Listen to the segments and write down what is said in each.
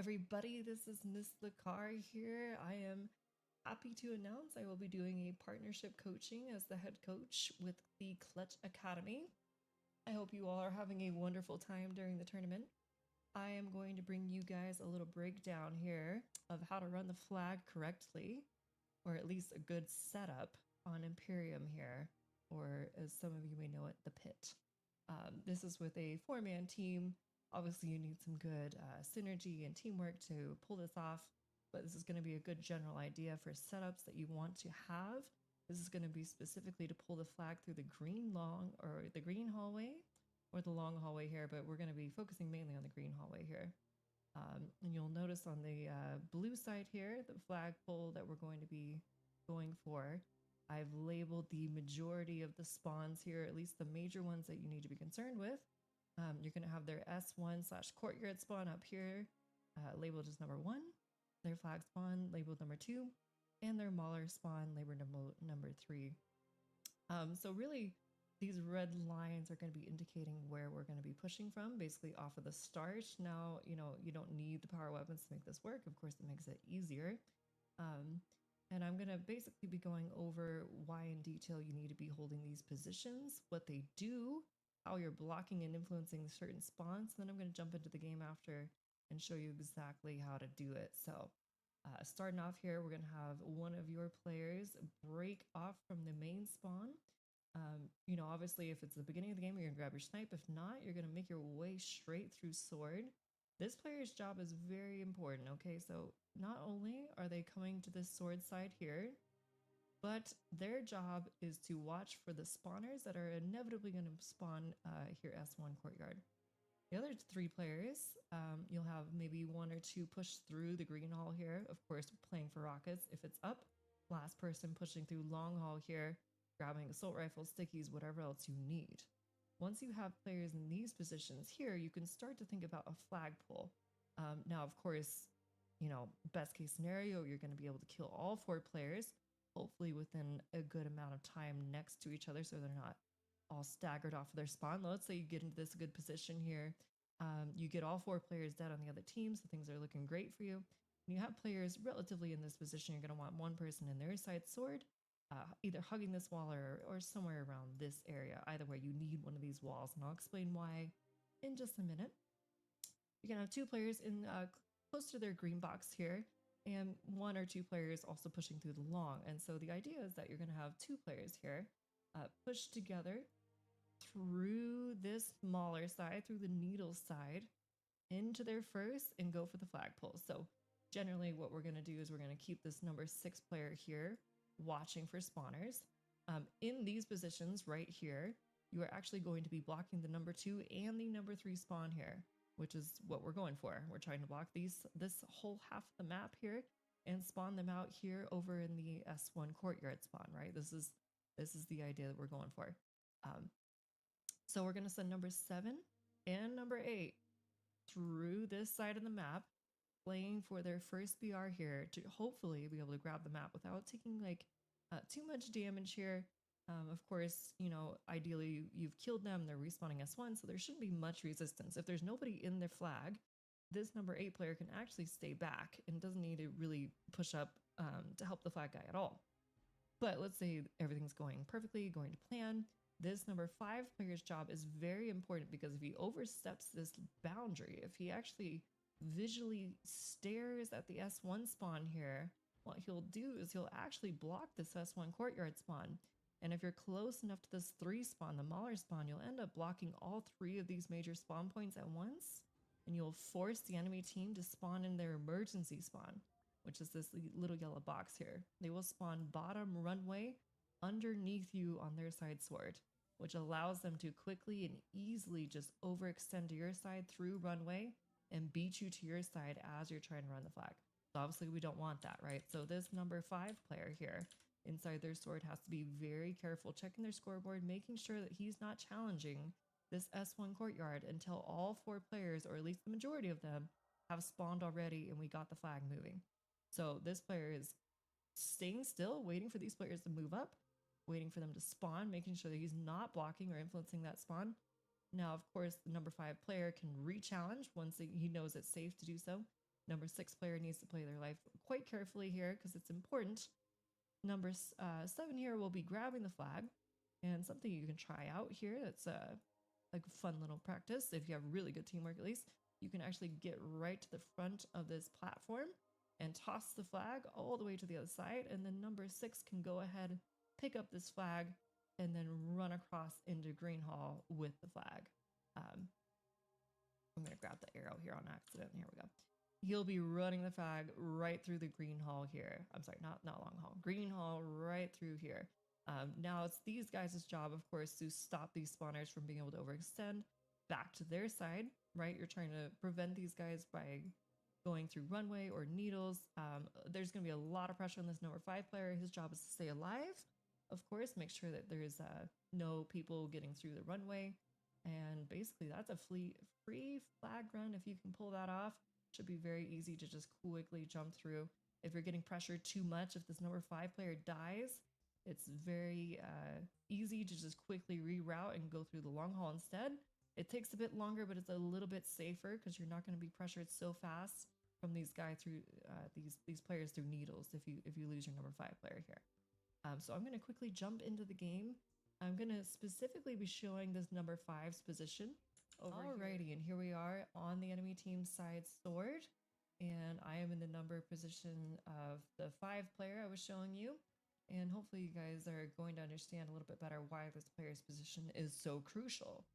everybody, this is Miss Lacar here. I am happy to announce I will be doing a partnership coaching as the head coach with the Clutch Academy. I hope you all are having a wonderful time during the tournament. I am going to bring you guys a little breakdown here of how to run the flag correctly, or at least a good setup on Imperium here, or as some of you may know it, the pit. This is with a 4-man team. Obviously, you need some good synergy and teamwork to pull this off, but this is going to be a good general idea for setups that you want to have. This is going to be specifically to pull the flag through the green hallway or the long hallway here, but we're going to be focusing mainly on the green hallway here. And you'll notice on the blue side here, the flag pull that we're going to be going for, I've labeled the majority of the spawns here, at least the major ones that you need to be concerned with. You're going to have their S1/courtyard spawn up here, labeled as number 1, their flag spawn labeled number 2, and their mauler spawn labeled number 3. So really, these red lines are going to be indicating where we're going to be pushing from, basically off of the start. Now, you don't need the power weapons to make this work. Of course, it makes it easier. And I'm going to basically be going over why in detail you need to be holding these positions, what they do, how you're blocking and influencing certain spawns. Then I'm going to jump into the game after and show you exactly how to do it. So starting off here, we're going to have one of your players break off from the main spawn. Obviously, if it's the beginning of the game, you're going to grab your snipe. If not, you're going to make your way straight through sword. This player's job is very important, okay? So not only are they coming to this sword side here, but their job is to watch for the spawners that are inevitably going to spawn here S1 courtyard. The other 3 players, you'll have maybe 1 or 2 push through the green hall here, of course playing for rockets if it's up. Last person pushing through long hall here, grabbing assault rifles, stickies, whatever else you need. Once you have players in these positions here, you can start to think about a flag pull. Now, of course, best case scenario, you're going to be able to kill all 4 players, hopefully within a good amount of time next to each other so they're not all staggered off of their spawn. Let's say you get into this good position here. You get all 4 players dead on the other team, so things are looking great for you. When you have players relatively in this position, you're going to want one person in their side sword, either hugging this wall or somewhere around this area. Either way, you need one of these walls, and I'll explain why in just a minute. You're going to have 2 players in close to their green box here, and 1 or 2 players also pushing through the long. And so the idea is that you're going to have 2 players here push together through this mauler side, through the needle side, into their first and go for the flag pull. So generally what we're going to do is we're going to keep this number 6 player here watching for spawners. In these positions right here, you are actually going to be blocking the number 2 and the number 3 spawn here, which is what we're going for. We're trying to block this whole half of the map here and spawn them out here over in the S1 courtyard spawn, right? This is the idea that we're going for. So we're going to send number 7 and number 8 through this side of the map, playing for their first BR here to hopefully be able to grab the map without taking too much damage here. Of course, ideally you've killed them, they're respawning S1, so there shouldn't be much resistance. If there's nobody in their flag, this number 8 player can actually stay back and doesn't need to really push up to help the flag guy at all. But let's say everything's going perfectly, going to plan. This number 5 player's job is very important because if he oversteps this boundary, if he actually visually stares at the S1 spawn here, what he'll do is he'll actually block this S1 courtyard spawn. And if you're close enough to this 3 spawn, the mauler spawn, you'll end up blocking all 3 of these major spawn points at once, and you'll force the enemy team to spawn in their emergency spawn, which is this little yellow box here. They will spawn bottom runway underneath you on their side sword, which allows them to quickly and easily just overextend to your side through runway and beat you to your side as you're trying to run the flag. So obviously we don't want that, right? So this number 5 player here inside their sword has to be very careful, checking their scoreboard, making sure that he's not challenging this S1 courtyard until all 4 players, or at least the majority of them, have spawned already and we got the flag moving. So this player is staying still, waiting for these players to move up, waiting for them to spawn, making sure that he's not blocking or influencing that spawn. Now, of course, the number 5 player can re-challenge once he knows it's safe to do so. Number 6 player needs to play their life quite carefully here because it's important. Number 7 here will be grabbing the flag, and something you can try out here that's like a fun little practice. If you have really good teamwork, at least, you can actually get right to the front of this platform and toss the flag all the way to the other side, and then number 6 can go ahead, pick up this flag, and then run across into Green Hall with the flag. I'm going to grab the arrow here on accident. Here we go. He'll be running the flag right through the Green Hall here. I'm sorry, not Long Hall. Green Hall right through here. Now it's these guys' job, of course, to stop these spawners from being able to overextend back to their side, right? You're trying to prevent these guys by going through runway or needles. There's going to be a lot of pressure on this number 5 player. His job is to stay alive, of course, make sure that there's no people getting through the runway. And basically that's a free flag run. If you can pull that off, should be very easy to just quickly jump through. If you're getting pressured too much, if this number 5 player dies, it's very easy to just quickly reroute and go through the long haul instead. It takes a bit longer, but it's a little bit safer because you're not going to be pressured so fast from these guys through these players through needles if you lose your number 5 player here. So I'm going to quickly jump into the game. I'm going to specifically be showing this number 5's position over Alrighty, and here we are on the enemy team side sword, and I am in the number position of the 5 player I was showing you, and hopefully you guys are going to understand a little bit better why this player's position is so crucial.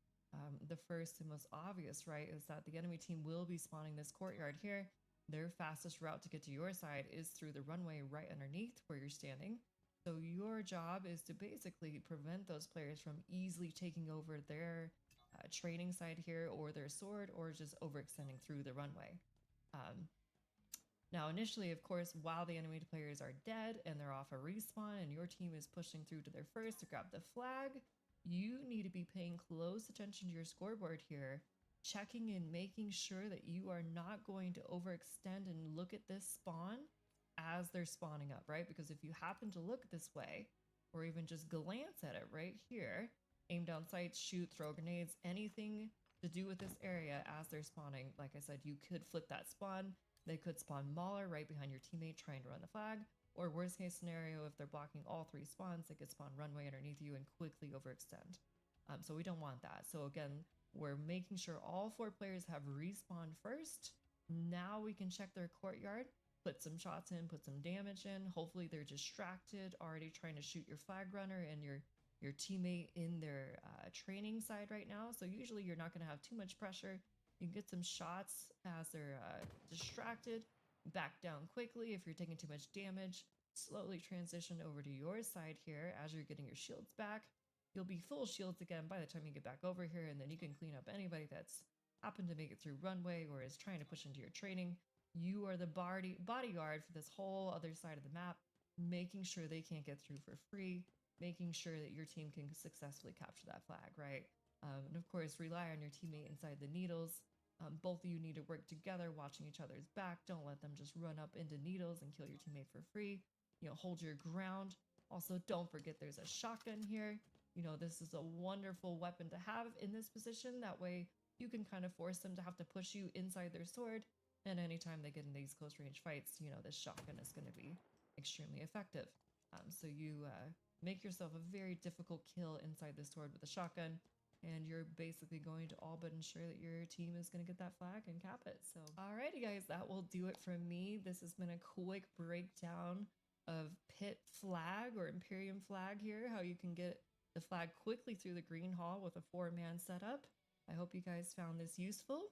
The first and most obvious, right, is that the enemy team will be spawning this courtyard here. Their fastest route to get to your side is through the runway right underneath where you're standing. So your job is to basically prevent those players from easily taking over their training side here or their sword or just overextending through the runway. Now initially, of course, while the enemy players are dead and they're off a respawn and your team is pushing through to their first to grab the flag, you need to be paying close attention to your scoreboard here, checking and making sure that you are not going to overextend and look at this spawn as they're spawning up, right? Because if you happen to look this way or even just glance at it right here, aim down sights, shoot, throw grenades, anything to do with this area as they're spawning, like I said, you could flip that spawn. They could spawn Mauler right behind your teammate trying to run the flag, or worst case scenario, if they're blocking all 3 spawns, they could spawn runway underneath you and quickly overextend. So we don't want that. So again, we're making sure all 4 players have respawned first. Now we can check their courtyard, put some shots in, put some damage in. Hopefully they're distracted, already trying to shoot your flag runner and your teammate in their training side right now. So usually you're not going to have too much pressure. You can get some shots as they're distracted, back down quickly if you're taking too much damage, slowly transition over to your side here as you're getting your shields back. You'll be full shields again by the time you get back over here, and then you can clean up anybody that's happened to make it through runway or is trying to push into your training. You are the bodyguard for this whole other side of the map, making sure they can't get through for free, making sure that your team can successfully capture that flag, right? And of course, rely on your teammate inside the needles. Both of you need to work together, watching each other's back. Don't let them just run up into needles and kill your teammate for free. You know, hold your ground. Also, don't forget there's a shotgun here. You know, this is a wonderful weapon to have in this position. That way you can kind of force them to have to push you inside their sword. And anytime they get in these close range fights, you know, this shotgun is going to be extremely effective. So you make yourself a very difficult kill inside the sword with a shotgun, and you're basically going to all but ensure that your team is going to get that flag and cap it. So alrighty guys, that will do it from me. This has been a quick breakdown of Pit flag or Imperium flag here, how you can get the flag quickly through the Green Hall with a 4-man setup. I hope you guys found this useful.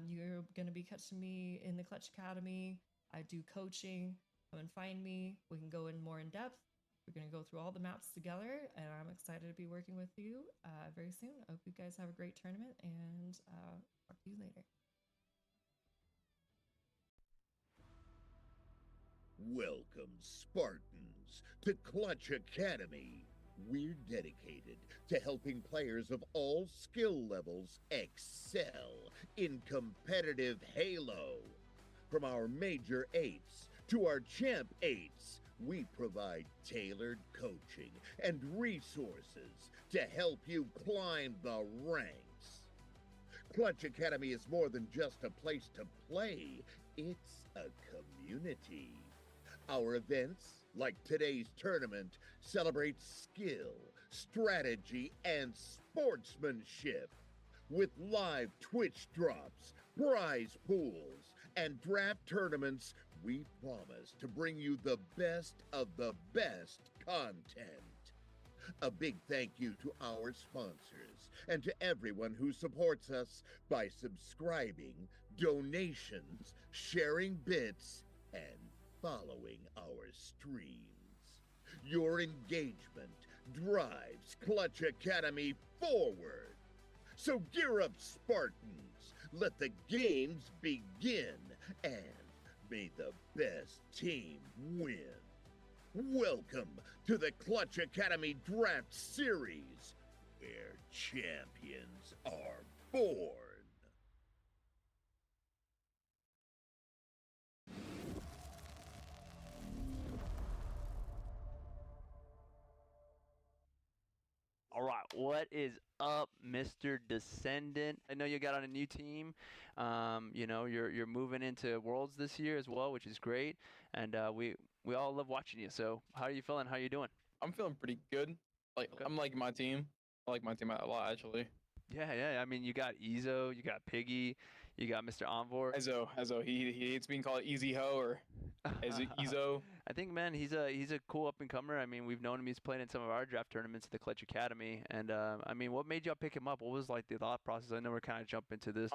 You're going to be catching me in the Clutch Academy. I do coaching. Come and find me. We can go in more in depth. We're going to go through all the maps together, and I'm excited to be working with you very soon. I hope you guys have a great tournament, and talk to you later. Welcome, Spartans, to Clutch Academy. We're dedicated to helping players of all skill levels excel in competitive Halo. From our Major 8s to our Champ 8s, we provide tailored coaching and resources to help you climb the ranks. Clutch Academy is more than just a place to play. It's a community. Our events, like today's tournament, celebrate skill, strategy, and sportsmanship. With live Twitch drops, prize pools, and draft tournaments, we promise to bring you the best of the best content. A big thank you to our sponsors and to everyone who supports us by subscribing, donations, sharing bits, and following our streams. Your engagement drives Clutch Academy forward. So gear up, Spartans. Let the games begin, and may the best team win. Welcome to the Clutch Academy Draft Series, where champions are born. All right, what is up, Mr. Descendant? I know you got on a new team. You're moving into Worlds this year as well, which is great, and we all love watching you. So, how are you feeling? How are you doing? I'm feeling pretty good. Okay. I'm liking my team. I like my team a lot, actually. Yeah. I mean, you got Ezo, you got Piggy, you got Mr. Envor. Ezo, he hates being called Easy Ho or Ezo. I think, man, he's a cool up and comer. I mean, we've known him. He's played in some of our draft tournaments at the Clutch Academy. And I mean, what made y'all pick him up? What was like the thought process? I know we're kind of jumping into this.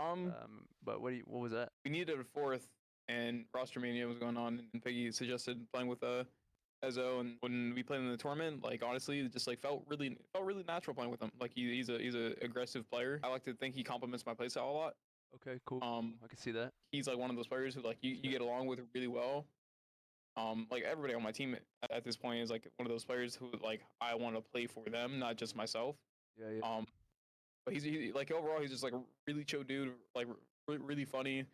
But what was that? We needed a fourth, and roster mania was going on, and Piggy suggested playing with Ezo. And when we played in the tournament, like honestly, it just like felt really natural playing with him. Like he's a aggressive player. I like to think he complements my playstyle a lot. Okay, cool. I can see that. He's like one of those players who like you get along with really well. Like everybody on my team at this point is like one of those players who like I want to play for them, not just myself. Yeah. But like overall he's just like a really chill dude, like really funny.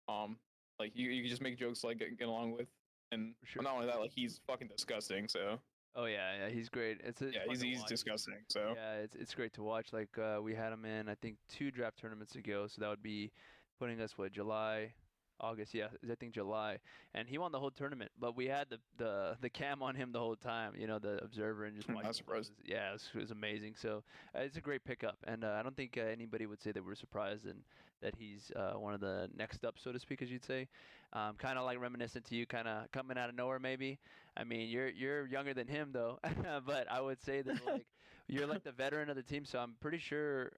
Like you can just make jokes like get along with, and Sure. not only that, like he's fucking disgusting. So Oh yeah, he's great. It's yeah, fun to he's watch. disgusting. So Yeah, it's great to watch. Like we had him in I think 2 draft tournaments ago, so that would be putting us July, August. Yeah, I think July, and he won the whole tournament. But we had the cam on him the whole time. You know, the observer and just I'm watching. not surprised. Yeah, it was amazing. So it's a great pickup, and I don't think anybody would say that we're surprised and that he's one of the next up, so to speak, as you'd say. Kind of like reminiscent to you, kind of coming out of nowhere, maybe. I mean, you're younger than him though, but I would say that like you're like the veteran of the team. So I'm pretty sure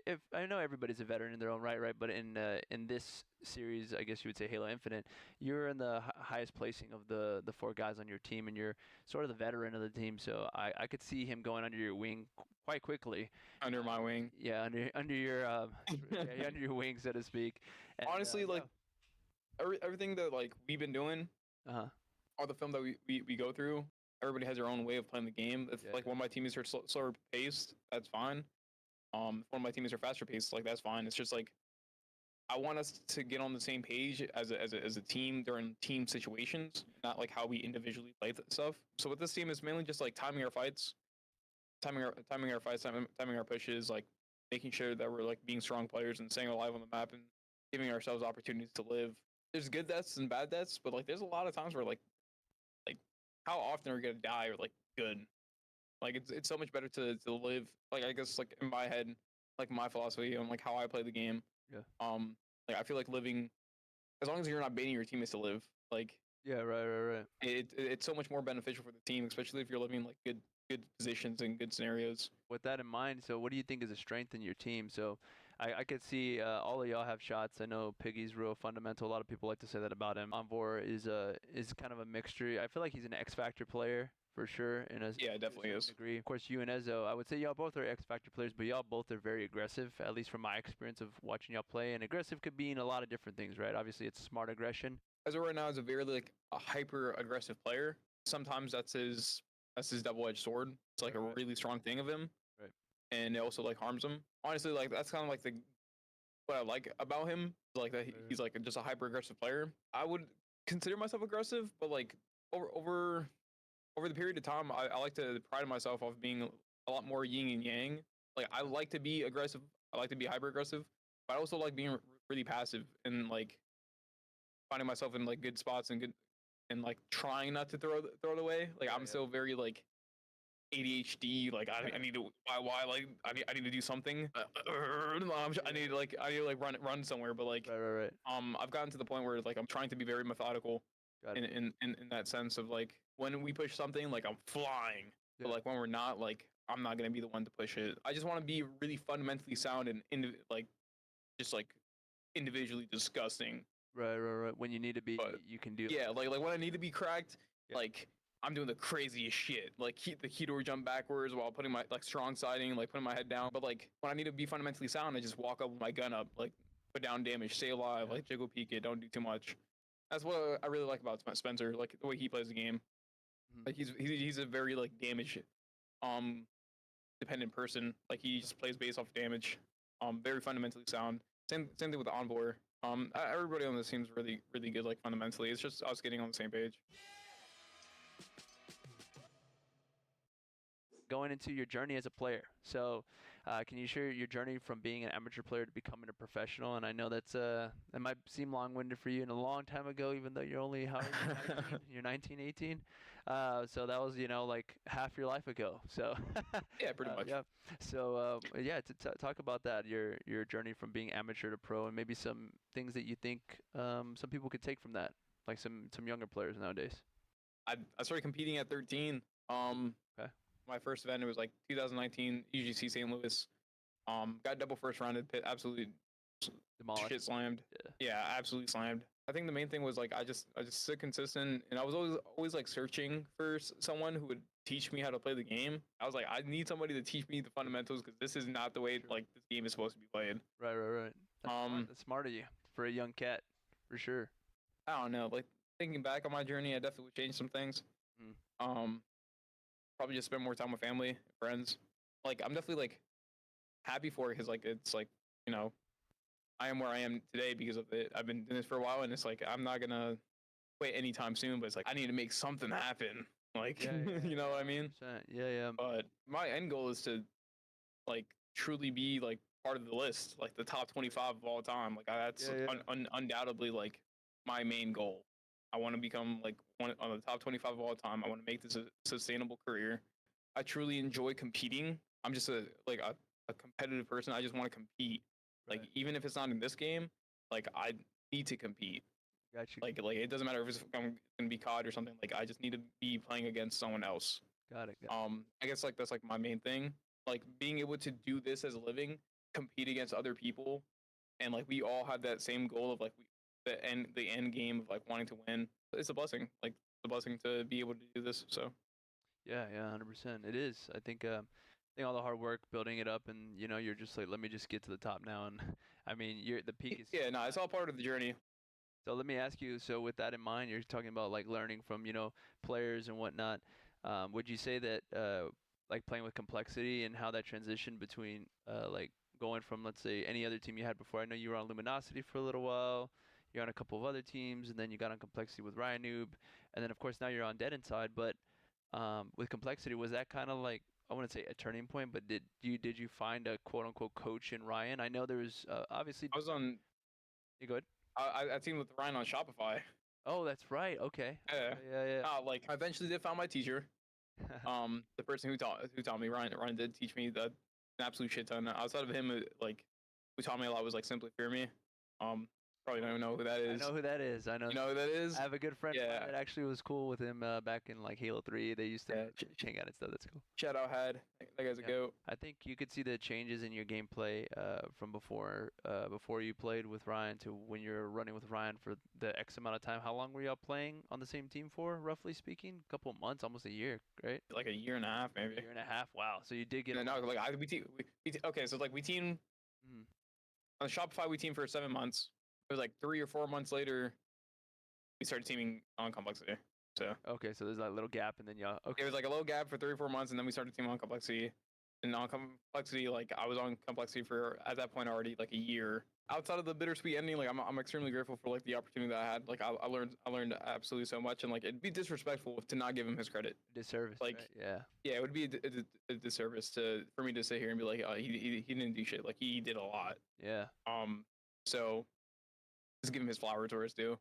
if I know everybody's a veteran in their own right? But in this series, I guess you would say Halo Infinite, you're in the highest placing of the 4 guys on your team, and you're sort of the veteran of the team. So I could see him going under your wing quite quickly. Under my wing. Yeah, under your yeah, under your wing, so to speak. And, Honestly, like everything that like we've been doing. Uh-huh. All the film that we go through, everybody has their own way of playing the game. If like one of my teammates are slower paced, that's fine. If one of my teammates are faster paced, like that's fine. It's just like I want us to get on the same page as a team during team situations, not like how we individually play stuff. So with this team, it's mainly just like timing our fights, timing our pushes, like making sure that we're like being strong players and staying alive on the map and giving ourselves opportunities to live. There's good deaths and bad deaths, but like there's a lot of times where like how often are we gonna die or like good? Like it's so much better to live. Like I guess like in my head, like my philosophy on like how I play the game. Yeah. Like I feel like living, as long as you're not baiting your teammates to live, like Yeah, right. it's so much more beneficial for the team, especially if you're living like good positions and good scenarios. With that in mind, so what do you think is a strength in your team? So I could see all of y'all have shots. I know Piggy's real fundamental. A lot of people like to say that about him. Envor is kind of a mixture. I feel like he's an X Factor player for sure. Yeah, definitely is. Degree. Of course, you and Ezo, I would say y'all both are X Factor players, but y'all both are very aggressive, at least from my experience of watching y'all play. And aggressive could mean a lot of different things, right? Obviously, it's smart aggression. As of right now, is a very like a hyper aggressive player. Sometimes that's his double-edged sword. It's like a really strong thing of him. Right. And it also like harms him. Honestly, like that's kind of like what I like about him. Like that he's like just a hyper aggressive player. I would consider myself aggressive, but like over the period of time, I like to pride myself off being a lot more yin and yang. Like I like to be aggressive. I like to be hyper aggressive, but I also like being really passive and like finding myself in like good spots and like trying not to throw it away. Like I'm still very like ADHD. Like I need to why like I need to do something. I need to like run somewhere. But like Right. I've gotten to the point where like I'm trying to be very methodical in that sense of like when we push something, like I'm flying. But like when we're not, like I'm not gonna be the one to push it. I just want to be really fundamentally sound and like just like individually disgusting. Right. When you need to be, But you can do. yeah, like when I need to be cracked, like I'm doing the craziest shit, like the keto jump backwards while putting my like strong siding, like putting my head down. But like when I need to be fundamentally sound, I just walk up with my gun up, like put down damage, stay alive, like jiggle peek it, don't do too much. That's what I really like about Spencer, like the way he plays the game. Like he's a very like damage dependent person. Like he just plays based off damage. Very fundamentally sound. Same thing with the Envoy. Everybody on this team's really good, like fundamentally. It's just us getting on the same page. Going into your journey as a player. So, can you share your journey from being an amateur player to becoming a professional? And I know that's it might seem long-winded for you, and a long time ago, even though you're only how old are you, 19? You're 19, 18. So that was like half your life ago. So yeah, pretty much. Yeah. So talk about that, your journey from being amateur to pro, and maybe some things that you think some people could take from that, like some younger players nowadays. I started competing at 13. Okay. My first event, it was like 2019 UGC St. Louis. Got double first rounded, absolutely demolished. Shit slammed. Yeah, absolutely slammed. I think the main thing was like I just stood consistent, and I was always like searching for someone who would teach me how to play the game. I was like, I need somebody to teach me the fundamentals because this is not the way like this game is supposed to be played. Right. That's smart of you for a young cat, for sure. I don't know. Like thinking back on my journey, I definitely would change some things. Probably just spend more time with family, friends. Like I'm definitely like happy for it because like it's like I am where I am today because of it. I've been doing this for a while, and it's like I'm not gonna quit anytime soon. But it's like I need to make something happen. Like you know what I mean? Yeah. But my end goal is to like truly be like part of the list, like the top 25 of all time. Like that's undoubtedly like my main goal. I want to become like one on the top 25 of all time. I want to make this a sustainable career. I truly enjoy competing. I'm just a competitive person. I just want to compete. Like even if it's not in this game, like I need to compete. Got you. Like it doesn't matter if I'm gonna be COD or something. Like I just need to be playing against someone else. Got it. I guess like that's like my main thing. Like being able to do this as a living, compete against other people, and like we all have that same goal of like the end game of like wanting to win. It's a blessing. Like it's a blessing to be able to do this. So. Yeah, 100%. It is. I think all the hard work building it up, and you're just like, let me just get to the top now. And I mean, the peak is. Yeah, no, it's all part of the journey. So let me ask you. So with that in mind, you're talking about like learning from players and whatnot. Would you say that like playing with complexity and how that transition between like going from, let's say, any other team you had before? I know you were on Luminosity for a little while. You're on a couple of other teams, and then you got on Complexity with Ryan Noob, and then of course now you're on Dead Inside. But with Complexity, was that kind of like, I wouldn't say a turning point, but did you find a quote unquote coach in Ryan? I know there's obviously. I was on. You good? I teamed with Ryan on Shopify. Oh, that's right. Okay. Yeah. Like I eventually did find my teacher. The person who taught me, Ryan did teach me an absolute shit ton. Outside of him, like who taught me a lot was like Simply Fear Me. Probably don't even know who that is. I know who that is. I know. You know who that is? I have a good friend that actually was cool with him back in like Halo 3. They used to hang out and stuff. That's cool. Shout out Had. That guy's a goat. I think you could see the changes in your gameplay from before you played with Ryan to when you're running with Ryan for the X amount of time. How long were y'all playing on the same team for, roughly speaking? A couple of months, almost a year, right? Like a year and a half, maybe. A year and a half. Wow. So you did get. No, like okay, so like we teamed on the Shopify. We teamed for 7 months. It was like 3 or 4 months later, we started teaming on Complexity. So okay, so there's that little gap, and then y'all. Okay. It was like a little gap for 3 or 4 months, and then we started teaming on Complexity. And on Complexity, like I was on Complexity for at that point already like a year. Outside of the bittersweet ending, like I'm extremely grateful for like the opportunity that I had. Like I learned absolutely so much, and like it'd be disrespectful to not give him his credit. Disservice. Like right? Yeah, it would be a disservice for me to sit here and be like, he didn't do shit. Like he did a lot. Yeah. So. Just give him his flowers where it's due.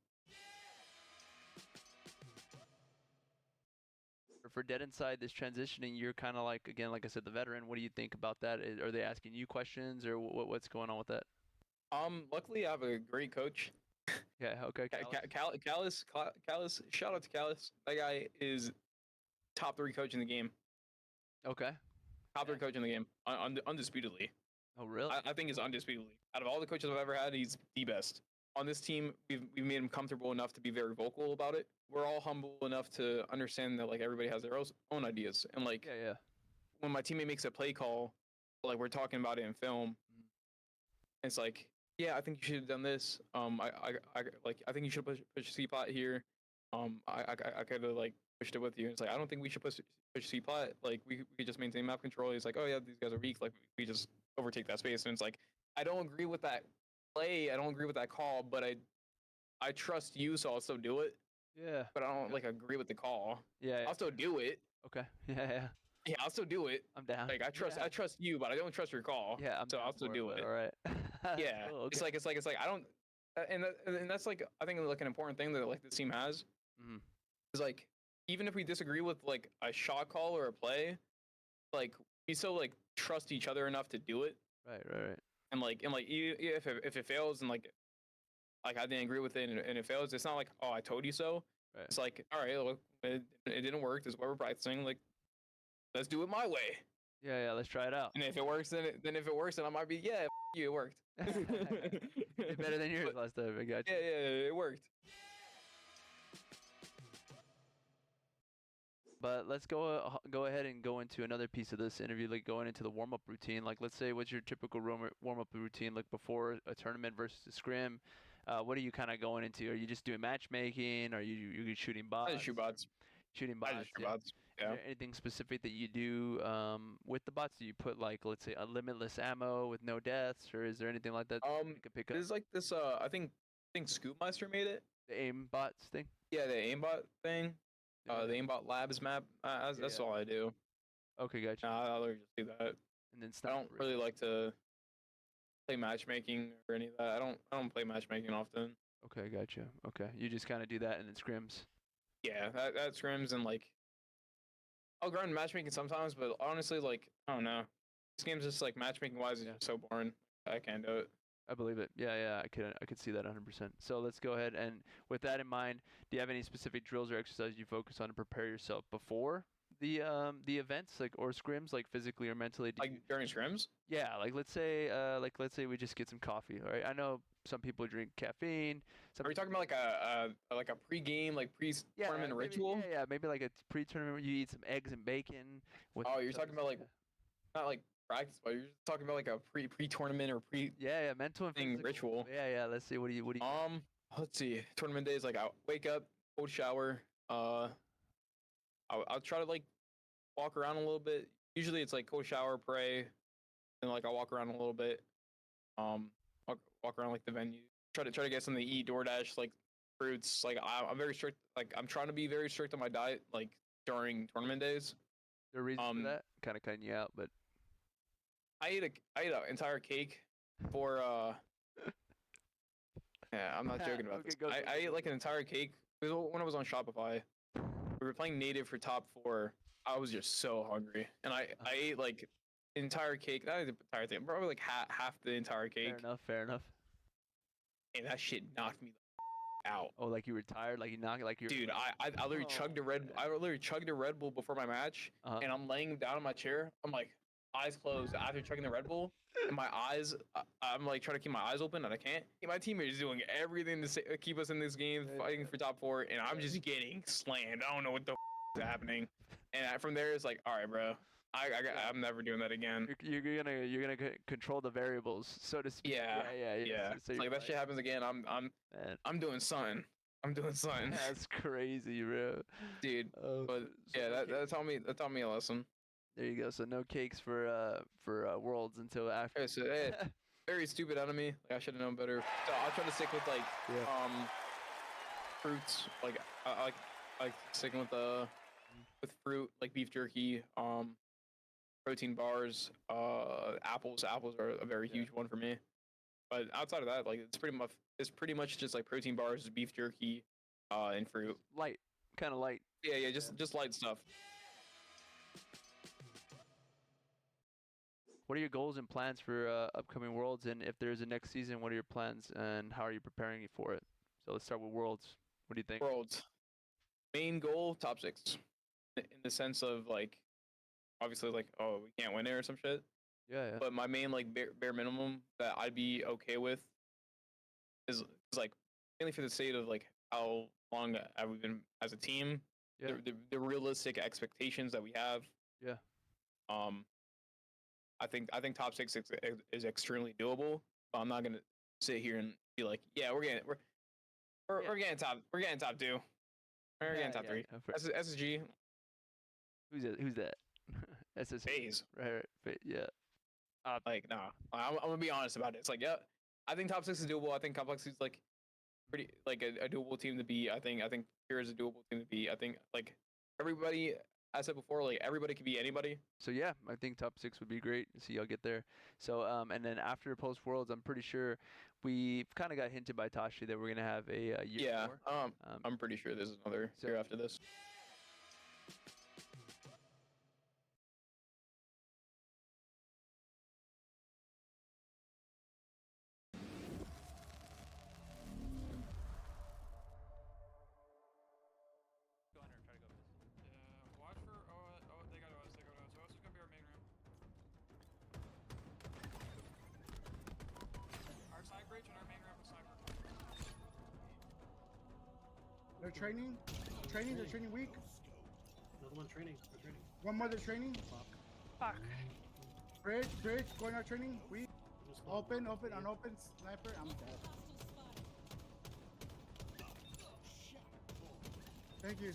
Dead Inside, this transitioning, you're kind of like, again, like I said, the veteran. What do you think about that? Are they asking you questions, or what's going on with that? Luckily I have a great coach. Yeah. Okay. Callus. Shout out to Callus. That guy is top 3 coach in the game. Okay. Top 3 coach in the game, undisputedly. Oh, really? I think he's undisputedly. Out of all the coaches I've ever had, he's the best. On this team, we've made him comfortable enough to be very vocal about it. We're all humble enough to understand that like everybody has their own ideas, and like Yeah. when my teammate makes a play call, like we're talking about it in film, it's like, yeah, I think you should have done this. I think you should push C-Pot here. I could have like pushed it with you. It's like I don't think we should push C-Pot. Like we could just maintain map control. He's like, oh yeah, these guys are weak. Like we just overtake that space. And it's like I don't agree with that play. I don't agree with that call. But I trust you, so I'll still do it. Yeah. But I don't like agree with the call. Yeah. I'll still do it. Okay. Yeah. Yeah, I'll still do it. I'm down. Like I trust you, but I don't trust your call. Yeah, so I'll still do it. All right. Yeah, cool, okay. it's like I don't, and that's like I think like an important thing that like this team has is like even if we disagree with like a shot call or a play, like we still like trust each other enough to do it. Right. And if it fails and like I didn't agree with it and it fails, it's not like, oh, I told you so. Right. It's like, all right, look, it didn't work. This is what we're practicing. Like, let's do it my way. Yeah. Let's try it out. And if it works, then if it works, then I might be, yeah, you, it worked. Better than yours last time. I got you. Yeah, it worked. But let's go ahead and go into another piece of this interview, like going into the warm-up routine. Like, let's say, what's your typical warm-up routine, like before a tournament versus a scrim? What are you kind of going into? Are you just doing matchmaking? Are you shooting bots? I just shoot bots. Shooting bots. Yeah. Is there anything specific that you do with the bots? Do you put like, let's say, a limitless ammo with no deaths, or is there anything like that you can pick up? There's like this. I think Scoopmeister made it. The aim bots thing. Yeah, the aimbot thing. The aimbot labs map. That's all I do. Okay, gotcha. I'll literally just do that. And then I don't really like to play matchmaking or any of that. I don't play matchmaking often. Okay, gotcha. Okay, you just kind of do that and then scrims. Yeah, that scrims and like I'll grind matchmaking sometimes, but honestly, like I don't know. This game's just like matchmaking wise is just so boring. I can't do it. I believe it. Yeah, I could see that 100%. So let's go ahead and with that in mind, do you have any specific drills or exercises you focus on to prepare yourself before the events, like or scrims, like physically or mentally? Like during scrims? Yeah, like let's say we just get some coffee. All right, I know some people drink caffeine. Are you talking about like a pre-game, like pre-tournament ritual? Yeah, maybe like a pre-tournament where you eat some eggs and bacon. You're talking about like not like practice, but you're just talking about like a pre-tournament or mental and physical ritual. Yeah. Let's see. What do you? Let's see. Tournament days, like I wake up, cold shower. I'll try to like walk around a little bit. Usually it's like cold shower, pray, and like I'll walk around a little bit. I'll walk around like the venue. Try to get something to eat, DoorDash, like fruits. Like I'm very strict. Like I'm trying to be very strict on my diet, like during tournament days. The reason for that? Kind of cutting you out, but I ate an entire cake for yeah, I'm not joking about this. I ate like an entire cake when I was on Shopify. We were playing native for top 4. I was just so hungry, and I ate like an entire cake. Not the entire thing, probably like half the entire cake. Fair enough. And that shit knocked me out. Oh, like you were tired, like you knocked, like you. Dude, I literally chugged a Red Bull before my match, and I'm laying down in my chair. I'm like eyes closed after chugging the Red Bull, and my eyes, I'm like trying to keep my eyes open, and I can't. My teammate is doing everything to keep us in this game, fighting for top 4, and I'm just getting slammed. I don't know what the is happening. And from there, it's like, all right, bro. I'm never doing that again. You're gonna control the variables, so to speak. Yeah. So like that shit happens again. I'm doing something. That's crazy, bro. Dude. But yeah, that taught me a lesson. There you go. So no cakes for Worlds until after. Okay, so very stupid enemy. Like I should have known better. So I'll try to stick with like fruits. Like I like sticking with fruit, like beef jerky. Protein bars, apples. Apples are a very huge one for me. But outside of that, like it's pretty much just like protein bars, beef jerky, and fruit. Light, kind of light. Yeah, just light stuff. what are your goals and plans for upcoming Worlds? And if there's a next season, what are your plans and how are you preparing for it? So let's start with Worlds. What do you think? Worlds. Main goal, top 6. In the sense of like, obviously like, oh, we can't win it or some shit. Yeah. But my main like bare minimum that I'd be okay with is like mainly for the sake of like how long have we been as a team, Yeah. the realistic expectations that we have. Yeah. I think top 6 is extremely doable, but I'm not gonna sit here and be like, yeah, we're getting top 2. We're getting top 3. SSG. Who's that? SSG. FaZe. Right. Yeah. Like, nah. I'm gonna be honest about it. It's like, yeah, I think top 6 is doable. I think Complex is like pretty like a doable team to beat. I think Pure is a doable team to beat. I think like everybody, I said before, like everybody could be anybody. So yeah, I think top 6 would be great. See y'all get there. So and then after post Worlds, I'm pretty sure we kind of got hinted by Tashi that we're gonna have a year. Yeah. More. I'm pretty sure there's another year after this. They're training. They're training week. Another one training. They're training. One more, they're training. Fuck. Bridge, going out training week. Open, unopen, sniper. I'm dead. Thank you.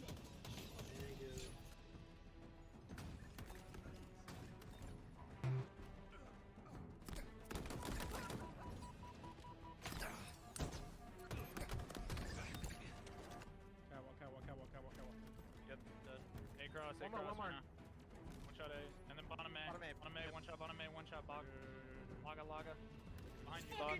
One more. One shot A. And then bottom A. One shot bottom A, one shot bog. Laga. Behind you, bog.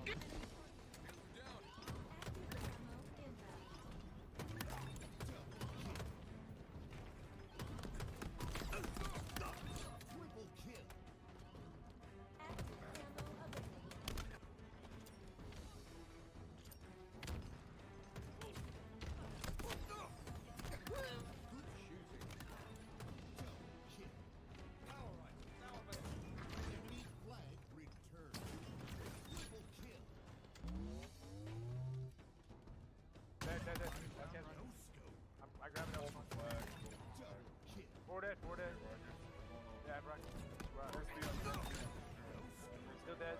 I grabbed it. Four dead. Yeah, right. Still dead.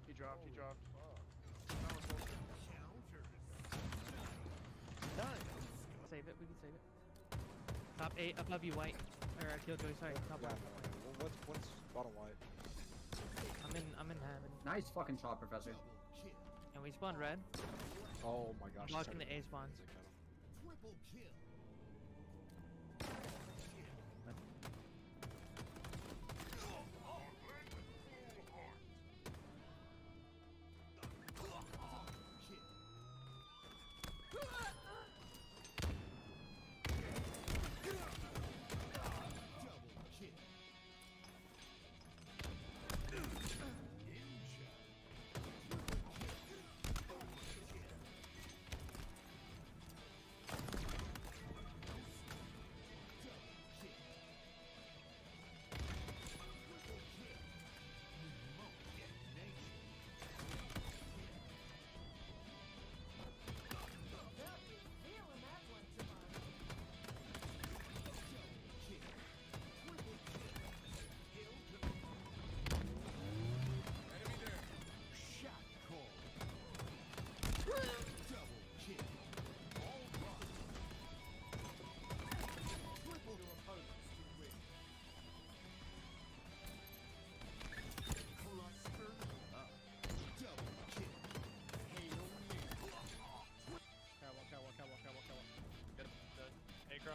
He dropped. Done. Save it. We can save it. Top 8 above you, white. Or Killjoy, sorry. Top Yeah, 1. what's bottom white? I'm in heaven. Nice fucking shot, Professor. And we spawned red. Oh my gosh. Blocking the A spawn.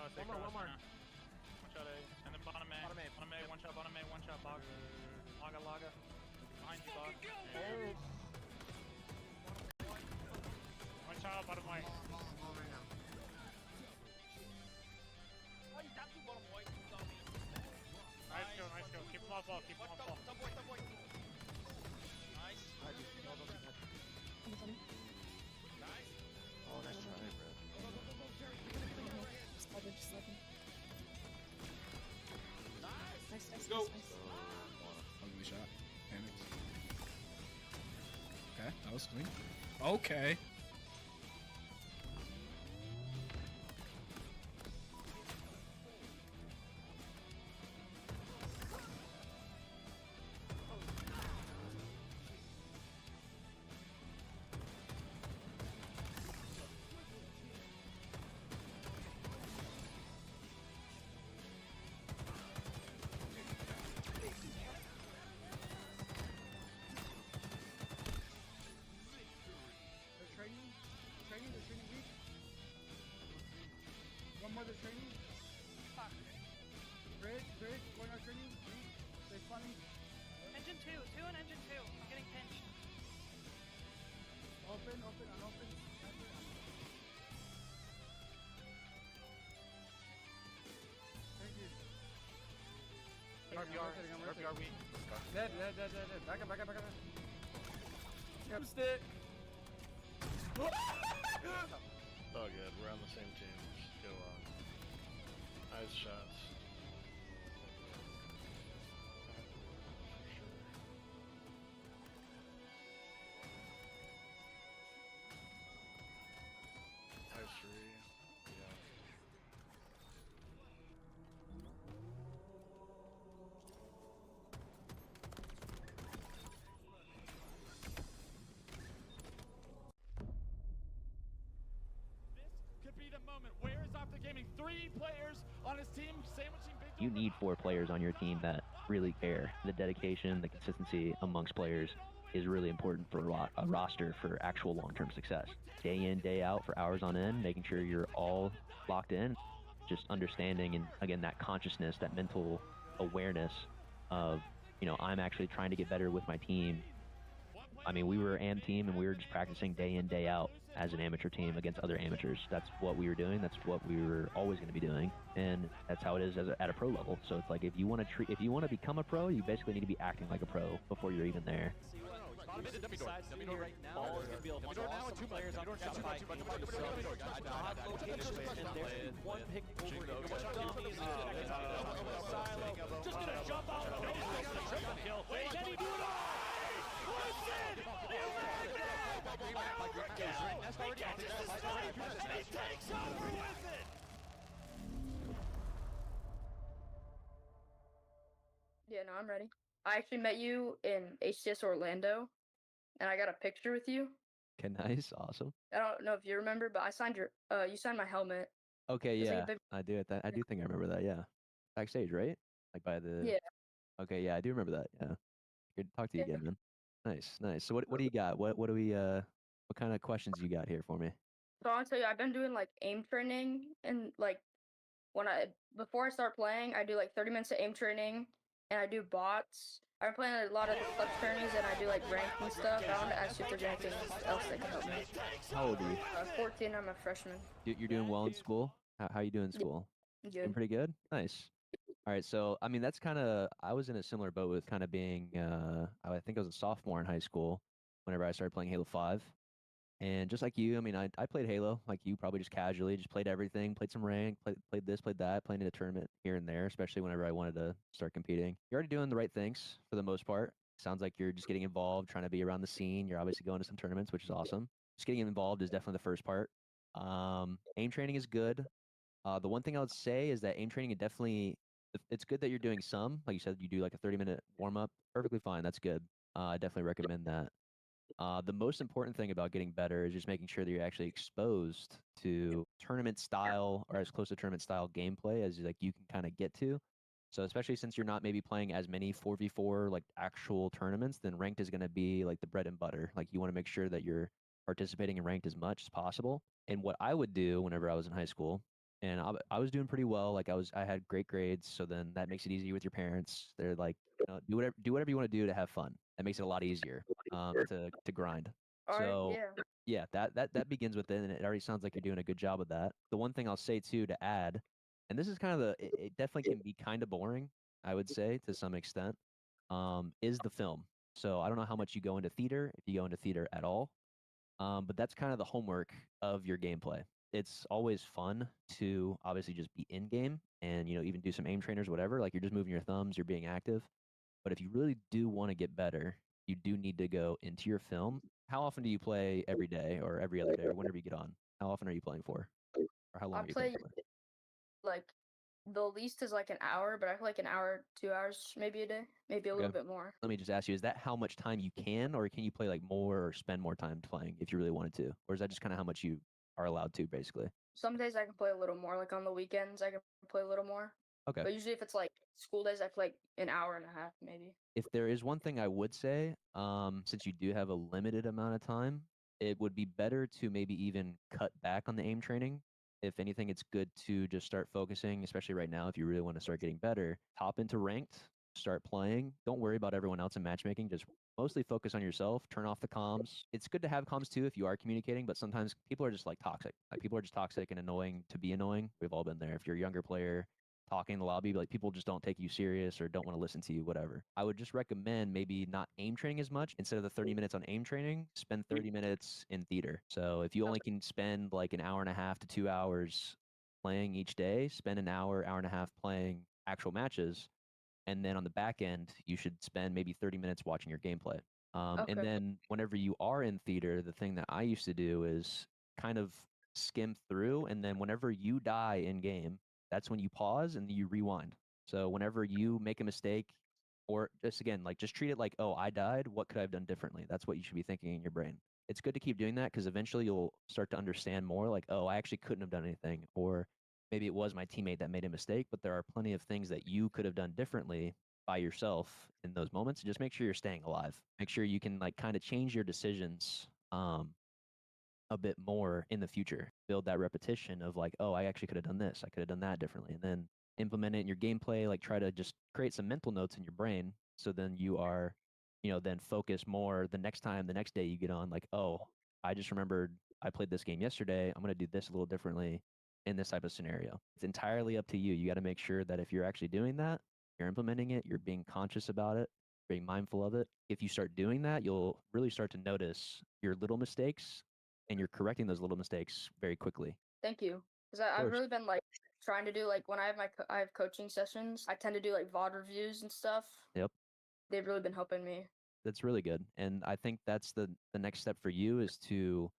stay One more. One shot A. And then bottom A. Bottom A. Bottom A, one shot, one shot, box. Laga. Behind you, box. Oh. One shot, bottom white. Nice go. Keep him off ball, Nice. Oh, nice try, bro. Just let him. Nice. Go. Ugly shot. Panics. Okay, that was clean. Okay. They're training weak. One more, they're training. Bridge, going out training, weak. They're spawning. Engine 2 and engine 2. I'm getting pinched. Open, unopen. Thank you. RPR weak. Dead. Back up. Yep. Stick. Oh, good. We're on the same team. Just go on. Nice shots. Nice three. Yeah. Could be the moment. Where is Optic Gaming? 3 players on his team, sandwiching big. You need 4 players on your team that really care. The dedication, the consistency amongst players is really important for a roster for actual long-term success. Day in, day out for hours on end, making sure you're all locked in, just understanding and again that consciousness, that mental awareness of, I'm actually trying to get better with my team. I mean, we were AM team and we were just practicing day in, day out as an amateur team against other amateurs. That's what we were doing. That's what we were always going to be doing, and that's how it is at a pro level. So it's like if you want to become a pro, you basically need to be acting like a pro before you're even there. Dummy door right now. Ball is going to be able to now with 2 players on the side. One pick over. Just going to jump out. Triple kill. Can he do it all? He takes over with it. Yeah, no, I'm ready. I actually met you in HCS Orlando, and I got a picture with you. Okay, nice, awesome. I don't know if you remember, but I signed you signed my helmet. Okay, It's like yeah, a big- I do. I do think I remember that. Yeah, backstage, right? Like by the. Yeah. Okay, yeah, I do remember that. Yeah. Good to talk to you Yeah. again, man. Nice. So what do you got? What do we what kind of questions you got here for me? So I'll tell you, I've been doing like aim training, and like before I start playing, I do like 30 minutes of aim training, and I do bots. I'm playing a lot of the clutch tourneys, and I do like rank and stuff. I want to ask you if there's anything else that can help me. How old are you? 14. I'm a freshman. You're doing well in school. How you doing in school? Good. Doing pretty good. Nice. All right, so I mean that's kind of I was in a similar boat with kind of being I think I was a sophomore in high school whenever I started playing Halo 5. And just like you, I mean I played Halo like you, probably just casually, just played everything, played some rank, played this, played that, playing in a tournament here and there, especially whenever I wanted to start competing. You're already doing the right things for the most part. Sounds like you're just getting involved, trying to be around the scene. You're obviously going to some tournaments, which is awesome. Just getting involved is definitely the first part. Aim training is good. The one thing I would say is that aim training it's good that you're doing some. Like you said, you do like a 30-minute warm up. Perfectly fine. That's good. I definitely recommend that. The most important thing about getting better is just making sure that you're actually exposed to tournament style or as close to tournament style gameplay as like you can kind of get to. So especially since you're not maybe playing as many 4v4 like actual tournaments, then ranked is going to be like the bread and butter. Like you want to make sure that you're participating in ranked as much as possible. And what I would do whenever I was in high school and I was doing pretty well. Like I had great grades, so then that makes it easy with your parents. They're like, do whatever you want to do to have fun. That makes it a lot easier to grind. All right, So yeah. yeah, that begins with it, and it already sounds like you're doing a good job with that. The one thing I'll say too to add, and this is kind of it definitely can be kind of boring, I would say to some extent, is the film. So I don't know how much you go into theater, if you go into theater at all, but that's kind of the homework of your gameplay. It's always fun to obviously just be in game and even do some aim trainers, whatever. Like you're just moving your thumbs, you're being active. But if you really do want to get better, you do need to go into your film. How often do you play every day or every other day or whenever you get on? How often are you playing for? Or how long I are you playing play for? like the least is like an hour, but I feel like an hour, 2 hours, maybe a day, maybe a little bit more. Let me just ask you, is that how much time you can, or can you play like more or spend more time playing if you really wanted to? Or is that just kind of how much you are allowed to, basically? Some days I can play a little more, like on the weekends I can play a little more. Okay. But usually if it's like school days, I play like an hour and a half, maybe. If there is one thing I would say, since you do have a limited amount of time, it would be better to maybe even cut back on the aim training. If anything, it's good to just start focusing, especially right now, if you really want to start getting better. Hop into ranked, start playing. Don't worry about everyone else in matchmaking. Just mostly focus on yourself. Turn off the comms. It's good to have comms too if you are communicating, but sometimes people are just like toxic. Like people are just toxic and annoying to be annoying. We've all been there. If you're a younger player, talking in the lobby, like people just don't take you serious or don't want to listen to you, whatever. I would just recommend maybe not aim training as much. Instead of the 30 minutes on aim training, spend 30 minutes in theater. So if you only can spend like an hour and a half to 2 hours playing each day, spend an hour, hour and a half playing actual matches. And then on the back end, you should spend maybe 30 minutes watching your gameplay. And then whenever you are in theater, the thing that I used to do is kind of skim through. And then whenever you die in game, that's when you pause and you rewind. So whenever you make a mistake, or just again, like just treat it like, oh, I died. What could I have done differently? That's what you should be thinking in your brain. It's good to keep doing that because eventually you'll start to understand more like, oh, I actually couldn't have done anything. Or maybe it was my teammate that made a mistake, but there are plenty of things that you could have done differently by yourself in those moments. Just make sure you're staying alive. Make sure you can like kind of change your decisions a bit more in the future. Build that repetition of like, oh, I actually could have done this. I could have done that differently. And then implement it in your gameplay. Like try to just create some mental notes in your brain. So then you are, then focus more the next time, the next day you get on like, oh, I just remembered I played this game yesterday. I'm going to do this a little differently in this type of scenario. It's entirely up to you. You got to make sure that if you're actually doing that, you're implementing it, you're being conscious about it, being mindful of it. If you start doing that, you'll really start to notice your little mistakes and you're correcting those little mistakes very quickly. Thank you. Because I've really been like trying to do like when I have I have coaching sessions, I tend to do like VOD reviews and stuff. Yep. They've really been helping me. That's really good. And I think that's the next step for you is to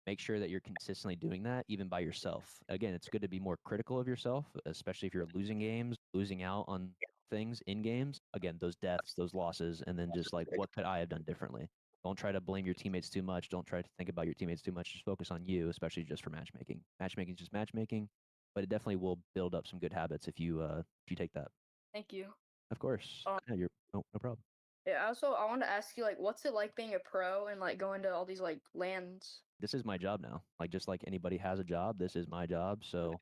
make sure that you're consistently doing that even by yourself. Again, it's good to be more critical of yourself, especially if you're losing games, losing out on things in games. Again, those deaths, those losses, and then just like, what could I have done differently? Don't try to blame your teammates too much. Don't try to think about your teammates too much. Just focus on you, especially just for matchmaking. Matchmaking is just matchmaking, but it definitely will build up some good habits if you take that. Thank you. Of course. Yeah, no problem. Yeah, I wanted to ask you, like, what's it like being a pro and, like, going to all these, like, lands? This is my job now. Like, just like anybody has a job, this is my job. So,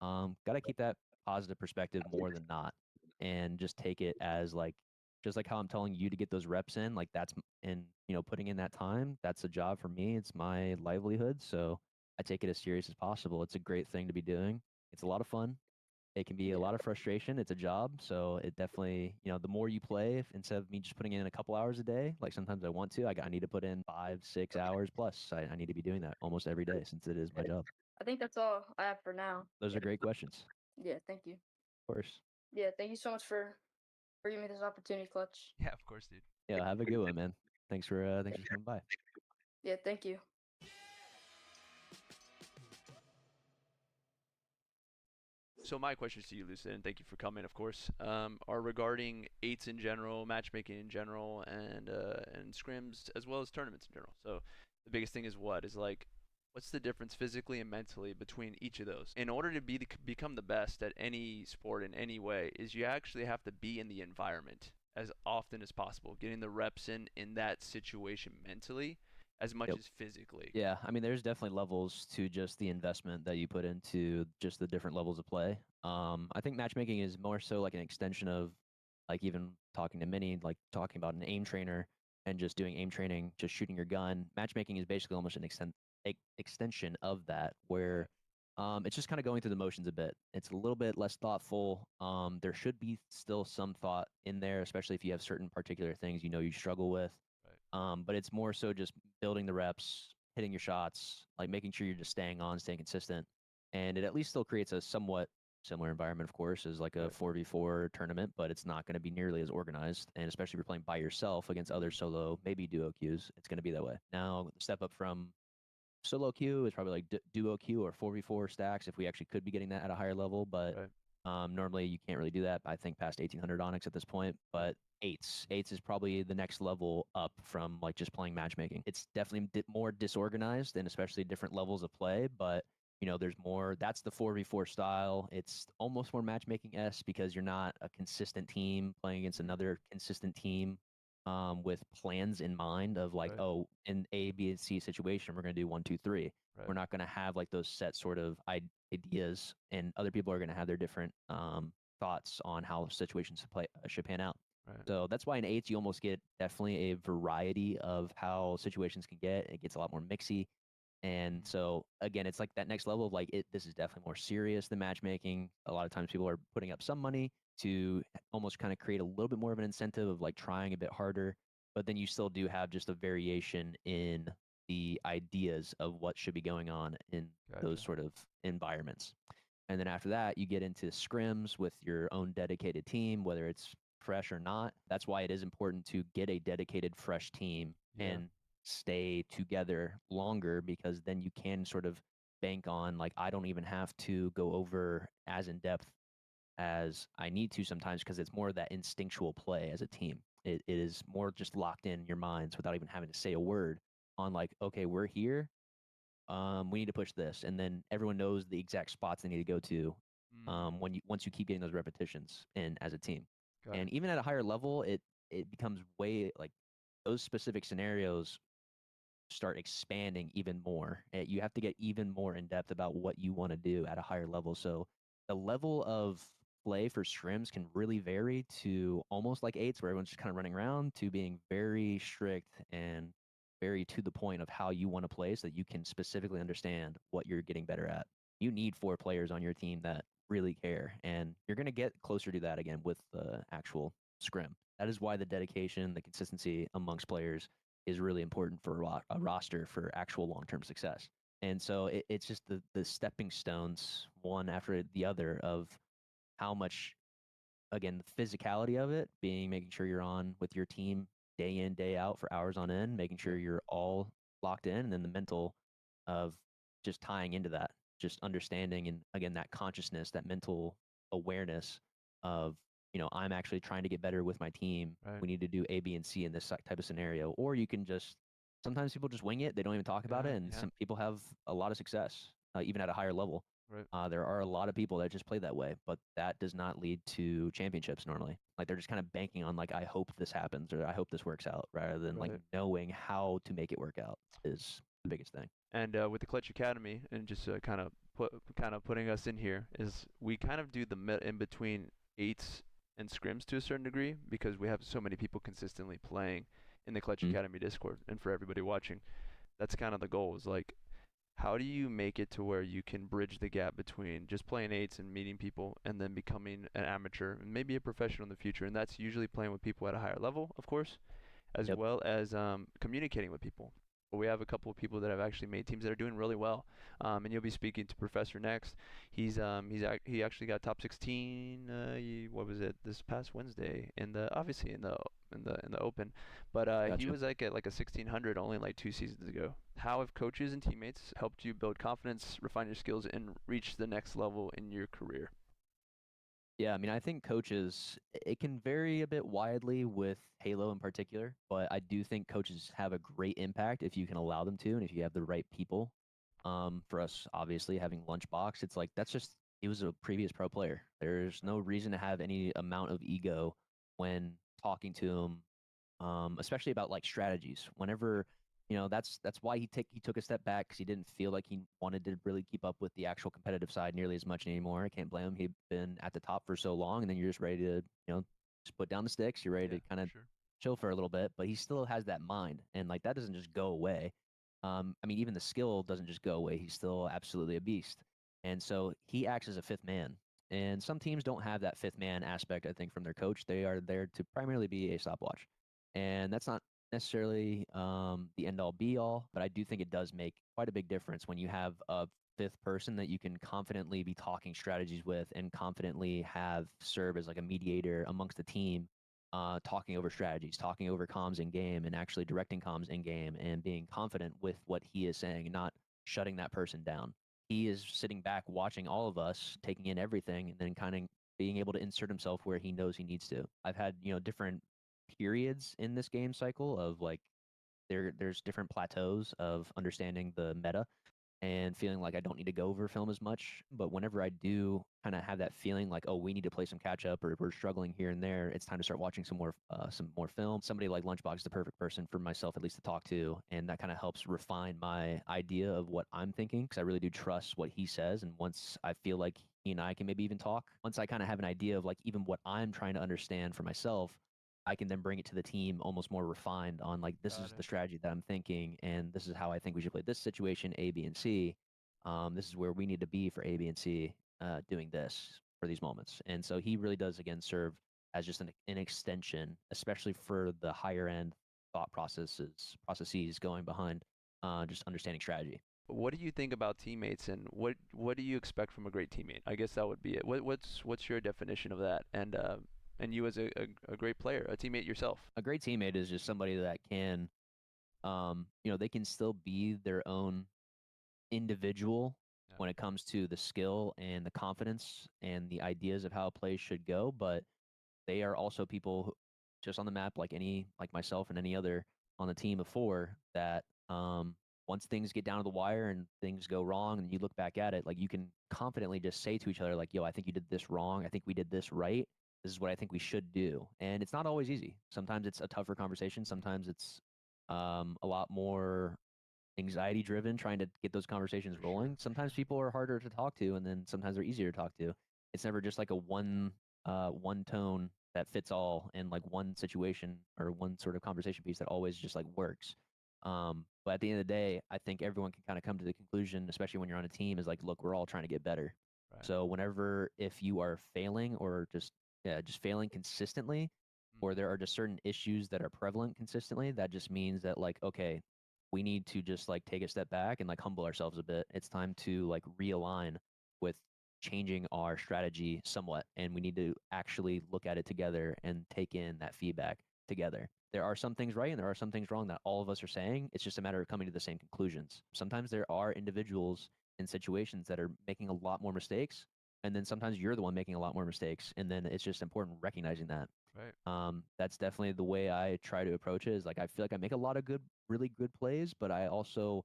got to keep that positive perspective more than not. And just take it as, like, just like how I'm telling you to get those reps in, like, that's, and, putting in that time, that's a job for me. It's my livelihood. So, I take it as serious as possible. It's a great thing to be doing. It's a lot of fun. It can be a lot of frustration. It's a job. So it definitely, the more you play, if, instead of me just putting in a couple hours a day, like sometimes I want to, I need to put in 5-6 hours plus. I need to be doing that almost every day since it is my job. I think that's all I have for now. Those are great questions. Yeah, thank you. Of course. Yeah, thank you so much for giving me this opportunity, Clutch. Yeah, of course, dude. Yeah, have a good one, man. Thanks for coming by. Yeah, thank you. So my questions to you, Lucid, and thank you for coming, of course, are regarding 8s in general, matchmaking in general, and scrims as well as tournaments in general. So the biggest thing is what's the difference physically and mentally between each of those? In order to become the best at any sport in any way, is you actually have to be in the environment as often as possible, getting the reps in that situation mentally, as much as physically. Yeah, I mean, there's definitely levels to just the investment that you put into just the different levels of play. I think matchmaking is more so like an extension of, like, even talking to Minnie, like talking about an aim trainer and just doing aim training, just shooting your gun. Matchmaking is basically almost an extension of that, where it's just kind of going through the motions a bit. It's a little bit less thoughtful. There should be still some thought in there, especially if you have certain particular things you struggle with. But it's more so just building the reps, hitting your shots, like making sure you're just staying consistent. And it at least still creates a somewhat similar environment, of course, as like a 4v4 tournament, but it's not going to be nearly as organized. And especially if you're playing by yourself against other solo, maybe duo queues, it's going to be that way. Now, the step up from solo queue is probably like duo queue or 4v4 stacks if we actually could be getting that at a higher level, but normally you can't really do that, I think, past 1800 Onyx at this point. But eights is probably the next level up from like just playing matchmaking. It's definitely more disorganized and especially different levels of play, but there's more. That's the 4v4 style. It's almost more matchmaking-esque because you're not a consistent team playing against another consistent team with plans in mind of like, oh, in A, B, and C situation, we're going to do 1, 2, 3. We're not going to have like those set sort of ideas, and other people are going to have their different thoughts on how situations should pan out. So that's why in eights you almost get definitely a variety of how situations can get. It gets a lot more mixy. And so again, it's like that next level of like this is definitely more serious than matchmaking. A lot of times people are putting up some money to almost kind of create a little bit more of an incentive of like trying a bit harder, but then you still do have just a variation in the ideas of what should be going on in those sort of environments. And then after that, you get into scrims with your own dedicated team, whether it's fresh or not. That's why it is important to get a dedicated fresh team and stay together longer, because then you can sort of bank on like, I don't even have to go over as in depth as I need to sometimes, because it's more of that instinctual play as a team. It is more just locked in your minds without even having to say a word on like, okay, we're here. We need to push this, and then everyone knows the exact spots they need to go to. Once you keep getting those repetitions in as a team, and even at a higher level, it becomes way like those specific scenarios start expanding even more. You have to get even more in depth about what you want to do at a higher level. So the level of play for scrims can really vary to almost like eights, where everyone's just kind of running around, to being very strict and very to the point of how you want to play so that you can specifically understand what you're getting better at. You need 4 players on your team that really care, and you're going to get closer to that again with the actual scrim. That is why the dedication, the consistency amongst players is really important for a roster for actual long-term success. And so it's just the stepping stones, one after the other, of how much, again, the physicality of it, being making sure you're on with your team day in, day out for hours on end, making sure you're all locked in, and then the mental of just tying into that, just understanding, and again, that consciousness, that mental awareness of, I'm actually trying to get better with my team. We need to do A, B, and C in this type of scenario. Or you can just, sometimes people just wing it. They don't even talk about it. And some people have a lot of success, even at a higher level. There are a lot of people that just play that way, but that does not lead to championships normally. Like, they're just kind of banking on like, I hope this happens, or I hope this works out, rather than like knowing how to make it work out is the biggest thing. And with the Clutch Academy, and just kind of putting us in here, is we kind of do the in between eights and scrims to a certain degree, because we have so many people consistently playing in the Clutch Academy Discord. And for everybody watching, that's kind of the goal, is like, how do you make it to where you can bridge the gap between just playing eights and meeting people, and then becoming an amateur and maybe a professional in the future? And that's usually playing with people at a higher level, of course, as well as communicating with people. But we have a couple of people that have actually made teams that are doing really well, and you'll be speaking to Professor next. He actually got top 16. What was it, this past Wednesday in the Open, but he was like at like a 1600 only like 2 seasons ago. How have coaches and teammates helped you build confidence, refine your skills, and reach the next level in your career? Yeah, I mean, I think coaches, it can vary a bit widely with Halo in particular, but I do think coaches have a great impact if you can allow them to, and if you have the right people. For us, obviously, having Lunchbox, it's like, he was a previous pro player. There's no reason to have any amount of ego when talking to him, especially about like strategies. Whenever, that's why he took a step back, because he didn't feel like he wanted to really keep up with the actual competitive side nearly as much anymore. I can't blame him. He'd been at the top for so long, and then you're just ready to just put down the sticks. You're ready to kind of chill for a little bit, but he still has that mind, and like that doesn't just go away. I mean, even the skill doesn't just go away. He's still absolutely a beast, and so he acts as a fifth man. And some teams don't have that fifth man aspect, I think, from their coach. They are there to primarily be a stopwatch, and that's not necessarily the end all be all, but I do think it does make quite a big difference when you have a fifth person that you can confidently be talking strategies with and confidently have serve as like a mediator amongst the team, talking over strategies, talking over comms in game, and actually directing comms in game, and being confident with what he is saying, not shutting that person down. He is sitting back watching all of us, taking in everything, and then kind of being able to insert himself where he knows he needs to. I've had different periods in this game cycle of like there's different plateaus of understanding the meta and feeling like I don't need to go over film as much. But whenever I do kind of have that feeling like, oh, we need to play some catch up, or we're struggling here and there, it's time to start watching some more film. Somebody like Lunchbox is the perfect person for myself at least to talk to, and that kind of helps refine my idea of what I'm thinking, because I really do trust what he says. And once I feel like he and I can maybe even talk, once I kind of have an idea of like even what I'm trying to understand for myself, I can then bring it to the team almost more refined on like, this is the strategy that I'm thinking, and this is how I think we should play this situation, A, B, and C. This is where we need to be for A, B, and C, doing this for these moments. And so he really does, again, serve as just an extension, especially for the higher end thought processes going behind just understanding strategy. What do you think about teammates, and what do you expect from a great teammate? I guess that would be it. What's your definition of that? And you as a great player, a teammate yourself. A great teammate is just somebody that can, they can still be their own individual when it comes to the skill and the confidence and the ideas of how a play should go, but they are also people just on the map like myself and any other on the team of four that once things get down to the wire and things go wrong and you look back at it, like you can confidently just say to each other like, yo, I think you did this wrong. I think we did this right. This is what I think we should do. And it's not always easy. Sometimes it's a tougher conversation. Sometimes it's a lot more anxiety driven, trying to get those conversations rolling. Sometimes people are harder to talk to, and then sometimes they're easier to talk to. It's never just like a one tone that fits all, and like one situation or one sort of conversation piece that always just like works. But at the end of the day, I think everyone can kind of come to the conclusion, especially when you're on a team, is like, look, we're all trying to get better. Right. So whenever, if you are failing or just failing consistently, or there are just certain issues that are prevalent consistently, that just means that like, okay, we need to just like take a step back and like humble ourselves a bit. It's time to like realign with changing our strategy somewhat, and we need to actually look at it together and take in that feedback together. There are some things right and there are some things wrong that all of us are saying. It's just a matter of coming to the same conclusions. Sometimes there are individuals in situations that are making a lot more mistakes, and then sometimes you're the one making a lot more mistakes, and then it's just important recognizing that. Right. That's definitely the way I try to approach it. Is like I feel like I make a lot of really good plays, but I'm also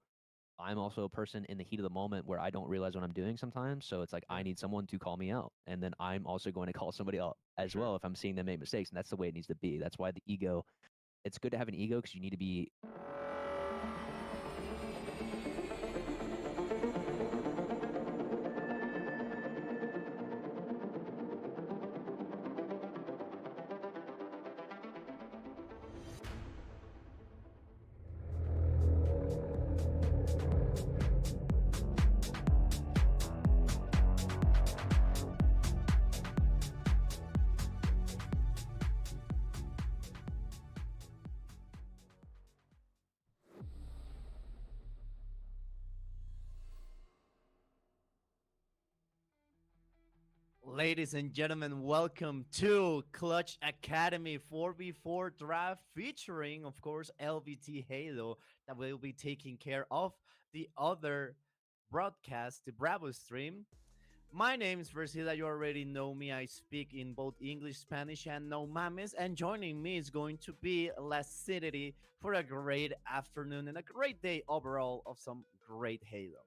a person in the heat of the moment where I don't realize what I'm doing sometimes. So it's like I need someone to call me out, and then I'm also going to call somebody out as well if I'm seeing them make mistakes. And that's the way it needs to be. That's why the ego. It's good to have an ego because you need to be. Ladies and gentlemen, welcome to Clutch Academy 4v4 draft featuring, of course, LVT Halo that will be taking care of the other broadcast, the Bravo stream. My name is Versila. You already know me. I speak in both English, Spanish, and no mames. And joining me is going to be Lacidity for a great afternoon and a great day overall of some great Halo.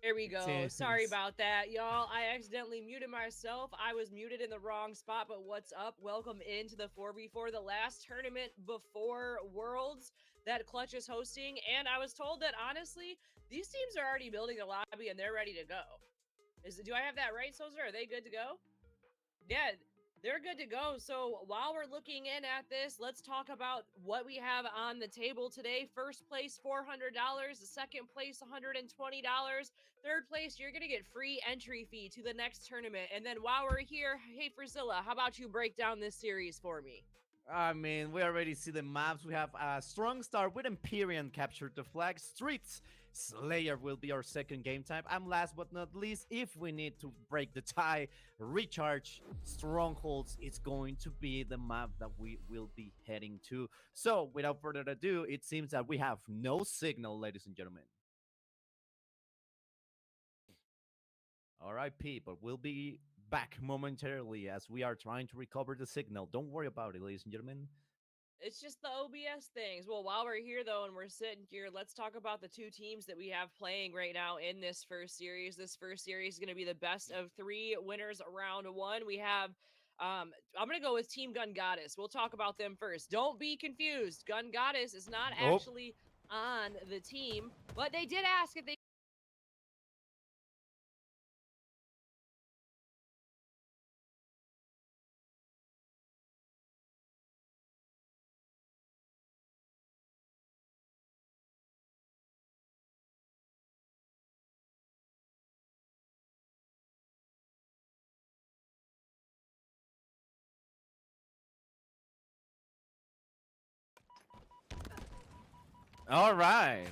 There we go. Seems- Sorry about that, y'all. I accidentally muted myself. I was muted in the wrong spot, but what's up? Welcome into the 4v4, the last tournament before Worlds that Clutch is hosting. And I was told that, honestly, these teams are already building a lobby and they're ready to go. Do I have that right, Sozer? Are they good to go? Yeah, they're good to go. So while we're looking in at this, let's talk about what we have on the table today. First place, $400. Second place, $120. Third place, you're going to get free entry fee to the next tournament. And then while we're here, hey, Frizilla, how about you break down this series for me? I mean, we already see the maps. We have a strong start with Empyrean captured the flag. Streets Slayer will be our second game type. And last but not least, if we need to break the tie, recharge strongholds, it's going to be the map that we will be heading to. So without further ado, it seems that we have no signal, ladies and gentlemen. All right, Pete, but we'll be back momentarily as we are trying to recover the signal. Don't worry about it, ladies and gentlemen. It's just the OBS things. Well, while we're here, though, and we're sitting here, let's talk about the two teams that we have playing right now in this first series. This first series is going to be the best of three winners round one. We have, I'm going to go with Team Gun Goddess. We'll talk about them first. Don't be confused. Gun Goddess is not actually on the team, but they did ask if they All right.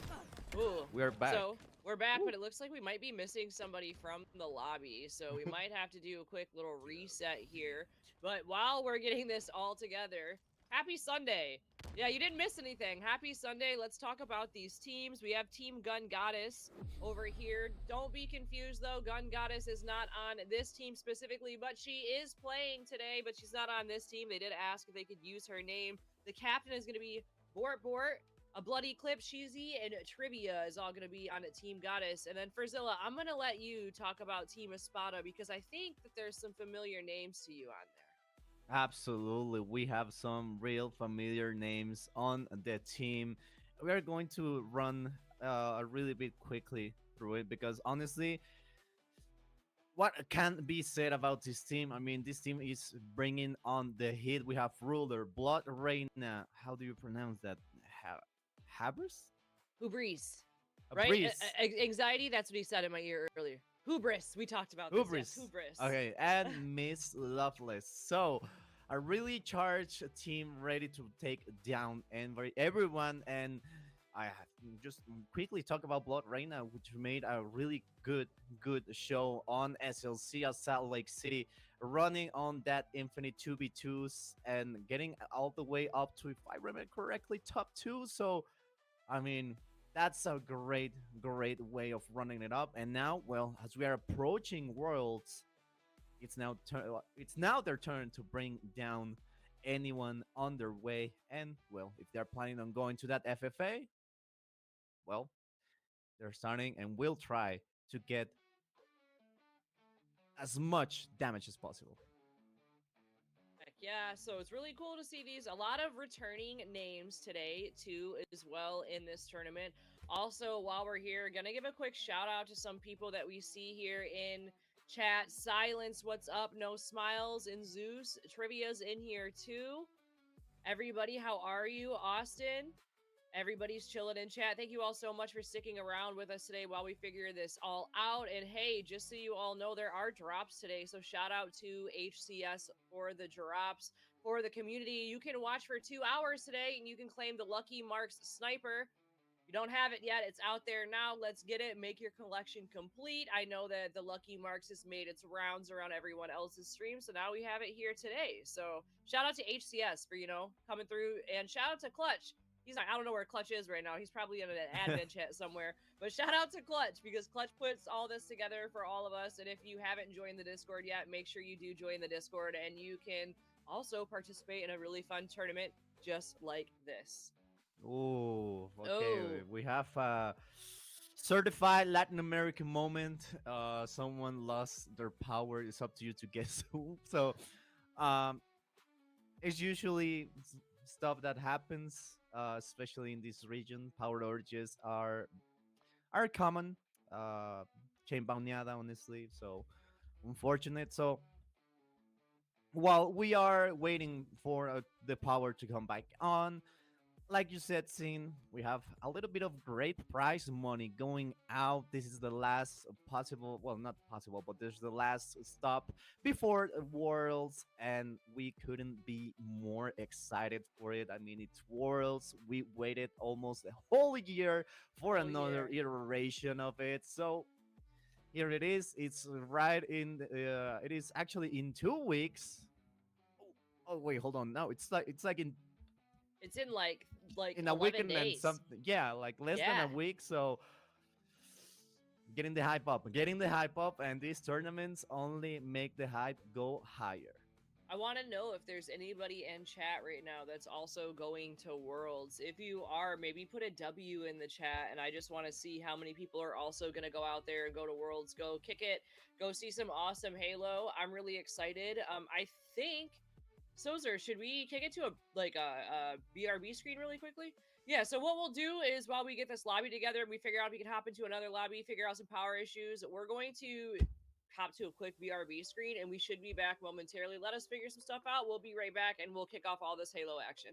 Ooh, we're back. So we're back, but it looks like we might be missing somebody from the lobby. So we might have to do a quick little reset here. But while we're getting this all together, happy Sunday. Yeah, you didn't miss anything. Happy Sunday. Let's talk about these teams. We have Team Gun Goddess over here. Don't be confused, though. Gun Goddess is not on this team specifically, but she is playing today, but she's not on this team. They did ask if they could use her name. The captain is going to be Bort Bort. A Bloody Clip, Cheesy, and Trivia is all going to be on a Team Goddess. And then Frizilla, I'm going to let you talk about Team Espada because I think that there's some familiar names to you on there. Absolutely. We have some real familiar names on the team. We are going to run a really bit quickly through it because honestly, what can be said about this team? I mean, this team is bringing on the heat. We have Ruler, Blood Reina. How do you pronounce that? Habris? Hubris. Right? Anxiety, that's what he said in my ear earlier. Hubris. We talked about this. Yes, hubris. Okay, and Miss Loveless. So, a really charged team ready to take down everyone. And I have just quickly talk about Blood Reina, which made a really good show on SLC at Salt Lake City, running on that Infinite 2v2s and getting all the way up to, if I remember correctly, top 2. So, I mean, that's a great way of running it up. And now, well, as we are approaching Worlds, it's now their turn to bring down anyone on their way. And well, if they're planning on going to that FFA, well, they're starting and will try to get as much damage as possible. Yeah, so it's really cool to see these. A lot of returning names today, too, as well in this tournament. Also, while we're here, gonna give a quick shout out to some people that we see here in chat. Silence, what's up? No Smiles and Zeus. Trivia's in here, too. Everybody, how are you? Austin. Everybody's chilling in chat. Thank you all so much for sticking around with us today while we figure this all out. And hey, just so you all know, there are drops today. So shout out to HCS for the drops. For the community, you can watch for 2 hours today and you can claim the Lucky Marks Sniper. If you don't have it yet, it's out there now. Let's get it. Make your collection complete. I know that the Lucky Marks has made its rounds around everyone else's stream, so now we have it here today. So shout out to HCS for, coming through, and shout out to Clutch. I don't know where Clutch is right now. He's probably in an admin chat somewhere. But shout out to Clutch because Clutch puts all this together for all of us. And if you haven't joined the Discord yet, make sure you do join the Discord. And you can also participate in a really fun tournament just like this. Oh, okay. We have certified Latin American moment. Someone lost their power. It's up to you to guess who. So, um, it's usually stuff that happens, especially in this region. Power outages are common. Uh, chain baneada, honestly. So unfortunate. So while we are waiting for the power to come back on, like you said, Sin, we have a little bit of great prize money going out. This is the last possible, well, not possible, but this is the last stop before Worlds, and we couldn't be more excited for it. I mean, it's Worlds. We waited almost a whole year for another iteration of it. So here it is. It's right in. It is actually in 2 weeks. Oh wait, hold on. No, it's like It's in like in a 11 weekend and days. something. Yeah, like less than a week. So getting the hype up, and these tournaments only make the hype go higher. I want to know if there's anybody in chat right now that's also going to Worlds. If you are, maybe put a W in the chat, and I just want to see how many people are also going to go out there and go to Worlds, go kick it, go see some awesome Halo. I'm really excited. I think, Sozer, should we kick it to a BRB screen really quickly? Yeah, so what we'll do is while we get this lobby together and we figure out if we can hop into another lobby, figure out some power issues, we're going to hop to a quick BRB screen, and we should be back momentarily. Let us figure some stuff out. We'll be right back, and we'll kick off all this Halo action.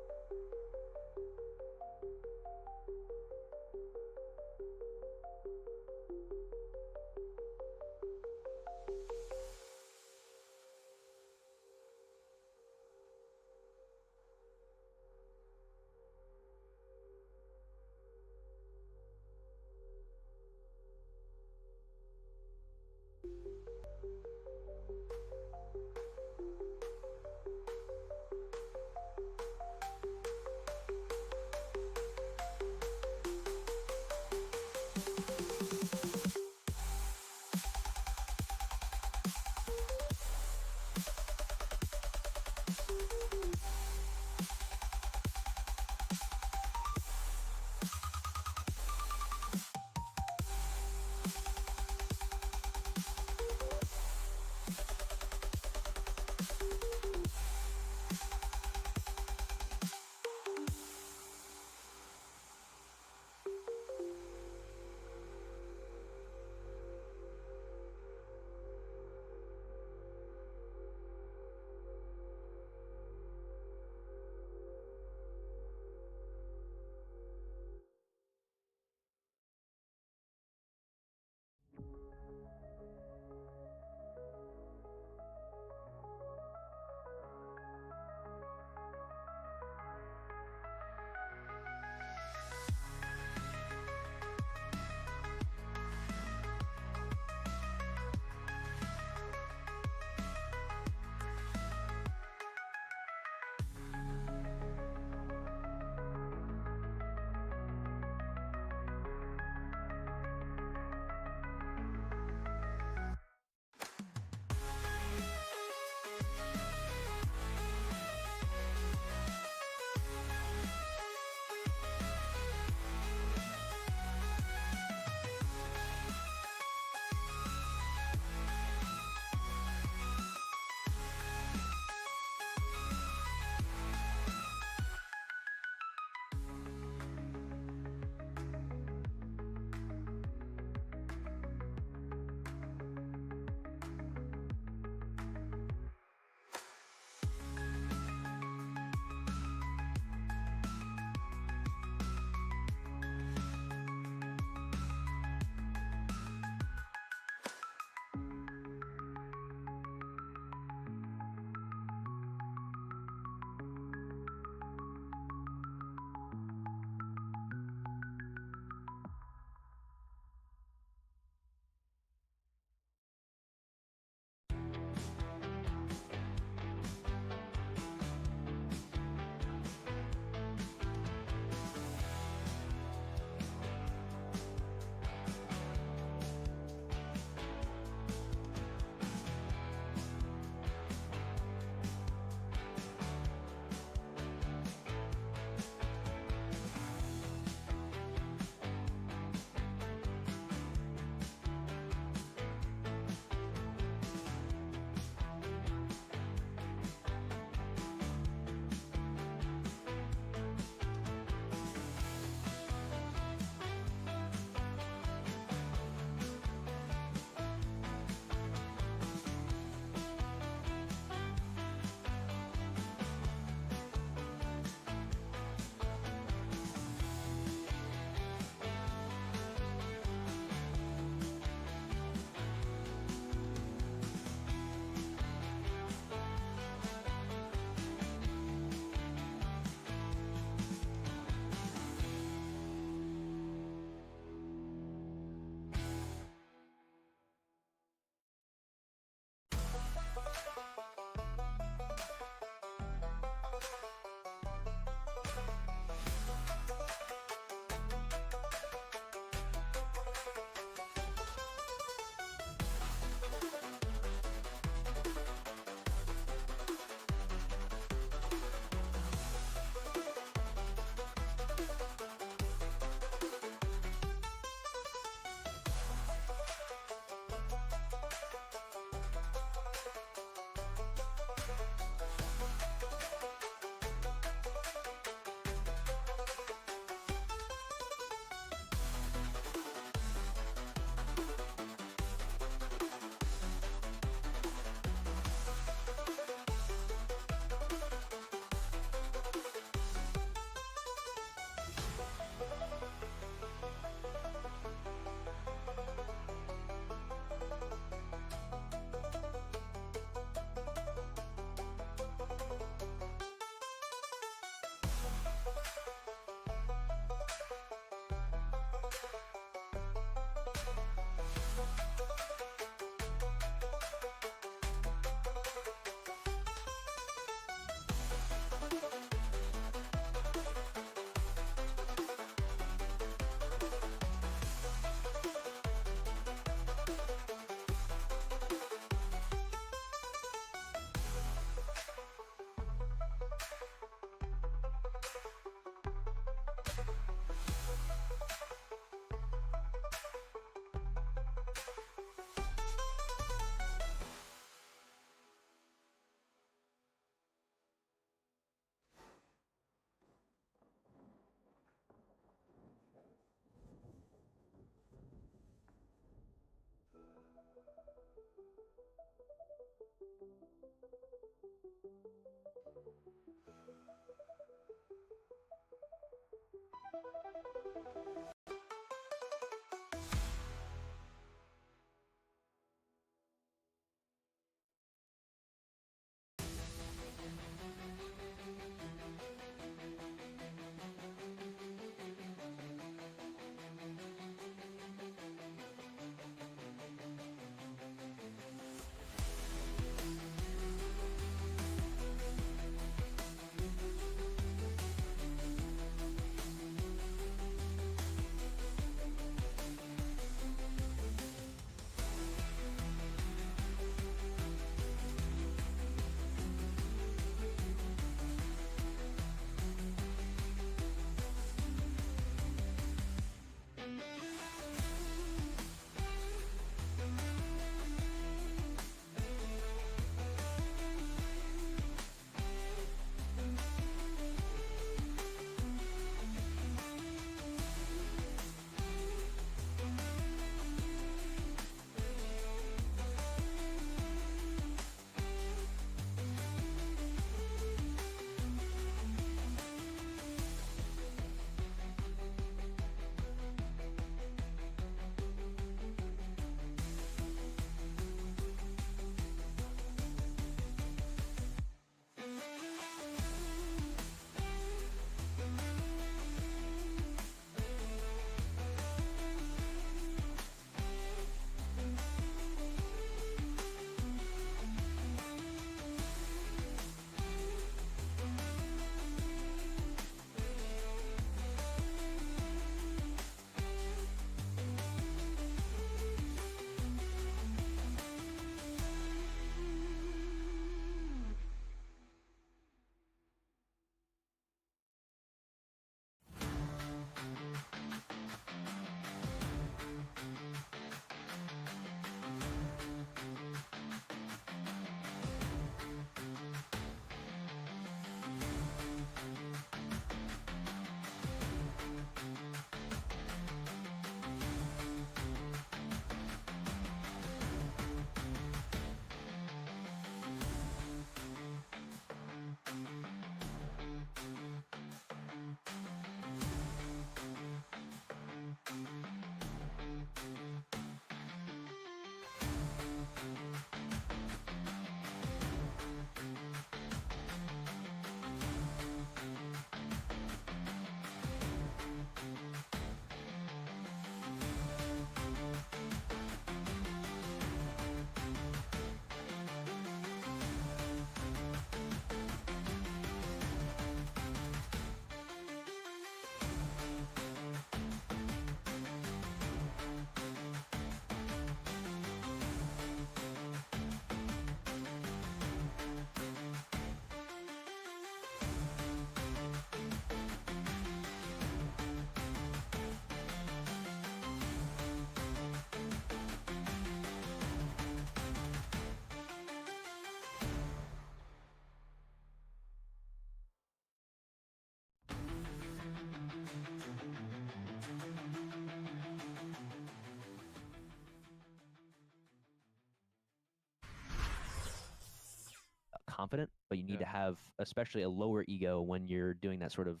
confident, but you need to Yeah. have especially a lower ego when you're doing that sort of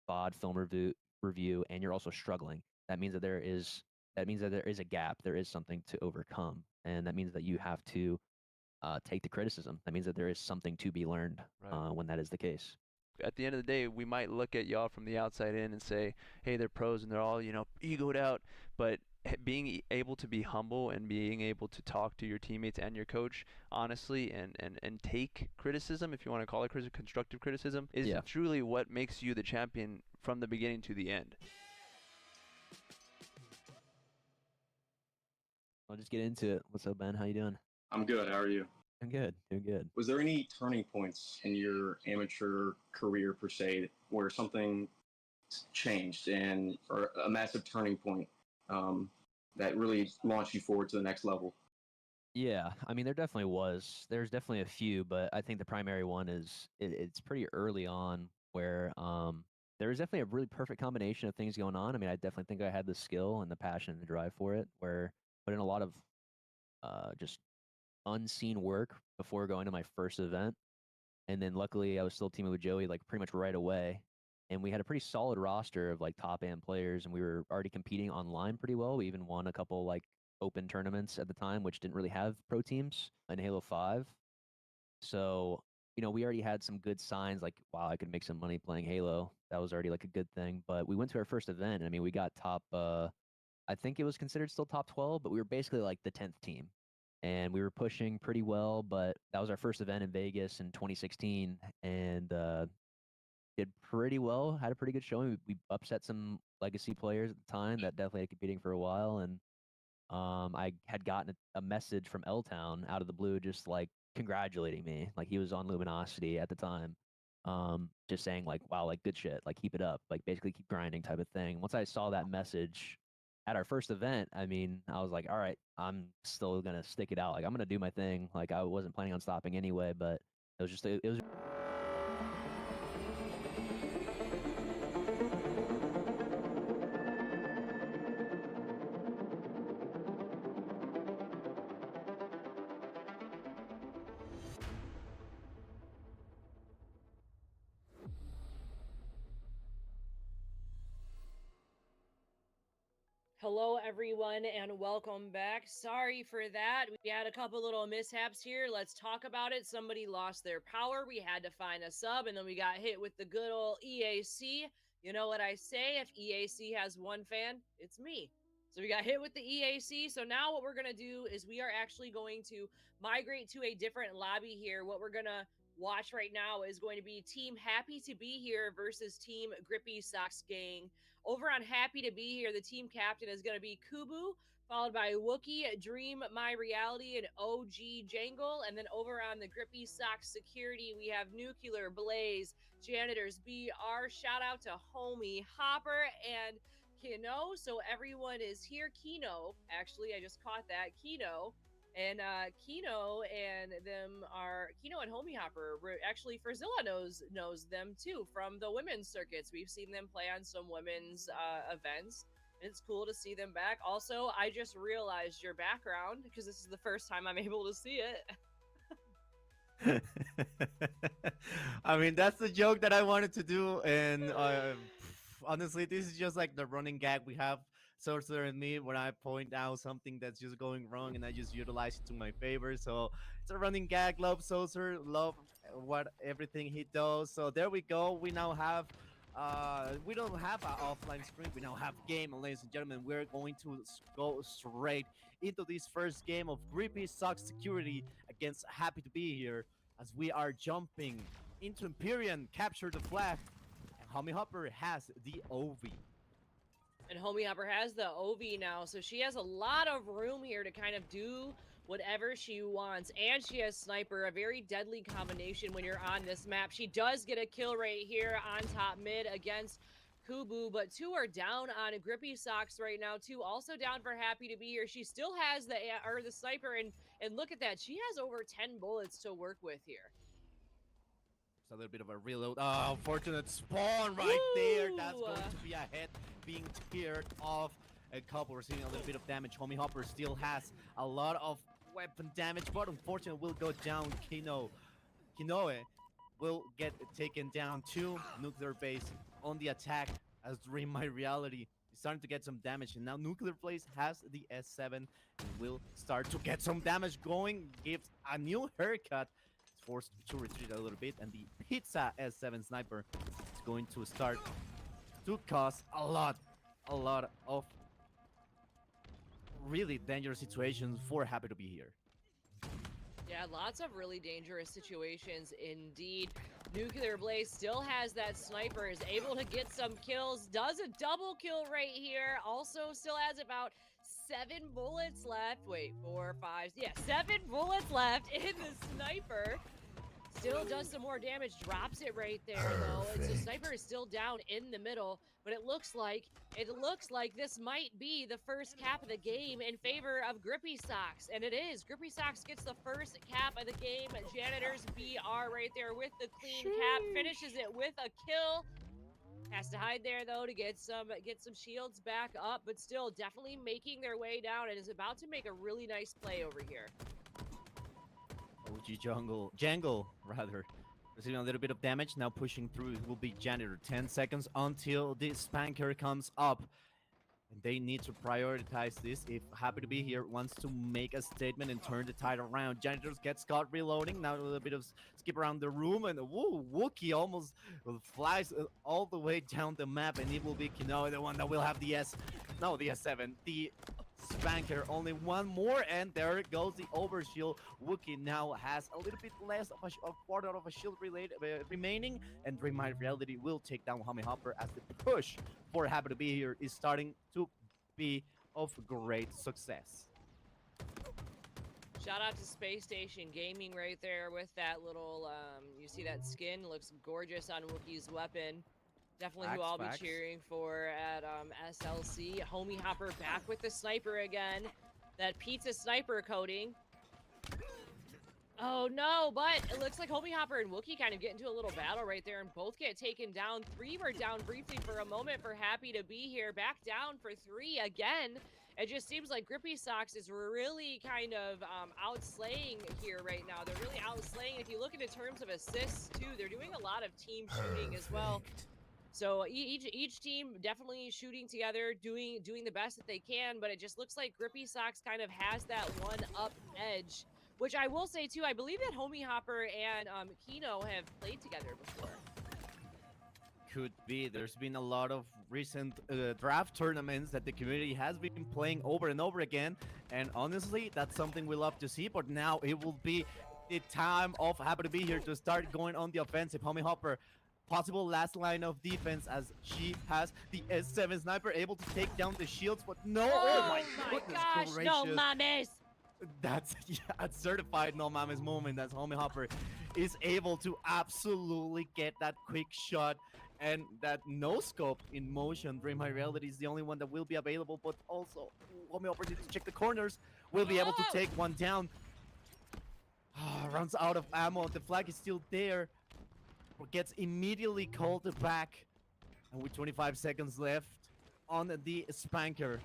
VOD film review, and you're also struggling. That means that there is a gap. There is something to overcome, and that means that you have to take the criticism. That means that there is something to be learned Right. when that is the case. At the end of the day, we might look at y'all from the outside in and say, hey, they're pros and they're all, egoed out. But being able to be humble and being able to talk to your teammates and your coach honestly and take criticism, if you want to call it constructive criticism, is truly what makes you the champion from the beginning to the end. I'll just get into it. What's up, Ben? How you doing? I'm good. How are you? I'm good. Doing good. Was there any turning points in your amateur career per se where something changed or a massive turning point that really launched you forward to the next level? Yeah, I mean, there definitely was. There's definitely a few, but I think the primary one is it's pretty early on where there was definitely a really perfect combination of things going on. I mean, I definitely think I had the skill and the passion and the drive for it, where put in a lot of just unseen work before going to my first event. And then luckily I was still teaming with Joey like pretty much right away. And we had a pretty solid roster of like top AM players, and we were already competing online pretty well. We even won a couple like open tournaments at the time, which didn't really have pro teams in Halo 5. So, we already had some good signs like, wow, I could make some money playing Halo. That was already like a good thing. But we went to our first event. I mean, we got top, I think it was considered still top 12, but we were basically like the 10th team. And we were pushing pretty well, but that was our first event in Vegas in 2016, and did pretty well. Had a pretty good showing. We upset some legacy players at the time that definitely had competing for a while, and I had gotten a message from L-Town out of the blue, just like congratulating me. Like he was on Luminosity at the time, just saying like, "Wow, like good shit. Like keep it up. Like basically keep grinding," type of thing. Once I saw that message at our first event, I mean, I was like, all right, I'm still gonna stick it out. Like I'm gonna do my thing. Like I wasn't planning on stopping anyway, but it was just it was. Hello, everyone, and welcome back. Sorry for that. We had a couple little mishaps here. Let's talk about it. Somebody lost their power. We had to find a sub, and then we got hit with the good old EAC. You know what I say? If EAC has one fan, it's me. So we got hit with the EAC. So now what we're going to do is we are actually going to migrate to a different lobby here. What we're going to watch right now is going to be Team Happy to Be Here versus Team Grippy Socks Gang. Over on Happy to Be Here, the team captain is going to be Kubu, followed by Wookie, Dream, My Reality, and OG Jangle. And then over on the Grippy Socks Security, we have Nuclear, Blaze, Janitors, BR. Shout out to Homie Hopper and Kino. So everyone is here. Kino, actually, I just caught that. Kino. And Kino and them are Kino and Homie Hopper. Actually, Frazilla knows them too from the women's circuits. We've seen them play on some women's events. It's cool to see them back. Also, I just realized your background because this is the first time I'm able to see it. I mean, that's the joke that I wanted to do, and honestly, this is just like the running gag we have, Sorcerer and me, when I point out something that's just going wrong, and I just utilize it to my favor. So it's a running gag. Love Sorcerer, love everything he does. So there we go. We now have. We don't have an offline stream. We now have game, and ladies and gentlemen, we're going to go straight into this first game of Grippy Sock Security against Happy to Be Here, as we are jumping into Empyrean, capture the flag, and Homie Hopper has the OV. And Homie Hopper has the OV now, so she has a lot of room here to kind of do whatever she wants. And she has Sniper, a very deadly combination when you're on this map. She does get a kill right here on top mid against Kubu, but two are down on a Grippy Socks right now. Two also down for Happy to Be Here. She still has the Sniper, and look at that. She has over 10 bullets to work with here. It's a little bit of a reload. Oh, unfortunate spawn right there. That's going to be a hit being teared off. A couple receiving a little bit of damage. Homie Hopper still has a lot of weapon damage, but unfortunately will go down. Kino Kinoe will get taken down to Nuclear Base on the attack as Dream My Reality is starting to get some damage. And now Nuclear Blaze has the S7 and will start to get some damage going. Gives a new haircut. It's forced to retreat a little bit. And the Pizza S7 Sniper is going to start to cause a lot of really dangerous situations for Happy to Be Here. Yeah, lots of really dangerous situations indeed. Nuclear Blaze still has that sniper, is able to get some kills, does a double kill right here. Also still has about 7 bullets left. Wait, 4, 5, yeah, 7 bullets left in the sniper. Still does some more damage, drops it right there though. And so sniper is still down in the middle, but it looks like this might be the first cap of the game in favor of Grippy Socks, and it is. Grippy Socks gets the first cap of the game. Janitors BR right there with the clean cap, finishes it with a kill. Has to hide there though to get some shields back up, but still definitely making their way down and is about to make a really nice play over here. OG Jangle, rather. Receiving a little bit of damage, now pushing through. It will be Janitor. 10 seconds until the Spanker comes up. And they need to prioritize this if Happy to Be Here wants to make a statement and turn the tide around. Janitors gets caught reloading. Now a little bit of skip around the room. And woo, Wookie almost flies all the way down the map. And it will be Kinoe, the one that will have the S7. The Spanker, only one more, and there goes the overshield. Wookie now has a little bit less of a quarter of a shield remaining, and Dream My Reality will take down Homie Hopper as the push for Happy to Be Here is starting to be of great success. Shout out to Space Station Gaming right there with that little, you see that skin? Looks gorgeous on Wookie's weapon. Definitely who I'll be cheering for at SLC. Homie Hopper back with the sniper again. That pizza sniper coating. Oh no, but it looks like Homie Hopper and Wookie kind of get into a little battle right there and both get taken down. 3 were down briefly for a moment for Happy to Be Here. Back down for 3 again. It just seems like Grippy Socks is really kind of outslaying here right now. They're really outslaying. If you look into terms of assists too, they're doing a lot of team shooting as well. So each team definitely shooting together, doing the best that they can, but it just looks like Grippy Socks kind of has that one-up edge, which I will say too, I believe that Homie Hopper and Kino have played together before. Could be. There's been a lot of recent draft tournaments that the community has been playing over and over again, and honestly, that's something we love to see, but now it will be the time of Happy to Be Here to start going on the offensive. Homie Hopper, possible last line of defense as she has the S7 sniper able to take down the shields, but no! Oh my gosh, gracious. no mames! That's a certified no mames moment as Homie Hopper is able to absolutely get that quick shot and that no scope in motion. Dream My Reality is the only one that will be available, but also Homie Hopper needs to check the corners, will be able to take one down. Runs out of ammo, the flag is still there. Gets immediately called back, and with 25 seconds left on the Spanker,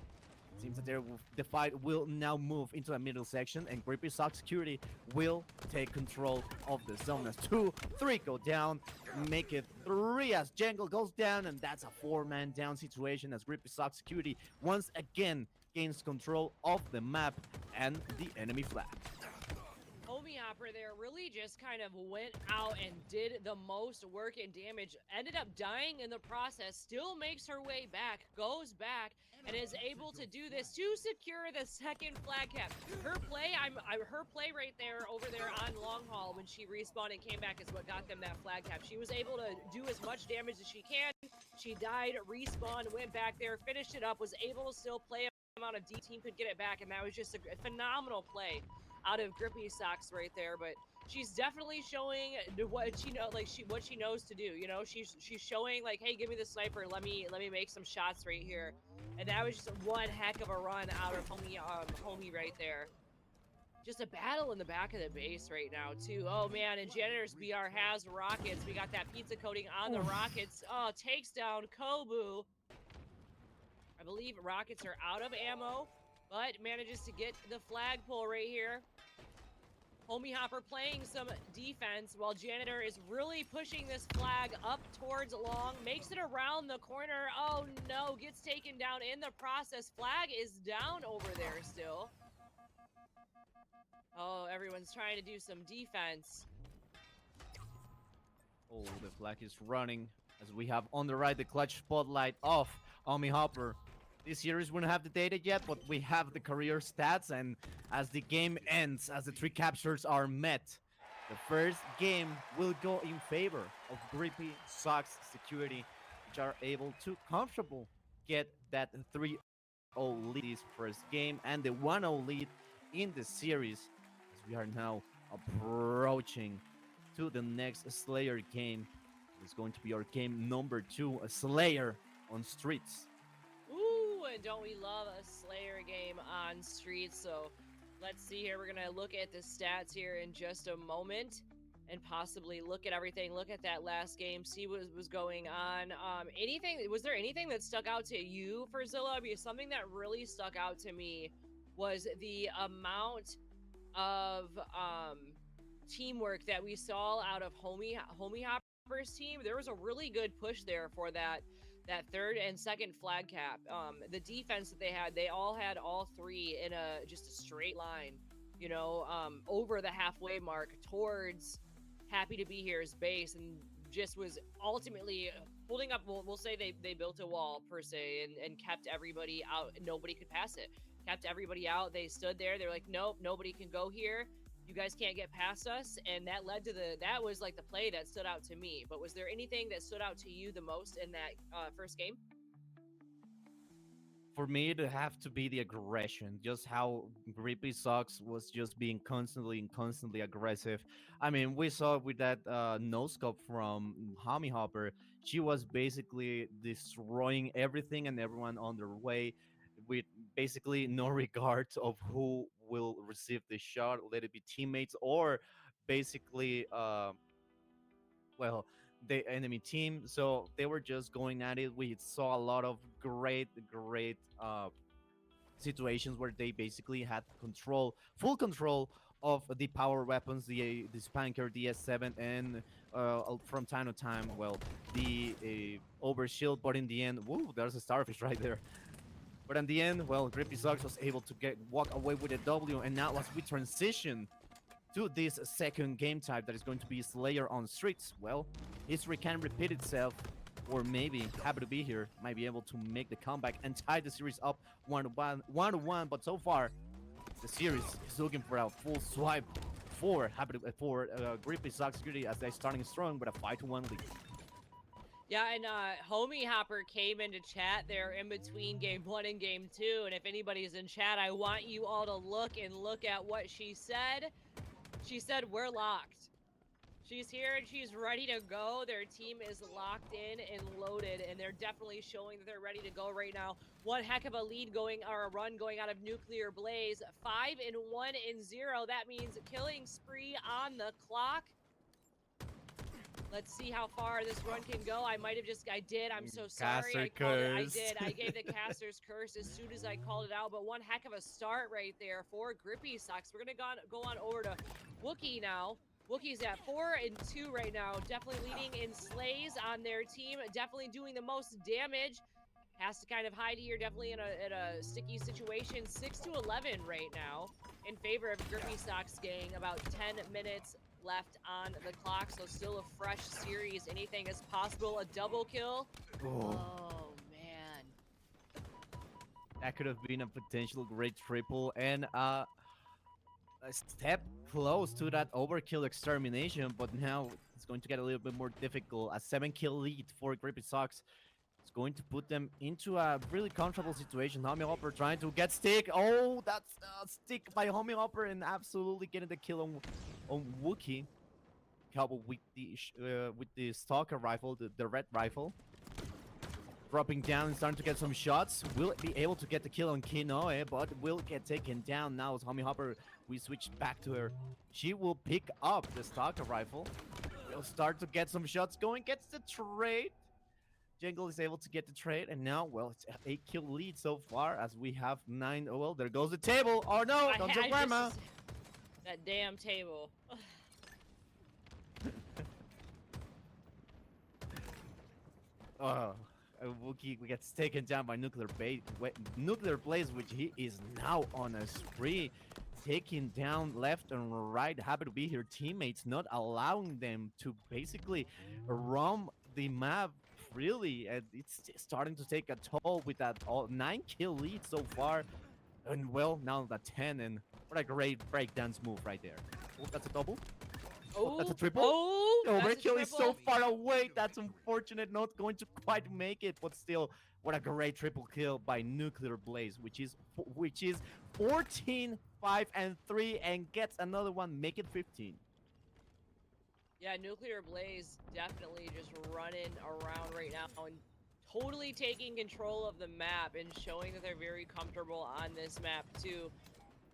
seems that the fight will now move into the middle section, and Grippy Sock Security will take control of the zone as 2, 3 go down, make it 3 as Jangle goes down, and that's a 4-man down situation as Grippy Sock Security once again gains control of the map and the enemy flag. Homie Hopper there really just kind of went out and did the most work and damage, ended up dying in the process, still makes her way back, goes back, and is able to do this to secure the second flag cap. Her play, her play right there over there on long haul when she respawned and came back is what got them that flag cap. She was able to do as much damage as she can. She died, respawned, went back there, finished it up, was able to still play amount of D team could get it back, and that was just a phenomenal play out of Grippy Socks right there. But she's definitely showing what she what she knows to do. You know, she's showing like, hey, give me the sniper, let me make some shots right here. And that was just one heck of a run out of homie right there. Just a battle in the back of the base right now too. Oh man, and Janitor's BR has rockets. We got that pizza coating on the rockets. Oh, takes down Kobu. I believe rockets are out of ammo, but manages to get the flagpole right here. Homie Hopper playing some defense while Janitor is really pushing this flag up towards long, makes it around the corner. Oh no, gets taken down in the process. Flag is down over there still. Oh, everyone's trying to do some defense. Oh, the flag is running as we have on the right the clutch spotlight of Homie Hopper. This series we don't have the data yet, but we have the career stats, and as the game ends, as the 3 captures are met, the first game will go in favor of Grippy Sox Security, which are able to comfortable get that 3-0 lead this first game and the 1-0 lead in the series, as we are now approaching to the next Slayer game. It's going to be our game number 2, a Slayer on Streets. Ooh, and don't we love a Slayer game on Streets? So let's see here. We're going to look at the stats here in just a moment and possibly look at everything. Look at that last game, see what was going on. Was there anything that stuck out to you for Zilla? Because something that really stuck out to me was the amount of teamwork that we saw out of Homie Hopper's team. There was a really good push there for that third and second flag cap. The defense that they all had all 3 in just a straight line, you know, over the halfway mark towards Happy to Be Here's base, and just was ultimately holding up. We'll say they built a wall per se and kept everybody out. Nobody could pass it. Kept everybody out. They stood there. They're like, nope, nobody can go here. You guys can't get past us, and that led to that was like the play that stood out to me. But was there anything that stood out to you the most in that first game? For me, it have to be the aggression. Just how Grippy Sox was just being constantly aggressive. I mean, we saw with that no scope from Homie Hopper, she was basically destroying everything and everyone on their way, with basically no regard of who will receive the shot, let it be teammates or basically the enemy team. So they were just going at it. We saw a lot of great situations where they basically had full control of the power weapons, the Spanker, the S7, and from time to time, the overshield. But in the end, woo, there's a starfish right there. But in the end, Grippy Sox was able to walk away with a W, and now as we transition to this second game type that is going to be Slayer on Streets, history can repeat itself, or maybe Happy to Be Here might be able to make the comeback and tie the series up 1-1. But so far, the series is looking for a full swipe for Grippy Sox Security as they're starting strong with a 5-1 lead. Yeah, and Homie Hopper came into chat there in between game 1 and game 2, and if anybody's in chat, I want you all to look at what she said. She said, we're locked. She's here and she's ready to go. Their team is locked in and loaded, and they're definitely showing that they're ready to go right now. One heck of a run going out of Nuclear Blaze. 5-1-0. That means killing spree on the clock. Let's see how far this run can go. I did. I'm so sorry. I did. I gave the Caster's Curse as soon as I called it out, but one heck of a start right there for Grippy Sox. We're going to go on over to Wookie now. Wookie's at 4-2 right now. Definitely leading in slays on their team. Definitely doing the most damage. Has to kind of hide here. Definitely in a sticky situation. 6-11 right now in favor of Grippy Sox gang. About 10 minutes left on the clock, so still a fresh series. Anything is possible. A double kill. Oh man, that could have been a potential great triple and a step close to that overkill extermination, but now it's going to get a little bit more difficult. A 7-kill lead for Grippy Sox is going to put them into a really comfortable situation. Homie Hopper trying to get stick. Oh, that's a stick by Homie Hopper and absolutely getting the kill on Wookie, coupled with the Stalker rifle, the red rifle. Dropping down and starting to get some shots. Will it be able to get the kill on Kinoe, but will get taken down now as Homie Hopper. We switch back to her. She will pick up the Stalker rifle. Will start to get some shots going. Gets the trade. Jungle is able to get the trade, and now, it's an 8-kill lead so far as we have 9. Oh, well, there goes the table. Oh no, don't jump, Grandma. That damn table. Wookie gets taken down by Nuclear Blaze, which he is now on a spree, taking down left and right. Happy to be here, teammates not allowing them to basically roam the map freely, and it's starting to take a toll with that 9-kill lead so far. And well, now the 10, and what a great breakdance move right there. Oh, that's a double. Oh, that's a triple. Oh, Overkill is so far away. That's unfortunate. Not going to quite make it, but still, what a great triple kill by Nuclear Blaze, which is 14, 5, and 3, and gets another one. Make it 15. Yeah, Nuclear Blaze definitely just running around right now and totally taking control of the map and showing that they're very comfortable on this map too.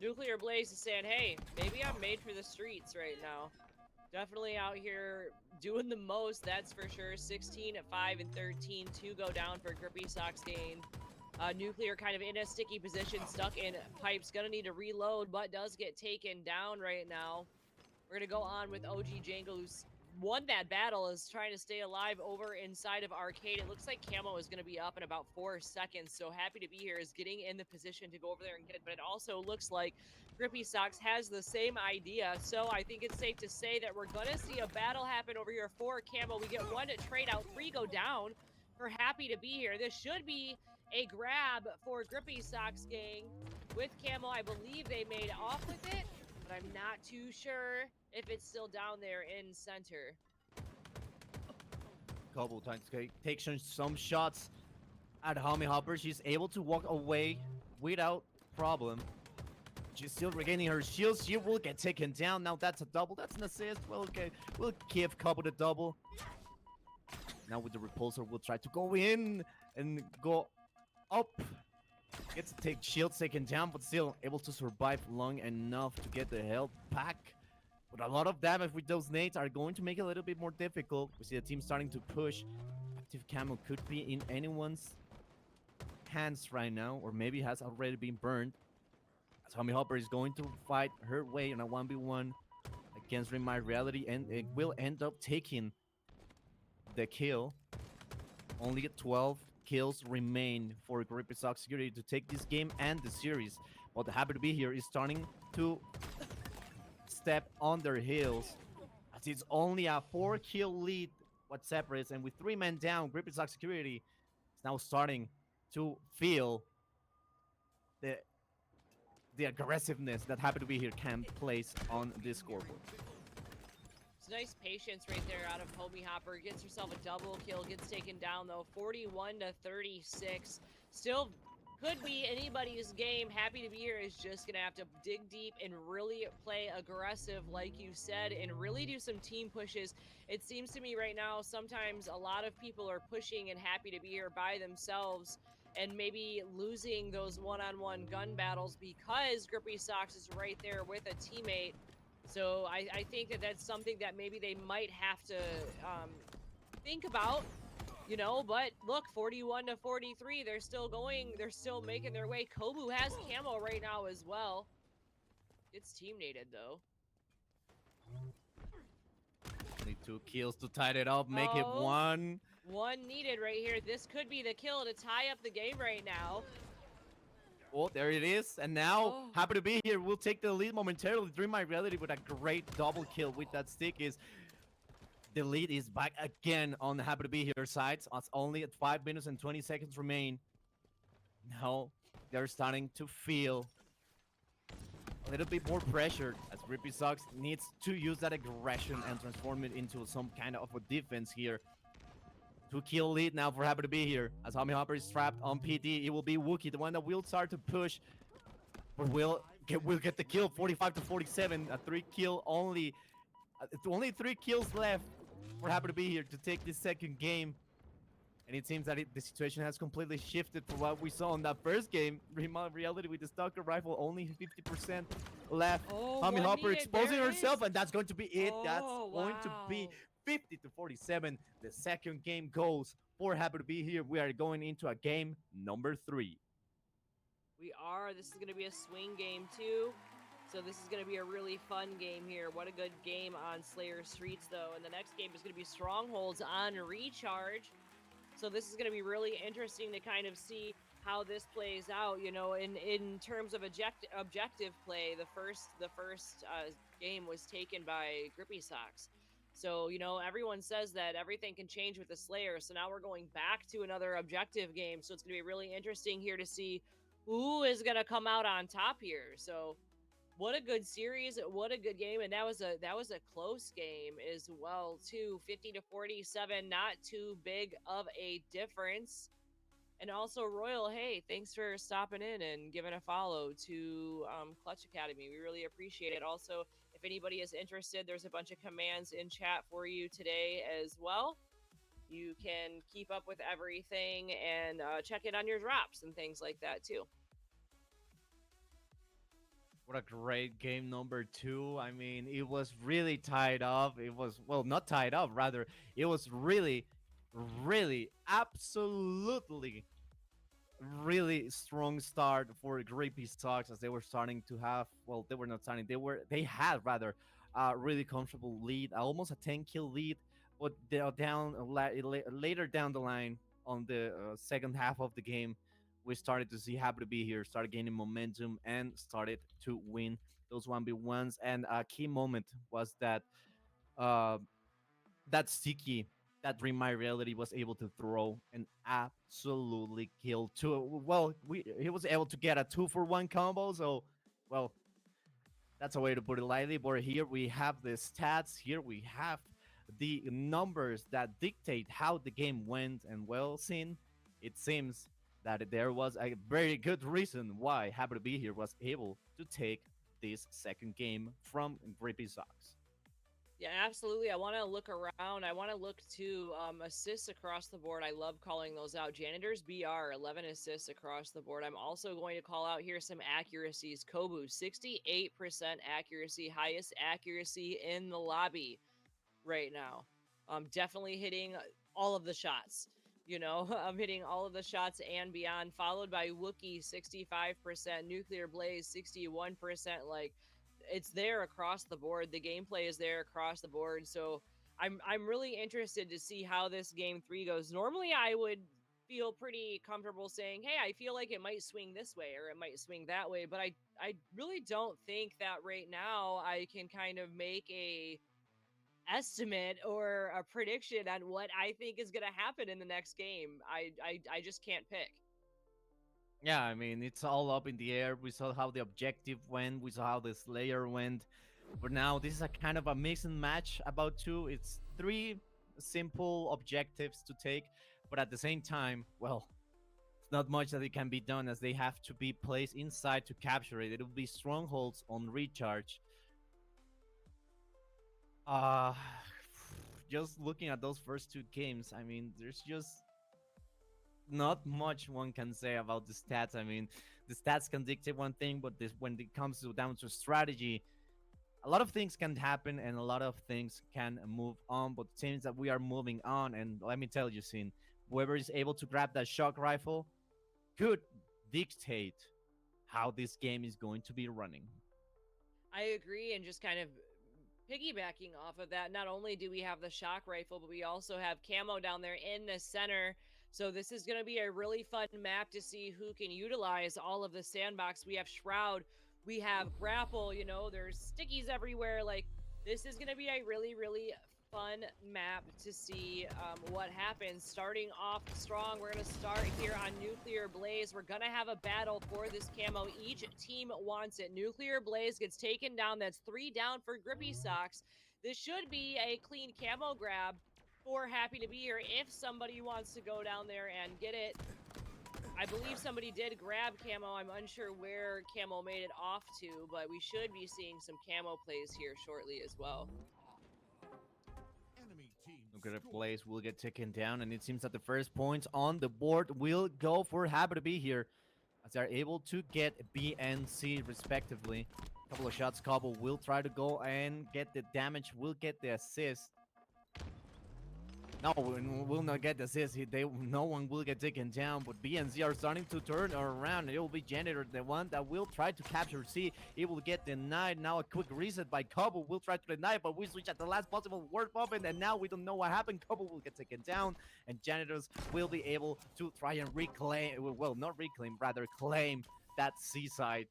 Nuclear Blaze is saying, hey, maybe I'm made for the streets right now. Definitely out here doing the most, that's for sure. 16 at 5 and 13 to go down for Grippy Sox gain. Nuclear kind of in a sticky position, stuck in pipes, gonna need to reload, but does get taken down right now. We're gonna go on with OG Jangle, who's won that battle, is trying to stay alive over inside of Arcade. It looks like Camo is gonna be up in about 4 seconds, so happy to be here, is getting in the position to go over there and get it, but it also looks like Grippy Sox has the same idea, so I think it's safe to say that we're gonna see a battle happen over here for Camo. We get 1 to trade out, 3 go down. We're happy to be here. This should be a grab for Grippy Sox gang. With Camo, I believe they made off with it, but I'm not too sure if it's still down there in center. Couple times takes some shots at Homie Hopper. She's able to walk away without problem. She's still regaining her shield. She will get taken down. Now that's a double. That's an assist. Well, okay. We'll give Couple the double. Now with the repulsor, we'll try to go in and go up. Gets to take shield taken down, but still able to survive long enough to get the health back. But a lot of damage with those nades are going to make it a little bit more difficult. We see the team starting to push. Active Camo could be in anyone's hands right now, or maybe has already been burned. As Homie Hopper is going to fight her way on a 1v1 against My Reality, and it will end up taking the kill. Only 12 kills remain for Grippy Sox Security to take this game and the series. But happy to be here is starting to step on their heels, as it's only a 4-kill lead what separates, and with 3 men down, Grippy Sox Security is now starting to feel the aggressiveness that happy to be here can place on this scoreboard. It's nice patience right there out of Homie Hopper. Gets herself a double kill, gets taken down though, 41 to 36. Still could be anybody's game. Happy to be here is just gonna have to dig deep and really play aggressive, like you said, and really do some team pushes. It seems to me right now, sometimes a lot of people are pushing and happy to be here by themselves and maybe losing those one-on-one gun battles because Grippy Sox is right there with a teammate. So I think that that's something that maybe they might have to think about. You know, but look, 41 to 43, they're still going, they're still making their way. Kobu has Camo right now as well. It's team nated though. Need 2 kills to tie it up, make it 1. 1 needed right here. This could be the kill to tie up the game right now. Oh, there it is. And now, happy to be here. We'll take the lead momentarily. Dream My Reality with a great double kill with that stick is... The lead is back again on the happy to be here side. It's only at 5 minutes and 20 seconds remain. Now they're starting to feel a little bit more pressure as Grippy Sox needs to use that aggression and transform it into some kind of a defense here. 2-kill lead now for happy to be here. As Homie Hopper is trapped on PD, it will be Wookie, the one that will start to push. But we'll get the kill, 45 to 47. A 3-kill only. Only 3 kills left. We're happy to be here to take this second game. And it seems that the situation has completely shifted from what we saw in that first game. Reality with the Stalker rifle, only 50% left. Homie Hopper exposing herself, and that's going to be it. That's going to be 50 to 47. The second game goes for happy to be here. We are going into a game number 3. We are. This is going to be a swing game too. So this is going to be a really fun game here. What a good game on Slayer Streets, though. And the next game is going to be Strongholds on Recharge. So this is going to be really interesting to kind of see how this plays out. You know, in terms of objective play, the first game was taken by Grippy Socks. So, you know, everyone says that everything can change with the Slayer. So now we're going back to another objective game. So it's going to be really interesting here to see who is going to come out on top here. So what a good series, what a good game, and that was a close game as well too. 50-47, not too big of a difference. And also, Royal, hey, thanks for stopping in and giving a follow to Clutch Academy. We really appreciate it. Also, if anybody is interested, there's a bunch of commands in chat for you today as well. You can keep up with everything and check in on your drops and things like that too. What a great game number 2. I mean, it was really tied up. It was, well, not tied up, rather. It was really, absolutely, really strong start for Grippy Socks as they were starting to have, well, they were not starting, they had rather a really comfortable lead, almost a 10-kill lead, but they're down later down the line on the second half of the game. We started to see Happy to Be Here started gaining momentum and started to win those 1v1s. And a key moment was that uh, that Sticky, that Dream My Reality was able to throw and absolutely kill two. Well, he was able to get a 2-for-1 combo. So, well, that's a way to put it lightly. But here we have the stats. Here we have the numbers that dictate how the game went. And well, Sin, it seems that there was a very good reason why Happy to Be Here was able to take this second game from Grippy Socks. Yeah, absolutely. I want to look around. I want to look to assists across the board. I love calling those out. Janitors BR, 11 assists across the board. I'm also going to call out here some accuracies. Kobu, 68% accuracy, highest accuracy in the lobby right now. Definitely hitting all of the shots. You know, I'm hitting all of the shots and beyond, followed by Wookie, 65%, Nuclear Blaze, 61%. Like, it's there across the board. The gameplay is there across the board. So I'm really interested to see how this game 3 goes. Normally, I would feel pretty comfortable saying, hey, I feel like it might swing this way or it might swing that way. But I really don't think that right now I can kind of make a estimate or a prediction on what I think is going to happen in the next game. I just can't pick. Yeah, I mean, it's all up in the air. We saw how the objective went. We saw how the Slayer went. But now this is a kind of a mix and match about 2. It's 3 simple objectives to take. But at the same time, well, it's not much that it can be done as they have to be placed inside to capture it. It will be Strongholds on Recharge. Just looking at those first 2 games, I mean, there's just not much one can say about the stats. I mean, the stats can dictate one thing, but when it comes down to strategy, a lot of things can happen and a lot of things can move on. But it seems that we are moving on, and let me tell you, Sin, whoever is able to grab that shock rifle could dictate how this game is going to be running. I agree, and just kind of piggybacking off of that, not only do we have the shock rifle, but we also have camo down there in the center. So this is going to be a really fun map to see who can utilize all of the sandbox. We have Shroud, we have Grapple, you know, there's stickies everywhere. Like, this is going to be a really, really fun map to see what happens. Starting off strong, we're going to start here on Nuclear Blaze. We're going to have a battle for this camo. Each team wants it. Nuclear Blaze gets taken down. That's 3 down for Grippy Socks. This should be a clean camo grab for Happy to Be Here if somebody wants to go down there and get it. I believe somebody did grab camo. I'm unsure where camo made it off to, but we should be seeing some camo plays here shortly as well. Nuclear Blaze will get taken down, and it seems that the first points on the board will go for Happy to Be Here as they're able to get B and C respectively. A couple of shots, Cobble will try to go and get the damage, will get the assist. No, will not get the assist. No one will get taken down, but BNZ are starting to turn around. It will be Janitor, the one that will try to capture C. It will get denied. Now a quick reset by Kobo will try to deny, but we switch at the last possible word moment, and now we don't know what happened. Kobo will get taken down, and Janitors will be able to try and reclaim, well, not reclaim, rather claim that C side.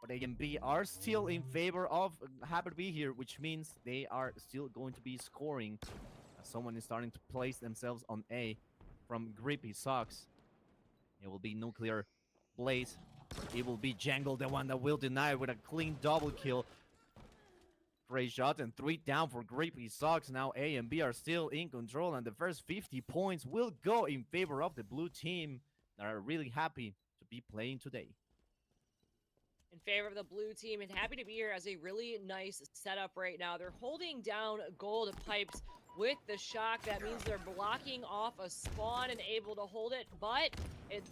But A and B are still in favor of Happy to be here, which means they are still going to be scoring. Someone is starting to place themselves on A from Grippy Socks. It will be Nuclear Blaze. It will be Jangle, the one that will deny with a clean double kill. Great shot and 3 down for Grippy Socks. Now A and B are still in control, and the first 50 points will go in favor of the blue team that are really happy to be playing today. In favor of the blue team, and happy to be here as a really nice setup right now. They're holding down gold pipes with the shock. That means they're blocking off a spawn and able to hold it, but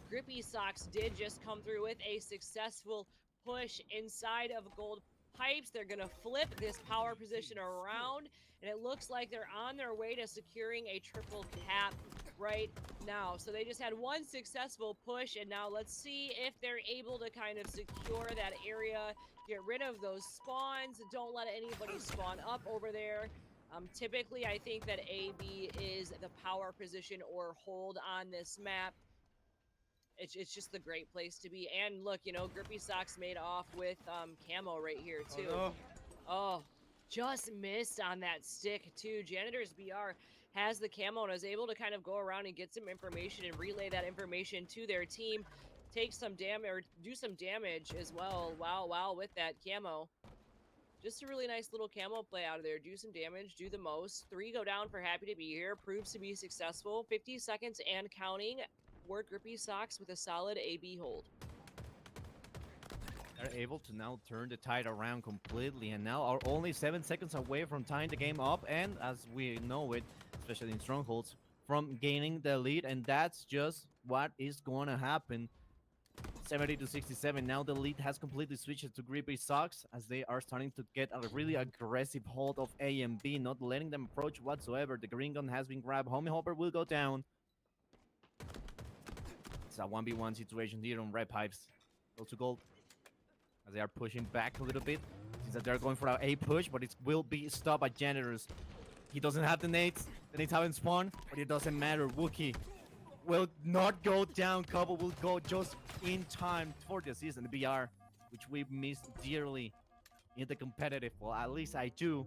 Grippy Socks did just come through with a successful push inside of gold pipes. They're gonna flip this power position around, and it looks like they're on their way to securing a triple cap right now. So they just had one successful push, and now let's see if they're able to kind of secure that area, get rid of those spawns, don't let anybody spawn up over there. Typically, I think that AB is the power position or hold on this map. It's just the great place to be. And look, you know, Grippy Socks made off with camo right here, too. Oh, no. Oh, just missed on that stick, too. Janitor's BR has the camo and is able to kind of go around and get some information and relay that information to their team. Take some damage, or do some damage as well. Wow, with that camo. Just a really nice little camo play out of there. Do some damage, do the most. 3 go down for Happy to be here. Proves to be successful. 50 seconds and counting. Work Grippy Socks with a solid AB hold. They're able to now turn the tide around completely, and now are only 7 seconds away from tying the game up, and as we know it, especially in strongholds, from gaining the lead, and that's just what is going to happen. 70 to 67. Now the lead has completely switched to Grippy Socks as they are starting to get a really aggressive hold of A and B, not letting them approach whatsoever. The green gun has been grabbed. Homie Hopper will go down. It's a 1v1 situation here on red pipes. Go to gold as they are pushing back a little bit. Seems that they're going for a push, but it will be stopped by Janitors. He doesn't have the nades. The nades haven't spawned, but it doesn't matter. Wookie will not go down. Kobo will go just in time for the season. The BR, which we missed dearly in the competitive. Well, at least I do.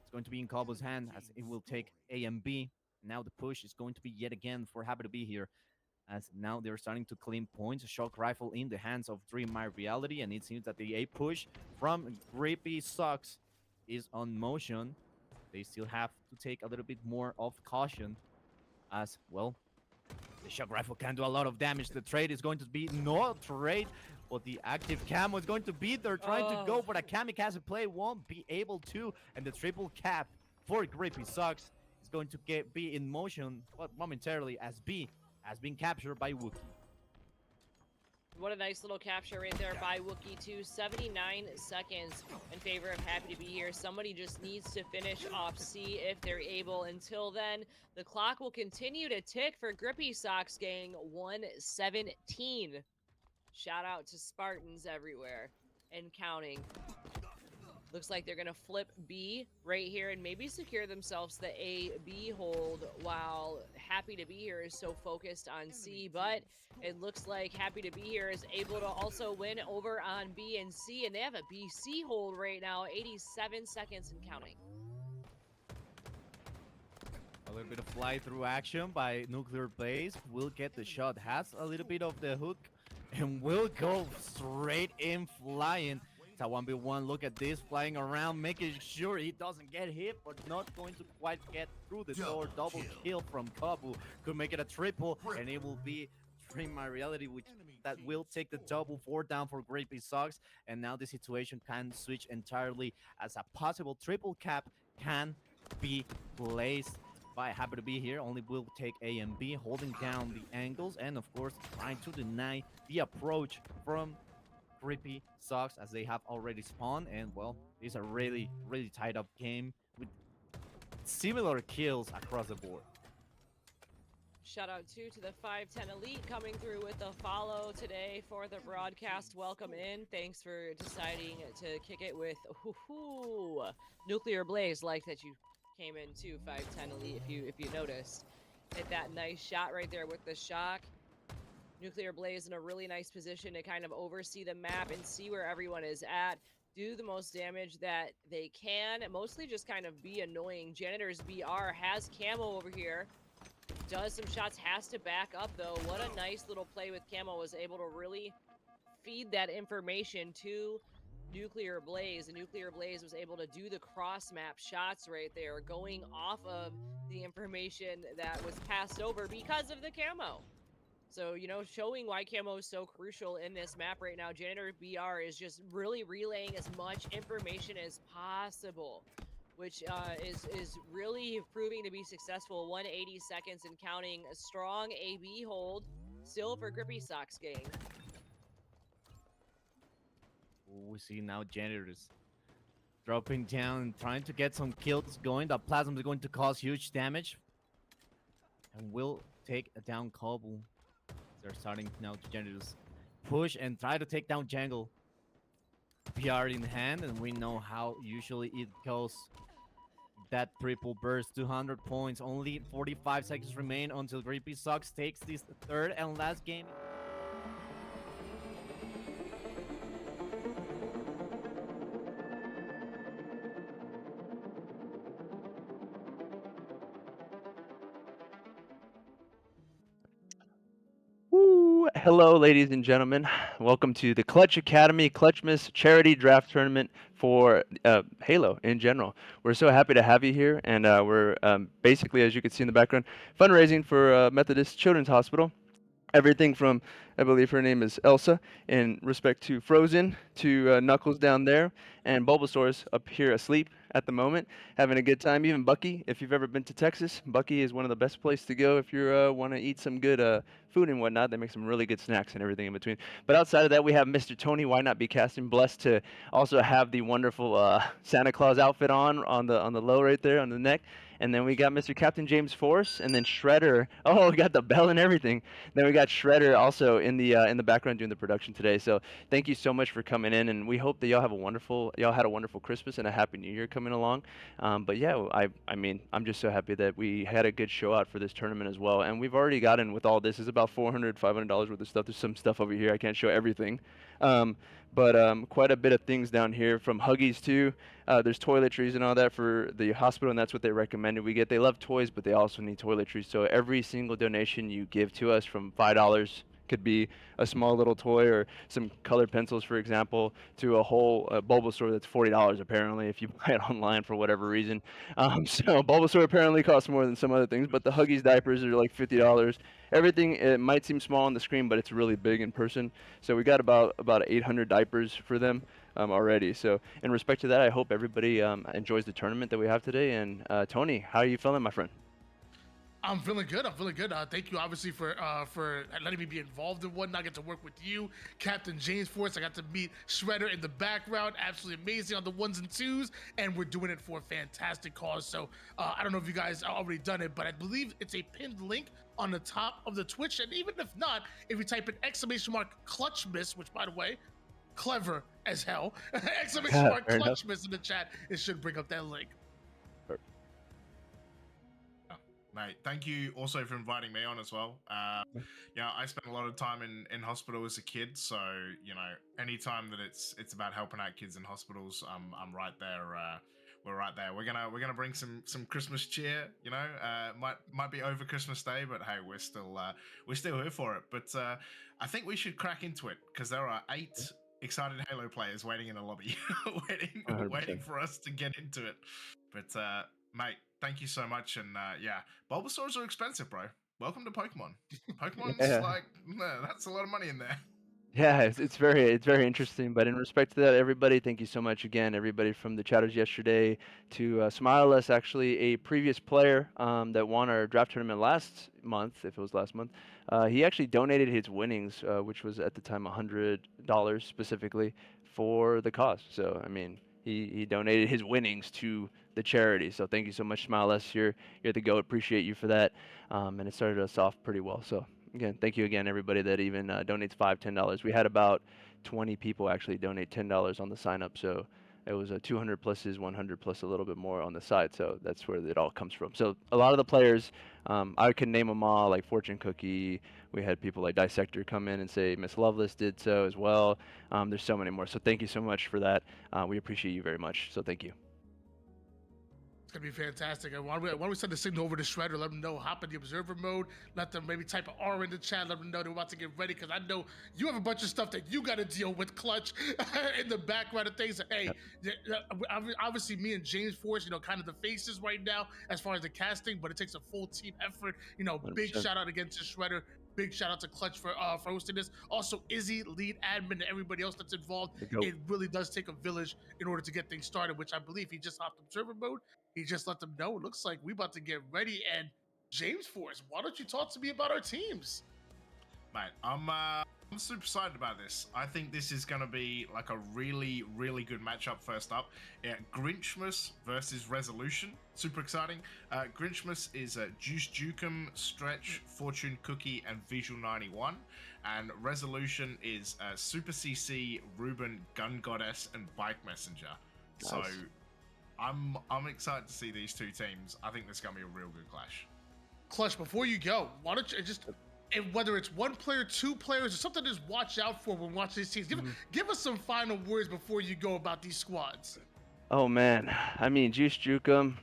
It's going to be in Kobo's hand as it will take A and B. Now the push is going to be yet again for Happy to be here, as now they're starting to claim points. A shock rifle in the hands of Dream My Reality, and it seems that the A push from Grippy Socks is on motion. They still have to take a little bit more of caution, as well. The shock rifle can do a lot of damage. The trade is going to be no trade, but the active camo is going to be there, trying to go for the kamikaze play. Won't be able to, and the triple cap for Grippy Socks is going to be in motion, but momentarily, as B has been captured by Wookie. What a nice little capture right there by Wookie, too. 79 seconds in favor of Happy to be here. Somebody just needs to finish off C if they're able. Until then, the clock will continue to tick for Grippy Socks gang. 1:17. Shout out to Spartans everywhere and counting. Looks like they're going to flip B right here and maybe secure themselves the A-B hold, while Happy to be here is so focused on C. But it looks like Happy to be here is able to also win over on B and C, and they have a B-C hold right now. 87 seconds and counting. A little bit of fly-through action by Nuclear Blaze. Will get the shot. Has a little bit of the hook and will go straight in flying. It's a 1v1. Look at this, flying around, making sure he doesn't get hit, but not going to quite get through the door. Double kill from Kabu. Could make it a triple, and it will be Dream My Reality, which that will take the double 4 down for Grippy Socks. And now the situation can switch entirely, as a possible triple cap can be placed by Happy to be here. Only will take A and B, holding down the angles, and of course trying to deny the approach from Grippy Socks, as they have already spawned. And well, it's a really tied up game with similar kills across the board. Shout out too to the 510 Elite coming through with a follow today for the broadcast. Welcome in. Thanks for deciding to kick it with Nuclear Blaze. Like that you came in too, 510 Elite. If you noticed, hit that nice shot right there with the shock. Nuclear Blaze in a really nice position to kind of oversee the map and see where everyone is at. Do the most damage that they can, and mostly just kind of be annoying. Janitor's BR has camo over here. Does some shots, has to back up though. What a nice little play with camo, was able to really feed that information to Nuclear Blaze, and Nuclear Blaze was able to do the cross map shots right there, going off of the information that was passed over because of the camo. So, you know, showing why camo is so crucial in this map right now. Janitor BR is just really relaying as much information as possible, which is really proving to be successful. 180 seconds and counting. A strong AB hold still for Grippy Socks gang. We see now Janitors dropping down, trying to get some kills going. The Plasm is going to cause huge damage and will take a down Cobble. They're starting now to Janitors push and try to take down Jungle. PR in hand, and we know how usually it goes. That triple burst, 200 points. Only 45 seconds remain until Grippy Socks takes this third and last game. Woo! Hello, ladies and gentlemen. Welcome to the Clutch Academy Clutchmas Charity Draft Tournament for Halo in general. We're so happy to have you here, and we're basically, as you can see in the background, fundraising for Methodist Children's Hospital. Everything from, I believe her name is Elsa, in respect to Frozen, to Knuckles down there, and Bulbasaur's up here asleep at the moment, having a good time. Even Bucky, if you've ever been to Texas, Bucky is one of the best places to go if you want to eat some good food and whatnot. They make some really good snacks and everything in between. But outside of that, we have Mr. Tony, Why Not Be Casting, blessed to also have the wonderful Santa Claus outfit on the low right there on the neck. And then we got Mr. Captain James Force, and then Shredder. Oh, we got the bell and everything. Then we got Shredder also in the background doing the production today. So thank you so much for coming in, and we hope that y'all had a wonderful Christmas and a happy New Year coming along. But yeah, I mean, I'm just so happy that we had a good show out for this tournament as well. And we've already gotten with all this. It's about $400, $500 worth of stuff. There's some stuff over here. I can't show everything. But quite a bit of things down here, from Huggies too. There's toiletries and all that for the hospital, and that's what they recommended we get. They love toys, but they also need toiletries. So every single donation you give to us, from $5 could be a small little toy or some colored pencils, for example, to a whole Bulbasaur that's $40 apparently if you buy it online for whatever reason. So Bulbasaur apparently costs more than some other things, but the Huggies diapers are like $50. Everything, it might seem small on the screen, but it's really big in person. So we got about 800 diapers for them already. So in respect to that, I hope everybody enjoys the tournament that we have today. And Tony, how are you feeling, my friend? I'm feeling good. Thank you, obviously, for letting me be involved in one. I get to work with you, Captain James Force. I got to meet Shredder in the background. Absolutely amazing on the ones and twos, and we're doing it for a fantastic cause. So I don't know if you guys already done it, but I believe it's a pinned link on the top of the Twitch. And even if not, if you type in !Clutchmas, which, by the way, clever as hell, !Clutchmas in the chat, it should bring up that link. Mate, thank you also for inviting me on as well. Yeah, I spent a lot of time in hospital as a kid, so you know, anytime that it's about helping out kids in hospitals, I'm right there. We're right there. We're gonna bring some Christmas cheer. You know, might be over Christmas Day, but hey, we're still here for it. But I think we should crack into it, because there are 8 excited Halo players waiting in the lobby, waiting for us to get into it. But mate, thank you so much. And yeah, Bulbasaurs are expensive, bro. Welcome to Pokemon. Pokemon's like, that's a lot of money in there. Yeah, it's very interesting. But in respect to that, everybody, thank you so much again. Everybody from the chatters yesterday to Smileless, actually a previous player that won our draft tournament last month, if it was last month. He actually donated his winnings, which was at the time $100 specifically for the cause. So I mean, he donated his winnings to the charity. So thank you so much, Smile S. You're the GOAT. Appreciate you for that. And it started us off pretty well. So again, thank you again, everybody that even donates $5, $10. We had about 20 people actually donate $10 on the sign up. So it was a 200 plus is 100 plus a little bit more on the side. So that's where it all comes from. So a lot of the players, I can name them all, like Fortune Cookie. We had people like Dissector come in and say Miss Lovelace did so as well. There's so many more. So thank you so much for that. We appreciate you very much. So thank you. It's gonna be fantastic. And why don't we send the signal over to Shredder, let them know, hop in the observer mode, let them maybe type an R in the chat, let them know they're about to get ready, because I know you have a bunch of stuff that you got to deal with, Clutch, in the background of things. Hey, obviously me and James Force, kind of the faces right now as far as the casting, but it takes a full team effort. Big 100%. shout out again to Shredder. Big shout out to Clutch for hosting this. Also, Izzy, lead admin, and everybody else that's involved. It really does take a village in order to get things started, which I believe he just hopped observer mode. He just let them know. It looks like we about to get ready. And James Force, why don't you talk to me about our teams? Mate, I'm super excited about this. I think this is going to be like a really, really good matchup first up. Yeah, Grinchmas versus Resolution. Super exciting. Grinchmas is Juice Jukum, Stretch, Fortune Cookie, and Visual 91. And Resolution is Super CC, Ruben, Gun Goddess, and Bike Messenger. Nice. So I'm excited to see these two teams. I think this is going to be a real good clash. Clutch, before you go, why don't you just... And whether it's one player, two players, or something to just watch out for when watching these teams. Give us some final words before you go about these squads. Oh man, I mean Juice Jukum,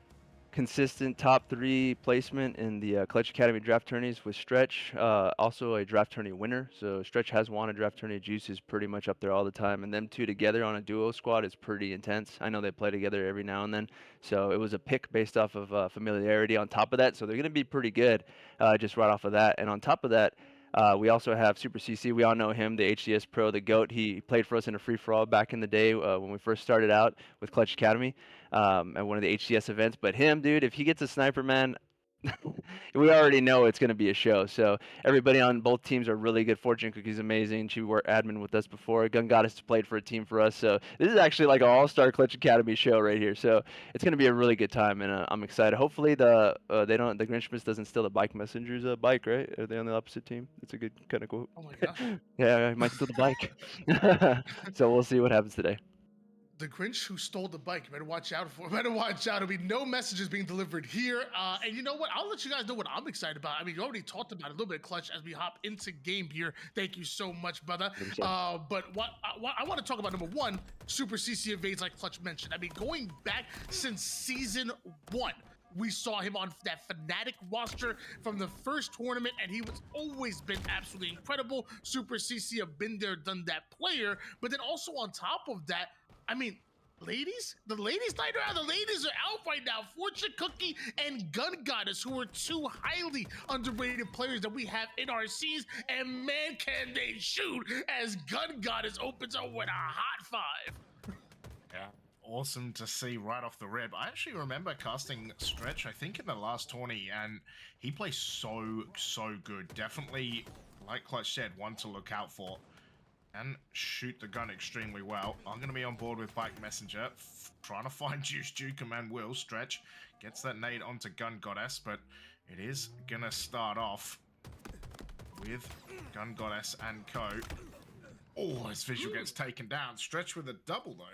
consistent top 3 placement in the Clutch Academy draft tourneys with Stretch, also a draft tourney winner. So Stretch has won a draft tourney. Juice is pretty much up there all the time, and them two together on a duo squad is pretty intense. I know they play together every now and then, so it was a pick based off of familiarity on top of that. So they're going to be pretty good just right off of that. And on top of that, we also have Super CC. We all know him, the HCS pro, the GOAT. He played for us in a free-for-all back in the day when we first started out with Clutch Academy at one of the HCS events. But him, dude, if he gets a sniper, man, we already know it's going to be a show. So everybody on both teams are really good. Fortune Cookie's amazing. She worked admin with us before. Gun Goddess played for a team for us. So this is actually like an all-star Clutch Academy show right here. So it's going to be a really good time, and I'm excited. Hopefully the Grinchmas doesn't steal the Bike Messenger's bike, right? Are they on the opposite team? That's a good kind of quote. Oh my gosh. Yeah, I might steal the bike. So we'll see what happens today. The Grinch who stole the bike. You better watch out for. Better watch out. There'll be no messages being delivered here. And you know what? I'll let you guys know what I'm excited about. I mean, you already talked about it a little bit, Clutch, as we hop into game here. Thank you so much, brother. But what I want to talk about, number one, Super CC evades, like Clutch mentioned. I mean, going back since season 1. We saw him on that Fnatic roster from the first tournament, and he was always been absolutely incredible. Super CC have been there, done that player. But then also on top of that, I mean, ladies, the ladies night around, the ladies are out right now. Fortune Cookie and Gun Goddess, who are two highly underrated players that we have in our scenes, and man, can they shoot as Gun Goddess opens up with a hot 5. Yeah, awesome to see right off the rip. I actually remember casting Stretch, I think in the last tourney, and he plays so good. Definitely, like Clutch said, one to look out for. And shoot the gun extremely well. I'm going to be on board with Bike Messenger, trying to find Juice Jukum and Will. Stretch gets that nade onto Gun Goddess, but it is going to start off with Gun Goddess and co. Oh, his visual gets taken down. Stretch with a double, though.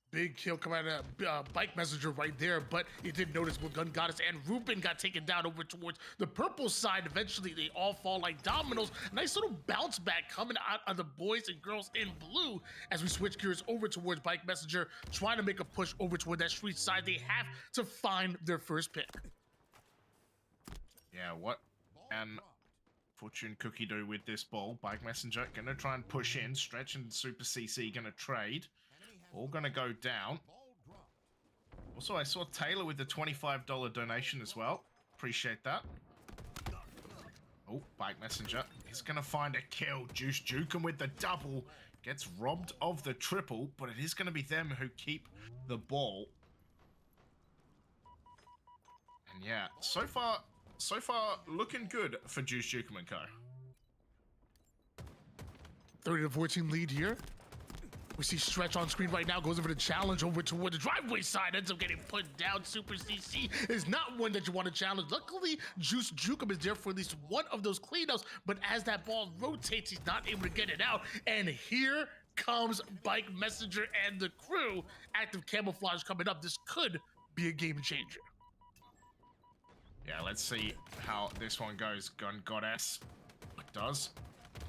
Big kill coming out of Bike Messenger right there, but you did notice when Gun Goddess and Ruben got taken down over towards the purple side. Eventually, they all fall like dominoes. Nice little bounce back coming out of the boys and girls in blue as we switch gears over towards Bike Messenger, trying to make a push over toward that street side. They have to find their first pick. Yeah, what can Fortune Cookie do with this ball? Bike Messenger gonna try and push in. Stretch and Super CC gonna trade. All gonna go down. Also, I saw Taylor with the $25 donation as well. Appreciate that. Oh, Bike Messenger is gonna find a kill. Juice Jukum with the double. Gets robbed of the triple, but it is gonna be them who keep the ball. And yeah, so far looking good for Juice Jukum and co. 30-14 lead here. We see Stretch on screen right now, goes over the challenge over toward the driveway side, ends up getting put down. Super CC is not one that you want to challenge. Luckily, Juice Jukum is there for at least one of those cleanups, but as that ball rotates, he's not able to get it out. And here comes Bike Messenger and the crew. Active camouflage coming up. This could be a game changer. Yeah, let's see how this one goes. Gun Goddess. It does.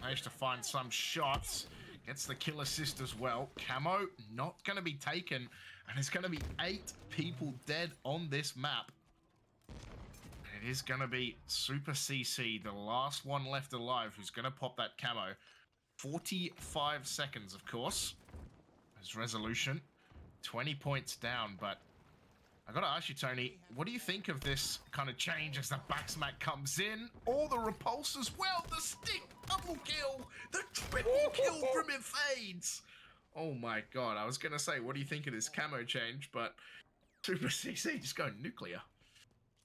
Managed to find some shots. Gets the kill assist as well. Camo not going to be taken. And there's going to be 8 people dead on this map. And it is going to be Super CC, the last one left alive, who's going to pop that camo. 45 seconds, of course. As Resolution. 20 points down, but I gotta ask you, Tony, what do you think of this kind of change as the backsmack comes in? Or the repulse as well, the stick double kill, the triple kill from Evades. Oh my god, I was gonna say, what do you think of this camo change, but Super CC just going nuclear.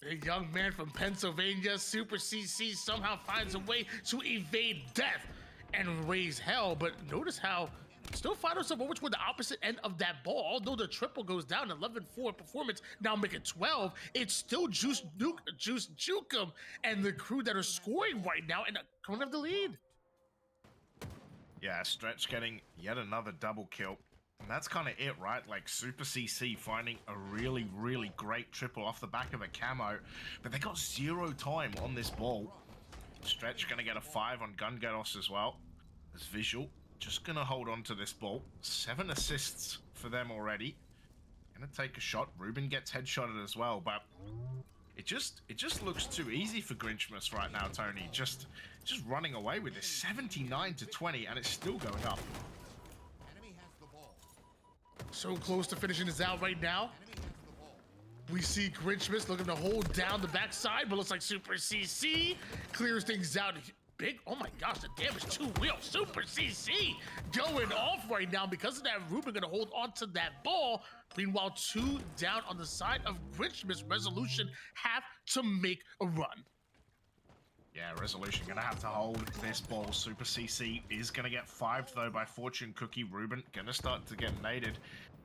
A young man from Pennsylvania, Super CC, somehow finds a way to evade death and raise hell, but notice how still find herself over toward the opposite end of that ball. Although the triple goes down, 11-4 performance, now make it 12. It's still Juice Jukum and the crew that are scoring right now and coming up the lead. Yeah, Stretch getting yet another double kill. And that's kind of it, right? Like Super CC finding a really, really great triple off the back of a camo. But they got 0 time on this ball. Stretch gonna get a 5 on Gun Gatos as well. As Visual just gonna hold on to this ball. 7 assists for them already. Gonna take a shot. Ruben gets headshotted as well, but it just looks too easy for Grinchmas right now, Tony. Just running away with this 79-20, and it's still going up. So close to finishing this out right now. We see Grinchmas looking to hold down the backside, but looks like Super CC clears things out. Big, oh my gosh, the damage 2 wheel. Super CC going off right now. Because of that, Ruben gonna hold on to that ball. Meanwhile, 2 down on the side of Grinchmas. Resolution have to make a run. Yeah, Resolution gonna have to hold this ball. Super CC is gonna get 5 though by Fortune Cookie. Ruben gonna start to get naded.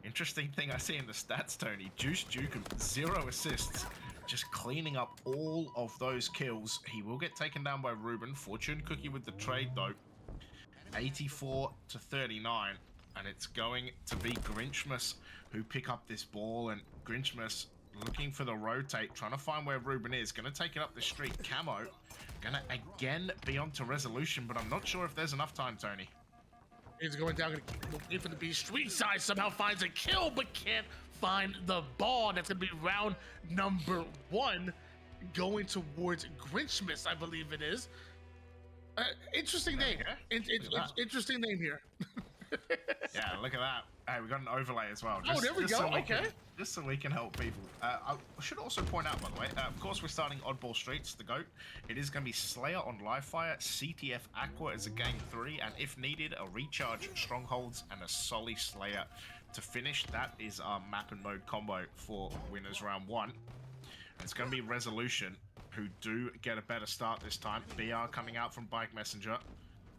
Interesting thing I see in the stats, Tony. Juice Jukum, 0 assists. Just cleaning up all of those kills. He will get taken down by Ruben. Fortune Cookie with the trade though. 84-39. And it's going to be Grinchmas who pick up this ball. And Grinchmas looking for the rotate, trying to find where Ruben is. Gonna take it up the street. Camo gonna again be onto Resolution, but I'm not sure if there's enough time, Tony. He's going down, gonna wait for the B. Street side somehow finds a kill, but can't find the ball. That's gonna be round number 1, going towards Grinchmas, I believe it is. Interesting name. Interesting name here. Yeah, look at that. Hey, we got an overlay as well. Oh, there we go. Okay. Just so we can help people. I should also point out, by the way, of course, we're starting Oddball Streets, the GOAT. It is going to be Slayer on Livefire, CTF Aqua as a Gang 3, and if needed, a Recharge Strongholds and a Solly Slayer to finish. That is our map and mode combo for winners round 1. And it's going to be Resolution, who do get a better start this time. BR coming out from Bike Messenger.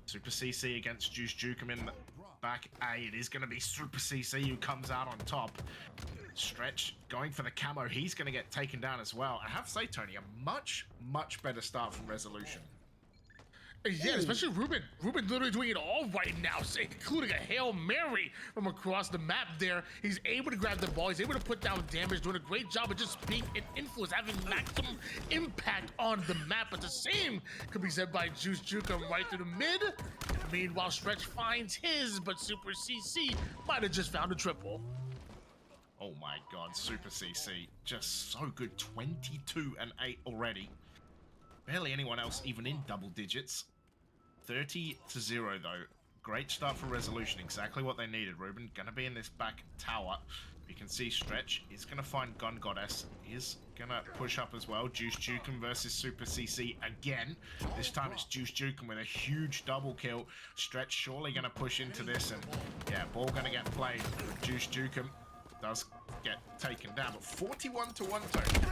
Super CC against Juice Jukum in the back A. It is going to be Super CC who comes out on top. Stretch going for the camo. He's going to get taken down as well. I have to say, Tony, a much, much better start from Resolution. Yeah, especially Ruben. Ruben literally doing it all right now, including a Hail Mary from across the map there. He's able to grab the ball. He's able to put down damage, doing a great job of just being an influence, having maximum impact on the map. But the same could be said by Juice Jukum right through the mid. Meanwhile, Stretch finds his, but Super CC might have just found a triple. Oh my god, Super CC, just so good. 22 and 8 already. Barely anyone else even in double digits. 30-0 though. Great start for Resolution, exactly what they needed. Ruben gonna be in this back tower. You can see Stretch is gonna find Gun Goddess, is gonna push up as well. Juice Jukum versus Super CC again. This time it's Juice Jukum with a huge double kill. Stretch surely gonna push into this, and yeah, ball gonna get played. Juice Jukum does get taken down, but 41-1, Tony.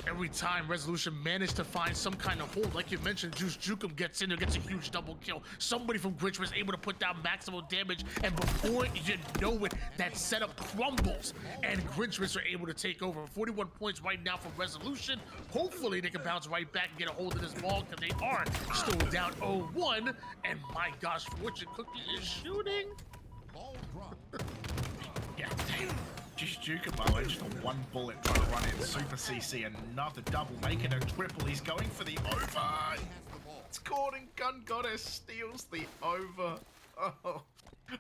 every time Resolution managed to find some kind of hold. Like you mentioned, Juice Jukum gets in there, gets a huge double kill. Somebody from Grinch was able to put down maximal damage, and before you know it, that setup crumbles, and Grinchmas are able to take over. 41 points right now for Resolution. Hopefully they can bounce right back and get a hold of this ball, because they are still down 0-1, and my gosh, Fortune Cookie is shooting. Yeah, damn. Just Jukum, by the way, just a one bullet trying to run in. Super CC, another double, making a triple. He's going for the over. It's caught, and Gun Goddess steals the over.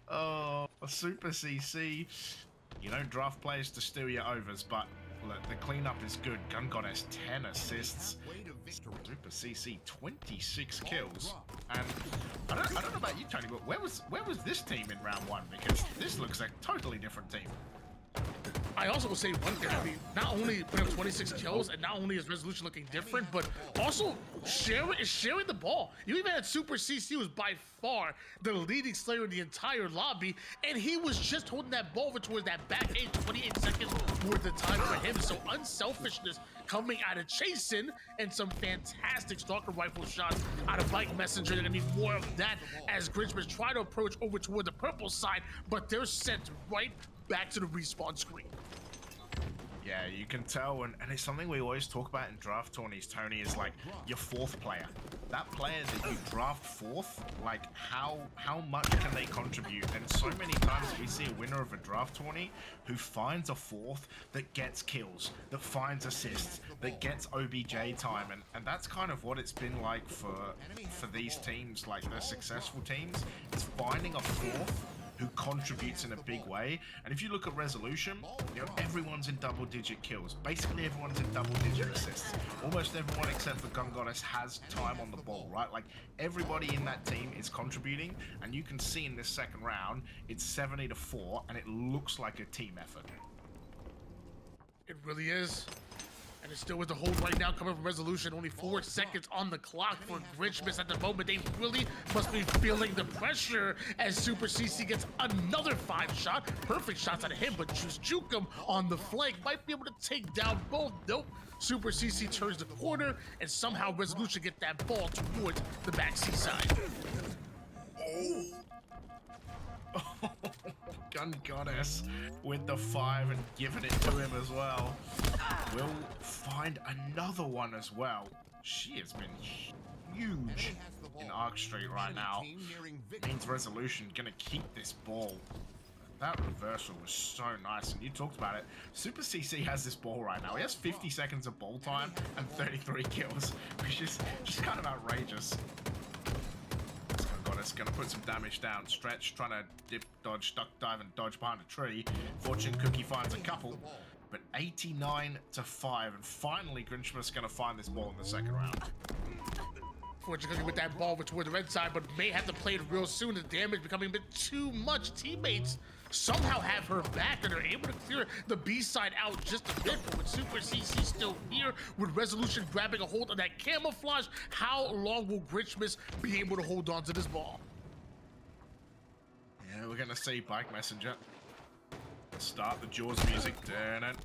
Oh, a Super CC. You don't draft players to steal your overs, but look, the cleanup is good. Gun Goddess 10 assists. Super CC 26 kills. And I don't know about you, Tony, but where was this team in round one? Because this looks like a totally different team. I also will say one thing. I mean, not only putting up 26 kills, and not only is Resolution looking different, but also sharing the ball. You even had Super CC, who was by far the leading slayer in the entire lobby, and he was just holding that ball over towards that back eight, 28 seconds worth of time for him. So unselfishness coming out of Chasen, and some fantastic stalker rifle shots out of Bike Messenger. They're gonna need more of that as Grinchmas try to approach over toward the purple side, but they're sent right back to the respawn screen. Yeah, you can tell, and it's something we always talk about in draft tourneys, Tony, is like your fourth player. That player that you draft fourth, like how much can they contribute? And so many times we see a winner of a draft tourney who finds a fourth that gets kills, that finds assists, that gets OBJ time, and that's kind of what it's been like for these teams, like the successful teams. It's finding a fourth who contributes in a big way. And if you look at Resolution, you know, everyone's in double-digit kills. Basically, everyone's in double-digit assists. Almost everyone except for Gun Goddess has time on the ball, right? Like, everybody in that team is contributing, and you can see in this second round, it's 70-4, and it looks like a team effort. It really is. And it's still with the hold right now coming from Resolution. Only 4 seconds on the clock for Grinchmas at the moment. They really must be feeling the pressure as Super CC gets another 5-shot. Perfect shots out of him, but Juice Jukum on the flank might be able to take down both. Nope. Super CC turns the corner, and somehow Resolution get that ball towards the back C side. Gun Goddess with the 5 and giving it to him as well. We'll find another one as well. She has been huge in Arc Street right now. Means Resolution gonna keep this ball. That reversal was so nice, and you talked about it. Super CC has this ball right now. He has 50 seconds of ball time and 33 kills, which is just kind of outrageous. Goddess gonna put some damage down. Stretch trying to dip, dodge, duck, dive, and dodge behind a tree. Fortune Cookie finds a couple, but 89-5, and finally Grinchmas gonna find this ball in the second round. Fortune Cookie with that ball over toward the red side, but may have to play it real soon. The damage becoming a bit too much. Teammates somehow have her back, and are able to clear the B side out just a bit. But with Super CC still here, with Resolution grabbing a hold of that camouflage, how long will Grinchmas be able to hold on to this ball? Yeah, we're gonna see Bike Messenger start the Jaws music.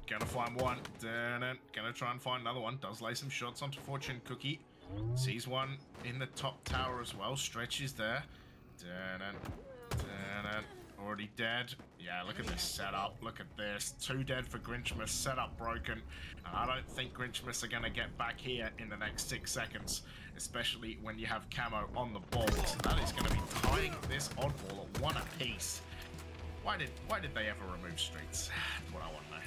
Gonna find one. Gonna try and find another one. Does lay some shots onto Fortune Cookie. Sees one in the top tower as well. Stretch is there. Already dead. Yeah, look at this setup. Look at this. 2 dead for Grinchmas. Setup broken. And I don't think Grinchmas are going to get back here in the next 6 seconds, especially when you have camo on the ball. So that is going to be tying this oddball at 1 apiece. Why did they ever remove streets? That's what I want to know.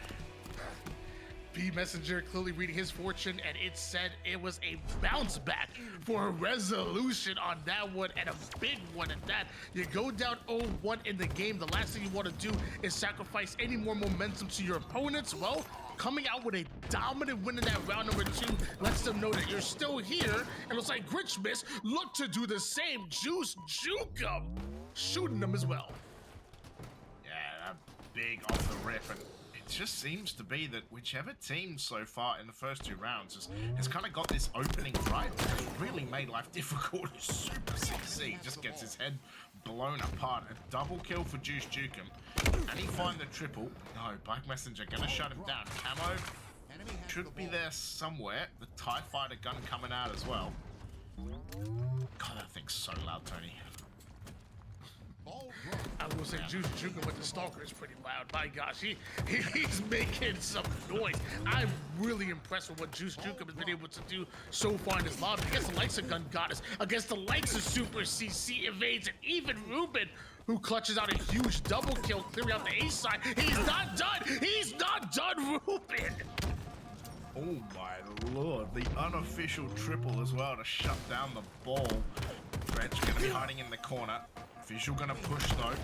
B Messenger clearly reading his fortune, and it said it was a bounce back for a Resolution on that one, and a big one at that. You go down 0-1 in the game. The last thing you want to do is sacrifice any more momentum to your opponents. Well, coming out with a dominant win in that round number 2 lets them know that you're still here, and it looks like Grinchmas look to do the same. Juice Jukum shooting them as well. Yeah, that big off the rip, and it just seems to be that whichever team so far in the first 2 rounds has kind of got this opening right, has really made life difficult. Super CC just gets his head blown apart. A double kill for Juice Jukum. And he find the triple. No, Bike Messenger gonna shut him down. Camo should be there somewhere. The TIE Fighter gun coming out as well. God, that thing's so loud, Tony. I will say Juice Juka with the Stalker is pretty loud. My gosh, he's making some noise. I'm really impressed with what Juice Juka has been able to do so far in this lobby against the likes of Gun Goddess, against the likes of Super CC Evades, and even Ruben, who clutches out a huge double kill, clearing out the A side. He's not done! He's not done, Ruben! Oh my lord, the unofficial triple as well to shut down the ball. Dredge gonna be hiding in the corner. Visual gonna push though.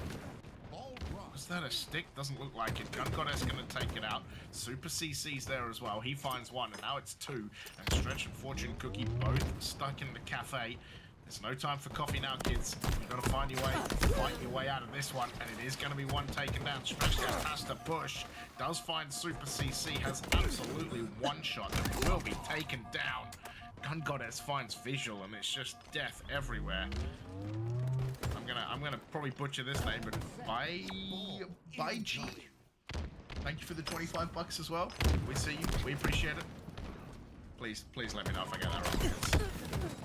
Is that a stick? Doesn't look like it. Gun Goddess gonna take it out. Super CC's there as well. He finds one, and now it's two. And Stretch and Fortune Cookie both stuck in the cafe. There's no time for coffee now, kids. You gotta find your way, fight your way out of this one, and it is gonna be one taken down. Stretch has to push. Does find Super CC, has absolutely one shot and will be taken down. Gun Goddess finds Visual, and it's just death everywhere. I'm gonna probably butcher this name, but bye G. Thank you for the $25 as well. We see you. We appreciate it. Please let me know if I get that wrong.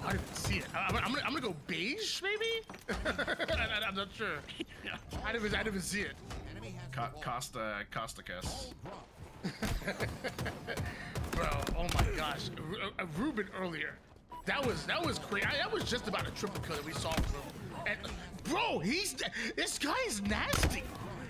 I didn't see it. I'm gonna go beige, maybe. I'm not sure. I didn't see it. Cast a curse. Bro, oh my gosh, Ruben earlier. That was crazy. That was just about a triple kill that we saw from him. And bro, this guy is nasty.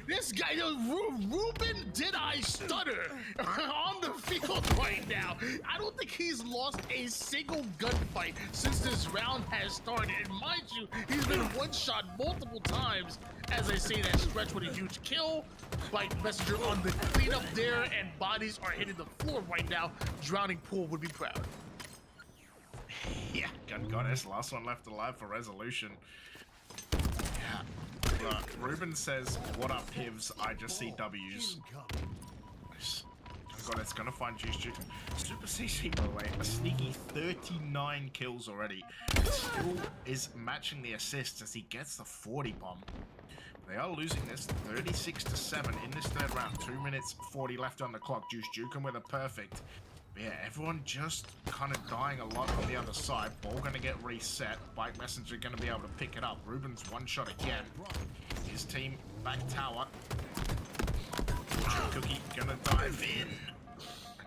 This guy, Ruben, did I stutter on the field right now? I don't think he's lost a single gunfight since this round has started. And mind you, he's been one shot multiple times. As I say that, Stretch with a huge kill. Bite Messenger on the cleanup there, and bodies are hitting the floor right now. Drowning Pool would be proud. Yeah, Gun Goddess, last one left alive for resolution. Yeah. Ruben says, what up, Pivs? I just see W's. Nice. Gun Goddess gonna find Juice Juke. Super CC, by the way, a sneaky 39 kills already. Still is matching the assists as he gets the 40 bomb. They are losing this 36-7 in this third round. 2 minutes 40 left on the clock. Juice Juke with a perfect. But yeah, everyone just kind of dying a lot on the other side. Ball gonna get reset. Bike Messenger gonna be able to pick it up. Ruben's one shot again. His team back tower. Fortune Cookie gonna dive in.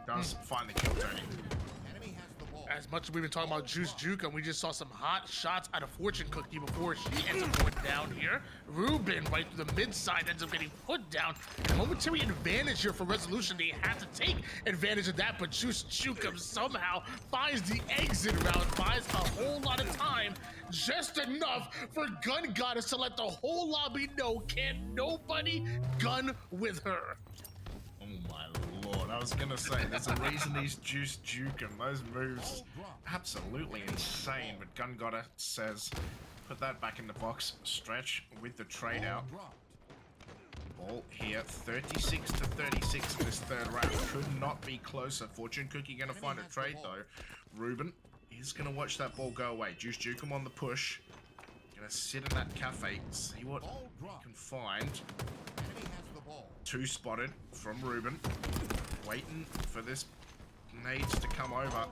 Does find the kill, Tony. As much as we've been talking about Juice Juke, and we just saw some hot shots out of Fortune Cookie before she ends up going down here. Ruben, right through the mid side, ends up getting put down. A momentary advantage here for resolution. They have to take advantage of that, but Juice Juke somehow finds the exit route, buys a whole lot of time, just enough for Gun Goddess to let the whole lobby know, can nobody gun with her. Oh my lord, I was gonna say, there's a reason he's Juice Juke and those moves absolutely insane, but Gun Goddess says, put that back in the box. Stretch with the trade out. Ball here, 36-36 in this third round. Could not be closer. Fortune Cookie gonna find a trade though. Ruben is gonna watch that ball go away. Juice Juke him on the push. Gonna sit in that cafe, see what he can find. Two spotted from Ruben. Waiting for this nades to come over.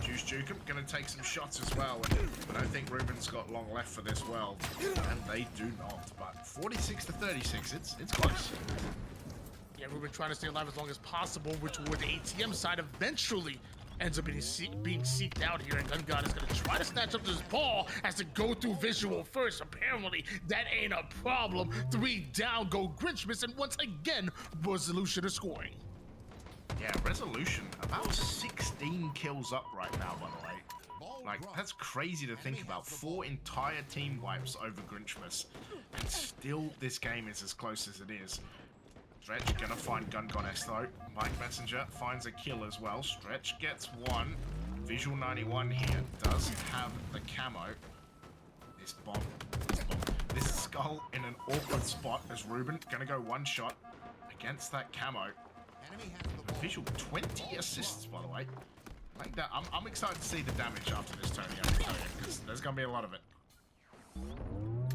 Juice Juke gonna take some shots as well. But I think Ruben's got long left for this well. And they do not. But 46-36, it's close. Yeah, Ruben trying to stay alive as long as possible, which toward the ATM side eventually ends up being seeked out here, and Gun God is going to try to snatch up this ball, has to go through Visual first. Apparently, that ain't a problem. 3 down, go Grinchmas, and once again, Resolution is scoring. Yeah, Resolution, about 16 kills up right now, by the way. Like, that's crazy to think about. 4 entire team wipes over Grinchmas, and still this game is as close as it is. Stretch gonna find Gun Goddess though. Mike Messenger finds a kill as well. Stretch gets one. Visual 91 here does have the camo. This bomb. This skull in an awkward spot as Ruben gonna go one shot against that camo. Visual 20 assists, by the way. Like that, I'm excited to see the damage after this, Tony. I'm telling you, because there's gonna be a lot of it.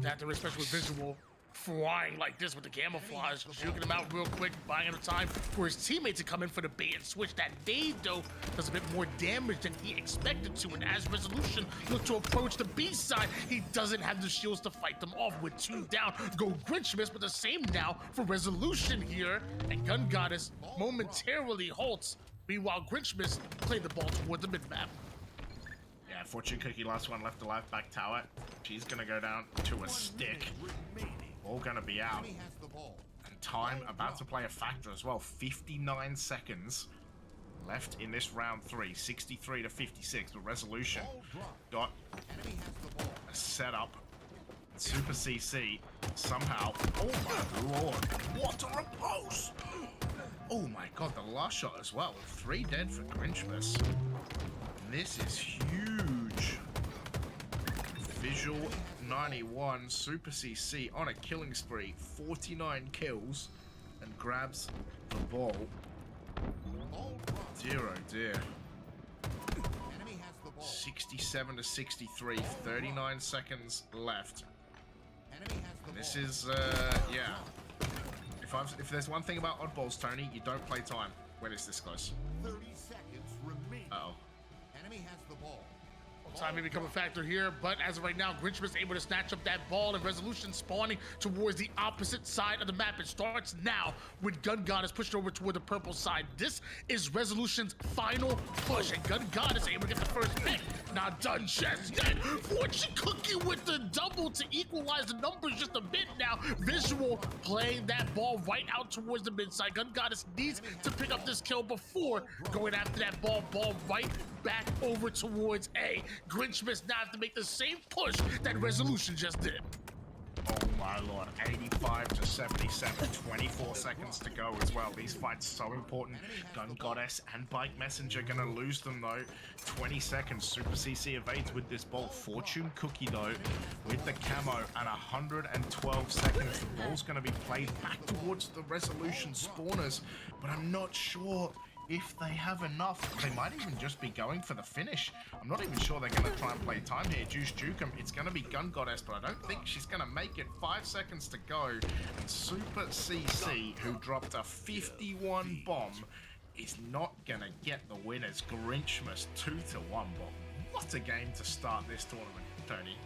That, especially with Visual flying like this with the camouflage, juking him out real quick, buying him time for his teammate to come in for the bait and switch. That nade, though, does a bit more damage than he expected to, and as Resolution look to approach the B side, he doesn't have the shields to fight them off. With 2 down, go Grinchmas, but the same now for Resolution here, and Gun Goddess momentarily halts. Meanwhile, Grinchmas played the ball toward the mid-map. Yeah, Fortune Cookie, last one left alive, back tower. She's gonna go down to a stick. All gonna be out. And time about to play a factor as well. 59 seconds left in this round 3. 63 to 56. The Resolution got a setup. Super CC somehow. Oh my lord. What a repulse! Oh my god, the last shot as well. 3 dead for Grinchmas. This is huge. Visual 91, Super CC on a killing spree, 49 kills, and grabs the ball. Dear oh dear. 67 to 63, 39 seconds left. And this is, yeah. If there's one thing about oddballs, Tony, you don't play time when it's this close. 30 seconds remaining. Uh-oh. Enemy has the ball. Time may become a factor here, but as of right now, Grinchmas able to snatch up that ball and Resolution spawning towards the opposite side of the map. It starts now with Gun Goddess pushed over toward the purple side. This is Resolution's final push, and Gun Goddess able to get the first pick. Not done just yet. Fortune Cookie with the double to equalize the numbers just a bit now. Visual playing that ball right out towards the mid side. Gun Goddess needs to pick up this kill before going after that ball right back over towards A. Grinchmas now have to make the same push that Resolution just did. Oh my lord, 85 to 77, 24 seconds to go as well. These fights so important. Gun Goddess and Bike Messenger gonna lose them though. 20 seconds, Super CC evades with this ball. Fortune Cookie though, with the camo and 112 seconds. The ball's gonna be played back towards the Resolution spawners, but I'm not sure if they have enough. They might even just be going for the finish. I'm not even sure they're going to try and play time here. Juice Jukem, it's going to be Gun Goddess, but I don't think she's going to make it. 5 seconds to go. And Super CC, who dropped a 51 bomb, is not going to get the winners. Grinchmas 2-1 bomb. What a game to start this tournament, Tony.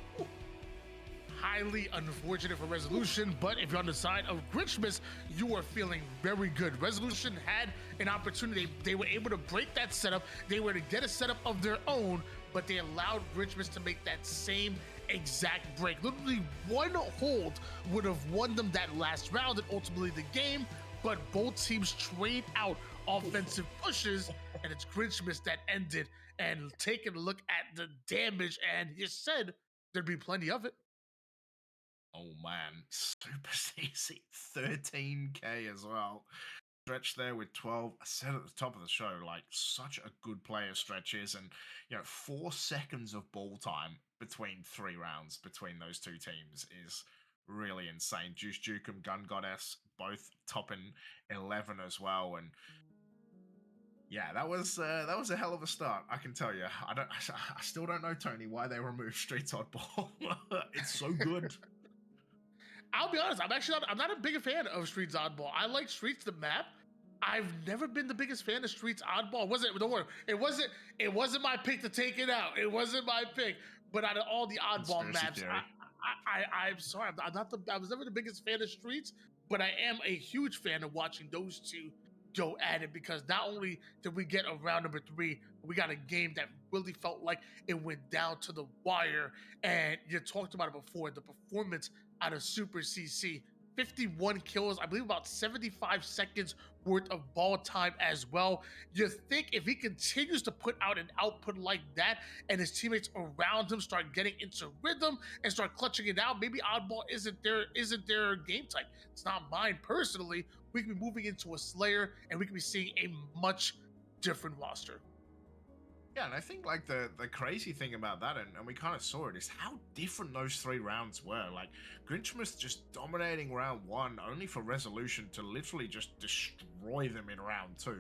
Highly unfortunate for Resolution, but if you're on the side of Grinchmas, you are feeling very good. Resolution had an opportunity. They were able to break that setup. They were to get a setup of their own, but they allowed Grinchmas to make that same exact break. Literally one hold would have won them that last round and ultimately the game, but both teams trade out offensive pushes, and it's Grinchmas that ended. And taking a look at the damage, and he said there'd be plenty of it. Oh man, Super CC 13k as well. Stretch there with 12. I said at the top of the show, like such a good player Stretch is, and 4 seconds of ball time between 3 rounds between those two teams is really insane. Juice Jukem, Gun Goddess, both topping 11 as well, and yeah, that was a hell of a start. I can tell you. I still don't know, Tony, why they removed Streets Oddball. It's so good. I'll be honest, I'm not a big fan of Streets Oddball. I like Streets the map. I've never been the biggest fan of Streets Oddball. Don't worry, it wasn't my pick to take it out. It wasn't my pick. But out of all the oddball maps, I'm sorry, I was never the biggest fan of Streets, but I am a huge fan of watching those two go at it, because not only did we get a round number 3, we got a game that really felt like it went down to the wire. And you talked about it before, the performance out of Super CC, 51 kills, I believe about 75 seconds worth of ball time as well. You think if he continues to put out an output like that and his teammates around him start getting into rhythm and start clutching it out, maybe Oddball isn't their game type. It's not mine personally. We could be moving into a Slayer and we could be seeing a much different roster. Yeah, and I think like the crazy thing about that, and we kind of saw it, is how different those 3 rounds were. Like Grinchmas just dominating round 1, only for Resolution to literally just destroy them in round 2,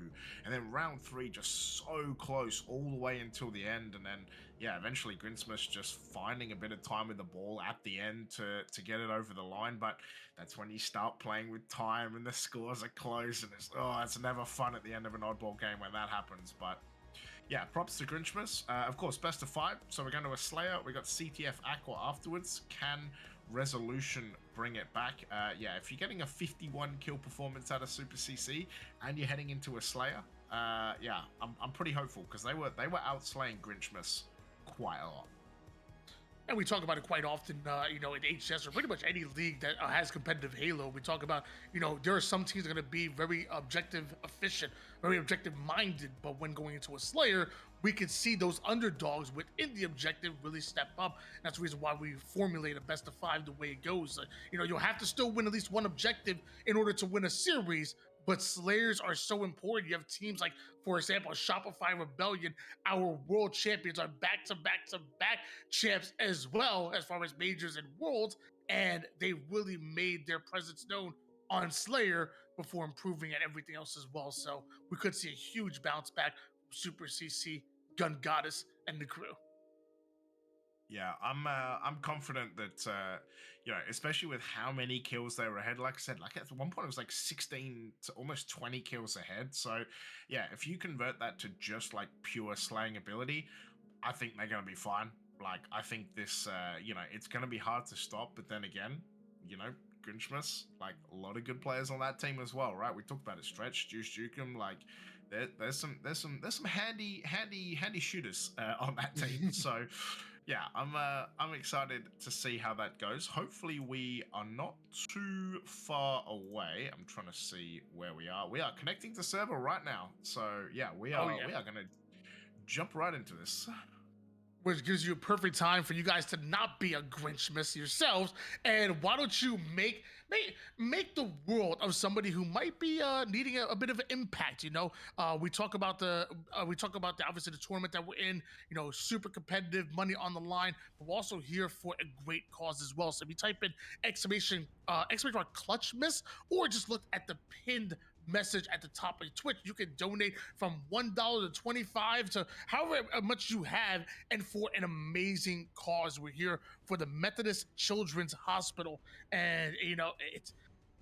and then round 3 just so close all the way until the end, and then yeah, eventually Grinchmas just finding a bit of time with the ball at the end to get it over the line. But that's when you start playing with time and the scores are close, and it's never fun at the end of an oddball game when that happens. But yeah, props to Grinchmas. Of course, best of 5. So we're going to a Slayer. We got CTF Aqua afterwards. Can Resolution bring it back? Yeah, if you're getting a 51 kill performance out of Super CC and you're heading into a Slayer, yeah, I'm pretty hopeful because they were outslaying Grinchmas quite a lot. And we talk about it quite often, in HS or pretty much any league that has competitive Halo. We talk about, there are some teams that are going to be very objective efficient, very objective minded, but when going into a Slayer, we can see those underdogs within the objective really step up. That's the reason why we formulate a best of 5 the way it goes. You'll have to still win at least one objective in order to win a series, but Slayers are so important. You have teams like, for example, Shopify Rebellion, our world champions are back-to-back-to-back champs as well, as far as majors and worlds, and they really made their presence known on Slayer before improving at everything else as well. So we could see a huge bounce back from Super CC, Gun Goddess, and the crew. Yeah, I'm confident that especially with how many kills they were ahead. Like I said, like at one point it was like 16 to almost 20 kills ahead. So yeah, if you convert that to just like pure slaying ability, I think they're gonna be fine. Like I think this, it's gonna be hard to stop. But then again, Grinchmas, like a lot of good players on that team as well, right? We talked about it, Stretch, Juice Jukum, like there's some handy shooters on that team. So yeah, I'm excited to see how that goes. Hopefully we are not too far away. I'm trying to see where we are. We are connecting to server right now. So yeah, we are gonna jump right into this. Which gives you a perfect time for you guys to not be a Grinchmas yourselves. And why don't you make the world of somebody who might be needing a bit of an impact? We talk about the obviously the tournament that we're in. Super competitive, money on the line. But we're also here for a great cause as well. So if you type in exclamation mark Clutchmas, or just look at the pinned message at the top of your Twitch, you can donate from $1 to $25 to however much you have, and for an amazing cause. We're here for the Methodist Children's Hospital, and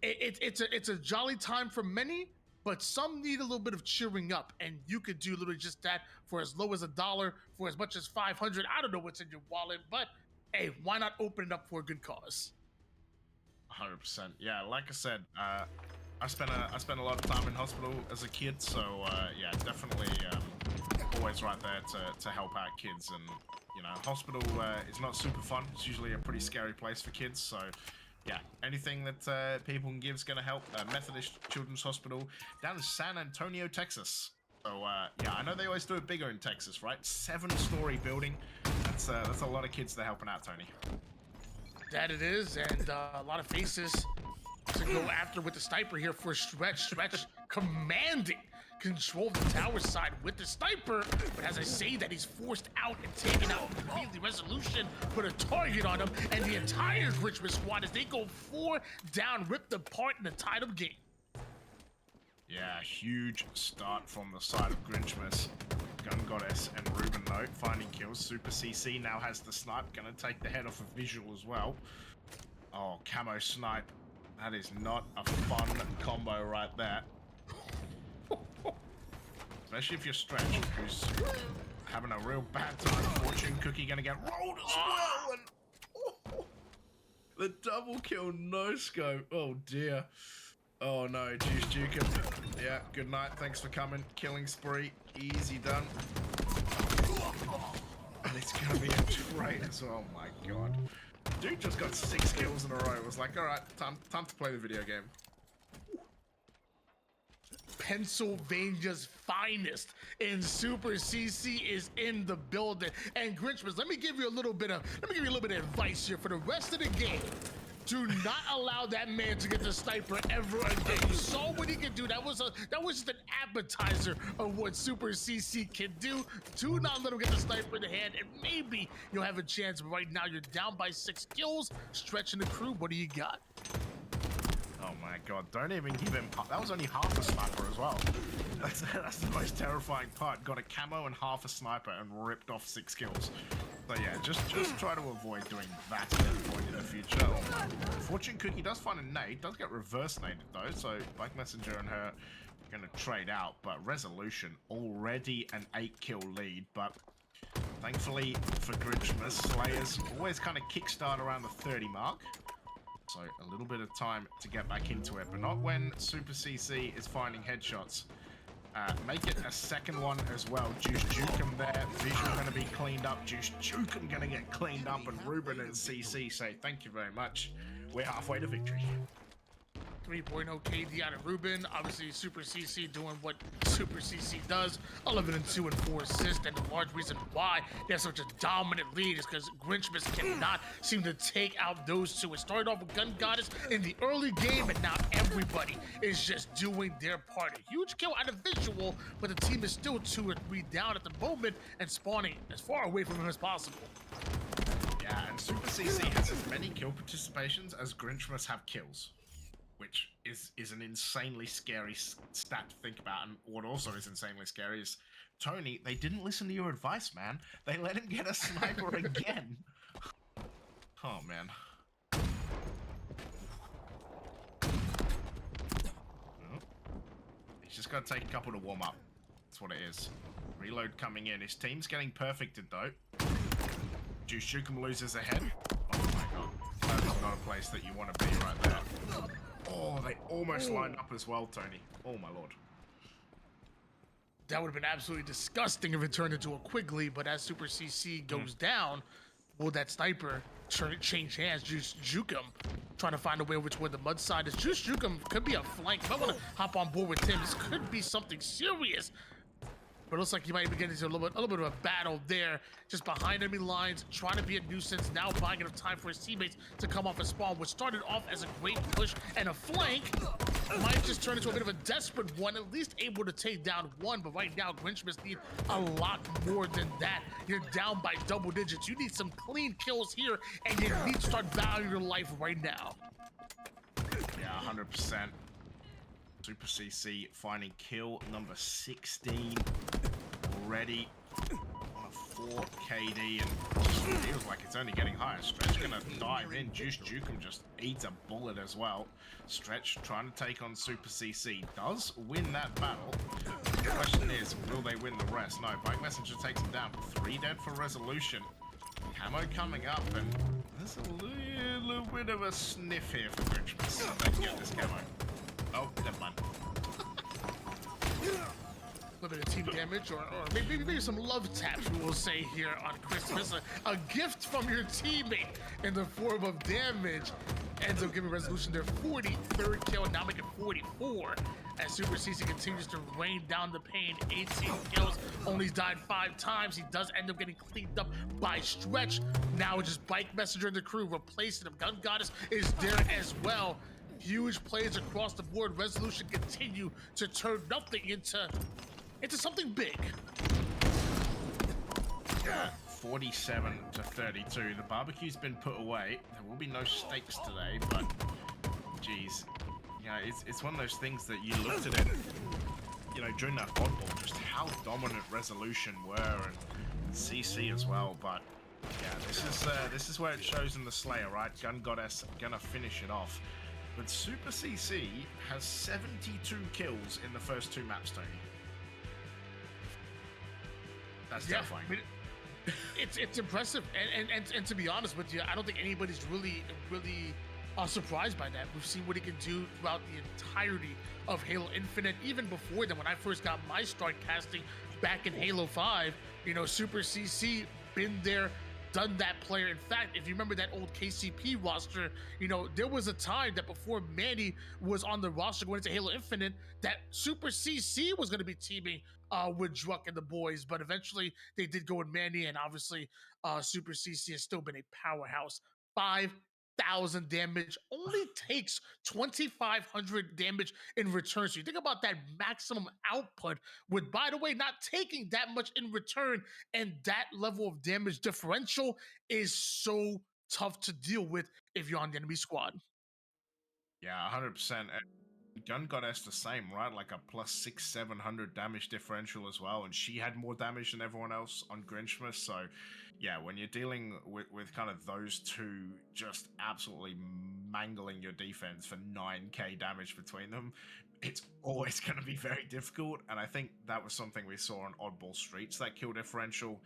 it's a jolly time for many, but some need a little bit of cheering up, and you could do literally just that for as low as $1, for as much as 500. I don't know what's in your wallet, but hey, why not open it up for a good cause? 100%. Yeah, like I said, I spent a lot of time in hospital as a kid, so yeah, definitely always right there to help out kids. And hospital is not super fun. It's usually a pretty scary place for kids. So yeah, anything that people can give is gonna help. Methodist Children's Hospital down in San Antonio, Texas. So yeah, I know they always do it bigger in Texas, right? 7-story building. That's a lot of kids they're helping out, Tony. That it is, and a lot of faces to go after with the sniper here for Stretch. Stretch commanding control of the tower side with the sniper, but as I say that, he's forced out and taken out completely. Resolution put a target on him, and the entire Grinchmas squad, as they go 4 down, ripped apart in a tied-up game. Yeah, huge start from the side of Grinchmas. Gun Goddess and Ruben Note finding kills. Super CC now has the snipe, gonna take the head off of Visual as well. Oh, camo snipe. That is not a fun combo right there. Especially if you're Stretch, who's having a real bad time. Fortune Cookie gonna get rolled as well. And the double kill no scope. Oh dear. Oh no, Juice Jukum. Yeah, good night. Thanks for coming. Killing spree. Easy done. And it's gonna be a trade as well. Oh my god. Dude just got 6 kills in a row. It was like, alright, time to play the video game. Pennsylvania's finest in Super CC is in the building. And Grinchmas, let me give you a little bit of advice here for the rest of the game. Do not allow that man to get the sniper ever again. You saw what he could do. That was just an appetizer of what Super CC can do. Do not let him get the sniper in the hand, and maybe you'll have a chance. But right now, you're down by 6 kills. Stretching the crew. What do you got? Oh my god, don't even give him... That was only half a sniper as well. That's the most terrifying part. Got a camo and half a sniper and ripped off 6 kills. So yeah, just try to avoid doing that at any point in the future. Oh my god. Fortune Cookie does find a nade, does get reverse naded though, so Bike Messenger and her are gonna trade out, but Resolution already an 8-kill lead, but thankfully for Clutchmas, Slayers always kind of kickstart around the 30 mark. So a little bit of time to get back into it, but not when Super CC is finding headshots. Make it a second one as well. Juice Jukem there. Visual going to be cleaned up. Juice Jukem going to get cleaned up, and Ruben and CC say thank you very much. We're halfway to victory. 3.0 KD out of Ruben. Obviously, Super CC doing what Super CC does. 11 and 2 and 4 assists. And the large reason why they have such a dominant lead is because Clutchmas cannot seem to take out those two. It started off with Gun Goddess in the early game, and now everybody is just doing their part. A huge kill out of Visual, but the team is still 2 or 3 down at the moment and spawning as far away from him as possible. Yeah, and Super CC has as many kill participations as Clutchmas have kills, which is an insanely scary stat to think about. And what also is insanely scary is, Tony, they didn't listen to your advice, man. They let him get a sniper again. Oh, man. Well, he's just got to take a couple to warm up. That's what it is. Reload coming in. His team's getting perfected, though. Juice Jukem loses a head. Oh, my God. That is not a place that you want to be right there. Oh, they almost lined up as well, Tony. Oh, my lord. That would have been absolutely disgusting if it turned into a Quigley, but as Super CC goes down, will that sniper change hands? Juice Jukem trying to find a way which way the mud side is. Juice Jukem could be a flank. If I want to hop on board with him, this could be something serious. But it looks like he might be getting into a little bit of a battle there, just behind enemy lines, trying to be a nuisance, now buying enough time for his teammates to come off a spawn, which started off as a great push and a flank. Might just turn into a bit of a desperate one, at least able to take down one, but right now, Clutchmas need a lot more than that. You're down by double digits. You need some clean kills here, and you need to start valuing your life right now. Yeah, 100%. Super CC finding kill number 16 already on a 4 KD, and feels like it's only getting higher. Stretch gonna dive in. Juice Jukem just eats a bullet as well. Stretch trying to take on Super CC. Does win that battle. The question is, will they win the rest? No, Bike Messenger takes him down. 3 dead for Resolution. Camo coming up, and there's a little bit of a sniff here for Clutchmas. They can get this camo. Oh, never mind. A little bit of team damage, or maybe some love taps, we will say here on Christmas. A gift from your teammate in the form of damage ends up giving Resolution their 43rd kill, now making 44. As Super CC continues to rain down the pain, 18 kills, only died 5 times. He does end up getting cleaned up by Stretch. Now it's just Bike Messenger and the crew replacing him. Gun Goddess is there as well. Huge plays across the board. Resolution continue to turn nothing into something big. 47 to 32. The barbecue's been put away. There will be no steaks today, but geez, you know, it's one of those things that you looked at it, you know, during that oddball, just how dominant Resolution were, and CC as well. But yeah, this is where it shows in the Slayer, right? Gun Goddess gonna finish it off. But Super CC has 72 kills in the first 2 maps, Tony. That's terrifying. I mean, it's impressive, and to be honest with you, I don't think anybody's really surprised by that. We've seen what he can do throughout the entirety of Halo Infinite, even before then. When I first got my start casting back in Halo 5, you know, Super CC been there, done that player. In fact, if you remember that old KCP roster, you know, there was a time that before Manny was on the roster going into Halo Infinite, that Super CC was going to be teaming with Druck and the boys, but eventually they did go with Manny, and obviously Super CC has still been a powerhouse. 5 1,000 damage, only takes 2,500 damage in return. So you think about that maximum output with, by the way, not taking that much in return, and that level of damage differential is so tough to deal with if you're on the enemy squad. Yeah, 100%. Gun Goddess the same, right? Like a plus 600-700 damage differential as well, and she had more damage than everyone else on Grinchmas. So, yeah, when you're dealing with kind of those two just absolutely mangling your defense for 9k damage between them, it's always going to be very difficult. And I think that was something we saw on Oddball Streets, that kill differential.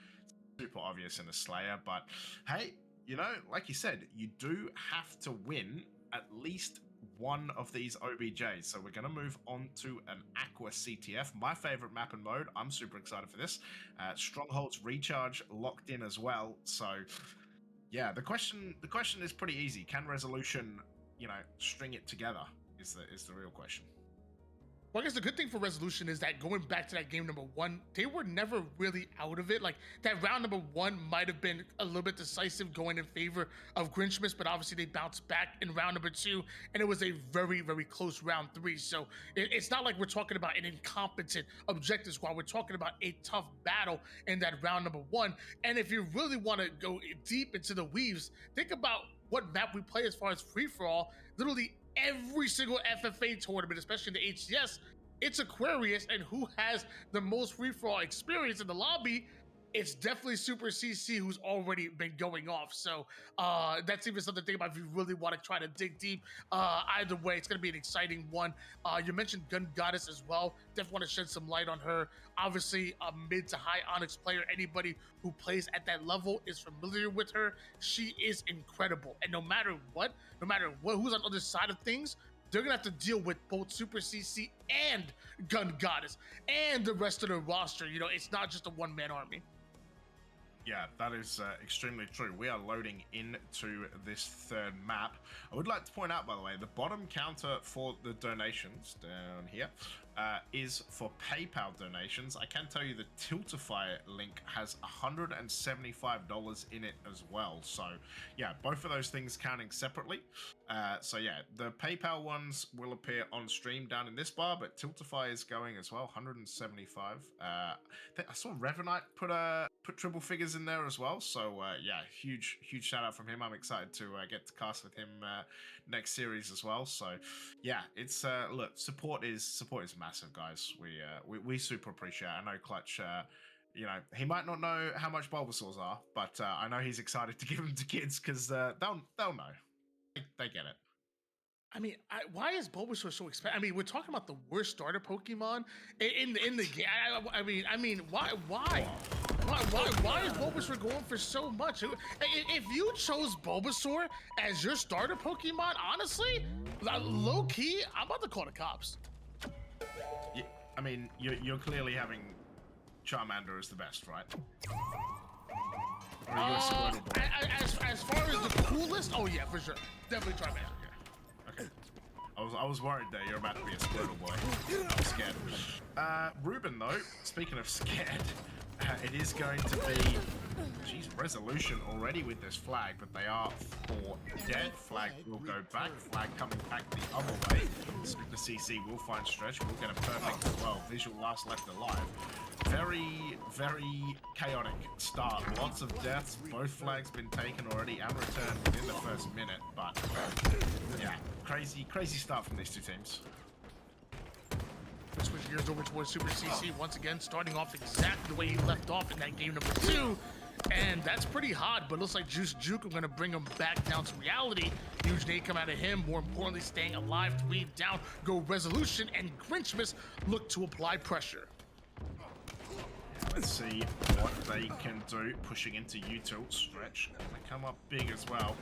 Super obvious in a Slayer, but hey, you know, like you said, you do have to win at least one of these OBJs. So we're going to move on to an Aqua CTF, my favorite map and mode. I'm super excited for this. Strongholds Recharge locked in as well. So yeah, the question is pretty easy. Can Resolution, you know, string it together is the real question. Well, I guess the good thing for Resolution is that going back to that game number 1, they were never really out of it. Like, that round number 1 might have been a little bit decisive going in favor of Grinchmas, but obviously they bounced back in round number 2, and it was a very, very close round 3. So it's not like we're talking about an incompetent objective squad. We're talking about a tough battle in that round number 1. And if you really want to go deep into the weaves, think about what map we play as far as free-for-all. Literally every single FFA tournament, especially the HCS, it's Aquarius, and who has the most free-for-all experience in the lobby? It's definitely Super CC, who's already been going off. So that's even something to think about if you really want to try to dig deep. Either way, it's going to be an exciting one. You mentioned Gun Goddess as well. Definitely want to shed some light on her. Obviously, a mid to high Onyx player. Anybody who plays at that level is familiar with her. She is incredible. And no matter what, who's on the other side of things, they're going to have to deal with both Super CC and Gun Goddess and the rest of the roster. You know, it's not just a one-man army. Yeah, that is extremely true. We are loading into this third map. I would like to point out, by the way, the bottom counter for the donations down here is for PayPal donations. I can tell you the Tiltify link has $175 in it as well. So yeah, both of those things counting separately. So yeah, the PayPal ones will appear on stream down in this bar, but Tiltify is going as well, 175. I saw Revenite put triple figures in there as well. So yeah, huge shout out from him. I'm excited to get to cast with him next series as well. So yeah, it's look, support is massive, guys. We super appreciate it. I know Clutch, you know, he might not know how much Bulbasaurs are, but I know he's excited to give them to kids because they'll know. They get it. I mean, why is Bulbasaur so expensive? I mean, we're talking about the worst starter Pokemon in the game. I mean, why is Bulbasaur going for so much? If you chose Bulbasaur as your starter Pokemon, honestly, low key, I'm about to call the cops. Yeah, I mean, you're clearly having Charmander as the best, right? Or are you a Squirtle boy? As far as the coolest, oh yeah, for sure, definitely Charmander. Okay. I was worried there. You're about to be a Squirtle boy. I'm scared. Ruben, though, speaking of scared, it is going to be, geez, Resolution already with this flag, but they are for dead. Flag will go back. Flag coming back the other way. Super CC will find Stretch. We'll get a perfect as well. Visual last left alive. Very, very chaotic start. Lots of deaths. Both flags been taken already and returned within the first minute. But yeah, crazy start from these two teams. Switch gears over towards Super CC once again, starting off exactly the way he left off in that game number 2. And that's pretty hot, but it looks like Juice Juke are going to bring him back down to reality. Huge nade come out of him. More importantly, staying alive, 3 down, go Resolution, and Grinchmas look to apply pressure. Let's see what they can do. Pushing into U-tilt. Stretch gonna come up big as well.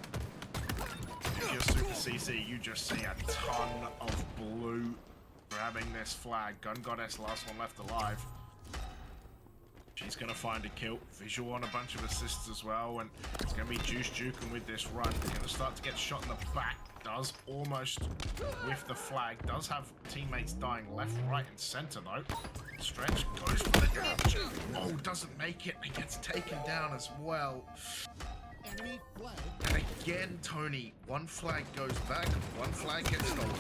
If you're Super CC, you just see a ton of blue grabbing this flag. Gun Goddess, last one left alive. She's gonna find a kill. Visual on a bunch of assists as well, and it's gonna be Juice Juking with this run. Gonna start to get shot in the back. Does almost whiff the flag. Does have teammates dying left, right, and center though. Stretch goes for the damage. Oh, doesn't make it. He gets taken down as well. And again, Tony, one flag goes back, one flag gets stolen.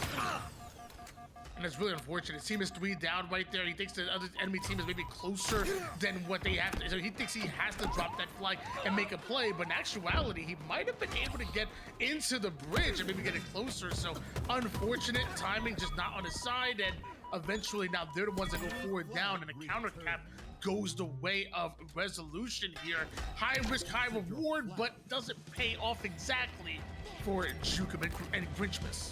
And it's really unfortunate. His team is 3 down right there. He thinks the other enemy team is maybe closer than what they have to. So he thinks he has to drop that flag and make a play. But in actuality, he might have been able to get into the bridge and maybe get it closer. So unfortunate timing, just not on his side. And eventually now they're the ones that go 4 down, and the counter cap goes the way of Resolution here. High risk, high reward, but doesn't pay off exactly for Jukum and Clutchmas.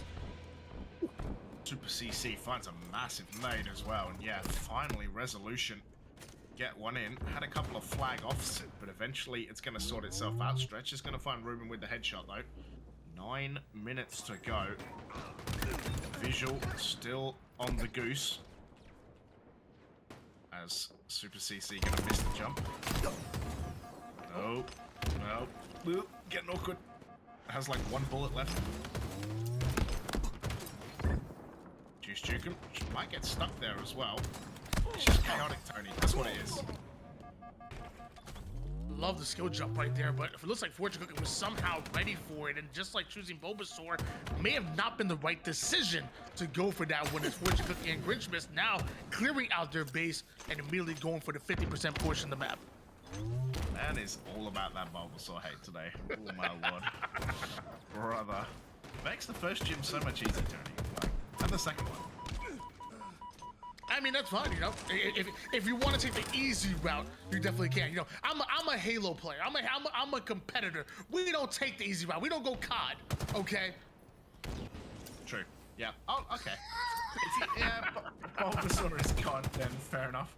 Super CC finds a massive nade as well, and yeah, finally Resolution get one in. Had a couple of flag offs, but eventually it's going to sort itself out. Stretch is going to find Ruben with the headshot though. 9 minutes to go. Visual still on the goose. As Super CC going to miss the jump. No, getting awkward. Has like 1 bullet left. Jukum might get stuck there as well. It's just chaotic, Tony. That's what it is. Love the skill jump right there, but it looks like Fortune Cookie was somehow ready for it, and just like choosing Bulbasaur may have not been the right decision to go for that one, as Fortune Cookie and Clutchmas now clearing out their base and immediately going for the 50% portion of the map. Man is all about that Bulbasaur hate today. Oh my lord. Brother. Makes the first gym so much easier, Tony. Like, and the second one. I mean, that's fine, you know. If you want to take the easy route, you definitely can. You know, I'm a Halo player. I'm a competitor. We don't take the easy route. We don't go COD, okay? True. Yeah. Oh, okay. Yeah, Bulbasaur is COD, then fair enough.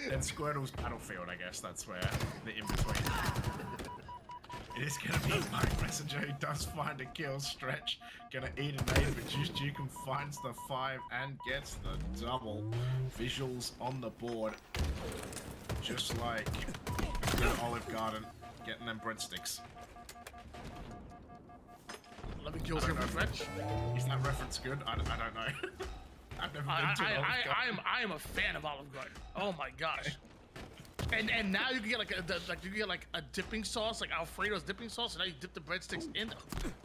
Then Squirtle's Battlefield, I guess. That's where the in-between. It is going to be Mike Messenger who does find a kill. Stretch going to eat a nade, but Jukum finds the 5 and gets the double. Visuals on the board. Just like a good Olive Garden, getting them breadsticks. 11 kills here for Stretch. Is that reference good? I don't know. I've never been to Olive Garden. I am a fan of Olive Garden. Oh my gosh. And now you can get like a dipping sauce, like Alfredo's dipping sauce, and now you dip the breadsticks in.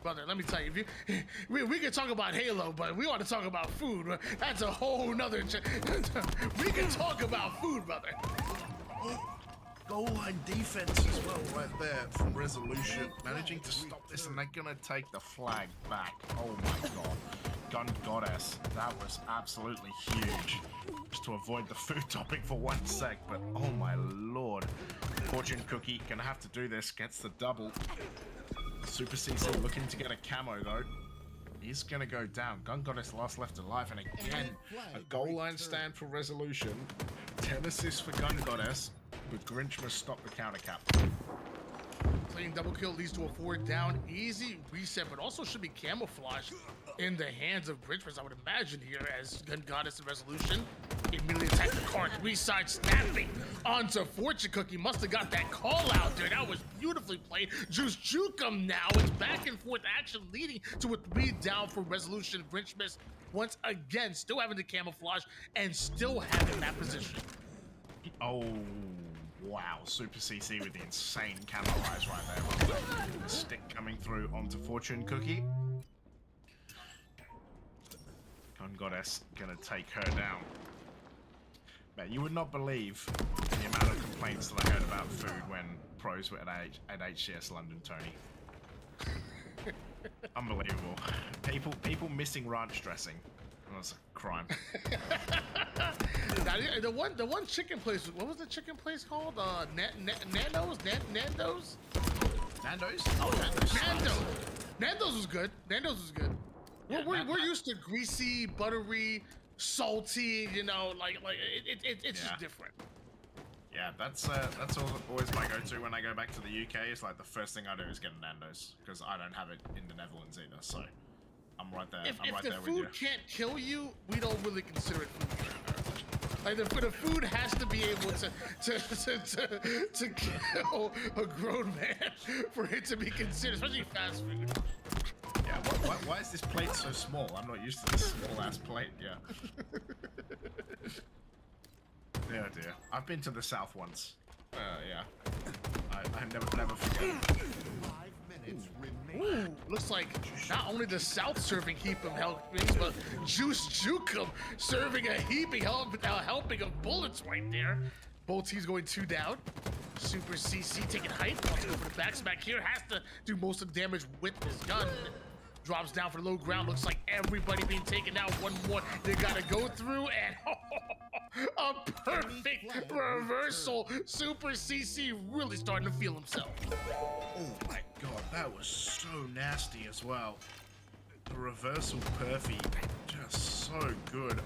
Brother, let me tell you, we can talk about Halo, but we want to talk about food. That's a whole nother. We can talk about food, brother. Goal line defense as well, right there from Resolution, managing to stop this, and they're gonna take the flag back. Oh my god. Gun Goddess, that was absolutely huge. Just to avoid the food topic for 1 sec, but oh my lord. Fortune Cookie gonna have to do this, gets the double. Super CC looking to get a camo though. He's gonna go down. Gun Goddess last left alive, and again, a goal line stand for Resolution. 10 assists for Gun Goddess, but Grinch must stop the counter cap. Clean double kill leads to a 4 down. Easy reset, but also should be camouflaged in the hands of Clutchmas, I would imagine, here, as Gun Goddess and Resolution immediately attack the car. 3 side snapping onto Fortune Cookie. Must have got that call out there. That was beautifully played. Jukum now. It's back and forth action leading to a 3 down for Resolution. Clutchmas once again still having the camouflage and still having that position. Oh. Wow, Super CC with the insane camo eyes right there. The stick coming through onto Fortune Cookie. Gun Goddess gonna take her down. Man, you would not believe the amount of complaints that I heard about food when pros were at HCS London, Tony. Unbelievable. People missing ranch dressing. That was a crime. Now, the one chicken place. What was the chicken place called? Nando's. Nando's. Nando's. Oh, Nando's. Nando's was good. Nando's was good. Yeah, we're used to greasy, buttery, salty. You know, like it's just different. Yeah, that's always my go-to when I go back to the UK. It's like the first thing I do is get a Nando's because I don't have it in the Netherlands either. So I'm right there. I'm right there with you. If the food can't kill you, we don't really consider it food. Like the food has to be able to kill a grown man for it to be considered, especially fast food. Yeah, why is this plate so small? I'm not used to this small-ass plate, yeah. Oh dear. I've been to the south once. Yeah. I never forget. Ooh, looks like not only the South serving heap of helpings, but Juice Jukum serving a heaping helping of bullets right there. Both teams going 2 down. Super CC taking height. Wants to go for the back here. Has to do most of the damage with his gun. Drops down for the low ground. Looks like everybody being taken out. One more they gotta go through, and a perfect reversal. Super CC really starting to feel himself. Oh my god, that was so nasty as well. The reversal perfy, just so good.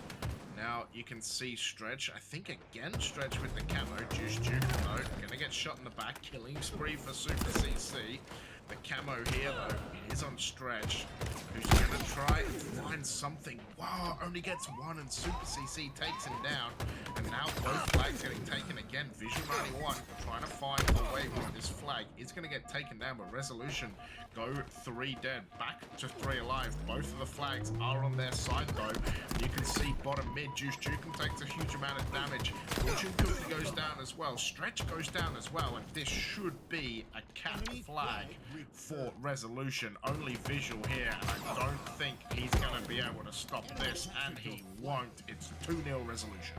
Now you can see Stretch, I think again Stretch with the camo, Juice Juke though, gonna get shot in the back, killing spree for Super CC. The camo here though, it is on Stretch, who's gonna try and find something. Wow, only gets one and Super CC takes him down. And now both flags getting taken again. Vision 91 trying to find a way with this flag. It's gonna get taken down, but Resolution go 3 dead, back to 3 alive. Both of the flags are on their side though. You can see bottom mid, Juice Jukum takes a huge amount of damage. Fortune Cookie goes down as well. Stretch goes down as well, and this should be a capped flag for Resolution. Only visual here, and I don't think he's gonna be able to stop this, and he won't. It's 2-0 Resolution.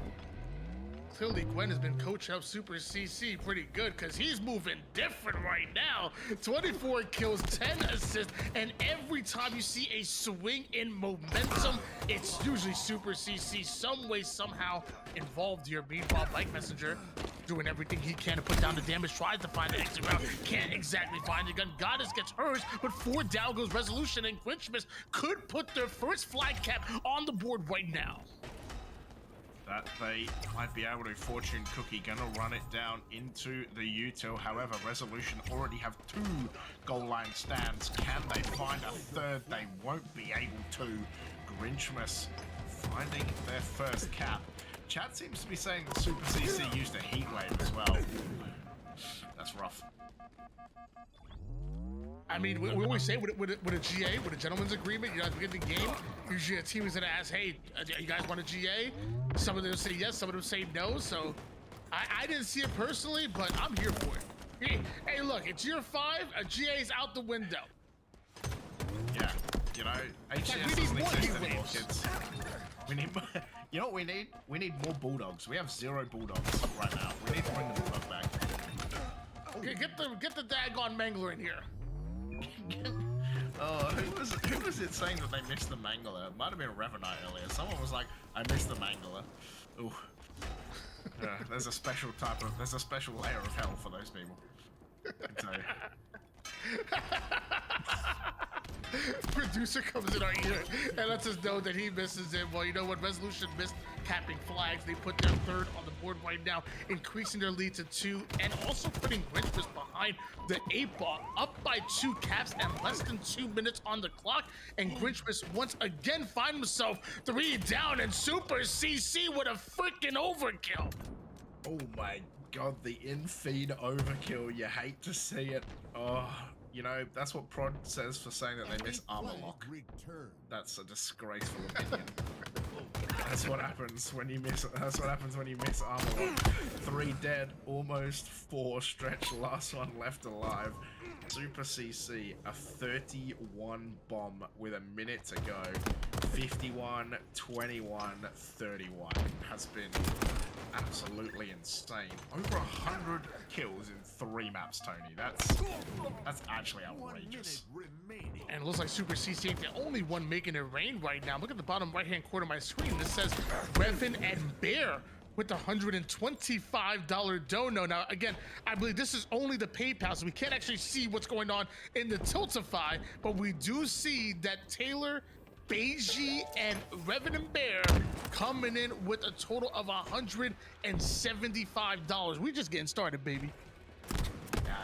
Clearly Gwen has been coaching up Super CC pretty good, because he's moving different right now. 24 kills, 10 assists, and every time you see a swing in momentum, it's usually Super CC some way, somehow involved here. Meanwhile, Bike Messenger doing everything he can to put down the damage, tries to find the exit route, can't exactly find the gun. Goddess gets hers, but 4 down goes Resolution, and Clutchmas could put their first flag cap on the board right now. That they might be able to. Fortune Cookie gonna run it down into the util. However, Resolution already have 2 goal line stands. Can they find a third? They won't be able to. Grinchmas finding their first cap. Chat seems to be saying that Super CC used a heat wave as well. That's rough. I mean, we always say with a GA, with a gentleman's agreement, you're not beginning the game. Usually a team is gonna ask, hey, you guys want a GA? Some of them say yes, some of them say no. So I didn't see it personally, but I'm here for it. Hey, look, it's year 5, a GA is out the window. Yeah, you know, HCS doesn't exist anymore, kids. We need, you know what we need? We need more Bulldogs. We have 0 Bulldogs right now. We need to bring the Bulldog back. Okay, get the daggone Mangler in here. Oh, who was it saying that they missed the Mangler? It might have been Revenite earlier. Someone was like, I missed the Mangler. Ooh. There's a special layer of hell for those people. I can tell you. Producer comes in our ear and lets us know that he misses it. Well, you know what? Resolution missed capping flags. They put their 3rd on the board right now, increasing their lead to 2, and also putting Grinchmas behind the 8-ball, up by 2 caps and less than 2 minutes on the clock. And Grinchmas once again find himself 3 down, and Super CC with a freaking overkill. Oh my god, the in-feed overkill. You hate to see it. Oh. You know, that's what Prod says for saying that they miss armor lock. That's a disgraceful opinion. That's what happens when you miss. That's what happens when you miss armor lock. 3 dead, almost 4 Stretch. Last one left alive. Super CC, a 31 bomb with a minute to go. 51, 21, 31 has been absolutely insane. Over 100 kills in 3 maps, Tony. That's actually outrageous. And it looks like Super CC ain't the only one making it rain right now. Look at the bottom right-hand corner of my screen. This says Revan and Bear with the $125 dono. Now, again, I believe this is only the PayPal, so we can't actually see what's going on in the Tiltify, but we do see that Taylor, Beiji, and Revan and Bear coming in with a total of $175. We just getting started, baby. Yeah,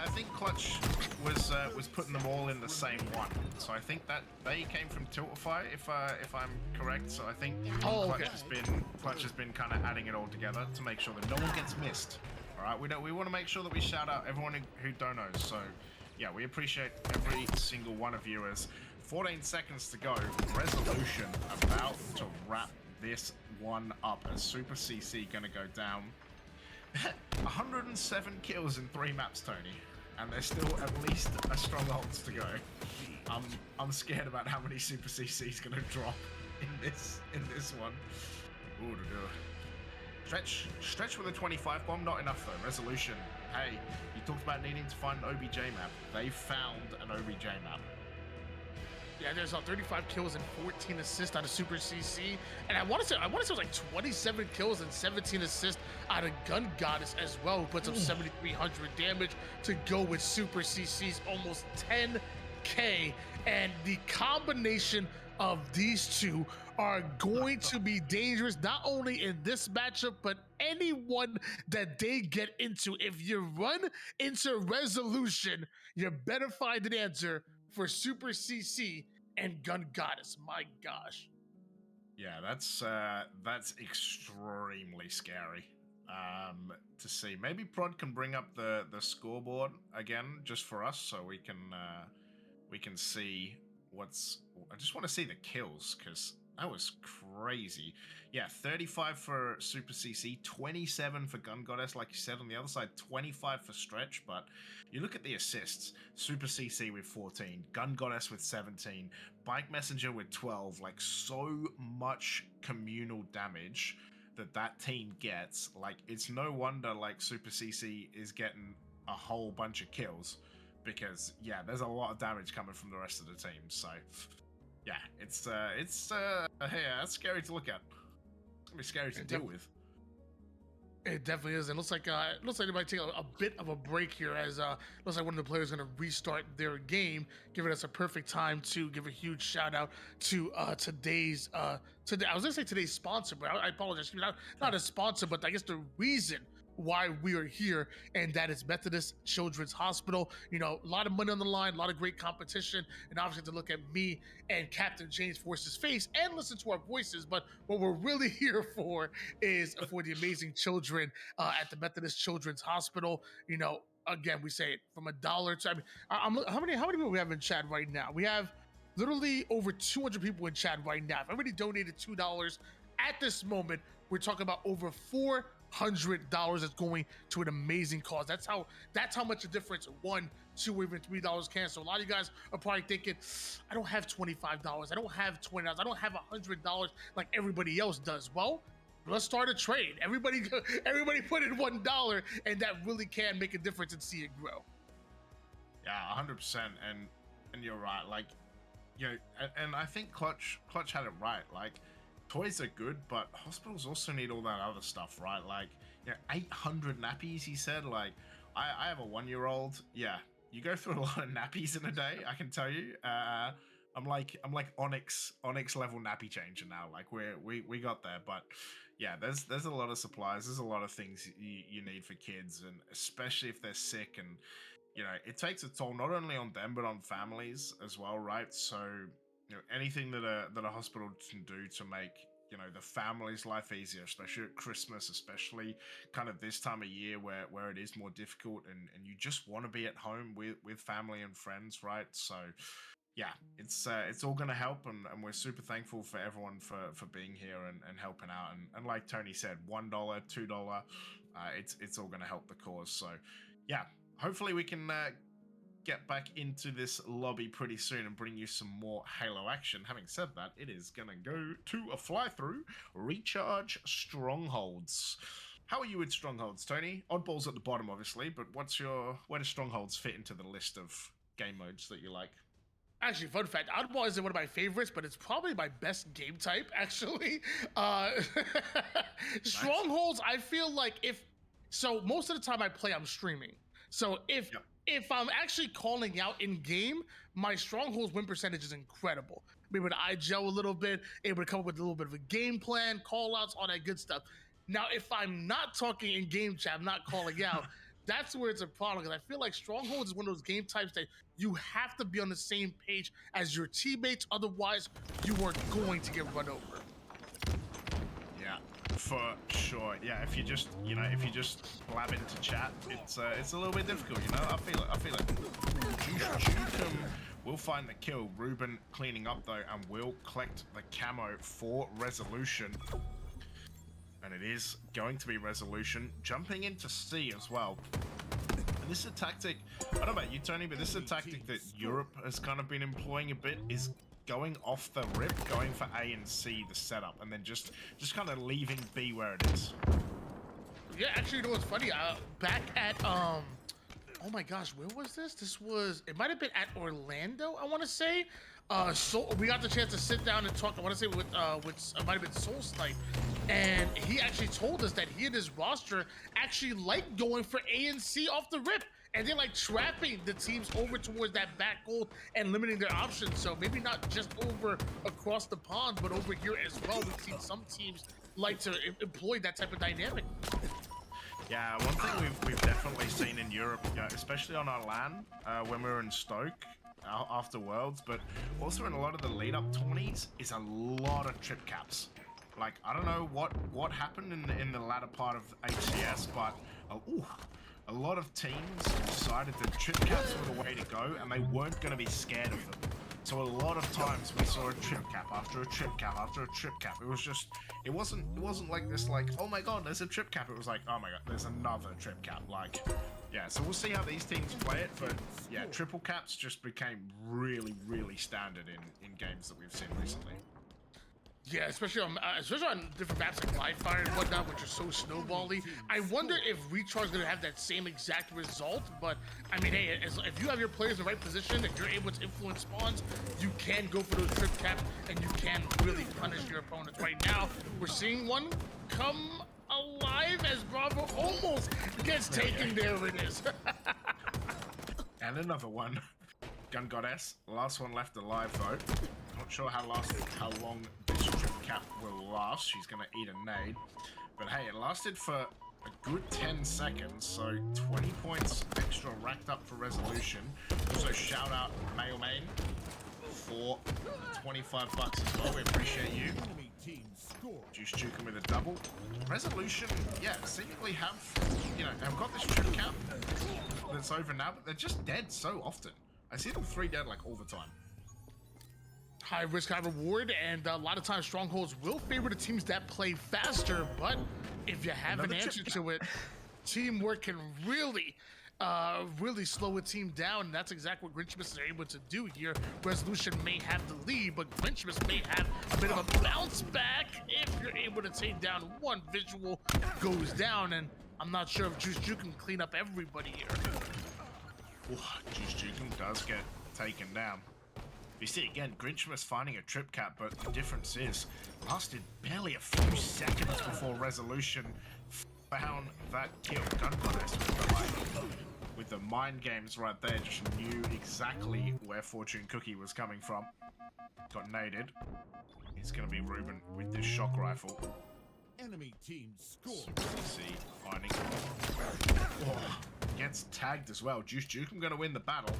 I think Clutch was putting them all in the same one. So I think that they came from Tiltify, if I'm correct. So I think Clutch has been kind of adding it all together to make sure that no one gets missed. All right, we want to make sure that we shout out everyone who donos. So yeah, we appreciate every single one of you. As 14 seconds to go, Resolution about to wrap this one up as Super CC gonna go down. 107 kills in 3 maps, Tony. and there's still at least a strongholds to go. I'm scared about how many Super CC is gonna drop in this one. Ooh, Stretch with a 25 bomb, not enough though. Resolution. Hey, you talked about needing to find an OBJ map. They found an OBJ map. Yeah, there's 35 kills and 14 assists out of Super CC, and I want to say it was like 27 kills and 17 assists out of Gun Goddess as well, who puts up 7,300 damage to go with Super CC's almost 10k, and the combination of these two are going to be dangerous, not only in this matchup, but anyone that they get into. If you run into Resolution, you better find an answer for Super CC and Gun Goddess. My gosh. Yeah, that's extremely scary to see. Maybe Prod can bring up the scoreboard again just for us, so we can see what's. I just want to see the kills because that was crazy. Yeah, 35 for Super CC, 27 for Gun Goddess, like you said. On the other side, 25 for Stretch. But you look at the assists: Super CC with 14, Gun Goddess with 17, Bike Messenger with 12. Like, so much communal damage that team gets. Like, it's no wonder like Super CC is getting a whole bunch of kills, because yeah, there's a lot of damage coming from the rest of the team. So yeah, it's yeah, that's scary to look at. It's gonna be scary to deal with. It definitely is. And looks like they might take a bit of a break here, as looks like one of the players is going to restart their game, giving us a perfect time to give a huge shout out to today's I was gonna say today's sponsor, but I apologize, not a sponsor, but I guess the reason why we are here, and that is Methodist Children's Hospital. You know, a lot of money on the line, a lot of great competition, and obviously to look at me and Captain James Force's face and listen to our voices. But what we're really here for is for the amazing children at the Methodist Children's Hospital. You know, again, we say it from $1 to, how many people we have in chat right now? We have literally over 200 people in chat right now. If everybody donated $2 at this moment, we're talking about over $400 that's going to an amazing cause. That's how much a difference $1, $2, or even $3 can. So a lot of you guys are probably thinking, I don't have $25, I don't have $20, I don't have $100 like everybody else does. Well, let's start a trade. Everybody put in $1, and that really can make a difference and see it grow. Yeah, 100%. And you're right. Like, you know, and I think Clutch had it right. Like, toys are good, but hospitals also need all that other stuff, right? Like, you know, 800 nappies, he said. Like, I have a 1-year-old. Yeah, you go through a lot of nappies in a day, I can tell you. I'm like Onyx level nappy changer now. Like, we got there, but yeah, there's a lot of supplies. There's a lot of things you need for kids, and especially if they're sick, and you know, it takes a toll not only on them but on families as well, right? So, you know, anything that a hospital can do to make, you know, the family's life easier, especially at Christmas, especially kind of this time of year where it is more difficult, and you just want to be at home with family and friends, right? So yeah, it's all going to help, and we're super thankful for everyone for being here and helping out, and like Tony said, $1, $2, it's all going to help the cause. So yeah, hopefully we can get back into this lobby pretty soon and bring you some more Halo action. Having said that, it is gonna go to a fly through. Recharge Strongholds. How are you with Strongholds, Tony? Oddball's at the bottom, obviously, but where do Strongholds fit into the list of game modes that you like? Actually, fun fact, Oddball isn't one of my favorites, but it's probably my best game type, actually. Strongholds, I feel like most of the time I play, I'm streaming. So if I'm actually calling out in game, my Strongholds win percentage is incredible. I'm able to eye-gel a little bit, able to come up with a little bit of a game plan, call-outs, all that good stuff. Now, if I'm not talking in game chat, I'm not calling out, that's where it's a problem, because I feel like Strongholds is one of those game types that you have to be on the same page as your teammates, otherwise you are going to get run over. Yeah, for sure. Yeah, if you just blab into chat, it's a little bit difficult, you know. I feel it. Jukem will find the kill. Ruben cleaning up though, and will collect the camo for Resolution. And it is going to be Resolution jumping into C as well. And this is a tactic. I don't know about you, Tony, but this is a tactic that Europe has kind of been employing a bit. Is going off the rip, going for A and C, the setup, and then just kind of leaving B where it is. Yeah, actually, you know what's funny? Back at oh my gosh, where was this? It might have been at Orlando, I want to say. So we got the chance to sit down and talk. I want to say with it might have been Soul Snipe, and he actually told us that he and his roster actually like going for A and C off the rip. And they're like trapping the teams over towards that back goal and limiting their options. So maybe not just over across the pond, but over here as well. We've seen some teams like to employ that type of dynamic. Yeah, one thing we've definitely seen in Europe, especially on our LAN when we were in Stoke after Worlds, but also in a lot of the lead-up tourneys, is a lot of trip caps. Like, I don't know what happened in the latter part of HCS, but a lot of teams decided that trip caps were the way to go, and they weren't going to be scared of them. So a lot of times we saw a trip cap after a trip cap after a trip cap. It was just, it wasn't like this, like, oh my god, there's a trip cap. It was like, oh my god, there's another trip cap. Like, yeah. So we'll see how these teams play it, but yeah, triple caps just became really, really standard in games that we've seen recently. Yeah, especially on different maps like Live Fire and whatnot, which are so snowbally. I wonder if Rechar's gonna have that same exact result. But I mean, hey, if you have your players in the right position, if you're able to influence spawns, you can go for those trip caps and you can really punish your opponents. Right now, we're seeing one come alive as Bravo almost gets taken. There it is. And another one. Gun Goddess, last one left alive though. Not sure how long this trip cap will last. She's gonna eat a nade. But hey, it lasted for a good 10 seconds, so 20 points extra racked up for Resolution. Also shout out Mail Main for 25 bucks as well. We appreciate you. Juice Jukin with a double. Resolution, yeah, seemingly have got this trip cap that's over now, but they're just dead so often. I see them 3 dead like all the time. High risk, high reward, and a lot of times strongholds will favor the teams that play faster, but if you have an answer to it, teamwork can really slow a team down, and that's exactly what Grinchmas is able to do here. Resolution may have the lead, but Grinchmas may have a bit of a bounce back if you're able to take down one visual goes down, and I'm not sure if Juice Juke can clean up everybody here. Juice Juke does get taken down. You see again, Grinchmas finding a trip cap, but the difference is, lasted barely a few seconds before Resolution found that kill. Gun Goddess with the mind games right there, just knew exactly where Fortune Cookie was coming from. Got naded. It's gonna be Ruben with this shock rifle. Enemy team score. See, finding. Gets tagged as well. Juice Juke, I'm gonna win the battle.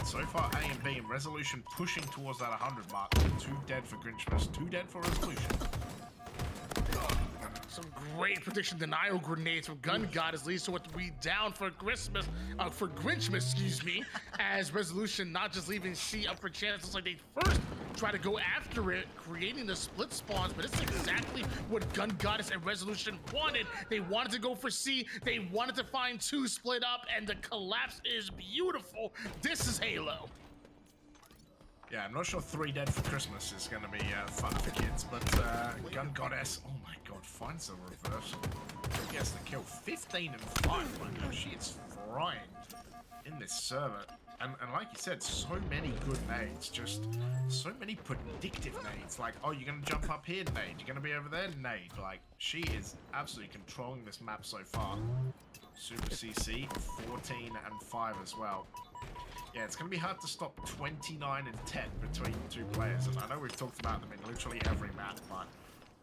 So far, A and B and Resolution pushing towards that 100 mark. 2 dead for Grinchmas, 2 dead for Resolution. Some great prediction denial grenades from Gun Goddess leads to a 3 down for Grinchmas, excuse me, as Resolution not just leaving C up for chance. It's like they first try to go after it, creating the split spawns, but it's exactly what Gun Goddess and Resolution wanted. They wanted to go for C, they wanted to find 2 split up, and the collapse is beautiful. This is Halo. Yeah, I'm not sure 3 dead for Christmas is going to be fun for kids, but Gun Goddess, oh my god, finds a reversal. Gets the kill. 15 and 5 right now. She is frying in this server. And like you said, so many good nades, just so many predictive nades. Like, oh, you're going to jump up here, nade. You're going to be over there, nade. Like, she is absolutely controlling this map so far. Super CC, 14 and 5 as well. Yeah, it's going to be hard to stop 29 and 10 between the 2 players. And I know we've talked about them in literally every map, but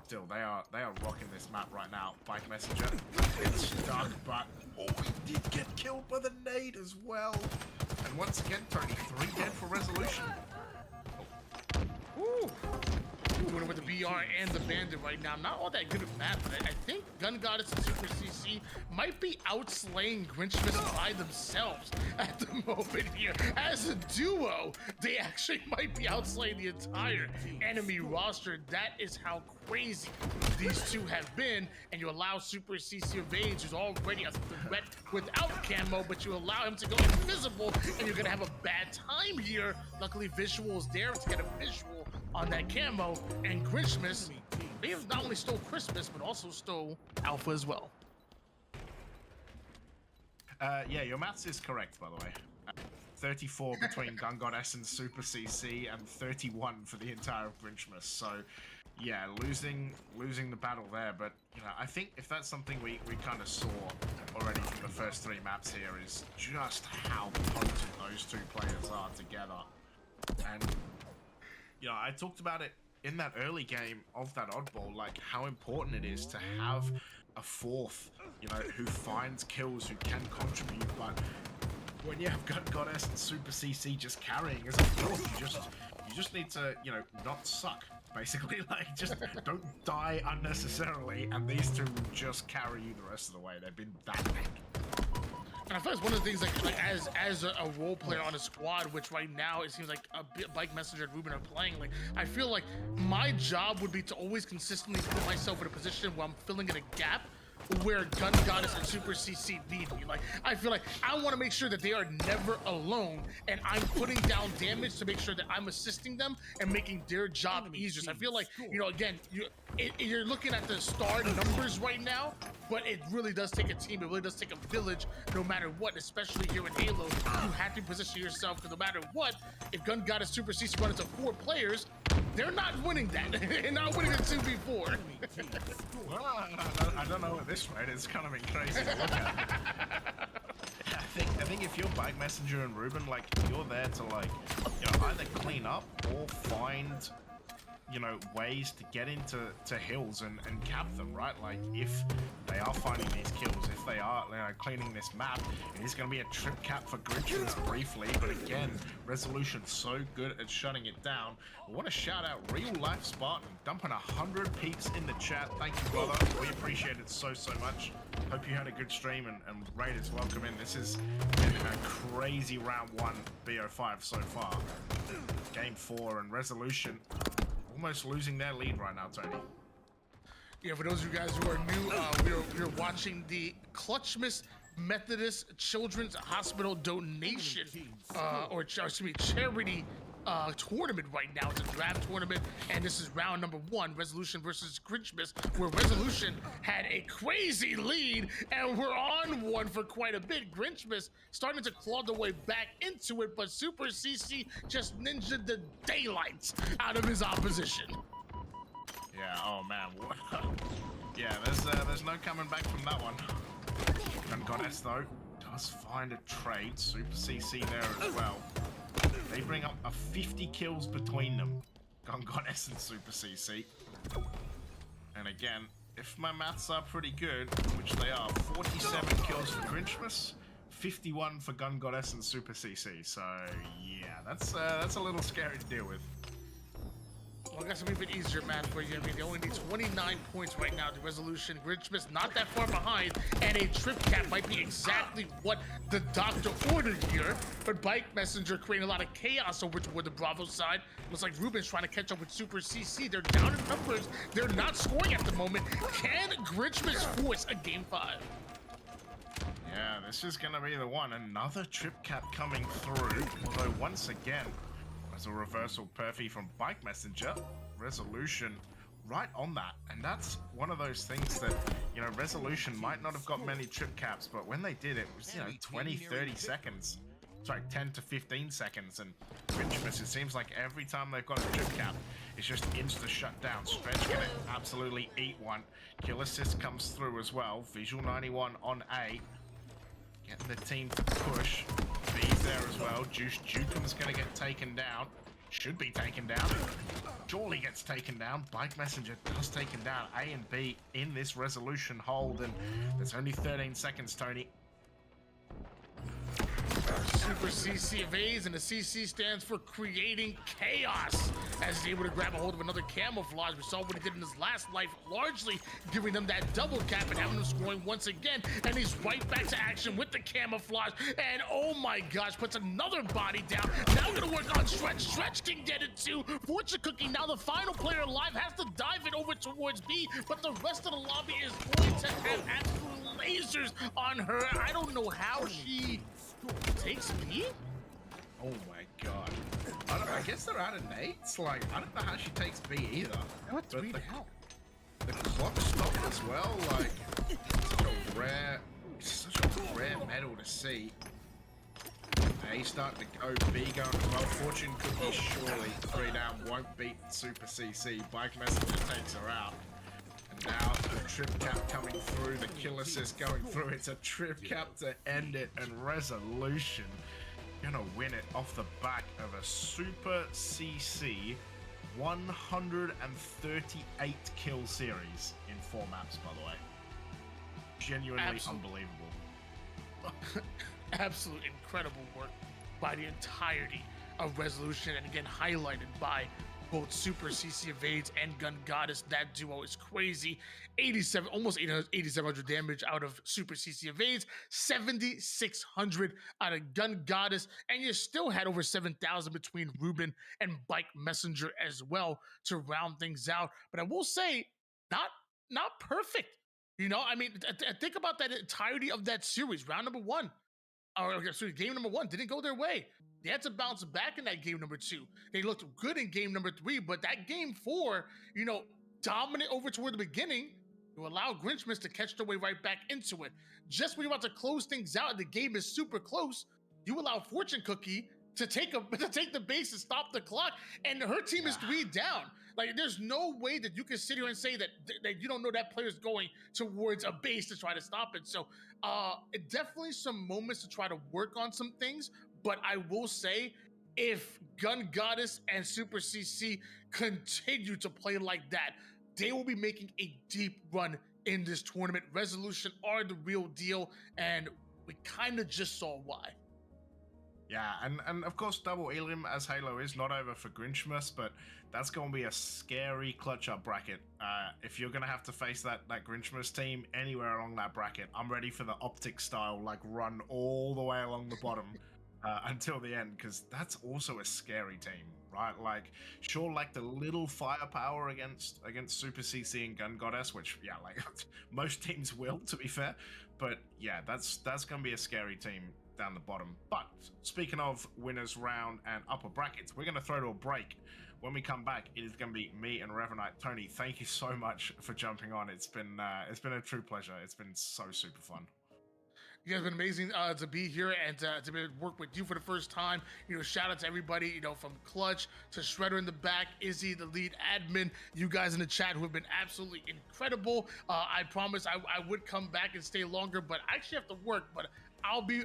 still, they are rocking this map right now. Bike Messenger gets stuck, but oh, he did get killed by the nade as well. And once again, Tony, 3 dead for Resolution. Ooh. doing it with the BR and the Bandit right now. Not all that good of map, but I think Gun Goddess and Super CC might be outslaying Grinchmas by themselves at the moment here. As a duo, they actually might be outslaying the entire enemy roster. That is how crazy these two have been, and you allow Super CC of Age, who's already a threat without camo, but you allow him to go invisible, and you're gonna have a bad time here. Luckily, Visual is there to get a visual on that camo, and Grinchmas, they have not only stole Christmas, but also stole Alpha as well. Yeah, your maths is correct, by the way. 34 between Gun Goddess and Super CC, and 31 for the entire Grinchmas. So, yeah, losing the battle there. But you know, I think if that's something we kind of saw already from the first 3 maps here, is just how potent those 2 players are together. And you know, I talked about it in that early game of that oddball, like how important it is to have a 4th, you know, who finds kills, who can contribute. But when you have Gun Goddess and Super CC just carrying as a 4th, you just need to, you know, not suck. Basically, like, just don't die unnecessarily, and these 2 will just carry you the rest of the way. They've been that big. And I feel it's one of the things like as a role player on a squad, which right now it seems like Bike Messenger and Ruben are playing. Like, I feel like my job would be to always consistently put myself in a position where I'm filling in a gap where Gun Goddess and Super CC need me. Like, I feel like I want to make sure that they are never alone, and I'm putting down damage to make sure that I'm assisting them and making their job easier. So I feel like, you know, again, you're looking at the star numbers right now, but it really does take a team. It really does take a village, no matter what, especially here in Halo. You have to position yourself, because no matter what, if Gun Goddess Super CC run into 4 players, they're not winning that. They're not winning the 2v4. Well, I don't know at this rate. It's kind of been crazy to look at. I think if you're Bike Messenger and Ruben, like, you're there to, like, you know, either clean up or find, you know, ways to get into hills and cap them, right? Like, if they are finding these kills, if they are, you know, cleaning this map, it is going to be a trip cap for Grinchmas briefly, but again, Resolution so good at shutting it down. I want to shout out Real Life Spartan, dumping 100 peeps in the chat. Thank you, brother. We appreciate it so much. Hope you had a good stream, and Raiders, welcome in. This is a crazy round 1 BO5 so far. Game 4 and Resolution almost losing their lead right now, Tony. Yeah, for those of you guys who are new, we're watching the Clutchmas Methodist Children's Hospital donation, or excuse me, charity tournament right now. It's a draft tournament, and this is round number 1, Resolution versus Grinchmas, where Resolution had a crazy lead, and we're on one for quite a bit. Grinchmas starting to claw the way back into it, but Super CC just ninja'd the daylights out of his opposition. Yeah, oh man. Yeah, there's no coming back from that one. Gun Goddess, though, does find a trade. Super CC there as well. They bring up a 50 kills between them. Gun Goddess and Super CC. And again, if my maths are pretty good, which they are, 47 kills for Grinchmas, 51 for Gun Goddess and Super CC. So yeah, that's a little scary to deal with. Well, I got some even easier math for you. I mean, they only need 29 points right now to Resolution. Grinchmas not that far behind, and a trip cap might be exactly what the doctor ordered here. But Bike Messenger creating a lot of chaos over toward the Bravo side. Looks like Ruben's trying to catch up with Super CC. They're down in numbers. They're not scoring at the moment. Can Grinchmas force a Game 5? Yeah, this is gonna be the one. Another trip cap coming through, although once again, as a reversal perfy from Bike Messenger, Resolution right on that. And that's one of those things that, you know, Resolution might not have got many trip caps, but when they did, it was, you know, 20, 30 seconds. Sorry, 10 to 15 seconds. And Grinchmas, it seems like every time they've got a trip cap, it's just insta shut down. Stretch gonna absolutely eat one. Kill assist comes through as well. Visual 91 on A. Getting the team to push. B's there as well. Juice Jukum's gonna get taken down. Should be taken down. Surely gets taken down. Bike Messenger does taken down. A and B in this Resolution hold, and there's only 13 seconds, Tony. Super CC evades, and the CC stands for creating chaos, as he's able to grab a hold of another camouflage. We saw what he did in his last life, largely giving them that double cap and having them scoring once again, and he's right back to action with the camouflage, and oh my gosh, puts another body down. Now gonna work on Stretch. Stretch can get it too. Fortune Cookie, now the final player alive, has to dive it over towards B, but the rest of the lobby is going to have absolute lasers on her. I don't know how she takes B? Oh my god. I guess they're out of nades. Like, I don't know how she takes B either. What but the the clock stopped as well. Like, such a rare medal to see. A starting to go, B going well. Fortune Cookie surely 3 down won't beat Super CC. Bike Messenger takes her out. And now the trip cap coming through, the kill assist going through. It's a trip cap to end it, and Resolution gonna win it off the back of a Super CC 138 kill series in 4 maps, by the way. Genuinely unbelievable. Absolute incredible work by the entirety of Resolution, and again highlighted by both Super CC Evades and Gun Goddess. That duo is crazy. 87, almost 8,700 damage out of Super CC Evades, 7,600 out of Gun Goddess, and you still had over 7,000 between Ruben and Bike Messenger as well to round things out. But I will say, not perfect. You know, I mean, think about that entirety of that series. Round number 1. Or sorry, game number 1 didn't go their way. They had to bounce back in that game number 2. They looked good in game number 3, but that game 4, you know, dominant over toward the beginning, to allow Grinchmas to catch their way right back into it. Just when you're about to close things out and the game is super close, you allow Fortune Cookie to take the base and stop the clock, and her team is 3 down. Like, there's no way that you can sit here and say that you don't know that player's going towards a base to try to stop it. So definitely some moments to try to work on some things, but I will say, if Gun Goddess and Super CC continue to play like that, they will be making a deep run in this tournament. Resolution are the real deal, and we kind of just saw why. Yeah, and of course double Elim as Halo is not over for Grinchmas, but that's going to be a scary clutch up bracket. If you're going to have to face that Grinchmas team anywhere along that bracket, I'm ready for the optic style, like run all the way along the bottom until the end, because that's also a scary team, right? Like, sure, like the little firepower against Super CC and Gun Goddess, which, yeah, like most teams will, to be fair, but yeah, that's going to be a scary team down the bottom. But speaking of winners round and upper brackets, we're going to throw to a break. When we come back, it is going to be me and Revenite. Tony, thank you so much for jumping on. It's been a true pleasure. It's been so super fun. You guys have been amazing to be here and to be able to work with you for the first time. You know, shout out to everybody, you know, from Clutch to Shredder in the back, Izzy, the lead admin, you guys in the chat who have been absolutely incredible. I promise I would come back and stay longer, but I actually have to work, but I'll be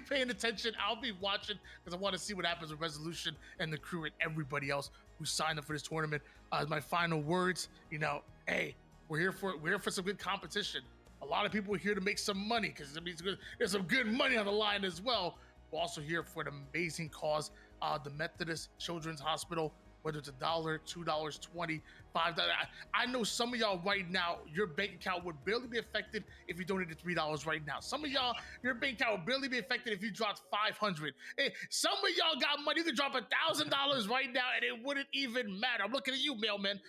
paying attention. I'll be watching, because I want to see what happens with Resolution and the crew and everybody else who signed up for this tournament. My final words, you know, hey, we're here for some good competition. A lot of people are here to make some money, because there's some good money on the line as well. We're also here for an amazing cause, the Methodist Children's Hospital. Whether it's $1, $2, $20, $5. I know some of y'all right now, your bank account would barely be affected if you donated $3 right now. Some of y'all, your bank account would barely be affected if you dropped $500. Some of y'all got money, you could drop $1,000 right now and it wouldn't even matter. I'm looking at you, mailman.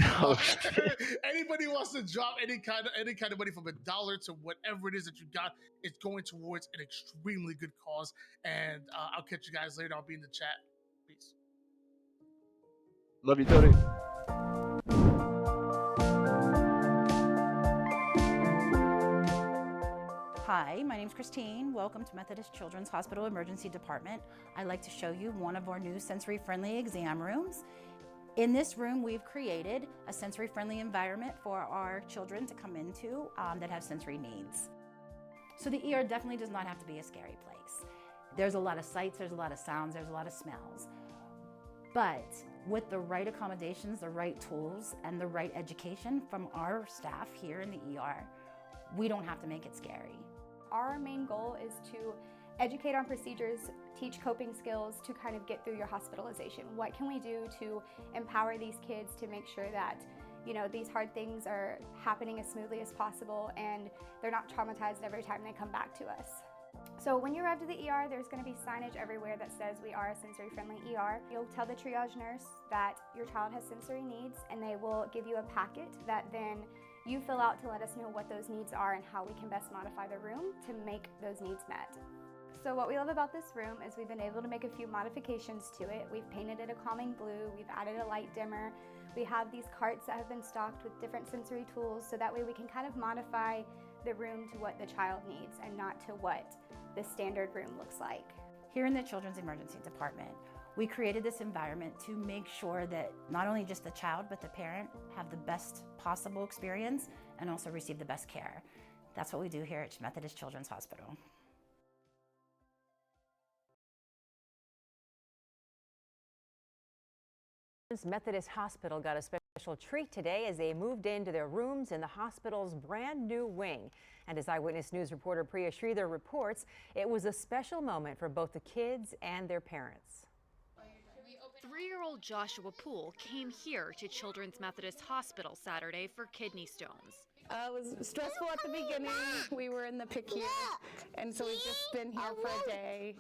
No. But anybody wants to drop any kind of money from $1 to whatever it is that you got, it's going towards an extremely good cause. And I'll catch you guys later. I'll be in the chat. Peace. Love you, Tony. Hi, my name's Christine. Welcome to Methodist Children's Hospital Emergency Department. I'd like to show you one of our new sensory-friendly exam rooms. In this room, we've created a sensory-friendly environment for our children to come into that have sensory needs. So the ER definitely does not have to be a scary place. There's a lot of sights, there's a lot of sounds, there's a lot of smells. But with the right accommodations, the right tools, and the right education from our staff here in the ER, we don't have to make it scary. Our main goal is to educate on procedures, teach coping skills to kind of get through your hospitalization. What can we do to empower these kids to make sure that, you know, these hard things are happening as smoothly as possible and they're not traumatized every time they come back to us. So when you arrive to the ER, there's going to be signage everywhere that says we are a sensory-friendly ER. You'll tell the triage nurse that your child has sensory needs, and they will give you a packet that then you fill out to let us know what those needs are and how we can best modify the room to make those needs met. So what we love about this room is we've been able to make a few modifications to it. We've painted it a calming blue, we've added a light dimmer. We have these carts that have been stocked with different sensory tools, so that way we can kind of modify the room to what the child needs and not to what the standard room looks like. Here in the Children's Emergency Department, we created this environment to make sure that not only just the child, but the parent have the best possible experience and also receive the best care. That's what we do here at Methodist Children's Hospital. Methodist Hospital got a special treat today as they moved into their rooms in the hospital's brand new wing. And as Eyewitness News reporter Priya Sridhar reports, it was a special moment for both the kids and their parents. 3-year-old Joshua Poole came here to Children's Methodist Hospital Saturday for kidney stones. It was stressful at the beginning. We were in the PICU, and so we've just been here for a day.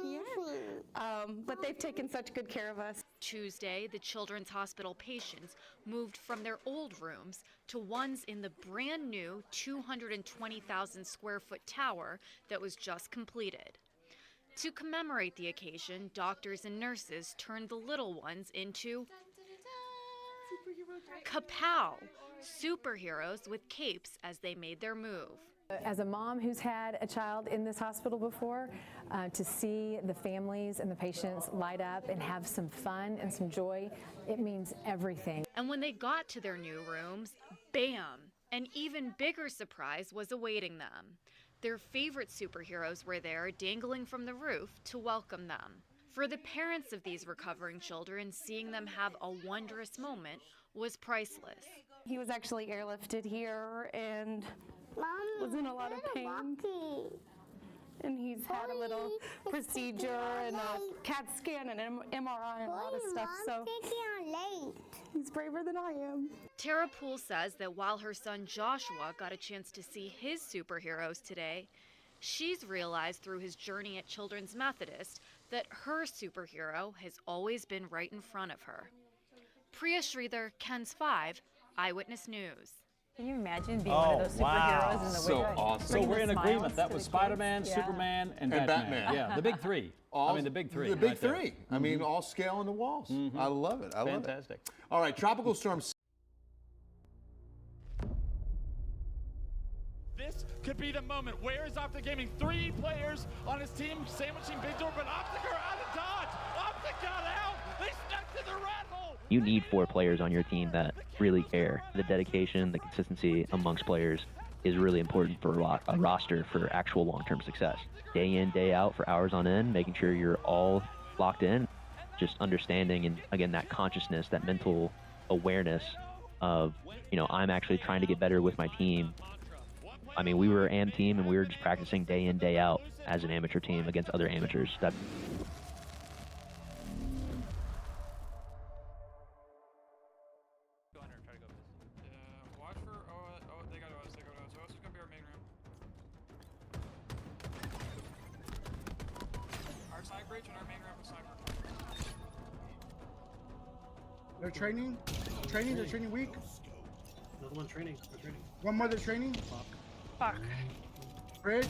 Yeah. But they've taken such good care of us. Tuesday, the Children's Hospital patients moved from their old rooms to ones in the brand new 220,000 square foot tower that was just completed. To commemorate the occasion, doctors and nurses turned the little ones into kapow, superheroes with capes as they made their move. As a mom who's had a child in this hospital before, to see the families and the patients light up and have some fun and some joy, it means everything. And when they got to their new rooms, bam! An even bigger surprise was awaiting them. Their favorite superheroes were there dangling from the roof to welcome them. For the parents of these recovering children, seeing them have a wondrous moment was priceless. He was actually airlifted here and was in a lot of pain. And he's had a little procedure and a CAT scan and an MRI and a lot of stuff, so he's braver than I am. Tara Poole says that while her son Joshua got a chance to see his superheroes today, she's realized through his journey at Children's Methodist that her superhero has always been right in front of her. Priya Sridhar, Ken's 5, Eyewitness News. Can you imagine being one of those superheroes in the so winter? awesome. So we're in agreement. That was Spider-Man, Superman, and Batman. Yeah, the big three. The big three. The big three. I mean, all scale on the walls. I love it. I love it. Fantastic. All right, Tropical Storm. This could be the moment. Where is Optic Gaming? 3 players on his team sandwiching big door, but Optic are out of dodge. Optic got out. They snuck to the rat hole. You need 4 players on your team that really care. The dedication, the consistency amongst players is really important for a roster for actual long-term success. Day in, day out for hours on end, making sure you're all locked in, just understanding and, again, that consciousness, that mental awareness of, you know, I'm actually trying to get better with my team. I mean, we were an AM team and we were just practicing day in, day out as an amateur team against other amateurs. Watch for they got us. So us is gonna be our main room. Our side bridge and our main room is sniper. They're training. They're training weak. Another one training. They're training. One more, they're training. Fuck. Bridge,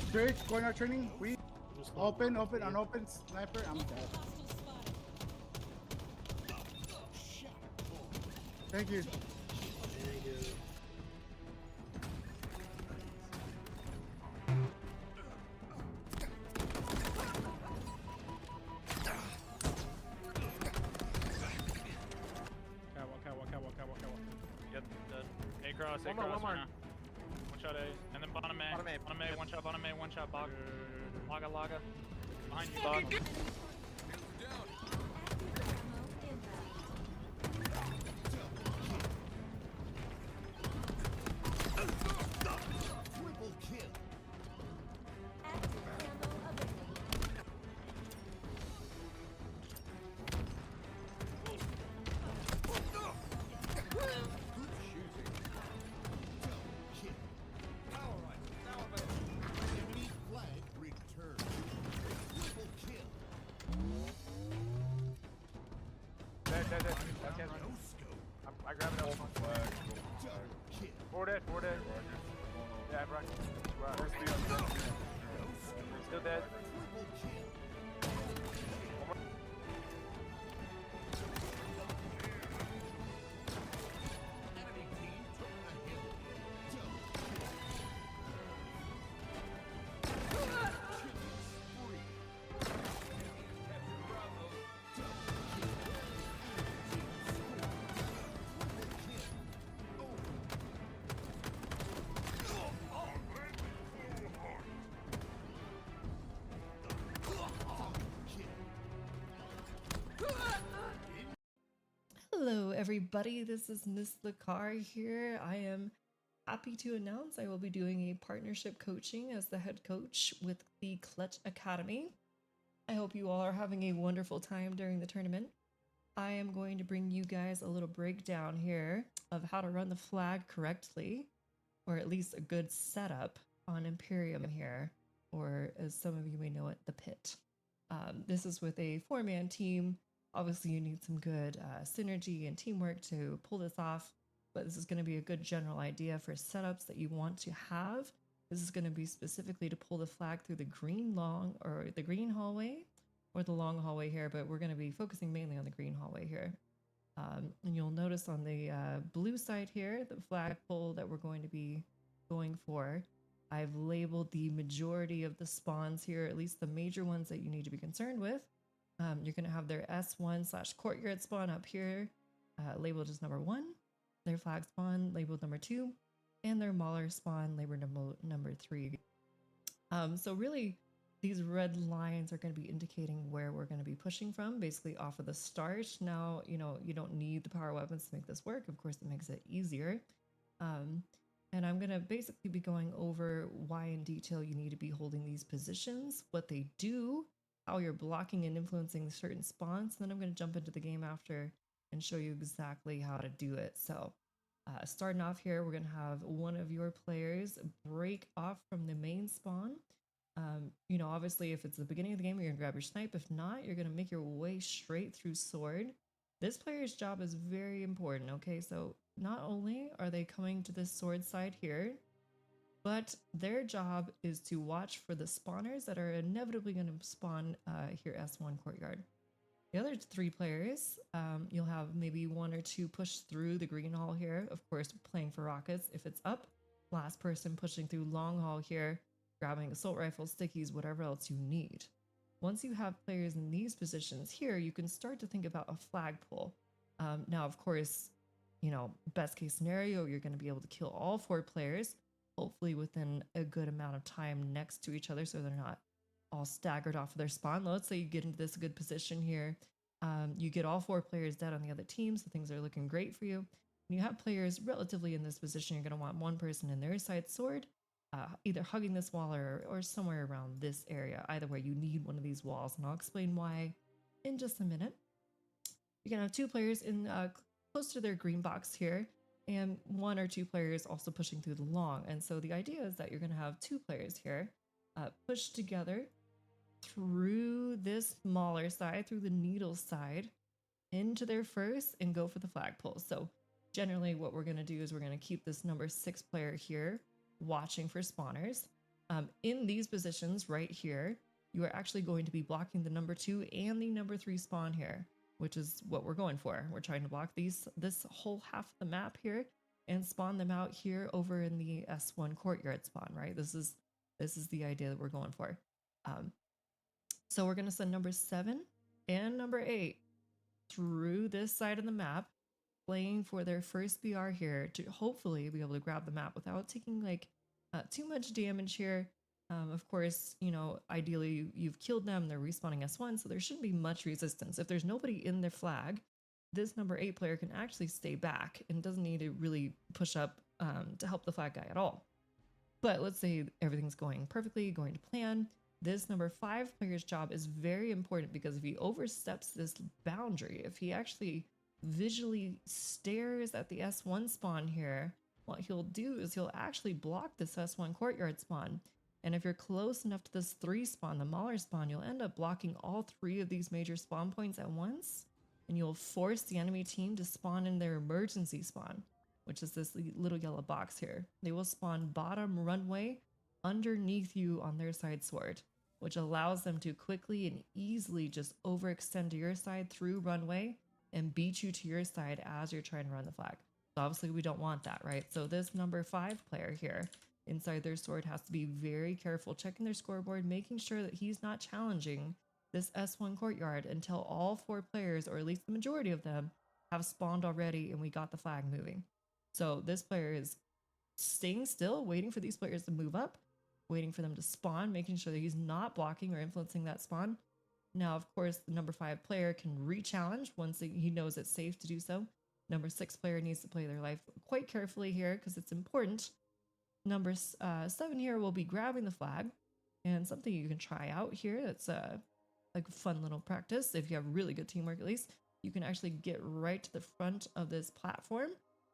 going out training. Weak. Open, unopened. Sniper, I'm dead. Thank you. Catwalk. Yep, dead. A-cross. One more. One shot A. And then bottom A. Bottom A, one shot bottom A, one shot bog. Laga. Behind you, bog. Can't No run. scope. I grab it up. Four dead. Yeah, Brock. Still dead. Enemy team took the hill. Double kill. Hello, everybody. This is Miss Lakar here. I am happy to announce I will be doing a partnership coaching as the head coach with the Clutch Academy. I hope you all are having a wonderful time during the tournament. I am going to bring you guys a little breakdown here of how to run the flag correctly, or at least a good setup on Imperium here, or as some of you may know it, the pit. This is with a 4-man team. Obviously, you need some good synergy and teamwork to pull this off, but this is going to be a good general idea for setups that you want to have. This is going to be specifically to pull the flag through the green hallway or the long hallway here, but we're going to be focusing mainly on the green hallway here. And you'll notice on the blue side here, the flag pull that we're going to be going for, I've labeled the majority of the spawns here, at least the major ones that you need to be concerned with. You're going to have their S1/courtyard spawn up here, labeled as number 1, their flag spawn labeled number 2, and their mauler spawn labeled number 3. So really, these red lines are going to be indicating where we're going to be pushing from, basically off of the start. Now, you don't need the power weapons to make this work. Of course, it makes it easier. And I'm going to basically be going over why in detail you need to be holding these positions, what they do, how you're blocking and influencing certain spawns. Then I'm going to jump into the game after and show you exactly how to do it. So starting off here, we're going to have one of your players break off from the main spawn. Obviously, if it's the beginning of the game, you're going to grab your snipe. If not, you're going to make your way straight through sword. This player's job is very important, okay? So not only are they coming to this sword side here, but their job is to watch for the spawners that are inevitably going to spawn here S1 courtyard. The other 3 players, you'll have maybe 1 or 2 push through the green hall here, of course playing for rockets if it's up. Last person pushing through long hall here, grabbing assault rifles, stickies, whatever else you need. Once you have players in these positions here, you can start to think about a flag pull. Now, of course, best case scenario, you're going to be able to kill all 4 players, hopefully within a good amount of time next to each other so they're not all staggered off of their spawn. Let's say you get into this good position here. You get all 4 players dead on the other team, so things are looking great for you. When you have players relatively in this position, you're going to want one person in their side sword, either hugging this wall or somewhere around this area. Either way, you need one of these walls, and I'll explain why in just a minute. You're going to have 2 players in close to their green box here, and 1 or 2 players also pushing through the long. And so the idea is that you're going to have 2 players here push together through this mauler side, through the needle side, into their first and go for the flag pull. So generally what we're going to do is we're going to keep this number 6 player here watching for spawners. In these positions right here, you are actually going to be blocking the number 2 and the number 3 spawn here, which is what we're going for. We're trying to block this whole half of the map here and spawn them out here over in the S1 courtyard spawn, right? This is the idea that we're going for. So we're going to send number 7 and number 8 through this side of the map, playing for their first BR here to hopefully be able to grab the map without taking too much damage here. Of course, ideally you've killed them, they're respawning S1, so there shouldn't be much resistance. If there's nobody in their flag, this number 8 player can actually stay back and doesn't need to really push up to help the flag guy at all. But let's say everything's going perfectly, going to plan. This number 5 player's job is very important because if he oversteps this boundary, if he actually visually stares at the S1 spawn here, what he'll do is he'll actually block this S1 courtyard spawn. And if you're close enough to this 3 spawn, the mauler spawn, you'll end up blocking all 3 of these major spawn points at once. and you'll force the enemy team to spawn in their emergency spawn, which is this little yellow box here. They will spawn bottom runway underneath you on their side sword, which allows them to quickly and easily just overextend to your side through runway and beat you to your side as you're trying to run the flag. So obviously we don't want that, right? So this number 5 player here inside their sword has to be very careful, checking their scoreboard, making sure that he's not challenging this S1 courtyard until all 4 players, or at least the majority of them, have spawned already and we got the flag moving. So this player is staying still, waiting for these players to move up, waiting for them to spawn, making sure that he's not blocking or influencing that spawn. Now, of course, the number 5 player can re-challenge once he knows it's safe to do so. Number 6 player needs to play their life quite carefully here because it's important. Number 7 here will be grabbing the flag, and something you can try out here that's like a fun little practice. If you have really good teamwork, at least, you can actually get right to the front of this platform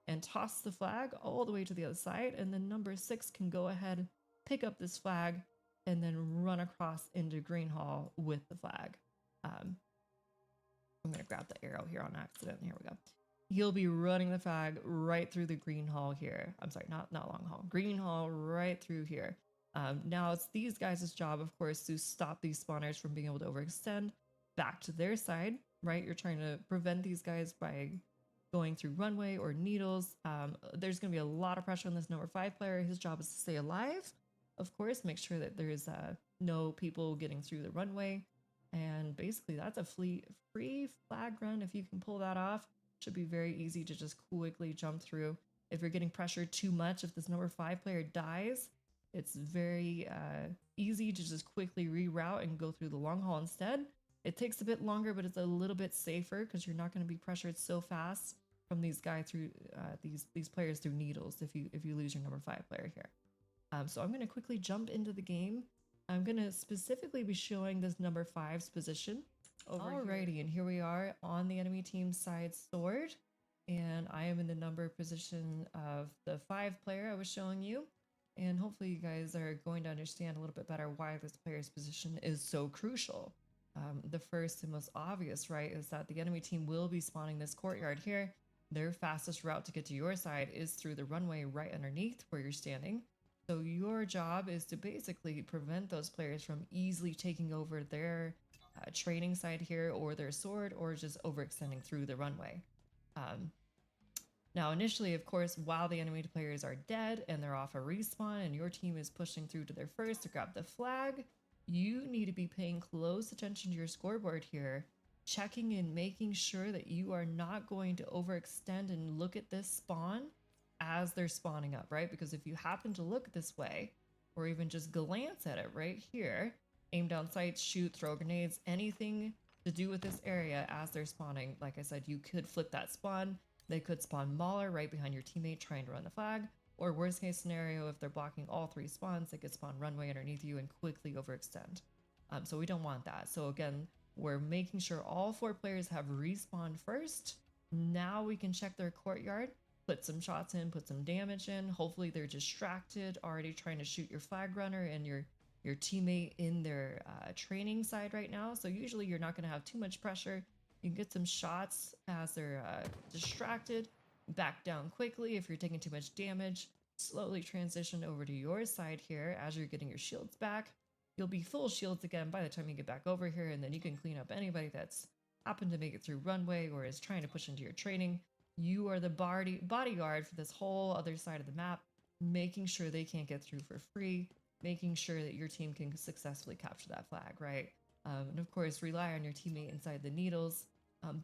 and toss the flag all the way to the other side, and then number 6 can go ahead, pick up this flag, and then run across into Green Hall with the flag. I'm gonna grab the arrow here on accident. Here we go. He'll be running the flag right through the Green Hall here. I'm sorry, not Long Hall. Green Hall right through here. Now it's these guys' job, of course, to stop these spawners from being able to overextend back to their side, right? You're trying to prevent these guys by going through runway or needles. There's going to be a lot of pressure on this number 5 player. His job is to stay alive, of course, make sure that there's no people getting through the runway. And basically that's a free flag run. If you can pull that off, should be very easy to just quickly jump through. If you're getting pressured too much, if this number 5 player dies, it's very easy to just quickly reroute and go through the long haul instead. It takes a bit longer, but it's a little bit safer because you're not going to be pressured so fast from these guys through these players through needles if you lose your number 5 player here. So I'm going to quickly jump into the game. I'm going to specifically be showing this number 5's position. Alrighty, and here we are on the enemy team's side sword, and I am in the number position of the 5 player I was showing you, and hopefully you guys are going to understand a little bit better why this player's position is so crucial. The first and most obvious, right, is that the enemy team will be spawning this courtyard here. Their fastest route to get to your side is through the runway right underneath where you're standing. So your job is to basically prevent those players from easily taking over their training side here or their sword, or just overextending through the runway. Now initially, of course, while the enemy players are dead and they're off a respawn and your team is pushing through to their first to grab the flag, you need to be paying close attention to your scoreboard here, checking and making sure that you are not going to overextend and look at this spawn as they're spawning up, right? Because if you happen to look this way, or even just glance at it right here, aim down sights, shoot, throw grenades, anything to do with this area as they're spawning, like I said, you could flip that spawn. They could spawn Mauler right behind your teammate trying to run the flag, or worst case scenario, if they're blocking all 3 spawns, they could spawn runway underneath you and quickly overextend. So we don't want that. So again, we're making sure all 4 players have respawned first. Now we can check their courtyard, put some shots in, put some damage in. Hopefully they're distracted, already trying to shoot your flag runner and your teammate in their training side right now. So usually you're not going to have too much pressure. You can get some shots as they're distracted, back down quickly if you're taking too much damage, slowly transition over to your side here as you're getting your shields back. You'll be full shields again by the time you get back over here, and then you can clean up anybody that's happened to make it through runway or is trying to push into your training. You are the bodyguard for this whole other side of the map, making sure they can't get through for free, making sure that your team can successfully capture that flag, right? And of course, rely on your teammate inside the needles.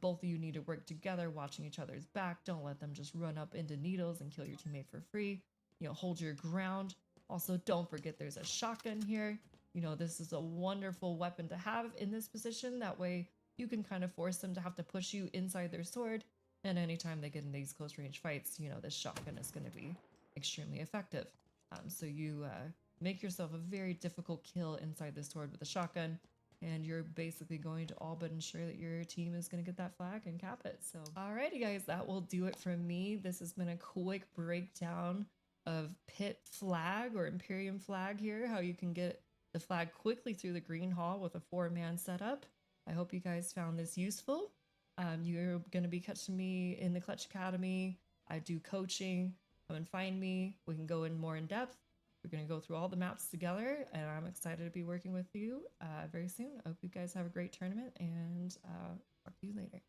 Both of you need to work together, watching each other's back. Don't let them just run up into needles and kill your teammate for free. You know, hold your ground. Also, don't forget there's a shotgun here. You know, this is a wonderful weapon to have in this position. That way you can kind of force them to have to push you inside their sword. And anytime they get in these close range fights, you know, this shotgun is going to be extremely effective. So you make yourself a very difficult kill inside the sword with a shotgun, and you're basically going to all but ensure that your team is going to get that flag and cap it. So alrighty guys, that will do it from me. This has been a quick breakdown of Pit flag or Imperium flag here, how you can get the flag quickly through the Green Hall with a 4-man setup. I hope you guys found this useful. You're going to be catching me in the Clutch Academy. I do coaching. Come and find me. We can go in more in depth. We're going to go through all the maps together, and I'm excited to be working with you very soon. I hope you guys have a great tournament, and talk to you later.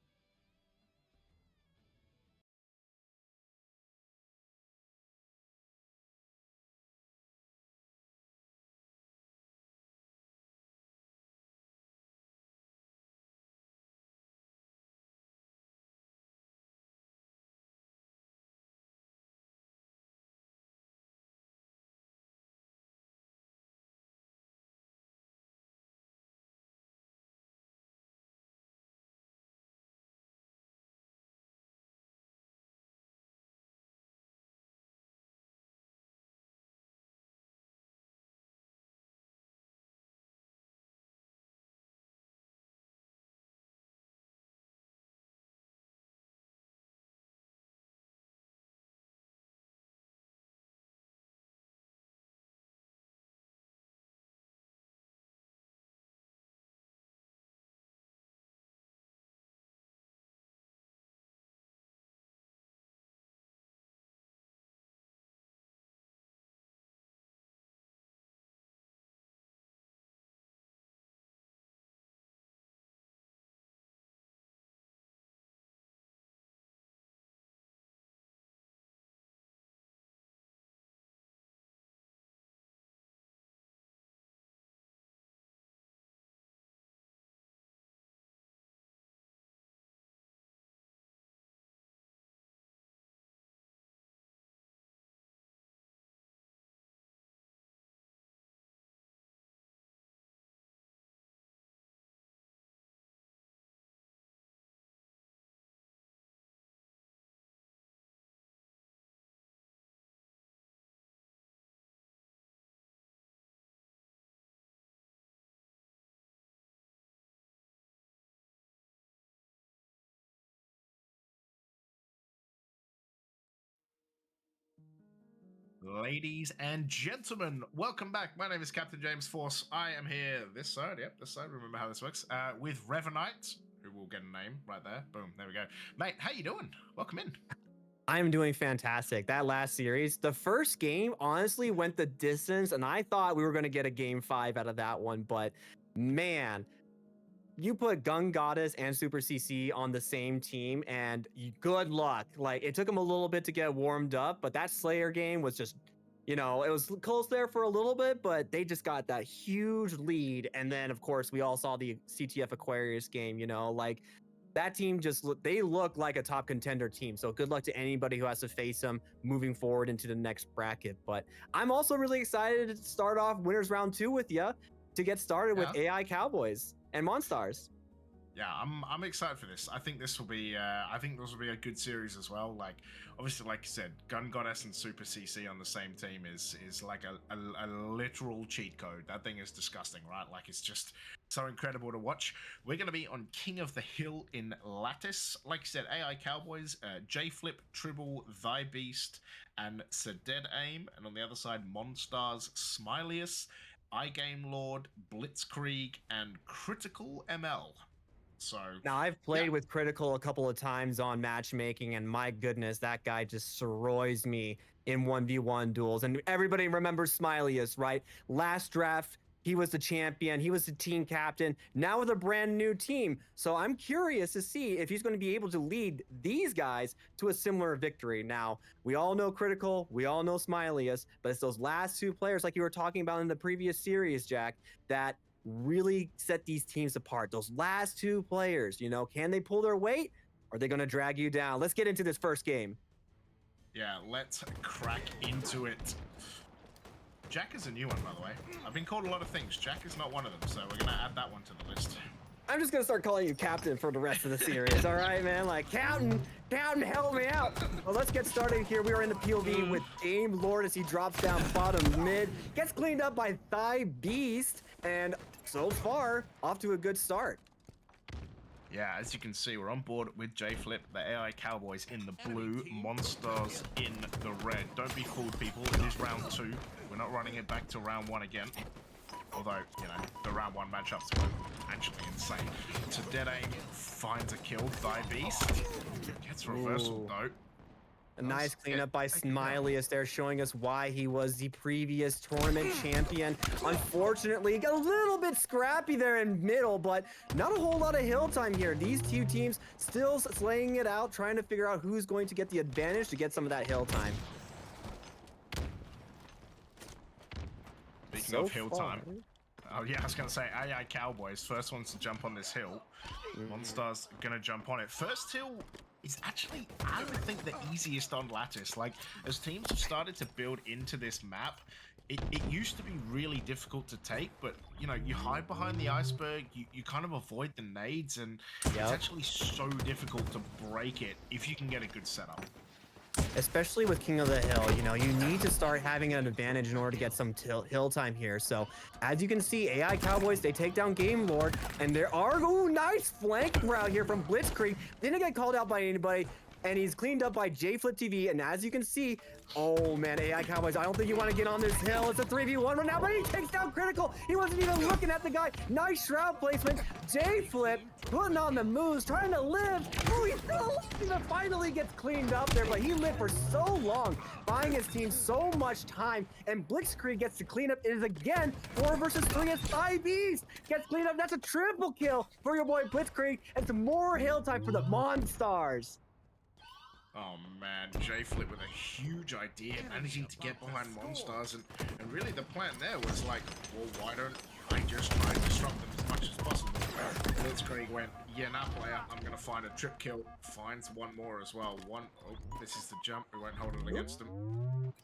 Ladies and gentlemen, welcome back. My name is Captain James Force. I am here this side, this side, remember how this works, with Revenite, who will get a name right there. Boom, there we go. Mate, how you doing? Welcome in. I'm doing fantastic. That last series, the first game honestly went the distance, and I thought we were going to get a game 5 out of that one, but man, you put Gun Goddess and Super CC on the same team, and good luck. Like, it took them a little bit to get warmed up, but that Slayer game was just, it was close there for a little bit, but they just got that huge lead. And then, of course, we all saw the CTF Aquarius game, like that team they look like a top contender team. So good luck to anybody who has to face them moving forward into the next bracket. But I'm also really excited to start off Winners Round 2 with you to get started with AI Cowboys and Monstars. Yeah, I'm excited for this. I think this will be a good series as well. Like, obviously, like you said, Gun Goddess and Super CC on the same team is like a literal cheat code. That thing is disgusting, right? Like, it's just so incredible to watch. We're gonna be on King of the Hill in Lattice. Like you said, AI Cowboys, J Flip, Tribble, Thy Beast, and Sedead Aim, and on the other side, Monstars, Smilius, iGame Lord, Blitzkrieg, and Critical ML. So now I've played with Critical a couple of times on matchmaking, and my goodness, that guy just destroys me in 1v1 duels. And everybody remembers Smilius, right? Last draft, he was the champion. He was the team captain. Now with a brand new team. So I'm curious to see if he's going to be able to lead these guys to a similar victory. Now, we all know Critical. We all know Smilius. But it's those last two players, like you were talking about in the previous series, Jack, that really set these teams apart. Those last two players, can they pull their weight? Or are they going to drag you down? Let's get into this first game. Yeah, let's crack into it. Jack is a new one, by the way. I've been called a lot of things. Jack is not one of them, so we're going to add that one to the list. I'm just going to start calling you Captain for the rest of the series, all right, man? Like, Captain, help me out. Well, let's get started here. We are in the POV with Game Lord as he drops down bottom mid. Gets cleaned up by Thy Beast, and so far, off to a good start. Yeah, as you can see, we're on board with J Flip, the AI Cowboys in the blue, Monstars in the red. Don't be fooled, people. It is round 2. We're not running it back to round 1 again. Although, you know, the round 1 matchups were actually insane. So Dead Aim finds a kill. Thy Beast gets reversal though. A nice cleanup by Smileyus there, showing us why he was the previous tournament champion. Unfortunately, got a little bit scrappy there in middle, but not a whole lot of hill time here. These two teams still slaying it out, trying to figure out who's going to get the advantage to get some of that hill time. Speaking of hill time, oh yeah, I was going to say AI Cowboys, first ones to jump on this hill. Monstars going to jump on it. First hill is actually, I would think, the easiest on Lattice. Like, as teams have started to build into this map, it used to be really difficult to take, but, you know, you hide behind the iceberg, you kind of avoid the nades, and it's actually so difficult to break it if you can get a good setup. Especially with King of the Hill, you know, you need to start having an advantage in order to get some hill time here. So, as you can see, AI Cowboys, they take down Game Lord, and there are, nice flank route here from Blitzkrieg. Didn't get called out by anybody, and he's cleaned up by JFlip TV, and as you can see, oh man, AI Cowboys, I don't think you want to get on this hill. It's a 3v1 right now, but he takes down Critical. He wasn't even looking at the guy. Nice shroud placement. JFlip putting on the moves, trying to live. Oh, he finally gets cleaned up there, but he lived for so long, buying his team so much time, and Blitzkrieg gets to clean up. It is again 4 versus 3 as Thigh Beast gets cleaned up. That's a triple kill for your boy Blitzkrieg, and some more hill time for the Monstars. Oh man, JFlip with a huge idea, managing to get behind Monstars, and really the plan there was like, well, why don't I just try and disrupt them as much as possible? Blitzkrieg went, yeah, nah, player, I'm gonna find a trip kill, finds one more as well. Oh, this is the jump, we won't hold it against him.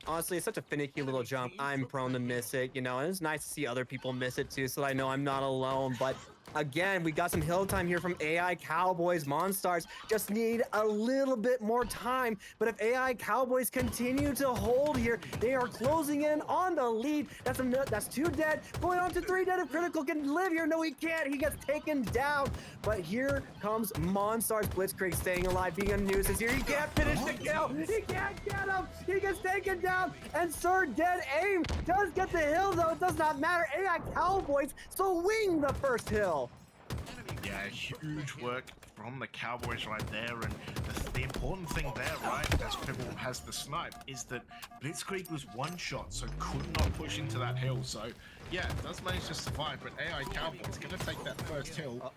Honestly, it's such a finicky little jump. I'm prone to miss it, you know, and it's nice to see other people miss it too, so that I know I'm not alone. But again, we got some hill time here from AI Cowboys. Monstars just need a little bit more time. But if AI Cowboys continue to hold here, they are closing in on the lead. That's 2 dead, going on to 3 dead. If Critical can live here, no, he can't. He gets taken down. But here comes Monstars. Blitzkrieg staying alive, being a nuisance here. He can't finish the kill. He can't get him. He gets taken down. And Sir Dead Aim does get the hill, though. It does not matter. AI Cowboys swing the first hill. Yeah, huge work from the Cowboys right there, and the important thing there, right, as Pibble has the snipe, is that Blitzkrieg was 1 shot, so could not push into that hill. So yeah, does manage to survive, but AI Cowboys gonna take that first hill,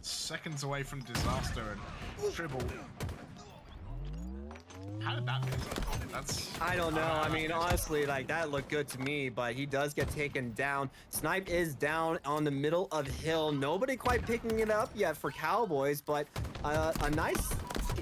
seconds away from disaster, and Tribble. How did that miss? I don't know. I mean, honestly, like, that looked good to me, but he does get taken down. Snipe is down on the middle of hill. Nobody quite picking it up yet for Cowboys, but a nice...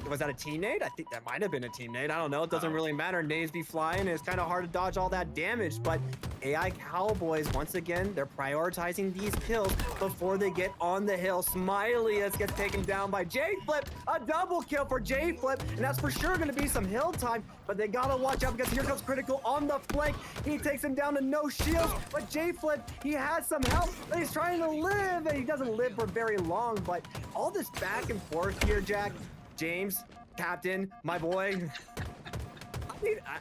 Was that a team nade? I think that might have been a team nade. I don't know. It doesn't really matter. Nades be flying, and it's kind of hard to dodge all that damage, but AI Cowboys, once again, they're prioritizing these kills before they get on the hill. Smileyus gets taken down by JFlip. A double kill for JFlip, and that's for sure going to be some hill time, but they gotta watch out because here comes Critical on the flank. He takes him down to no shields, but JFlip, he has some help, and he's trying to live, and he doesn't live for very long. But all this back and forth here, Jack, James, Captain, my boy.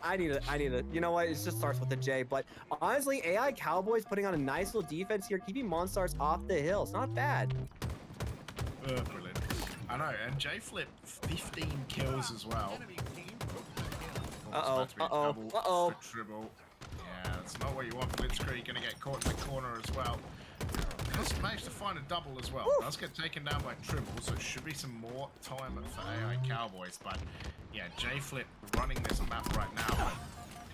I need a, you know what, it just starts with a J, but honestly, AI Cowboys putting on a nice little defense here, keeping Monstars off the hill. It's not bad. Brilliant. I know, and JFlip, 15 kills as well. Uh-oh. Tribble. Yeah, that's not what you want. Blitzkrieg gonna get caught in the corner as well. Does manage to find a double as well. Does get taken down by Tribble, so it should be some more time for AI Cowboys. But yeah, JFlip running this map right now.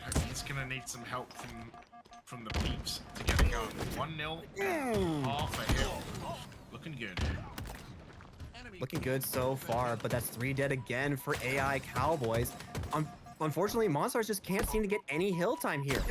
But he's gonna need some help from the peeps to get it going. 1-0, half a hill. Looking good. Looking good so far, but that's 3 dead again for AI Cowboys. Unfortunately, Monstars just can't seem to get any hill time here.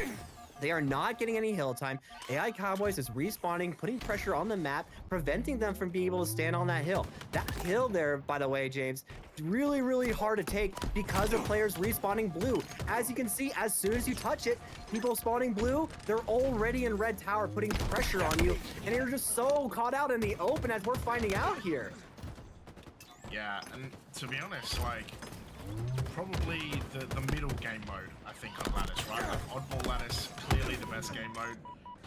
They are not getting any hill time. AI Cowboys is respawning, putting pressure on the map, preventing them from being able to stand on that hill. That hill there, by the way, James, really, really hard to take because of players respawning blue. As you can see, as soon as you touch it, people spawning blue, they're already in red tower, putting pressure on you, and you're just so caught out in the open, as we're finding out here. Yeah, and to be honest, like, probably the middle game mode, I think, on Lattice, right? Like, Oddball Lattice, clearly the best game mode.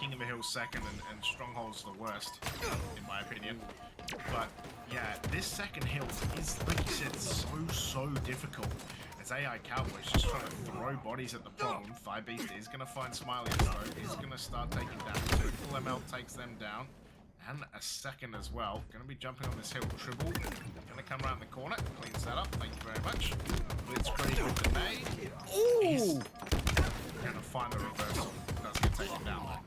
King of the Hill second and Stronghold's the worst, in my opinion. But yeah, this second hill is, like you said, so difficult. As AI Cowboys just trying to throw bodies at the problem. Thigh Beast is going to find Smiley though. He's going to start taking damage. Full ML takes them down. And a second as well. Going to be jumping on this hill. Tribble going to come around the corner. Cleans that up. Thank you very much. Blitzkrieg with the nade. He's going to find the reversal. Does get taken down though.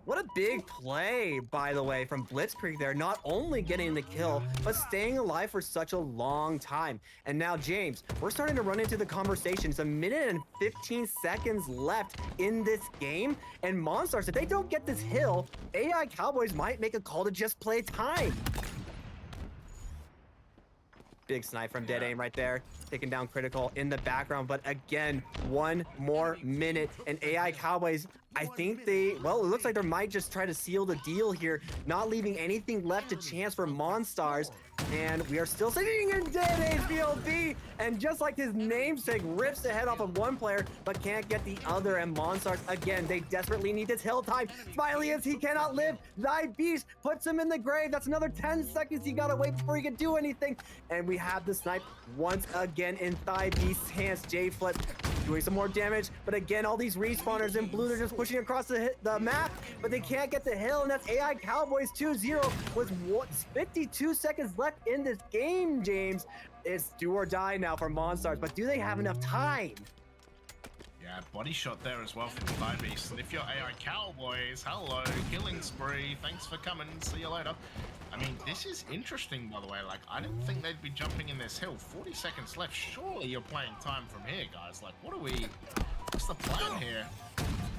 What a big play, by the way, from Blitzkrieg there. Not only getting the kill, but staying alive for such a long time. And now, James, we're starting to run into the conversation. It's 1 minute and 15 seconds left in this game. And Monstars, if they don't get this hill, AI Cowboys might make a call to just play time. Big snipe from Dead Aim right there. Taking down Critical in the background. But again, 1 more minute. And AI Cowboys, I think they, well, it looks like they might just try to seal the deal here, not leaving anything left to chance for Monstars. And we are still sitting in Dead Aim's BLB. And just like his namesake, rips the head off of one player, but can't get the other. And Monstars, again, they desperately need this hill time. Smiley is, he cannot live. Thy Beast puts him in the grave. That's another 10 seconds he gotta wait before he can do anything. And we have the snipe once again in Thigh Beast's hands. J-Flip doing some more damage, but again, all these respawners in blue, they're just pushing across the map, but they can't get the hill, and that's AI Cowboys 2-0 with 52 seconds left in this game, James. It's do or die now for Monstars, but do they have enough time? Yeah, body shot there as well from Thigh Beast. And if you're AI Cowboys, hello, killing spree, thanks for coming, see you later. I mean, this is interesting, by the way. Like, I didn't think they'd be jumping in this hill. 40 seconds left. Surely you're playing time from here, guys. Like, what's the plan here?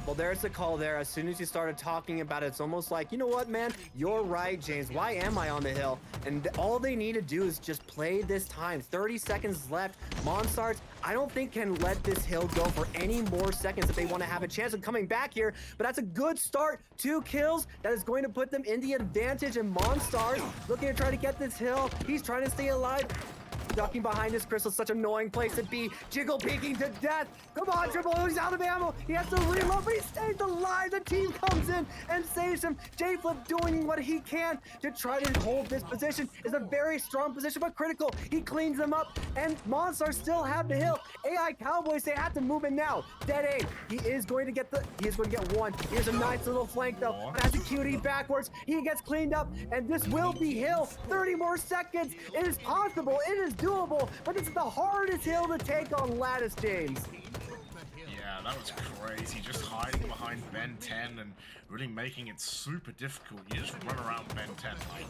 Well, there's the call there. As soon as you started talking about it, it's almost like, you know what, man? You're right, James. Why am I on the hill? And all they need to do is just play this time. 30 seconds left. Monstars, I don't think can let this hill go for any more seconds if they want to have a chance of coming back here. But that's a good start. 2 kills. That is going to put them in the advantage. And Monstars looking to try to get this hill. He's trying to stay alive. Ducking behind his crystal, such a annoying place to be. Jiggle peeking to death. Come on, Triple, he's out of ammo. He has to reload, but he stays alive. The team comes in and saves him. J-Flip doing what he can to try to hold this position. It's a very strong position, but Critical. He cleans them up, and Monstars still have the hill. AI Cowboys, they have to move in now. Dead Aim, he is going to get one. Here's a nice little flank though. That's a cutie backwards. He gets cleaned up, and this will be hill. 30 more seconds. It is possible. It is doable, but it's the hardest hill to take on Lattice, James. Yeah, that was crazy. Just hiding behind Ben 10 and really making it super difficult. You just run around Ben 10, like,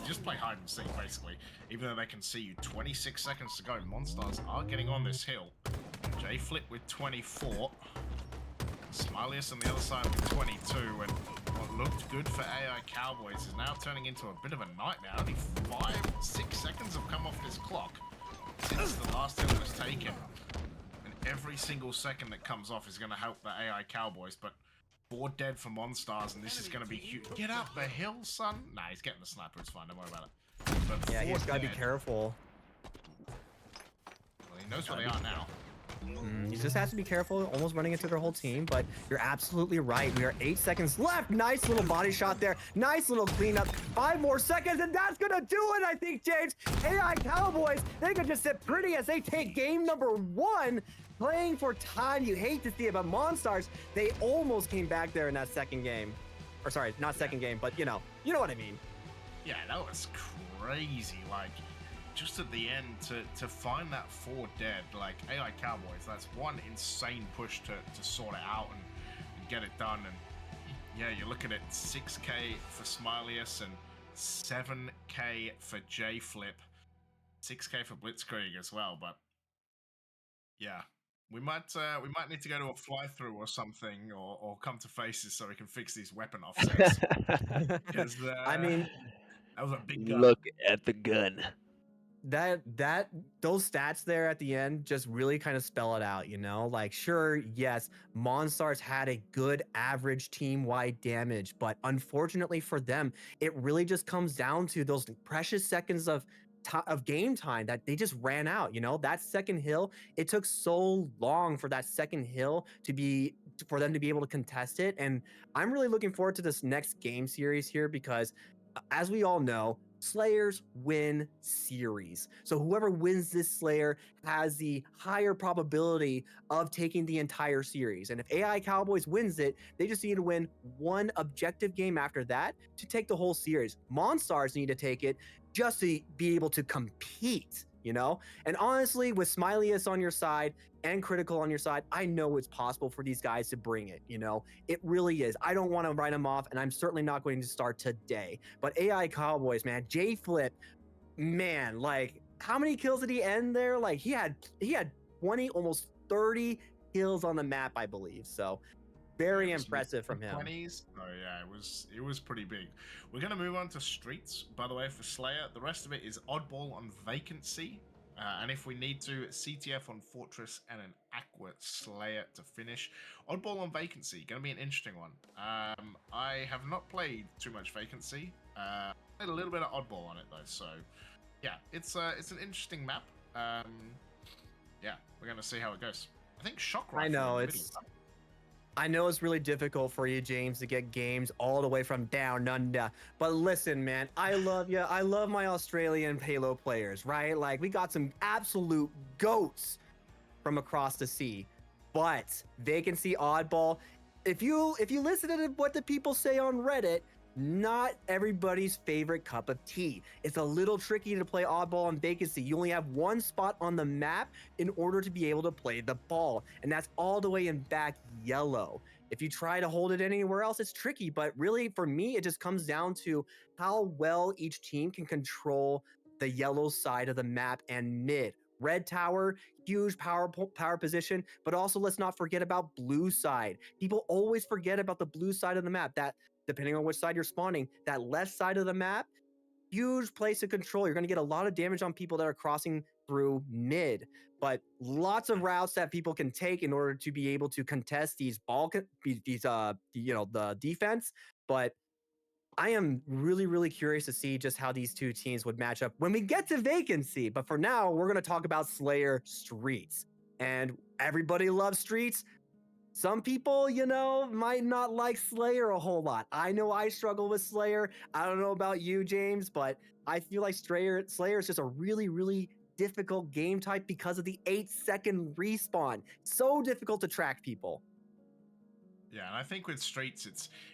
just play hide and seek, basically. Even though they can see you. 26 seconds to go. Monstars are getting on this hill. J-Flip with 24. Smilius on the other side with 22, and what looked good for AI Cowboys is now turning into a bit of a nightmare. Only 5-6 seconds have come off this clock since the last hill was taken. And every single second that comes off is going to help the AI Cowboys, but 4 dead for Monstars, and this is going to be huge. Get up the hill, son! Nah, he's getting the sniper, it's fine, don't worry about it. But yeah, he's got to be dead. careful. Well, he knows where they are now. He just has to be careful, almost running into their whole team, but you're absolutely right. We are 8 seconds left. Nice little body shot there. Nice little cleanup. 5 more seconds, and that's gonna do it, I think, James. AI Cowboys, they could just sit pretty as they take game number 1. Playing for time, you hate to see it, but Monstars, they almost came back there in that second game. Or sorry, not second game, but you know what I mean. Yeah, that was crazy. Like, just at the end to find that 4 dead, like AI Cowboys, that's one insane push to sort it out and get it done. And yeah, you look at it, 6k for Smilius and 7k for J-Flip, 6k for Blitzkrieg as well. But yeah, we might need to go to a fly through or something, or come to Faces so we can fix these weapon offsets. Because I mean, that was a big gun. Look at the gun. Those stats there at the end just really kind of spell it out, you know? Like, sure, yes, Monstars had a good average team-wide damage, but unfortunately for them, it really just comes down to those precious seconds of game time that they just ran out, you know? That second hill, it took so long for that second hill to be for them to be able to contest it. And I'm really looking forward to this next game series here because, as we all know, Slayers win series. So whoever wins this Slayer has the higher probability of taking the entire series. And if AI Cowboys wins it, they just need to win one objective game after that to take the whole series. Monstars need to take it just to be able to compete, you know? And honestly, with Smileyus on your side and Critical on your side, I know it's possible for these guys to bring it, you know? It really is. I don't want to write them off, and I'm certainly not going to start today. But AI Cowboys, man, J Flip, man, like, how many kills did he end there? Like, he had 20, almost 30 kills on the map, I believe. So very impressive from him. 20s. Oh yeah, it was pretty big. We're gonna move on to streets. By the way, for Slayer, the rest of it is oddball on vacancy, and if we need to, CTF on fortress and an aqua Slayer to finish. Oddball on vacancy, gonna be an interesting one. I have not played too much vacancy. Played a little bit of oddball on it though, so yeah, it's an interesting map. Yeah, we're gonna see how it goes. I think shock rifle. I know it's really difficult for you, James, to get games all the way from down under. But listen, man, I love you. I love my Australian Halo players, right? Like, we got some absolute goats from across the sea. But vacancy oddball, if you listen to what the people say on Reddit, not everybody's favorite cup of tea. It's a little tricky to play oddball on vacancy. You only have one spot on the map in order to be able to play the ball, and that's all the way in back yellow. If you try to hold it anywhere else, it's tricky, but really for me, it just comes down to how well each team can control the yellow side of the map and mid. Red tower, huge power position, but also let's not forget about blue side. People always forget about the blue side of the map. That, depending on which side you're spawning, that left side of the map, huge place of control. You're going to get a lot of damage on people that are crossing through mid, but lots of routes that people can take in order to be able to contest these the defense. But I am really, really curious to see just how these two teams would match up when we get to vacancy. But for now, we're going to talk about Slayer Streets. And everybody loves Streets. Some people, you know, might not like Slayer a whole lot. I know I struggle with Slayer. I don't know about you, James, but I feel like Slayer is just a really, really difficult game type because of the 8-second respawn. So difficult to track people. Yeah, and I think with Streets,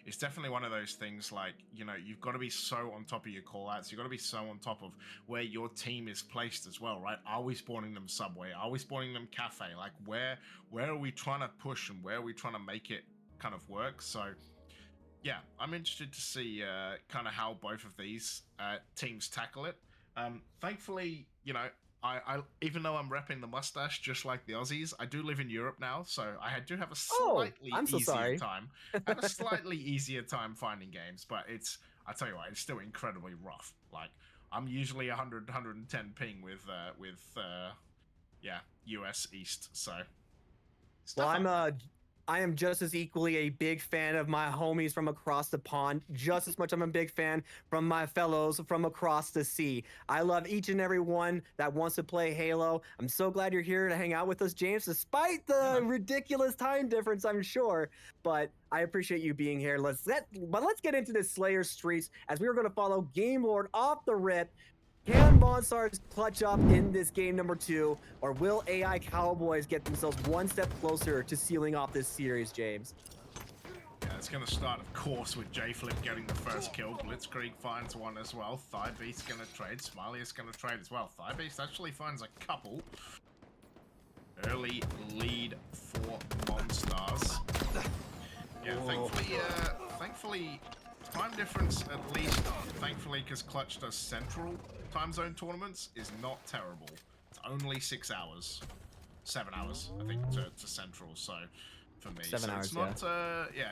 it's definitely one of those things like, you know, you've got to be so on top of your callouts. You've got to be so on top of where your team is placed as well, right? Are we spawning them Subway? Are we spawning them Cafe? Like, where are we trying to push and where are we trying to make it kind of work? So, yeah, I'm interested to see kind of how both of these teams tackle it. Thankfully, you know, I even though I'm repping the mustache just like the Aussies, I do live in Europe now, so I do have a slightly easier time. I have a slightly easier time finding games, but I tell you what, it's still incredibly rough. Like, I'm usually 100, 110 ping with US East, so. Well, I am just as equally a big fan of my homies from across the pond, just as much I'm a big fan from my fellows from across the sea. I love each and every one that wants to play Halo. I'm so glad you're here to hang out with us, James, despite the ridiculous time difference, I'm sure. But I appreciate you being here. Let's get into this Slayer Streets as we are going to follow Game Lord off the rip. Can Monstars clutch up in this game number 2, or will AI Cowboys get themselves one step closer to sealing off this series, James? Yeah, it's going to start, of course, with J-Flip getting the first kill. Blitzkrieg finds one as well. Thighbeast's going to trade. Smiley is going to trade as well. Thighbeast actually finds a couple. Early lead for Monstars. Yeah, thankfully, time difference at least, thankfully, because Clutch does central time zone tournaments, is not terrible. It's only 6 hours. 7 hours, I think, to central, so for me. 7 hours, it's not,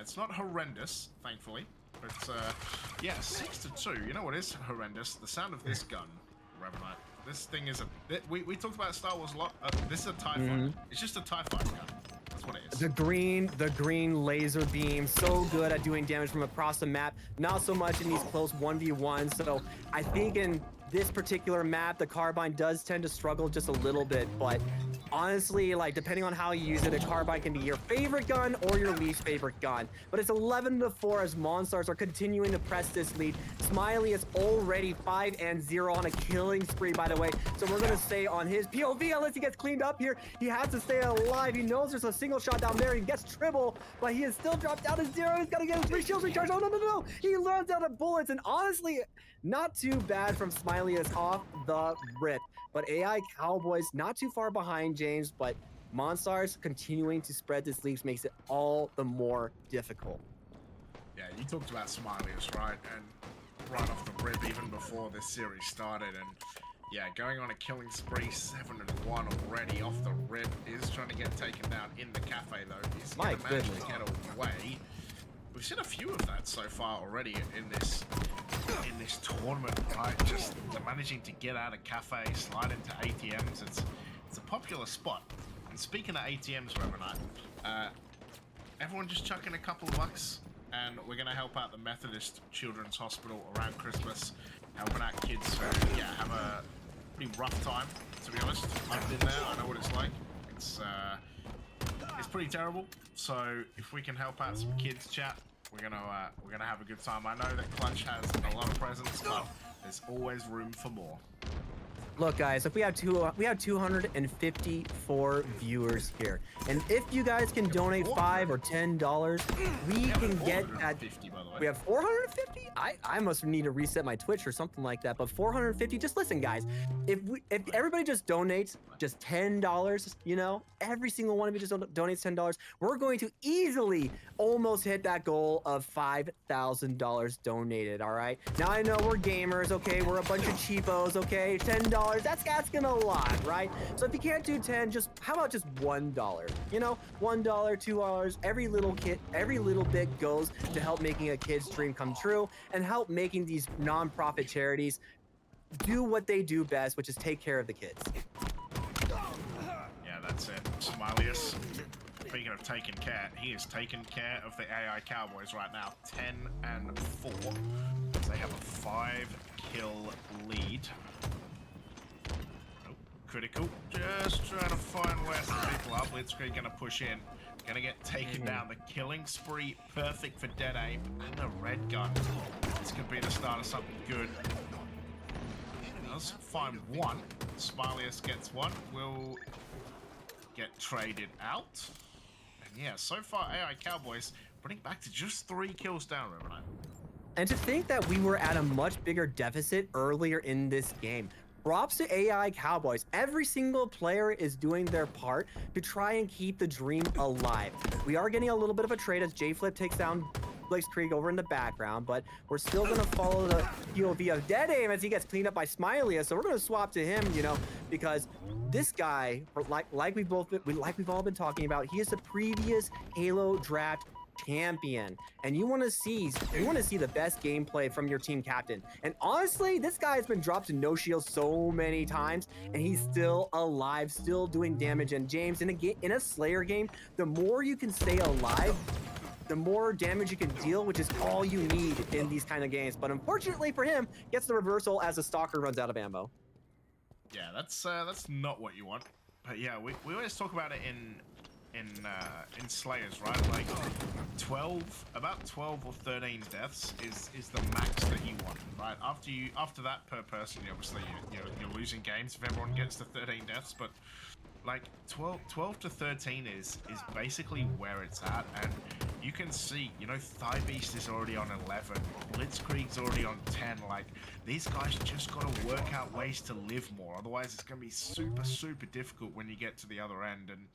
it's not horrendous, thankfully. But, yeah, 6-2. You know what is horrendous? The sound of this gun, Revenite. This thing is we talked about Star Wars a lot. This is a TIE fighter. It's just a TIE fighter gun. That's what it is. The green laser beam, so good at doing damage from across the map. Not so much in these close 1v1s. So I think in this particular map, the Carbine does tend to struggle just a little bit, but honestly, like, depending on how you use it, a Carbine can be your favorite gun or your least favorite gun. But it's 11-4 as Monstars are continuing to press this lead. Smiley is already 5-0 on a killing spree, by the way. So we're gonna stay on his POV unless he gets cleaned up here. He has to stay alive. He knows there's a single shot down there. He gets triple, but he is still dropped down to 0. He's gotta get his 3 shields recharged. Oh, no. He runs out of bullets, and honestly, not too bad from Smiley is off the rip. But AI Cowboys not too far behind James, but Monstars continuing to spread this lead makes it all the more difficult. Yeah, you talked about Smiley's, right? And right off the rip, even before this series started, and yeah, going on a killing spree, 7-1 already off the rip. Is trying to get taken down in the cafe though. He's My gonna manage goodness. to get away. We've seen a few of that so far already in this tournament, right? Just managing to get out of cafe, slide into ATMs. It's a popular spot. And speaking of ATMs, Revenant, everyone just chuck in a couple of bucks, and we're gonna help out the Methodist Children's Hospital around Christmas, helping out kids who, yeah, have a pretty rough time. To be honest, I've been there. I know what it's like. It's pretty terrible. So if we can help out some kids, chat, we're gonna have a good time. I know that Clutch has a lot of presents, but there's always room for more. Look, guys, we have 254 viewers here, and if you guys can donate $5 or $10, we can get at. We have 450. I must need to reset my Twitch or something like that. But 450. Just listen, guys. If everybody just donates just $10, you know, every single one of you just donates $10, we're going to easily almost hit that goal of $5,000 donated. All right. Now I know we're gamers. Okay, we're a bunch of cheapos. Okay, $10. That's asking a lot, right? So if you can't do 10, just how about just $1? You know, $1, $2. Every little bit goes to help making a kid's dream come true and help making these non-profit charities do what they do best, which is take care of the kids. Yeah, that's it. Smilius, speaking of taking care, he is taking care of the AI Cowboys right now. 10-4. They have a 5-kill lead. Oh, critical. Just trying to find where to people up. Blitzkrieg gonna push in. Gonna get taken down. The killing spree, perfect for dead aim, and the red gun. This could be the start of something good. Does find one. Smilius gets one. Will get traded out. And yeah, so far AI Cowboys putting back to just 3 kills down, Revenant. And to think that we were at a much bigger deficit earlier in this game. Props to AI Cowboys. Every single player is doing their part to try and keep the dream alive. We are getting a little bit of a trade as J-Flip takes down Blitzkrieg over in the background, but we're still going to follow the POV of Dead Aim as he gets cleaned up by Smiley. So we're going to swap to him, you know, because this guy, like we've all been talking about, he is the previous Halo draft champion, and you want to see the best gameplay from your team captain. And honestly, this guy has been dropped to no shield so many times, and he's still alive, still doing damage. And James, in a Slayer game, the more you can stay alive, the more damage you can deal, which is all you need in these kind of games. But unfortunately for him, gets the reversal as the Stalker runs out of ammo. Yeah, that's not what you want. But yeah, we always talk about it in Slayers, right? Like about 12 or 13 deaths is the max that you want, right? After that per person, obviously you're losing games if everyone gets to 13 deaths, but like 12 to 13 is basically where it's at. And you can see, you know, Thigh Beast is already on 11, Blitzkrieg's already on 10. Like, these guys just gotta work out ways to live more, otherwise it's gonna be super difficult when you get to the other end. And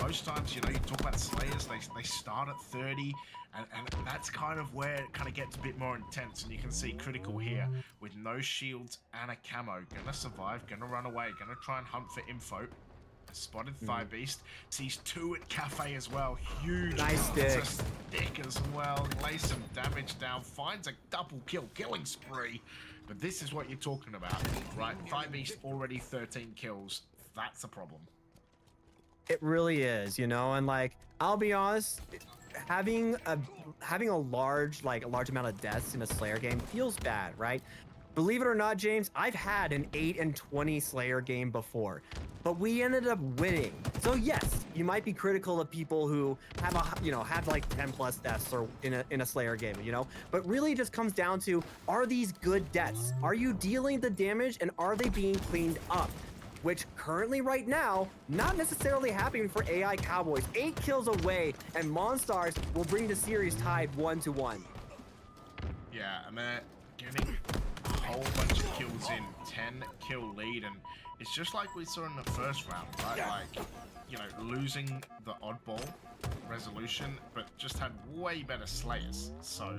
most times, you know, you talk about Slayers, they start at 30, and that's kind of where it kind of gets a bit more intense. And you can see Critical here with no shields and a camo, gonna survive, gonna run away, gonna try and hunt for info. Spotted Thigh Beast, sees 2 at Cafe as well, huge. Nice stick. Stick as well, lays some damage down, finds a double killing spree. But this is what you're talking about, right? Thigh Beast already 13 kills, that's a problem. It really is, you know, and like, I'll be honest, having a large amount of deaths in a Slayer game feels bad, right? Believe it or not, James, I've had an 8-20 Slayer game before, but we ended up winning. So yes, you might be critical of people who have have like 10 plus deaths or in a Slayer game, but really it just comes down to, are these good deaths? Are you dealing the damage and are they being cleaned up? Which currently right now, not necessarily happening for AI Cowboys. 8 kills away, and Monstars will bring the series tied 1-1. Yeah, and they're getting a whole bunch of kills in, 10 kill lead, and it's just like we saw in the first round, right? Like, losing the oddball resolution, but just had way better Slayers. So,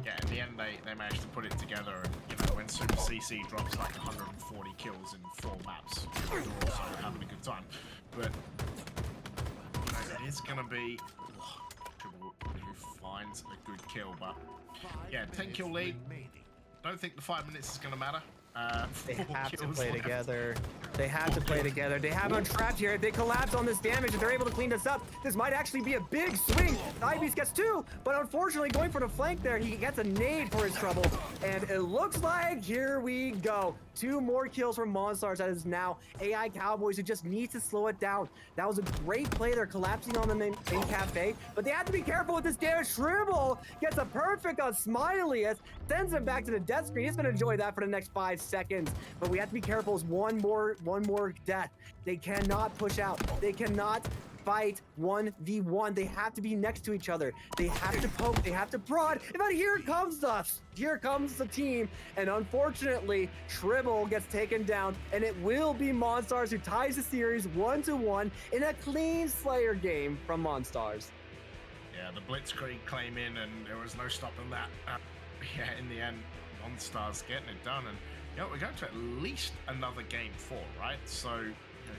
yeah, in the end, they managed to put it together, and, when Super CC drops like 140 kills in 4 maps, they're also having a good time. But, it's gonna be Triple who finds a good kill, but yeah, 10 kill lead. Don't think the 5 minutes is gonna matter. They have to play together. They have to play together. They have them trapped here. If they collapse on this damage, if they're able to clean this up, this might actually be a big swing. Ibeast gets 2, but unfortunately going for the flank there, he gets a nade for his trouble. And it looks like, here we go. 2 more kills from Monstars. That is now AI Cowboys who just need to slow it down. That was a great play. They're collapsing on them in Cafe, but they have to be careful with this damage. Tribble gets a perfect on Smiley, sends him back to the death screen. He's gonna enjoy that for the next 5 seconds, but we have to be careful. It's one more death. They cannot push out. They cannot fight 1v1. They have to be next to each other. They have to poke. They have to prod. But here comes the team, and unfortunately, Tribble gets taken down, and it will be Monstars who ties the series 1-1 in a clean Slayer game from Monstars. Yeah, the Blitzkrieg came in, and there was no stopping that. Yeah, in the end, Monstars getting it done, and we're going to at least another game 4, right? So,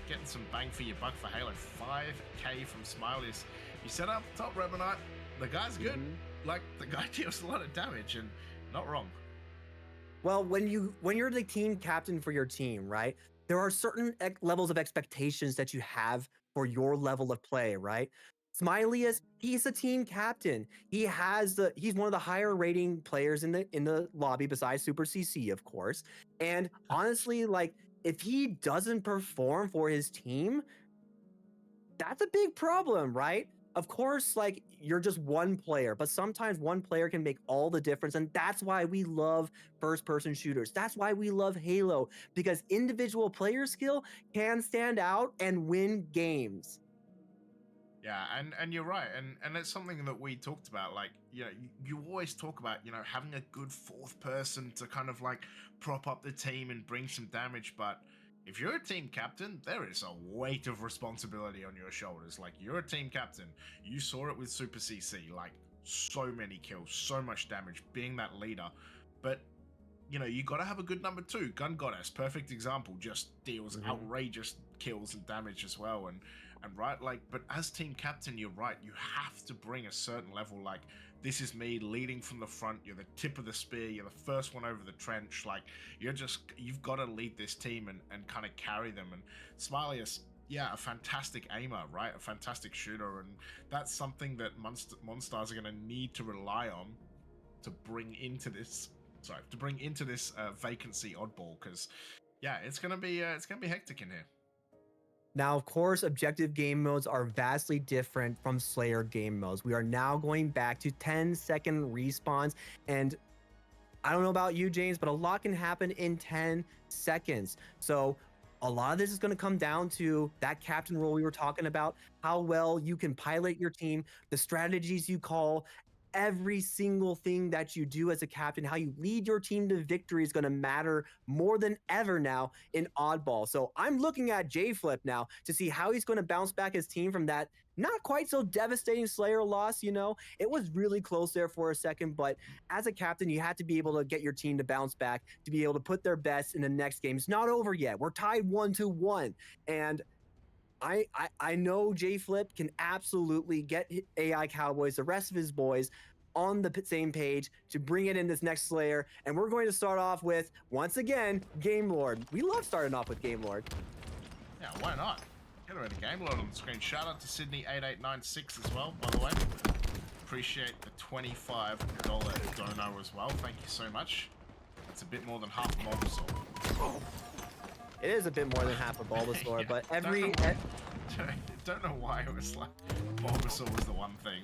getting some bang for your buck for Halo. 5k from Smiley's. You said up top, Revenite, the guy's good. Like, the guy deals a lot of damage, and not wrong. Well, when you're the team captain for your team, right? There are certain levels of expectations that you have for your level of play, right? Smiley he's a team captain. He's one of the higher rating players in the lobby besides Super CC, of course. And honestly, like, if he doesn't perform for his team, that's a big problem, right? Of course, like, you're just one player, but sometimes one player can make all the difference. And that's why we love first-person shooters. That's why we love Halo, because individual player skill can stand out and win games. Yeah, and you're right, and it's something that we talked about. Like, you always talk about, having a good 4th person to kind of like prop up the team and bring some damage. But if you're a team captain, there is a weight of responsibility on your shoulders. Like, you're a team captain. You saw it with Super CC, like, so many kills, so much damage, being that leader. But you got to have a good number 2. Gun Goddess, perfect example, just deals outrageous kills and damage as well. And right, like, but as team captain, you're right, you have to bring a certain level. Like, this is me leading from the front, you're the tip of the spear, you're the first one over the trench. Like, you've got to lead this team and kind of carry them. And Smiley is, a fantastic aimer, right? A fantastic shooter, and that's something that Monstars are going to need to rely on to bring into this vacancy oddball, because it's gonna be hectic in here. Now, of course, objective game modes are vastly different from Slayer game modes. We are now going back to 10-second respawns, and I don't know about you, James, but a lot can happen in 10 seconds. So a lot of this is going to come down to that captain role we were talking about, how well you can pilot your team, the strategies you call. Every single thing that you do as a captain, how you lead your team to victory, is going to matter more than ever now in Oddball. So I'm looking at J-Flip now to see how he's going to bounce back his team from that not quite so devastating Slayer loss. It was really close there for a second, but as a captain, you have to be able to get your team to bounce back, to be able to put their best in the next game. It's not over yet. We're tied 1-1, and I know J-Flip can absolutely get AI Cowboys, the rest of his boys, on the same page to bring it in this next Slayer. And we're going to start off with, once again, Game Lord. We love starting off with Game Lord. Yeah, why not? Get rid of Game Lord on the screen. Shout out to Sydney8896 as well, by the way. Appreciate the $25 dono as well. Thank you so much. It's a bit more than half a Bulbasaur. It is a bit more than half a Bulbasaur, but every... Don't know why it was like Bulbasaur was the one thing.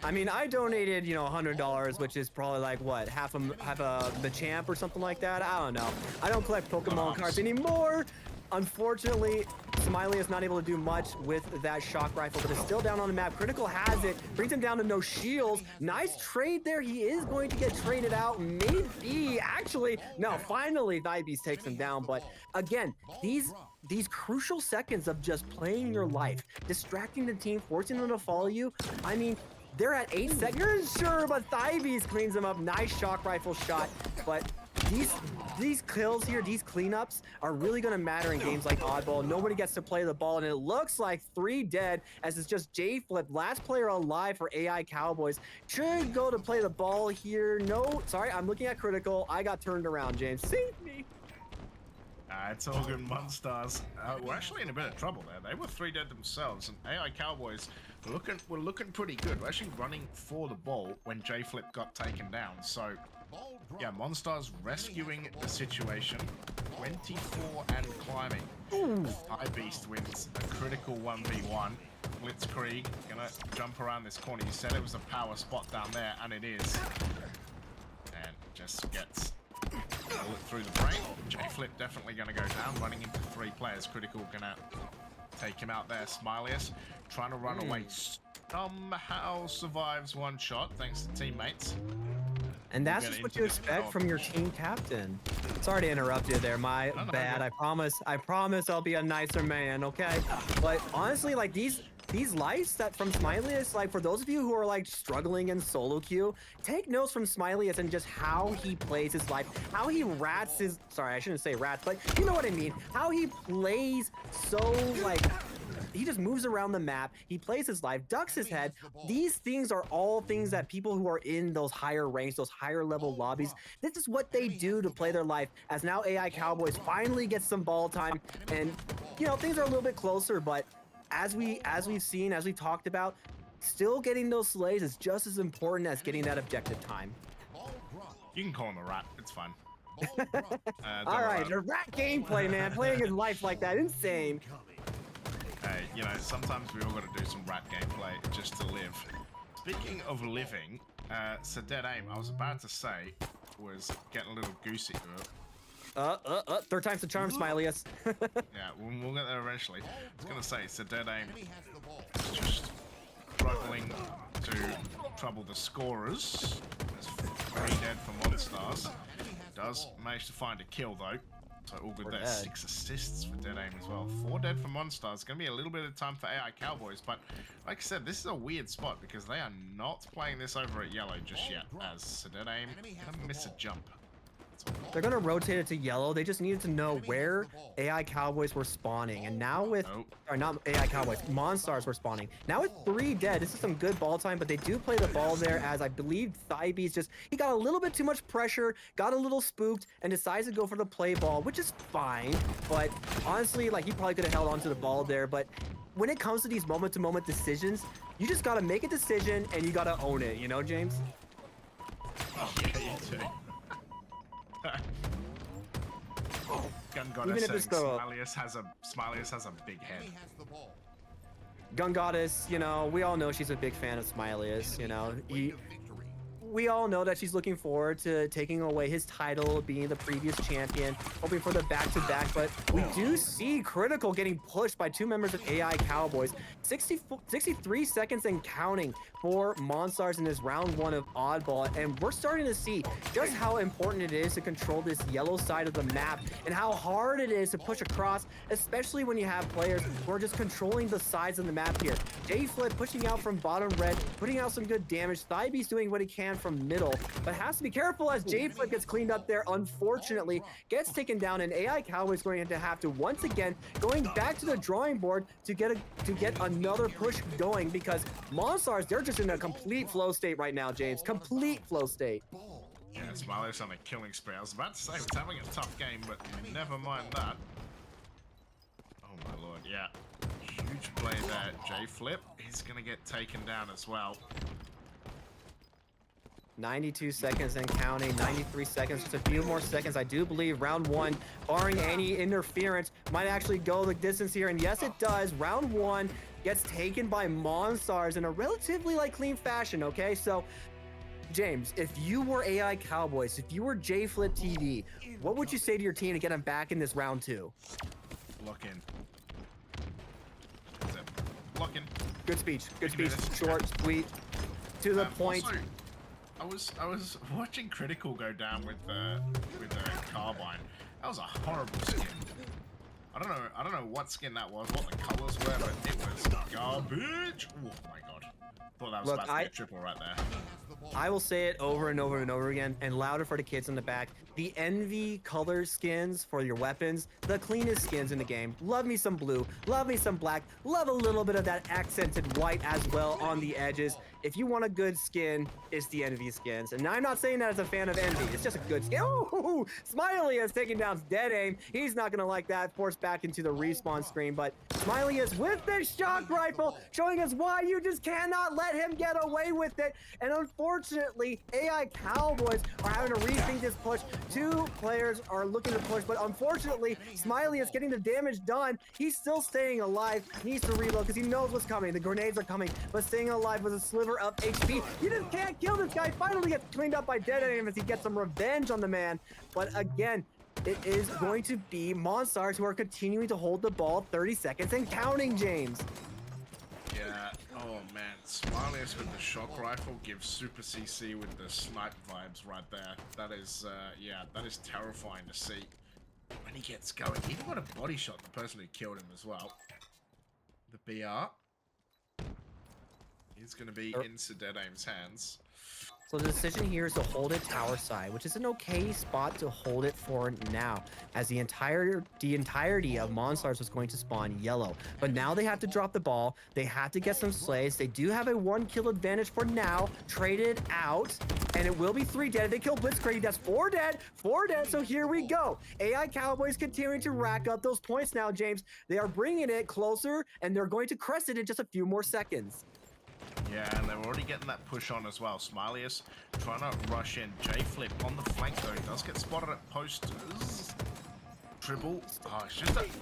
I mean, I donated, you know, $100, which is probably like what, half a Machamp or something like that. I don't know. I don't collect Pokemon cards anymore. Unfortunately, Smiley is not able to do much with that shock rifle, but it's still down on the map. Critical has it, brings him down to no shields. Nice trade there. He is going to get traded out. Maybe, actually, no, finally, Thibes takes him down. But again, these crucial seconds of just playing your life, distracting the team, forcing them to follow you. I mean, they're at 8 seconds, sure, but Thibes cleans them up. Nice shock rifle shot, but these kills here, these cleanups are really going to matter in games like Oddball. Nobody gets to play the ball, and it looks like 3 dead as it's just J-Flip, last player alive for AI Cowboys. Should go to play the ball here. No, sorry, I'm looking at Critical. I got turned around, James. Save me. It's all good. Monstars we're actually in a bit of trouble there. They were 3 dead themselves, and AI Cowboys were looking pretty good. We're actually running for the ball when J-Flip got taken down. So, yeah, Monstars rescuing the situation. 24 and climbing. High Beast wins a critical 1v1. Blitzkrieg gonna jump around this corner. You said it was a power spot down there, and it is. And just gets bullet through the brain. J-Flip definitely gonna go down, running into 3 players. Critical gonna take him out there. Smileyus trying to run away. Somehow survives 1 shot thanks to teammates. And that's just what you expect from your team captain. Sorry to interrupt you there, my bad. I promise I'll be a nicer man, okay? But honestly, like these lights that from Smileyus, like for those of you who are like struggling in solo queue, take notes from Smileyus and just how he plays his life, how he rats his, sorry, I shouldn't say rats, but you know what I mean, how he plays so like, he just moves around the map, he plays his life, ducks his head. These things are all things that people who are in those higher ranks, those higher level lobbies, this is what they do to play their life. As now AI Cowboys finally get some ball time, and you know, things are a little bit closer, but as we've seen, as we talked about, still getting those slays is just as important as getting that objective time. You can call him a rat, it's fine. All right, the rat gameplay, man, playing his life like that, insane. Hey, you know, sometimes we all got to do some rat gameplay just to live. Speaking of living, Dead Aim, I was about to say, was getting a little goosey. Third time's the charm, Smileyus. Yeah, we'll get there eventually. I was going to say, Dead Aim is just struggling to trouble the scorers. There's 3 dead for Monstars. Does manage to find a kill, though. So all good there. 6 assists for Dead Aim as well. 4 dead for Monstars. It's going to be a little bit of time for AI Cowboys, but like I said, this is a weird spot because they are not playing this over at yellow just yet, as Dead Aim going to miss a jump. They're going to rotate it to yellow. They just needed to know where AI Cowboys were spawning. And now with, or not AI Cowboys, Monstars were spawning. Now with 3 dead, this is some good ball time, but they do play the ball there as I believe Thibes just, he got a little bit too much pressure, got a little spooked, and decides to go for the play ball, which is fine. But honestly, like he probably could have held onto the ball there. But when it comes to these moment-to-moment decisions, you just got to make a decision and you got to own it, you know, James? Oh, yeah, you too. Gun Goddess saying Smileyus has a big head. Gun Goddess, you know, we all know she's a big fan of Smileyus, you know. We all know that she's looking forward to taking away his title, being the previous champion, hoping for the back-to-back, but we do see Critical getting pushed by 2 members of AI Cowboys. 63 seconds and counting for Monstars in this round 1 of Oddball, and we're starting to see just how important it is to control this yellow side of the map and how hard it is to push across, especially when you have players who are just controlling the sides of the map here. J-Flip pushing out from bottom red, putting out some good damage. Thibes doing what he can from middle, but has to be careful as J-Flip gets cleaned up there, unfortunately, gets taken down, and AI Cowboys going to have to once again going back to the drawing board to get another push going, because Monstars, they're just in a complete flow state right now, James. Complete flow state. Yeah, Smiley's on a killing spree. I was about to say it's having a tough game, but never mind that. Oh my lord, yeah. Huge play there. J-Flip, he's gonna get taken down as well. 92 seconds and counting, 93 seconds, just a few more seconds. I do believe round 1, barring any interference, might actually go the distance here. And yes, it does. Round 1 gets taken by Monstars in a relatively clean fashion, okay? So, James, if you were AI Cowboys, if you were JFlip TV, what would you say to your team to get them back in this round 2? Lock in. That's it. Lock in. Good speech. Good speech. Short, sweet, to the point. Also, I was watching Critical go down with the carbine. That was a horrible skin. I don't know what skin that was, what the colors were, but it was garbage. Oh my god. Thought that was about to be a triple right there. I will say it over and over and over again, and louder for the kids in the back. The Envy color skins for your weapons, the cleanest skins in the game. Love me some blue, love me some black, love a little bit of that accented white as well on the edges. If you want a good skin, it's the Envy skins. And I'm not saying that as a fan of Envy, it's just a good skin. Ooh, Smiley is taking down Dead Aim. He's not gonna like that, forced back into the respawn screen, but Smiley is with the shock rifle, showing us why you just cannot let him get away with it. And unfortunately, AI Cowboys are having to rethink this push. 2 players are looking to push, but unfortunately, Smiley is getting the damage done. He's still staying alive, needs to reload because he knows what's coming. The grenades are coming, but staying alive with a sliver of HP. You just can't kill this guy. Finally gets cleaned up by Dead Aim as he gets some revenge on the man. But again, it is going to be Monstars who are continuing to hold the ball 30 seconds and counting, James. Yeah, oh man, Smiley's with the shock rifle gives Super CC with the snipe vibes right there. That is, yeah, that is terrifying to see. When he gets going, he even got a body shot, the person who killed him as well. The BR is going to be into Dead Aim's hands. So the decision here is to hold it tower side, which is an okay spot to hold it for now, as the entirety of Monstars was going to spawn yellow. But now they have to drop the ball. They have to get some slays. They do have a 1 kill advantage for now, traded out, and it will be 3 dead. They kill Blitzkrieg. That's 4 dead, 4 dead. So here we go. AI Cowboys continuing to rack up those points now, James. They are bringing it closer, and they're going to crest it in just a few more seconds. Yeah, and they're already getting that push on as well. Smiley is trying to rush in. JFlip on the flank though. He does get spotted at posters. Triple. Oh,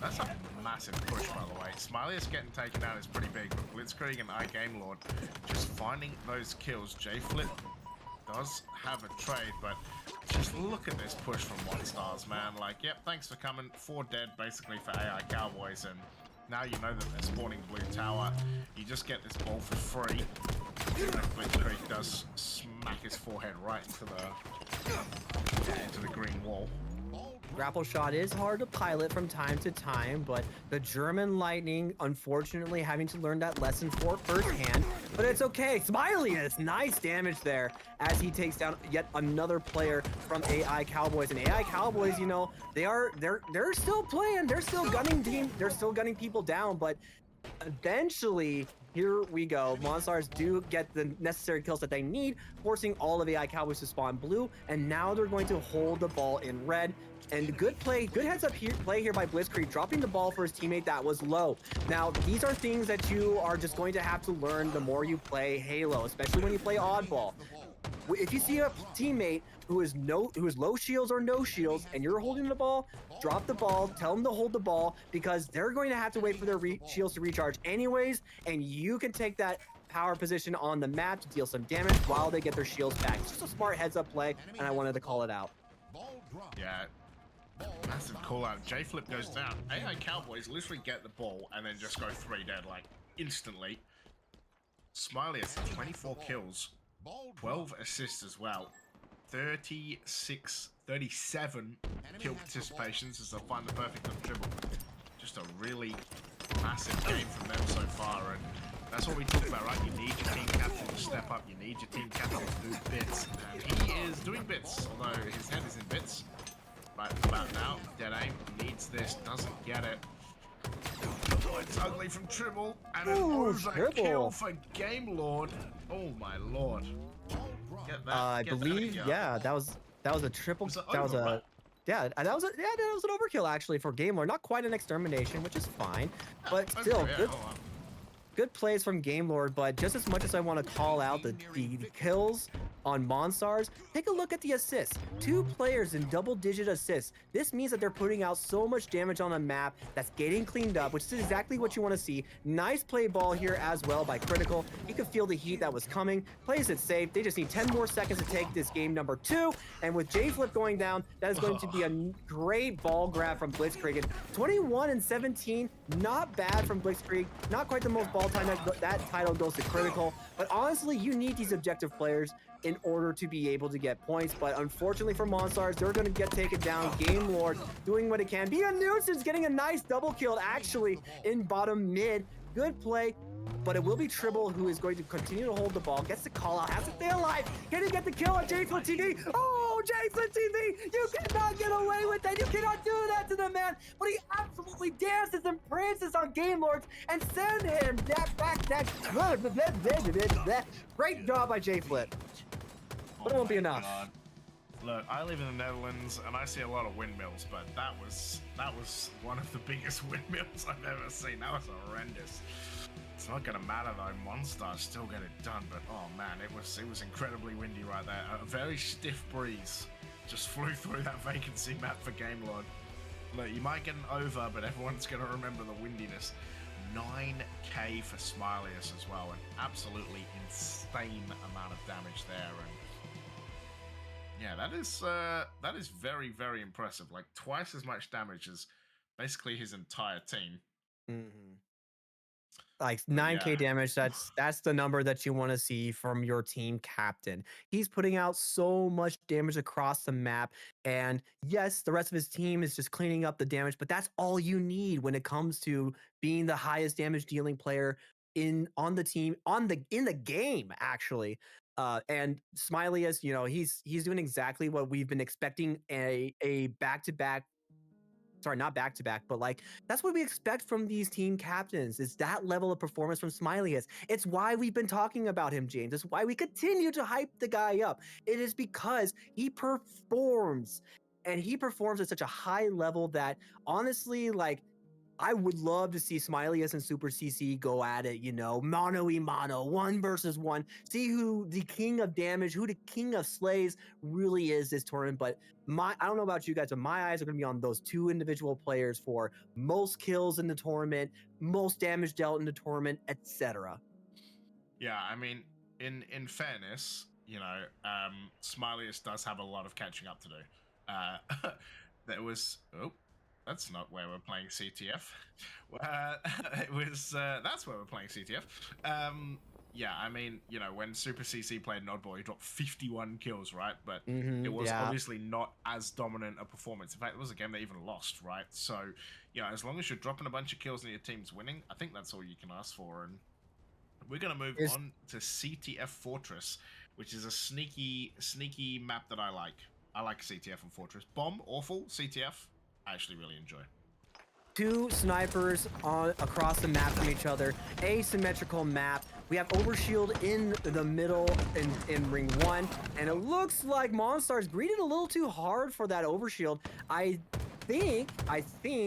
that's a massive push, by the way. Smiley is getting taken out is pretty big, but Blitzkrieg and iGameLord just finding those kills. JFlip does have a trade, but just look at this push from Monstars, man. Like, yep, thanks for coming. 4 dead basically for AI Cowboys, and now you know that they're spawning blue tower. You just get this ball for free. Even if Blitzkrieg does smack his forehead right into the green wall. Grapple shot is hard to pilot from time to time, but the German Lightning, unfortunately, having to learn that lesson for firsthand. But it's okay. Smiley is nice damage there as he takes down yet another player from AI Cowboys. And AI Cowboys, you know, they're still playing. They're still gunning team. They're still gunning people down. But eventually, here we go. Monstars do get the necessary kills that they need, forcing all of AI Cowboys to spawn blue. And now they're going to hold the ball in red. And good play, good heads up play here by Blitzkrieg, dropping the ball for his teammate that was low. Now, these are things that you are just going to have to learn the more you play Halo, especially when you play oddball. If you see a teammate who is low shields or no shields, and you're holding the ball, drop the ball, tell them to hold the ball, because they're going to have to wait for their shields to recharge anyways, and you can take that power position on the map to deal some damage while they get their shields back. It's just a smart heads up play, and I wanted to call it out. Yeah. Massive call out. JFlip goes down. AI Cowboys literally get the ball and then just go 3 dead, like, instantly. Smiley has 24 kills, 12 assists as well, 37 kill participations as they find the perfect triple. Just a really massive game from them so far, and that's what we talk about, right? You need your team captain to step up. You need your team captain to do bits, and he is doing bits, although his head is in bits. Right about now, Dead Aim needs this, doesn't get it. Oh, it's ugly from Tribble, and an overkill for GameLord. Oh my lord! Get that, I believe, yeah, that was a triple. That was an overkill actually for GameLord. Not quite an extermination, which is fine, but still good plays from GameLord. But just as much as I want to call out the kills on Monstars, take a look at the assists. 2 players in double-digit assists. This means that they're putting out so much damage on the map that's getting cleaned up, which is exactly what you want to see. Nice play ball here as well by Critical. He could feel the heat that was coming, plays it safe. They just need 10 more seconds to take this game number 2. And with J-Flip going down, that is going to be a great ball grab from Blitzkrieg. And 21 and 17, not bad from Blitzkrieg. Not quite the most ball time. That title goes to Critical. But honestly, you need these objective players in order to be able to get points. But unfortunately for Monstars, they're going to get taken down. Game Lord doing what it can. Be a nuisance, getting a nice double kill actually in bottom mid. Good play. But it will be Tribble who is going to continue to hold the ball, gets the call out, has to stay alive. Can he get the kill on J-Flip TV? Oh, J-Flip TV, you cannot get away with that. You cannot do that to the man. But he absolutely dances and prances on Game Lords and send him that back. Great job by J-Flip. But it won't be enough. God. Look, I live in the Netherlands and I see a lot of windmills, but that was one of the biggest windmills I've ever seen. That was horrendous. It's not gonna matter though. Monstars still get it done, but oh man, it was incredibly windy right there. A very stiff breeze just flew through that vacancy map for Game Lord. Look, you might get an over, but everyone's gonna remember the windiness. 9k for Smilius as well, an absolutely insane amount of damage there, and yeah, that is very, very impressive. Like twice as much damage as basically his entire team. Mm-hmm. Like 9k damage, that's the number that you want to see from your team captain. He's putting out so much damage across the map, and yes, the rest of his team is just cleaning up the damage, but that's all you need when it comes to being the highest damage dealing player on the team, in the game actually. And Smilius, you know, he's doing exactly what we've been expecting, a back-to-back. Sorry, not back-to-back, but like that's what we expect from these team captains. Is that level of performance from Smilius. It's why we've been talking about him, James. It's why we continue to hype the guy up. It is because he performs, and he performs at such a high level that honestly, like, I would love to see Smilius and Super CC go at it, you know, mano-y-mano, 1 versus 1. See who the king of damage, who the king of slays really is this tournament. But I don't know about you guys, but my eyes are going to be on those 2 individual players for most kills in the tournament, most damage dealt in the tournament, etc. Yeah, I mean, in fairness, you know, Smilius does have a lot of catching up to do. There was that's not where we're playing CTF. It was that's where we're playing CTF. Yeah, I mean, you know, when Super CC played an oddball, he dropped 51 kills, right? But it was obviously not as dominant a performance. In fact, it was a game they even lost, right? So, yeah, as long as you're dropping a bunch of kills and your team's winning, I think that's all you can ask for. And we're gonna move on to CTF Fortress, which is a sneaky map that I like. I like CTF and Fortress. Bomb, awful. CTF, I actually really enjoy. 2 snipers across the map from each other, asymmetrical map. We have Overshield in the middle in ring 1, and it looks like Monstars greeted a little too hard for that Overshield. I think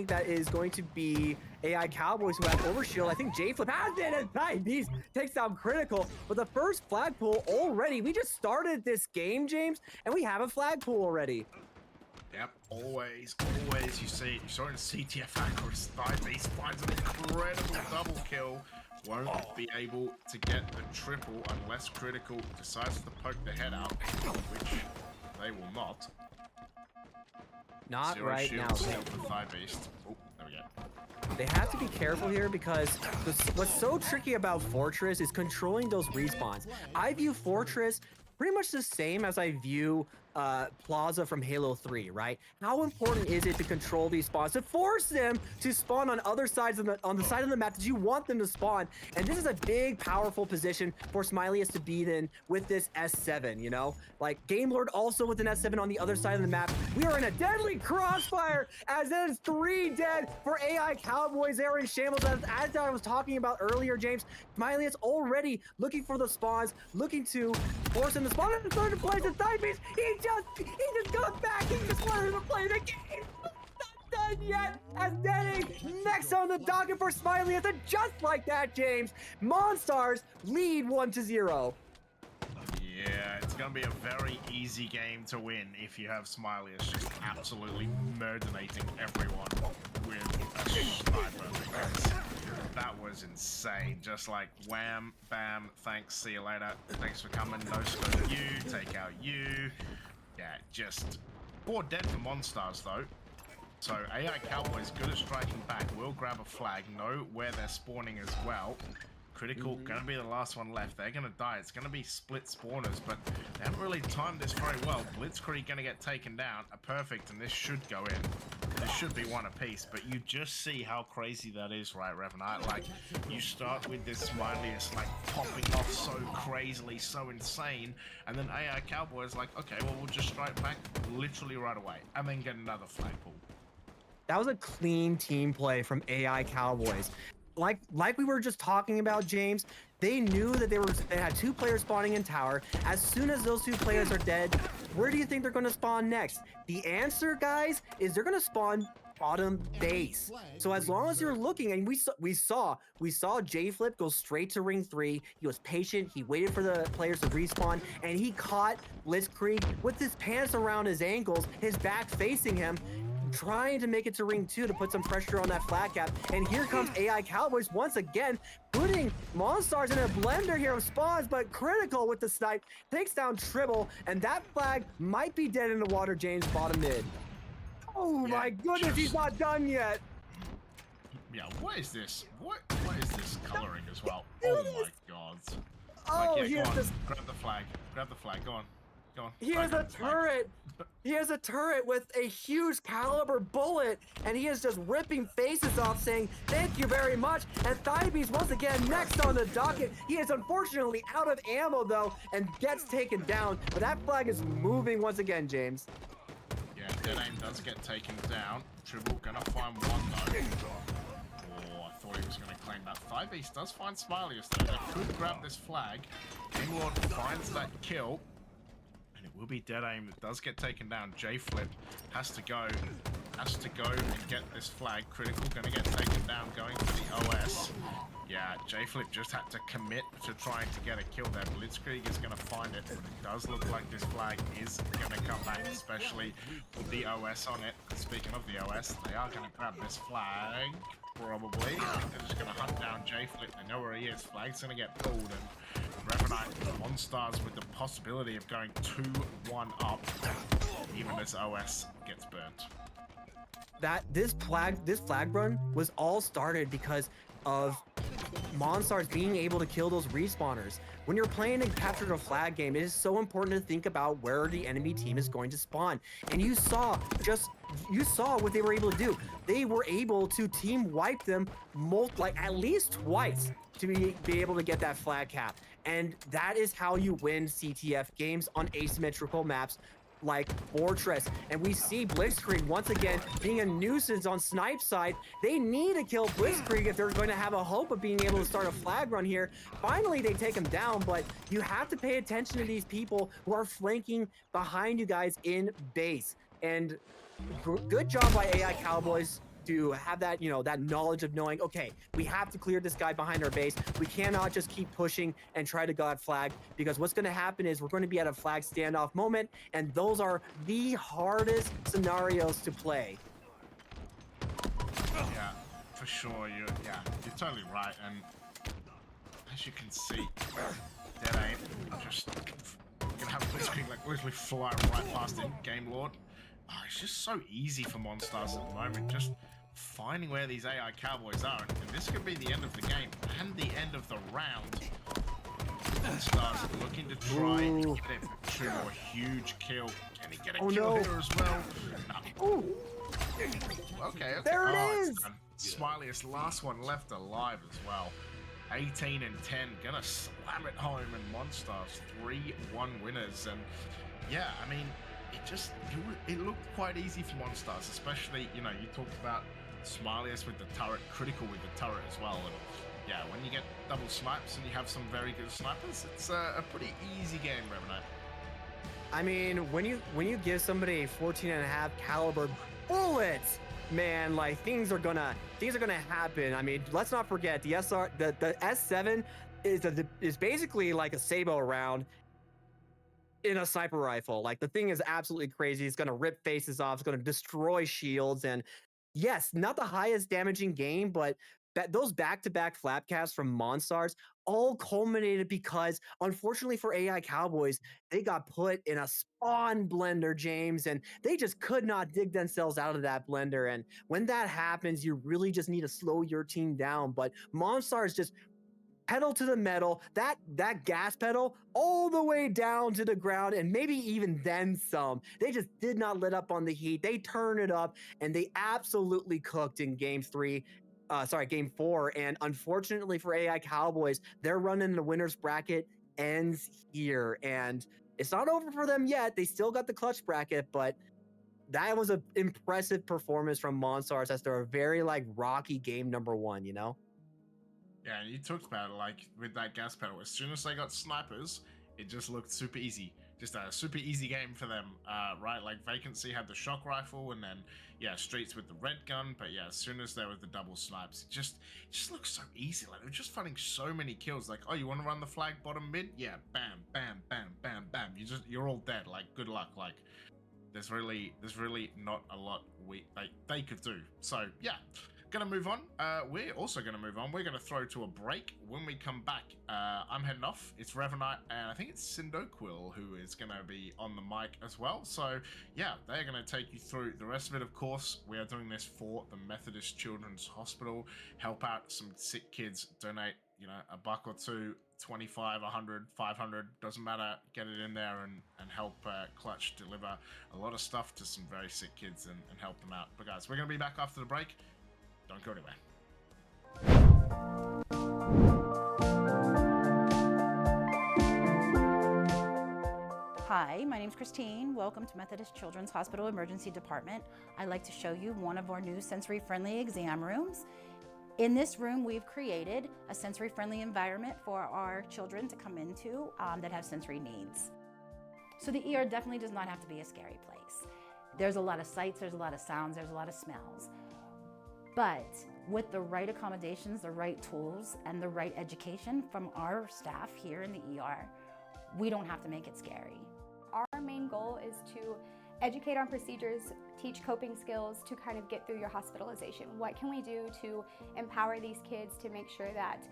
that is going to be AI Cowboys who have Overshield. I think J-Flip has it, and Night Beast takes down Critical. But the first flag pull already, we just started this game, James, and we have a flag pull already. Yep, always you see it. You saw it in CTF Anchor's Night Beast finds an incredible double kill. Won't be able to get the triple unless Critical decides to poke the head out, which they will not. Not 0 right now. Still for Thigh Beast. Oh, there we go. They have to be careful here because what's so tricky about Fortress is controlling those respawns. I view Fortress pretty much the same as I view Plaza from Halo 3, right? How important is it to control these spawns, to force them to spawn on other sides on the side of the map that you want them to spawn? And this is a big, powerful position for Smilius to be in with this S7, you know? Like, Game Lord also with an S7 on the other side of the map. We are in a deadly crossfire as it is 3 dead for AI Cowboys there in Shambles. As I was talking about earlier, James, Smilius already looking for the spawns, looking to force him to spawn in the third place in Thigh Beast. He just got back. He just wanted to play the game. Not done yet. As Denny next on the docket for Smilius, and just like that, James, Monstars lead 1-0. Yeah, it's going to be a very easy game to win if you have Smiley's just absolutely murderating everyone with a sniper, because that was insane. Just like wham, bam, thanks, see you later, thanks for coming, no scope you, take out you. Yeah, just 4 dead for Monstars though. So AI Cowboys good at striking back, will grab a flag, know where they're spawning as well. Critical, gonna be the last one left. They're gonna die. It's gonna be split spawners, but they haven't really timed this very well. Blitzkrieg gonna get taken down. A perfect, and this should go in. This should be one apiece, but you just see how crazy that is, right, Revenant? Like, you start with this Smiley's like popping off so crazily, so insane, and then AI Cowboys like, okay, well, we'll just strike back literally right away, and then get another flagpole. That was a clean team play from AI Cowboys. Like we were just talking about, James, they knew that they had 2 players spawning in tower. As soon as those 2 players are dead, where do you think they're going to spawn next? The answer, guys, is they're going to spawn bottom base. So as long as you're looking, and we saw J-Flip go straight to ring 3. He was patient. He waited for the players to respawn, and he caught Blitzkrieg with his pants around his ankles, his back facing him, trying to make it to ring 2 to put some pressure on that flag cap. And here comes AI Cowboys once again, putting Monstars in a blender here of spawns, but Critical with the snipe takes down Tribble, and that flag might be dead in the water, James, bottom mid. Oh Yeah, my goodness, he's not done yet. Yeah, what is this? What is this coloring as well? Oh my god. Oh, like, yeah, he go has on. Grab the flag. Grab the flag. Go on. Go on. He has a turret. He has a turret with a huge caliber bullet, and he is just ripping faces off, saying, "Thank you very much." And Thibes once again next on the docket. He is unfortunately out of ammo though, and gets taken down. But that flag is moving once again, James. Yeah, Dead Aim does get taken down. Tribble gonna find one though. Oh, I thought he was gonna claim that. Thibes does find Smiley's though. They could grab this flag. Gamelord finds that kill. And it will be Dead Aim that does get taken down. J-Flip has to go and get this flag. Critical gonna get taken down, going for the OS. Yeah, J-Flip just had to commit to trying to get a kill there. Blitzkrieg is gonna find it, but it does look like this flag is gonna come back, especially with the OS on it. Speaking of the OS, they are gonna grab this flag, probably. They're just gonna hunt down J-Flip. They know where he is. Flag's gonna get pulled, and Revenant Monstars with the possibility of going 2-1 up, even as OS gets burnt. This flag run was all started because of Monstars being able to kill those respawners. When you're playing a capture the flag game, it is so important to think about where the enemy team is going to spawn. And you saw what they were able to do. They were able to team wipe them at least twice to be able to get that flag cap. And that is how you win CTF games on asymmetrical maps like Fortress. And we see Blitzkrieg once again being a nuisance on Snipe side. They need to kill Blitzkrieg if they're going to have a hope of being able to start a flag run here. Finally, they take him down, but you have to pay attention to these people who are flanking behind you guys in base. And good job by AI Cowboys to have that, that knowledge of knowing, okay, we have to clear this guy behind our base. We cannot just keep pushing and try to go at flag, because what's going to happen is we're going to be at a flag standoff moment, and those are the hardest scenarios to play. Yeah, for sure. You're totally right. And as you can see, Dead Aim just gonna have Blitzkrieg like literally fly right past him. Gamelord. Oh, it's just so easy for Monstars at the moment. Just finding where these AI Cowboys are, and this could be the end of the game and the end of the round. Monstars looking to try and get him to a huge kill. Can he get a kill here as well? No. Okay. There it is. It's done. Smiley's last one left alive as well. 18 and 10, gonna slam it home, and Monstars 3-1 winners. And yeah, I mean, it looked quite easy for Monstars, especially, you talked about Smiley's with the turret, Critical with the turret as well. And yeah, when you get double snipes and you have some very good snipers, it's a pretty easy game, Revenant. I mean, when you give somebody a 14.5 caliber bullets, man, like things are gonna happen. I mean, let's not forget the S7 is basically like a Sabo round. in a sniper rifle. Like, the thing is absolutely crazy. It's going to rip faces off. It's going to destroy shields. And yes, not the highest damaging game, but those back-to-back flapcasts from Monstars all culminated because, unfortunately for AI Cowboys, they got put in a spawn blender, James, and they just could not dig themselves out of that blender. And when that happens, you really just need to slow your team down. But Monstars just pedal to the metal, that gas pedal all the way down to the ground, and maybe even then some. They just did not let up on the heat. They turned it up, and they absolutely cooked in game 4. And unfortunately for AI Cowboys, their run in the winner's bracket ends here. And it's not over for them yet. They still got the clutch bracket, but that was an impressive performance from Monstars as they're a very rocky game number 1, you know? Yeah, and you talked about it, like with that gas pedal. As soon as they got snipers, it just looked super easy. Just a super easy game for them, right? Like Vacancy had the shock rifle, and then Streets with the red gun. But yeah, as soon as there were the double snipes, it just looks so easy. Like they're just finding so many kills. Like, oh, you want to run the flag bottom mid? Yeah, bam, bam, bam, bam, bam. You're all dead. Like, good luck. Like, there's really not a lot they could do. So yeah. Gonna move on. We're also gonna move on. We're gonna throw to a break. When we come back, I'm heading off. It's Revenite, and I think it's Sindoquil who is gonna be on the mic as well. So yeah, they're gonna take you through the rest of it. Of course, we are doing this for the Methodist Children's Hospital. Help out some sick kids. Donate, $1 or $2, 25, 100, 500, doesn't matter. Get it in there and help Clutch deliver a lot of stuff to some very sick kids and help them out. But guys, we're gonna be back after the break. Don't go anywhere. Hi, my name's Christine. Welcome to Methodist Children's Hospital Emergency Department. I'd like to show you one of our new sensory-friendly exam rooms. In this room, we've created a sensory-friendly environment for our children to come into that have sensory needs. So the ER definitely does not have to be a scary place. There's a lot of sights, there's a lot of sounds, there's a lot of smells. But with the right accommodations, the right tools, and the right education from our staff here in the ER, we don't have to make it scary. Our main goal is to educate on procedures, teach coping skills to kind of get through your hospitalization. What can we do to empower these kids to make sure that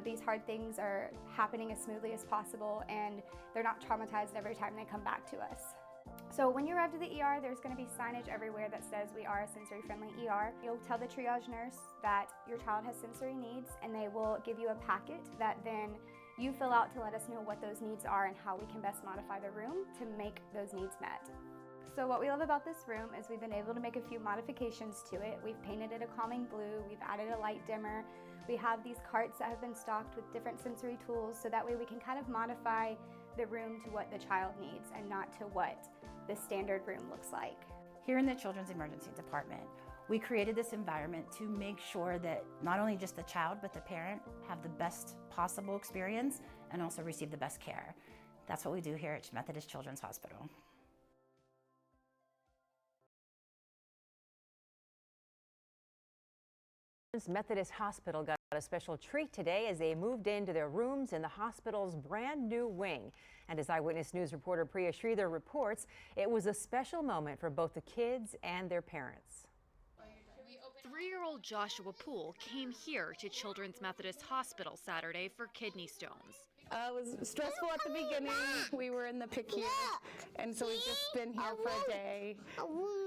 these hard things are happening as smoothly as possible and they're not traumatized every time they come back to us. So when you arrive to the ER, there's going to be signage everywhere that says we are a sensory-friendly ER. You'll tell the triage nurse that your child has sensory needs, and they will give you a packet that then you fill out to let us know what those needs are and how we can best modify the room to make those needs met. So what we love about this room is we've been able to make a few modifications to it. We've painted it a calming blue, we've added a light dimmer, we have these carts that have been stocked with different sensory tools, so that way we can kind of modify the room to what the child needs and not to what the standard room looks like. Here in the Children's Emergency Department, we created this environment to make sure that not only just the child, but the parent have the best possible experience and also receive the best care. That's what we do here at Methodist Children's Hospital. Methodist Hospital got a special treat today as they moved into their rooms in the hospital's brand new wing. And as Eyewitness News reporter Priya Sridhar reports, it was a special moment for both the kids and their parents. 3-year-old Joshua Poole came here to Children's Methodist Hospital Saturday for kidney stones. It was stressful at the beginning. We were in the PICU, and so we've just been here for a day.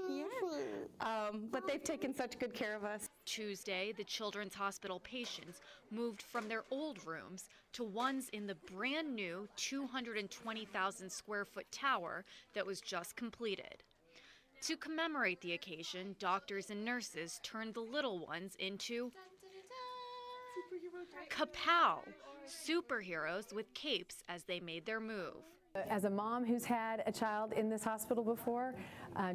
Yeah. But they've taken such good care of us. Tuesday, the Children's Hospital patients moved from their old rooms to ones in the brand new 220,000 square foot tower that was just completed. To commemorate the occasion, doctors and nurses turned the little ones into kapow, superheroes with capes as they made their move. As a mom who's had a child in this hospital before,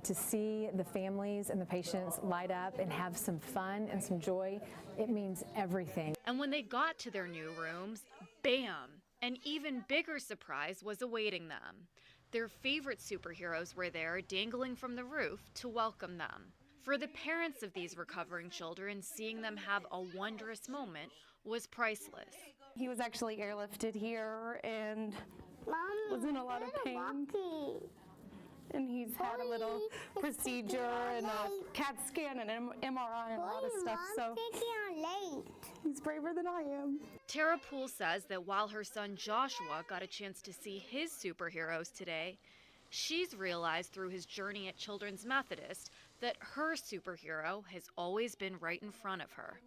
to see the families and the patients light up and have some fun and some joy, it means everything. And when they got to their new rooms, bam! An even bigger surprise was awaiting them. Their favorite superheroes were there, dangling from the roof to welcome them. For the parents of these recovering children, seeing them have a wondrous moment was priceless. He was actually airlifted here, and was in a lot of pain. And he's had a little procedure and a CAT scan and MRI and a lot of stuff. So he's braver than I am. Tara Poole says that while her son Joshua got a chance to see his superheroes today, she's realized through his journey at Children's Methodist that her superhero has always been right in front of her.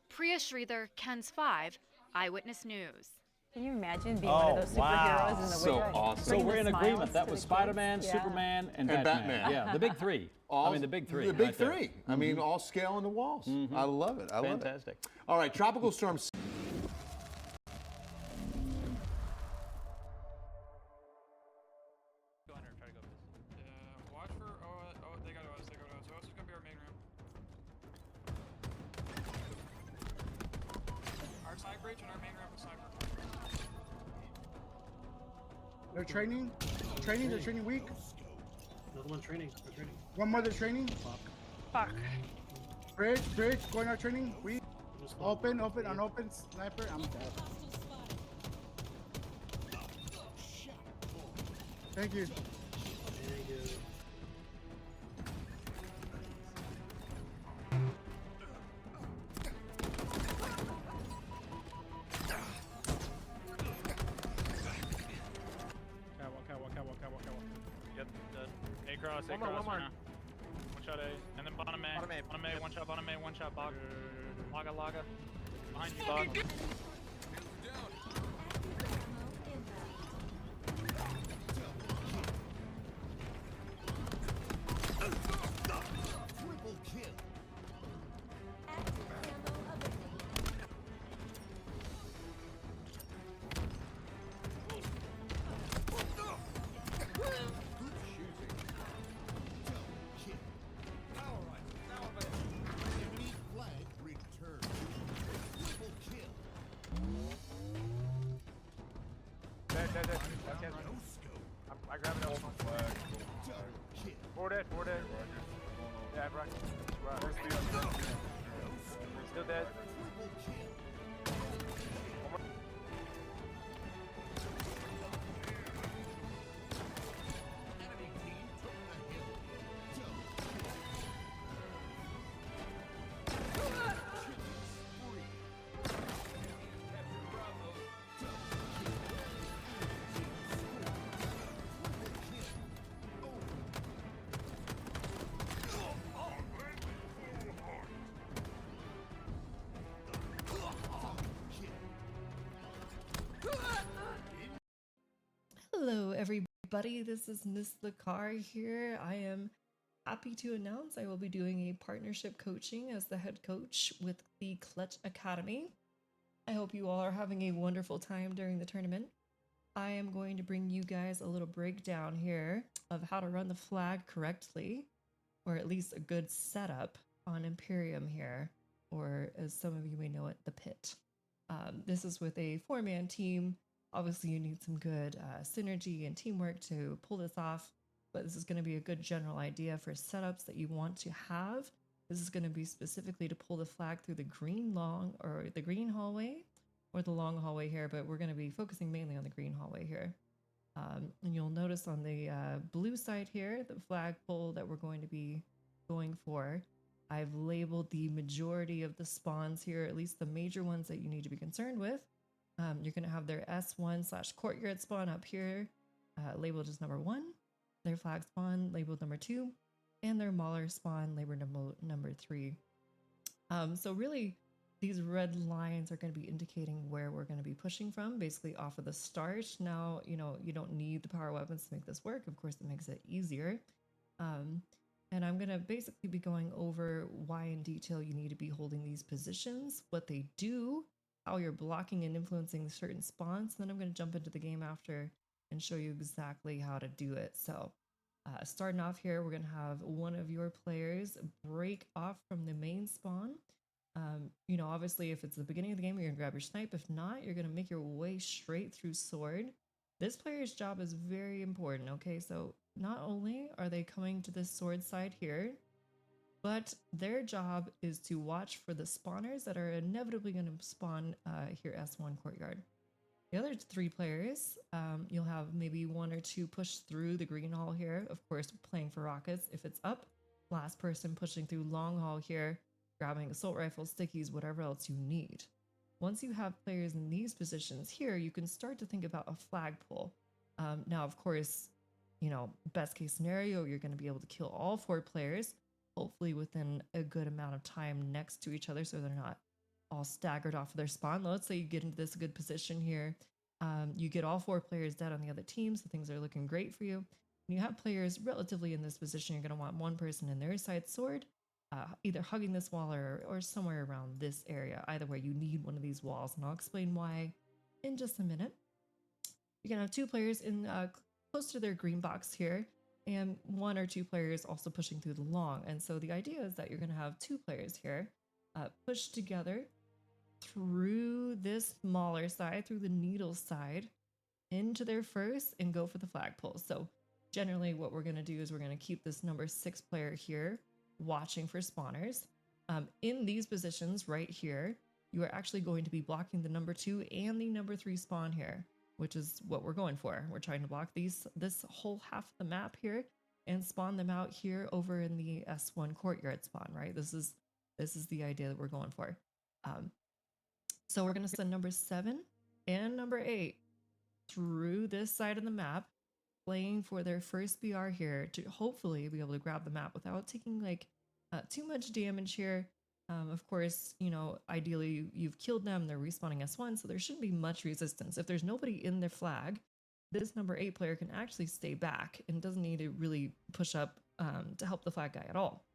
Priya Sridhar, KENS 5, Eyewitness News. Can you imagine being one of those superheroes in the So winter? awesome. So we're in agreement. That was Spider-Man, Superman, and Batman. Yeah, the big three. I mean, the big three. The big right there. three. I mean, all scale on the walls. I love it. I love it. Fantastic. All right, Tropical Storm. Watch for, they got us, they got us. So this is gonna be our main room. Our side breach and our main room with sniper. They're training. They're training weak. Another one training. They're training. One more, they're training. Fuck. Bridge, going out training. Weak. Open, unopened. Sniper, I'm dead. Thank you. Catwalk. Yep, dead. A-cross One more. right now. One shot A. And then bottom A. Bottom A, one shot bottom A, one shot bog. Laga. Behind you, bog. Triple kill. Dead. I grab it up. Four dead. Yeah, right. Still dead. Hello, everybody. This is Miss Lacar here. I am happy to announce I will be doing a partnership coaching as the head coach with the Clutch Academy. I hope you all are having a wonderful time during the tournament. I am going to bring you guys a little breakdown here of how to run the flag correctly, or at least a good setup on Imperium here, or as some of you may know it, the pit. This is with a 4-man team. Obviously, you need some good synergy and teamwork to pull this off, but this is going to be a good general idea for setups that you want to have. This is going to be specifically to pull the flag through the green hallway or the long hallway here, but we're going to be focusing mainly on the green hallway here. And you'll notice on the blue side here, the flag pull that we're going to be going for, I've labeled the majority of the spawns here, at least the major ones that you need to be concerned with. You're going to have their S1/courtyard spawn up here, labeled as number 1, their flag spawn labeled number 2, and their mauler spawn labeled number 3. So really, these red lines are going to be indicating where we're going to be pushing from, basically off of the start. Now, you don't need the power weapons to make this work. Of course, it makes it easier. And I'm going to basically be going over why in detail you need to be holding these positions, what they do, how you're blocking and influencing certain spawns. Then I'm going to jump into the game after and show you exactly how to do it. So starting off here, we're going to have one of your players break off from the main spawn. Obviously, if it's the beginning of the game, you're going to grab your snipe. If not, you're going to make your way straight through sword. This player's job is very important, okay? So not only are they coming to this sword side here, but their job is to watch for the spawners that are inevitably going to spawn here S1 courtyard. The other 3 players, you'll have maybe 1 or 2 push through the green hall here, of course, playing for rockets if it's up. Last person pushing through long hall here, grabbing assault rifles, stickies, whatever else you need. Once you have players in these positions here, you can start to think about a flag pull. Now, of course, you know, best case scenario, you're going to be able to kill all 4 players, hopefully within a good amount of time next to each other so they're not all staggered off of their spawn. Let's say you get into this good position here. You get all 4 players dead on the other team, so things are looking great for you. When you have players relatively in this position, you're going to want 1 person in their side sword, either hugging this wall or somewhere around this area. Either way, you need one of these walls, and I'll explain why in just a minute. You're going to have 2 players in close to their green box here, and 1 or 2 players also pushing through the long. And so the idea is that you're going to have 2 players here push together through this smaller side, through the needle side, into their first and go for the flagpole. So generally what we're going to do is we're going to keep this number 6 player here watching for spawners. In these positions right here, you are actually going to be blocking the number 2 and the number 3 spawn here, which is what we're going for. We're trying to block this whole half of the map here and spawn them out here over in the S1 courtyard spawn, right? This is the idea that we're going for. So we're going to send number 7 and number 8 through this side of the map, playing for their first BR here to hopefully be able to grab the map without taking like too much damage here. Of course, you know, ideally you've killed them, they're respawning S1, so there shouldn't be much resistance. If there's nobody in their flag, this number 8 player can actually stay back and doesn't need to really push up to help the flag guy at all.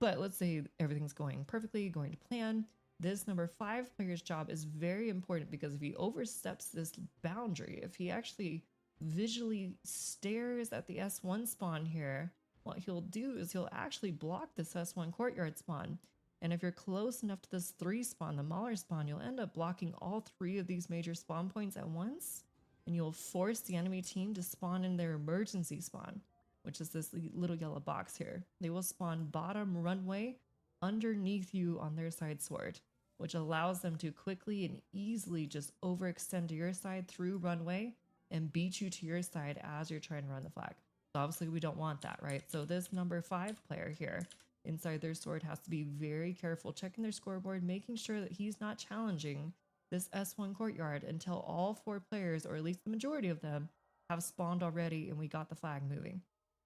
But let's say everything's going perfectly, going to plan. This number 5 player's job is very important because if he oversteps this boundary, if he actually visually stares at the S1 spawn here, what he'll do is he'll actually block this S1 courtyard spawn. And if you're close enough to this 3 spawn, the Mauler spawn, you'll end up blocking all 3 of these major spawn points at once, and you'll force the enemy team to spawn in their emergency spawn, which is this little yellow box here. They will spawn bottom runway underneath you on their side sword, which allows them to quickly and easily just overextend to your side through runway and beat you to your side as you're trying to run the flag. So obviously we don't want that, right? So this number 5 player here inside their sword has to be very careful, checking their scoreboard, making sure that he's not challenging this S1 courtyard until all 4 players, or at least the majority of them, have spawned already and we got the flag moving.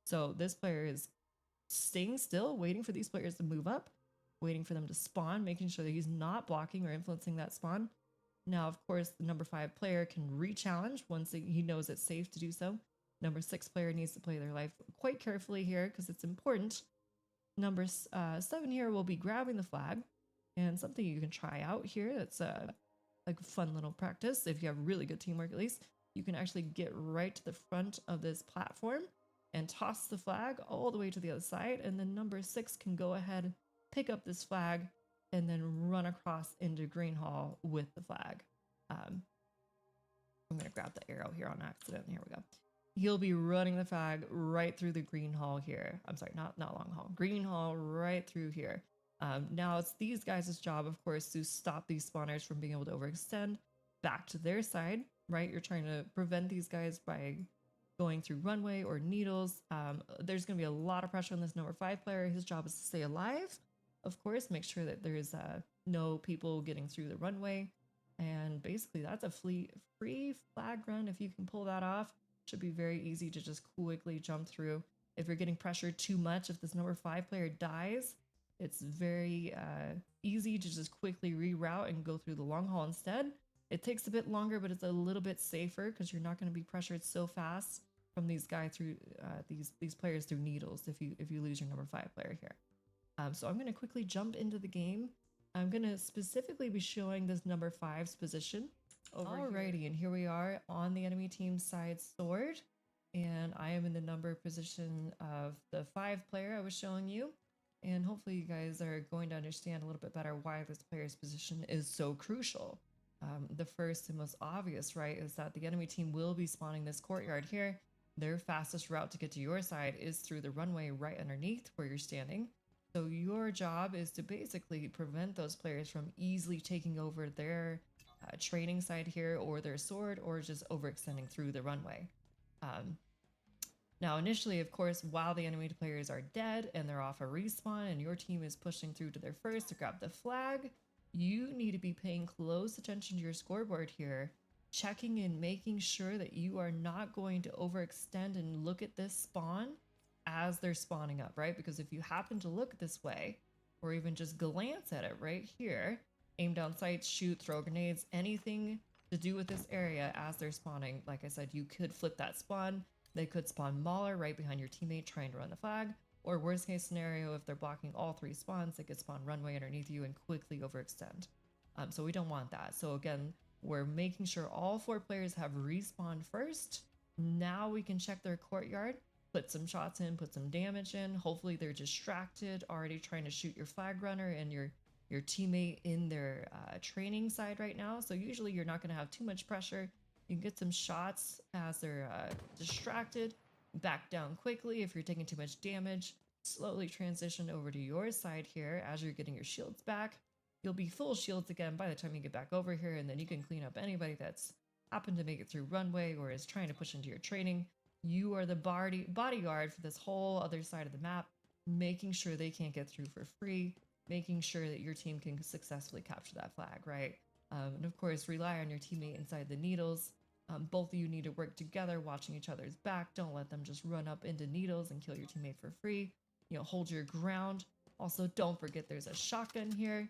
So this player is staying still, waiting for these players to move up, waiting for them to spawn, making sure that he's not blocking or influencing that spawn. Now, of course, the number 5 player can re-challenge once he knows it's safe to do so. Number 6 player needs to play their life quite carefully here because it's important. Number 7 here will be grabbing the flag, and something you can try out here that's like a fun little practice. If you have really good teamwork, at least, you can actually get right to the front of this platform and toss the flag all the way to the other side, and then number 6 can go ahead, pick up this flag, and then run across into Green Hall with the flag. I'm gonna grab the arrow here on accident. Here we go. He'll be running the flag right through the Green Hall here. I'm sorry, not Long Hall. Green Hall right through here. Now it's these guys' job, of course, to stop these spawners from being able to overextend back to their side, right? You're trying to prevent these guys by going through runway or needles. There's going to be a lot of pressure on this number 5 player. His job is to stay alive, of course, make sure that there's no people getting through the runway. And basically that's a free flag run. If you can pull that off, should be very easy to just quickly jump through. If you're getting pressured too much, if this number 5 player dies, it's very easy to just quickly reroute and go through the long haul instead. It takes a bit longer, but it's a little bit safer because you're not going to be pressured so fast from these guys through these players through needles if you lose your number 5 player here. So I'm going to quickly jump into the game. I'm going to specifically be showing this number 5's position over Alrighty, and here we are on the enemy team's side sword, and I am in the number position of the 5 player I was showing you, and hopefully you guys are going to understand a little bit better why this player's position is so crucial. The first and most obvious, right, is that the enemy team will be spawning this courtyard here. Their fastest route to get to your side is through the runway right underneath where you're standing. So your job is to basically prevent those players from easily taking over their training side here, or their sword, or just overextending through the runway. Now, initially, of course, while the enemy players are dead and they're off a respawn and your team is pushing through to their first to grab the flag, you need to be paying close attention to your scoreboard here, checking and making sure that you are not going to overextend and look at this spawn as they're spawning up, right? Because if you happen to look this way, or even just glance at it right here, aim down sights, shoot, throw grenades, anything to do with this area as they're spawning, like I said, you could flip that spawn. They could spawn Mauler right behind your teammate trying to run the flag, or worst case scenario, if they're blocking all 3 spawns, they could spawn runway underneath you and quickly overextend. So we don't want that. So again, we're making sure all 4 players have respawned first. Now we can check their courtyard, put some shots in, put some damage in. Hopefully they're distracted, already trying to shoot your flag runner and your teammate in their training side right now. So usually you're not going to have too much pressure. You can get some shots as they're distracted, back down quickly if you're taking too much damage, slowly transition over to your side here as you're getting your shields back. You'll be full shields again by the time you get back over here, and then you can clean up anybody that's happened to make it through runway or is trying to push into your training. You are the bodyguard for this whole other side of the map, making sure they can't get through for free, making sure that your team can successfully capture that flag, right? And of course, rely on your teammate inside the needles. Both of you need to work together, watching each other's back. Don't let them just run up into needles and kill your teammate for free. Hold your ground. Also, don't forget there's a shotgun here.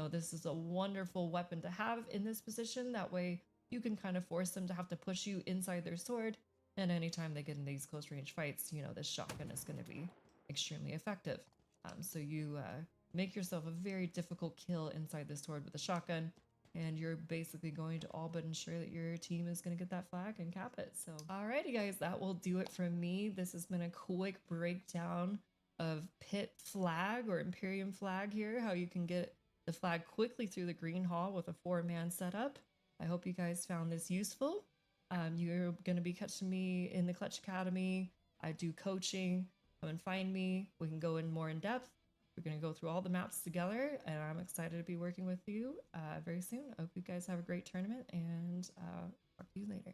This is a wonderful weapon to have in this position. That way you can kind of force them to have to push you inside their sword. And anytime they get in these close range fights, this shotgun is going to be extremely effective. So you make yourself a very difficult kill inside the sword with a shotgun, and you're basically going to all but ensure that your team is going to get that flag and cap it. So, alrighty guys, that will do it from me. This has been a quick breakdown of Pit flag or Imperium flag here, how you can get the flag quickly through the green hall with a 4-man setup. I hope you guys found this useful. You're going to be catching me in the Clutch Academy. I do coaching. Come and find me. We can go in more in depth. We're going to go through all the maps together, and I'm excited to be working with you very soon. I hope you guys have a great tournament, and talk to you later.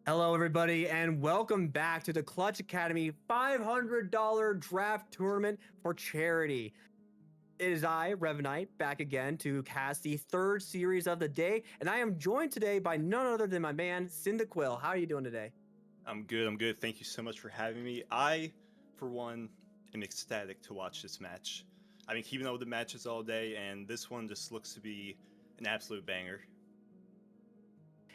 Hello, everybody, and welcome back to the Clutch Academy $500 draft tournament for charity. It is I, Revenite, back again to cast the third series of the day, and I am joined today by none other than my man, Cyndaquil. How are you doing today? I'm good. Thank you so much for having me. I, for one, am ecstatic to watch this match. I've been keeping up with the matches all day, and this one just looks to be an absolute banger.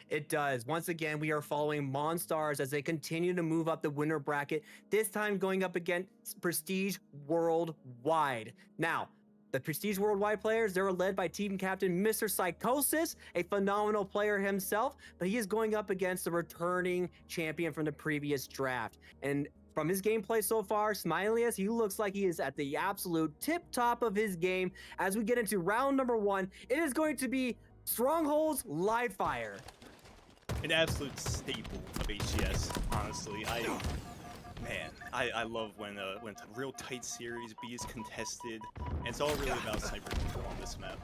It does. Once again, we are following Monstars as they continue to move up the winner bracket, this time going up against Prestige Worldwide. Now, the Prestige Worldwide players, they're led by team captain Mr. Psychosis, a phenomenal player himself, but he is going up against the returning champion from the previous draft. And from his gameplay so far, Smileyus, he looks like he is at the absolute tip top of his game. As we get into round number 1, it is going to be Strongholds Live Fire. An absolute staple of HCS, honestly. I love when it's a real tight series, B is contested, and it's all really about sniper control on this map.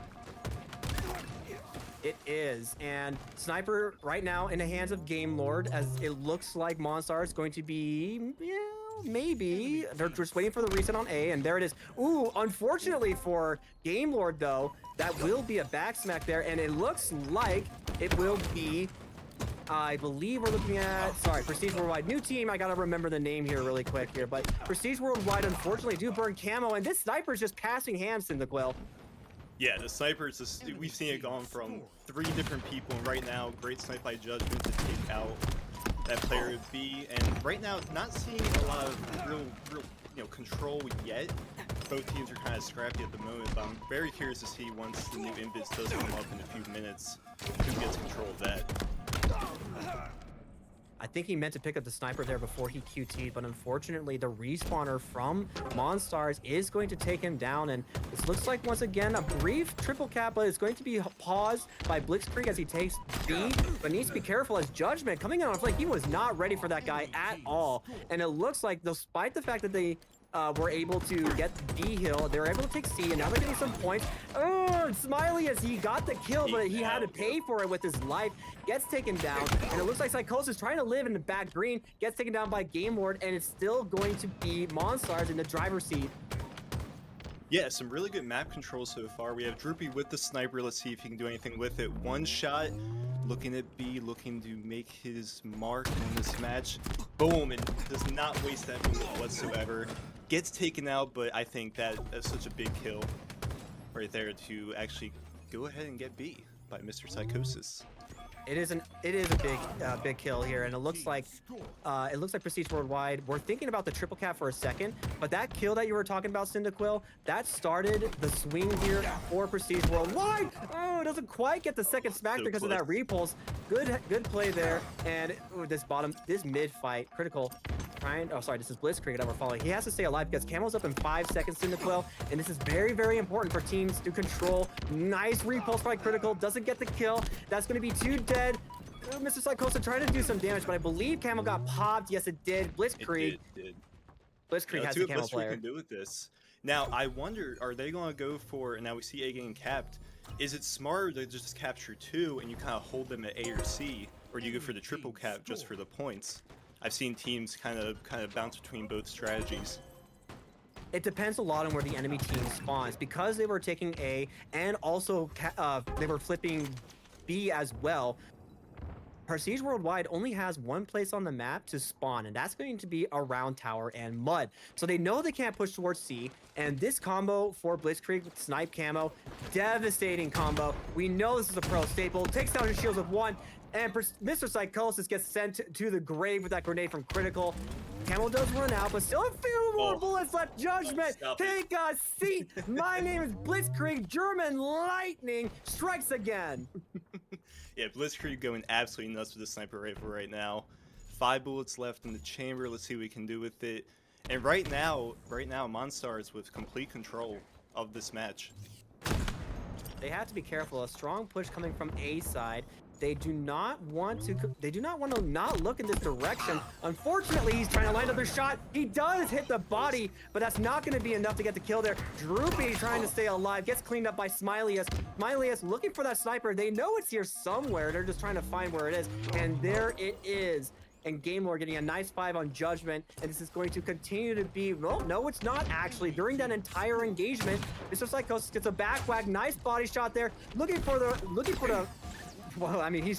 It is, and Sniper right now in the hands of Game Lord, as it looks like Monstar is going to be, yeah, maybe. They're just waiting for the reset on A, and there it is. Ooh, unfortunately for Game Lord, though, that will be a back smack there, and it looks like it will be, I believe we're looking at, sorry, Prestige Worldwide. New team, I gotta remember the name here really quick here, but Prestige Worldwide, unfortunately, do burn camo, and this Sniper is just passing hands in the Quill. Yeah, the snipers, we've seen it gone from 3 different people, and right now, great snipe by Judgment to take out that player B, and right now, not seeing a lot of real control yet. Both teams are kind of scrappy at the moment, but I'm very curious to see once the new invis does come up in a few minutes, who gets control of that. I think he meant to pick up the Sniper there before he QT'd, but unfortunately the respawner from Monstars is going to take him down, and this looks like once again a brief triple kappa is going to be paused by Blitzkrieg as he takes B, but needs to be careful as Judgment coming out like he was not ready for that guy at all, and it looks like despite the fact that they were able to get B hill, they were able to take C, and now they're getting some points. Oh, Smiley as he got the kill, but he had to pay for it with his life. Gets taken down, and it looks like Psychosis trying to live in the back green, gets taken down by Game Lord, and it's still going to be Monstars in the driver's seat. Yeah, some really good map control so far. We have Droopy with the sniper. Let's see if he can do anything with it. One shot, looking at B, looking to make his mark in this match. Boom, and does not waste that bullet whatsoever. Gets taken out, but I think that's such a big kill right there to actually go ahead and get B by Mr. Psychosis. It is a big kill here, and it looks like Prestige Worldwide. We're thinking about the triple cap for a second, but that kill that you were talking about, Cyndaquil, that started the swing here for Prestige Worldwide. Oh, it doesn't quite get the second smack So because close. of that repulse. Good play there, and ooh, this mid fight, critical. This is Blitzkrieg that we're following. He has to stay alive because Camo's up in 5 seconds, Cyndaquil, and this is very, very important for teams to control. Nice repulse by critical, doesn't get the kill. That's going to be 2 dead. Mr. Psychosis trying to do some damage, but I believe Camo got popped. Yes, it did. Blitzkrieg. It did. Blitzkrieg has the Camo player. Can do with this. Now, I wonder, are they going to go for, and now we see A getting capped, is it smarter to just capture 2 and you kind of hold them at A or C, or do you go for the triple cap just for the points? I've seen teams kind of bounce between both strategies. It depends a lot on where the enemy team spawns. Because they were taking A and also they were flipping B as well, Prestige Worldwide only has 1 place on the map to spawn, and that's going to be around Tower and Mud. So they know they can't push towards C, and this combo for Blitzkrieg with Snipe Camo, devastating combo. We know this is a pro staple. Takes down his shields with 1, and Mr. Psychosis gets sent to the grave with that grenade from Critical. Camo does run out, but still a few more bullets left. Judgment, take a seat. My name is Blitzkrieg. German lightning strikes again. Yeah, Blitzkrieg going absolutely nuts with the sniper rifle right now. 5 bullets left in the chamber. Let's see what we can do with it. And right now, Monstar is with complete control of this match. They have to be careful. A strong push coming from A side. they do not want to not look in this direction. Unfortunately, he's trying to land another shot. He does hit the body, but that's not going to be enough to get the kill there. Droopy trying to stay alive, gets cleaned up by Smileyus. Smileyus looking for that sniper. They know it's here somewhere. They're just trying to find where it is, and there it is. And Game Lord getting a nice 5 on Judgment, and this is going to continue to be, well, no, it's not actually. During that entire engagement, Mr. Psychosis gets a back whack, nice body shot there, looking for the, well, I mean, he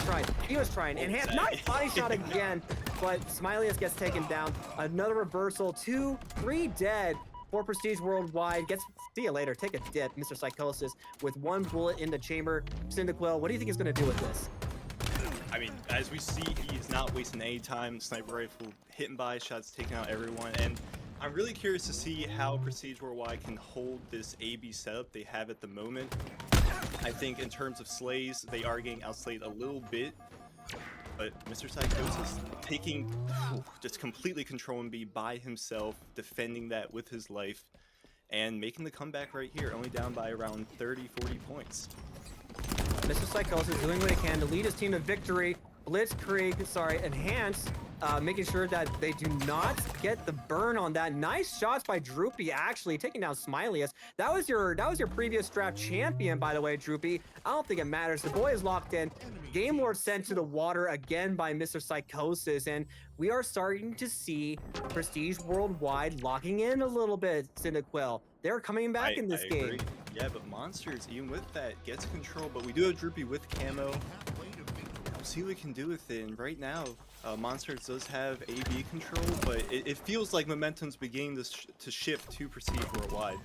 was trying, enhanced, nice body shot again, but Smileyus gets taken down. Another reversal, 2, 3 dead for Prestige Worldwide. See you later, take a dip, Mr. Psychosis, with 1 bullet in the chamber. Cyndaquil, what do you think he's gonna do with this? I mean, as we see, he's not wasting any time. Sniper rifle hitting by, shots taking out everyone, and I'm really curious to see how Prestige Worldwide can hold this AB setup they have at the moment. I think in terms of slays, they are getting outslayed a little bit, but Mr. Psychosis taking, just completely controlling B by himself, defending that with his life, and making the comeback right here, only down by around 30-40 points. Mr. Psychosis doing what he can to lead his team to victory. Blitzkrieg, Enhance, making sure that they do not get the burn on that. Nice shots by Droopy, actually taking down Smileyus. That was your previous draft champion, by the way, Droopy. I don't think it matters. The boy is locked in. Game Lord sent to the water again by Mr. Psychosis, and we are starting to see Prestige Worldwide locking in a little bit. Cyndaquil, they're coming back in this game. Yeah, but Monsters, even with that, gets control. But we do have Droopy with camo. We'll see what we can do with it. And right now, Monsters does have AB control, but it feels like momentum's beginning to shift to Prestige Worldwide.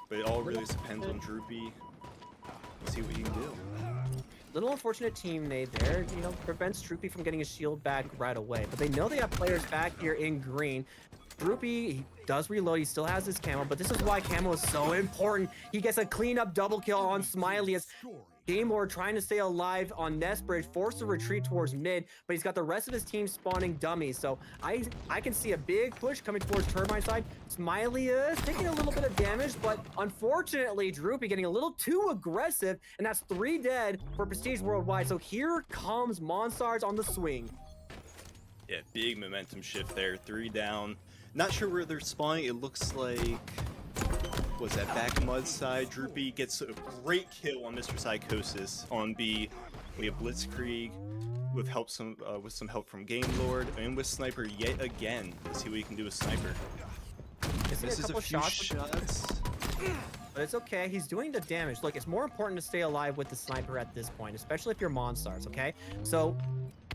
But it all really just depends on Droopy. We'll see what he can do. Little unfortunate teammate there, prevents Droopy from getting his shield back right away. But they know they have players back here in green. Droopy, he does reload, he still has his camo, but this is why camo is so important. He gets a clean up double kill on Smileyus. Game Lord trying to stay alive on Nest Bridge, forced to retreat towards mid, but he's got the rest of his team spawning dummies. So I can see a big push coming towards Turbine side. Smileyus taking a little bit of damage, but unfortunately Droopy getting a little too aggressive, and that's 3 dead for Prestige Worldwide. So here comes Monstars on the swing. Yeah, big momentum shift there, 3 down. Not sure where they're spawning. It looks like, was that back mud side? Droopy gets a great kill on Mr. Psychosis on B. We have Blitzkrieg with some help from Game Lord and with Sniper yet again. Let's see what he can do with Sniper. This is a few shots. But it's okay. He's doing the damage. Look, it's more important to stay alive with the Sniper at this point, especially if you're Monstars, okay? So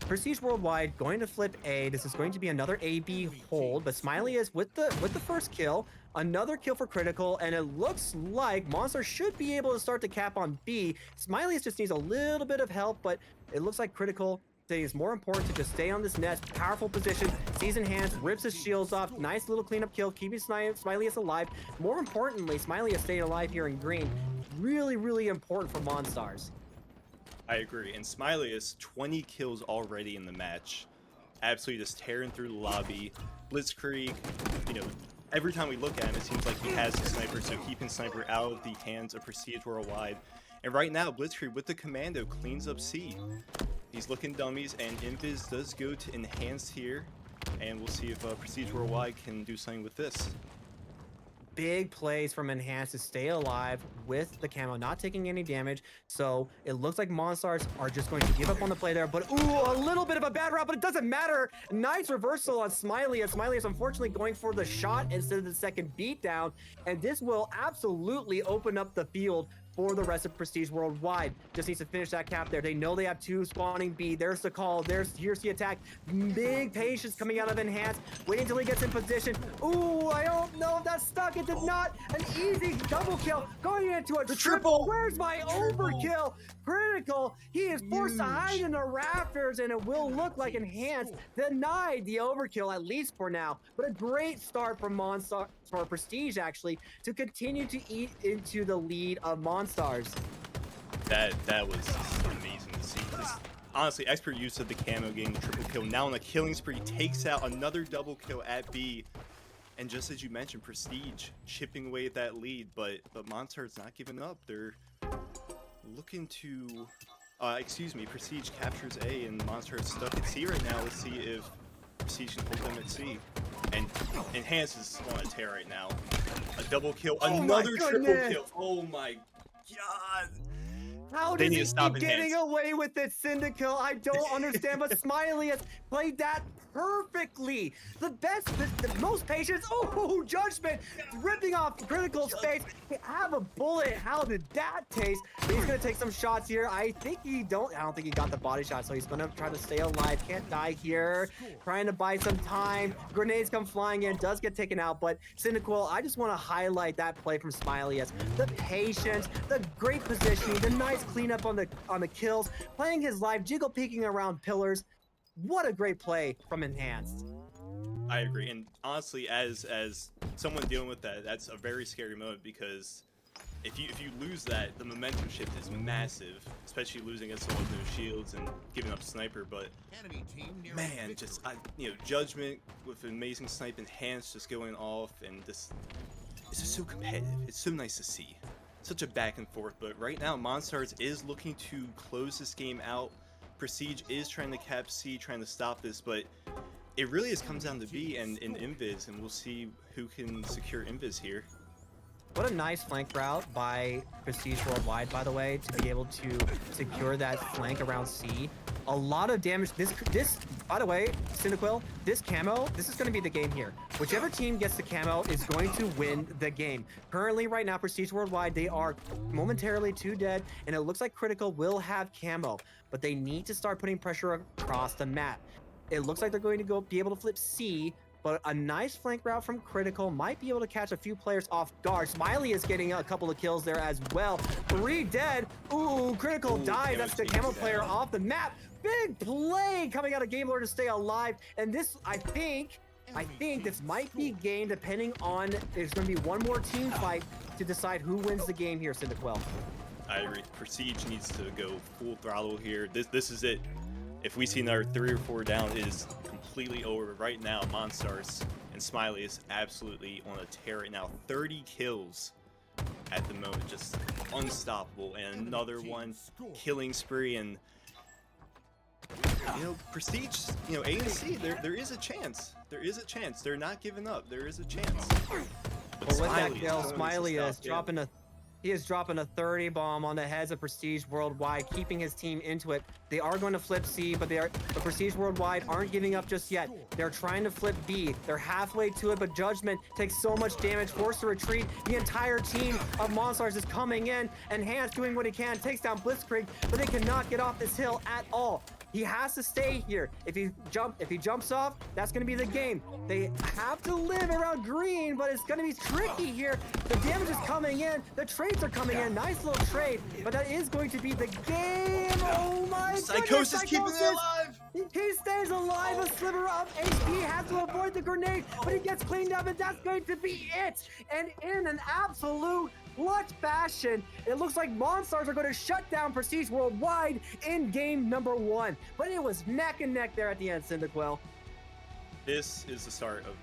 Prestige Worldwide going to flip A. This is going to be another AB hold, but Smiley is with the first kill. Another kill for Critical, and it looks like Monster should be able to start the cap on B. Smiley just needs a little bit of help, but it looks like Critical saying it's more important to just stay on this nest. Powerful position, sees Enhanced, rips his shields off. Nice little cleanup kill, keeping Smiley alive. More importantly, Smiley is staying alive here in green. Really, really important for Monstars. I agree. And Smiley is 20 kills already in the match. Absolutely just tearing through the lobby. Blitzkrieg, every time we look at him, it seems like he has a Sniper, so keeping Sniper out of the hands of Prestige Worldwide. And right now, Blitzkrieg with the commando cleans up C. He's looking dummies, and Invis does go to Enhanced here. And we'll see if Prestige Worldwide can do something with this. Big plays from Enhanced to stay alive with the camo, not taking any damage. So it looks like Monstars are just going to give up on the play there. But ooh, a little bit of a bad route, but it doesn't matter. Nice reversal on Smiley. And Smiley is unfortunately going for the shot instead of the second beatdown. And this will absolutely open up the field for the rest of Prestige Worldwide. Just needs to finish that cap there. They know they have 2 spawning B. There's the call. Here's the attack. Big patience coming out of Enhanced. Waiting until he gets in position. Ooh, I don't know if that's stuck. It did not. An easy double kill. Going into a triple. Where's my overkill? Critical. He is forced to hide in the rafters, and it will look like Enhanced denied the overkill, at least for now. But a great start from Monster, for Prestige, actually, to continue to eat into the lead of Monstars. That was amazing to see. Honestly, expert use of the camo getting the triple kill. Now on the killing spree, takes out another double kill at B. And just as you mentioned, Prestige chipping away at that lead, but Monstars not giving up. They're looking to Excuse me, Prestige captures A and Monster is stuck at C right now. Let's see if Prestige can hold them at C. And Enhance is on a tear right now. A double kill, another triple kill. Oh my god. How They does need he to stop keep getting Enhance. away with it, Syndical? I don't understand, but Smiley has played that perfectly. The best, the most patience. Oh, Judgment ripping off Critical's face. Have a bullet. How did that taste? But he's gonna take some shots here. I don't think he got the body shot, so he's gonna try to stay alive. Can't die here. Trying to buy some time. Grenades come flying in, does get taken out, but Syndical, I just want to highlight that play from Smiley as the patience, the great positioning, the nice cleanup on the kills, playing his life, jiggle peeking around pillars. What a great play from Enhanced. I agree, and honestly, as someone dealing with that, that's a very scary moment because if you lose that, the momentum shift is massive, especially losing against someone with no shields and giving up sniper. But man, just Judgment with an amazing snipe, Enhanced just going off, and this is just so competitive. It's so nice to see. Such a back and forth, but right now Monstars is looking to close this game out. Prestige is trying to cap C, trying to stop this, but it really just comes down to B and Invis, and we'll see who can secure Invis here. What a nice flank route by Prestige Worldwide, by the way, to be able to secure that flank around C. A lot of damage. This by the way, Cyndaquil, this camo, this is going to be the game here. Whichever team gets the camo is going to win the game. Currently, right now, Prestige Worldwide, they are momentarily 2 dead, and it looks like Critical will have camo, but they need to start putting pressure across the map. It looks like they're going to be able to flip C, but a nice flank route from Critical might be able to catch a few players off guard. Smiley is getting a couple of kills there as well. 3 dead. Ooh, Critical dies. That's the camo player off the map. Big play coming out of Game Lord to stay alive. And this, I think this might be game depending on, there's going to be one more team fight to decide who wins the game here, Cyndaquil. I agree. Prestige needs to go full throttle here. This is it. If we see another 3 or 4 down, it is completely over. Right now, Monstars and Smiley is absolutely on a tear right now. 30 kills at the moment, just unstoppable. And another one killing spree. And Prestige, A and C, there is a chance. There is a chance. They're not giving up. There is a chance. But with that kill, Smiley is dropping he is dropping a 30 bomb on the heads of Prestige Worldwide, keeping his team into it. They are going to flip C, but the Prestige Worldwide aren't giving up just yet. They're trying to flip B. They're halfway to it, but Judgment takes so much damage, forced to retreat. The entire team of Monstars is coming in. Enhanced doing what he can, takes down Blitzkrieg, but they cannot get off this hill at all. He has to stay here. If he jumps off, that's going to be the game. They have to live around green, but it's going to be tricky here. The damage is coming in. The trades are coming in. Nice little trade, but that is going to be the game. Oh my goodness. Psychosis keeping it alive. He stays alive. A sliver of HP, has to avoid the grenade, but he gets cleaned up, and that's going to be it. And in an absolute clutch fashion, it looks like Monstars are going to shut down Prestige Worldwide in game number 1. But it was neck and neck there at the end, Cyndaquil. This is the start of,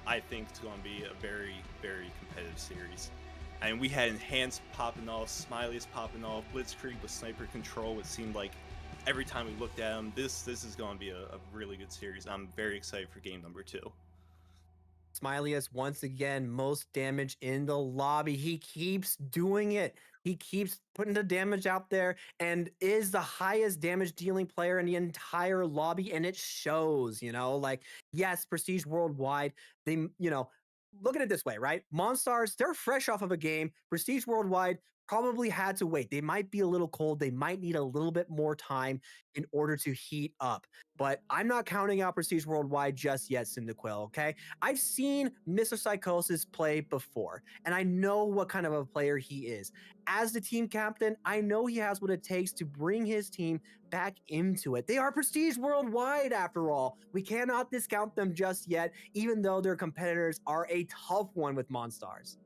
I think, it's going to be a very, very competitive series. And we had Enhanced popping off, Smiley's popping off, Blitzkrieg with sniper control. It seemed like every time we looked at him, this is going to be a really good series. I'm very excited for game number 2. Smiley is once again most damage in the lobby. He keeps doing it. He keeps putting the damage out there and is the highest damage dealing player in the entire lobby. And it shows, like, yes, Prestige Worldwide, they, look at it this way, right? Monstars, they're fresh off of a game. Prestige Worldwide probably had to wait. They might be a little cold. They might need a little bit more time in order to heat up. But I'm not counting out Prestige Worldwide just yet, Cyndaquil, okay? I've seen Mr. Psychosis play before, and I know what kind of a player he is. As the team captain, I know he has what it takes to bring his team back into it. They are Prestige Worldwide, after all. We cannot discount them just yet, even though their competitors are a tough one with Monstars.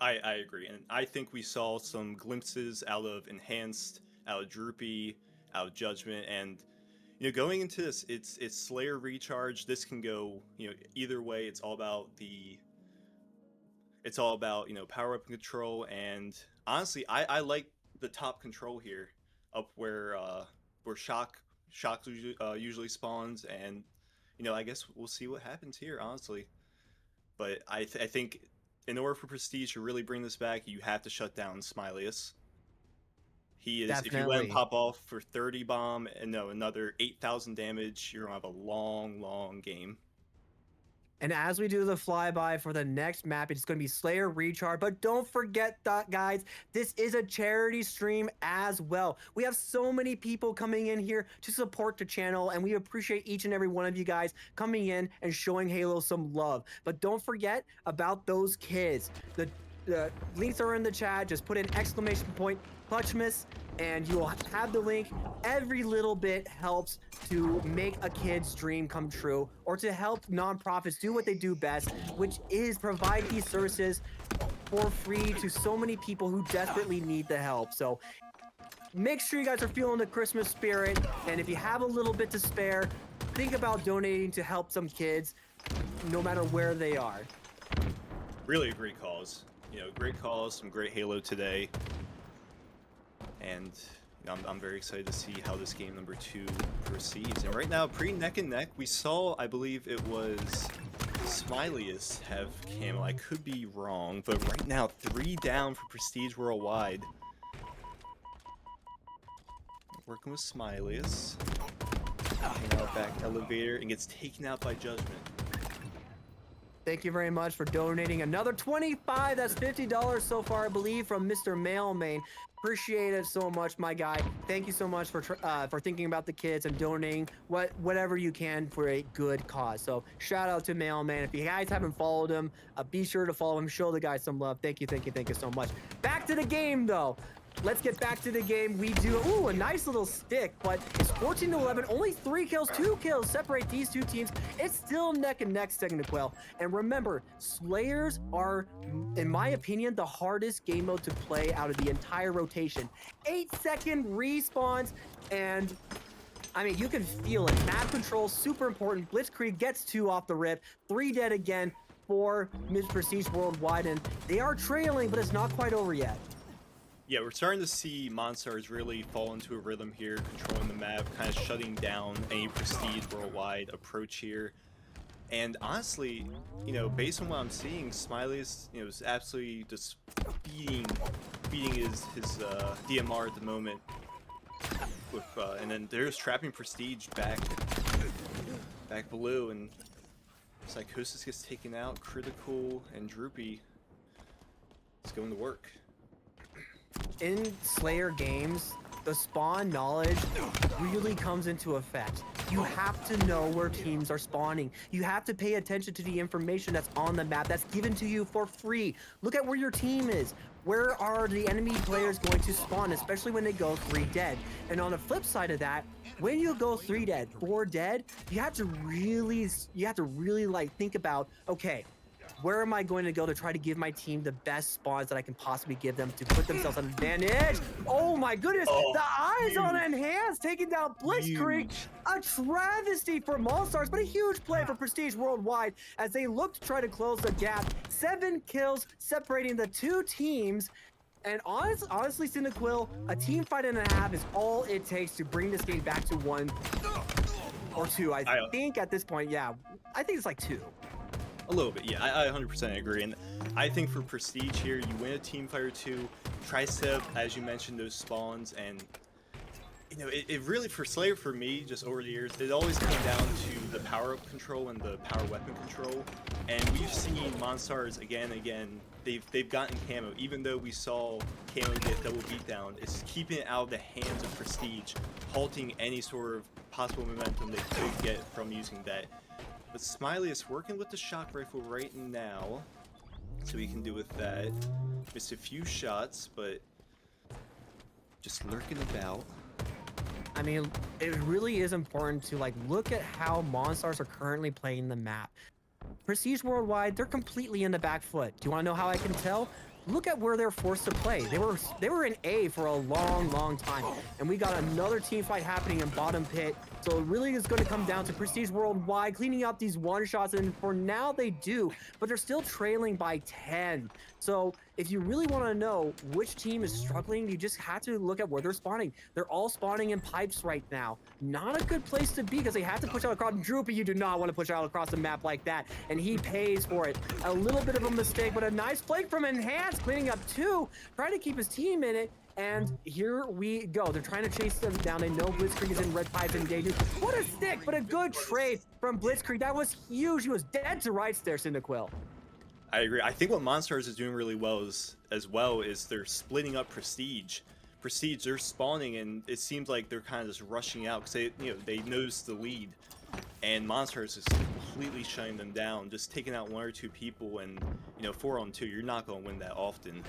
I agree, and I think we saw some glimpses out of Enhanced, out of Droopy, out of Judgment, and going into this, it's Slayer Recharge. This can go either way. It's all about power up control, and honestly, I like the top control here. up where shock usually spawns, and I guess we'll see what happens here, honestly. But I think in order for Prestige to really bring this back, you have to shut down Smilius. He is, Definitely. if you let him pop off for 30 bomb and another 8,000 damage, you're gonna have a long game. And as we do the flyby for the next map, it's going to be Slayer Recharge. But don't forget that, guys, this is a charity stream as well. We have so many people coming in here to support the channel, and we appreciate each and every one of you guys coming in and showing Halo some love. But don't forget about those kids. The links are in the chat. Just put in !! Clutchmas, and you will have the link. Every little bit helps to make a kid's dream come true, or to help nonprofits do what they do best, which is provide these services for free to so many people who desperately need the help. So make sure you guys are feeling the Christmas spirit, and if you have a little bit to spare, think about donating to help some kids, no matter where they are. Really great calls. Great calls, some great Halo today. And I'm very excited to see how this game number 2 proceeds. And right now, pretty neck and neck. We saw, I believe it was Smilius have camo. I could be wrong, but right now 3 down for Prestige Worldwide. Working with Smilius. Hanging out back elevator and gets taken out by Judgment. Thank you very much for donating another 25. That's $50 so far, I believe, from Mr. Mailman. Appreciate it so much, my guy. Thank you so much for thinking about the kids and donating whatever you can for a good cause. So shout out to Mailman. If you guys haven't followed him, be sure to follow him. Show the guy some love. Thank you so much. Back to the game, though. Let's get back to the game. We do, a nice little stick, but it's 14-11. Only 3 kills, 2 kills separate these two teams. It's still neck and neck, Signaquil. And remember, Slayers are, in my opinion, the hardest game mode to play out of the entire rotation. 8-second respawns, and I mean, you can feel it. Map control, super important. Blitzkrieg gets 2 off the rip. 3 dead again for Mid Prestige Worldwide, and they are trailing, but it's not quite over yet. Yeah, we're starting to see Monstars really fall into a rhythm here, controlling the map, kind of shutting down any Prestige Worldwide approach here. And honestly, based on what I'm seeing, Smilius, is absolutely just beating his DMR at the moment. With and then there's trapping Prestige back below, and Psychosis gets taken out, Critical and Droopy is going to work. In Slayer games, the spawn knowledge really comes into effect. You have to know where teams are spawning. You have to pay attention to the information that's on the map that's given to you for free. Look at where your team is. Where are the enemy players going to spawn, especially when they go 3 dead? And on the flip side of that, when you go 3 dead, 4 dead, you have to really think about, okay, where am I going to go to try to give my team the best spawns that I can possibly give them to put themselves on advantage? Oh my goodness, the eyes on Enhanced taking down Blitzkrieg. A travesty for Monstars, but a huge play for Prestige Worldwide as they look to try to close the gap. 7 kills separating the 2 teams. And honestly, Cyniquil, a team fight and a half is all it takes to bring this game back to 1 or 2. I think at this point, yeah, I think it's like 2. A little bit, yeah, I 100% agree. And I think for Prestige here, you win a team fight or 2, try to set up, as you mentioned, those spawns. And, it really, for Slayer, for me, just over the years, it always came down to the power-up control and the power weapon control. And we've seen Monstars again and again, they've gotten camo. Even though we saw camo get double beatdown, it's keeping it out of the hands of Prestige, halting any sort of possible momentum they could get from using that. But Smilius working with the shock rifle right now, so he can do with that. Missed a few shots, but just lurking about. I mean, it really is important to look at how Monstars are currently playing the map. Prestige Worldwide, they're completely in the back foot. Do you want to know how I can tell? look at where they're forced to play. They were in A for a long time, and we got another team fight happening in bottom pit. So it really is going to come down to Prestige Worldwide cleaning up these one shots, and for now they do, but they're still trailing by 10. So if you really want to know which team is struggling, you just have to look at where they're spawning. They're all spawning in pipes right now. Not a good place to be because they have to push out across. Droopy, you do not want to push out across the map like that, and he pays for it. A little bit of a mistake, but a nice flank from Enhance, cleaning up 2, trying to keep his team in it. And here we go. They're trying to chase them down. They know Blitzkrieg is in red pipes engaging. What a stick, but a good trade from Blitzkrieg. That was huge. He was dead to rights there, Cyndaquil. I agree. I think what Monstars is doing really well as well is they're splitting up Prestige. Prestige, they're spawning, and it seems like they're kind of just rushing out because they notice the lead. And Monstars is completely shutting them down, just taking out 1 or 2 people, and 4-on-2, you're not going to win that often.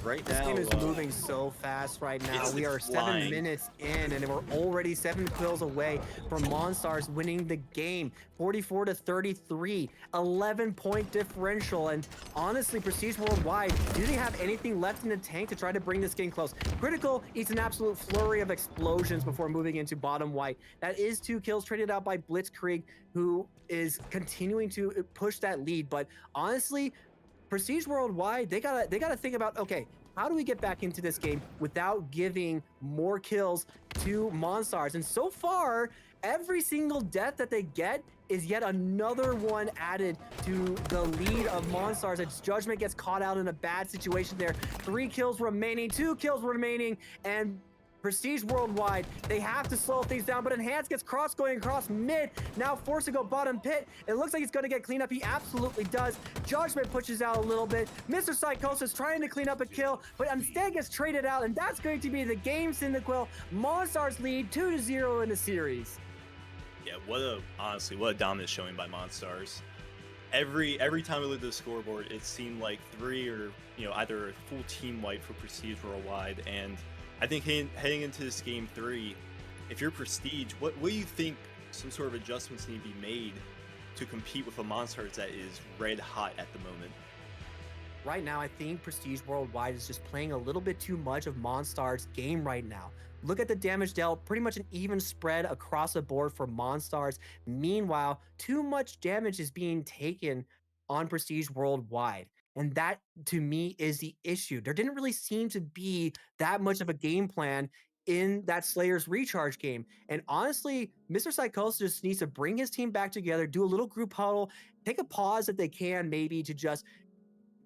Right this now, game is moving so fast right now. We are flying. 7 minutes in, and we're already 7 kills away from Monstars winning the game. 44-33, 11-point differential, and honestly, Prestige Worldwide, do they have anything left in the tank to try to bring this game close? Critical eats an absolute flurry of explosions before moving into bottom white. That is 2 kills traded out by Blitzkrieg, who is continuing to push that lead, but honestly, Prestige Worldwide, they gotta think about, okay, how do we get back into this game without giving more kills to Monstars? And so far, every single death that they get is yet another one added to the lead of Monstars as Judgment gets caught out in a bad situation there. 3 kills remaining, 2 kills remaining, and Prestige Worldwide, they have to slow things down, but Enhance gets going across mid, now forced to go bottom pit. It looks like he's going to get cleaned up. He absolutely does. Judgment pushes out a little bit. Mr. Psychosis trying to clean up a kill, but instead gets traded out, and that's going to be the game, Cyndaquil. Monstars lead 2-0 in the series. Yeah, honestly, what a dominant showing by Monstars. Every time we looked at the scoreboard, it seemed like 3 or either a full team wipe for Prestige Worldwide, and I think heading into this game 3, if you're Prestige, what do you think some sort of adjustments need to be made to compete with a Monstars that is red hot at the moment? Right now, I think Prestige Worldwide is just playing a little bit too much of Monstars' game right now. Look at the damage dealt, pretty much an even spread across the board for Monstars. Meanwhile, too much damage is being taken on Prestige Worldwide. And that, to me, is the issue. There didn't really seem to be that much of a game plan in that Slayer's Recharge game. And honestly, Mr. Psychosis just needs to bring his team back together, do a little group huddle, take a pause if they can, maybe, to just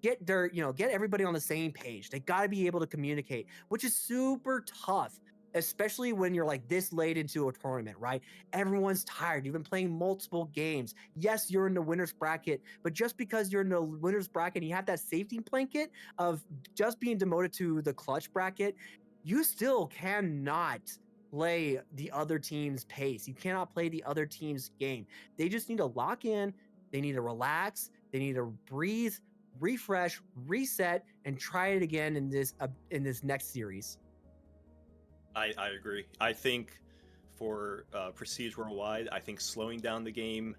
get everybody on the same page. They got to be able to communicate, which is super tough, especially when you're like this late into a tournament, right? Everyone's tired. You've been playing multiple games. Yes, you're in the winner's bracket, but just because you're in the winner's bracket, you have that safety blanket of just being demoted to the clutch bracket, you still cannot play the other team's pace. You cannot play the other team's game. They just need to lock in. They need to relax. They need to breathe, refresh, reset, and try it again in this next series. I agree. I think for Prestige Worldwide, I think slowing down the game,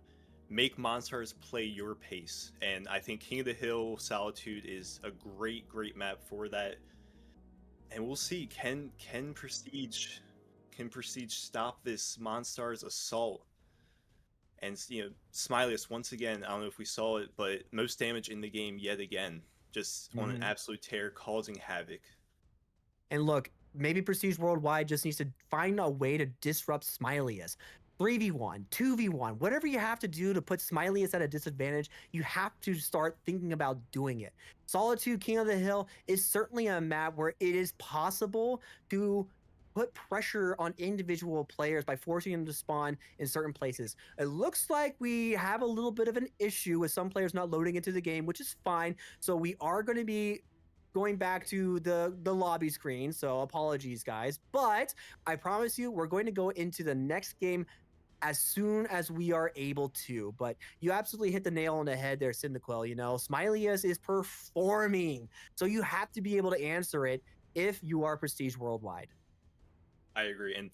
make Monstars play your pace. And I think King of the Hill Solitude is a great map for that. And we'll see, can Prestige stop this Monstars assault? And Smiley's once again, I don't know if we saw it, but most damage in the game yet again. Just on an absolute tear, causing havoc. And look, maybe Prestige Worldwide just needs to find a way to disrupt Smileyus. 3v1, 2v1, whatever you have to do to put Smileyus at a disadvantage, you have to start thinking about doing it. Solitude King of the Hill is certainly a map where it is possible to put pressure on individual players by forcing them to spawn in certain places. It looks like we have a little bit of an issue with some players not loading into the game, which is fine. So we are going to be going back to the lobby screen, so apologies guys, but I promise you we're going to go into the next game as soon as we are able to. But you absolutely hit the nail on the head there, Cyndaquil. Smileyus is performing, so you have to be able to answer it if you are Prestige Worldwide. I agree. And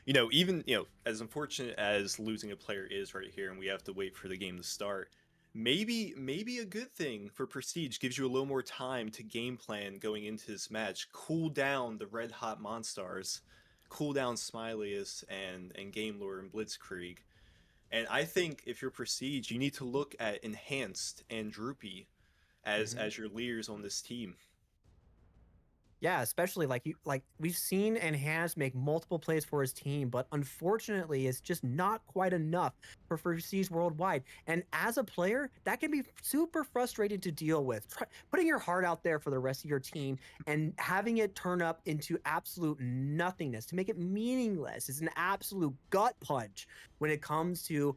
even as unfortunate as losing a player is right here, and we have to wait for the game to start, maybe a good thing for Prestige. Gives you a little more time to game plan going into this match. Cool down the red hot Monstars, cool down Smilius and Game Lord and Blitzkrieg. And I think if you're Prestige, you need to look at Enhanced and Droopy as your leaders on this team. Yeah, especially like we've seen Enhanced make multiple plays for his team, but unfortunately, it's just not quite enough for Prestige Worldwide. And as a player, that can be super frustrating to deal with. Putting your heart out there for the rest of your team and having it turn up into absolute nothingness to make it meaningless is an absolute gut punch when it comes to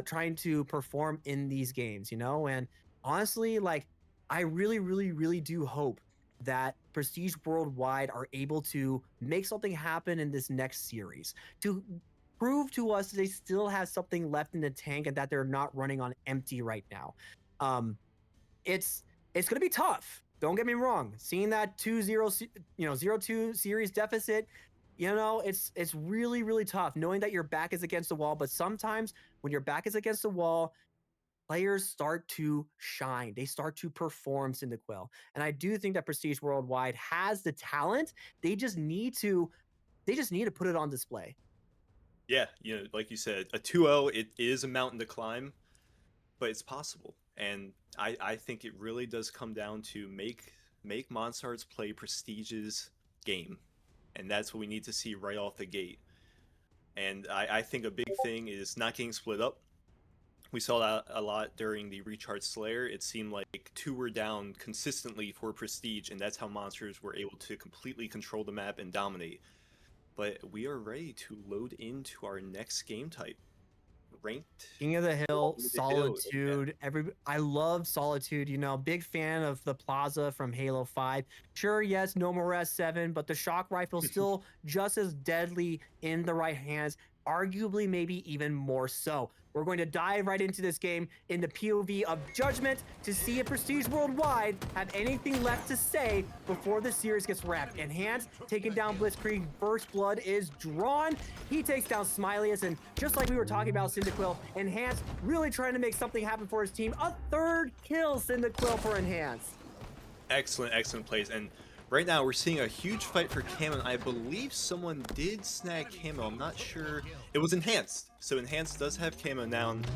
trying to perform in these games, you know? And honestly, like I really, really, really do hope that Prestige Worldwide are able to make something happen in this next series to prove to us they still have something left in the tank and that they're not running on empty right now. It's going to be tough. Don't get me wrong. Seeing that 2-0, 0-2 series deficit, it's really, really tough knowing that your back is against the wall. But sometimes when your back is against the wall, players start to shine. They start to perform, Cyndaquil. And I do think that Prestige Worldwide has the talent. They just need to put it on display. Yeah, like you said, a 2-0, it is a mountain to climb, but it's possible. And I think it really does come down to make Monstars play Prestige's game. And that's what we need to see right off the gate. And I think a big thing is not getting split up. We saw that a lot during the Recharge Slayer. It seemed like 2 were down consistently for Prestige, and that's how Monsters were able to completely control the map and dominate. But we are ready to load into our next game type. Ranked King of the Hill, Solitude. I love Solitude, big fan of the Plaza from Halo 5. Sure, yes, no more S7, but the shock rifle still just as deadly in the right hands, arguably maybe even more so. We're going to dive right into this game in the POV of Judgment to see if Prestige Worldwide have anything left to say before the series gets wrapped. Enhanced taking down Blitzkrieg. First blood is drawn. He takes down Smilius, and just like we were talking about Cyndaquil, Enhanced really trying to make something happen for his team. A 3rd kill, Cyndaquil, for Enhanced. Excellent plays. And right now, we're seeing a huge fight for Camo. I believe someone did snag Camo. I'm not sure. It was Enhanced. So Enhanced does have Camo now. And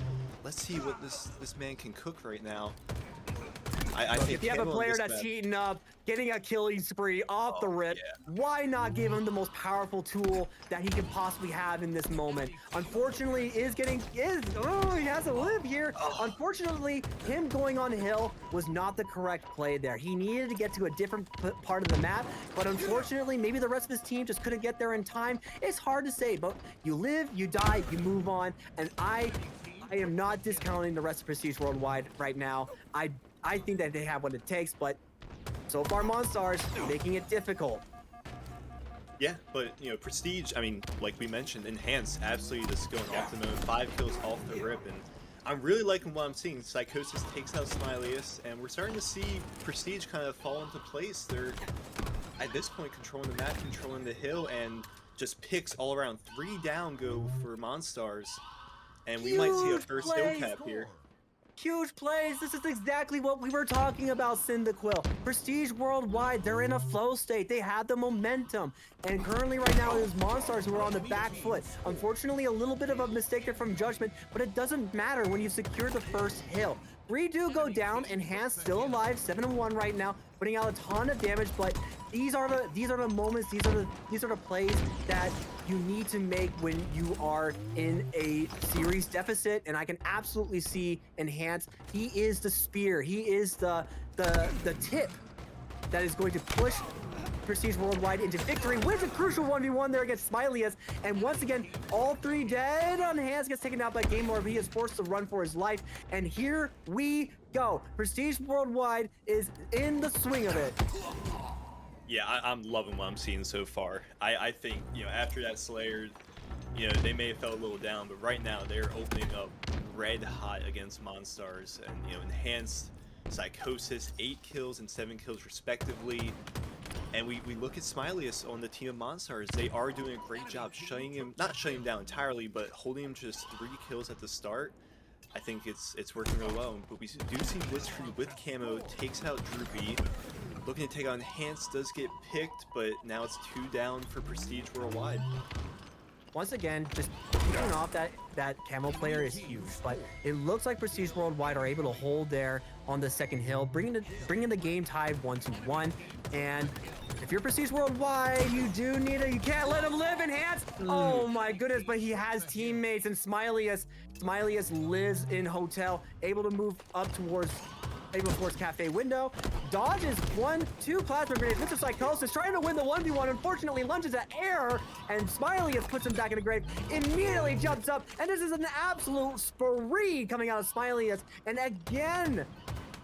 let's see what this man can cook right now. I think if you have a player that's heating up, getting a killing spree off the rip, why not give him the most powerful tool that he can possibly have in this moment? Unfortunately, he has to live here. Unfortunately, him going on hill was not the correct play there. He needed to get to a different part of the map, but unfortunately, maybe the rest of his team just couldn't get there in time. It's hard to say, but you live, you die, you move on, and I am not discounting the rest of Prestige Worldwide right now. I think that they have what it takes, but so far Monstars making it difficult. Yeah, but Prestige, I mean, like we mentioned, Enhanced absolutely just going off the moon, 5 kills off the rip, and I'm really liking what I'm seeing. Psychosis takes out Smilius, and we're starting to see Prestige kind of fall into place. They're at this point controlling the map, controlling the hill, and just picks all around. 3 down go for Monstars, and we might see a first hill cap here. Huge plays. This is exactly what we were talking about, Cyndaquil. Prestige Worldwide, they're in a flow state. They have the momentum. And currently right now, it is Monstars who are on the back foot. Unfortunately, a little bit of a mistake there from Judgment, but it doesn't matter when you secure the first hill. 3 do go down. Enhanced still alive, 7-1 right now, putting out a ton of damage, but these are the moments, these are the plays that you need to make when you are in a series deficit, and I can absolutely see Enhanced. He is the spear. He is the tip that is going to push Prestige Worldwide into victory. Wins a crucial 1v1 there against Smilius, and once again, all 3 dead. Enhanced gets taken out by Game Lord. He is forced to run for his life, and here we go. Prestige Worldwide is in the swing of it. Yeah, I'm loving what I'm seeing so far. I think, after that Slayer, they may have felt a little down, but right now they're opening up red hot against Monstars, and, Enhanced, Psychosis, 8 kills and 7 kills respectively. And we look at Smilius on the team of Monstars. They are doing a great job not shutting him down entirely, but holding him to just 3 kills at the start. I think it's working really well. But we do see Blitzkrieg with camo takes out Droopy. Looking to take on Hans, does get picked, but now it's 2 down for Prestige Worldwide. Once again, just picking off that camo player is huge, but it looks like Prestige Worldwide are able to hold there on the second hill, bringing the game tied 1-1. And if you're Prestige Worldwide, you can't let him live, Enhanced. Oh my goodness, but he has teammates, and Smileyus lives in hotel, able to move up towards cafe window, dodges 1-2 plasma grenades. Mr. Psychosis trying to win the 1v1, unfortunately lunges at air, and Smileyus puts him back in the grave, immediately jumps up, and this is an absolute spree coming out of Smileyus, and again,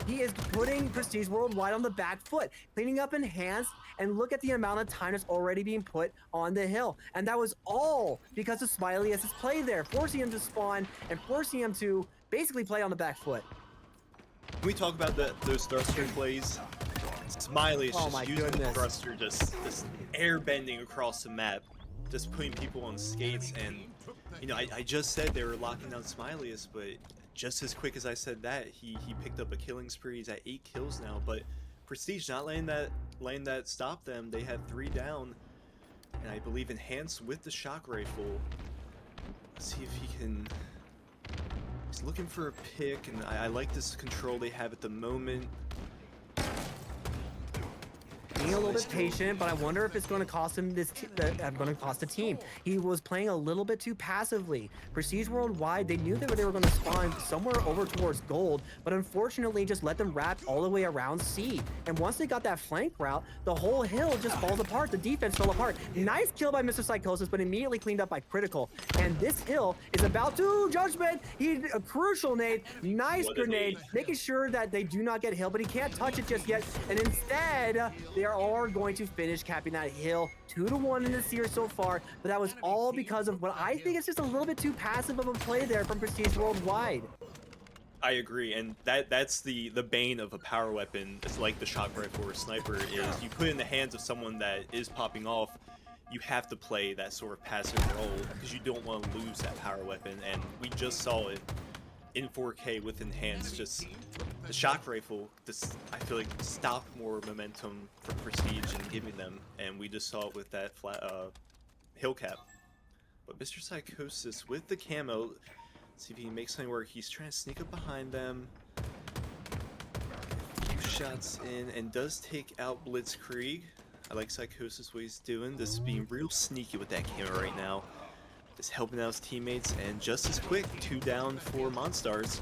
he is putting Prestige Worldwide on the back foot, cleaning up Enhanced, and look at the amount of time that's already being put on the hill. And that was all because of Smileyus' play there, forcing him to spawn and forcing him to basically play on the back foot. Can we talk about those thruster plays? Smiley is just using the thruster, just air bending across the map, just putting people on skates. And you know, I just said they were locking down Smileyus, but just as quick as I said that, he picked up a killing spree. He's at 8 kills now, but Prestige not letting that stop them. They had 3 down, and I believe Enhanced with the shock rifle. Let's see if he can. He's looking for a pick, and I like this control they have at the moment. Being a little bit patient, but I wonder if it's going to cost him going to cost the team. He was playing a little bit too passively. Prestige Worldwide, they knew that they were going to spawn somewhere over towards gold, but unfortunately just let them wrap all the way around C. And once they got that flank route, the whole hill just falls apart. The defense fell apart. Nice kill by Mr. Psychosis, but immediately cleaned up by Critical. And this hill is about to Judgment. A crucial nade, nice grenade, making sure that they do not get hill, but he can't touch it just yet. And instead, they are going to finish capping that hill 2-1 in the series so far, but that was all because of what I think is just a little bit too passive of a play there from Prestige Worldwide. I agree, and that's the bane of a power weapon. It's like the shock rifle or sniper, is you put it in the hands of someone that is popping off, you have to play that sort of passive role because you don't want to lose that power weapon, and we just saw it in 4K with Enhanced. Just the shock rifle, I feel like stopped more momentum for Prestige and giving them, and we just saw it with that hill cap. But Mr. Psychosis with the camo, let's see if he can make something work. He's trying to sneak up behind them. A few shots in, and does take out Blitzkrieg. I like Psychosis, what he's doing, just being real sneaky with that camo right now. Just helping out his teammates, and just as quick, 2 down for Monstars.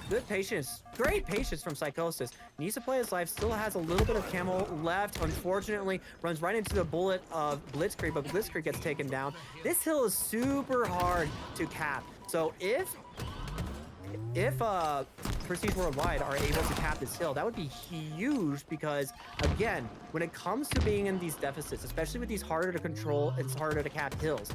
Good patience, great patience from Psychosis. Needs to play his life, still has a little bit of camo left. Unfortunately, runs right into the bullet of Blitzkrieg, but Blitzkrieg gets taken down. This hill is super hard to cap. So if Prestige Worldwide are able to cap this hill, that would be huge because, again, when it comes to being in these deficits, especially with these harder to control and harder to cap hills,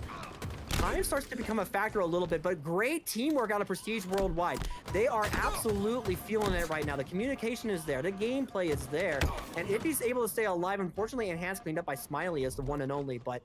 time starts to become a factor a little bit, but great teamwork out of Prestige Worldwide. They are absolutely feeling it right now. The communication is there. The gameplay is there. And if he's able to stay alive, unfortunately, Enhanced cleaned up by Smiley as the one and only, but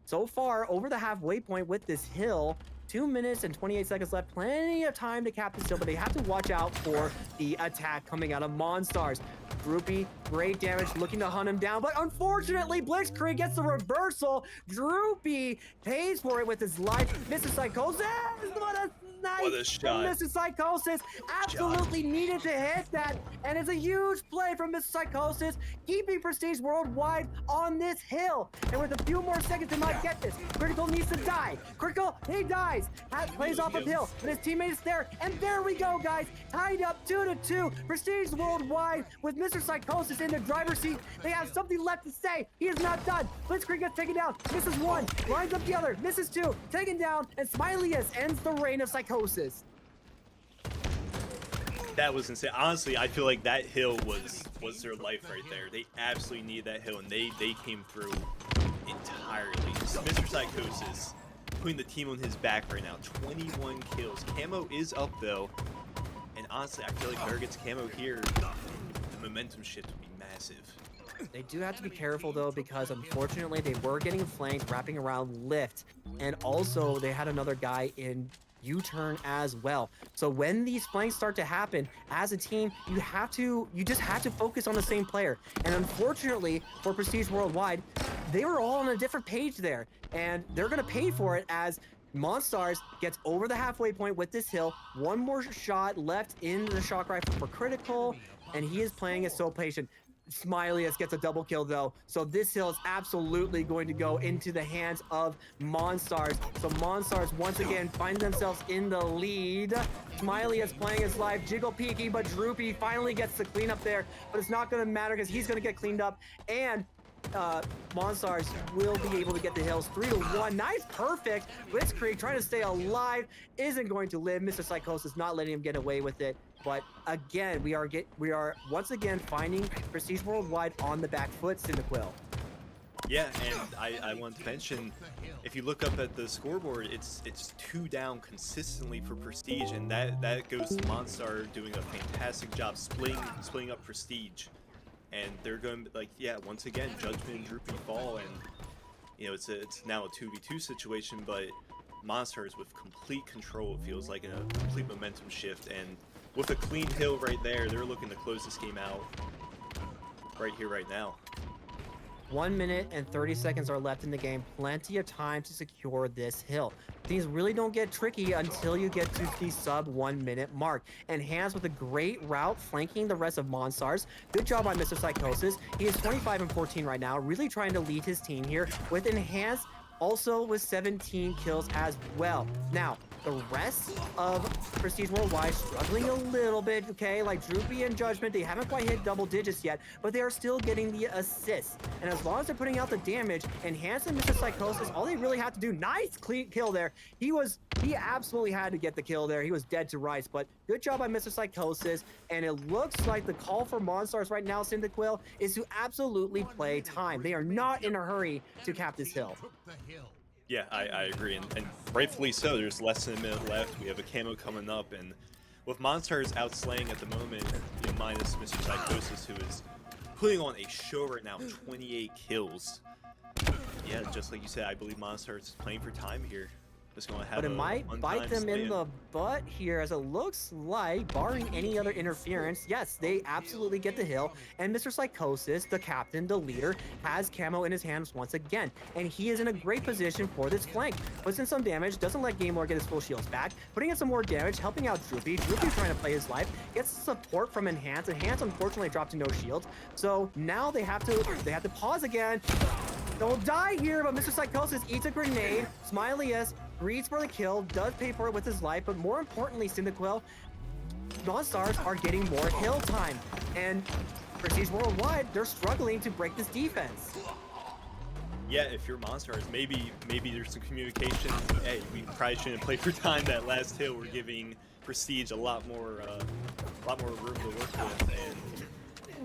so far, over the halfway point with this hill, 2 minutes and 28 seconds left. Plenty of time to cap this hill, but they have to watch out for the attack coming out of Monstars. Droopy, great damage, looking to hunt him down, but unfortunately, Blitzkrieg gets the reversal. Droopy pays for it with his life. Mr. Psychosis, what a nice shot. Mr. Psychosis absolutely needed to hit that, and it's a huge play from Mr. Psychosis, keeping Prestige Worldwide on this hill. And with a few more seconds, they might get this. Critical needs to die. Critical, he dies. Plays off of hill, and his teammate is there. And there we go, guys. Tied up 2-2. Prestige Worldwide with Mr. Psychosis in the driver's seat. They have something left to say. He is not done. Blitzkrieg gets taken down. Misses 1. Lines up the other. Misses 2. Taken down. And Smileyus ends the reign of Psychosis. That was insane. Honestly, I feel like that hill was their life right there. They absolutely needed that hill, and they came through entirely. Mr. Psychosis putting the team on his back right now. 21 kills. Camo is up though, and honestly, I feel like Bear gets camo here, the momentum shift would be massive. They do have to be careful though, because unfortunately they were getting flanked, wrapping around lift, and also they had another guy in U-turn as well. So when these flanks start to happen, as a team, you just have to focus on the same player. And unfortunately for Prestige Worldwide, they were all on a different page there, and they're gonna pay for it as Monstars gets over the halfway point with this hill. One more shot left in the shock rifle for critical, and he is playing it so patient. Smileyus gets a double kill though, so this hill is absolutely going to go into the hands of Monstars. So Monstars once again find themselves in the lead. Smiley is playing his life, jiggle peeking, but Droopy finally gets the cleanup there, but it's not going to matter because he's going to get cleaned up, and Monstars will be able to get the hills 3-1. Nice, perfect. Blitzkrieg trying to stay alive, isn't going to live. Mr. Psychosis not letting him get away with it. But again, we are once again finding Prestige Worldwide on the back foot, Cyndaquil. Yeah, and I want to mention, if you look up at the scoreboard, it's 2 down consistently for Prestige, and that goes to Monstar doing a fantastic job splitting up Prestige. And they're going, like, yeah, once again, Judgment and Droopy fall, and you know it's now a 2v2 situation, but Monstars with complete control, it feels like, in a complete momentum shift, and with a clean hill right there, they're looking to close this game out right here, right now. 1 minute and 30 seconds are left in the game. Plenty of time to secure this hill. Things really don't get tricky until you get to the sub 1 minute mark. And Hans with a great route flanking the rest of Monstars. Good job on Mr. Psychosis. He is 25 and 14 right now, really trying to lead his team here with Enhanced, also with 17 kills as well. Now, the rest of Prestige Worldwide struggling a little bit, okay? Like Droopy and Judgment, they haven't quite hit double digits yet, but they are still getting the assists. And as long as they're putting out the damage, Enhanced and Mr. Psychosis, all they really have to do, nice clean kill there. He absolutely had to get the kill there. He was dead to rights, but good job by Mr. Psychosis. And it looks like the call for Monstars right now, Cyndaquil, is to absolutely play time. They are not in a hurry to cap this hill. Yeah, I agree, and rightfully so. There's less than a minute left. We have a camo coming up, and with Monstars outslaying at the moment, you know, minus Mr. Psychosis, who is putting on a show right now, 28 kills. Yeah, just like you said, I believe Monstars is playing for time here. Just going to have But it might bite them in the butt here, as it looks like, barring any other interference, yes, they absolutely get the hill, and Mr. Psychosis, the captain, the leader, has camo in his hands once again, and he is in a great position for this flank. Puts in some damage, doesn't let Game Lord get his full shields back, putting in some more damage, helping out Droopy. Droopy trying to play his life, gets support from Enhance. Enhance unfortunately dropped to no shields, so now they have to pause again. Don't die here, but Mr. Psychosis eats a grenade. Smileyus reads for the kill, does pay for it with his life, but more importantly, Cyndaquil, Monstars are getting more hill time. And Prestige Worldwide, they're struggling to break this defense. Yeah, if you're Monstars, maybe there's some communication. Hey, we probably shouldn't play for time that last hill. We're giving Prestige a lot more room to work with,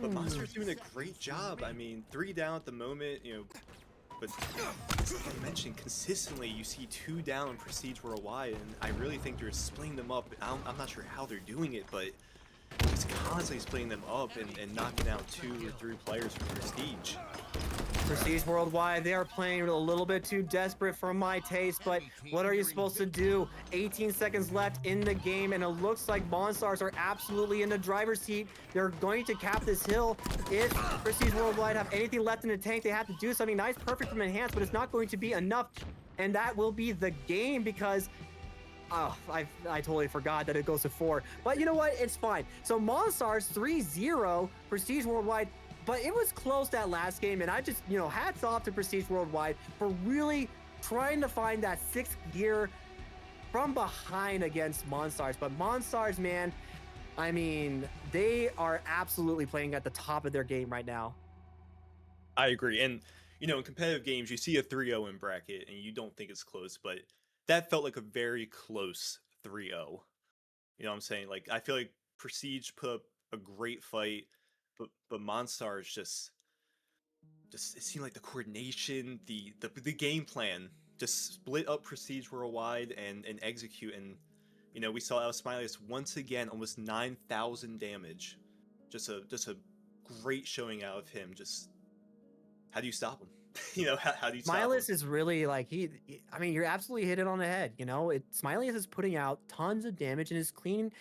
but Monstars doing a great job. I mean, 3 down at the moment, you know. But as I mentioned, consistently you see 2 down in Prestige Worldwide, and I really think they're splitting them up. I'm not sure how they're doing it, but it's constantly splitting them up and knocking out 2 or 3 players from Prestige. Prestige Worldwide, they are playing a little bit too desperate for my taste, but what are you supposed to do? 18 seconds left in the game, and it looks like Monstars are absolutely in the driver's seat. They're going to cap this hill. If Prestige Worldwide have anything left in the tank, they have to do something nice, perfect from Enhanced, but it's not going to be enough, and that will be the game because I totally forgot that it goes to 4. But you know what? It's fine. So Monstars 3-0, Prestige Worldwide. But it was close that last game, and I just, you know, hats off to Prestige Worldwide for really trying to find that 6th gear from behind against Monstars. But Monstars, man, I mean, they are absolutely playing at the top of their game right now. I agree, and you know, in competitive games, you see a 3-0 in bracket, and you don't think it's close, but that felt like a very close 3-0. You know what I'm saying? Like, I feel like Prestige put up a great fight. But Monstars just it seemed like the coordination, the game plan, just split up Prestige Worldwide and execute. And you know, we saw Smileyus once again, almost 9,000 damage. Just a great showing out of him. Just how do you stop him? how do you stop him? Smiley is really like I mean, you're absolutely hit it on the head. Smiley is putting out tons of damage and is clean.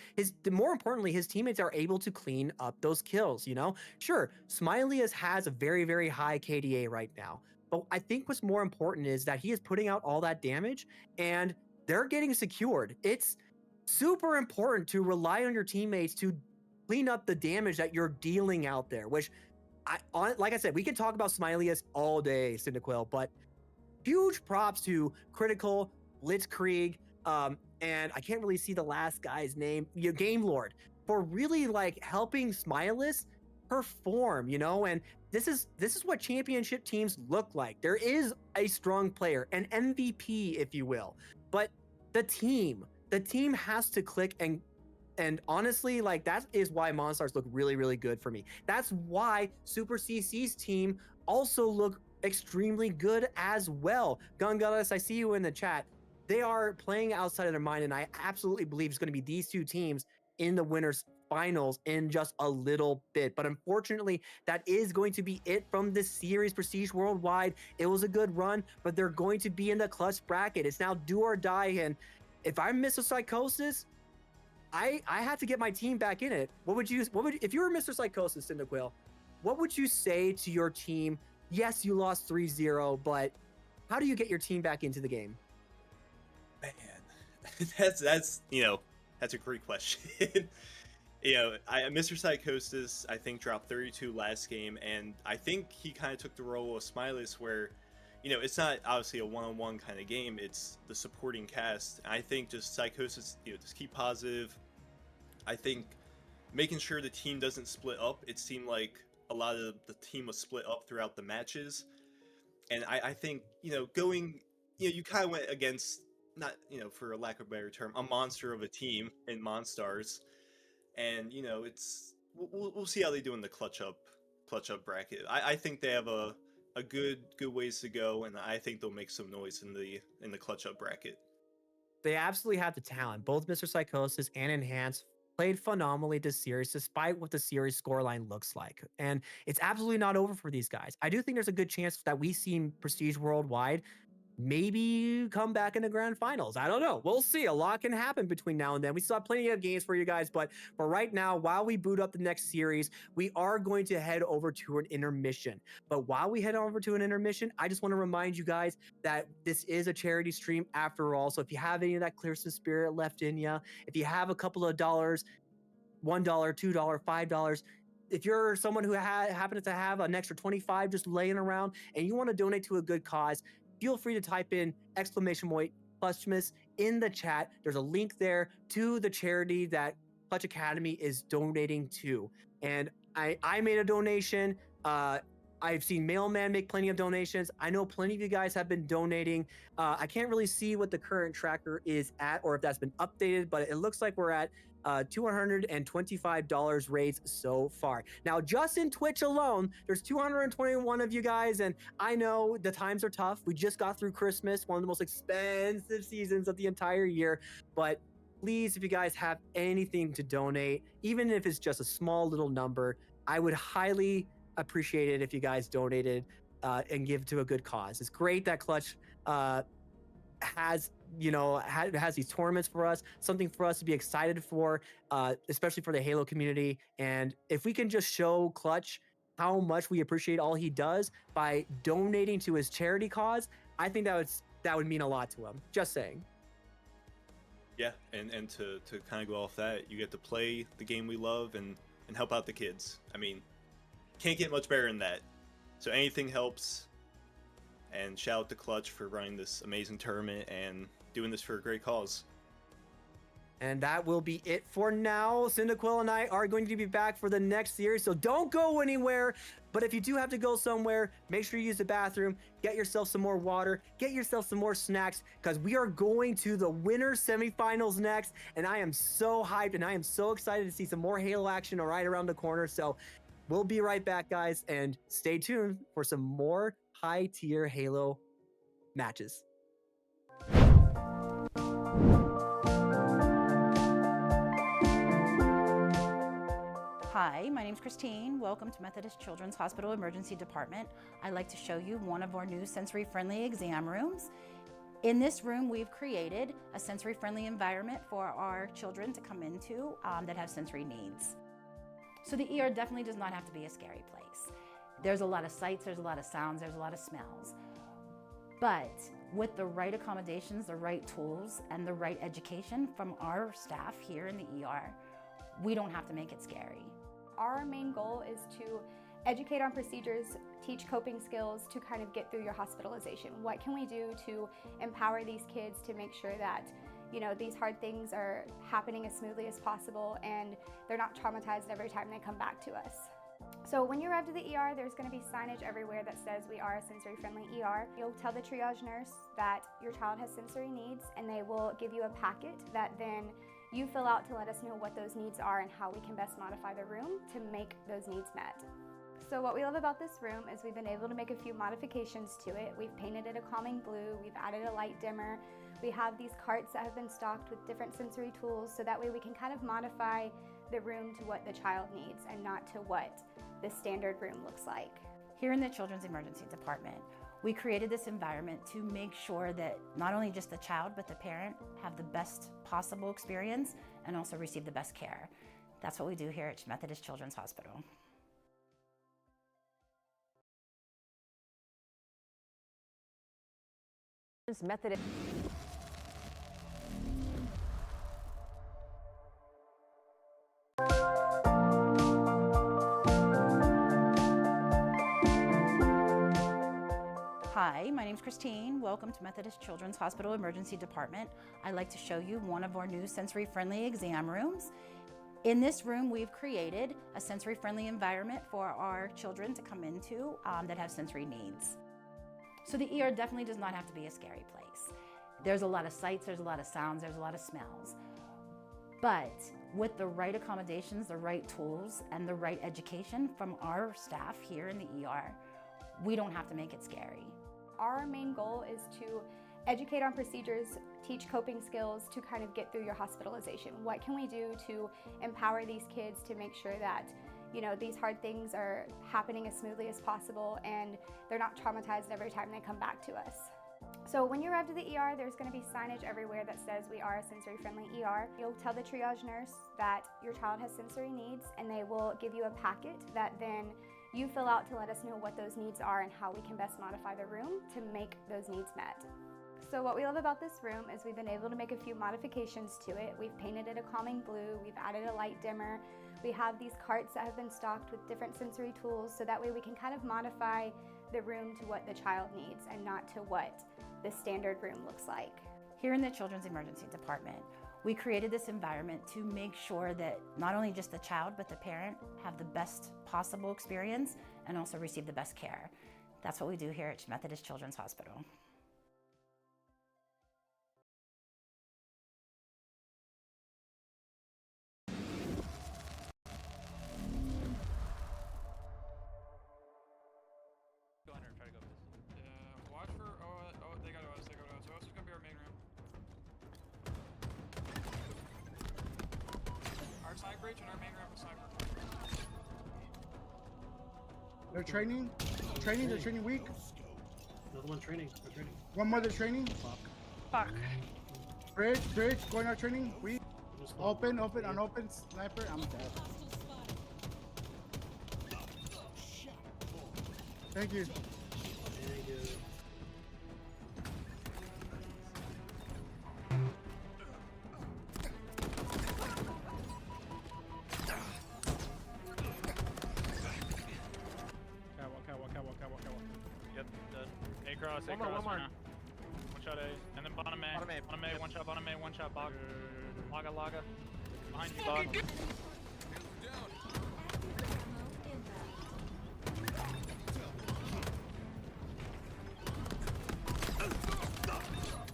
More importantly, his teammates are able to clean up those kills. Sure, Smiley has a very, very high KDA right now, but I think what's more important is that he is putting out all that damage and they're getting secured. It's super important to rely on your teammates to clean up the damage that you're dealing out there, which like I said, we can talk about Smileyus all day, Cyndaquil, but huge props to Critical, Blitzkrieg, and I can't really see the last guy's name, Game Lord, for really helping Smileyus perform, and this is what championship teams look like. There is a strong player, an MVP, if you will, but the team has to click and honestly, that is why Monstars look really, really good for me. That's why Super CC's team also look extremely good as well. Gungullus, I see you in the chat. They are playing outside of their mind, and I absolutely believe it's going to be these two teams in the winners finals in just a little bit. But unfortunately, that is going to be it from this series, Prestige Worldwide. It was a good run, but they're going to be in the clutch bracket. It's now do or die, and if I'm Mr. Psychosis, I had to get my team back in it. What would if you were Mr. Psychosis, Cyndaquil, what would you say to your team? Yes, you lost 3-0, but how do you get your team back into the game? Man, that's a great question. Mr. Psychosis, I think, dropped 32 last game, and I think he kind of took the role of Smiley's where, it's not obviously a one-on-one kind of game. It's the supporting cast. I think just Psychosis, just keep positive. I think making sure the team doesn't split up. It seemed like a lot of the team was split up throughout the matches. And I think, going, you kind of went against, not, for a lack of a better term, a monster of a team in Monstars. And, we'll see how they do in the clutch up bracket. I think they have a good ways to go, and I think they'll make some noise in the clutch up bracket. They absolutely have the talent. Both Mr. Psychosis and Enhance played phenomenally this series, despite what the series scoreline looks like. And it's absolutely not over for these guys. I do think there's a good chance that we see Prestige Worldwide maybe come back in the grand finals. I don't know. We'll see. A lot can happen between now and then. We still have plenty of games for you guys, but for right now, while we boot up the next series, we are going to head over to an intermission. But while we head over to an intermission, I just want to remind you guys that this is a charity stream after all. So if you have any of that Clearsome Spirit left in you, if you have a couple of dollars, $1, $2, $5, if you're someone who happens to have an extra 25 just laying around and you want to donate to a good cause, feel free to type in !Clutchmas in the chat. There's a link there to the charity that Clutch Academy is donating to. And I made a donation. I've seen Mailman make plenty of donations. I know plenty of you guys have been donating. I can't really see what the current tracker is at or if that's been updated, but it looks like we're at $225 raised so far. Now, just in Twitch alone, there's 221 of you guys, and I know the times are tough. We just got through Christmas, one of the most expensive seasons of the entire year, but please, if you guys have anything to donate, even if it's just a small little number, I would highly appreciate it if you guys donated and give to a good cause. It's great that Clutch has these tournaments for us, something for us to be excited for, especially for the Halo community. And if we can just show Clutch how much we appreciate all he does by donating to his charity cause, I think that would mean a lot to him. Just saying. Yeah, and to kind of go off that, you get to play the game we love and help out the kids. I mean, can't get much better than that. So anything helps. And shout out to Clutch for running this amazing tournament and doing this for a great cause. And that will be it for now. Cyndaquil and I are going to be back for the next series, so don't go anywhere. But if you do have to go somewhere, make sure you use the bathroom, get yourself some more water, get yourself some more snacks, because we are going to the winners semifinals next. And I am so hyped and I am so excited to see some more Halo action right around the corner. So we'll be right back, guys, and stay tuned for some more high-tier Halo matches. Hi, my name's Christine. Welcome to Methodist Children's Hospital Emergency Department. I'd like to show you one of our new sensory-friendly exam rooms. In this room, we've created a sensory-friendly environment for our children to come into that have sensory needs. So the ER definitely does not have to be a scary place. There's a lot of sights, there's a lot of sounds, there's a lot of smells. But with the right accommodations, the right tools, and the right education from our staff here in the ER, we don't have to make it scary. Our main goal is to educate on procedures, teach coping skills to kind of get through your hospitalization. What can we do to empower these kids to make sure that, you know, these hard things are happening as smoothly as possible and they're not traumatized every time they come back to us. So when you arrive to the ER, there's going to be signage everywhere that says we are a sensory-friendly ER. You'll tell the triage nurse that your child has sensory needs, and they will give you a packet that then you fill out to let us know what those needs are and how we can best modify the room to make those needs met. So what we love about this room is we've been able to make a few modifications to it. We've painted it a calming blue, we've added a light dimmer. We have these carts that have been stocked with different sensory tools, so that way we can kind of modify the room to what the child needs and not to what the standard room looks like. Here in the Children's Emergency Department, we created this environment to make sure that not only just the child, but the parent have the best possible experience and also receive the best care. That's what we do here at Methodist Children's Hospital. Methodist. Hi, my name's Christine. Welcome to Methodist Children's Hospital Emergency Department. I'd like to show you one of our new sensory-friendly exam rooms. In this room, we've created a sensory-friendly environment for our children to come into that have sensory needs. So the ER definitely does not have to be a scary place. There's a lot of sights, there's a lot of sounds, there's a lot of smells. But with the right accommodations, the right tools, and the right education from our staff here in the ER, we don't have to make it scary. Our main goal is to educate on procedures, teach coping skills to kind of get through your hospitalization. What can we do to empower these kids to make sure that, you know, these hard things are happening as smoothly as possible and they're not traumatized every time they come back to us. So when you arrive to the ER, there's going to be signage everywhere that says we are a sensory-friendly ER. You'll tell the triage nurse that your child has sensory needs, and they will give you a packet that then you fill out to let us know what those needs are and how we can best modify the room to make those needs met. So what we love about this room is we've been able to make a few modifications to it. We've painted it a calming blue, we've added a light dimmer. We have these carts that have been stocked with different sensory tools, so that way we can kind of modify the room to what the child needs and not to what the standard room looks like. Here in the Children's Emergency Department, we created this environment to make sure that not only just the child, but the parent have the best possible experience and also receive the best care. That's what we do here at Methodist Children's Hospital. Go under and try to go for this. Yeah, watch for they got OS, they got OS. OS is gonna be our main room. Our side bridge and our main room is sniper. They're training. They're training weak. Another one training. They're training. One more, they're training. Fuck. Bridge, going out training, weak. Open, unopened, sniper, I'm dead. Thank you. Catwalk. Yep, dead. A cross, A cross. One shot A, and then bottom A. Bottom A, one shot, bottom A, one shot, bog. Laga. Behind you, bog.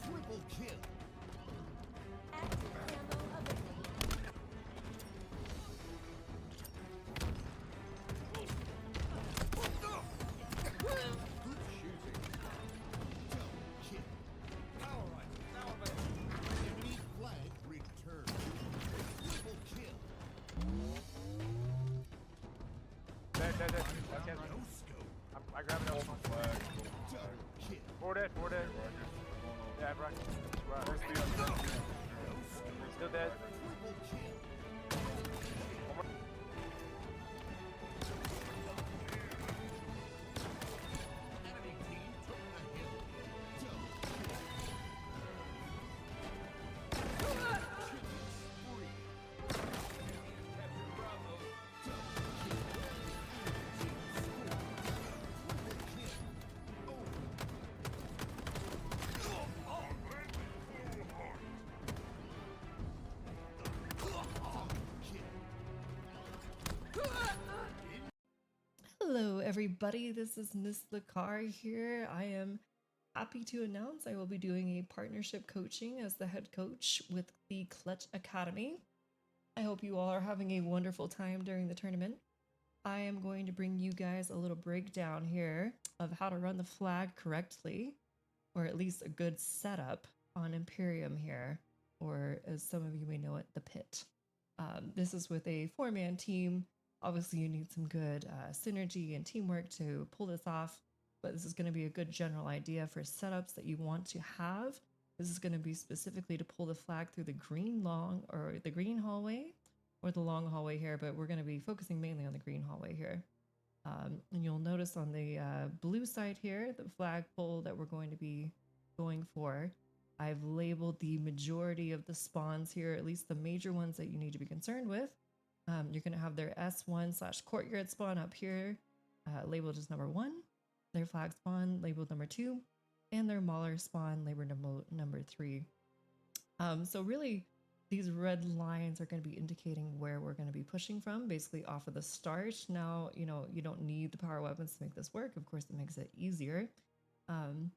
Triple kill. dead. 4 dead. Yeah, Brock. Still dead. Hello, everybody. This is Miss Lacar here. I am happy to announce I will be doing a partnership coaching as the head coach with the Clutch Academy. I hope you all are having a wonderful time during the tournament. I am going to bring you guys a little breakdown here of how to run the flag correctly, or at least a good setup on Imperium here, or as some of you may know it, the pit. This is with a 4-man team. Obviously, you need some good synergy and teamwork to pull this off, but this is going to be a good general idea for setups that you want to have. This is going to be specifically to pull the flag through the green hallway or the long hallway here, but we're going to be focusing mainly on the green hallway here. And you'll notice on the blue side here, the flag pull that we're going to be going for, I've labeled the majority of the spawns here, at least the major ones that you need to be concerned with. You're going to have their S1/courtyard spawn up here, labeled as number 1, their flag spawn labeled number 2, and their mauler spawn labeled number 3. So really, these red lines are going to be indicating where we're going to be pushing from, basically off of the start. Now, you don't need the power weapons to make this work. Of course, it makes it easier. And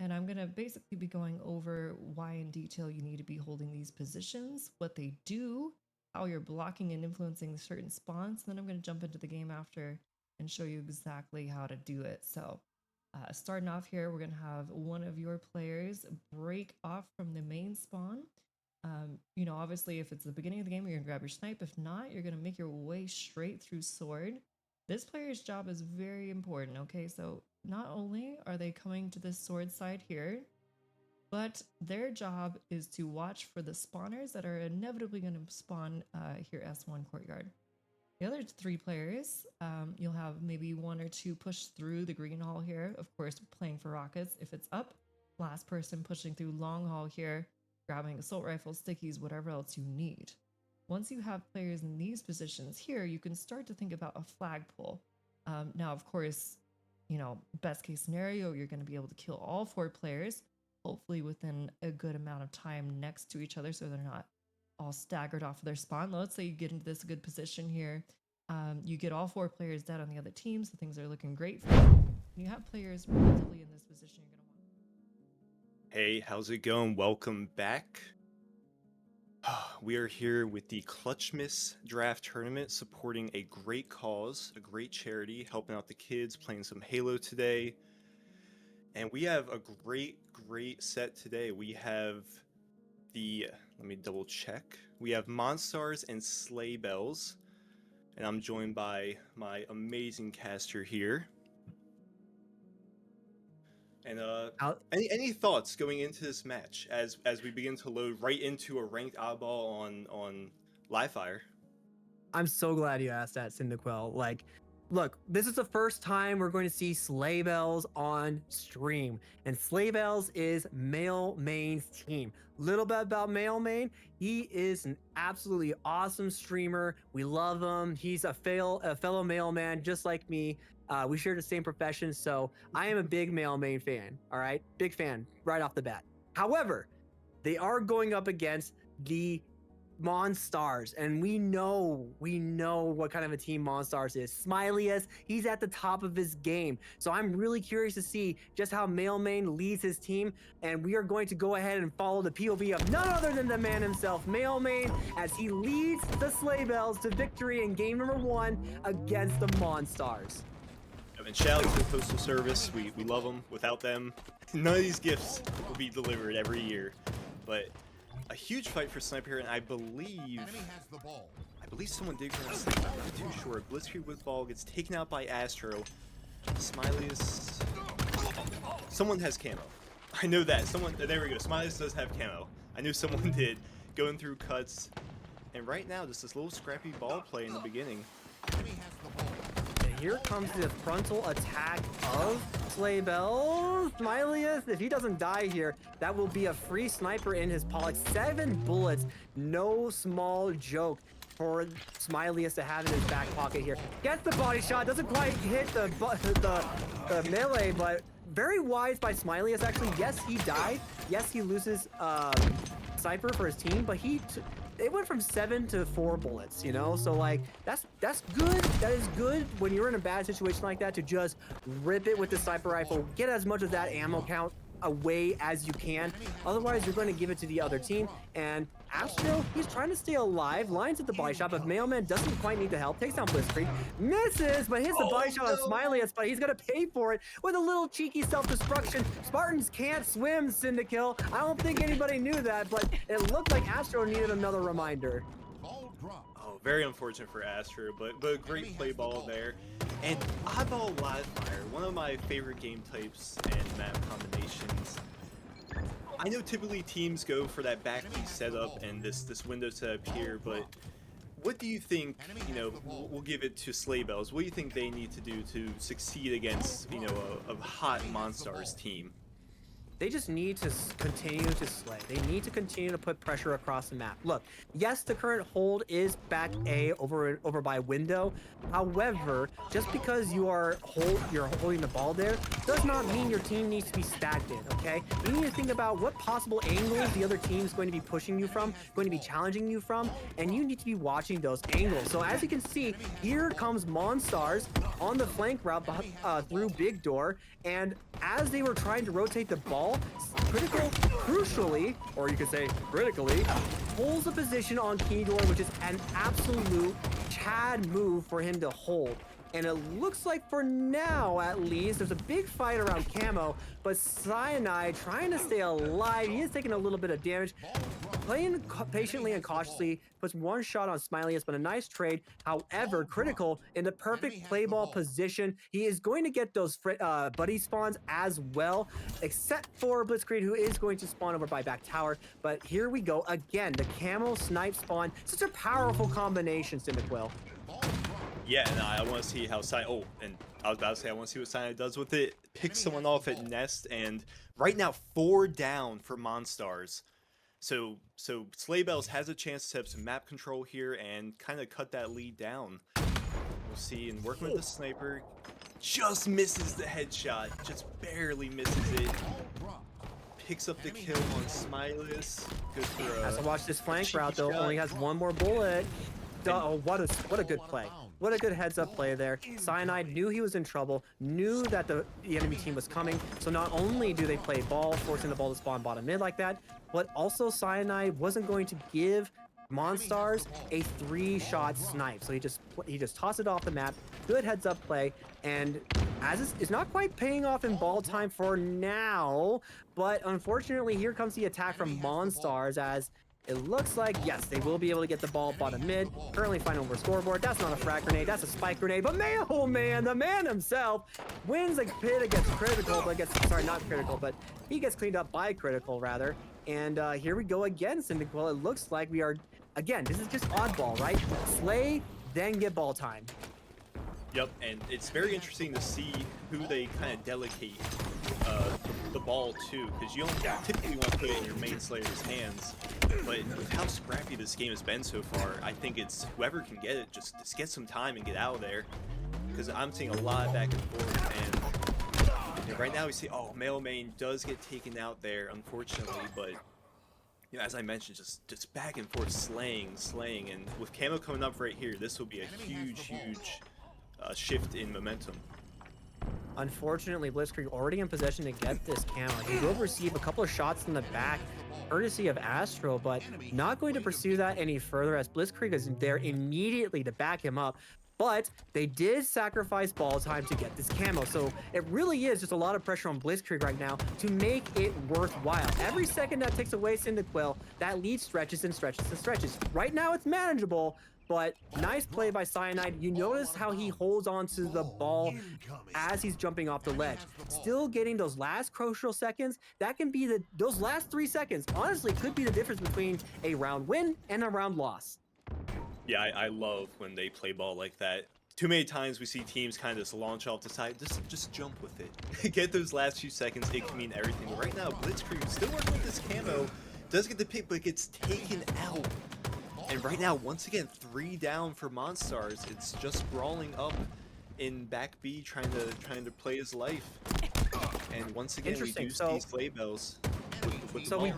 I'm going to basically be going over why in detail you need to be holding these positions, what they do, how you're blocking and influencing certain spawns. And then I'm going to jump into the game after and show you exactly how to do it. So starting off here, we're going to have one of your players break off from the main spawn. Obviously, if it's the beginning of the game, you're going to grab your snipe. If not, you're going to make your way straight through sword. This player's job is very important, okay? So not only are they coming to this sword side here, but their job is to watch for the spawners that are inevitably going to spawn here S1 courtyard. The other 3 players, you'll have maybe 1 or 2 push through the green hall here, of course playing for rockets if it's up. Last person pushing through long hall here, grabbing assault rifles, stickies, whatever else you need. Once you have players in these positions here, you can start to think about a flag pull. Now, of course, best case scenario, you're going to be able to kill all 4 players, hopefully within a good amount of time next to each other so they're not all staggered off of their spawn. Let's say you get into this good position here. You get all 4 players dead on the other team, so things are looking great for you. When you have players relatively in this position, you're going to want... Hey, how's it going? Welcome back. We are here with the Clutchmas draft tournament, supporting a great cause, a great charity, helping out the kids, playing some Halo today. And we have a great set today. We have let me double check. We have Monstars and Sleigh Bells. And I'm joined by my amazing caster here. And any thoughts going into this match as we begin to load right into a ranked oddball on Livefire? I'm so glad you asked that, Cyndaquil. Look, this is the first time we're going to see Sleigh Bells on stream, and Sleigh Bells is Male Main's team. Little bit about Male Main, he is an absolutely awesome streamer. We love him. He's a fellow mailman just like me. We share the same profession, so I am a big Male Main fan, all right? Big fan right off the bat. However, they are going up against the Monstars, and we know what kind of a team Monstars is. Smileyus, he's at the top of his game. So I'm really curious to see just how Male Main leads his team, and we are going to go ahead and follow the POV of none other than the man himself, Male Main, as he leads the Sleigh Bells to victory in game number 1 against the Monstars. And shout out to the Postal Service. We love them. Without them, none of these gifts will be delivered every year. But a huge fight for Sniper, and I believe someone did grab Sniper. I'm not too sure. Blitzkrieg with ball gets taken out by Astro. Smiley's. Someone has camo. I know that. Someone, there we go. Smiles does have camo. I knew someone did. Going through cuts. And right now, just this little scrappy ball play in the beginning. And here comes the frontal attack of Slaybell. Smilius, if he doesn't die here, that will be a free sniper in his pollux. 7 bullets, no small joke for Smilius to have in his back pocket here. Gets the body shot, doesn't quite hit the melee, but very wise by Smilius actually. Yes, he died. Yes, he loses sniper for his team, but it went from 7 to 4 bullets, you know? So like, that's good. That is good when you're in a bad situation like that to just rip it with the sniper rifle, get as much of that ammo count away as you can. Otherwise, you're going to give it to the other team. And Astro, he's trying to stay alive, lines at the body shot, but Mailman doesn't quite need the help. Takes down Blitzkrieg, misses, but hits the body shot on Smilius, but he's going to pay for it with a little cheeky self-destruction. Spartans can't swim, Syndikill. I don't think anybody knew that, but it looked like Astro needed another reminder. Oh, very unfortunate for Astro, but great play ball there. And Oddball Livefire, one of my favorite game types and map combinations. I know typically teams go for that backpiece setup and this window setup here, but what do you think, you know, we'll give it to Slaybells, what do you think they need to do to succeed against, you know, a hot Monstars team? They just need to continue to slay. They need to continue to put pressure across the map. Look, yes, the current hold is back A over by window. However, just because you're holding the ball there does not mean your team needs to be stagnant, okay? You need to think about what possible angles the other team is going to be pushing you from, going to be challenging you from, and you need to be watching those angles. So as you can see, here comes Monstars on the flank route through Big Door, and as they were trying to rotate the ball, Critical, crucially, or you could say critically, holds the position on Key Door, which is an absolute Chad move for him to hold. And it looks like for now, at least, there's a big fight around Camo, but Cyanide trying to stay alive. He is taking a little bit of damage. Playing patiently and cautiously, puts one shot on Smilius, but a nice trade. However, Critical in the perfect play ball position. He is going to get those buddy spawns as well, except for Blitzkrieg, who is going to spawn over by back tower. But here we go again, the Camo snipe spawn. Such a powerful combination, Cyndaquil. Yeah, and I want to see how Cyanide, and I was about to say I want to see what Cyanide does with it. Pick someone off at Nest, and right now 4 down for Monstars. So Slaybells has a chance to have some map control here and kind of cut that lead down. We'll see, and working with the sniper, just misses the headshot, just barely misses it. Picks up the kill on Smilius. Good for Has to watch this flank route though. Only has 1 more bullet. Oh, what a good play. What a good heads-up play there. Cyanide knew he was in trouble, knew that the enemy team was coming, so not only do they play ball, forcing the ball to spawn bottom mid like that, but also Cyanide wasn't going to give Monstars a 3-shot snipe. So he just tossed it off the map. Good heads-up play, and as it's not quite paying off in ball time for now, but unfortunately here comes the attack from Monstars as it looks like, yes, they will be able to get the ball bottom mid. Currently fine over scoreboard. That's not a frag grenade, that's a spike grenade. But man, oh man, the man himself wins a pit against Critical, but sorry, not Critical, but he gets cleaned up by Critical, rather. And here we go again, Cyndaquil. It looks like we are, again, this is just oddball, right? Slay, then get ball time. Yep, and it's very interesting to see who they kind of delegate the ball to, because you don't typically want to put it in your main Slayer's hands. But with how scrappy this game has been so far, I think it's whoever can get it, just get some time and get out of there. Because I'm seeing a lot back and forth, and right now we see, oh, Male Main does get taken out there, unfortunately, but you know, as I mentioned, just back and forth slaying, and with Camo coming up right here, this will be a huge shift in momentum. Unfortunately, Blitzkrieg already in possession to get this camo. He will receive a couple of shots in the back, courtesy of Astro, but not going to pursue that any further as Blitzkrieg is there immediately to back him up. but they did sacrifice ball time to get this camo. So it really is just a lot of pressure on Blitzkrieg right now to make it worthwhile. Every second that takes away Cyndaquil, that leads stretches and stretches and stretches. Right now it's manageable, but nice play by Cyanide. You notice how he holds on to the ball as he's jumping off the ledge. Still getting those last crucial seconds. That can be those last 3 seconds, honestly, could be the difference between a round win and a round loss. Yeah, I love when they play ball like that. Too many times we see teams kind of just launch off the side, just jump with it. Get those last few seconds, it can mean everything. But right now, Blitzkrieg still working with this camo, does get the pick, but gets taken out. And right now, once again, 3 down for Monstars. It's just brawling up in back B, trying to play his life. And once again, we do see sleigh bells. So we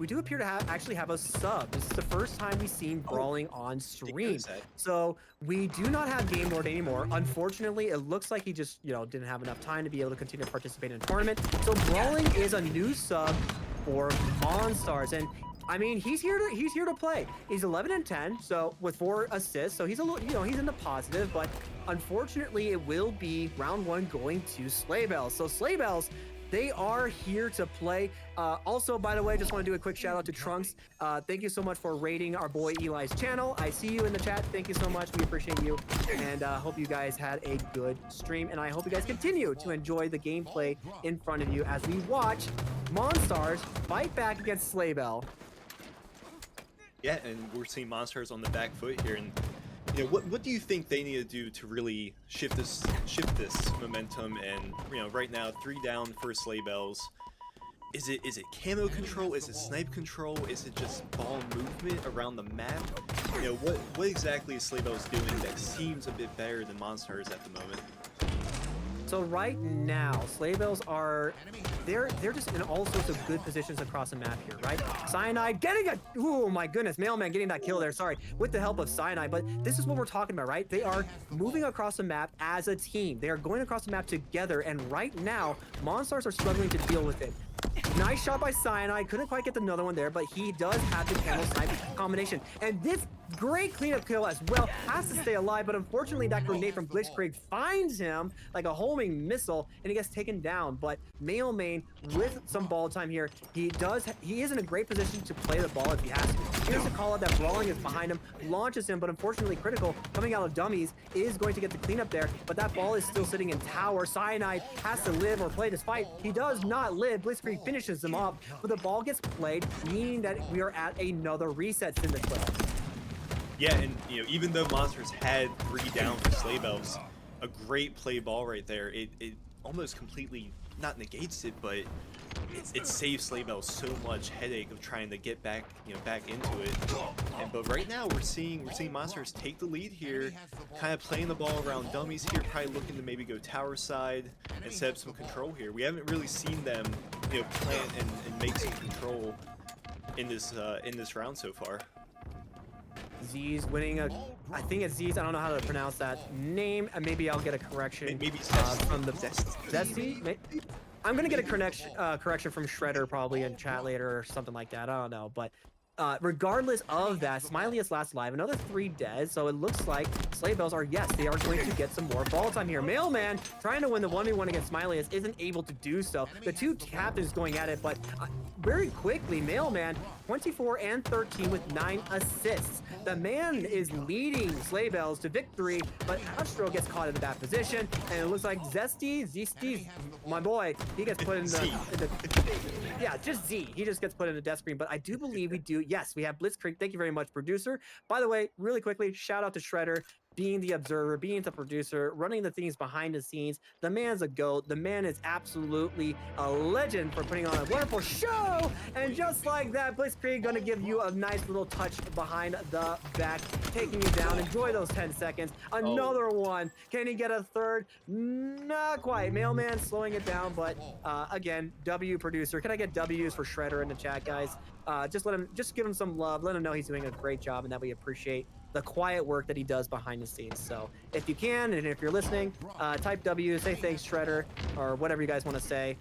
do appear to actually have a sub. This is the first time we've seen brawling on stream. So we do not have Game Lord anymore. Unfortunately, it looks like he just didn't have enough time to be able to continue to participate in the tournament. So brawling is a new sub for Monstars, and I mean, he's here to play. He's 11 and 10, so with 4 assists, so he's a little, he's in the positive. But unfortunately, it will be round 1 going to Sleigh Bells. So Sleigh Bells, they are here to play. Also, by the way, just want to do a quick shout out to Trunks. Thank you so much for rating our boy Eli's channel. I see you in the chat. Thank you so much. We appreciate you. And hope you guys had a good stream. And I hope you guys continue to enjoy the gameplay in front of you as we watch Monstars fight back against Sleigh Bell. Yeah, and we're seeing Monstars on the back foot here. And what do you think they need to do to really shift this momentum? And right now, 3 down for Sleigh Bells. Is it camo control? Is it snipe control? Is it just ball movement around the map? What exactly is Sleigh Bells doing that seems a bit better than Monstars at the moment? So right now, Sleigh Bells they're just in all sorts of good positions across the map here, right? Cyanide getting oh my goodness, Mailman getting that kill there, sorry, with the help of Cyanide. But this is what we're talking about, right? They are moving across the map as a team. They are going across the map together, and right now, Monstars are struggling to deal with it. Nice shot by Cyanide, couldn't quite get another one there, but he does have the camo snipe combination. And this great cleanup kill as well, has to stay alive, but unfortunately that grenade from Blitzkrieg finds him like a homing missile, and he gets taken down. But Mailman with some ball time here, he is in a great position to play the ball if he has to. Here's the call out that Brawling is behind him, launches him, but unfortunately Critical coming out of dummies is going to get the cleanup there, but that ball is still sitting in tower. Cyanide has to live or play this fight. He does not live. Blitzkrieg finishes him off, but the ball gets played, meaning that we are at another reset in the clip. Yeah, and even though Monsters had 3 down for Sleigh Bells, a great play ball right there. It almost completely not negates it, but it saves Sleigh Bells so much headache of trying to get back back into it. But right now we're seeing Monsters take the lead here, kind of playing the ball around dummies here, probably looking to maybe go tower side and set up some control here. We haven't really seen them plant and make some control in this round so far. Z's winning I think it's Z's. I don't know how to pronounce that name. Maybe I'll get a correction. Maybe from the Zesty. I'm gonna get a correction from Shredder probably in chat later or something like that. I don't know, but regardless of that, Smiley is last alive. Another 3 dead, so it looks like Sleigh Bells are, yes, they are going to get some more ball time here. Mailman trying to win the 1v1 against Smiley isn't able to do so. The 2 captains going at it, but very quickly, Mailman 24 and 13 with 9 assists. The man is leading Sleigh Bells to victory, but Astro gets caught in the bad position, and it looks like Zesty, my boy, he gets put in the yeah, just Z. He just gets put in the death screen, but I do believe we do. Yes, we have Blitzkrieg. Thank you very much, producer. By the way, really quickly, shout out to Shredder, being the observer, being the producer, running the things behind the scenes. The man's a GOAT. The man is absolutely a legend for putting on a wonderful show. And just like that, Blitzkrieg gonna give you a nice little touch behind the back, taking you down. Enjoy those 10 seconds. Another one. Can he get a third? Not quite. Mailman slowing it down, but again, W producer. Can I get W's for Shredder in the chat, guys? Just give him some love. Let him know he's doing a great job and that we appreciate the quiet work that he does behind the scenes. So if you can, and if you're listening, type W, say thanks Shredder, or whatever you guys want to say.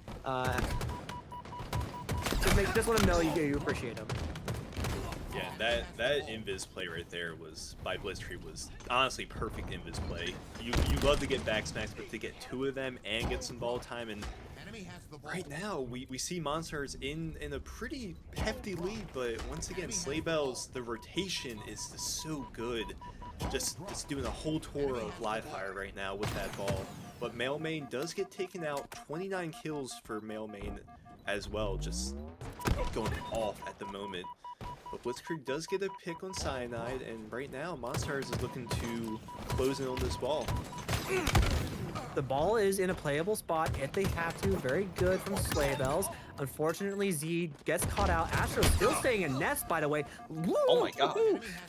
Just let him know you appreciate him. Yeah, that invis play right there was by Blitzkrieg was honestly perfect invis play. You love to get back smacks, but to get 2 of them and get some ball time, and right now we see Monstars in a pretty hefty lead, but once again Sleigh Bells, the rotation is just so good. Just doing a whole tour of live fire right now with that ball. But Male Main does get taken out. 29 kills for Male Main as well, just going off at the moment. But Blitzkrieg does get a pick on Cyanide, and right now Monstars is looking to close in on this ball. The ball is in a playable spot if they have to. Very good from Sleigh Bells. Unfortunately, Z gets caught out. Astro still staying in nest, by the way. Oh my god.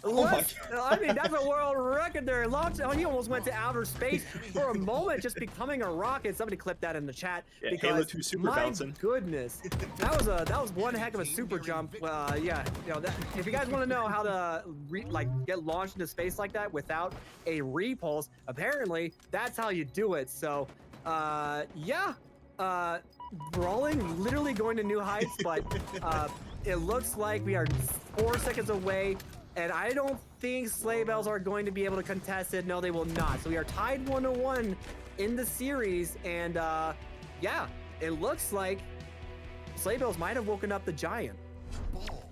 Oh my god. I mean, that's a world record there. He almost went to outer space for a moment, just becoming a rocket. Somebody clipped that in the chat. Yeah, because Halo 2 super my bouncing. goodness, that was one heck of a super jump. Yeah, if you guys want to know how to get launched into space like that without a repulse, apparently that's how you do it. So, yeah. Brawling literally going to new heights, but it looks like we are 4 seconds away, and I don't think Sleigh Bells are going to be able to contest it. No, they will not. So we are tied 1-1 in the series, and yeah, it looks like Sleigh Bells might have woken up the giant.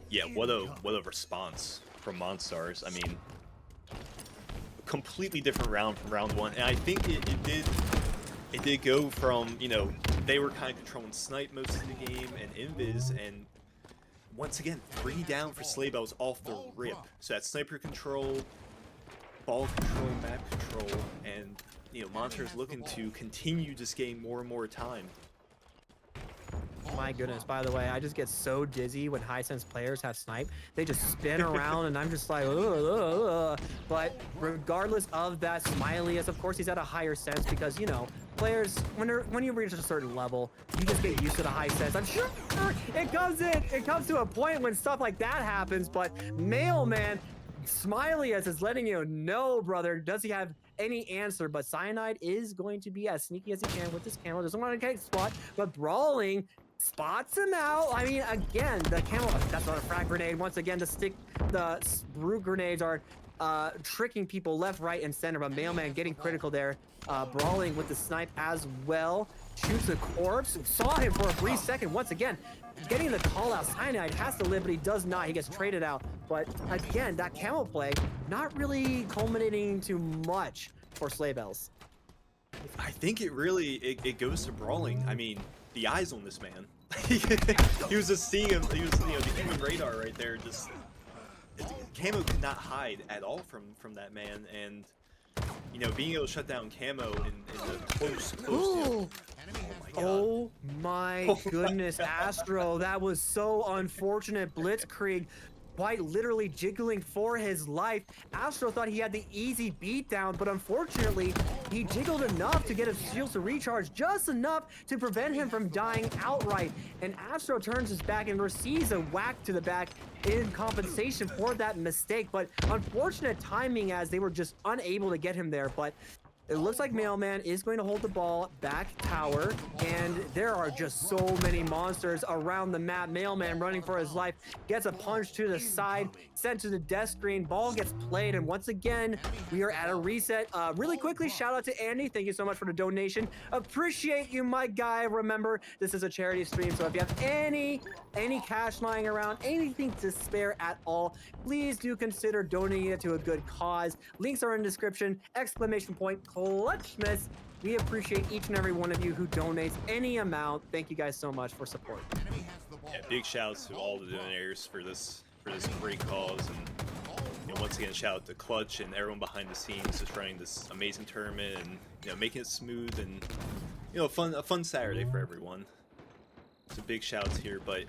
Yeah, what a response from Monstars. I mean, completely different round from round 1, and I think it did go from, they were kind of controlling Snipe most of the game and Invis, and once again, 3 down for Sleigh Bells off the rip. So that's sniper control, ball control, map control, and Monsters looking to continue just getting more and more time. My goodness, by the way, I just get so dizzy when high sense players have snipe. They just spin around and I'm just like, ugh, ugh, ugh. But regardless of that, Smiley, of course he's at a higher sense because, players, when you reach a certain level, you just get used to the high sense. I'm sure it comes to a point when stuff like that happens, but Mailman, Smiley is letting you know, brother, does he have any answer? But Cyanide is going to be as sneaky as he can with this camel. Doesn't want to take spot, but Brawling spots him out. I mean, again, the camel, that's not a frag grenade. Once again, the root grenades are tricking people left, right, and center, but Mailman getting critical there. Brawling with the snipe as well. Shoots a corpse. Saw him for a brief second. Once again, getting the call out. Cyanide has to live, but he does not. He gets traded out. But again, that camel play not really culminating to much for Sleigh Bells. I think it goes to Brawling. I mean, the eyes on this man. He was just seeing him. He was, the human radar right there. Just Camo could not hide at all from that man, and being able to shut down Camo in the close. Oh my goodness, Astro, that was so unfortunate. Blitzkrieg quite literally jiggling for his life. Astro thought he had the easy beatdown, but unfortunately, he jiggled enough to get his shields to recharge, just enough to prevent him from dying outright. And Astro turns his back and receives a whack to the back in compensation for that mistake. But unfortunate timing as they were just unable to get him there. But it looks like Mailman is going to hold the ball back tower, and there are just so many monsters around the map. Mailman running for his life, gets a punch to the side, sent to the death screen, ball gets played, and once again, we are at a reset. Really quickly, shout out to Andy. Thank you so much for the donation. Appreciate you, my guy. Remember, this is a charity stream, so if you have any cash lying around, anything to spare at all, please do consider donating it to a good cause. Links are in the description. ! Clutchmas. We appreciate each and every one of you who donates any amount. Thank you guys so much for support. Yeah, big shouts to all the donors for this great cause, and once again, shout out to Clutch and everyone behind the scenes just running this amazing tournament and making it smooth and a fun Saturday for everyone. So big shouts here, but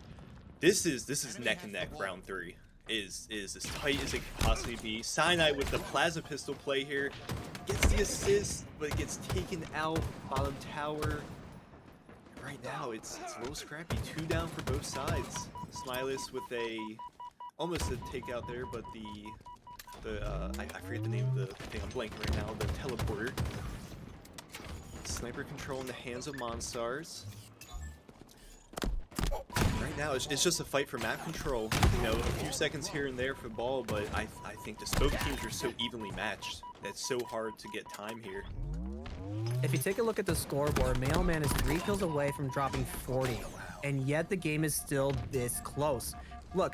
this is neck and neck round 3. Is as tight as it could possibly be. Cyanide with the plasma pistol play here gets the assist, but it gets taken out. Bottom tower. Right now, it's a little scrappy. 2 down for both sides. Smilus with almost a takeout there, but I forget the name of the thing. I'm blanking right now. The teleporter. Sniper control in the hands of Monstars. Right now it's just a fight for map control. You know, a few seconds here and there for the ball, but I think just both teams are so evenly matched. That's so hard to get time here. If you take a look at the scoreboard, Mailman is 3 kills away from dropping 40, and yet the game is still this close. Look,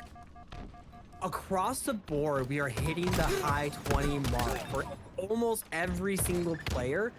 across the board, we are hitting the high 20 mark for almost every single player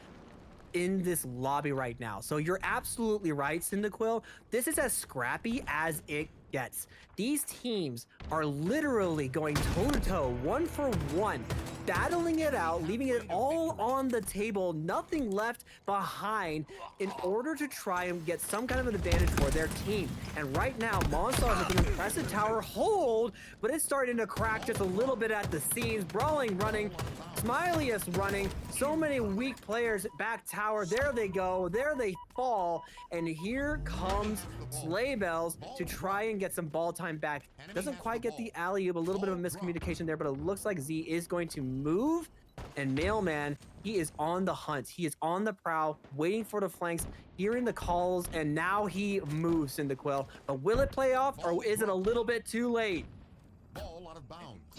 in this lobby right now. So you're absolutely right, Cyndaquil. This is as scrappy as it gets. These teams are literally going toe-to-toe, 1-for-1, battling it out, leaving it all on the table, nothing left behind in order to try and get some kind of an advantage for their team. And right now, Monstars with an impressive tower hold, but it's starting to crack just a little bit at the seams. Brawling running, Smileyus running, so many weak players back tower. There they go, there they fall, and here comes Sleigh Bells to try and get some ball time back. Doesn't quite get the alley-oop, a little bit of a miscommunication there, but it looks like Z is going to move, and Mailman, he is on the hunt. He is on the prowl, waiting for the flanks, hearing the calls, and now he moves in the Quill. But will it play off, or is it a little bit too late?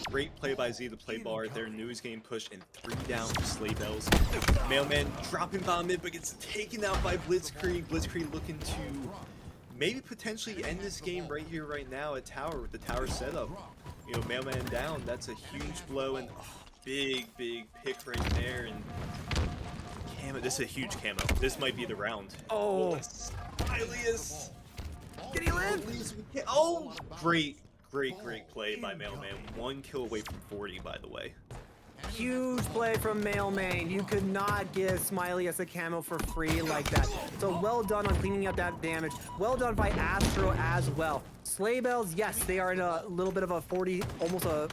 Great play by Z to play ball right there. Knew he's getting pushed, and 3 down for Sleigh Bells. Mailman dropping bomb mid, but gets taken out by Blitzkrieg. Blitzkrieg looking to maybe potentially end this game right here, right now at tower with the tower setup. You know, Mailman down. That's a huge blow, and big pick right there. And camo, this is a huge camo. This might be the round. Oh, Smileyus. Did he live? Oh, great play by Mailman. 1 kill away from 40, by the way. Huge play from Mailman. You could not give Smiley as a camo for free like that. So well done on cleaning up that damage. Well done by Astro as well. Sleigh Bells, yes, they are in a little bit of a 40, almost a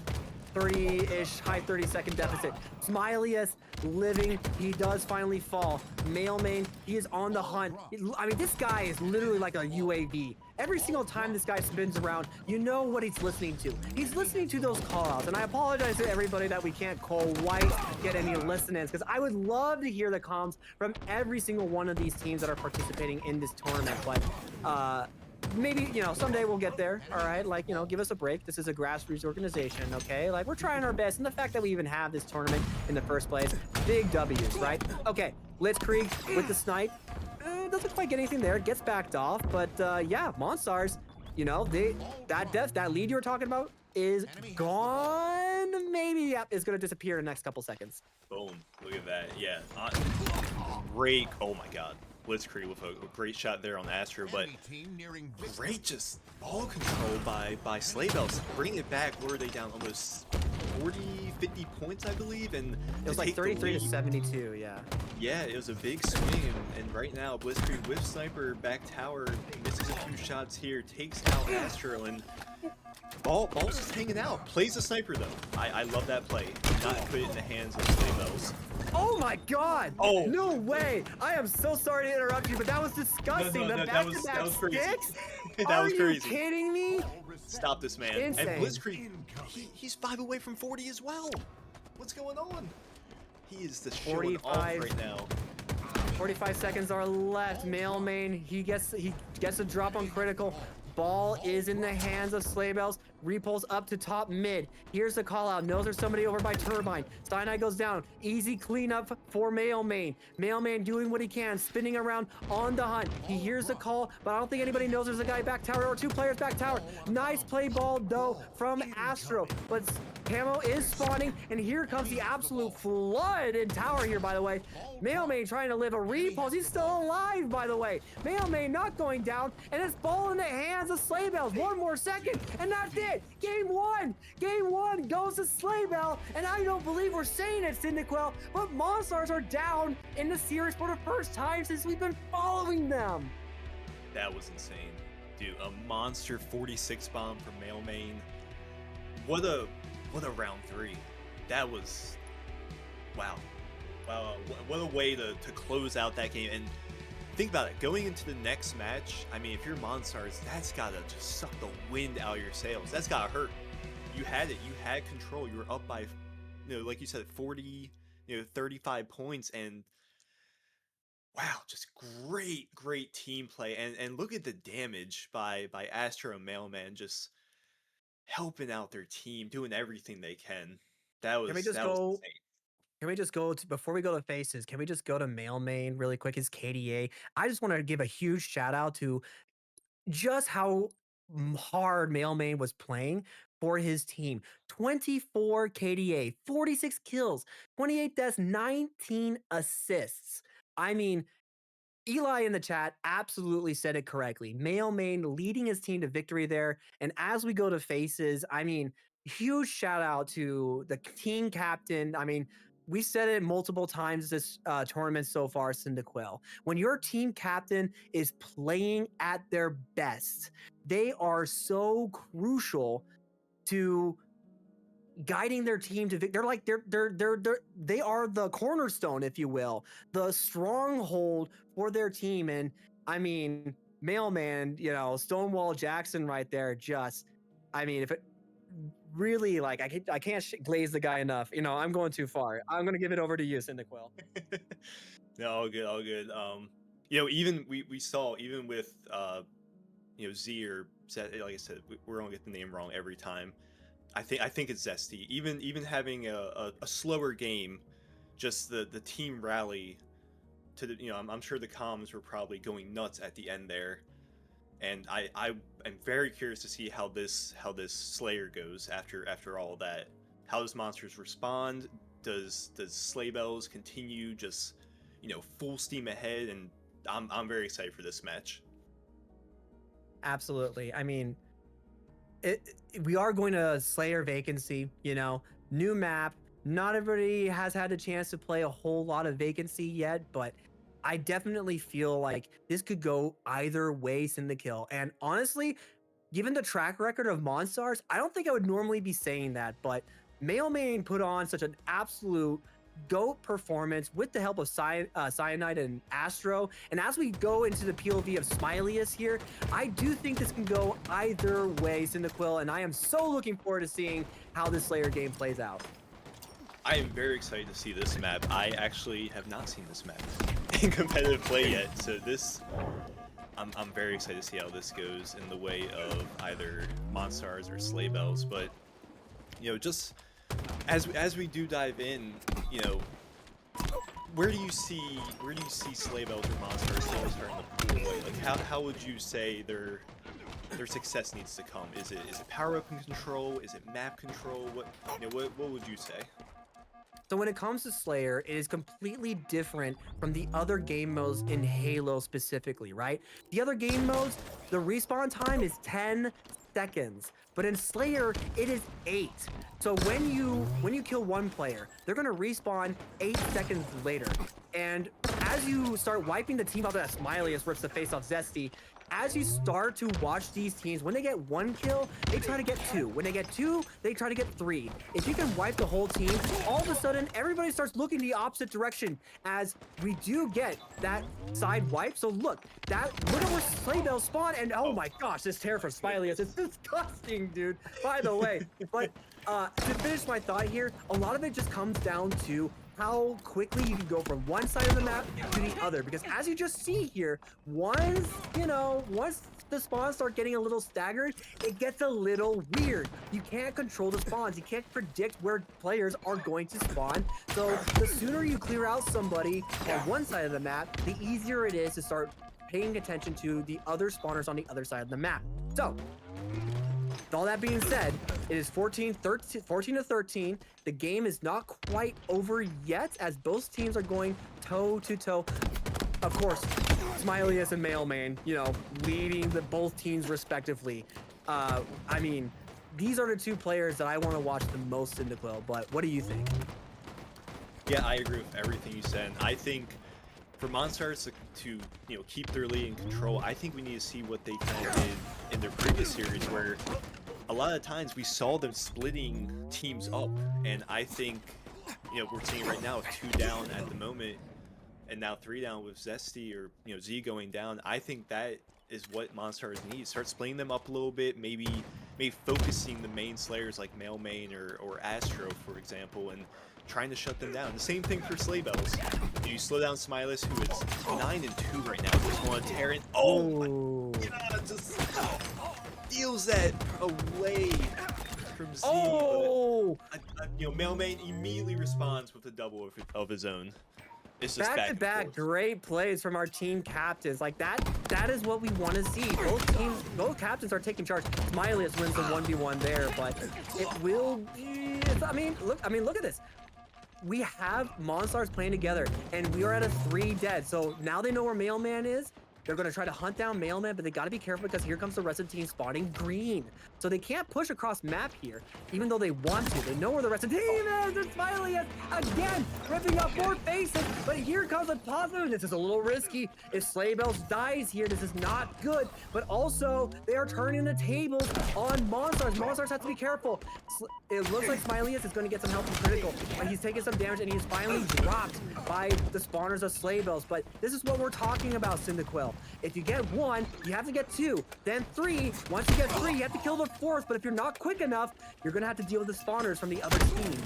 30-ish, high 30-second deficit. Smileyus living, he does finally fall. Mailman, he is on the hunt. I mean, this guy is literally like a UAV. Every single time this guy spins around, you know what he's listening to. He's listening to those call-outs, and I apologize to everybody that we can't quite get any listen-ins, because I would love to hear the comms from every single one of these teams that are participating in this tournament, but maybe, you know, someday we'll get there, all right? Like, you know, give us a break. This is a grassroots organization, okay? Like, we're trying our best, and the fact that we even have this tournament in the first place, big W's, right? Okay, Blitzkrieg with the snipe. Doesn't quite get anything there, gets backed off, but yeah, Monstars, you know, that lead you were talking about is gone. Maybe, yeah, it's gonna disappear in the next couple seconds. Boom, look at that, yeah. Great, oh my god. Blitzkrieg with a great shot there on Astro, but great just ball control by Sleigh Bells. Bring it back. Were they down almost 40, 50 points, I believe? And it was like 33 to 72, yeah. Yeah, it was a big swing, and right now Blitzkrieg with sniper back tower misses a few shots here, takes out Astro, and Ball's just hanging out. Plays the sniper though. I love that play. Not put it in the hands of Sleigh Bells. Oh my god! Oh no way! I am so sorry to interrupt you, but that was disgusting. No, the that was crazy. sticks? That was crazy. Are you kidding me? Stop this man. Insane. And Blitzkrieg, he's 5 away from 40 as well. What's going on? He is the showing off right now. 45 seconds are left. Mailman, he gets a drop on critical. Ball is in the hands of Sleigh Bells. Repulse up to top mid. Here's the call out. Knows there's somebody over by Turbine. Steinite goes down. Easy cleanup for Mailman. Mailman doing what he can, spinning around on the hunt. He hears the call, but I don't think anybody knows there's a guy back tower or 2 players back tower. Nice play ball though from Astro, but Camo is spawning, and here comes the absolute flood in tower here, by the way. Mailman trying to live a repulse. He's still alive, by the way. Mailman not going down, and it's ball in the hands of Sleigh Bells. 1 more second, and that's it. Game 1. Game 1 goes to Sleigh Bell, and I don't believe we're saying it, Cyndaquil, but Monstars are down in the series for the first time since we've been following them. That was insane. Dude, a monster 46 bomb from Mailman. What a round 3. That was, wow. What a way to close out that game. And think about it, going into the next match, I mean, if you're Monstars, that's gotta just suck the wind out of your sails. That's gotta hurt. You had it, you had control, you were up by, you know, like you said, 40, 35 points, and wow, just great team play, and look at the damage by Astro and Mailman, just helping out their team, doing everything they can. That was Can we just that was go? insane. Can we just go to before we go to faces? Can we just go to Mailman really quick? His KDA. I just want to give a huge shout out to just how hard Mailman was playing for his team. 24 KDA, 46 kills, 28 deaths, 19 assists. I mean, Eli in the chat absolutely said it correctly. Mailman leading his team to victory there. And as we go to faces, I mean, huge shout out to the team captain. I mean, we said it multiple times this tournament so far, Cyndaquil. When your team captain is playing at their best, they are so crucial to guiding their team to they're like they are the cornerstone, if you will, the stronghold for their team. And I mean, Mailman, you know, Stonewall Jackson right there, just I mean, if it really like I can't glaze the guy enough. You know, I'm going too far. I'm gonna give it over to you, Cyndaquil. No, all good, all good. You know, even we saw even with you know, Z or like I said, we're gonna get the name wrong every time. I think it's Zesty. Even having a slower game, just the team rally to the, you know, I'm sure the comms were probably going nuts at the end there, and I am very curious to see how this Slayer goes after all that. How does monsters respond? Does Sleigh Bells continue just, you know, full steam ahead? And I'm very excited for this match. Absolutely. I mean, we are going to Slayer vacancy, you know, new map. Not everybody has had a chance to play a whole lot of vacancy yet, but I definitely feel like this could go either way, Cyndaquil. And honestly, given the track record of Monstars, I don't think I would normally be saying that, but Mailman put on such an absolute GOAT performance with the help of Cyanide and Astro. And as we go into the POV of Smilius here, I do think this can go either way, Cyndaquil, and I am so looking forward to seeing how this Slayer game plays out. I am very excited to see this map. I actually have not seen this map in competitive play yet, so this I'm very excited to see how this goes in the way of either Monstars or Sleigh Bells. But you know, just as we do dive in, you know, where do you see Sleigh Bells or Monstars really starting to pull away? Like how would you say their success needs to come? Is it power weapon control? Is it map control? What would you say? So when it comes to Slayer, it is completely different from the other game modes in Halo specifically, right? The other game modes, the respawn time is 10 seconds, but in Slayer, it is 8. So when you kill one player, they're gonna respawn 8 seconds later. And as you start wiping the team out, that Smilius rips the face off Zesty, as you start to watch these teams, when they get 1 kill, they try to get 2. When they get 2, they try to get 3. If you can wipe the whole team, all of a sudden, everybody starts looking the opposite direction as we do get that side wipe. So look at where Sleigh Bells spawn, and oh my gosh, this tear for Smilius is disgusting, dude, by the way. But to finish my thought here, a lot of it just comes down to how quickly you can go from one side of the map to the other, because as you just see here, once the spawns start getting a little staggered, it gets a little weird. You can't control the spawns. You can't predict where players are going to spawn. So the sooner you clear out somebody on one side of the map, the easier it is to start paying attention to the other spawners on the other side of the map. So with all that being said, it is 14 to 13. The game is not quite over yet, as both teams are going toe to toe. Of course, Smilius and Mailman, you know, leading both teams respectively. I mean, these are the two players that I want to watch the most in the Cyndaquil, but what do you think? Yeah, I agree with everything you said. I think for Monstars to you know, keep their lead in control, I think we need to see what they kind of did in their previous series, where a lot of times we saw them splitting teams up, and I think, you know, we're seeing right now 2 down at the moment, and now 3 down with Zesty or, you know, Z going down. I think that is what Monstars need. Start splitting them up a little bit, maybe focusing the main Slayers like Mailman or Astro, for example, and trying to shut them down. The same thing for Sleigh Bells. You slow down Smilus, who is 9-2 right now. Just want to tear it. Oh my god, just steals that away from Z. Oh! But, you know, Mailman immediately responds with a double of his own. It's just Back to back great plays from our team captains. Like that is what we want to see. Both captains are taking charge. Smiley's wins the 1v1 there, but it will be, I mean, look at this. We have Monstars playing together and we are at a 3 dead. So now they know where Mailman is. They're going to try to hunt down Mailman, but they got to be careful because here comes the rest of the team spawning green. So they can't push across map here, even though they want to. They know where the rest of the team is. They're Smiley again, ripping up more faces. But here comes a positive. This is a little risky. If Sleigh Bells dies here, this is not good. But also, they are turning the tables on Monstars. Monstars have to be careful. It looks like Smiley is going to get some help from Critical. But he's taking some damage, and he's finally dropped by the spawners of Sleigh Bells. But this is what we're talking about, Cyndaquil. If you get 1, you have to get 2, then 3. Once you get 3, you have to kill the 4th. But if you're not quick enough, you're gonna have to deal with the spawners from the other team.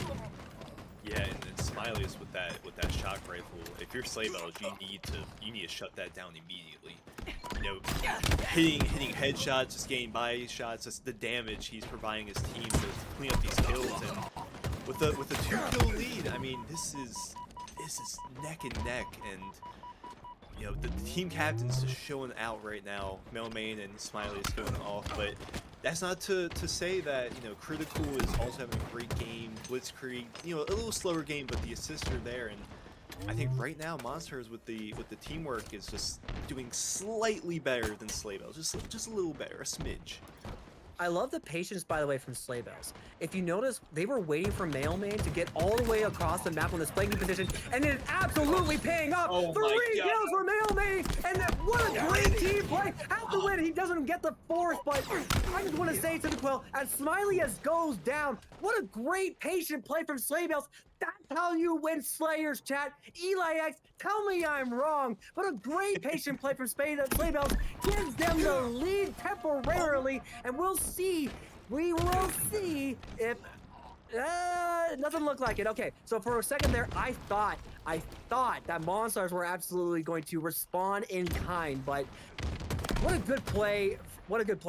Yeah, and then Smiley's with that shock rifle. If you're Sleigh Bells, you need to shut that down immediately. You know, hitting headshots, just getting body shots, just the damage he's providing his team to clean up these kills. And with a 2-kill lead, I mean, this is neck and neck. And you know, the team captain's just showing out right now. Mailman and Smiley is going off, but that's not to say that, you know, Critical is also having a great game. Blitzkrieg, you know, a little slower game, but the assists are there. And I think right now Monsters with the teamwork is just doing slightly better than Sleigh Bells. Just a little better, a smidge. I love the patience, by the way, from Sleigh Bells. If you notice, they were waiting for Mailman to get all the way across the map on this flanking position, and it's absolutely paying off. Oh 3 kills for Mailman, and what a great team play. Have to win. He doesn't get the 4th, but I just want to say to the Quill, as Smiley goes down, what a great patient play from Sleigh Bells. That's how you win Slayers, chat. Eli X, tell me I'm wrong, but a great patient play from Sleigh Bells gives them the lead temporarily, and we will see if it doesn't look like it. Okay, so for a second there, I thought that Monstars were absolutely going to respond in kind, but what a good play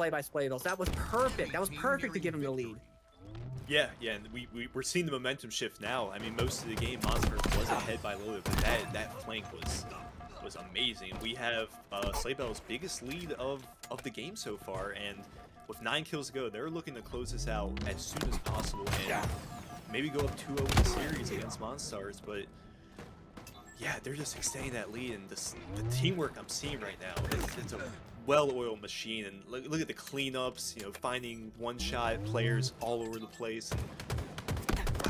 by Sleigh Bells. That was perfect. That was perfect to give him the lead. Yeah, and we're seeing the momentum shift now. I mean, most of the game, Monsters was ahead by a little bit, but that flank was amazing. We have Sleigh Bell's biggest lead of the game so far, and with 9 kills to go, they're looking to close this out as soon as possible and maybe go up 2-0 in the series against Monstars. But yeah, they're just extending that lead, and the teamwork I'm seeing right now, it's a well-oiled machine. And look at the cleanups, you know, finding one-shot players all over the place. And,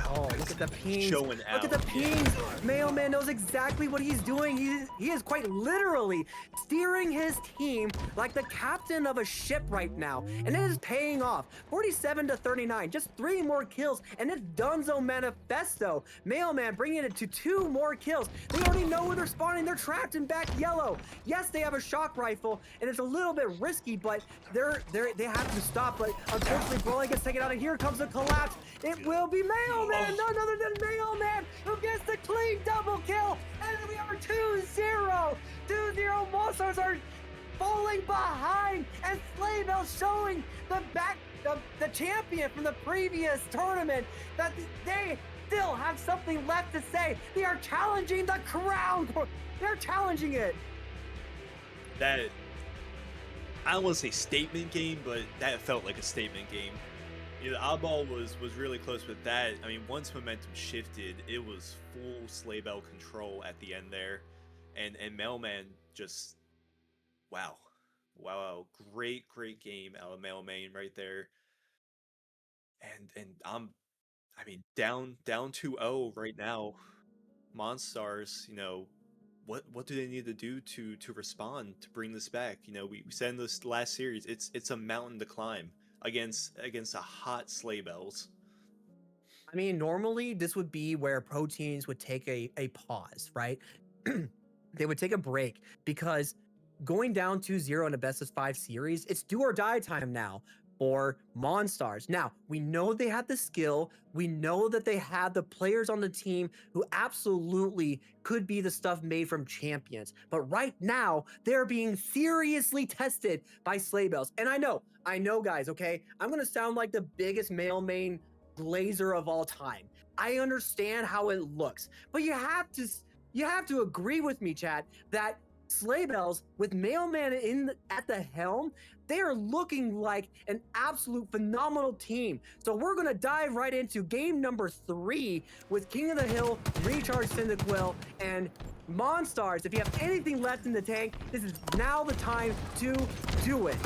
oh, look at the pings. Showing out. Look at the pings. Mailman knows exactly what he's doing. He is quite literally steering his team like the captain of a ship right now. And it is paying off. 47-39. Just 3 more kills. And it's Dunzo Manifesto. Mailman bringing it to 2 more kills. They already know where they're spawning. They're trapped in back yellow. Yes, they have a shock rifle. And it's a little bit risky, but they have to stop. But unfortunately, Broly gets taken out. And here comes a collapse. It will be Mailman. None other than Mailman, who gets the clean double kill, and we are 2-0. 2-0. Monsters are falling behind, and Sleigh Bells showing the champion from the previous tournament that they still have something left to say. They are challenging the crown. They're challenging it. That, I don't want to say statement game, but that felt like a statement game. You know, the oddball was really close with that. I mean, once momentum shifted, it was full Sleigh Bell control at the end there. And Mailman just, wow. Great game out of Mailman right there. And I mean, down 2-0 right now. Monstars, you know, what do they need to do to respond, to bring this back? You know, we said in this last series, it's a mountain to climb against a hot Sleigh Bells. I mean, normally this would be where pro teams would take a pause, right? They would take a break because going down 2-0 in a best of 5 series, it's do or die time now for Monstars. Now, we know they have the skill. We know that they have the players on the team who absolutely could be the stuff made from champions. But right now, they're being seriously tested by Sleighbells. And I know, guys, okay? I'm going to sound like the biggest male main glazer of all time. I understand how it looks, but you have to agree with me, chat, that Sleighbells with Mailman at the helm, they are looking like an absolute phenomenal team. So we're gonna dive right into game number 3 with King of the Hill, Recharge Cyndaquil, and Monstars. If you have anything left in the tank, this is now the time to do it.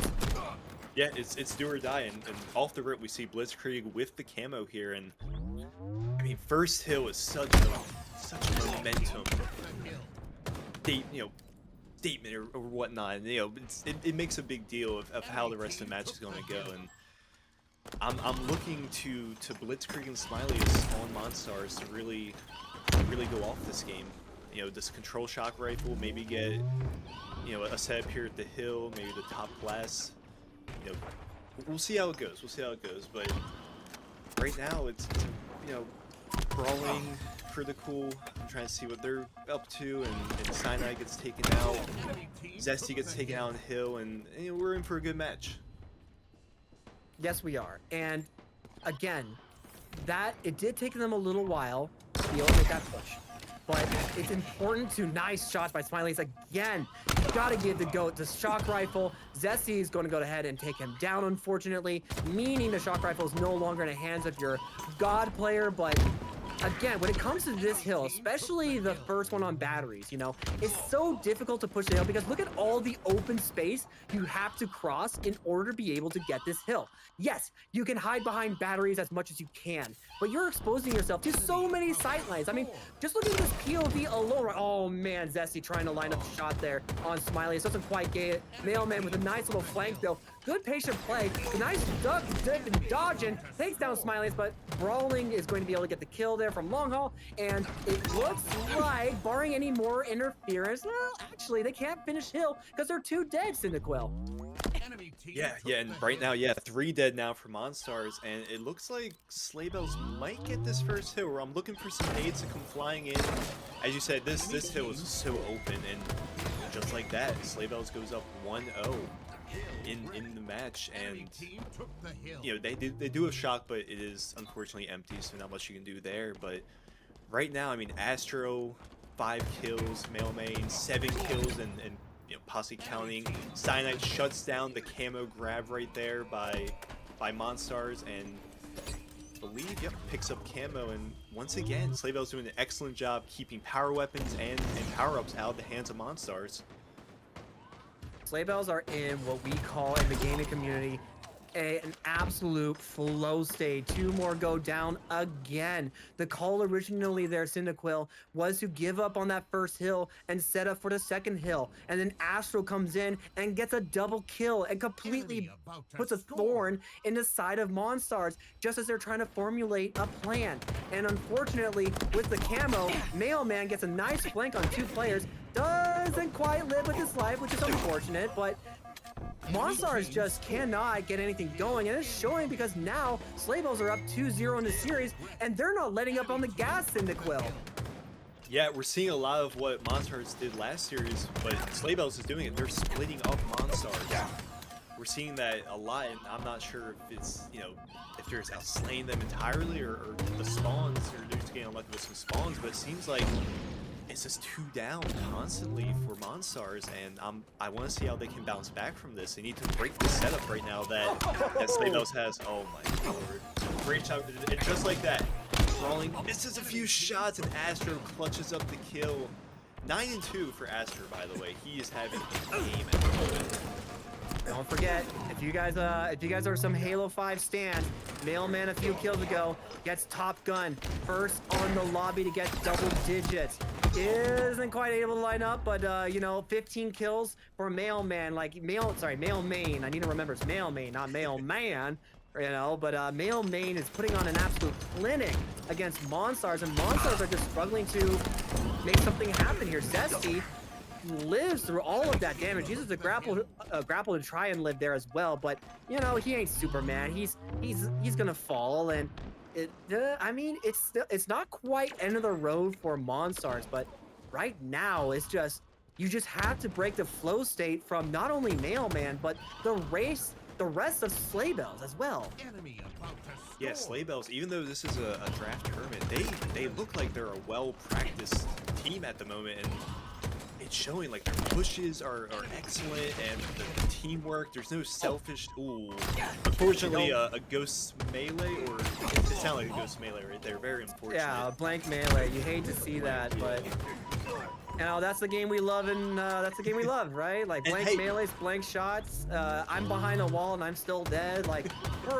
Yeah, it's do or die, and off the rip we see Blitzkrieg with the camo here, and I mean, first hill is such a momentum, statement or whatnot. And, it makes a big deal of how the rest of the match is going to go, and I'm looking to Blitzkrieg and Smiley's on Monstars to really go off this game. This control shock rifle, maybe get a setup here at the hill, maybe the top class. We'll see how it goes. But right now, it's brawling, critical. I'm trying to see what they're up to, and Cyanide gets taken out. Zesty gets taken out on hill, and we're in for a good match. Yes, we are. And again, it did take them a little while to be able to make that push. But it's important to nice shots by Smiley's again. You gotta give the GOAT the shock rifle. Zesty is going to go ahead and take him down, unfortunately, meaning the shock rifle is no longer in the hands of your god player. But again, when it comes to this hill, especially the first one on batteries, it's so difficult to push the hill because look at all the open space you have to cross in order to be able to get this hill. Yes, you can hide behind batteries as much as you can, but you're exposing yourself to so many sightlines. I mean, just look at this POV alone. Oh man, Zesty trying to line up a shot there on Smiley. It doesn't quite get it. Mailman with a nice little flank though. Good patient play. Nice duck, dip, and dodging. Takes down Smiley's, but Brawling is going to be able to get the kill there from long haul. And it looks like, barring any more interference, well, actually, they can't finish hill because they're 2 dead, Cyndaquil. Yeah, and right now, 3 dead now for Monstars, and it looks like Sleighbells might get this first hill, where I'm looking for some nades to come flying in. As you said, this hill is so open, and just like that, Sleighbells goes up 1-0 in the match, and they do a shock, but it is unfortunately empty, so not much you can do there. But right now, I mean, Astro 5 kills, Mailman 7 kills, and posse counting. Cyanide shuts down the camo grab right there by Monstars, and I believe picks up camo. And once again, Sleighbells doing an excellent job keeping power weapons and power-ups out of the hands of Monstars. Sleighbells are in what we call in the gaming community an absolute flow state. 2 more go down again. The call originally there, Cyndaquil, was to give up on that first hill and set up for the second hill. And then Astro comes in and gets a double kill and completely puts a thorn in the side of Monstars just as they're trying to formulate a plan. And unfortunately, with the camo, Mailman gets a nice flank on 2 players. Doesn't quite live with his life, which is unfortunate, but Monstars just cannot get anything going, and it's showing because now Sleighbells are up 2-0 in the series, and they're not letting up on the gas in the Quill. Yeah, we're seeing a lot of what Monstars did last series, but Sleighbells is doing it. They're splitting up Monstars. We're seeing that a lot, and I'm not sure if it's, if they're outslaying them entirely or the spawns, or they're just getting unlucky with some spawns, but it seems like it's just 2 down constantly for Monstars, and I want to see how they can bounce back from this. They need to break the setup right now that Sleighbells has. Oh my lord. Great shot, and just like that, Brawling misses a few shots, and Astro clutches up the kill. 9-2 for Astro, by the way. He is having a game at the moment. Don't forget, if you guys are some Halo 5 stands, Mailman a few kills ago gets Top Gun first on the lobby to get double digits. Isn't quite able to line up, but 15 kills for Mailman, Mailman. I need to remember it's Mailman, not Mailman. But Mailman is putting on an absolute clinic against Monstars, and Monstars are just struggling to make something happen here. Zesty lives through all of that damage. Uses the grapple to try and live there as well, but you know, he ain't Superman. He's gonna fall, and I mean, it's not quite end of the road for Monstars, but right now it's just you just have to break the flow state from not only Mailman but the rest of Sleigh Bells as well. Yeah, Sleigh Bells, even though this is a draft tournament, they look like they're a well-practiced team at the moment, and it's showing like their pushes are excellent, and the teamwork, there's no selfish, unfortunately a ghost melee, or it sounded like a ghost melee right there, very unfortunate. Yeah, blank melee, you hate to see that, but you know, that's the game we love, and that's the game we love, right? Like blank melees, blank shots. I'm behind a wall and I'm still dead. Like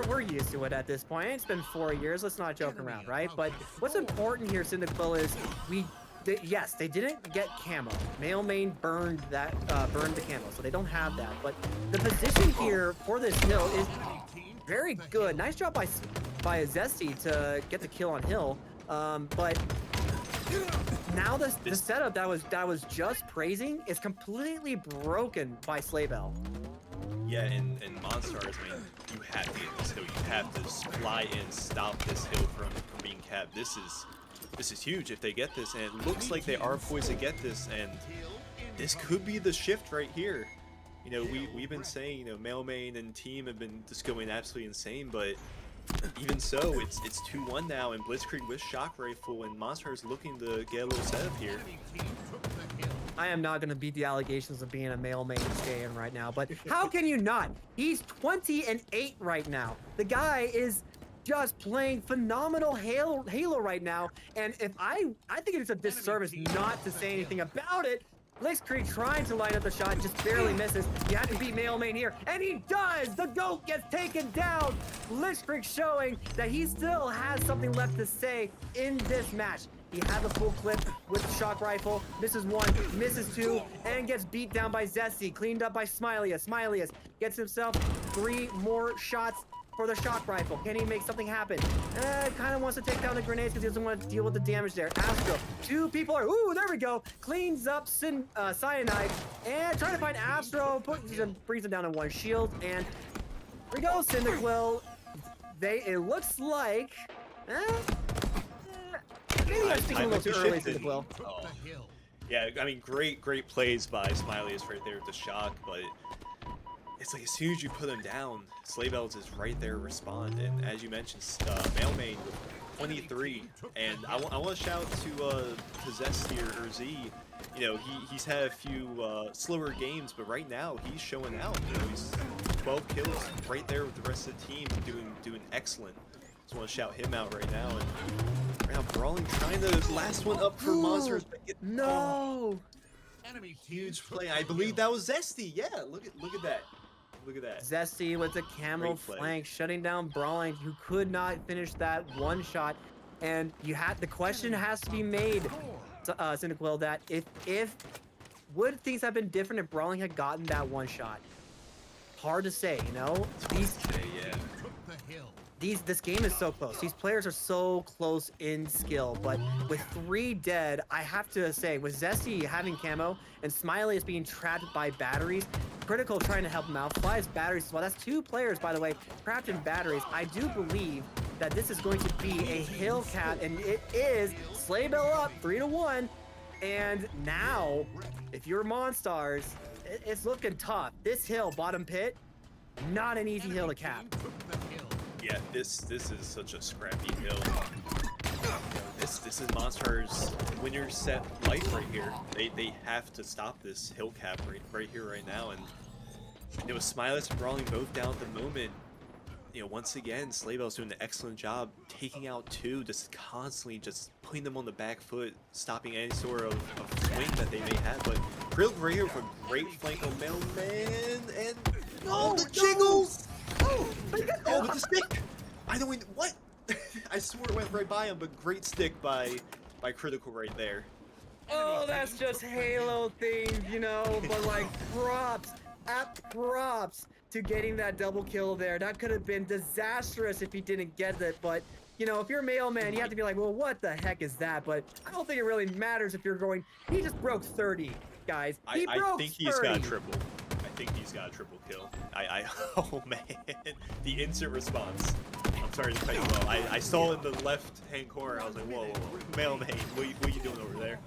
we're used to it at this point. It's been 4 years. Let's not joke around, right? But what's important here, Cyndaquil, is yes, they didn't get camo. Mailman burned the camo, so they don't have that. But the position here for this hill is very good. Nice job by Zesty to get the kill on hill. But now the setup that was just praising is completely broken by Sleighbell. Yeah, and Monstars, I mean, you have to get this hill. You have to fly in, stop this hill from being capped. This is huge if they get this, and it looks like they are poised to get this, and this could be the shift right here. You know, we've been saying, you know, Mailman and team have been just going absolutely insane, but even so, it's 2-1 now, and Blitzkrieg with Shock Rifle, and Monstars looking to get a little setup here. I am not going to beat the allegations of being a Mailman Skayan right now, but how can you not? He's 20-8 right now. The guy is just playing phenomenal Halo right now, and if I think it's a disservice not to say anything about it. Blitzkrieg trying to line up the shot, just barely misses. You have to beat Mailman here, and he does! The GOAT gets taken down! Blitzkrieg showing that he still has something left to say in this match. He has a full clip with the Shock Rifle, misses 1, misses 2, and gets beat down by Zesty, cleaned up by Smilius. Smilius gets himself 3 more shots for the Shock Rifle. Can he make something happen? Kind of wants to take down the grenades because he doesn't want to deal with the damage there. Astro, 2 people are, there we go. Cleans up Cyanide, and trying to find Astro, brings him down in 1 shield, and here we go, Cyndaquil. It looks like, maybe I'm speaking a little too early, Cyndaquil. Yeah, I mean, great plays by Smilius right there with the shock, but it's like as soon as you put him down, Sleighbells is right there to respond. And as you mentioned, Mailman with 23, and I want to shout to Zesty or Z. You know, he's had a few slower games, but right now he's showing out. You know, he's 12 kills right there with the rest of the team, doing excellent. Just want to shout him out right now. And right now, Brawling trying to last one up for Monsters, but no. Huge play. I believe that was Zesty. Yeah, look at that. Look at that. Zesty with the camo flank, shutting down Brawling, who could not finish that 1 shot. And the question has to be made, Cyndaquil, that if would things have been different if Brawling had gotten that 1 shot? Hard to say, you know. This game is so close. These players are so close in skill, but with 3 dead, I have to say, with Zesty having camo and Smiley is being trapped by batteries, Critical trying to help him out, flies batteries as well. That's 2 players, by the way, trapped in batteries. I do believe that this is going to be a hill cap, and it is. Sleighbell up 3-1, and now, if you're Monstars, it's looking tough. This hill, bottom pit, not an easy hill to cap. Yeah, this is such a scrappy hill. This is Monstars winner set life right here. They have to stop this hill cap right here right now, and it was Smilus and Brawling both down at the moment. You know, once again, Sleighbell's doing an excellent job taking out 2, just constantly just putting them on the back foot, stopping any sort of swing that they may have. But Krill right here with a great flank on Mailman, and the jiggles! Oh, with the stick! I don't even, what? I swore it went right by him, but great stick by Critical right there. Oh, that's just Halo things, you know, but like props to getting that double kill there. That could have been disastrous if he didn't get it, but you know, if you're Mailman, you have to be like, well, what the heck is that? But I don't think it really matters if you're going, he just broke 30. guys. I He broke think he's got a Spurdy. triple. I think he's got a triple kill. Oh man, the instant response. I'm sorry to cut you off. I saw in the left-hand corner. I was like, whoa, Mailman, what are you doing over there?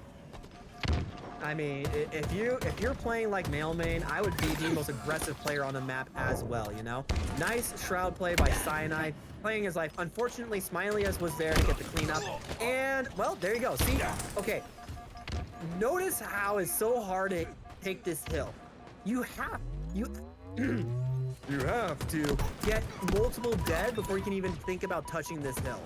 I mean, if you're playing like Mailman, I would be the most aggressive player on the map as well, you know? Nice Shroud play by Cyanide, playing his life. Unfortunately, Smileyus was there to get the cleanup. And, well, there you go. See? Okay. Notice how it's so hard to take this hill. You have to get multiple dead before you can even think about touching this hill.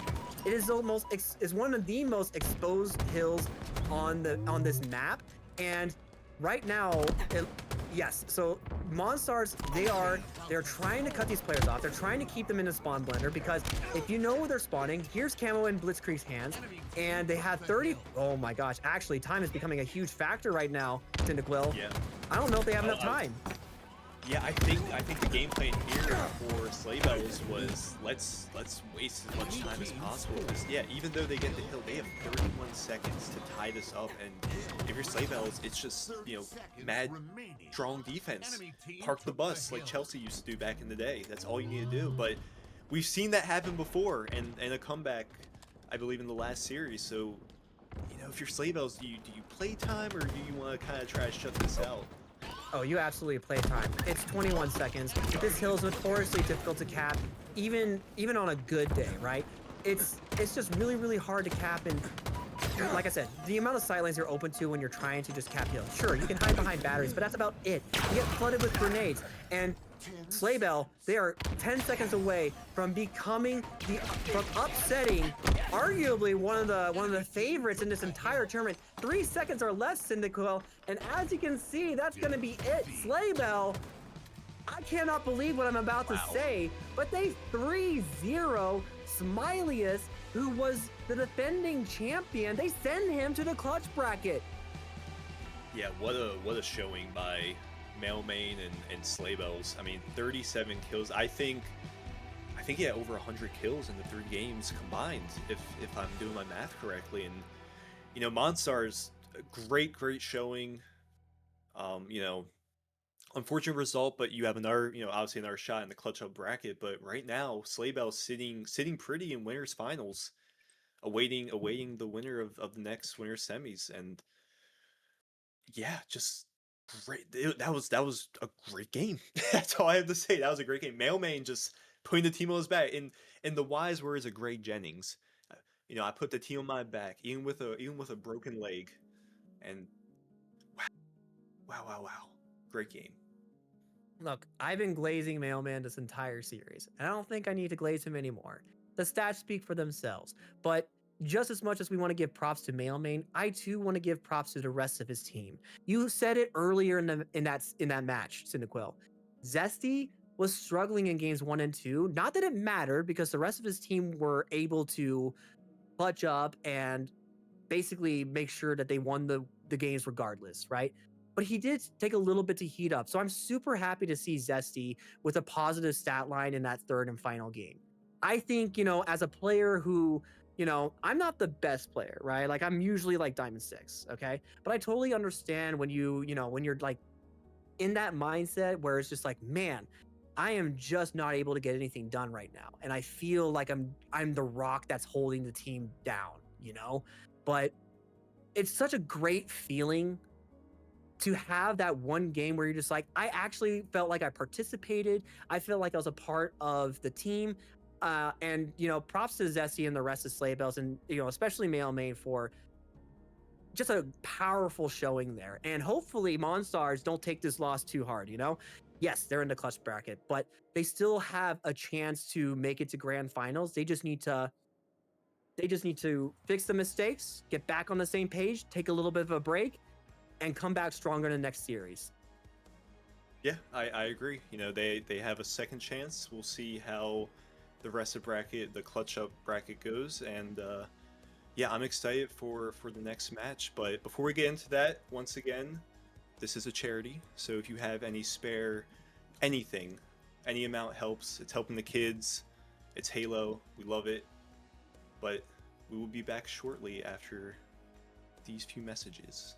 It is it's one of the most exposed hills on this map, and right now, yes. So Monstars, they're trying to cut these players off. They're trying to keep them in the spawn blender because if you know where they're spawning, here's Camo in Blitzkrieg's hands, and they have 30. Oh my gosh! Actually, time is becoming a huge factor right now. Cyndaquil. Yeah. I don't know if they have enough time. Yeah, I think the game plan here for Slaybells was let's waste as much time as possible. Because yeah, even though they get the hill, they have 31 seconds to tie this up. And if you're Slaybells, it's just, you know, mad strong defense. Park the bus like Chelsea used to do back in the day. That's all you need to do. But we've seen that happen before, and a comeback, I believe, in the last series. So, you know, if you're Slaybells, do you play time, or do you want to kind of try to shut this out? Oh, you absolutely play time. It's 21 seconds. This hill is notoriously difficult to cap, even on a good day, right? It's just really, really hard to cap, and like I said, the amount of sight lines you're open to when you're trying to just cap hills. Sure, you can hide behind batteries, but that's about it. You get flooded with grenades, and Slaybell, they are 10 seconds away from upsetting arguably one of the favorites in this entire tournament. 3 seconds or less, Cyndaquil, and as you can see, that's gonna be it. Slaybell, I cannot believe what I'm about to say, but they 3-0 Smileyus, who was the defending champion. They send him to the clutch bracket. Yeah, what a showing by Mailman and Slaybells. I mean, 37 kills. I think he had over 100 kills in the 3 games combined, if I'm doing my math correctly. And you know, Monstars, great showing. You know, unfortunate result, but you have another, you know, obviously another shot in the clutch up bracket. But right now, Slaybell's sitting pretty in winners finals, awaiting the winner of the next winners semis. And yeah, just great. That was a great game. That's all I have to say. That was a great game. Mailman just putting the team on his back. In the wise words of Greg Jennings, you know, I put the team on my back, even with a broken leg. And wow, great game. Look, I've been glazing Mailman this entire series, and I don't think I need to glaze him anymore. The stats speak for themselves, but just as much as we want to give props to Mailman, I too want to give props to the rest of his team. You said it earlier in that match, Cyndaquil. Zesty was struggling in games 1 and 2. Not that it mattered, because the rest of his team were able to clutch up and basically make sure that they won the games regardless, right? But he did take a little bit to heat up. So I'm super happy to see Zesty with a positive stat line in that 3rd and final game. I think, you know, as a player who, you know, I'm not the best player, right? Like, I'm usually like Diamond 6, okay? But I totally understand when when you're like in that mindset where it's just like, man, I am just not able to get anything done right now. And I feel like I'm the rock that's holding the team down, you know? But it's such a great feeling to have that one game where you're just like, I actually felt like I participated. I felt like I was a part of the team. And, you know, props to Zesty and the rest of Slaybells, and, you know, especially Mailman for just a powerful showing there. And hopefully Monstars don't take this loss too hard, you know? Yes, they're in the clutch bracket, but they still have a chance to make it to grand finals. They just need to fix the mistakes, get back on the same page, take a little bit of a break, and come back stronger in the next series. Yeah, I agree. You know, they have a second chance. We'll see how the rest of the clutch up bracket goes. And yeah, I'm excited for the next match. But before we get into that, once again, this is a charity. So if you have any spare anything, any amount helps. It's helping the kids. It's Halo. We love it. But we will be back shortly after these few messages.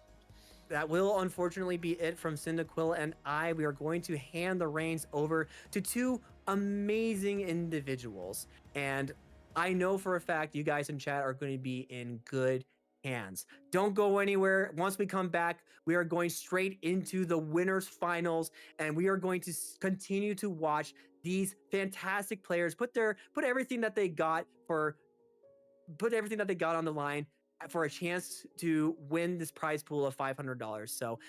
that will unfortunately be it from Cyndaquil and I. We are going to hand the reins over to two amazing individuals. And I know for a fact you guys in chat are going to be in good hands. Don't go anywhere. Once we come back, we are going straight into the winners finals, and we are going to continue to watch these fantastic players put everything that they got on the line for a chance to win this prize pool of $500. So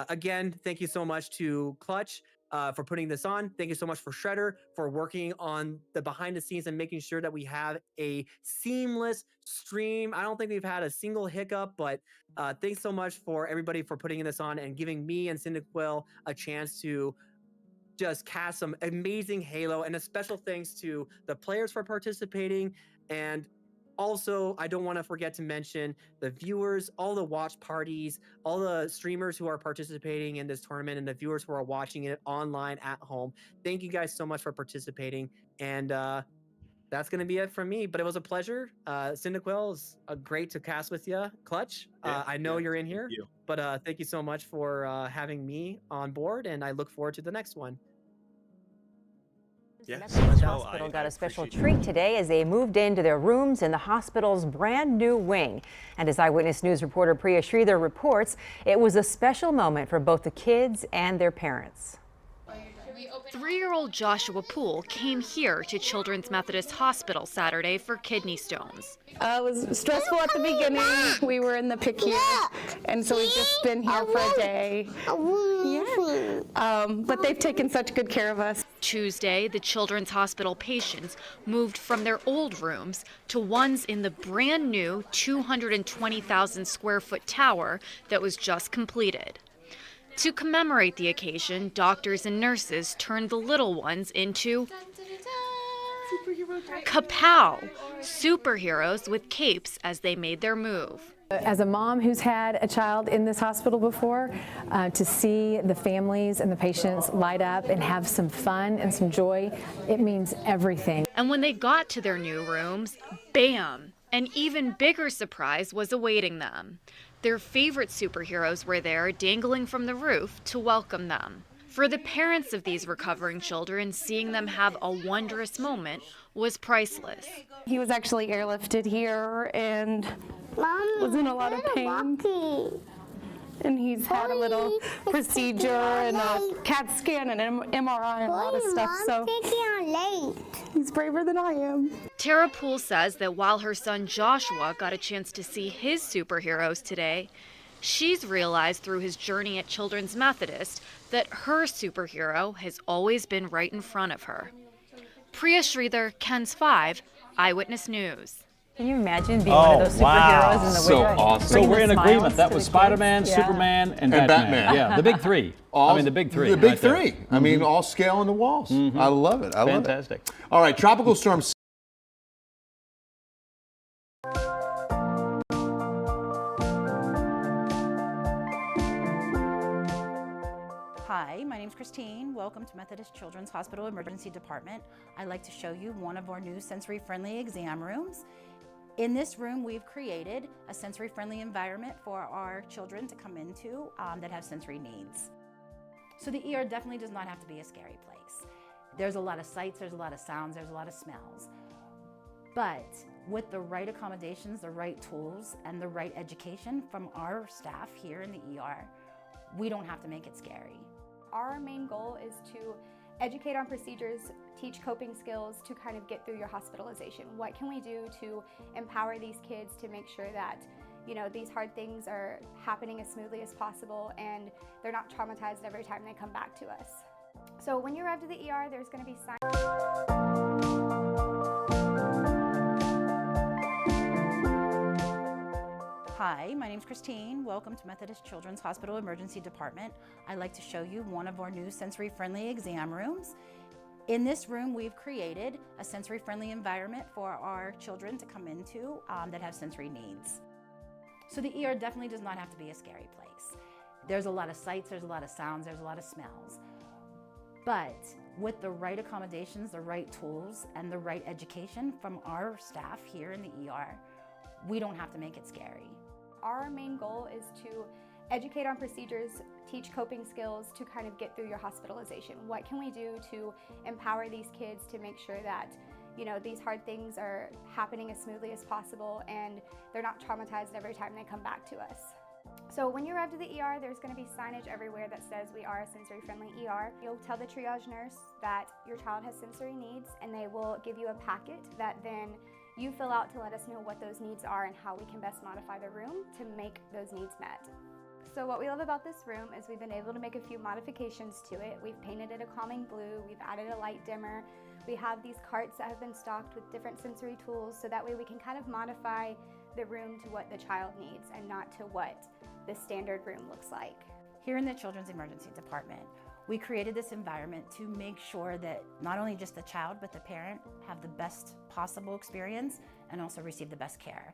again, thank you so much to Clutch for putting this on. Thank you so much for Shredder for working on the behind the scenes and making sure that we have a seamless stream. I don't think we've had a single hiccup, but thanks so much for everybody for putting this on and giving me and Cyndaquil a chance to just cast some amazing Halo. And a special thanks to the players for participating. And also, I don't want to forget to mention the viewers, all the watch parties, all the streamers who are participating in this tournament, and the viewers who are watching it online at home. Thank you guys so much for participating. And that's going to be it from me. But it was a pleasure. Cyndaquil, it's great to cast with you. Clutch, I know you're in here, but thank you so much for having me on board, and I look forward to the next one. Methodist Hospital got a special treat today as they moved into their rooms in the hospital's brand new wing. And as Eyewitness News reporter Priya Sridhar reports, it was a special moment for both the kids and their parents. 3-year-old Joshua Poole came here to Children's Methodist Hospital Saturday for kidney stones. It was stressful at the beginning. We were in the PICU, and so we've just been here for a day. But they've taken such good care of us. Tuesday, the Children's Hospital patients moved from their old rooms to ones in the brand new 220,000 square foot tower that was just completed. To commemorate the occasion, doctors and nurses turned the little ones into kapow, superheroes with capes as they made their move. As a mom who's had a child in this hospital before, to see the families and the patients light up and have some fun and some joy, it means everything. And when they got to their new rooms, bam! An even bigger surprise was awaiting them. Their favorite superheroes were there, dangling from the roof to welcome them. For the parents of these recovering children, seeing them have a wondrous moment was priceless. He was actually airlifted here and was in a lot of pain. And he's had a little procedure and a CAT scan and an MRI and a lot of stuff, so he's braver than I am. Tara Poole says that while her son Joshua got a chance to see his superheroes today, she's realized through his journey at Children's Methodist that her superhero has always been right in front of her. Priya Sridhar, Ken's 5, Eyewitness News. Can you imagine being one of those superheroes in the so winter? Awesome. So we're in agreement. That was Spider-Man, Superman, and Batman. Yeah, the big three. The big three. The big three. I mean, all scale on the walls. I love it. I love it. Fantastic. All right, Tropical Storm. Hi, my name's Christine. Welcome to Methodist Children's Hospital Emergency Department. I'd like to show you one of our new sensory-friendly exam rooms. In this room, we've created a sensory-friendly environment for our children to come into that have sensory needs. So the ER definitely does not have to be a scary place. There's a lot of sights, there's a lot of sounds, there's a lot of smells. But with the right accommodations, the right tools, and the right education from our staff here in the ER, we don't have to make it scary. Our main goal is to educate on procedures, teach coping skills to kind of get through your hospitalization. What can we do to empower these kids to make sure that, these hard things are happening as smoothly as possible and they're not traumatized every time they come back to us. So when you arrive to the ER, there's going to be signs. Hi, my name's Christine. Welcome to Methodist Children's Hospital Emergency Department. I'd like to show you one of our new sensory-friendly exam rooms. In this room, we've created a sensory-friendly environment for our children to come into that have sensory needs. So the ER definitely does not have to be a scary place. There's a lot of sights, there's a lot of sounds, there's a lot of smells. But with the right accommodations, the right tools, and the right education from our staff here in the ER, we don't have to make it scary. Our main goal is to educate on procedures, teach coping skills to kind of get through your hospitalization. What can we do to empower these kids to make sure that, you know, these hard things are happening as smoothly as possible and they're not traumatized every time they come back to us. So when you arrive to the ER, there's going to be signage everywhere that says we are a sensory-friendly ER. You'll tell the triage nurse that your child has sensory needs, and they will give you a packet that then you fill out to let us know what those needs are and how we can best modify the room to make those needs met. So what we love about this room is we've been able to make a few modifications to it. We've painted it a calming blue, we've added a light dimmer. We have these carts that have been stocked with different sensory tools, so that way we can kind of modify the room to what the child needs and not to what the standard room looks like. Here in the Children's Emergency Department, we created this environment to make sure that not only just the child, but the parent have the best possible experience and also receive the best care.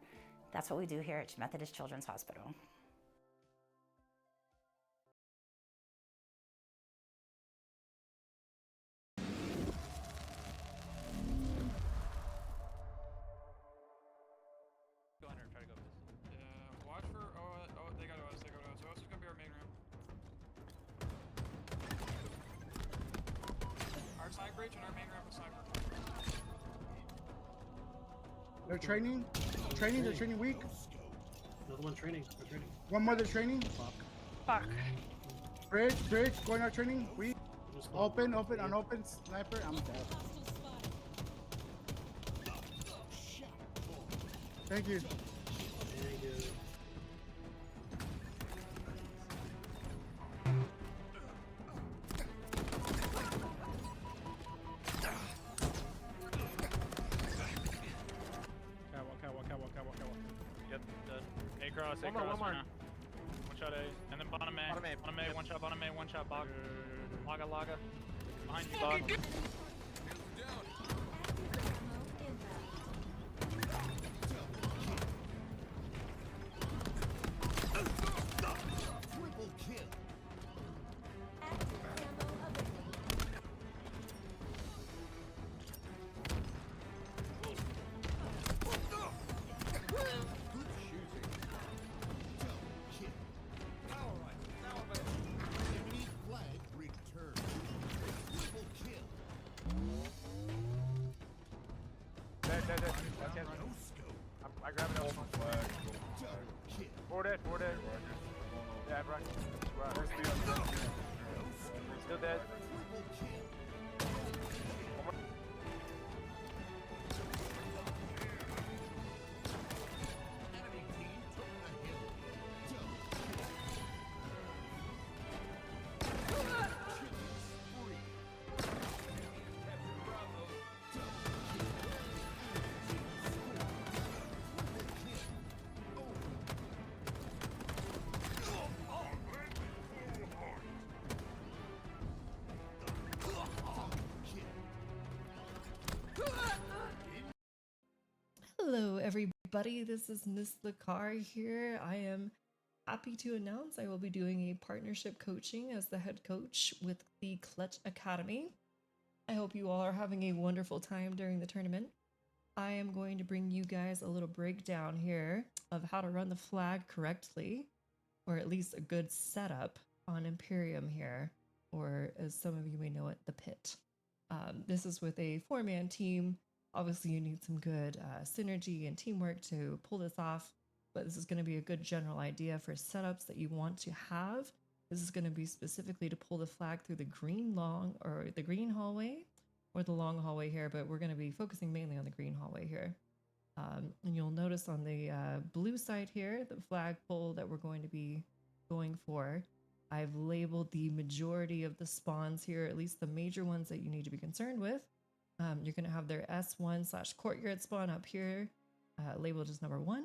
That's what we do here at Methodist Children's Hospital. Watch for they got OS. So OS is gonna be our main room. Our side breach and our main room is sniper. They're training. They're training weak. Another one training. They're training. One more, they're training. Fuck. Bridge, going out training. Weak. Open, unopened. Sniper, I'm dead. Thank you. Catwalk. Yep, dead. A cross, A cross. One more. One shot A. And then bottom A. Bottom A, one shot bottom A, one shot bog. Laga. Behind you, bog. Triple kill. I grabbed it. Four dead. Yeah, right. Still dead. Hello, everybody. This is Miss Lacar here. I am happy to announce I will be doing a partnership coaching as the head coach with the Clutch Academy. I hope you all are having a wonderful time during the tournament. I am going to bring you guys a little breakdown here of how to run the flag correctly, or at least a good setup on Imperium here, or as some of you may know it, the pit. This is with a 4-man team. Obviously, you need some good synergy and teamwork to pull this off, but this is going to be a good general idea for setups that you want to have. This is going to be specifically to pull the flag through the green hallway or the long hallway here, but we're going to be focusing mainly on the green hallway here. And you'll notice on the blue side here, the flag pull that we're going to be going for, I've labeled the majority of the spawns here, at least the major ones that you need to be concerned with. You're going to have their S1/courtyard spawn up here, labeled as number 1,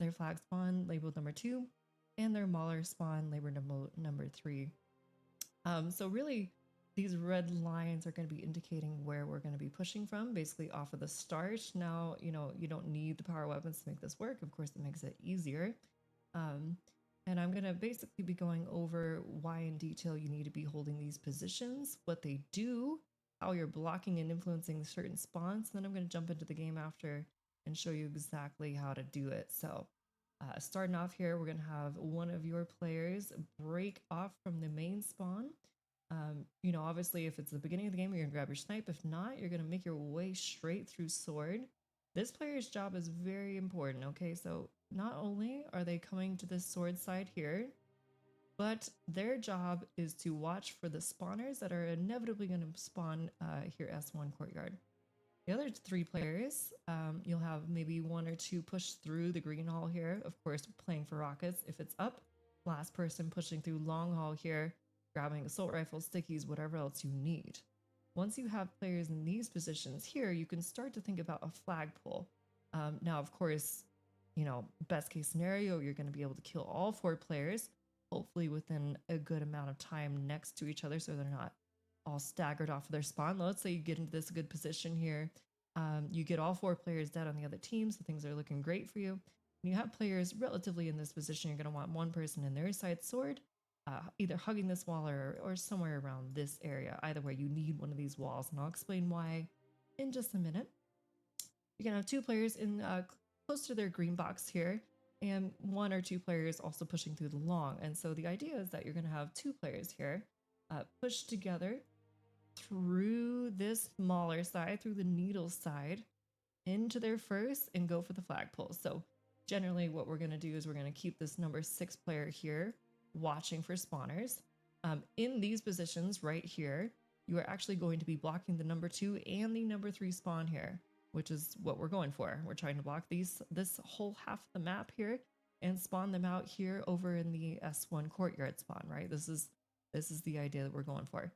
their flag spawn labeled number 2, and their mauler spawn labeled number 3. So really, these red lines are going to be indicating where we're going to be pushing from, basically off of the start. Now, you don't need the power weapons to make this work. Of course, it makes it easier. And I'm going to basically be going over why in detail you need to be holding these positions, what they do, how you're blocking and influencing certain spawns. And then I'm going to jump into the game after and show you exactly how to do it. So Starting off here, we're going to have one of your players break off from the main spawn. You know, obviously, if it's the beginning of the game, you're going to grab your snipe. If not, you're going to make your way straight through sword. This player's job is very important, okay? So not only are they coming to this sword side here, but their job is to watch for the spawners that are inevitably going to spawn here S1 courtyard. The other 3 players, you'll have maybe 1 or 2 push through the green hall here, of course playing for rockets if it's up. Last person pushing through long hall here, grabbing assault rifles, stickies, whatever else you need. Once you have players in these positions here, you can start to think about a flag pull. Now, of course, you know, best case scenario, you're going to be able to kill all 4 players, hopefully within a good amount of time next to each other so they're not all staggered off of their spawn. Let's say you get into this good position here. You get all 4 players dead on the other team, so things are looking great for you. When you have players relatively in this position, you're going to want one person in their side sword, either hugging this wall or somewhere around this area. Either way, you need one of these walls, and I'll explain why in just a minute. You're going to have 2 players in close to their green box here, and 1 or 2 players also pushing through the long. And so the idea is that you're going to have 2 players here push together through this smaller side, through the needle side, into their first and go for the flagpole. So generally what we're going to do is we're going to keep this number 6 player here watching for spawners. In these positions right here, you are actually going to be blocking the number 2 and the number 3 spawn here, which is what we're going for. We're trying to block this whole half of the map here and spawn them out here over in the S1 courtyard spawn, right? This is the idea that we're going for.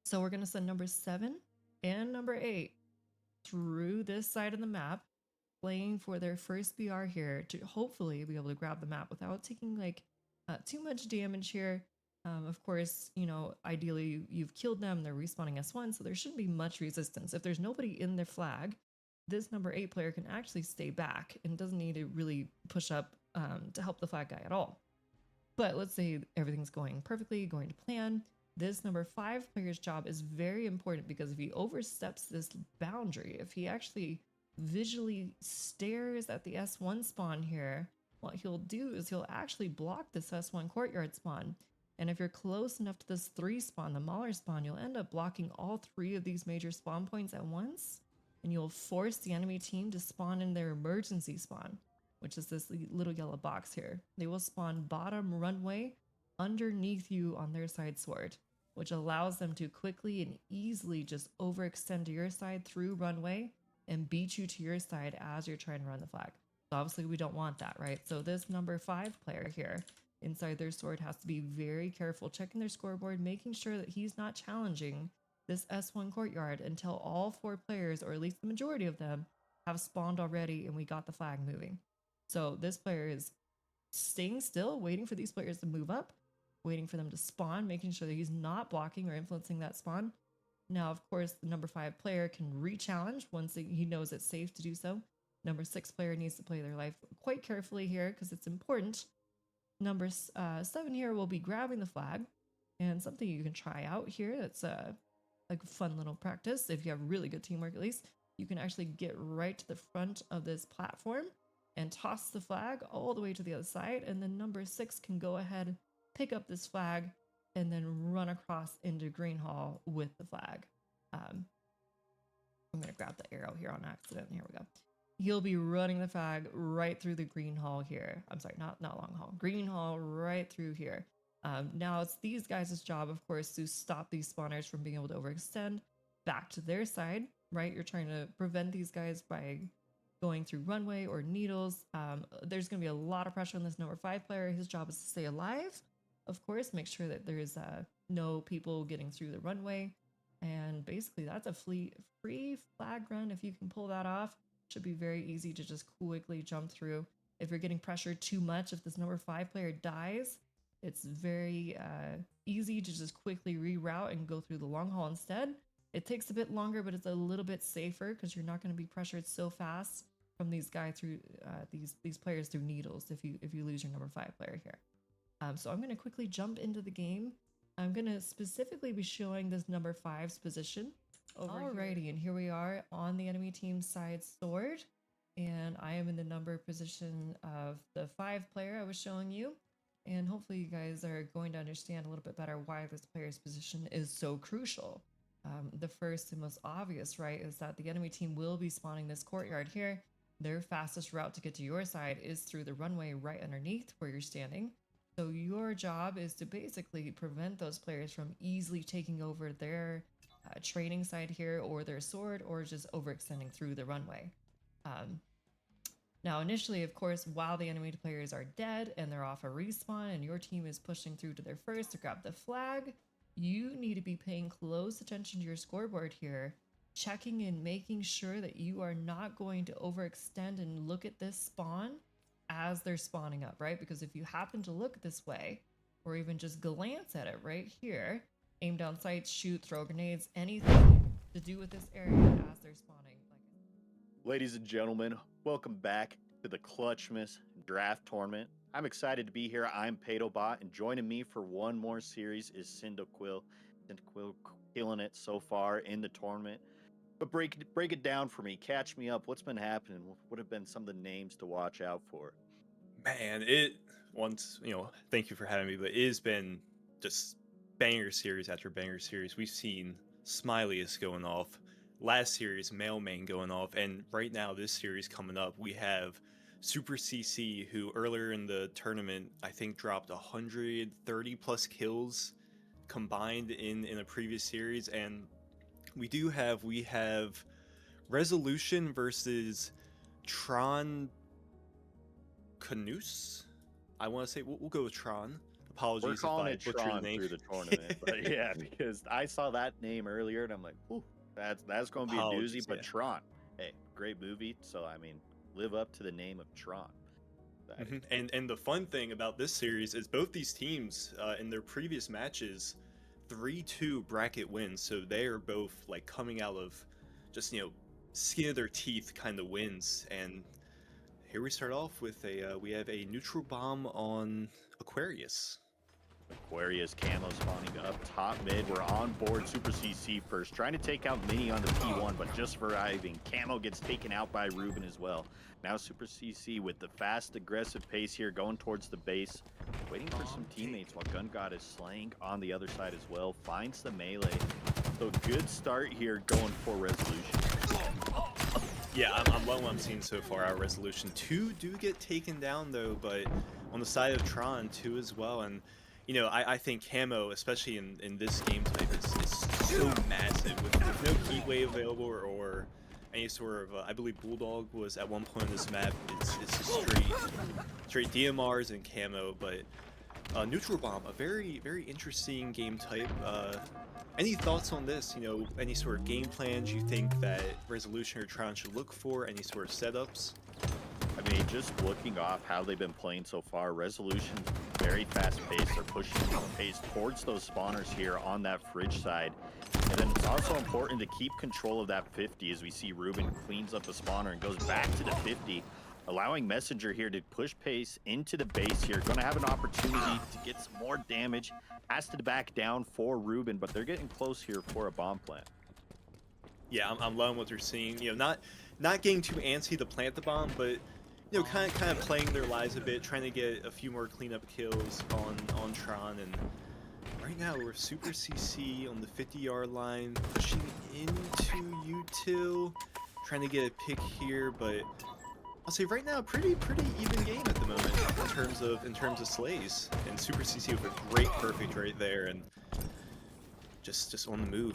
So we're going to send number 7 and number 8 through this side of the map, playing for their first BR here to hopefully be able to grab the map without taking like too much damage here. Of course, you know, ideally you've killed them, they're respawning S1, so there shouldn't be much resistance. If there's nobody in their flag, this number 8 player can actually stay back and doesn't need to really push up to help the flag guy at all. But let's say everything's going perfectly, going to plan. This number 5 player's job is very important because if he oversteps this boundary, if he actually visually stares at the S1 spawn here, what he'll do is he'll actually block this S1 courtyard spawn. And if you're close enough to this 3 spawn, the Mauler spawn, you'll end up blocking all 3 of these major spawn points at once, and you'll force the enemy team to spawn in their emergency spawn, which is this little yellow box here. They will spawn bottom runway underneath you on their side sword, which allows them to quickly and easily just overextend to your side through runway and beat you to your side as you're trying to run the flag. So obviously we don't want that, right? So this number 5 player here inside their sword has to be very careful, checking their scoreboard, making sure that he's not challenging this S1 courtyard until all 4 players, or at least the majority of them, have spawned already and we got the flag moving. So this player is staying still, waiting for these players to move up, waiting for them to spawn, making sure that he's not blocking or influencing that spawn. Now, of course, the number 5 player can re-challenge once he knows it's safe to do so. Number 6 player needs to play their life quite carefully here because it's important. Number 7 here will be grabbing the flag, and something you can try out here that's like a fun little practice. If you have really good teamwork, at least, you can actually get right to the front of this platform and toss the flag all the way to the other side, and then number 6 can go ahead, pick up this flag, and then run across into Green Hall with the flag. I'm gonna grab the arrow here on accident. Here we go. He'll be running the flag right through the Green Hall here. I'm sorry, not Long Hall. Green Hall right through here. Now it's these guys' job, of course, to stop these spawners from being able to overextend back to their side, right? You're trying to prevent these guys by going through runway or needles. There's going to be a lot of pressure on this number 5 player. His job is to stay alive, of course, make sure that there's no people getting through the runway. And basically that's a free flag run. If you can pull that off, should be very easy to just quickly jump through. If you're getting pressured too much, if this number 5 player dies, it's very easy to just quickly reroute and go through the long haul instead. It takes a bit longer, but it's a little bit safer because you're not going to be pressured so fast from these guys through these players through needles if you lose your number 5 player here. So I'm going to quickly jump into the game. I'm going to specifically be showing this number 5's position over Alrighty, and here we are on the enemy team's side sword. and I am in the number position of the 5 player I was showing you. And hopefully you guys are going to understand a little bit better why this player's position is so crucial. The first and most obvious, right, is that the enemy team will be spawning this courtyard here. Their fastest route to get to your side is through the runway right underneath where you're standing. So your job is to basically prevent those players from easily taking over their training side here, or their sword, or just overextending through the runway. Now, initially, of course, while the enemy players are dead and they're off a respawn and your team is pushing through to their first to grab the flag, you need to be paying close attention to your scoreboard here, checking and making sure that you are not going to overextend and look at this spawn as they're spawning up, right? Because if you happen to look this way, or even just glance at it right here, aim down sights, shoot, throw grenades, anything to do with this area as they're spawning. Ladies and gentlemen, welcome back to the Clutchmas Draft Tournament. I'm excited to be here. I'm Patobot, and joining me for one more series is Cyndaquil. Cyndaquil killing it so far in the tournament. But break it down for me. Catch me up. What's been happening? What have been some of the names to watch out for? Man, thank you for having me, but it has been just banger series after banger series. We've seen Smiley's going off. Last series, Mailman going off, and right now, this series coming up, we have Super CC, who earlier in the tournament, I think dropped 130 plus kills combined in a previous series, and we have Resolution versus Tron Canoose. I want to say we'll go with Tron. Apologies We're calling it if I butchered Tron the name through the tournament, but yeah, because I saw that name earlier, and I'm like, ooh. That's going to be a doozy, but Tron, hey, great movie. So I mean, live up to the name of Tron. And the fun thing about this series is both these teams in their previous matches, 3-2 bracket wins. So they are both like coming out of just skin of their teeth kind of wins. And here we start off with we have a neutral bomb on Aquarius. Aquarius camo spawning up top mid. We're on board Super CC first, trying to take out Mini on the P1, but just surviving. Camo gets taken out by Ruben as well. Now Super CC with the fast, aggressive pace here, going towards the base, waiting for some teammates while Gun God is slaying on the other side as well. Finds the melee. So good start here going for Resolution. Yeah, I'm loving what I'm seeing so far. Our Resolution 2 do get taken down though, but on the side of Tron 2 as well. And I think camo, especially in this game type, is so massive with no heat wave available or any sort of. I believe Bulldog was at one point in this map. It's just straight DMRs and camo, but neutral bomb, a very interesting game type. Any thoughts on this? Any sort of game plans you think that Resolution or Tron should look for? Any sort of setups? I mean, just looking off how they've been playing so far, Resolution, very fast pace. They're pushing the pace towards those spawners here on that fridge side. And then it's also important to keep control of that 50 as we see Ruben cleans up the spawner and goes back to the 50, allowing Messenger here to push pace into the base here. Going to have an opportunity to get some more damage. Has to back down for Ruben, but they're getting close here for a bomb plant. Yeah, I'm loving what they're seeing. Not getting too antsy to plant the bomb, but kind of playing their lives a bit, trying to get a few more cleanup kills on Tron. And right now we're Super CC on the 50-yard line, pushing into util, trying to get a pick here, but I'll say right now pretty even game at the moment in terms of slays. And Super CC with a great perfect right there, and just on the move.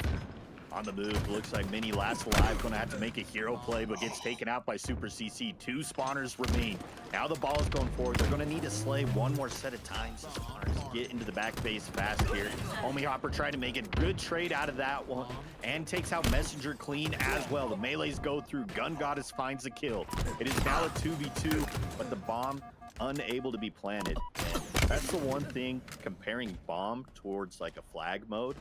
On the move, looks like Mini last alive, gonna have to make a hero play, but gets taken out by Super CC. 2 spawners remain. Now the ball is going forward. They're gonna need to slay one more set of times. The spawners get into the back base fast here. Homie Hopper trying to make a good trade out of that one, and takes out Messenger clean as well. The melees go through. Gun Goddess finds the kill. It is now a 2v2, but the bomb unable to be planted. And that's the one thing comparing bomb towards like a flag mode.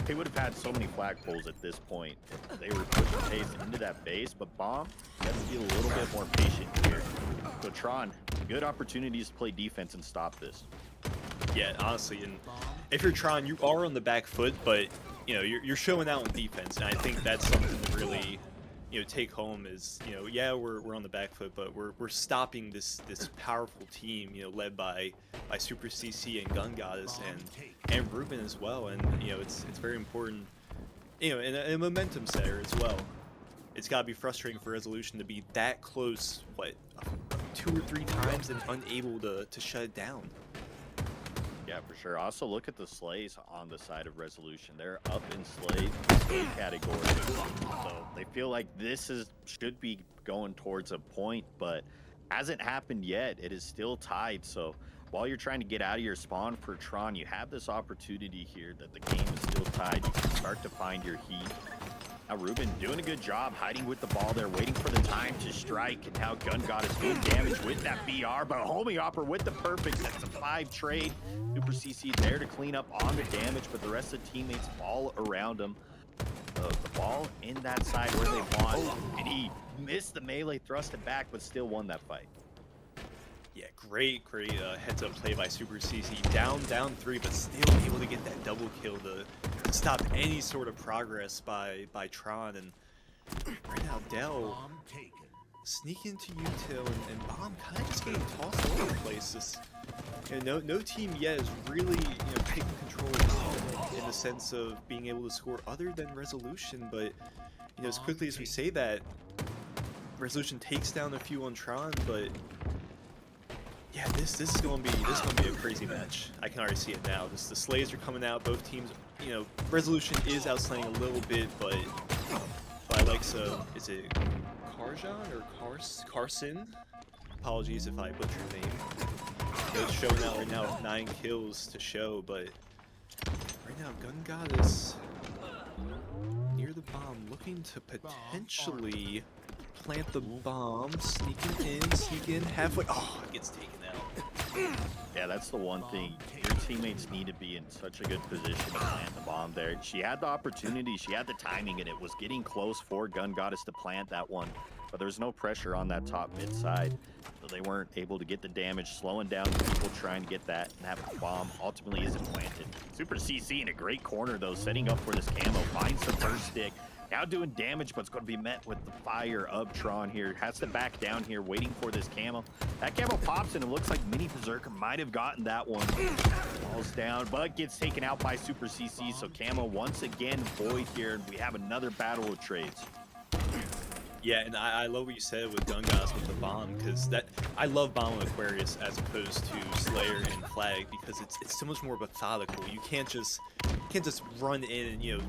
They would have had so many flagpoles at this point if they were pushing pace into that base, but Bomb has to be a little bit more patient here. So Tron, good opportunities to play defense and stop this. Yeah, honestly, and if you're Tron, you are on the back foot, but you're showing out in defense, and I think that's something to really take home is, yeah, we're on the back foot, but we're stopping this powerful team, led by Super CC and Gun Goddess and Ruben as well. And it's very important, and a momentum setter as well. It's got to be frustrating for Resolution to be that close, 2 or 3 times, and unable to shut it down. Yeah, for sure. Also, look at the slays on the side of Resolution. They're up in slay category. So they feel like this should be going towards a point, but hasn't happened yet. It is still tied. So while you're trying to get out of your spawn for Tron, you have this opportunity here that the game is still tied. You can start to find your heat. Now Ruben doing a good job hiding with the ball there, waiting for the time to strike, and now Gun Goddess doing damage with that BR, but Homie Hopper with the perfect. That's a 5 trade. Super CC there to clean up on the damage, but the rest of the teammates fall around him. The ball in that side where they want, and he missed the melee, thrust it back, but still won that fight. Yeah, great heads-up play by Super CC. Down 3, but still able to get that double kill to stop any sort of progress by Tron. And right now, Dell sneak into util, and Bomb kind of just getting tossed all over the place. No team yet is really taking control of Bomb in the sense of being able to score other than Resolution. But as quickly as we say that, Resolution takes down a few on Tron, but yeah, this is gonna be a crazy match. I can already see it now. The slays are coming out. Both teams, Resolution is outslaying a little bit, but by likes of, is it Karjan or Carson? Apologies if I butcher your name. It's showing out right now with 9 kills to show, but right now Gun Goddess near the bomb, looking to potentially plant the bomb, sneak in halfway. Oh, it gets taken out. Yeah, that's the one thing. Your teammates need to be in such a good position to plant the bomb there. She had the opportunity, she had the timing, and it was getting close for Gun Goddess to plant that one. But there was no pressure on that top mid side, so they weren't able to get the damage, slowing down people trying to get that, and that bomb ultimately isn't planted. Super CC in a great corner, though, setting up for this camo, finds the first stick. Now doing damage, but it's going to be met with the fire of Tron here. Has to back down here, waiting for this camo. That camo pops, and it looks like Mini Berserker might have gotten that one. Falls down, but gets taken out by Super CC, so camo once again void here, and we have another battle of trades. Yeah, and I love what you said with Gun Goddess with the bomb, because I love bomb with Aquarius as opposed to Slayer and Flag, because it's so much more methodical. You can't just run in and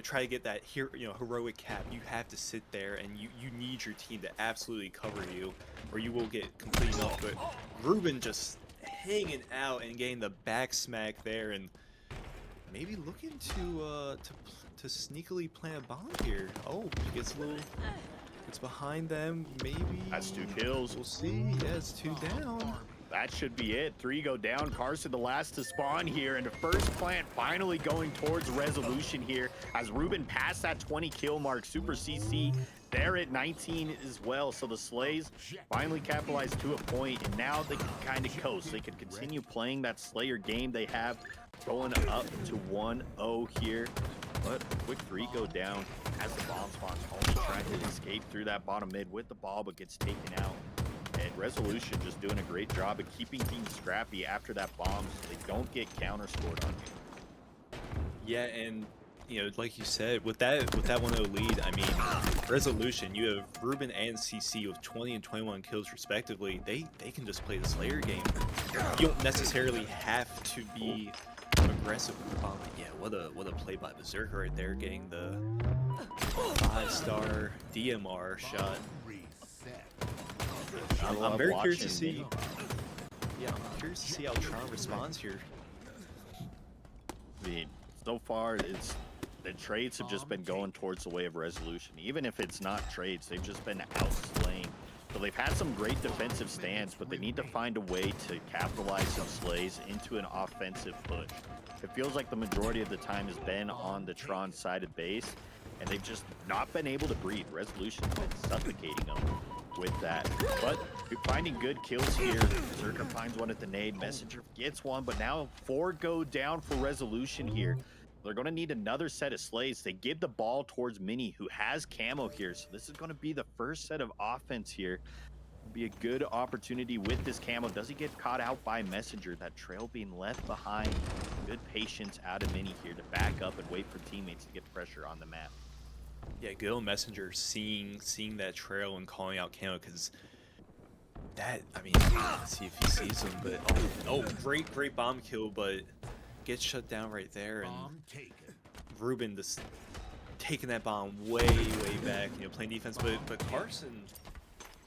try to get that heroic cap. You have to sit there, and you need your team to absolutely cover you, or you will get completely off. But Ruben just hanging out and getting the back smack there, and maybe looking to sneakily plant a bomb here. Oh, he gets a little. It's behind them. Maybe that's 2 kills. We'll see. Yeah, it's 2 down. That should be it. 3 go down. Carson the last to spawn here, and the first plant finally going towards Resolution here as Ruben passed that 20 kill mark. Super CC there at 19 as well. So the Slays finally capitalized to a point, and now they can kind of coast. They can continue playing that Slayer game they have, going up to 1-0 here. But a quick 3 go down as the bomb spawns. Also trying to escape through that bottom mid with the ball, but gets taken out. And Resolution just doing a great job of keeping things scrappy after that bomb, so they don't get counter scored on you. Yeah, and like you said, with that 1-0 lead, I mean, Resolution, you have Ruben and CC with 20 and 21 kills respectively. They can just play the Slayer game. You don't necessarily have to be aggressive with the bomb. Yeah, what a play by Berserker right there, getting the 5-star DMR shot. I'm very curious to see. Yeah, I'm curious to see how Tron responds here. I mean, so far the trades have just been going towards the way of Resolution. Even if it's not trades, they've just been outslaying. So they've had some great defensive stands, but they need to find a way to capitalize some slays into an offensive push. It feels like the majority of the time has been on the Tron side of base, and they've just not been able to breathe. Resolution's been suffocating them with that. But you're finding good kills here. Berserker finds one at the nade. Messenger gets one, but now 4 go down for Resolution here. They're going to need another set of slays to give the ball towards Mini, who has camo here. So this is going to be the first set of offense here. It'll be a good opportunity with this camo. Does he get caught out by Messenger? That trail being left behind. Good patience out of Mini here to back up and wait for teammates to get pressure on the map. Yeah, good on Messenger seeing that trail and calling out camo, because that, I mean, let's see if he sees him, but oh, great bomb kill, but gets shut down right there, and Ruben just taking that bomb way back, playing defense, but Carson,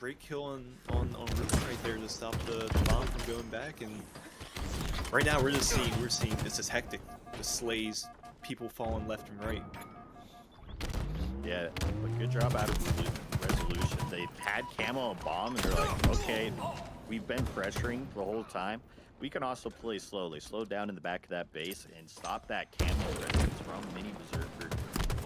great kill on Ruben right there to stop the bomb from going back, and right now we're seeing this is hectic, the slays, people falling left and right. Yeah, but good job out of Resolution. They had camo and bomb, and they're like, okay, we've been pressuring the whole time. We can also play slow. They slowed down in the back of that base and stop that camo presence from Mini Berserker.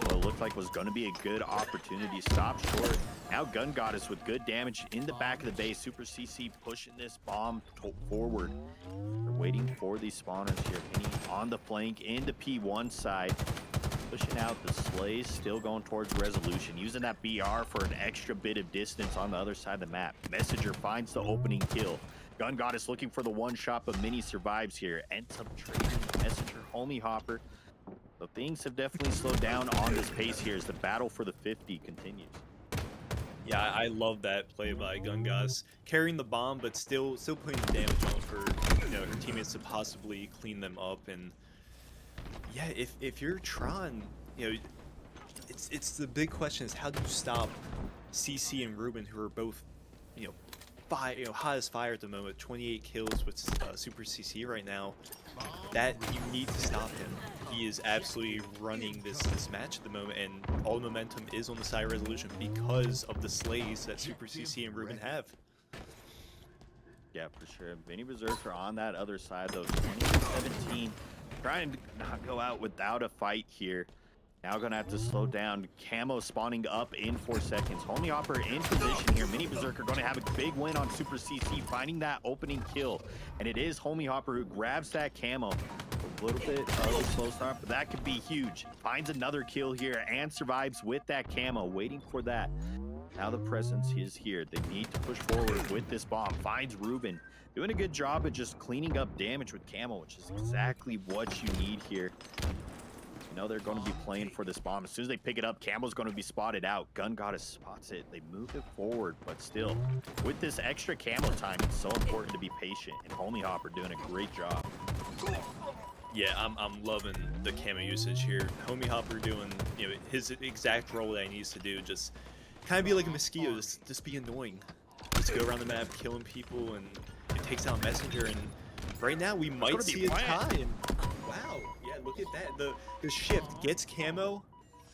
Well, it looked like was going to be a good opportunity. Stop short. Now Gun Goddess with good damage in the back of the base. Super CC pushing this bomb forward. They're waiting for these spawners here. Mini on the flank in the P1 side. Pushing out the slays, still going towards Resolution. Using that BR for an extra bit of distance on the other side of the map. Messenger finds the opening kill. Gun Goddess looking for the one shot, but Mini survives here. Ends up trading Messenger, Homie Hopper. So things have definitely slowed down on this pace here as the battle for the 50 continues. Yeah, I love that play by Gun Goddess, carrying the bomb, but still putting the damage on for her teammates to possibly clean them up. And yeah, if you're Tron, it's the big question is how do you stop CC and Ruben, who are both hot as fire at the moment, 28 kills with Super CC right now. That you need to stop him. He is absolutely running this match at the moment, and all the momentum is on the side of Resolution because of the slays that Super CC and Ruben have. Yeah, for sure. Mini Berserker on that other side, though. 2017, trying to not go out without a fight here. Now gonna have to slow down. Camo spawning up in 4 seconds. Homie Hopper in position here. Mini Berserker gonna have a big win on Super CC, finding that opening kill. And it is Homie Hopper who grabs that camo. A little bit of a slow start, but that could be huge. Finds another kill here and survives with that camo, waiting for that. Now the presence is here. They need to push forward with this bomb. Finds Ruben. Doing a good job of just cleaning up damage with camo, which is exactly what you need here. They're going to be playing for this bomb. As soon as they pick it up, Camo's going to be spotted out. Gun Goddess spots it. They move it forward, but still, with this extra camo time, it's so important to be patient. And Homie Hopper doing a great job. Yeah, I'm loving the camo usage here. Homie Hopper doing his exact role that he needs to do. Just kind of be like a mosquito, just be annoying. Just go around the map killing people, and it takes out Messenger. And right now we might see a tie. And wow. Yeah, look at that. The shift gets camo,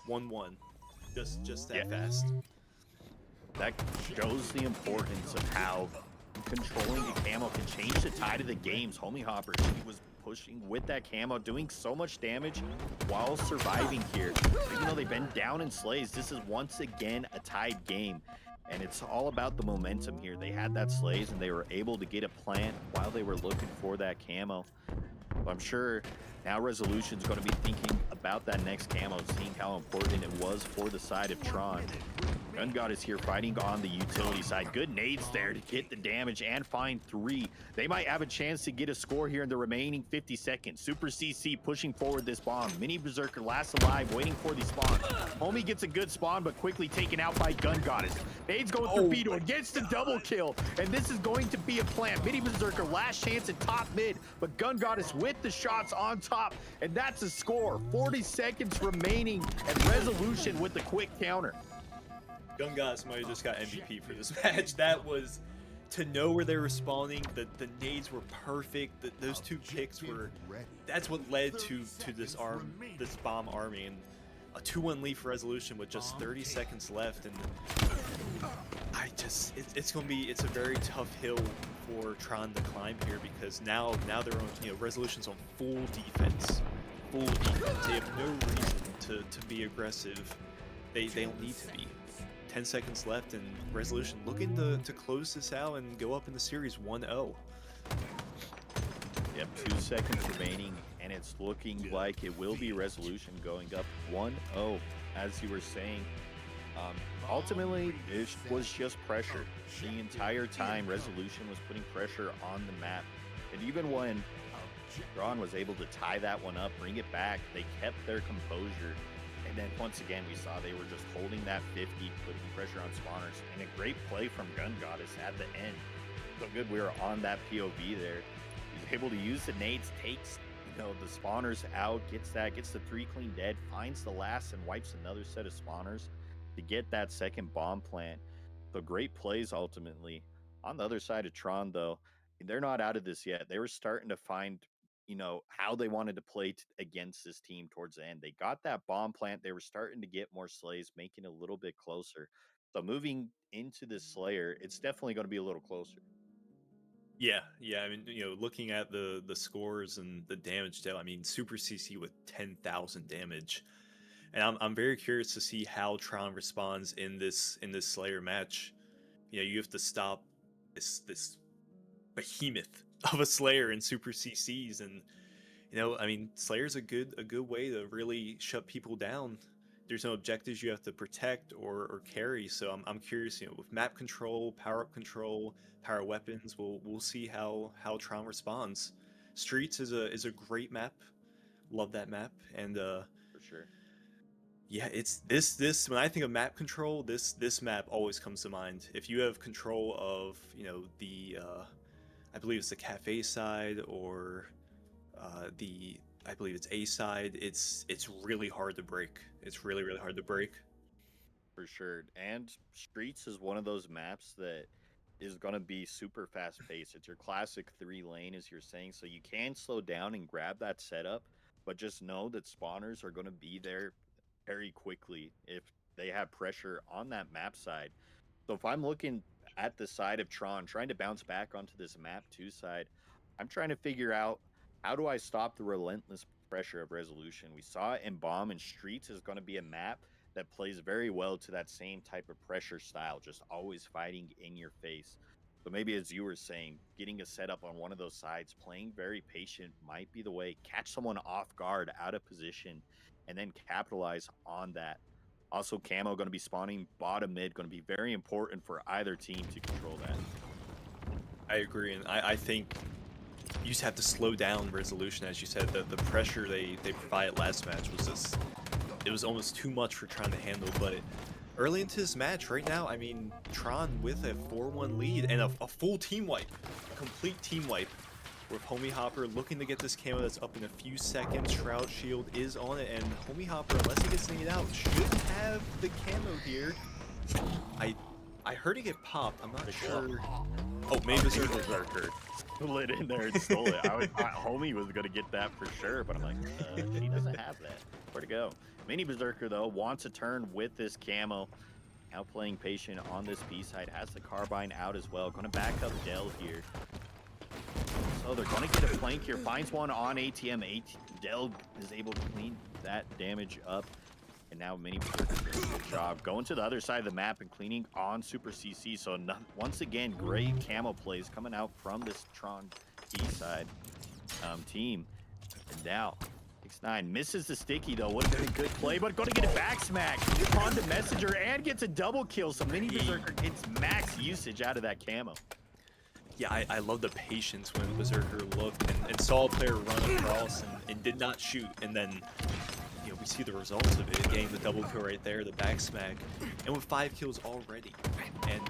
1-1. Just that fast. That shows the importance of how controlling the camo can change the tide of the games. Homie Hopper, he was pushing with that camo, doing so much damage while surviving here. Even though they've been down in slays, this is once again a tied game. And it's all about the momentum here. They had that slays and they were able to get a plant while they were looking for that camo. I'm sure now Resolution's going to be thinking about that next camo, seeing how important it was for the side of Tron. Gun Goddess here fighting on the utility side. Good nades there to get the damage and find 3. They might have a chance to get a score here in the remaining 50 seconds. Super CC pushing forward this bomb. Mini Berserker last alive, waiting for the spawn. Homie gets a good spawn, but quickly taken out by Gun Goddess. Nades going through Vito and gets the double kill, and this is going to be a plant. Mini Berserker last chance at top mid, but Gun Goddess with the shots on top, and that's a score. 40 seconds remaining, and Resolution with the quick counter. Gun Goddess might have just got MVP for this match. That was, to know where they were spawning, the nades were perfect. Those 2 picks were, that's what led to this bomb army, and a 2-1 lead for Resolution with just 30 seconds left. And it's a very tough hill for Tron to climb here, because now they're on, Resolution's on full defense. They have no reason to be aggressive. They don't need to be. 10 seconds left, and Resolution looking to close this out and go up in the series 1-0. Yep, 2 seconds remaining, and it's looking like it will be Resolution going up 1-0, as you were saying. Ultimately, it was just pressure. The entire time, Resolution was putting pressure on the map. And even when Tron was able to tie that one up, bring it back, they kept their composure. And then once again, we saw they were just holding that 50, putting pressure on spawners. And a great play from Gun Goddess at the end. So good we were on that POV there. He's able to use the nades, takes the spawners out, gets the 3 clean dead, finds the last and wipes another set of spawners to get that second bomb plant. So great plays ultimately. On the other side of Tron, though, they're not out of this yet. They were starting to find, how they wanted to play against this team towards the end. They got that bomb plant. They were starting to get more slays, making it a little bit closer. So moving into this Slayer, it's definitely going to be a little closer. Yeah. I mean, looking at the scores and the damage dealt, I mean, Super CC with 10,000 damage, and I'm very curious to see how Tron responds in this Slayer match. You have to stop this behemoth of a Slayer in Super CCs, and I mean, Slayer's a good way to really shut people down. There's no objectives you have to protect or carry, so I'm curious, with map control, power up control, power weapons, we'll see how Tron responds. Streets is a great map, love that map, and for sure. Yeah, it's this when I think of map control, this map always comes to mind. If you have control of the I believe it's the cafe side or I believe it's A side, it's really hard to break. It's really hard to break. For sure. And Streets is one of those maps that is going to be super fast paced. It's your classic 3-lane, as you're saying, so you can slow down and grab that setup, but just know that spawners are going to be there very quickly if they have pressure on that map side. So if I'm looking at the side of Tron, trying to bounce back onto this map 2 side, I'm trying to figure out, how do I stop the relentless pressure of Resolution? We saw it in Bomb, and Streets is going to be a map that plays very well to that same type of pressure style, just always fighting in your face. So maybe, as you were saying, getting a setup on one of those sides, playing very patient might be the way. Catch someone off guard, out of position, and then capitalize on that. Also, Camo going to be spawning bottom mid, going to be very important for either team to control that. I agree, and I think you just have to slow down Resolution, as you said. The pressure they provided last match was just, it was almost too much for Tron to handle. But early into this match, right now, I mean, Tron with a 4-1 lead and a full team wipe, a complete team wipe, with Homie Hopper looking to get this camo that's up in a few seconds. Shroud Shield is on it, and Homie Hopper, unless he gets it out, should have the camo here. I heard it get popped. I'm not sure. Oh, maybe Berserker slid in there and stole it. I thought Homie was going to get that for sure, but I'm like, he doesn't have that. Where to go? Mini Berserker, though, wants a turn with this camo. Now playing patient on this B side. Has the carbine out as well. Going to back up Dell here. So they're going to get a flank here. Finds one on ATM. Dell is able to clean that damage up. And now Mini Berserker does a good job going to the other side of the map and cleaning on Super CC. So once again, great camo plays coming out from this Tron B side team. And now 6ix9ine misses the sticky, though. Would have been a good play, but going to get a back smack on the Messenger and gets a double kill. So Mini Berserker gets max usage out of that camo. Yeah, I love the patience when Berserker looked and saw a player run across and did not shoot, and then we see the results of it, getting the double kill right there, the back smack, and with 5 kills already. And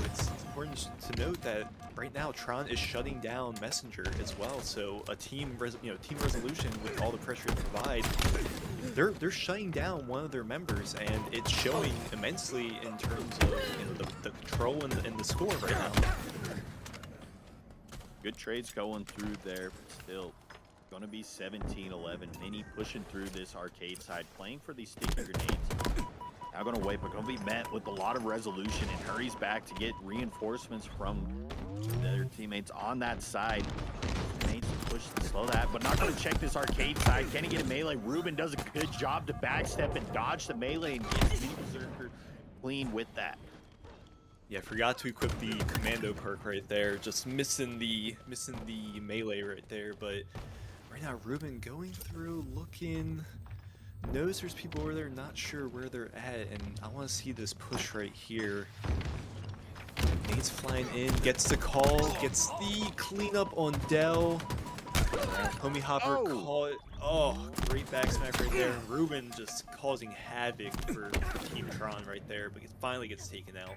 it's important to note that right now Tron is shutting down Messenger as well. So a team Resolution, with all the pressure they provide, they're shutting down one of their members, and it's showing immensely in terms of the control and the score right now. Good trades going through there, but still going to be 17-11. Mini pushing through this arcade side, playing for these sticky grenades. Now going to wait, but going to be met with a lot of Resolution, and hurries back to get reinforcements from their teammates on that side. Grenades to push to slow that, but not going to check this arcade side. Can he get a melee? Ruben does a good job to backstep and dodge the melee and gets Mini Berserker clean with that. Yeah, forgot to equip the commando perk right there. Just missing the melee right there. But Right now, Ruben going through, looking, knows there's people over there, not sure where they're at, and I want to see this push right here. Nate's flying in, gets the call, gets the cleanup on Dell. Homie Hopper caught. Oh, great back smack right there. Ruben just causing havoc for Team Tron right there, but it finally gets taken out.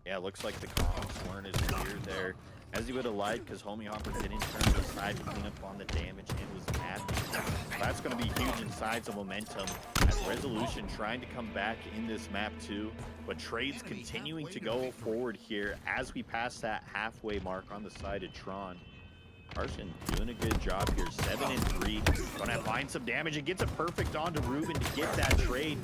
Yeah, looks like the comms weren't as clear there as he would have liked, because Homie Hopper didn't turn to the side to clean up on the damage and was happy. That's going to be huge in sides of momentum as Resolution trying to come back in this map too, but trades continuing to go forward here as we pass that halfway mark on the side of Tron. Carson doing a good job here, 7 and 3. Gonna find some damage and gets a perfect onto Ruben to get that trade.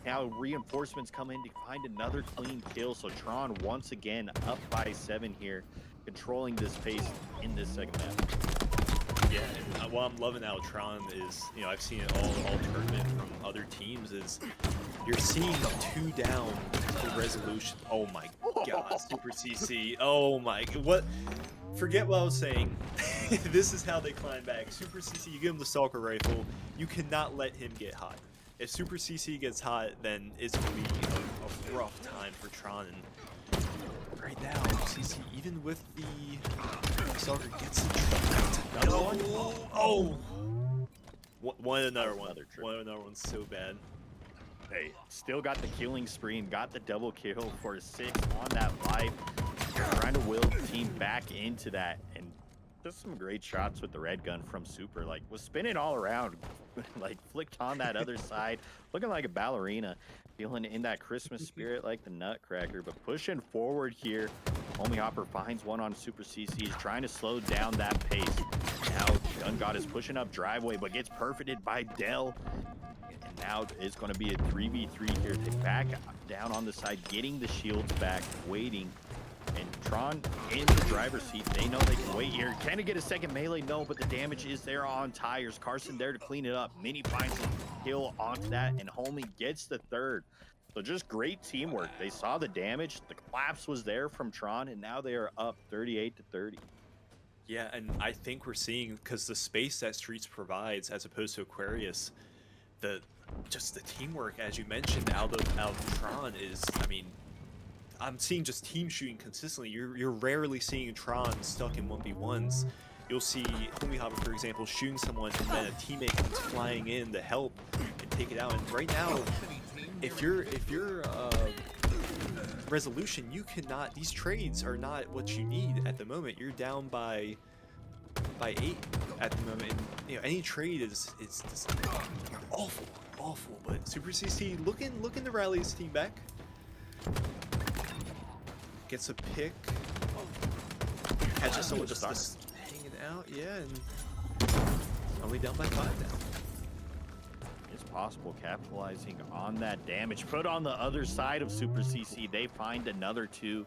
Now reinforcements come in to find another clean kill. So Tron once again up by 7 here, controlling this pace in this second map. Yeah, and what I'm loving out of Tron is, you know, I've seen it all tournament from other teams, is you're seeing 2 down to Resolution. Oh my god, Super CC. Oh my, what? Forget what I was saying. This is how they climb back. Super CC, you give him the Stalker Rifle, you cannot let him get hot. If Super CC gets hot, then it's going to be a rough time for Tron. And right now, CC, even with the Stalker, gets another one. Oh! One another one. One another one's so bad. Hey, still got the killing spree and got the double kill for 6 on that life. Trying to will the team back into that, and just some great shots with the red gun from Super. Like, was spinning all around, like flicked on that other side, looking like a ballerina, feeling in that Christmas spirit like the Nutcracker. But pushing forward here, Homie Hopper finds one on Super CC. He's trying to slow down that pace. Now Gun God is pushing up driveway, but gets perfected by Dell. And now it's going to be a 3v3 here. They back down on the side, getting the shields back, waiting. And Tron in the driver's seat. They know they can wait here. Can it get a second melee? No, but the damage is there on tires. Carson there to clean it up. Mini finds a kill onto that, and Homie gets the third. So just great teamwork. They saw the damage. The collapse was there from Tron, and now they are up 38-30. Yeah, and I think we're seeing, because the space that Streets provides as opposed to Aquarius, just the teamwork, as you mentioned, out of Tron is, I mean, I'm seeing just team shooting consistently. You're rarely seeing Tron stuck in 1v1s. You'll see Homie Hopper, for example, shooting someone, and then a teammate comes flying in to help and take it out. And right now, if you're Resolution, you cannot. These trades are not what you need at the moment. You're down by 8 at the moment. And, you know, any trade is just awful. But Super CC looking to rally his team back. Gets a pick. Catches someone just hanging out, yeah, and only down by 5 now. It's possible, capitalizing on that damage. Put on the other side of Super CC, they find another 2.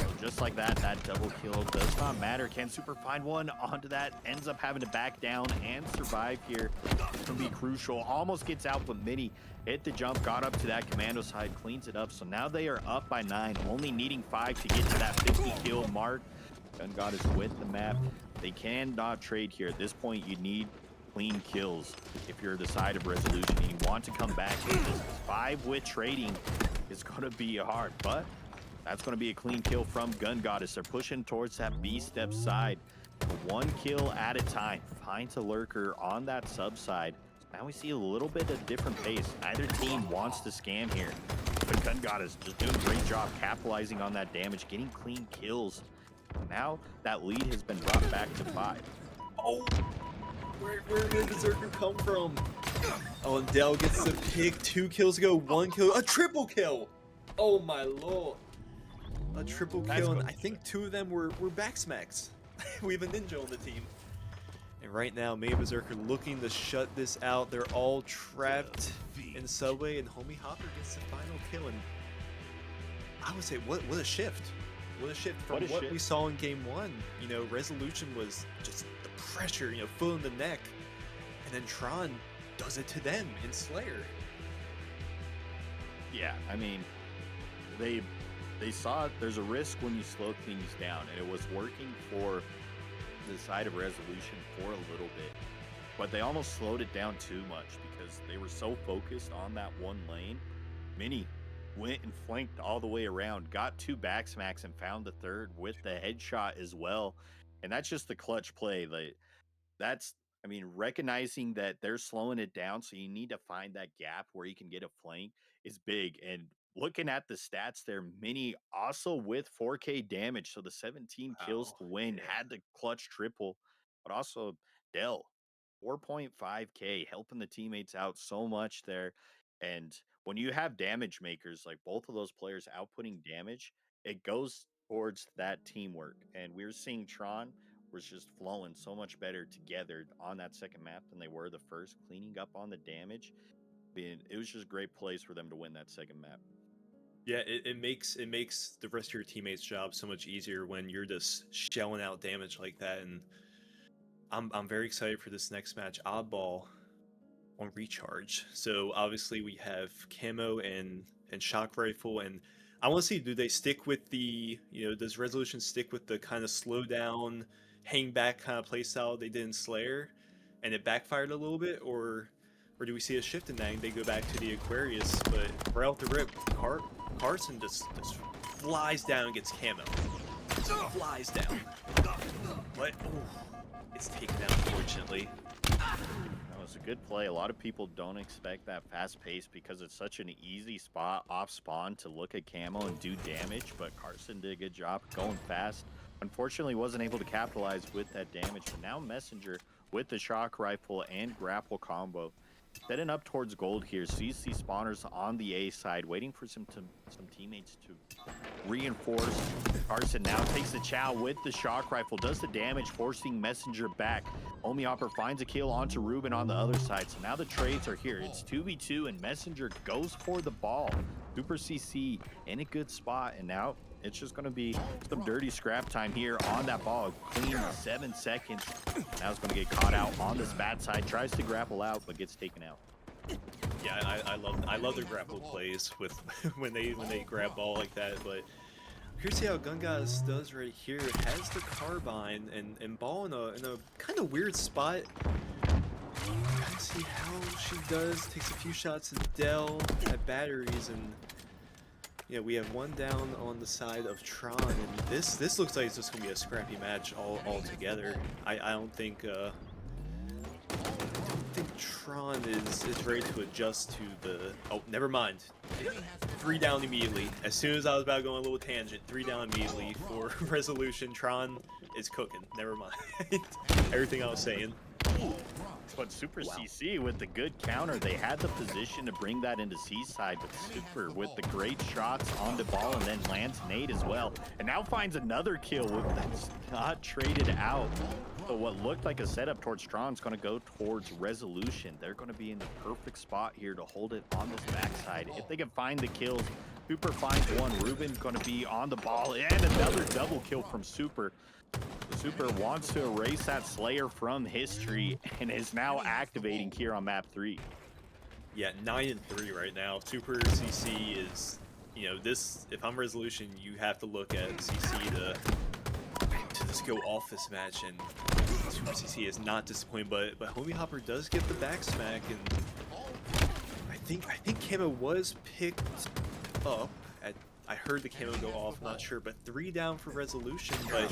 So just like that, that double kill does not matter. Can Super find one onto that? Ends up having to back down and survive here. It's gonna be crucial. Almost gets out, but Mini hit the jump, got up to that commando side, cleans it up. So now they are up by 9, only needing 5 to get to that 50 kill mark. Gun God is with the map. They cannot trade here. At this point, you need clean kills if you're the side of Resolution and you want to come back into this. 5 with trading is going to be hard, but that's going to be a clean kill from Gun Goddess. They're pushing towards that B-step side. 1 kill at a time. Finds a lurker on that sub side. Now we see a little bit of different pace. Neither team wants to scam here. But Gun Goddess just doing a great job capitalizing on that damage, getting clean kills. Now that lead has been brought back to 5. Oh! Where did Berserker come from? Oh, and Dell gets the pick. 2 kills ago, 1 kill. A triple kill! Oh my lord. A triple kill, and I think 2 of them were back smacks. We have a ninja on the team. And right now, Mega Berserker looking to shut this out. They're all trapped in Subway, and Homie Hopper gets the final kill. And I would say, what a shift. What a shift from what we saw in Game 1. You know, Resolution was just the pressure, you know, foot in the neck. And then Tron does it to them in Slayer. Yeah, I mean, they saw there's a risk when you slow things down, and it was working for the side of Resolution for a little bit. but they almost slowed it down too much because they were so focused on that one lane. Mini went and flanked all the way around, got 2 back smacks and found the third with the headshot as well. And that's just the clutch play. Like that's, I mean, recognizing that they're slowing it down, so you need to find that gap where you can get a flank is big. And looking at the stats there, Mini also with 4K damage, so the 17 kills to win, had the clutch triple, but also Dell 4.5K, helping the teammates out so much there. And when you have damage makers, like both of those players outputting damage, it goes towards that teamwork. And we were seeing Tron was just flowing so much better together on that second map than they were the first, cleaning up on the damage. It was just great plays for them to win that second map. Yeah, it makes the rest of your teammates' job so much easier when you're just shelling out damage like that. And I'm very excited for this next match, Oddball on Recharge. So obviously we have Camo and Shock Rifle, and I want to see, do they stick with the, does Resolution stick with the kind of slow down, hang back kind of playstyle they did in Slayer, and it backfired a little bit, or do we see a shift in that and they go back to the Aquarius? But right off the rip, Carson just flies down and gets Camo. Just flies down. But it's taken down, unfortunately. It's a good play. A lot of people don't expect that fast pace because it's such an easy spot off spawn to look at Camo and do damage, but Carson did a good job going fast. Unfortunately, wasn't able to capitalize with that damage, but now Messenger with the shock rifle and grapple combo setting up towards gold here. Sees these spawners on the A side, waiting for some teammates to reinforce. Carson now takes the chow with the shock rifle, does the damage, forcing Messenger back. Homie Hopper finds a kill onto Ruben on the other side. So now the trades are here. It's 2v2 and Messenger goes for the ball. Super CC in a good spot, and now it's just going to be some dirty scrap time here on that ball. Clean 7 seconds. Now it's going to get caught out on this bad side. Tries to grapple out, but gets taken out. Yeah, I love their grapple plays with when they grab ball like that. But here's how Gungas does right here. Has the carbine and ball in a kind of weird spot. Kind of see how she does. Takes a few shots at Dell at batteries, and yeah, we have one down on the side of Tron, and this looks like it's just gonna be a scrappy match all together. I don't think Tron is ready to adjust to the. Oh, never mind. 3 down immediately. As soon as I was about to go on a little tangent, 3 down immediately for Resolution. Tron is cooking. Never mind. Everything I was saying. But Super CC with the good counter, they had the position to bring that into C-side, but Super with the great shots on the ball and then lands nade as well. And now finds another kill that's not traded out. So what looked like a setup towards Tron's going to go towards Resolution. They're going to be in the perfect spot here to hold it on this backside. If they can find the kills, Super finds one. Ruben's going to be on the ball, and another double kill from Super. Super wants to erase that Slayer from history and is now activating here on map 3. Yeah, 9-3 right now. Super CC is, this. If I'm Resolution, you have to look at CC to just go off this match, and Super CC is not disappointing. But Homie Hopper does get the back smack, and I think Camo was picked up. I heard the Camo go off, not sure, but 3 down for Resolution. But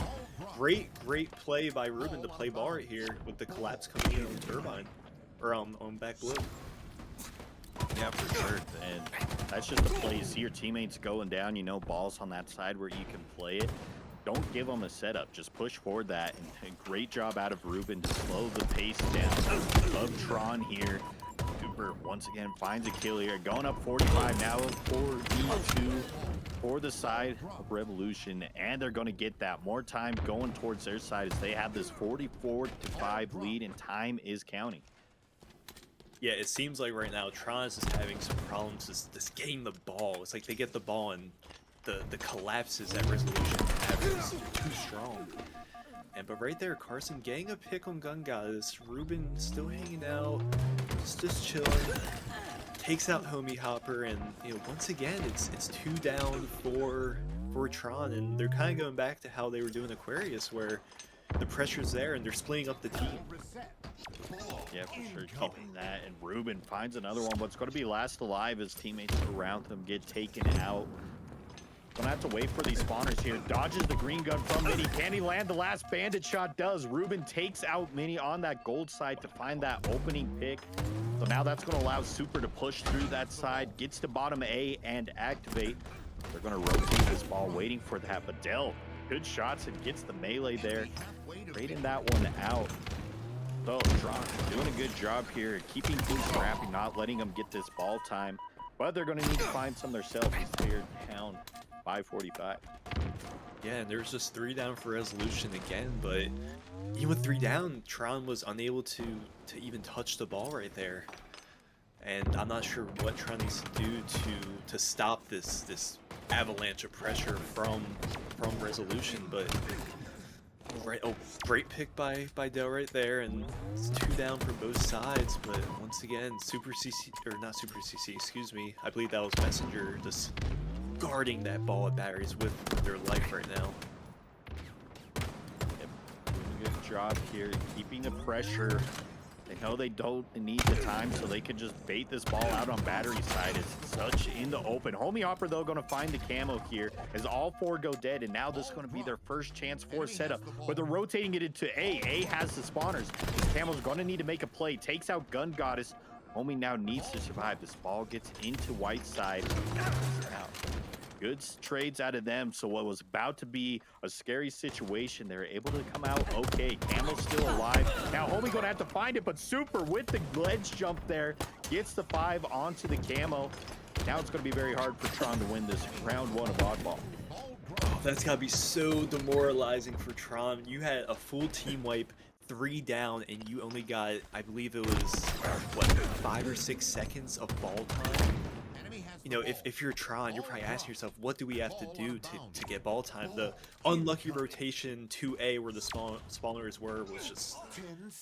great play by Ruben to play ball right here with the collapse coming in on Turbine, or on back blue. Yeah, for sure. And that's just the play. You see your teammates going down, balls on that side where you can play it. Don't give them a setup. Just push forward that. And great job out of Ruben to slow the pace down of Tron here. Super once again finds a kill here. Going up 45 now for E2 for the side of Revolution. And they're going to get that more time going towards their side as they have this 44-5 lead, and time is counting. Yeah, it seems like right now Tron is just having some problems just getting the ball. It's like they get the ball and the collapses that Resolution have is too strong. But right there, Carson getting a pick on Gungas. Ruben still hanging out, just chilling. Takes out Homie Hopper, and once again it's 2 down for Tron, and they're kind of going back to how they were doing Aquarius, where the pressure's there and they're splitting up the team. Yeah, for sure, keeping that. And Ruben finds another one. What's going to be last alive as teammates around him get taken out. Gonna have to wait for these spawners here. Dodges the green gun from Mini. Can he land the last bandit shot? Does. Ruben takes out Mini on that gold side to find that opening pick. So now that's going to allow Super to push through that side. Gets to bottom A and activate. They're going to rotate this ball, waiting for that. But Dell, good shots and gets the melee there. Trading that one out. So Tron doing a good job here, keeping things scrappy, not letting them get this ball time. But they're going to need to find some themselves. He's cleared down by 45. Yeah, and there's just 3 down for resolution again, but even with 3 down, Tron was unable to even touch the ball right there. And I'm not sure what Tron needs to do to stop this avalanche of pressure from resolution, but great pick by Dell right there, and it's 2 down for both sides. But once again, Super CC, or not Super CC, excuse me, I believe that was Messenger, just guarding that ball at batteries with their life right now. Yep. Doing a good job here, keeping the pressure. They know they don't need the time, so they can just bait this ball out on battery side. It's such in the open. Homie Hopper, though, going to find the camo here as all 4 go dead, and now this is going to be their first chance for a setup. But they're rotating it into A. A has the spawners. This camo's going to need to make a play. Takes out Gun Goddess. Homie now needs to survive. This ball gets into white side. Out. Good trades out of them. So what was about to be a scary situation, they're able to come out okay. Camel's still alive. Now Homie gonna have to find it, but Super with the ledge jump there gets the 5 onto the camo. Now it's gonna be very hard for Tron to win this round 1 of oddball. Oh, that's gotta be so demoralizing for Tron. You had a full team wipe, 3 down, and you only got, I believe it was, what, 5 or 6 seconds of ball time? You know, if you're Tron, you're probably asking yourself, what do we have to do to get ball time? The unlucky rotation to A, where the spawners were, was just,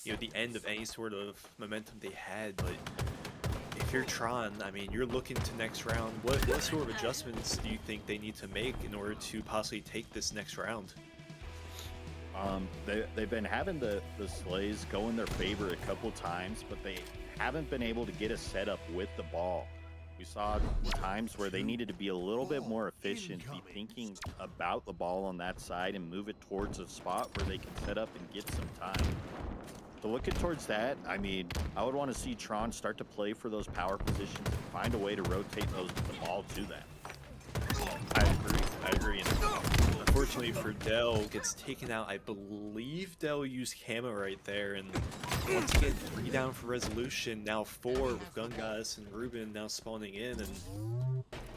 you know, the end of any sort of momentum they had. But if you're Tron, I mean, you're looking to next round. What sort of adjustments do you think they need to make in order to possibly take this next round? They've been having the slays go in their favor a couple times, but they haven't been able to get a setup with the ball. We saw times where they needed to be a little bit more efficient, be thinking about the ball on that side and move it towards a spot where they can set up and get some time. So looking towards that, I mean, I would want to see Tron start to play for those power positions and find a way to rotate the ball to them. I agree. And unfortunately for Dell, gets taken out. I believe Dell used camo right there, and once again, 3 down for resolution. Now 4 with Gun Goddess and Ruben now spawning in, and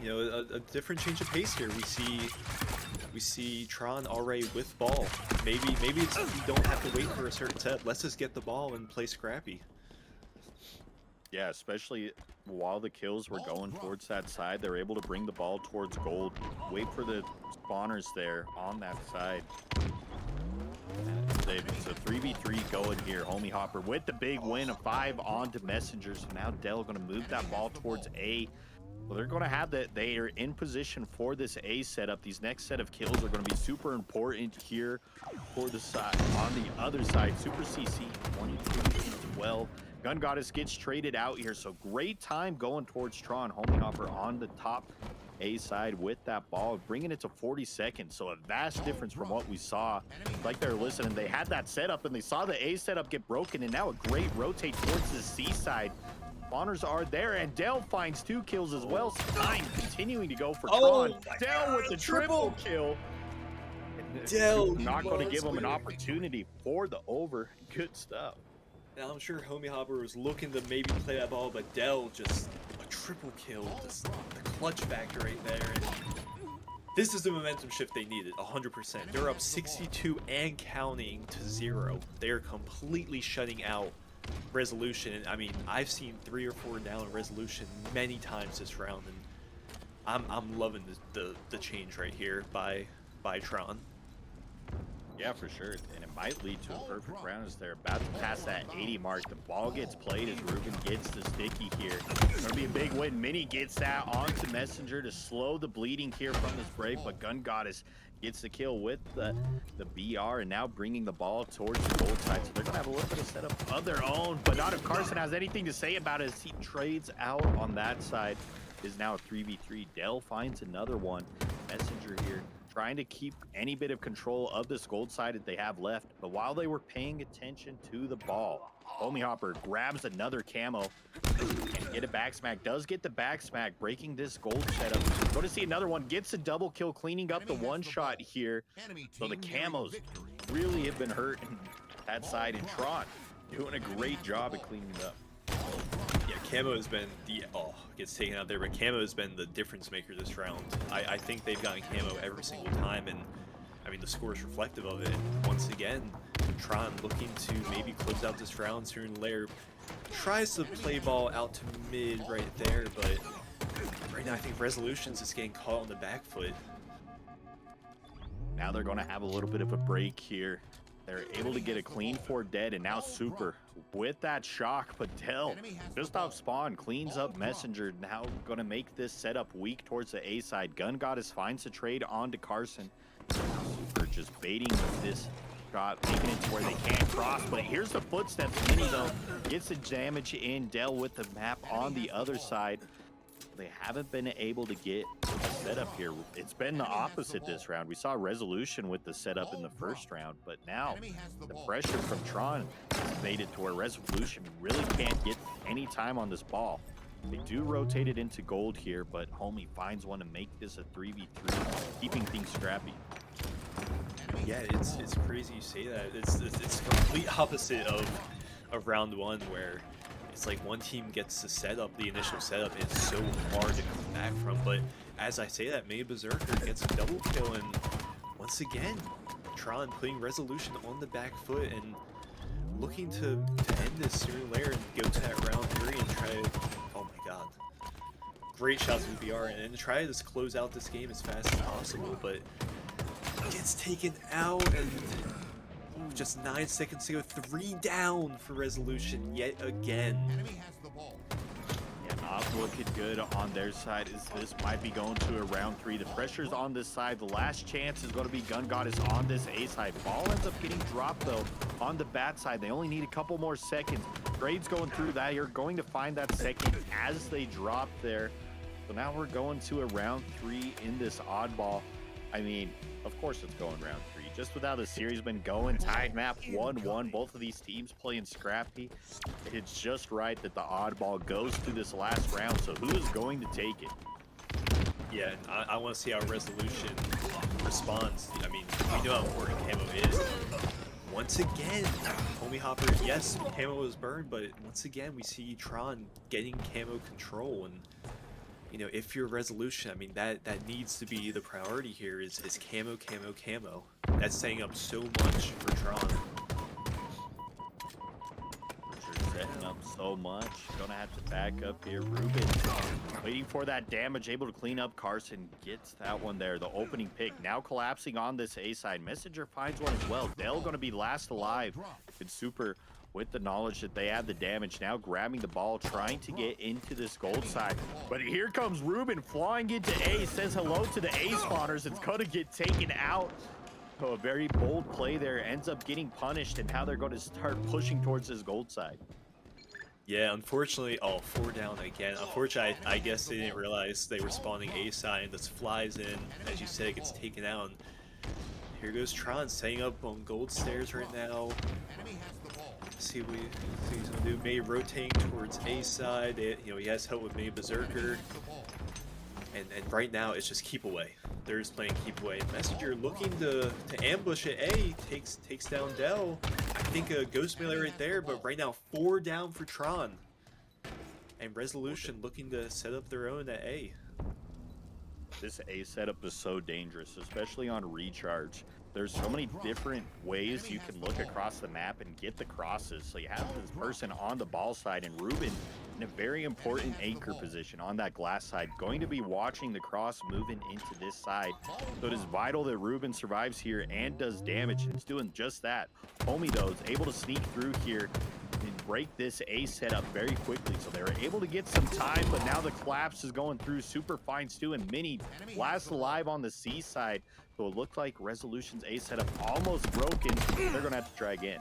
you know, a different change of pace here. We see Tron already with ball. Maybe it's we don't have to wait for a certain set. Let's just get the ball and play scrappy. Yeah, especially while the kills were going towards that side, they're able to bring the ball towards gold, wait for the spawners there on that side. It's a 3v3 going here. Homie Hopper with the big win of 5 on to Messenger. So now Dell going to move that ball towards A. Well, they're going to have that. They are in position for this A setup. These next set of kills are going to be super important here for the side. On the other side, Super CC 22-12. Gun Goddess gets traded out here, so great time going towards Tron. Homie Hopper on the top A side with that ball, bringing it to 40 seconds. So a vast difference from what we saw. Like they're listening, they had that setup and they saw the A setup get broken, and now a great rotate towards the C side. Spawners are there, and Dell finds 2 kills as well. So time continuing to go for Tron. Dell with the triple kill. Dell not going to give him an opportunity for the over. Good stuff. Now I'm sure Homie Hopper was looking to maybe play that ball, but Dell just a triple kill, just the clutch factor right there. And this is the momentum shift they needed, 100%. They're up 62 and counting to 0. They are completely shutting out resolution. And I mean, I've seen 3 or 4 down resolution many times this round, and I'm loving the change right here by Tron. Yeah, for sure. And it might lead to a perfect round as they're about to pass that 80 mark. The ball gets played as Ruben gets the sticky here. It's gonna be a big win. Mini gets that onto Messenger to slow the bleeding here from this break, but Gun Goddess gets the kill with the BR and now bringing the ball towards the gold side. So they're gonna have a little bit of setup of their own, but not if Carson has anything to say about it as he trades out on that side. Is now a 3v3. Dell finds another one. Messenger here trying to keep any bit of control of this gold side that they have left. But while they were paying attention to the ball, Homie Hopper grabs another camo and get a back smack. Does get the back smack, breaking this gold setup. Going to see another one. Gets a double kill, cleaning up the one shot here. So the camos really have been hurting that side. And Tron doing a great job at cleaning it up. Yeah, Camo has been the gets taken out there, but Camo has been the difference maker this round. I think they've gotten Camo every single time, and I mean the score is reflective of it. And once again, Tron looking to maybe close out this round. Tourney Lair tries to play ball out to mid right there, but right now I think Resolution's is getting caught on the back foot. Now they're going to have a little bit of a break here. They're able to get a clean 4 dead, and now Super with that shock. But Dell just off spawn cleans up Messenger. Now going to make this setup weak towards the A side. Gun Goddess finds the trade onto Carson. Super just baiting this shot, making it to where they can't cross. But here's the footsteps. Mini though gets the damage in. Dell with the map on the other side. They haven't been able to get a setup here. It's been the opposite this round. We saw Resolution with the setup in the first round, but now the pressure from Tron has made it to where Resolution really can't get any time on this ball. They do rotate it into gold here, but Homie finds one to make this a 3v3, keeping things scrappy. Yeah, it's crazy you say that. It's complete opposite of round one, where it's like one team gets the setup, the initial setup is so hard to come back from. But as I say that, May Berserker gets a double kill, and once again, Tron putting Resolution on the back foot and looking to end this Tourney Lair and go to that round 3 and try to, oh my god. Great shots with BR and try to just close out this game as fast as possible, but gets taken out and just 9 seconds to go, 3 down for Resolution yet again. Yeah, not looking good on their side as this might be going to a round 3. The pressure's on this side. The last chance is going to be Gun Goddess on this A side. Ball ends up getting dropped though on the bat side. They only need a couple more seconds. Grade's going through that. You're going to find that second as they drop there. So now we're going to a round 3 in this oddball. I mean, of course it's going round 3. Just with how the series been going, tied map 1-1, both of these teams playing scrappy. It's just right that the oddball goes to this last round, so who is going to take it? Yeah, and I want to see how Resolution responds. I mean, we know how important Camo is. Once again, Homie Hopper, yes, Camo was burned, but once again, we see Tron getting Camo control, and you know, if you're Resolution, I mean, that needs to be the priority here is Camo, Camo, Camo. That's setting up so much for Tron. Setting up so much. Gonna have to back up here. Ruben waiting for that damage, able to clean up. Carson gets that one there. The opening pick now collapsing on this A side. Messenger finds one as well. Dell gonna be last alive. It's Super with the knowledge that they have the damage, now grabbing the ball, trying to get into this gold side. But here comes Ruben flying into A, says hello to the A spawners. It's gonna get taken out. So a very bold play there, ends up getting punished, and now they're going to start pushing towards this gold side. Yeah, unfortunately, 4 down again. Unfortunately, I guess they didn't realize they were spawning A side, and this flies in. As you said, it gets taken out. And here goes Tron, setting up on gold stairs right now. See what he's gonna do. May rotating towards A side. He has help with May Berserker. And right now it's just keep away. They're just playing keep away. Messenger looking to ambush at A, takes down Dell. I think a ghost melee right there, but right now 4 down for Tron. And Resolution looking to set up their own at A. This A setup is so dangerous, especially on recharge. There's so many different ways you can look across the map and get the crosses. So you have this person on the ball side, and Ruben in a very important anchor position on that glass side. Going to be watching the cross moving into this side. So it is vital that Ruben survives here and does damage, and it's doing just that. Homie, though, is able to sneak through here and break this A setup very quickly. So they were able to get some time, but now the collapse is going through. Super Fine Stu and Mini last alive on the C side. So it looked like Resolution's A setup almost broken. They're going to have to try again.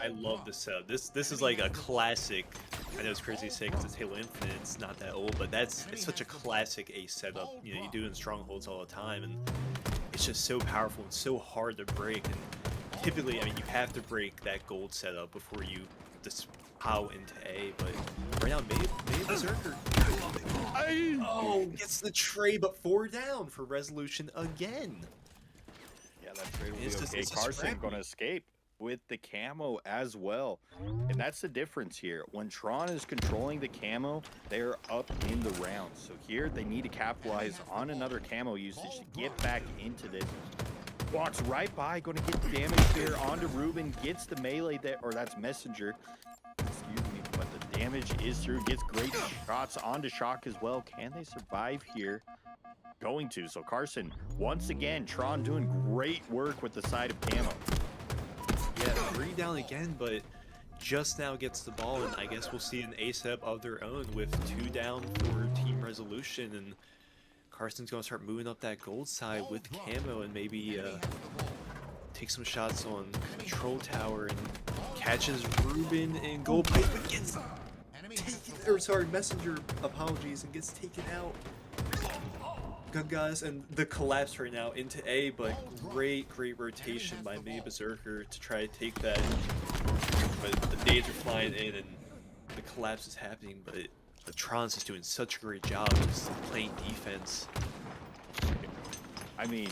I love this setup. This is like a classic. I know it's crazy to say because it's Halo Infinite, it's not that old, but it's such a classic ace setup. You know, you do it in strongholds all the time, and it's just so powerful and so hard to break. And typically, I mean, you have to break that gold setup before you just pow into A. But right now, maybe Berserker. Oh, gets the tray, but 4 down for Resolution again. Yeah, that trade will be okay. Carson going to escape with the camo as well. And that's the difference here. When Tron is controlling the camo, they're up in the round. So here they need to capitalize on another camo usage to get back into this. Walks right by, going to get damage here onto Ruben, gets the melee there, or that's Messenger. Excuse me, but the damage is through, gets great shots onto Shock as well. Can they survive here? Going to. So Carson, once again, Tron doing great work with the side of camo. Yeah, 3 down again, but just now gets the ball, and I guess we'll see an A setup of their own with 2 down for Team Resolution, and Carson's going to start moving up that gold side with camo and maybe take some shots on Control Tower and catches Ruben in gold pipe, but gets taken, or sorry, Messenger, apologies, and gets taken out. Good guys, and the collapse right now into A, but great rotation by Mini Berserker to try to take that. But the nades are flying in and the collapse is happening, but the Tron's is doing such a great job just playing defense. I mean,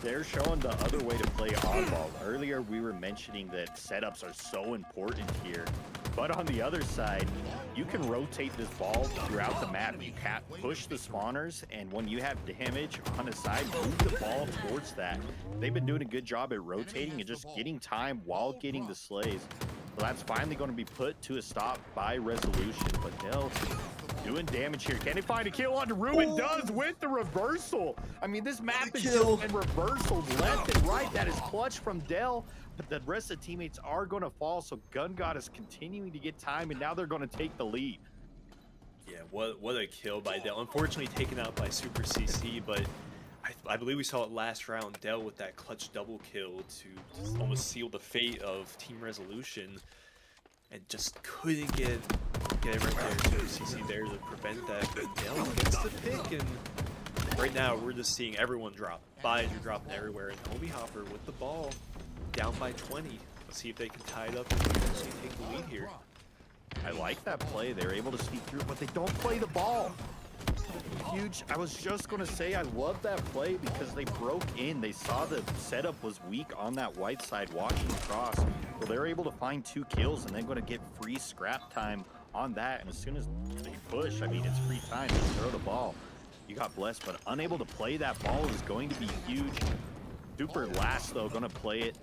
they're showing the other way to play oddball. Earlier we were mentioning that setups are so important here. But on the other side, you can rotate this ball throughout the map. You can't push the spawners, and when you have damage on a side, move the ball towards that. They've been doing a good job at rotating and just getting time while getting the slays. So that's finally going to be put to a stop by Resolution, but Dell doing damage here. Can they find a kill onto Ruben? Does with the reversal. I mean, this map is just been reversals left and right. That is clutch from Dell. But the rest of the teammates are going to fall, so Gun God is continuing to get time, and now they're going to take the lead. Yeah, what a kill by Dell. Unfortunately taken out by Super CC, but I believe we saw it last round. Dell with that clutch double kill to almost seal the fate of Team Resolution, and just couldn't get it right there. Super CC there to prevent that, but Dell gets the pick, and right now we're just seeing everyone drop. Buys are dropping everywhere, and Homie Hopper with the ball. Down by 20. Let's see if they can tie it up and actually take the lead here. I like that play. They're able to sneak through, but they don't play the ball. Huge. I was just going to say I love that play because they broke in. They saw the setup was weak on that white side watching across. So they're able to find 2 kills and then going to get free scrap time on that. And as soon as they push, I mean, it's free time to throw the ball. You got blessed, but unable to play that ball is going to be huge. Super last, though, going to play it.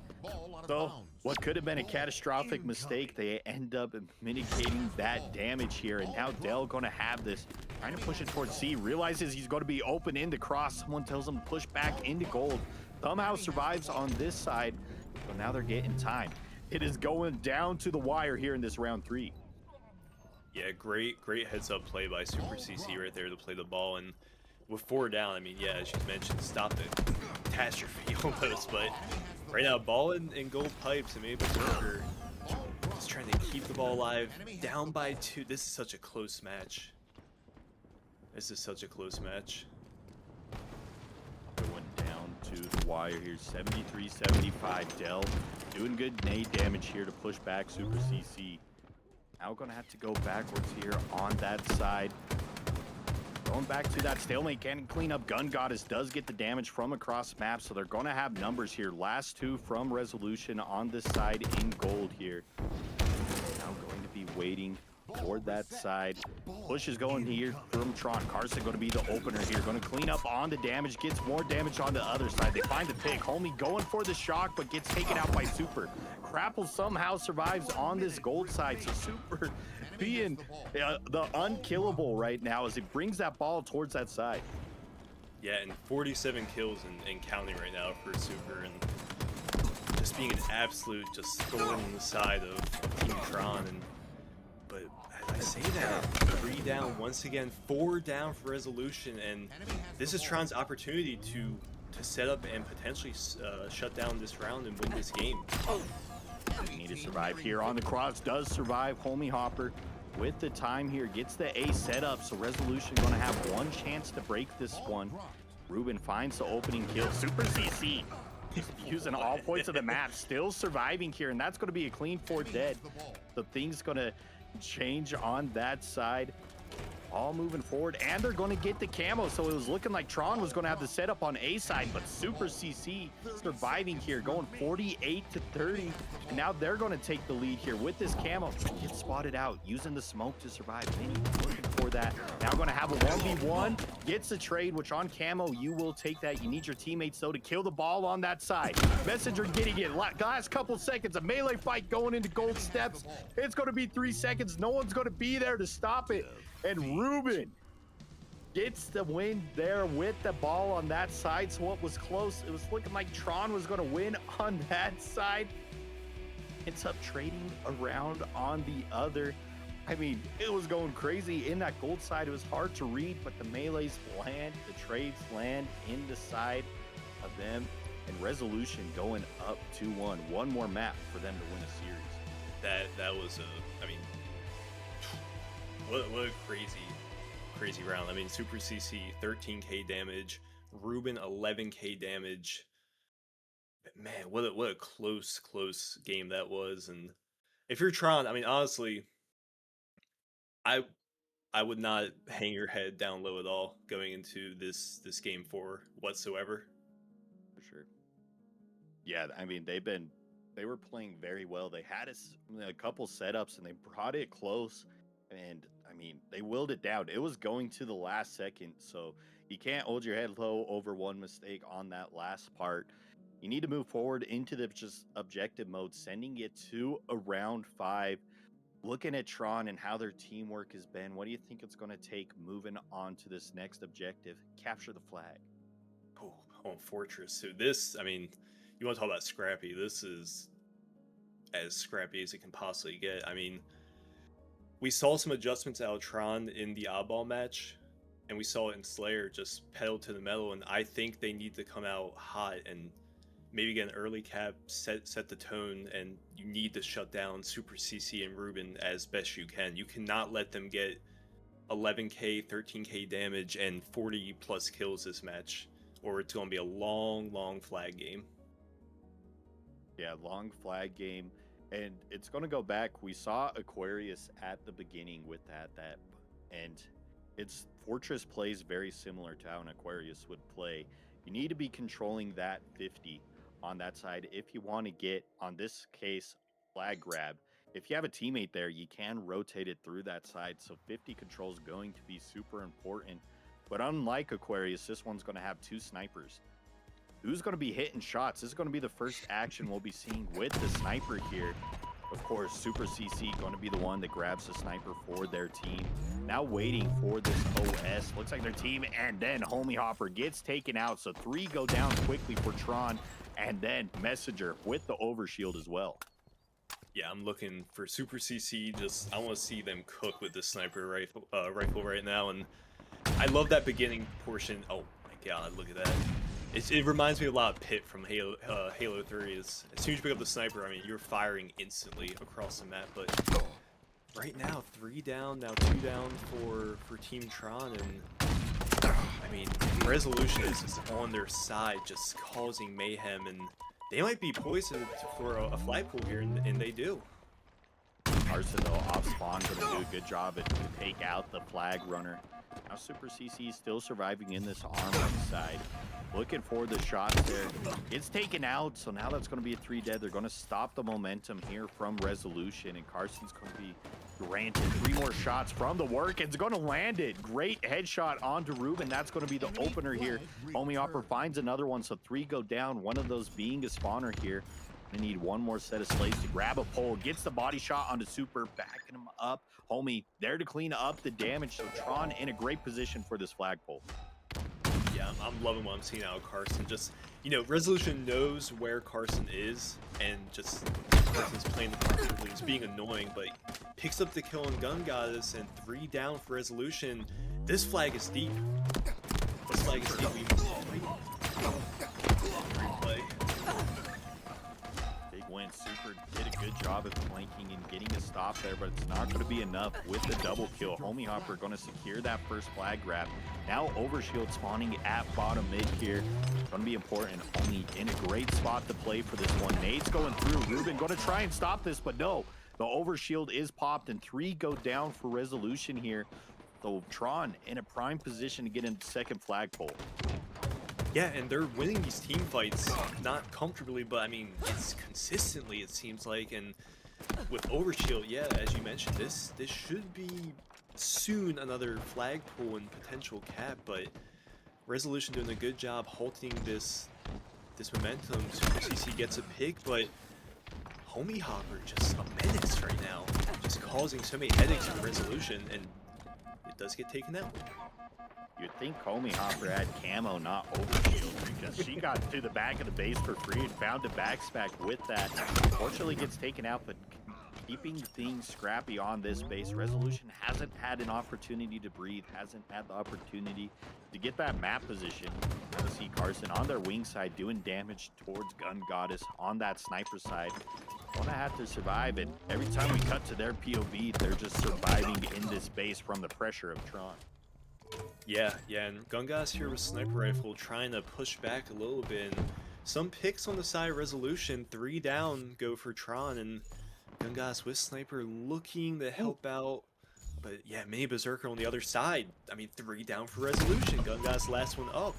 So, what could have been a catastrophic mistake, they end up mitigating that damage here, and now Dell going to have this, trying to push it towards C, realizes he's going to be open into cross, someone tells him to push back into gold, somehow survives on this side, so now they're getting time. It is going down to the wire here in this round 3. Yeah, great heads up play by Super CC right there to play the ball, and with 4 down, I mean, yeah, as you mentioned, stop the catastrophe almost, but right now, ball in gold pipes, and maybe Berserker just trying to keep the ball alive. Down by 2. This is such a close match. This is such a close match. Going down to the wire here, 73-75. Dell doing good nade damage here to push back Super CC. Now going to have to go backwards here on that side. Going back to that stalemate, can clean up. Gun Goddess does get the damage from across map, so they're going to have numbers here. Last 2 from Resolution on this side in gold here. Now going to be waiting for that side. Push is going here from Tron. Carson going to be the opener here. Going to clean up on the damage, gets more damage on the other side. They find the pick. Homie going for the shock, but gets taken out by Super. Crapple somehow survives on this gold side, so Super being the unkillable right now as he brings that ball towards that side. Yeah, and 47 kills and counting right now for Super, and just being an absolute just thorn in the side of Team Tron. But as I say that, 3 down once again, 4 down for Resolution, and this is Tron's opportunity to set up and potentially shut down this round and win this game. We need to survive here on the cross. Does survive. Homie Hopper with the time here gets the A set up, so Resolution gonna have one chance to break this one. Ruben finds the opening kill. Super CC using all points of the map, still surviving here, and that's gonna be a clean 4 dead. So things gonna change on that side. All moving forward, and they're going to get the camo, so it was looking like Tron was going to have the setup on A side, but Super CC surviving here, going 48-30, and now they're going to take the lead here with this camo. Gets spotted out, using the smoke to survive. Mini looking for that. Now going to have a 1v1, gets the trade, which on camo, you will take that. You need your teammates, though, to kill the ball on that side. Messenger getting it. Last couple seconds, a melee fight going into gold steps. It's going to be 3 seconds. No one's going to be there to stop it. And Ruben gets the win there with the ball on that side. So what was close, it was looking like Tron was going to win on that side. Ends up trading around on the other. I mean, it was going crazy in that gold side. It was hard to read, but the melees land, the trades land in the side of them. And Resolution going up 2-1. One more map for them to win a series. That was I mean, what a crazy round. I mean, Super CC 13k damage, Ruben 11k damage. But man, what a close game that was. And if you're Tron, I mean, honestly, I would not hang your head down low at all going into this game 4 whatsoever. For sure. Yeah, I mean, they were playing very well. They had a couple setups and they brought it close. And I mean, they willed it down. It was going to the last second, so you can't hold your head low over one mistake on that last part. You need to move forward into the just objective mode, sending it to a round 5. Looking at Tron and how their teamwork has been, what do you think it's going to take moving on to this next objective? Capture the flag. Oh, Fortress. So this, I mean, you want to talk about scrappy. This is as scrappy as it can possibly get. I mean, we saw some adjustments out of Tron in the oddball match, and we saw it in Slayer, just pedal to the metal, and I think they need to come out hot and maybe get an early cap, set the tone, and you need to shut down Super CC and Ruben as best you can. You cannot let them get 11k, 13k damage, and 40 plus kills this match, or it's going to be a long flag game. Yeah, long flag game. And it's going to go back. We saw Aquarius at the beginning with that, and it's Fortress plays very similar to how an Aquarius would play. You need to be controlling that 50 on that side if you want to get, on this case, flag grab. If you have a teammate there, you can rotate it through that side. So 50 control is going to be super important. But unlike Aquarius, this one's going to have 2 snipers. Who's going to be hitting shots? This is going to be the first action we'll be seeing with the sniper here. Of course, Super CC going to be the one that grabs the sniper for their team. Now waiting for this OS. Looks like their team, and then Homie Hopper gets taken out. So 3 go down quickly for Tron, and then Messenger with the overshield as well. Yeah, I'm looking for Super CC. I want to see them cook with the sniper rifle right now. And I love that beginning portion. Oh my god, look at that. It reminds me a lot of Pit from Halo 3. As soon as you pick up the sniper, I mean, you're firing instantly across the map. But right now, 3 down, now 2 down for Team Tron. And I mean, Resolution is just on their side, just causing mayhem. And they might be poisoned for a flag pool here, and they do. Carson, though, off spawn, going to do a good job to take out the flag runner. Now Super CC still surviving in this armor side. Looking for the shots there. It's taken out, so now that's going to be a 3 dead. They're going to stop the momentum here from Resolution, and Carson's going to be granted 3 more shots from the work. It's going to land it. Great headshot onto Ruben. That's going to be the opener here. Homie Hopper finds another one, so 3 go down, one of those being a spawner here. We need one more set of slays to grab a pole. Gets the body shot onto Super, backing him up. Homie there to clean up the damage. So Tron in a great position for this flagpole. Yeah, I'm loving what I'm seeing out of Carson. Just, you know, Resolution knows where Carson is, and just Carson's playing the comfortably, just being annoying, but picks up the kill on Gun Goddess, and 3 down for Resolution. This flag is deep. This flag is deep. Replay. Big win. Super did a good job of flanking and getting a stop there, but it's not going to be enough with the double kill. Homie Hopper going to secure that first flag grab. Now Overshield spawning at bottom mid here. Going to be important. Homie in a great spot to play for this one. Nade's going through. Ruben going to try and stop this, but no. The Overshield is popped, and 3 go down for Resolution here. So Tron in a prime position to get into second flagpole. Yeah, and they're winning these team fights, not comfortably, but I mean, it's consistently, it seems like. And with Overshield, yeah, as you mentioned, this should be soon another flagpole and potential cap, but Resolution doing a good job halting this momentum. Super CC gets a pick, but Homie Hopper just a menace right now, just causing so many headaches for Resolution, and it does get taken out. You'd think Homie Hopper had camo, not Overshield, because she got to the back of the base for free and found a backstack with that. Unfortunately gets taken out, but keeping things scrappy on this base. Resolution hasn't had an opportunity to breathe, hasn't had the opportunity to get that map position. You see Carson on their wing side doing damage towards Gun Goddess on that sniper side. Gonna have to survive, and every time we cut to their POV, they're just surviving in this base from the pressure of Tron. Yeah, and Gun Goddess here with Sniper Rifle trying to push back a little bit. And some picks on the side of Resolution, 3 down go for Tron, and Gun Goddess with Sniper looking to help out. But yeah, Mini Berserker on the other side. I mean, 3 down for Resolution. Gun Goddess last one up.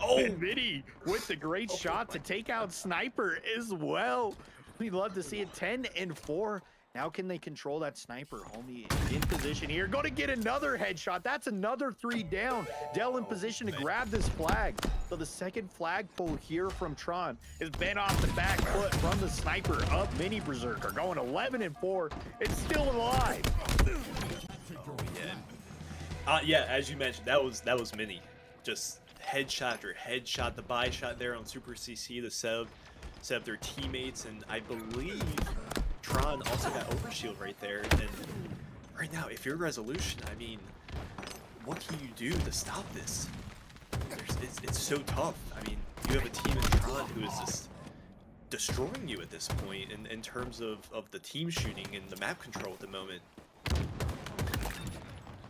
Oh, Mini with the great shot to take out Sniper as well. We'd love to see it. 10-4. Now can they control that Sniper? Homie in position here. Going to get another headshot. That's another 3 down. Dell in position to grab this flag. So the second flagpole here from Tron is bent off the back foot from the Sniper of Mini Berserker. Going 11-4. It's still alive. Yeah, as you mentioned, that was Mini. Just headshot after headshot. The buy shot there on Super CC to set up their teammates, and I believe Tron also got Overshield right there. And right now, if you're Resolution, I mean, what can you do to stop this? It's so tough. I mean, you have a team in Tron who is just destroying you at this point in terms of the team shooting and the map control at the moment.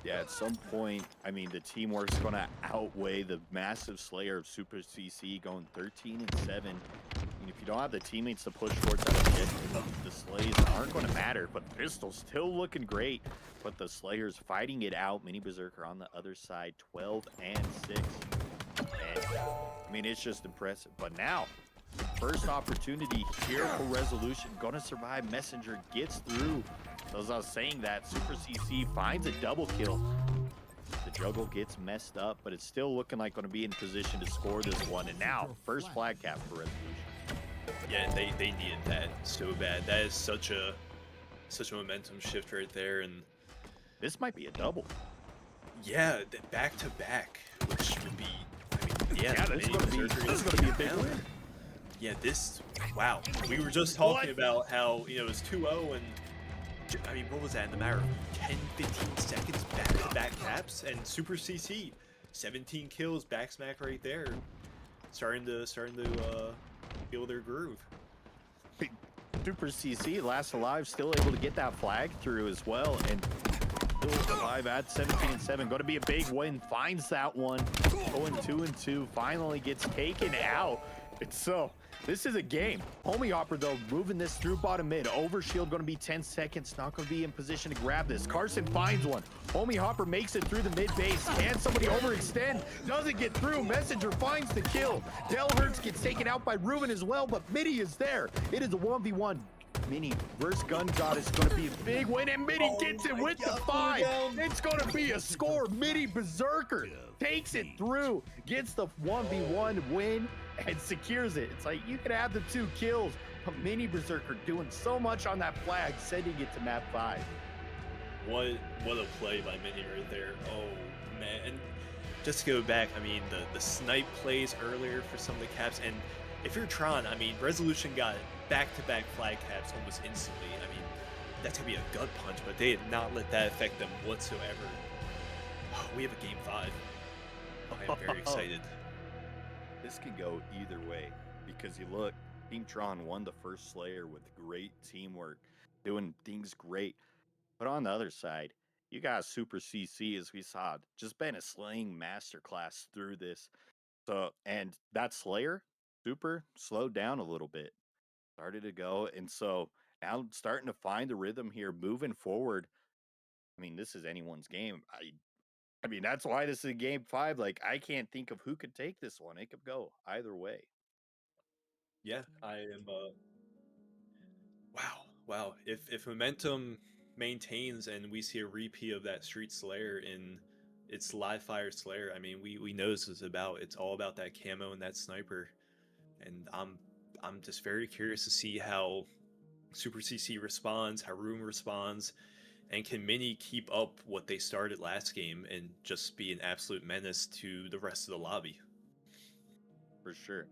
Yeah, at some point, I mean, the teamwork's going to outweigh the massive slayer of Super CC going 13-7. I mean, if you don't have the teammates to push towards that objective, the slays aren't going to matter. But Pistol's still looking great. But the slayers fighting it out. Mini Berserker on the other side, 12-6. And, I mean, it's just impressive. But now, first opportunity here for Resolution. Going to survive. Messenger gets through. As I was saying that, Super CC finds a double kill. The juggle gets messed up, but it's still looking like going to be in position to score this one. And now, first flag cap for Resolution. Yeah, they needed that so bad. That is such a momentum shift right there, and this might be a double. Yeah, back to back, which would be, I mean, yeah, this is going to be a big win. Yeah, wow. We were just talking about how, you know, it was 2-0 and I mean, what was that in the matter of 10-15 seconds back-to-back caps? And Super CC, 17 kills, back smack right there, starting to feel their groove. Super CC, last alive, still able to get that flag through as well, and still alive at 17-7. Going to be a big win. Finds that one, going 2-2. Finally gets taken out. It's so. This is a game. Homie Hopper, though, moving this through bottom mid. Overshield going to be 10 seconds. Not going to be in position to grab this. Carson finds one. Homie Hopper makes it through the mid base. Can somebody overextend? Doesn't get through. Messenger finds the kill. Del Hertz gets taken out by Ruben as well, but Midi is there. It is a 1v1. Mini versus Gun God is going to be a big win, and Mini gets it with the 5. It's going to be a score. Mini Berserker takes it through, gets the 1v1 win, and secures it. It's like you could have the 2 kills, but Mini Berserker doing so much on that flag, sending it to map 5. What a play by Mini right there. Oh, man. And just to go back, I mean, the snipe plays earlier for some of the caps, and if you're Tron, I mean, Resolution got back-to-back flag caps almost instantly. I mean, that's going to be a gut punch, but they did not let that affect them whatsoever. Oh, we have a game 5. I am very excited. This could go either way, because you look, Team Tron won the first Slayer with great teamwork, doing things great. But on the other side, you got Super CC, as we saw, just been a slaying masterclass through this. So, and that Slayer, Super, slowed down a little bit, started to go. And so now starting to find the rhythm here, moving forward. I mean, this is anyone's game. I mean, that's why this is game 5. Like, I can't think of who could take this one. It could go either way. Yeah, I am. Wow. If momentum maintains and we see a repeat of that Street Slayer in its live fire Slayer, I mean, we know this is about. It's all about that camo and that sniper, and I'm just very curious to see how Super CC responds, how Room responds, and can Mini keep up what they started last game and just be an absolute menace to the rest of the lobby? For sure.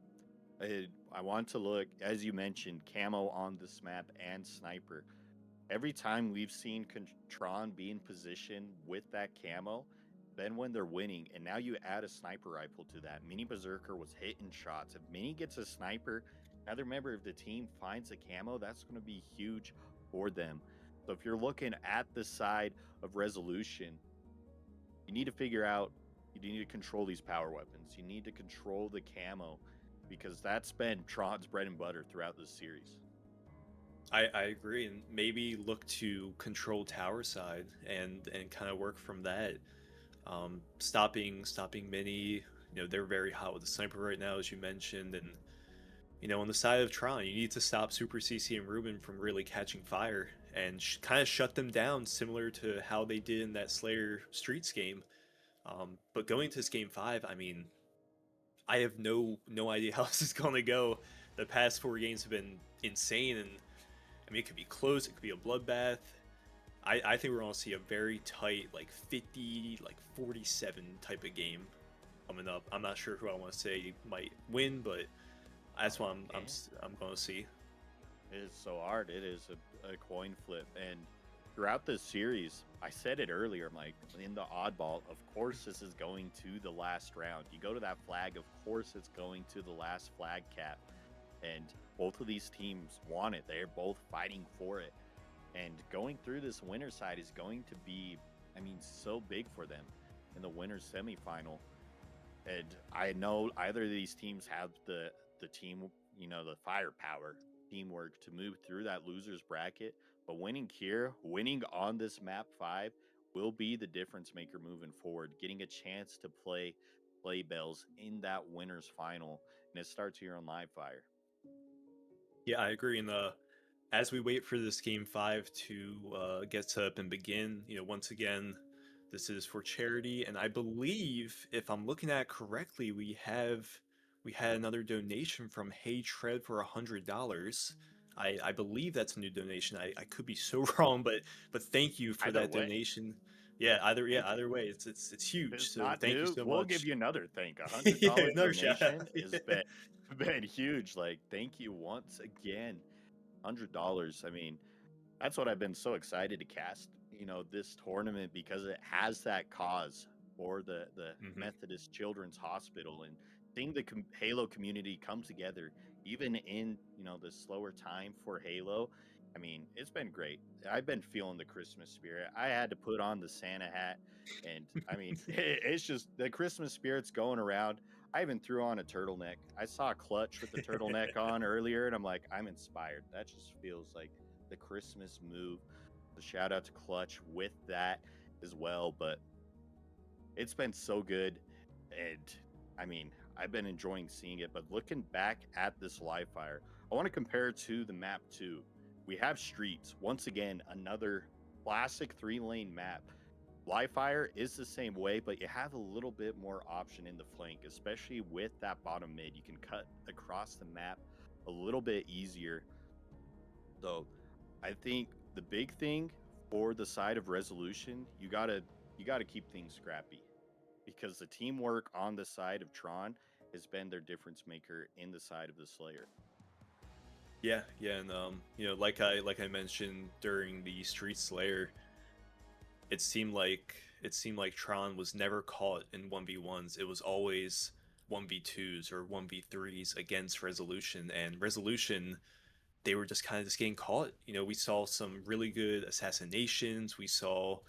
I want to look, as you mentioned, camo on this map and sniper. Every time we've seen Tron be in position with that camo, then when they're winning, and now you add a sniper rifle to that. Mini Berserker was hitting shots. If Mini gets a sniper, another member of the team finds a camo, that's going to be huge for them. So if you're looking at the side of Resolution, you need to figure out, you need to control these power weapons. You need to control the camo, because that's been Tron's bread and butter throughout this series. I agree, and maybe look to control tower side and kind of work from that. Stopping Mini, they're very hot with the sniper right now, as you mentioned, and on the side of Tron, you need to stop Super CC and Ruben from really catching fire and kind of shut them down, similar to how they did in that Slayer Streets game. But going to this game 5, I mean, I have no idea how this is going to go. The past 4 games have been insane, and I mean, it could be close, it could be a bloodbath. I think we're going to see a very tight, like 50, like 47 type of game coming up. I'm not sure who I want to say might win, but that's what I'm going to see. It is so hard. It is a coin flip. And throughout this series, I said it earlier, I'm like, in the oddball, of course this is going to the last round. You go to that flag, of course it's going to the last flag cap. And both of these teams want it. They're both fighting for it. And going through this winner side is going to be, I mean, so big for them in the winner's semifinal. And I know either of these teams have the team, the firepower, teamwork to move through that loser's bracket. But winning here, winning on this map 5 will be the difference maker moving forward. Getting a chance to play bells in that winner's final. And it starts here on Live Fire. Yeah, I agree. And as we wait for this game 5 to get set up and begin, once again, this is for charity, and I believe, if I'm looking at it correctly, we had another donation from Hey Tread for $100. I believe that's a new donation. I could be so wrong, but thank you for that donation. Yeah, either way, it's huge. It's So not thank you new. so We'll much. give you another thank. $100 Another shout donation out. has been huge. Like, thank you once again. $100. I mean, that's what I've been so excited to cast, this tournament, because it has that cause for the Methodist Children's Hospital, and seeing the Halo community come together, even in, the slower time for Halo. I mean, it's been great. I've been feeling the Christmas spirit. I had to put on the Santa hat, and I mean, it's just the Christmas spirit's going around. I even threw on a turtleneck. I saw Clutch with the turtleneck on earlier, and I'm like, I'm inspired. That just feels like the Christmas move. So shout out to Clutch with that as well. But it's been so good, and I mean, I've been enjoying seeing it. But looking back at this live fire, I want to compare it to the map 2. we have streets. Once again, another classic 3-lane map. Live fire is the same way, but you have a little bit more option in the flank, especially with that bottom mid. You can cut across the map a little bit easier. So I think the big thing for the side of Resolution, you gotta keep things scrappy, because the teamwork on the side of Tron has been their difference maker in the side of the Slayer. Yeah, and you know, like I mentioned during the Street Slayer, it seemed like Tron was never caught in 1v1s. It was always 1v2s or 1v3s against Resolution, and Resolution, they were just kind of getting caught. You know, we saw some really good assassinations. We saw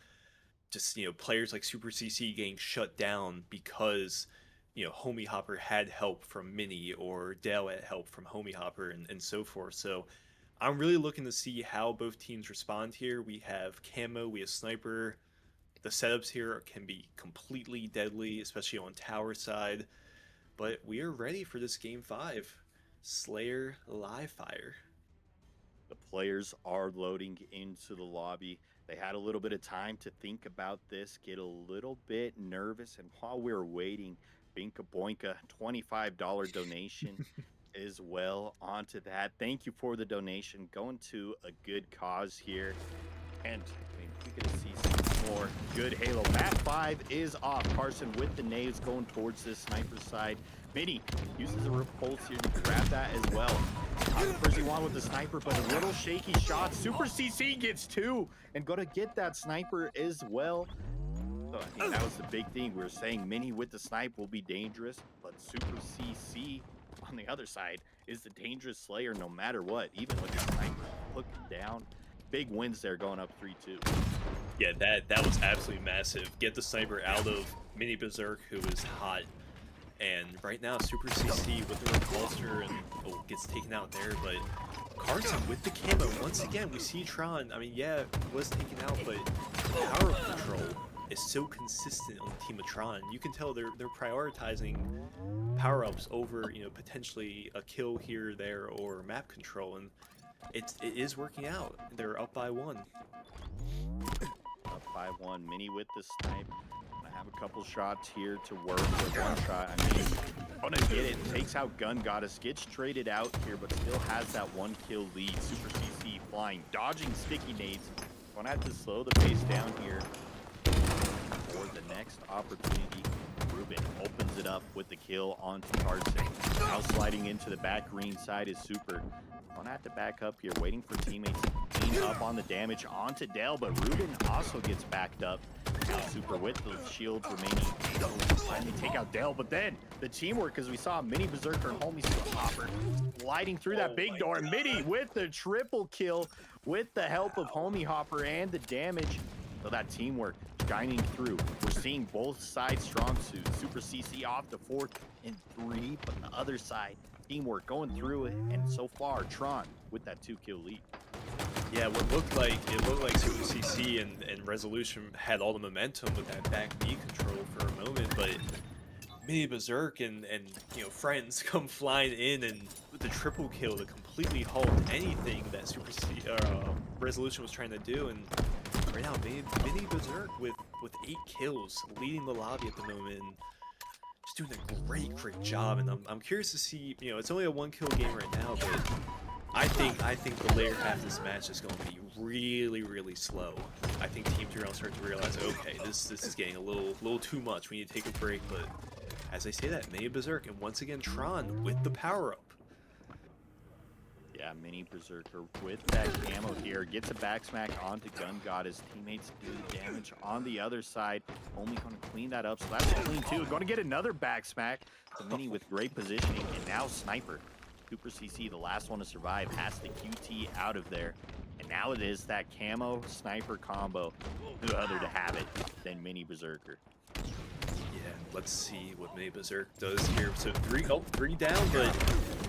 just, you know, players like Super CC getting shut down because, you know, Homie Hopper had help from Mini, or Dale had help from Homie Hopper, and so forth. So I'm really looking to see how both teams respond here. We have Camo, we have Sniper. The setups here can be completely deadly, especially on tower side. But we are ready for this Game 5. Slayer live fire. The players are loading into the lobby. They had a little bit of time to think about this, get a little bit nervous, and while we were waiting, Binka Boinka, $25 donation as well onto that. Thank you for the donation. Going to a good cause here. And I mean, we're going to see some more good Halo. Map 5 is off. Carson with the nades going towards this sniper side. Mini uses a repulse here to grab that as well. Not the first he wanted with the sniper, but a little shaky shot. Super CC gets 2 and going to get that sniper as well. So I think that was the big thing. We were saying Mini with the snipe will be dangerous, but Super CC on the other side is the dangerous Slayer no matter what, even with the sniper looking down. Big wins there, going up 3-2. Yeah, that was absolutely massive. Get the sniper out of Mini Berserk, who is hot. And right now, Super CC with the repulsor and gets taken out there. But Carson with the camo, once again, we see Tron. I mean, yeah, it was taken out, but power control is so consistent on the team of Tron. You can tell they're prioritizing power-ups over, you know, potentially a kill here or there or map control, and it is working out. They're up by 1. Up by 1. Mini with the snipe. Gonna have a couple shots here to work with one shot. I mean, gonna get it. Takes out Gun Goddess. Gets traded out here, but still has that 1 kill lead. Super CC flying, dodging sticky nades. Gonna have to slow the pace down here for the next opportunity. Ruben opens it up with the kill onto Carson. Now sliding into the back green side is Super. Gonna have to back up here, waiting for teammates to clean up on the damage onto Dell, but Ruben also gets backed up. Now Super with the shield remaining. Finally take out Dell, but then the teamwork, as we saw Mini Berserker and Homie Hopper gliding through that big door. Mini with the triple kill with the help of Homie Hopper and the damage. So that teamwork shining through. We're seeing both sides strong suits. Super CC off to 4 and 3, but the other side teamwork going through it, and so far Tron with that 2 kill lead. Yeah, it looked like Super CC and Resolution had all the momentum with that back B control for a moment, but Mini Berserk and you know, friends come flying in, and with the triple kill to completely halt anything that Resolution was trying to do. And right now, Mini Berserk with 8 kills, leading the lobby at the moment. And just doing a great job, and I'm curious to see. You know, it's only a 1 kill game right now, but I think the later half of this match is going to be really slow. I think Team 3 will start to realize, okay, this is getting a little too much. We need to take a break. But as I say that, Mini Berserk and once again Tron with the power up. Yeah, Mini Berserker with that camo here gets a back smack onto Gun Goddess. Teammates do damage on the other side. Only going to clean that up, so that's a clean 2. Going to get another back smack. The Mini with great positioning, and now Sniper. Super CC, the last one to survive, has the QT out of there. And now it is that camo Sniper combo. Who other to have it than Mini Berserker? Yeah, let's see what Mini Berserk does here. So 3 down, but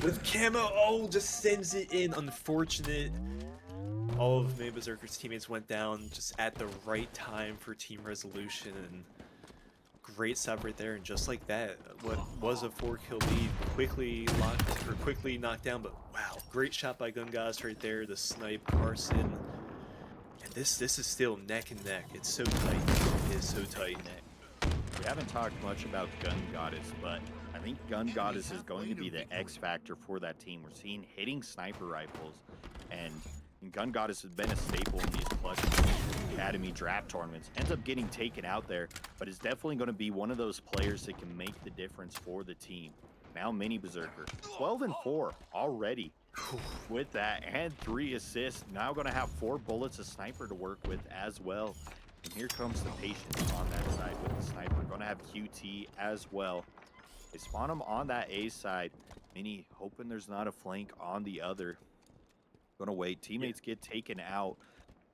with camo, just sends it in. Unfortunate. All of Mini Berserker's teammates went down just at the right time for Team Resolution, and Great stop right there, and just like that, what was a 4-kill lead quickly knocked down. But wow, great shot by Gungas right there. The snipe Carson, and this is still neck and neck. It's so tight. It is so tight. We haven't talked much about Gun Goddess, but I think Gun Goddess is going to be the X factor for that team. We're seeing hitting sniper rifles, and Gun Goddess has been a staple in these Clutch Academy draft tournaments. Ends up getting taken out there, but is definitely going to be one of those players that can make the difference for the team. Now Mini Berserker, 12-4 already with that, and 3 assists. Now going to have 4 bullets a sniper to work with as well. And here comes the patience on that side with the sniper. Going to have QT as well. They spawn him on that A side. Mini hoping there's not a flank on the other. Going to wait. Teammates get taken out,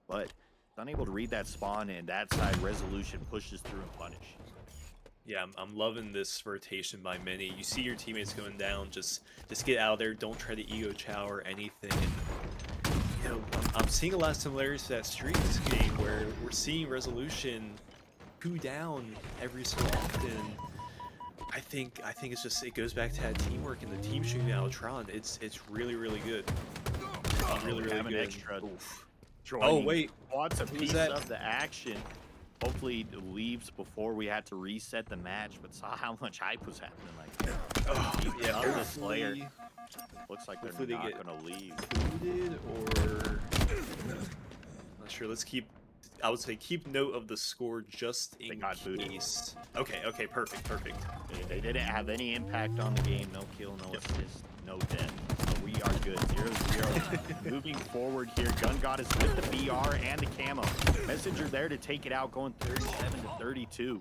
but unable to read that spawn, and that side Resolution pushes through and punish. Yeah, I'm loving this rotation by Mini. You see your teammates going down, just get out there. Don't try to ego chow or anything. And, you know, I'm seeing a lot of similarities to that Streaks game where we're seeing Resolution 2 down every so often. I think it's just, it goes back to that teamwork and the team shooting out of Tron. It's really good. Really Have good. an extra. Oh wait, wants a who was piece that? of the action. Hopefully it leaves before we had to reset the match, but saw how much hype was happening. Like, yeah, up the Slayer. Looks like they're hopefully not they get gonna leave. booted or not sure. Let's keep. I would say keep note of the score just in case. Okay, perfect. They didn't have any impact on the game. No kill, no assist, no death. So we are good. 0-0. Moving forward here. Gun Goddess with the BR and the camo. Messenger there to take it out, going 37-32.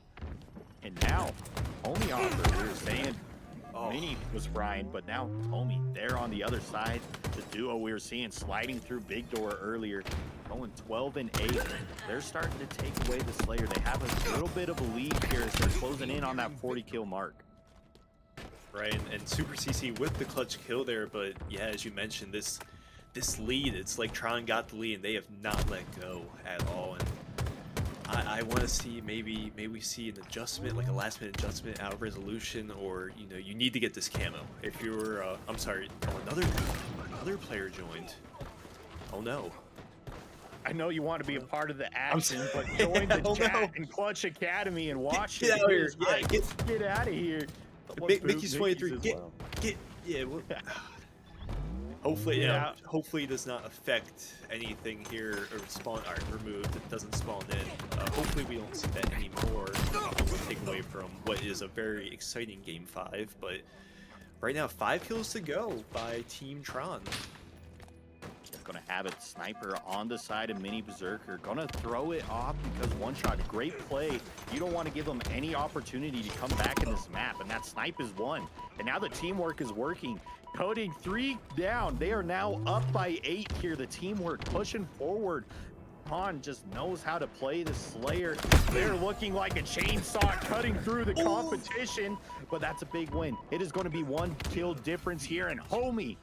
And now, Homie Offer, we were saying Mini was Brian, but now Homie there on the other side. The duo we were seeing sliding through Big Door earlier, going 12-8. They're starting to take away the Slayer. They have a little bit of a lead here as they're closing in on that 40 kill mark. Right, and Super CC with the clutch kill there, but yeah, as you mentioned, this lead, it's like Tron got the lead and they have not let go at all. And I want to see maybe we see an adjustment, like a last minute adjustment out of Resolution, or you know, you need to get this camo. If you're I'm sorry, another player joined. Oh no. I know you want to be a part of the action, but join the chat in Clutch Academy and watch Get out here. Yeah, get out of here. Mickey's 23. Hopefully, hopefully it does not affect anything here or spawn art removed. It doesn't spawn in. Hopefully we don't see that anymore. Take away from what is a very exciting game 5. But right now, 5 kills to go by Team Tron. Gonna have it. Sniper on the side of Mini Berserker. Gonna throw it off because one shot. Great play. You don't want to give them any opportunity to come back in this map, and that snipe is one. And now the teamwork is working. Coding 3 down. They are now up by 8 here. The teamwork pushing forward. Han just knows how to play the Slayer. They're looking like a chainsaw cutting through the competition, but that's a big win. It is going to be 1 kill difference here, and Homie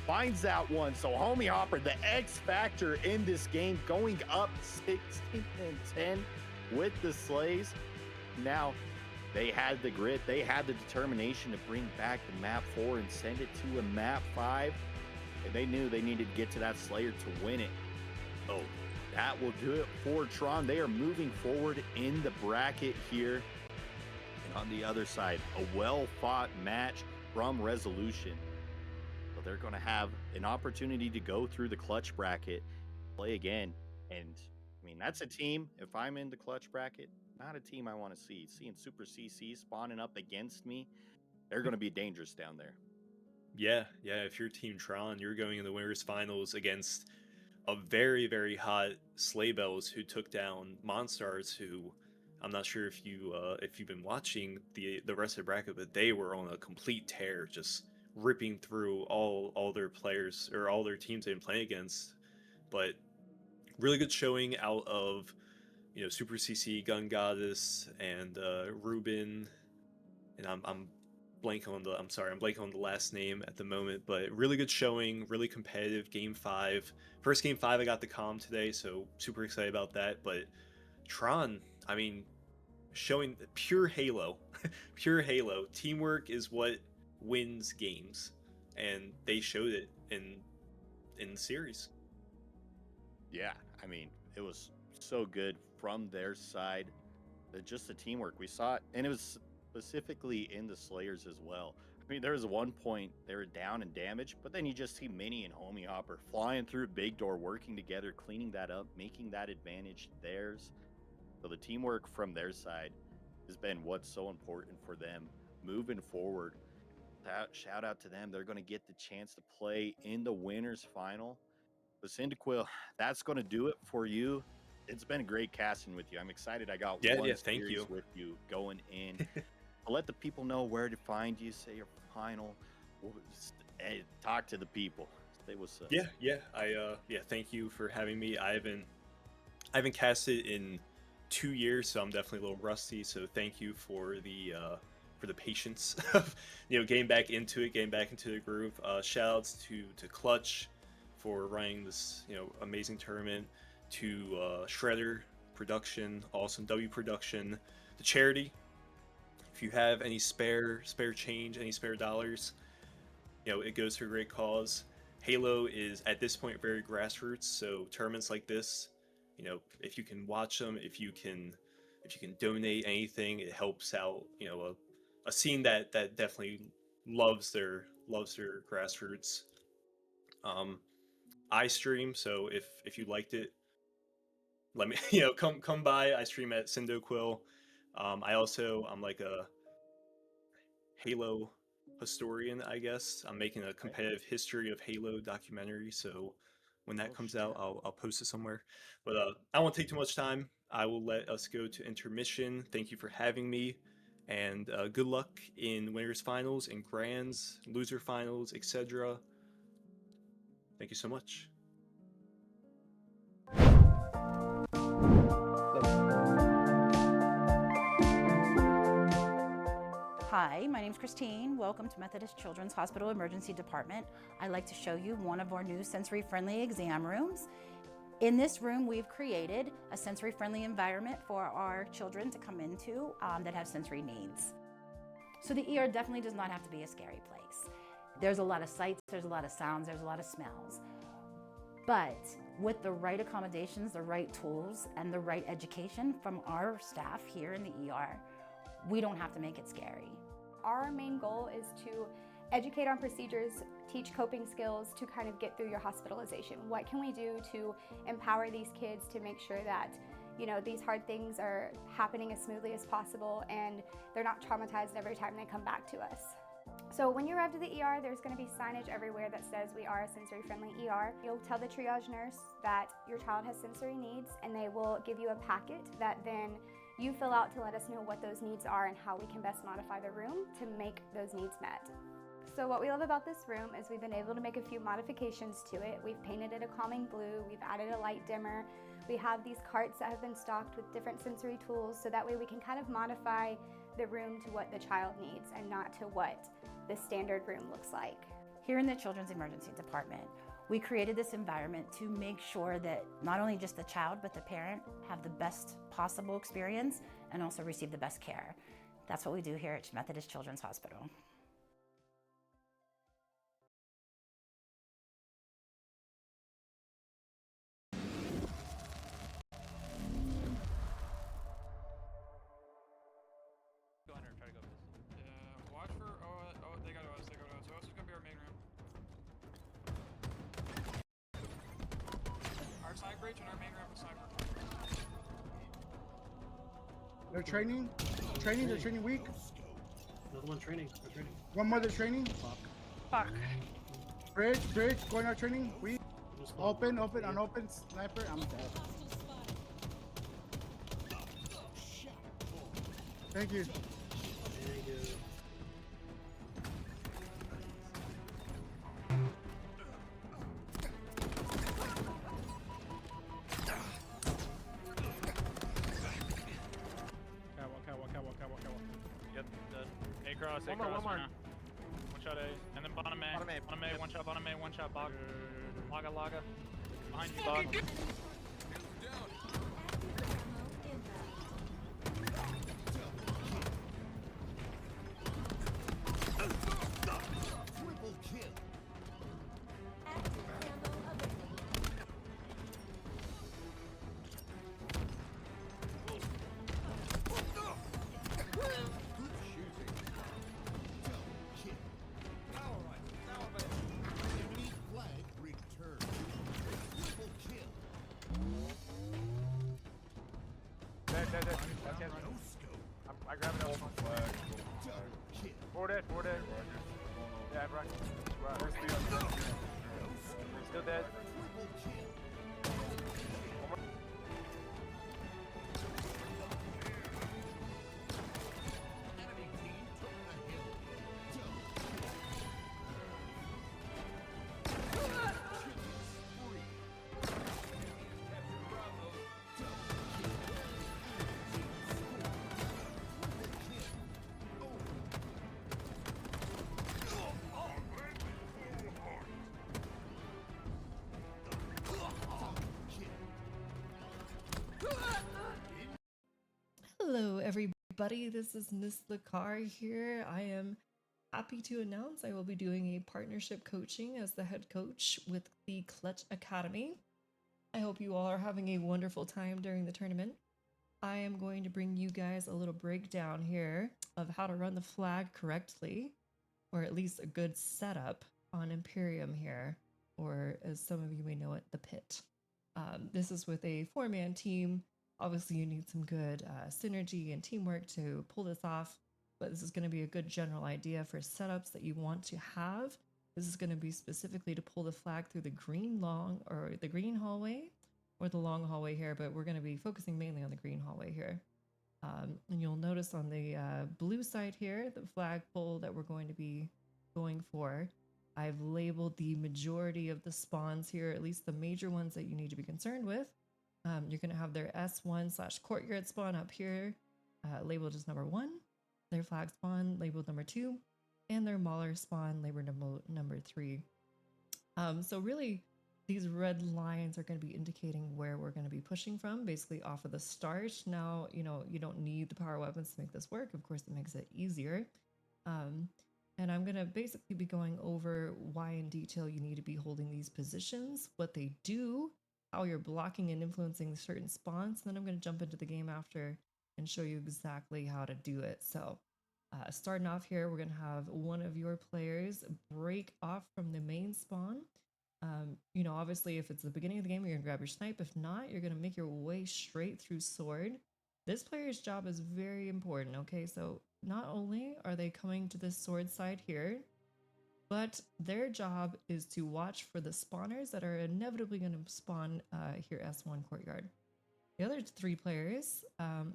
finds that one. So Homie Hopper, the X factor in this game, going up 16-10 with the Slays. Now they had the grit, they had the determination to bring back the map 4 and send it to a map 5. And they knew they needed to get to that Slayer to win it. Oh, that will do it for Tron. They are moving forward in the bracket here. And on the other side, a well-fought match from Resolution. They're going to have an opportunity to go through the clutch bracket, play again. And I mean, that's a team. If I'm in the clutch bracket, not a team I want to see. Seeing Super CC spawning up against me, they're going to be dangerous down there. Yeah. If you're Team Tron, you're going in the winners finals against a very hot Slaybells who took down Monstars, who I'm not sure if you've been watching the rest of the bracket, but they were on a complete tear, just ripping through all their players or all their teams they've been playing against. But really good showing out of, you know, Super CC, Gun Goddess, and Ruben, and I'm blanking on the last name at the moment, but really good showing, really competitive game 5. First game 5 I got the comm today, so super excited about that. But Tron, I mean, showing pure Halo, pure Halo. Teamwork is what wins games, and they showed it in the series. Yeah, I mean, it was so good from their side. Just the teamwork we saw it, and it was specifically in the Slayers as well. I mean, there was one point they were down and damaged, but then you just see Minnie and Homie Hopper flying through Big Door, working together, cleaning that up, making that advantage theirs. So the teamwork from their side has been what's so important for them moving forward. Shout out to them. They're going to get the chance to play in the winners final. But Cyndaquil, that's going to do it for you. It's been great casting with you. I'm excited I got one thank series you. with you going in. I'll let the people know where to find you. Say your final. Hey, talk to the people. Say what's up. Yeah. Thank you for having me. I haven't casted in 2 years, so I'm definitely a little rusty. So thank you for the patience of getting back into it, getting back into the groove. Shout outs to Clutch for running this amazing tournament, to Shredder Production, Awesome W Production, the charity. If you have any spare change, any spare dollars, it goes to a great cause. Halo is at this point very grassroots, so tournaments like this, if you can watch them, if you can donate anything, it helps out. A scene that definitely loves their grassroots. I stream, so if you liked it, let me come by. I stream at Cyndaquil. I'm like a Halo historian, I guess. I'm making a competitive history of Halo documentary, so when that comes out, I'll post it somewhere. But I won't take too much time. I will let us go to intermission. Thank you for having me, and good luck in winners finals and grands, loser finals, etc. Thank you so much. Hi, my name's Christine. Welcome to Methodist Children's Hospital Emergency Department. I'd like to show you one of our new sensory-friendly exam rooms. In this room, we've created a sensory-friendly environment for our children to come into that have sensory needs. So the ER definitely does not have to be a scary place. There's a lot of sights, there's a lot of sounds, there's a lot of smells. But with the right accommodations, the right tools, and the right education from our staff here in the ER, we don't have to make it scary. Our main goal is to educate on procedures, teach coping skills to kind of get through your hospitalization. What can we do to empower these kids to make sure that these hard things are happening as smoothly as possible and they're not traumatized every time they come back to us. So when you arrive to the ER, there's going to be signage everywhere that says we are a sensory-friendly ER. You'll tell the triage nurse that your child has sensory needs, and they will give you a packet that then you fill out to let us know what those needs are and how we can best modify the room to make those needs met. So what we love about this room is we've been able to make a few modifications to it. We've painted it a calming blue, we've added a light dimmer. We have these carts that have been stocked with different sensory tools, so that way we can kind of modify the room to what the child needs and not to what the standard room looks like. Here in the Children's Emergency Department, we created this environment to make sure that not only just the child, but the parent have the best possible experience and also receive the best care. That's what we do here at Methodist Children's Hospital. Watch for they got us. So us is gonna be our main room. Our side breach and our main room is cyber. They're training. They're training weak. Another one training. They're training. One more, they're training. Fuck. Bridge, going out training. Weak. Open, unopened. Sniper, I'm dead. Thank you. Catwalk. Yep, dead. A-cross. One more. One shot A. And then bottom A. Bottom A, one shot bottom A, one shot bog. Laga. Behind you, bog. Dead. That's it. I grab it up. Four dead. Yeah, right. Still dead. Hello, everybody. This is Miss Lacar here. I am happy to announce I will be doing a partnership coaching as the head coach with the Clutch Academy. I hope you all are having a wonderful time during the tournament. I am going to bring you guys a little breakdown here of how to run the flag correctly, or at least a good setup on Imperium here, or as some of you may know it, the pit. This is with a 4-man team. Obviously, you need some good synergy and teamwork to pull this off, but this is going to be a good general idea for setups that you want to have. This is going to be specifically to pull the flag through the green hallway or the long hallway here, but we're going to be focusing mainly on the green hallway here. And you'll notice on the blue side here, the flag pull that we're going to be going for, I've labeled the majority of the spawns here, at least the major ones that you need to be concerned with. You're going to have their S1/courtyard spawn up here, labeled as number 1, their flag spawn labeled number 2, and their mauler spawn labeled number 3. So really, these red lines are going to be indicating where we're going to be pushing from, basically off of the start. Now, you don't need the power weapons to make this work. Of course, it makes it easier. And I'm going to basically be going over why in detail you need to be holding these positions, what they do, how you're blocking and influencing certain spawns. And then I'm going to jump into the game after and show you exactly how to do it. So starting off here, we're going to have one of your players break off from the main spawn. Obviously, if it's the beginning of the game, you're going to grab your snipe. If not, you're going to make your way straight through sword. This player's job is very important, okay? So not only are they coming to this sword side here, but their job is to watch for the spawners that are inevitably going to spawn here S1 courtyard. The other 3 players,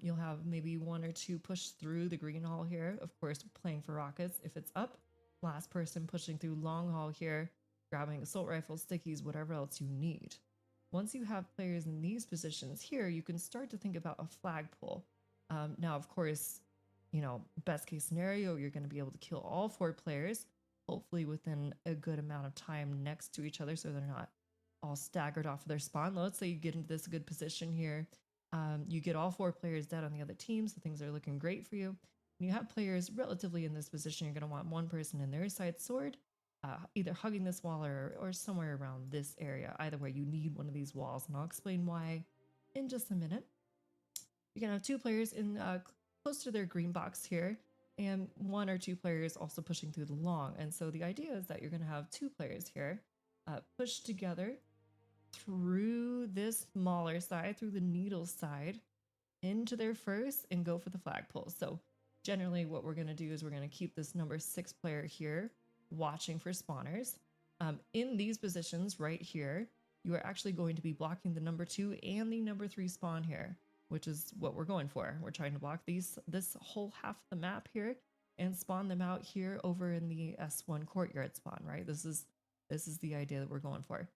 you'll have maybe 1 or 2 push through the green hall here, of course playing for rockets if it's up. Last person pushing through long hall here, grabbing assault rifles, stickies, whatever else you need. Once you have players in these positions here, you can start to think about a flag pull. Now, of course, best case scenario, you're going to be able to kill all 4 players, hopefully within a good amount of time next to each other so they're not all staggered off of their spawn. Let's say you get into this good position here. You get all 4 players dead on the other team, so things are looking great for you. When you have players relatively in this position, you're going to want 1 person in their side sword, either hugging this wall or somewhere around this area. Either way, you need one of these walls, and I'll explain why in just a minute. You're going to have 2 players in close to their green box here, and 1 or 2 players also pushing through the long. And so the idea is that you're going to have 2 players here push together through this mauler side, through the needle side, into their first and go for the flag pull. So generally what we're going to do is we're going to keep this number 6 player here watching for spawners. In these positions right here, you are actually going to be blocking the number 2 and the number 3 spawn here, which is what we're going for. We're trying to block this whole half of the map here and spawn them out here over in the S1 courtyard spawn, right? This is the idea that we're going for.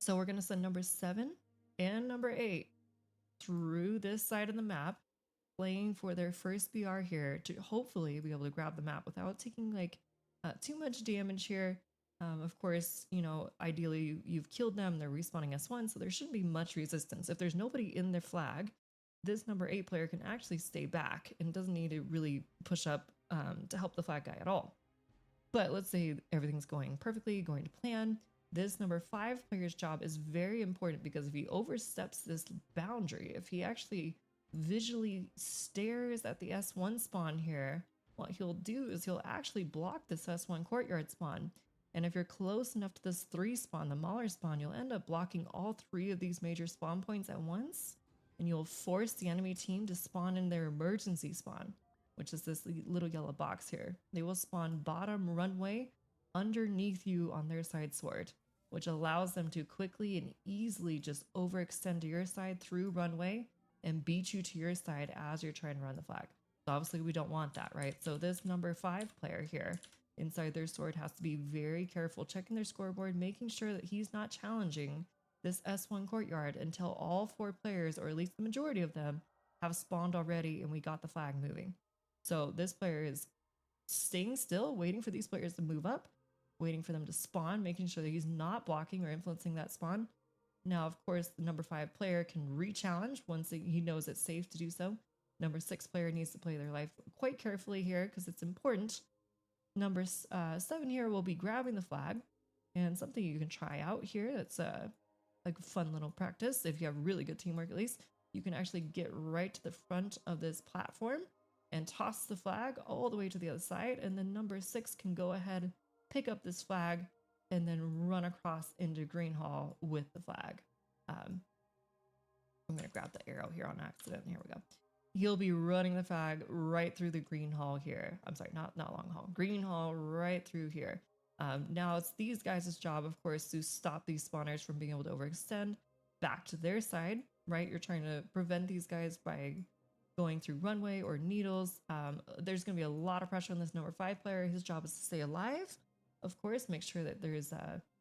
So we're going to send number 7 and number 8 through this side of the map, playing for their first BR here to hopefully be able to grab the map without taking too much damage here. Of course, ideally you've killed them, they're respawning S1, so there shouldn't be much resistance. If there's nobody in their flag, this number 8 player can actually stay back and doesn't need to really push up to help the flag guy at all. But let's say everything's going perfectly, going to plan. This number 5 player's job is very important because if he oversteps this boundary, if he actually visually stares at the S1 spawn here, what he'll do is he'll actually block this S1 courtyard spawn. And if you're close enough to this 3 spawn, the mauler spawn, you'll end up blocking all 3 of these major spawn points at once. and you'll force the enemy team to spawn in their emergency spawn, which is this little yellow box here. They will spawn bottom runway underneath you on their side sword, which allows them to quickly and easily just overextend to your side through runway and beat you to your side as you're trying to run the flag. So obviously we don't want that, right? So this number 5 player here inside their sword has to be very careful, checking their scoreboard, making sure that he's not challenging this S1 courtyard until all 4 players, or at least the majority of them, have spawned already and we got the flag moving. So this player is staying still, waiting for these players to move up, waiting for them to spawn, making sure that he's not blocking or influencing that spawn. Now, of course, the number 5 player can re-challenge once he knows it's safe to do so. Number 6 player needs to play their life quite carefully here because it's important. Number 7 here will be grabbing the flag, and something you can try out here that's like a fun little practice. If you have really good teamwork, at least, you can actually get right to the front of this platform and toss the flag all the way to the other side, and then number 6 can go ahead, pick up this flag, and then run across into Green Hall with the flag. I'm gonna grab the arrow here on accident. Here we go. He'll be running the flag right through the Green Hall here. I'm sorry, not Long Hall. Green Hall right through here. Now it's these guys' job, of course, to stop these spawners from being able to overextend back to their side, right? You're trying to prevent these guys by going through runway or needles. There's going to be a lot of pressure on this number 5 player. His job is to stay alive, of course, make sure that there's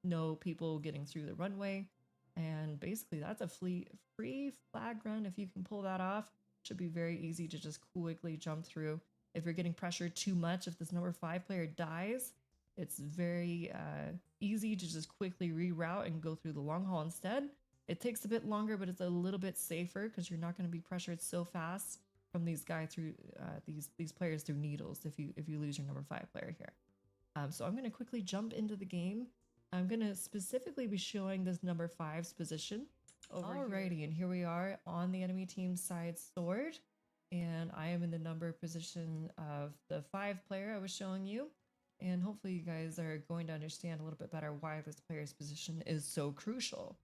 no people getting through the runway. And basically that's a free flag run. If you can pull that off, should be very easy to just quickly jump through. If you're getting pressured too much, if this number 5 player dies, it's very easy to just quickly reroute and go through the long haul instead. It takes a bit longer, but it's a little bit safer because you're not going to be pressured so fast from these guys through these players through needles if you lose your number 5 player here. So I'm going to quickly jump into the game. I'm going to specifically be showing this number 5's position over here. And here we are on the enemy team's side sword, and I am in the number position of the 5 player I was showing you. And hopefully you guys are going to understand a little bit better why this player's position is so crucial.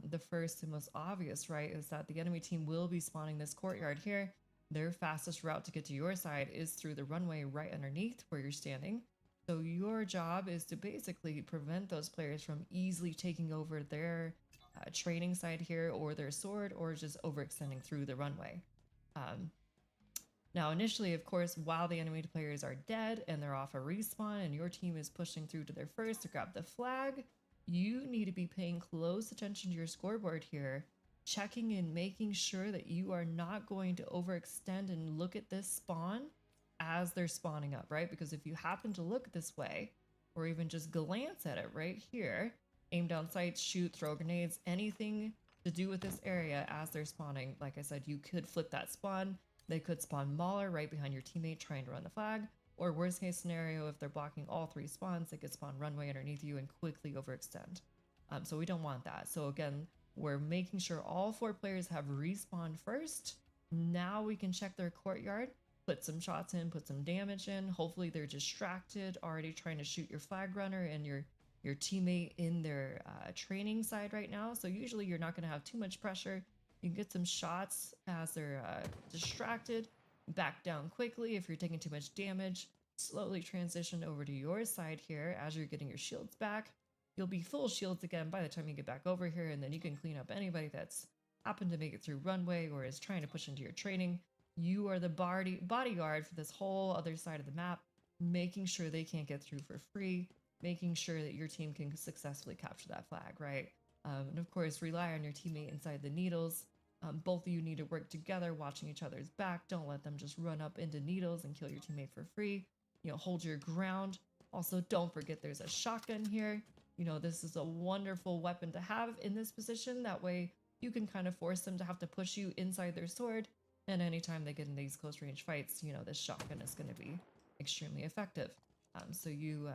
The first and most obvious, right, is that the enemy team will be spawning this courtyard here. Their fastest route to get to your side is through the runway right underneath where you're standing. So your job is to basically prevent those players from easily taking over their training side here, or their sword, or just overextending through the runway. Now, initially, of course, while the enemy players are dead and they're off a respawn and your team is pushing through to their first to grab the flag, you need to be paying close attention to your scoreboard here, checking and making sure that you are not going to overextend and look at this spawn as they're spawning up, right? Because if you happen to look this way, or even just glance at it right here, aim down sights, shoot, throw grenades, anything to do with this area as they're spawning, like I said, you could flip that spawn. They could spawn Mauler right behind your teammate trying to run the flag, or worst case scenario, if they're blocking all 3 spawns, they could spawn runway underneath you and quickly overextend. So we don't want that. So again, we're making sure all 4 players have respawned first. Now we can check their courtyard, put some shots in, put some damage in. Hopefully they're distracted, already trying to shoot your flag runner and your teammate in their training side right now. So usually you're not going to have too much pressure. You can get some shots as they're distracted, back down quickly if you're taking too much damage, slowly transition over to your side here as you're getting your shields back. You'll be full shields again by the time you get back over here, and then you can clean up anybody that's happened to make it through runway or is trying to push into your training. You are the bodyguard for this whole other side of the map, making sure they can't get through for free, making sure that your team can successfully capture that flag, right? And of course, rely on your teammate inside the needles. Both of you need to work together, watching each other's back. Don't let them just run up into needles and kill your teammate for free. You know, hold your ground. Also, don't forget there's a shotgun here. You know, this is a wonderful weapon to have in this position. That way you can kind of force them to have to push you inside their sword. And anytime they get in these close range fights, you know, this shotgun is going to be extremely effective. So you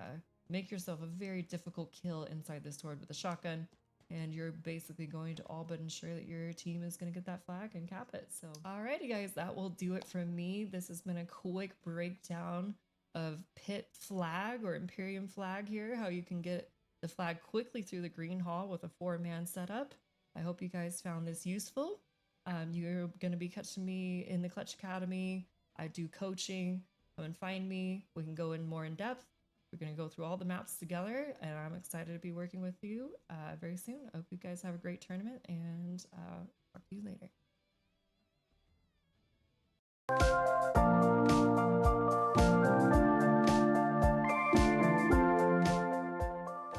make yourself a very difficult kill inside the sword with a shotgun, and you're basically going to all but ensure that your team is going to get that flag and cap it. So alrighty guys, that will do it from me. This has been a quick breakdown of Pit flag or Imperium flag here, how you can get the flag quickly through the Green Hall with a 4-man setup. I hope you guys found this useful. You're going to be catching me in the Clutch Academy. I do coaching. Come and find me. We can go in more in depth. We're going to go through all the maps together, and I'm excited to be working with you very soon. I hope you guys have a great tournament, and talk to you later.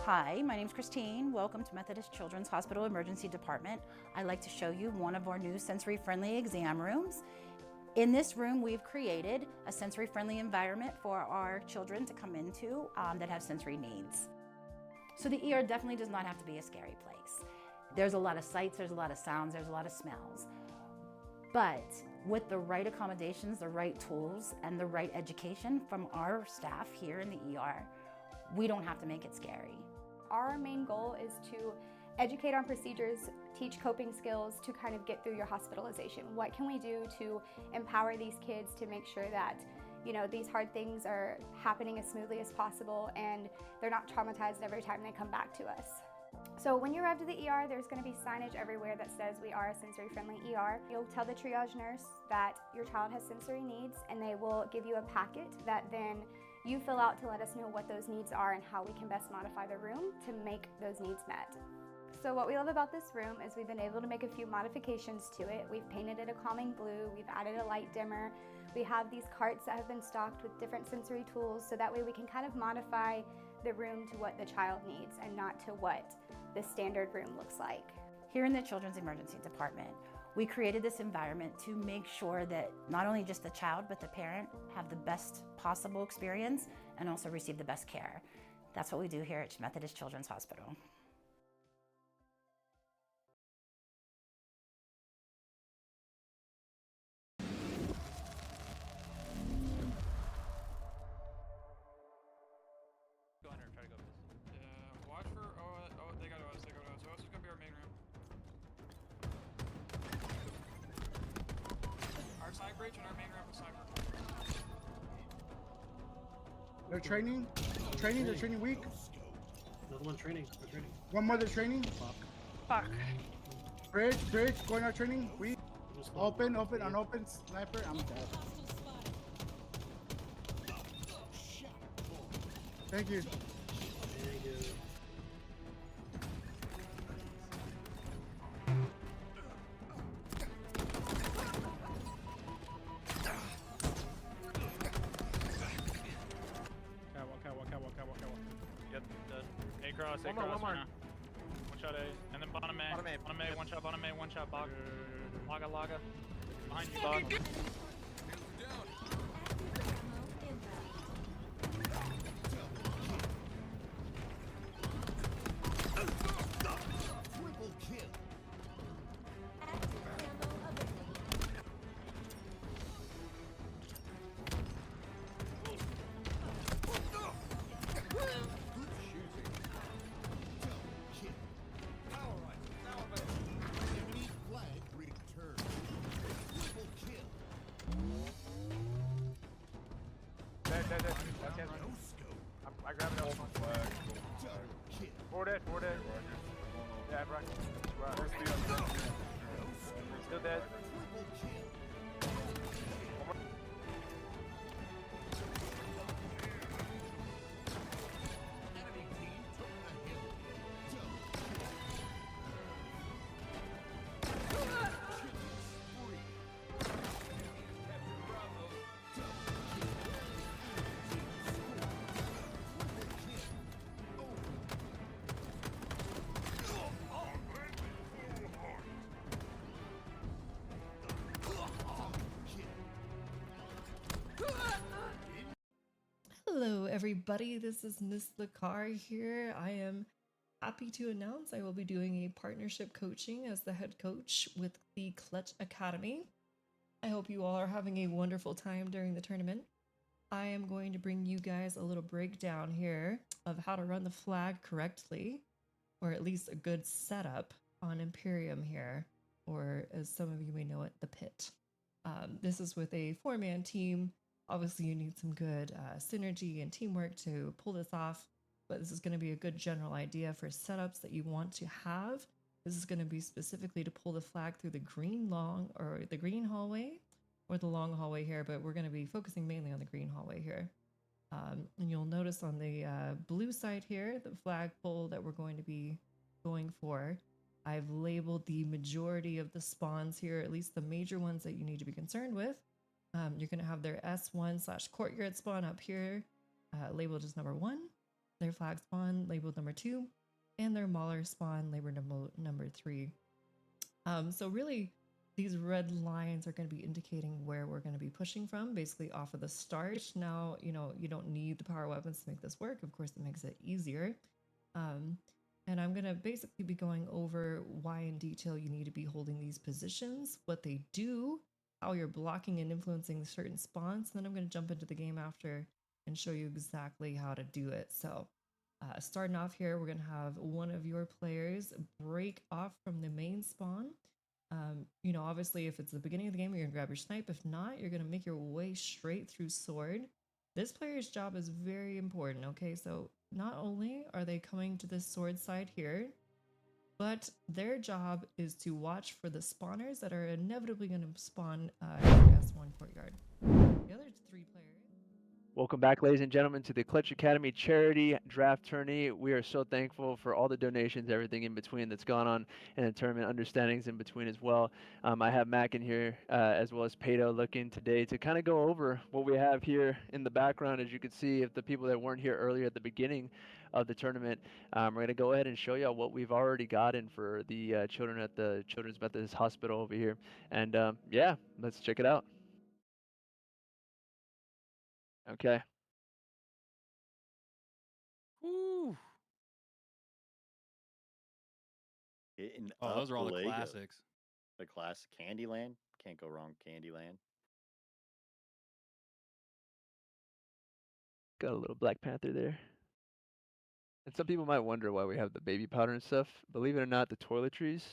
Hi, my name's Christine. Welcome to Methodist Children's Hospital Emergency Department. I'd like to show you one of our new sensory-friendly exam rooms. In this room, we've created a sensory-friendly environment for our children to come into that have sensory needs. So the ER definitely does not have to be a scary place. There's a lot of sights, there's a lot of sounds, there's a lot of smells. But with the right accommodations, the right tools, and the right education from our staff here in the ER, we don't have to make it scary. Our main goal is to educate on procedures, teach coping skills to kind of get through your hospitalization. What can we do to empower these kids to make sure that, you know, these hard things are happening as smoothly as possible and they're not traumatized every time they come back to us. So when you arrive to the ER, there's going to be signage everywhere that says we are a sensory-friendly ER. You'll tell the triage nurse that your child has sensory needs, and they will give you a packet that then you fill out to let us know what those needs are and how we can best modify the room to make those needs met. So what we love about this room is we've been able to make a few modifications to it. We've painted it a calming blue, we've added a light dimmer. We have these carts that have been stocked with different sensory tools, so that way we can kind of modify the room to what the child needs and not to what the standard room looks like. Here in the Children's Emergency Department, we created this environment to make sure that not only just the child, but the parent have the best possible experience and also receive the best care. That's what we do here at Methodist Children's Hospital. Go under and try to go pistol. Yeah, watch for, oh, they got us. So us is gonna be our main room. Our side bridge and our main room is sniper. They're training. They're training weak. Another one training. They're training. One more, they're training. Fuck. Bridge, going out training. Weak. Open, unopened. Sniper, I'm dead. Thank you. Thank you. Catwalk. Yep, dead. A cross, One more. One shot A. And then bottom A. One shot bog. Laga. Behind you, bog. Triple kill. Enemy flag returned. Triple kill. Dead. No scope. I grabbed it. Double kill. Four dead. Yeah, right. Still dead. Triple kill. Enemy team took the hill. Hello, everybody. This is Miss Lacar here. I am happy to announce I will be doing a partnership coaching as the head coach with the Clutch Academy. I hope you all are having a wonderful time during the tournament. I am going to bring you guys a little breakdown here of how to run the flag correctly, or at least a good setup on Imperium here, or as some of you may know it, the pit. This is with a 4-man team. Obviously, you need some good synergy and teamwork to pull this off, but this is going to be a good general idea for setups that you want to have This is going to be specifically to pull the flag through the green hallway or the long hallway here, but we're going to be focusing mainly on the green hallway here. And you'll notice on the blue side here, the flag pull that we're going to be going for, I've labeled the majority of the spawns here, at least the major ones that you need to be concerned with. You're going to have their S1/courtyard spawn up here, labeled as number 1, their flag spawn labeled number 2, and their mauler spawn labeled number 3. So really, these red lines are going to be indicating where we're going to be pushing from, basically off of the start. Now, you don't need the power weapons to make this work. Of course, it makes it easier. And I'm going to basically be going over why in detail you need to be holding these positions, what they do, how you're blocking and influencing certain spawns. And then I'm going to jump into the game after and show you exactly how to do it. So starting off here, we're going to have one of your players break off from the main spawn. Obviously, if it's the beginning of the game, you're going to grab your snipe. If not, you're going to make your way straight through sword. This player's job is very important, okay? So not only are they coming to this sword side here, but their job is to watch for the spawners that are inevitably going to spawn in your S1 courtyard. The other 3 players. Welcome back, ladies and gentlemen, to the Clutch Academy Charity Draft Tourney. We are so thankful for all the donations, everything in between that's gone on, and the tournament understandings in between as well. I have Mac in here, as well as Pato, looking today to kind of go over what we have here in the background. As you can see, if the people that weren't here earlier at the beginning of the tournament, we're going to go ahead and show you what we've already gotten for the children at the Children's Methodist Hospital over here. And yeah, let's check it out. Okay. Woo. Hitting Oh, up those are all the Lego. classics. The classic Candyland. Can't go wrong, Candyland. Got a little Black Panther there. And some people might wonder why we have the baby powder and stuff. Believe it or not, the toiletries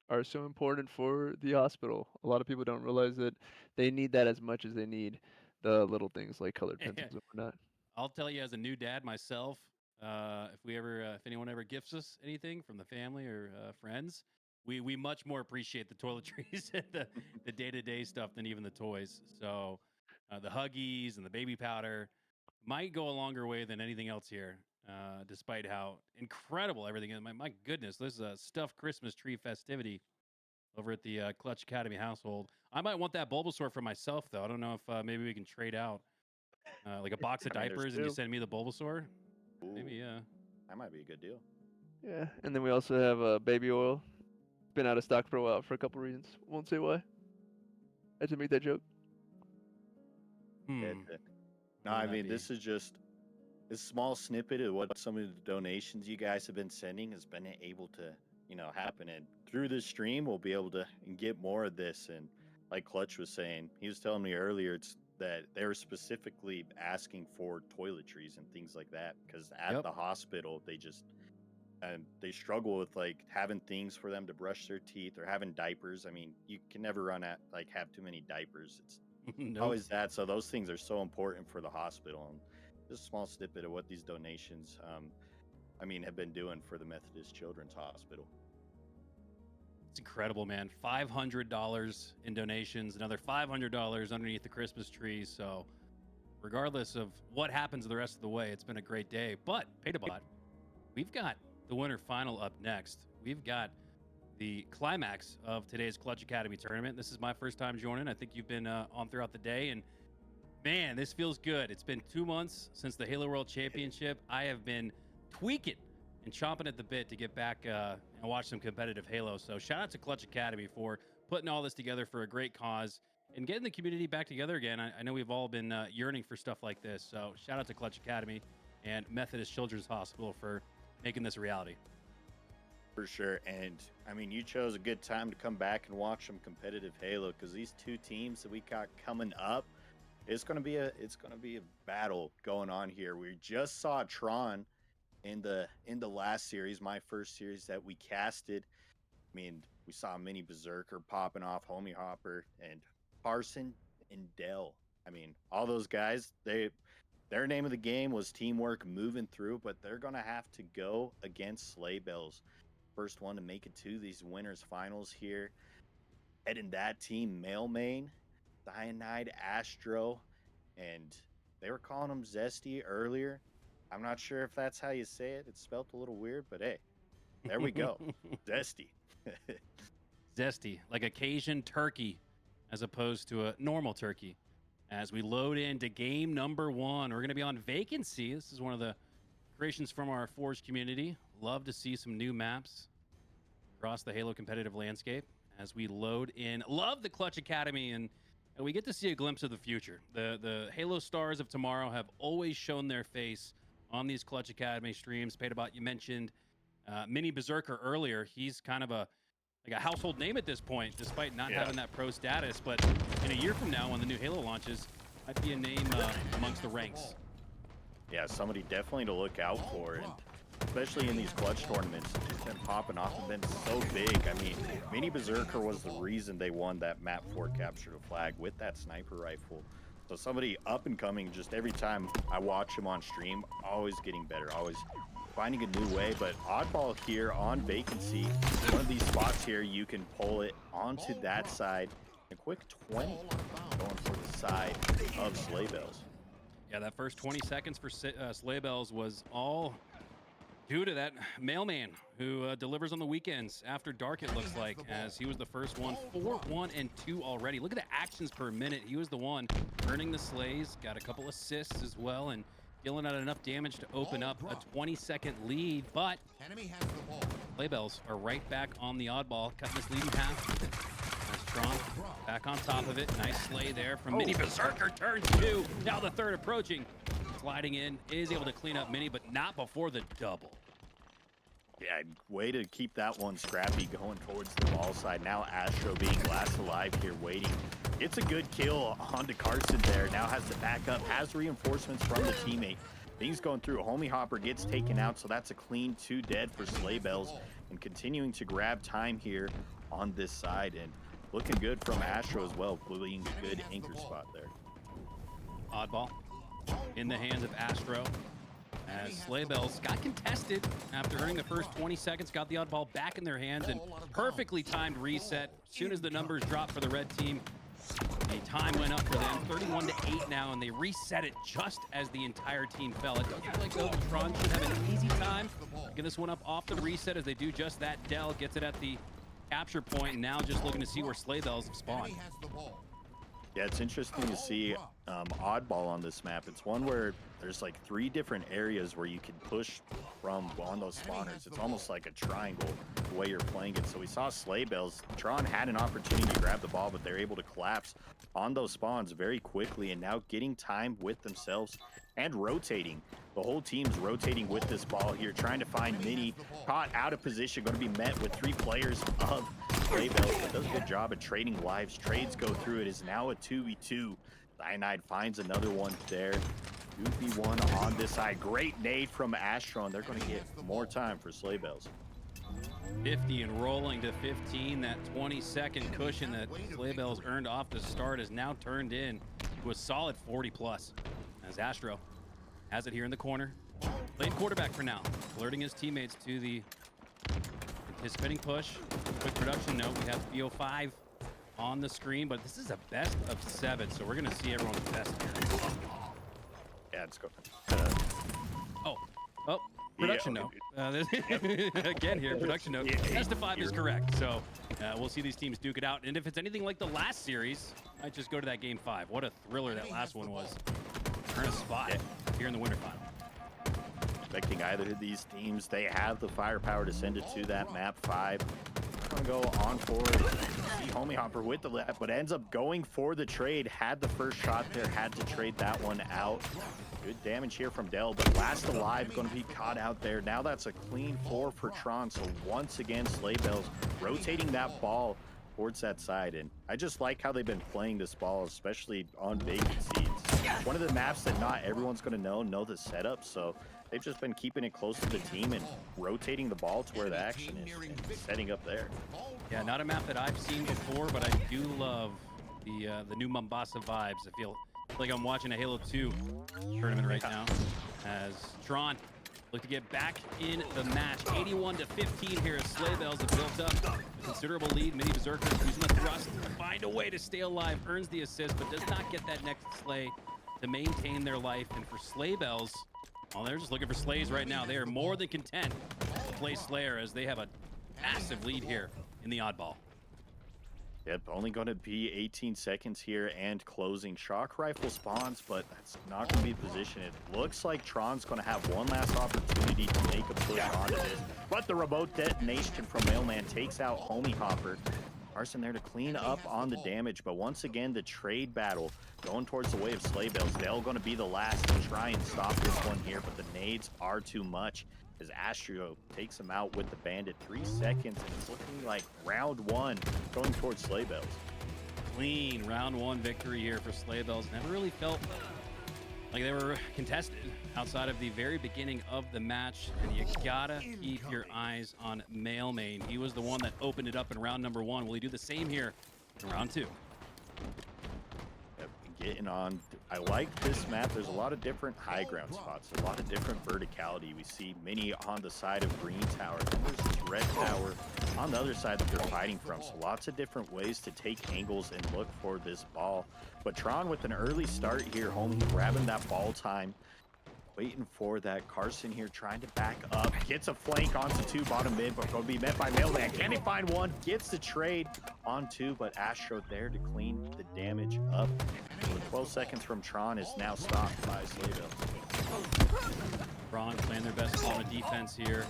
are so important for the hospital. A lot of people don't realize that they need that as much as they need the little things like colored pencils and whatnot. I'll tell you, as a new dad myself, if anyone ever gifts us anything from the family or friends, we much more appreciate the toiletries and the day-to-day stuff than even the toys. So the Huggies and the baby powder might go a longer way than anything else here, despite how incredible everything is. My goodness, this is a stuffed Christmas tree festivity over at the Clutch Academy household. I might want that Bulbasaur for myself, though. I don't know if maybe we can trade out like a box of diapers and you send me the Bulbasaur. Ooh, Maybe, yeah. That might be a good deal. Yeah, and then we also have baby oil. Been out of stock for a while for a couple reasons. Won't say why. I had to make that joke. No, I mean, this is just a small snippet of what some of the donations you guys have been sending has been able to, happen. And through this stream, we'll be able to get more of this. And like Clutch was saying, he was telling me earlier, it's that they were specifically asking for toiletries and things like that because at the hospital, they struggle with like having things for them to brush their teeth or having diapers. I mean, you can never have too many diapers. It's always that. So those things are so important for the hospital. And just a small snippet of what these donations, have been doing for the Methodist Children's Hospital. It's incredible, man. $500 in donations, another $500 underneath the Christmas tree. So regardless of what happens the rest of the way, it's been a great day. But, Petabot, we've got the winter final up next. We've got the climax of today's Clutch Academy tournament. This is my first time joining. I think you've been on throughout the day. And, man, this feels good. It's been 2 months since the Halo World Championship. I have been tweaking and chomping at the bit to get back and watch some competitive Halo. So shout out to Clutch Academy for putting all this together for a great cause and getting the community back together again. I know we've all been yearning for stuff like this. So shout out to Clutch Academy and Methodist Children's Hospital for making this a reality. For sure. And you chose a good time to come back and watch some competitive Halo because these 2 teams that we got coming up, it's gonna be a battle going on here. We just saw Tron in the last series, my first series that we casted. We saw Mini Berserker popping off, Homie Hopper, and Parson and Dell. All those guys, their name of the game was teamwork moving through, but they're gonna have to go against Sleigh Bells. first one to make it to these winners finals here. Heading that team, Male Main, Cyanide, Astro, and they were calling him Zesty earlier. I'm not sure if that's how you say it. It's spelled a little weird, but hey, there we go. Zesty. Zesty, like a Cajun turkey as opposed to a normal turkey. As we load into game number 1, we're going to be on Vacancy. This is one of the creations from our Forge community. Love to see some new maps across the Halo competitive landscape as we load in. Love the Clutch Academy, and we get to see a glimpse of the future. The Halo stars of tomorrow have always shown their face on these Clutch Academy streams. You mentioned Mini Berserker earlier. He's kind of a household name at this point, despite not having that pro status. But in a year from now, when the new Halo launches, might be a name amongst the ranks. Yeah, somebody definitely to look out for, and especially in these clutch tournaments, he's been popping off and been so big. I mean, Mini Berserker was the reason they won that map 4 capture the flag with that sniper rifle. So somebody up and coming, just every time I watch him on stream, always getting better, always finding a new way. But Oddball here on Vacancy, one of these spots here, you can pull it onto that side. A quick 20 going for the side of Sleigh Bells. Yeah, that first 20 seconds for Sleigh Bells was all due to that mailman who delivers on the weekends after dark, it looks like, as he was the first one. 4, 1, and 2 already. Look at the actions per minute. He was the one earning the sleighs, got a couple assists as well, and dealing out enough damage to open up a 20-second lead. But Sleigh Bells are right back on the Oddball, cutting this lead in half. Tron back on top of it. Nice sleigh there from Mini Berserker. Turn 2. Now the third approaching. Sliding in, is able to clean up Mini, but not before the double. Yeah, way to keep that one scrappy going towards the ball side. Now Astro being last alive here, waiting. It's a good kill onto Carson there. Now has to back up, has reinforcements from the teammate. Things going through. Homie Hopper gets taken out, so that's a clean 2 dead for Sleigh Bells. And continuing to grab time here on this side. And looking good from Astro as well, being a good anchor spot there. Oddball in the hands of Astro. As Sleigh Bells got contested after earning the first 20 seconds, got the Oddball back in their hands, and perfectly timed reset. As soon as the numbers dropped for the red team, the time went up for them, 31-8 now, and they reset it just as the entire team fell. It does look like though Tron should have an easy time. Get this one up off the reset as they do just that. Dell gets it at the capture point, and now just looking to see where Sleigh Bells have spawned. Yeah, it's interesting to see Oddball on this map. It's one where there's like 3 different areas where you can push from on those spawners. It's almost like a triangle the way you're playing it. So we saw Sleigh Bells. Tron had an opportunity to grab the ball, but they're able to collapse on those spawns very quickly, and now getting time with themselves and rotating. The whole team's rotating with this ball here, trying to find Mini. Caught out of position, going to be met with 3 players of Sleigh Bells, but does a good job at trading lives. Trades go through. It is now a 2v2. Cyanide finds another one there. 2v1 on this side. Great nade from Astro, and they're going to get more time for Sleigh Bells. 50 and rolling to 15. That 20-second cushion that Sleigh Bells earned off the start is now turned in to a solid 40+. As Astro has it here in the corner. Playing quarterback for now, alerting his teammates to the anticipating push. Quick production note, we have BO5 on the screen, but this is a best of 7, so we're going to see everyone's best here. Yeah, it's going. Production note. Again here, production note. Best of 5 is correct, so we'll see these teams duke it out. And if it's anything like the last series, I might just go to that game 5. What a thriller that last one was. Earn a spot here in the winter final. Expecting either of these teams, they have the firepower to send it to that map 5. Gonna go on forward. See Homie Hopper with the left, but ends up going for the trade. Had the first shot there, had to trade that one out. Good damage here from Dell, but last alive going to be caught out there. Now that's a clean 4 for Tron. So once again, Sleigh Bells rotating that ball towards that side. And I just like how they've been playing this ball, especially on Vacancy. It's one of the maps that not everyone's going to know the setup. So they've just been keeping it close to the team and rotating the ball to where the action is and setting up there. Yeah, not a map that I've seen before, but I do love the new Mombasa vibes. I feel like I'm watching a Halo 2 tournament right now as Tron look to get back in the match. 81-15 here as Sleigh Bells have built up a considerable lead. Mini Berserker using the thrust to find a way to stay alive, earns the assist, but does not get that next Sleigh to maintain their life. And for Sleigh Bells, well, they're just looking for Slays right now. They are more than content to play Slayer as they have a massive lead here in the oddball. Yep, only going to be 18 seconds here and closing. Shock rifle spawns, but that's not going to be the position. It looks like Tron's going to have one last opportunity to make a push onto this. But the remote detonation from Mailman takes out Homie Hopper. Carson there to clean up on the damage, but once again, the trade battle going towards the way of Sleigh Bells. They're going to be the last to try and stop this one here, but the nades are too much as Astro takes him out with the Bandit. 3 seconds, and it's looking like round 1 going towards Sleigh Bells. Clean round 1 victory here for Sleigh Bells. Never really felt like they were contested outside of the very beginning of the match, and you gotta keep your eyes on Mailman. He was the one that opened it up in round number 1. Will he do the same here in round 2? Getting on. I like this map. There's a lot of different high ground spots, a lot of different verticality. We see Mini on the side of Green Tower, then there's Red Tower on the other side that they're fighting from. So lots of different ways to take angles and look for this ball. But Tron with an early start here, Homie grabbing that ball time, waiting for that. Carson here trying to back up, gets a flank onto 2 bottom mid, but going to be met by Mailman. Can he find one? Gets the trade on 2, but Astro there to clean the damage up. With 12 seconds from Tron is now stopped by Sleigh Bells. Tron playing their best on the defense here.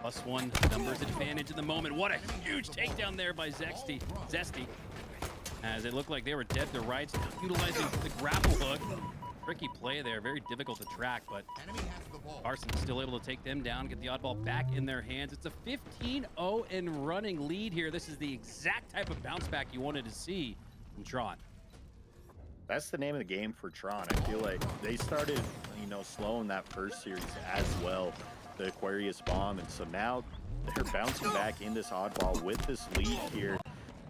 +1 numbers advantage in the moment. What a huge takedown there by Zesty. As it looked like they were dead to rights, utilizing the grapple hook. Tricky play there, very difficult to track, but Carson's still able to take them down, get the oddball back in their hands. It's a 15-0 and running lead here. This is the exact type of bounce back you wanted to see from Tron. That's the name of the game for Tron. I feel like they started, slow in that first series as well, the Aquarius bomb, and so now they're bouncing back in this oddball with this lead here.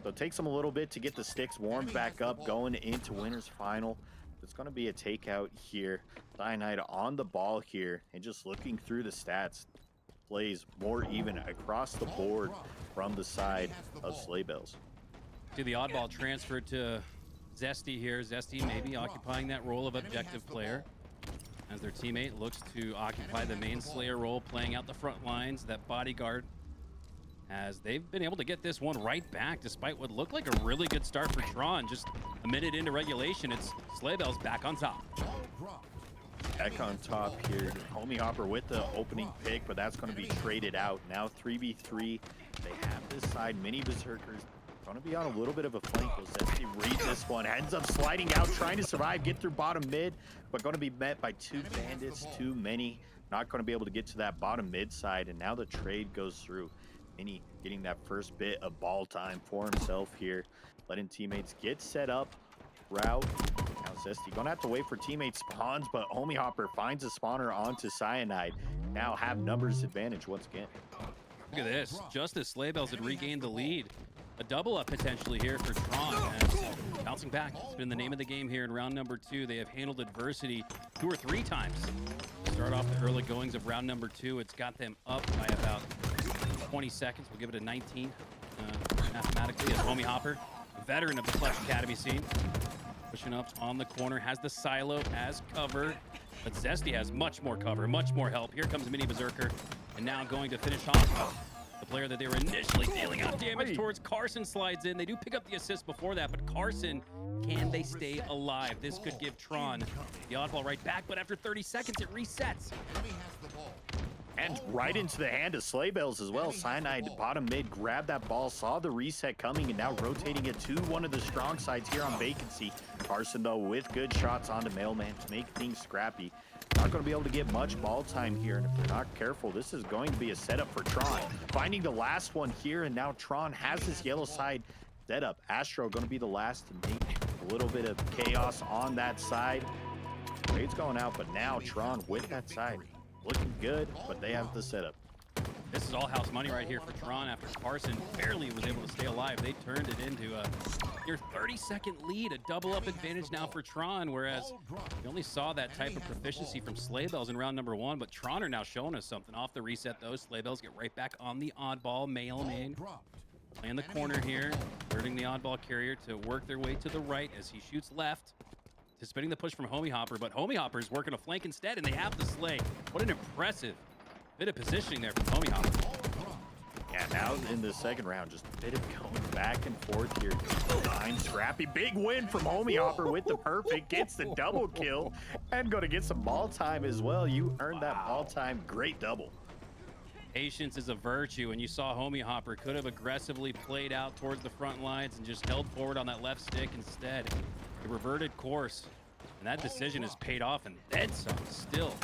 So it takes them a little bit to get the sticks warmed back up going into winner's final. It's going to be a takeout here. Cyanide on the ball here, and just looking through the stats, plays more even across the board from the side of Sleigh Bells. See the oddball transferred to Zesty here. Zesty maybe occupying that role of objective player as their teammate looks to occupy the main Slayer role, playing out the front lines, that bodyguard, as they've been able to get this one right back despite what looked like a really good start for Tron. Just a minute into regulation, it's Sleigh Bells back on top. Back on top here, Homie Hopper with the opening pick, but that's going to be traded out. Now 3v3, they have this side. Mini Berserkers going to be on a little bit of a flank. Zesty reads this one, ends up sliding out, trying to survive, get through bottom mid, but going to be met by 2 bandits, too many. Not going to be able to get to that bottom mid side, and now the trade goes through. Mini getting that first bit of ball time for himself here, letting teammates get set up. Route. Now Zesty gonna have to wait for teammate spawns, but Homie Hopper finds a spawner onto Cyanide. Now have numbers advantage once again. Look at this. Just as Sleigh Bells had regained the lead. A double up potentially here for Tron. As bouncing back. It's been the name of the game here in round number 2. They have handled adversity 2 or 3 times. Start off the early goings of round number 2. It's got them up by about 20 seconds. We'll give it a 19 mathematically, as Homie Hopper, a veteran of the Clutch Academy scene, pushing up on the corner, has the silo as cover, but Zesty has much more cover, much more help. Here comes Mini Berserker, and now going to finish off the player that they were initially dealing out damage towards. Carson slides in. They do pick up the assist before that, but Carson, can they stay alive? This could give Tron the oddball right back, but after 30 seconds, it resets. And right into the hand of Sleigh Bells as well. Cyanide bottom mid grabbed that ball, saw the reset coming, and now rotating it to one of the strong sides here on vacancy. Carson, though, with good shots onto Mailman to make things scrappy. Not going to be able to get much ball time here, and if they're not careful, this is going to be a setup for Tron. Finding the last one here, and now Tron has this yellow side set up. Astro going to be the last to make a little bit of chaos on that side. Trade's going out, but now Tron with that side. Looking good, but they have the setup. This is all house money right here for Tron after Carson barely was able to stay alive. They turned it into a near 30-second lead, a double-up advantage now for Tron, whereas we only saw that type of proficiency from Sleighbells in round number 1, but Tron are now showing us something. Off the reset, though, Sleighbells get right back on the oddball. Mailman playing the corner here, alerting the oddball carrier to work their way to the right as he shoots left. Anticipating the push from Homie Hopper, but Homie Hopper is working a flank instead, and they have the Slay. What an impressive bit of positioning there from Homie Hopper. Yeah, now in the second round, just a bit of going back and forth here. Fine, Scrappy, big win from Homie Hopper with the perfect, gets the double kill, and going to get some ball time as well. You earned that ball time, great double. Patience is a virtue, and you saw Homie Hopper could have aggressively played out towards the front lines and just held forward on that left stick instead. He reverted course, and that decision has paid off, and then some still.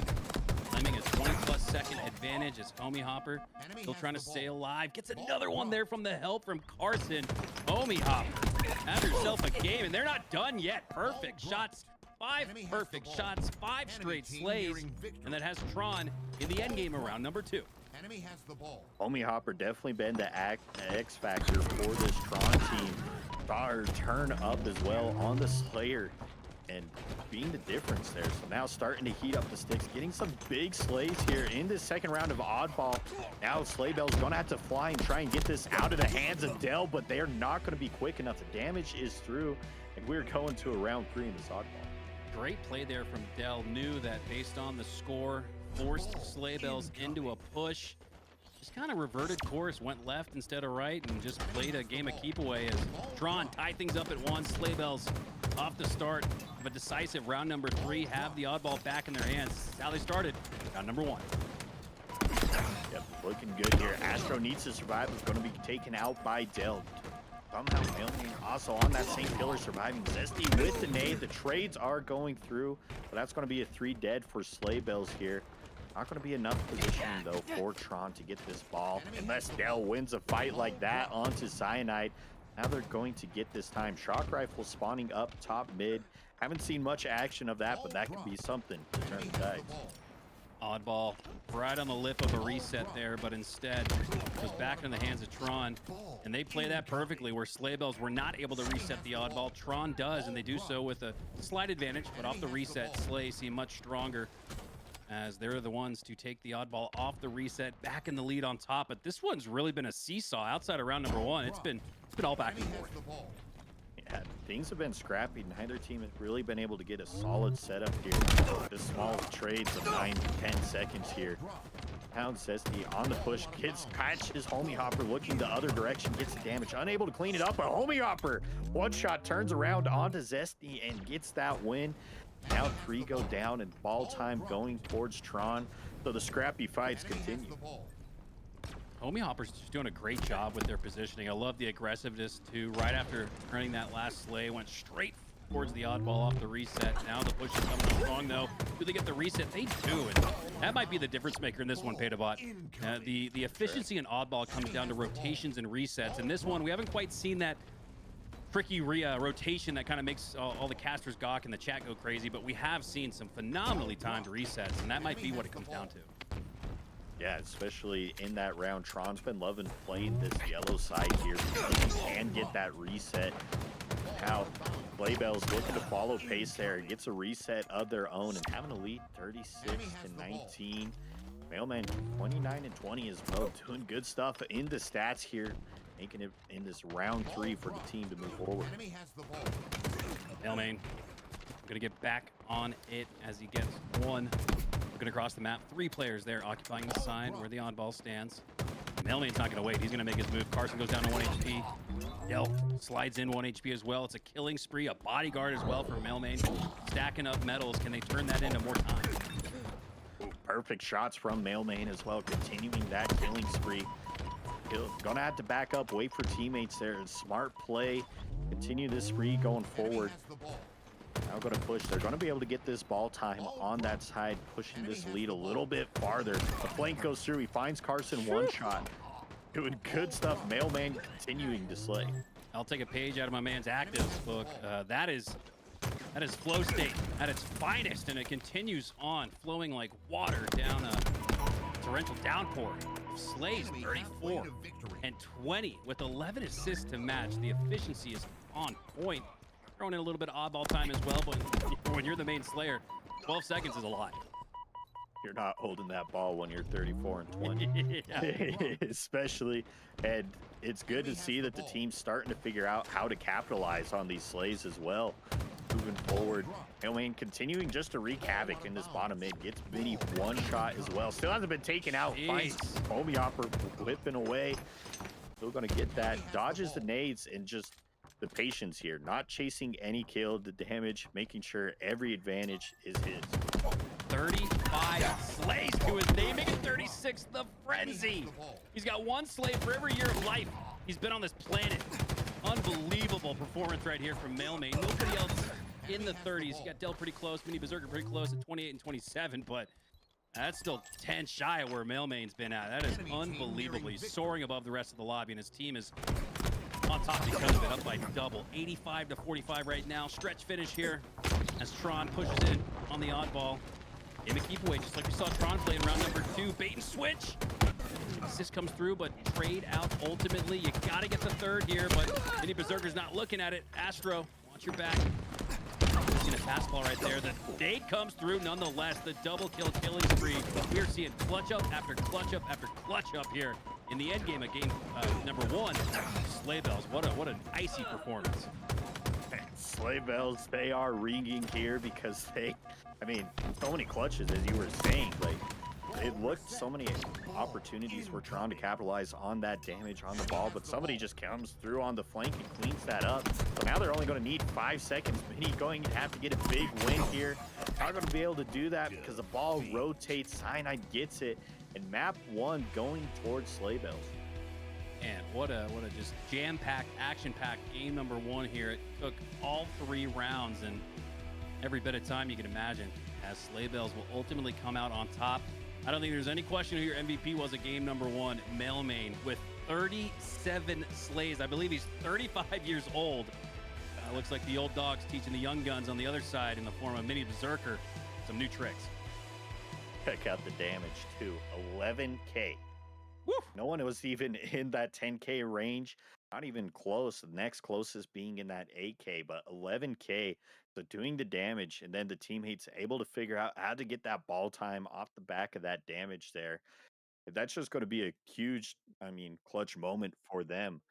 Claiming his 20-plus second advantage as Homie Hopper still trying to stay alive. Gets another one there from the help from Carson. Homie Hopper, have yourself a game, and they're not done yet. Perfect shots, 5 perfect shots, 5 straight slays, and that has Tron in the end game around number 2. Enemy has the ball. Homie Hopper definitely been the X factor for this Tron team. Our turn up as well on the Slayer and being the difference there. So now starting to heat up the sticks, getting some big slays here in this second round of oddball. Now Sleighbell's gonna have to fly and try and get this out of the hands of Dell, but they're not gonna be quick enough. The damage is through, and we're going to a round 3 in this oddball. Great play there from Dell. Knew that based on the score, forced Sleighbells into a push. Just kind of reverted course, went left instead of right, and just played a game of keep away as Tron tied things up at 1. Sleighbells off the start of a decisive round number 3, have the oddball back in their hands. That's how they started round number 1. Yep, looking good here. Astro needs to survive. Is going to be taken out by Dell. Somehow Mailman also on that same pillar surviving. Zesty with the nade. The trades are going through, but that's going to be a 3 dead for Sleighbells here. Not going to be enough positioning, though, for Tron to get this ball. Unless Dell wins a fight like that onto Cyanide. Now they're going to get this time. Shock Rifle spawning up top mid. Haven't seen much action of that, but that could be something to turn the tides. Oddball right on the lip of a reset there, but instead goes back in the hands of Tron. And they play that perfectly, where Sleighbells were not able to reset the oddball. Tron does, and they do so with a slight advantage, but off the reset, Slay seem much stronger, as they're the ones to take the oddball off the reset, back in the lead on top. But this one's really been a seesaw outside of round number 1. It's been all back and forth. Yeah, things have been scrappy. Neither team has really been able to get a solid setup here. The small trades of 9 to 10 seconds here. Pound Zesty on the push, catches Homie Hopper looking the other direction, gets the damage, unable to clean it up, but Homie Hopper, one shot, turns around onto Zesty and gets that win. Now 3 go down and ball time going towards Tron. So the scrappy fights continue. Homie Hopper's just doing a great job with their positioning. I love the aggressiveness too. Right after turning that last slay, went straight towards the oddball off the reset. Now the push is coming on strong though. Do they get the reset? They do, and that might be the difference maker in this one, Petabot. The efficiency in oddball comes down to rotations and resets. In this one, we haven't quite seen that tricky rotation that kind of makes all the casters gawk and the chat go crazy, but we have seen some phenomenally timed resets, and that might be what it comes down to. Yeah, especially in that round, Tron's been loving playing this yellow side here because he can get that reset. How Sleighbells looking to follow pace there, gets a reset of their own and having a lead 36 to 19. Mailman 29 and 20 as well, doing good stuff in the stats here, making it in this round 3 for the team to move forward. Mailman gonna get back on it as he gets one. Looking across the map, 3 players there occupying the side where the oddball stands. Mailman's not gonna wait, he's gonna make his move. Carson goes down to 1 HP. Dell slides in 1 HP as well. It's a killing spree, a bodyguard as well for Mailman. Stacking up medals, can they turn that into more time? Ooh, perfect shots from Mailman as well, continuing that killing spree. Gonna have to back up, wait for teammates there. Smart play, continue this spree going forward. Now gonna push. They're gonna be able to get this ball time on that side, pushing this lead a little bit farther. The flank goes through. He finds Carson one shot. Doing good stuff. Mailman continuing to slay. I'll take a page out of my man's actives book. That is flow state at its finest, and it continues on, flowing like water down a torrential downpour. Slays 34 and 20 with 11 assists to match. The efficiency is on point. Throwing in a little bit of oddball time as well, but when you're the main Slayer, 12 seconds is a lot. You're not holding that ball when you're 34 and 20. Especially, and it's good to see that the team's starting to figure out how to capitalize on these slays as well. Moving forward, I mean, continuing just to wreak havoc in this bottom mid. Gets Vinny one shot as well. Still hasn't been taken out. Finds Homie whipping away. Still gonna get that. Dodges the nades and just the patience here. Not chasing any kill, the damage, making sure every advantage is his. 35 slays to his name, making 36 the frenzy. He's got one slave for every year of life he's been on this planet. Unbelievable performance right here from Mailman. Nobody else in the 30s. He got dealt pretty close. Mini Berserker pretty close at 28 and 27, but that's still 10 shy of where Mailman's been at. That is unbelievable. He's soaring above the rest of the lobby, and his team is on top because of it, up by double. 85 to 45 right now. Stretch finish here as Tron pushes in on the oddball. Game a keep away, just like we saw Tron play in round number 2. Bait and switch. Assist comes through, but trade out ultimately. You got to get the third here, but Mini Berserker's not looking at it. Astro, watch your back. Seen a fastball right there. The date comes through nonetheless. The double kill killing spree. We are seeing clutch up after clutch up after clutch up here in the end game of game number 1. Sleigh bells, what an icy performance. Sleigh bells, they are ringing here because I mean, so many clutches, as you were saying. Like, it looked so many opportunities for Tron to capitalize on that damage on the ball, but somebody just comes through on the flank and cleans that up. So now they're only going to need 5 seconds. Mini going to have to get a big win here. Not going to be able to do that because the ball rotates. Cyanide gets it, and map 1 going towards Sleigh Bells. And what a just jam-packed, action-packed game number 1 here. It took all 3 rounds and every bit of time you can imagine, as Sleigh Bells will ultimately come out on top. I don't think there's any question who your MVP was at game number 1. Mailman with 37 slays. I believe he's 35 years old. Looks like the old dog's teaching the young guns on the other side in the form of Mini Berserker some new tricks. Check out the damage too. 11K. Woo! No one was even in that 10K range. Not even close. The next closest being in that 8K, but 11K. So doing the damage, and then the teammates able to figure out how to get that ball time off the back of that damage there. That's just going to be a huge, clutch moment for them.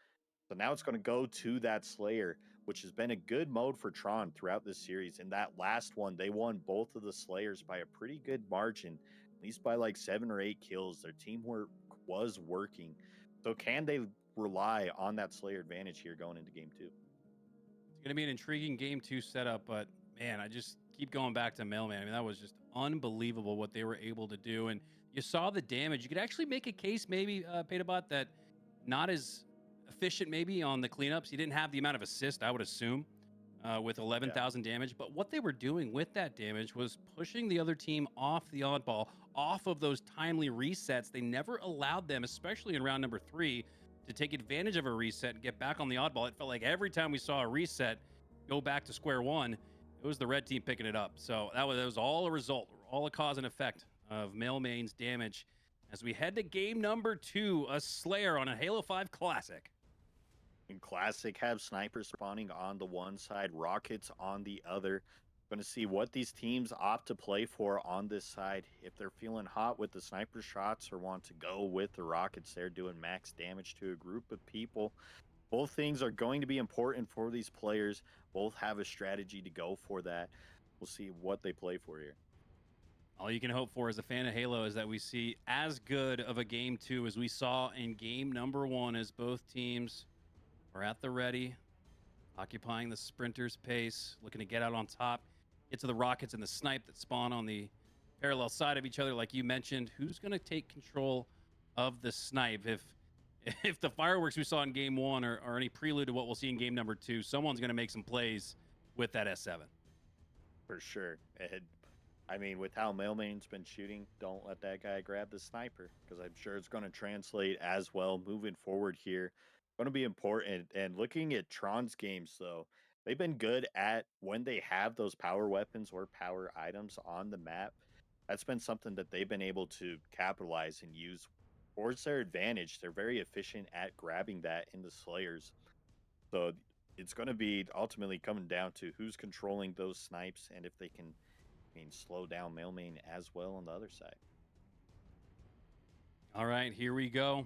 So now it's going to go to that Slayer, which has been a good mode for Tron throughout this series. In that last one, they won both of the Slayers by a pretty good margin, at least by like 7 or 8 kills. Their teamwork was working. So can they rely on that Slayer advantage here going into game 2? It's going to be an intriguing game 2 setup, but man, I just keep going back to Mailman. I mean, that was just unbelievable what they were able to do. And you saw the damage. You could actually make a case maybe, Petabot, that not as efficient maybe on the cleanups. He didn't have the amount of assist, I would assume, with 11,000 damage. But what they were doing with that damage was pushing the other team off the oddball, off of those timely resets. They never allowed them, especially in round number 3, to take advantage of a reset and get back on the oddball. It felt like every time we saw a reset go back to square one, it was the red team picking it up. So that was all a result, all a cause and effect of Mailman's damage. As we head to game number 2, a Slayer on a Halo 5 Classic. In Classic, have snipers spawning on the one side, rockets on the other. Going to see what these teams opt to play for on this side. If they're feeling hot with the sniper shots or want to go with the rockets, they're doing max damage to a group of people. Both things are going to be important for these players. Both have a strategy to go for that. We'll see what they play for here. All you can hope for as a fan of Halo is that we see as good of a game 2 as we saw in game number 1, as both teams are at the ready, occupying the sprinter's pace, looking to get out on top, get to the rockets and the snipe that spawn on the parallel side of each other. Like you mentioned, who's going to take control of the snipe? If the fireworks we saw in game 1 are any prelude to what we'll see in game number 2, someone's going to make some plays with that S7. For sure. With how Mailman's been shooting, don't let that guy grab the sniper, because I'm sure it's going to translate as well moving forward here. Going to be important. And looking at Tron's games, though, they've been good at when they have those power weapons or power items on the map. That's been something that they've been able to capitalize and use towards their advantage. They're very efficient at grabbing that in the Slayers. So it's going to be ultimately coming down to who's controlling those snipes and if they can, slow down Mailmain as well on the other side. All right, here we go.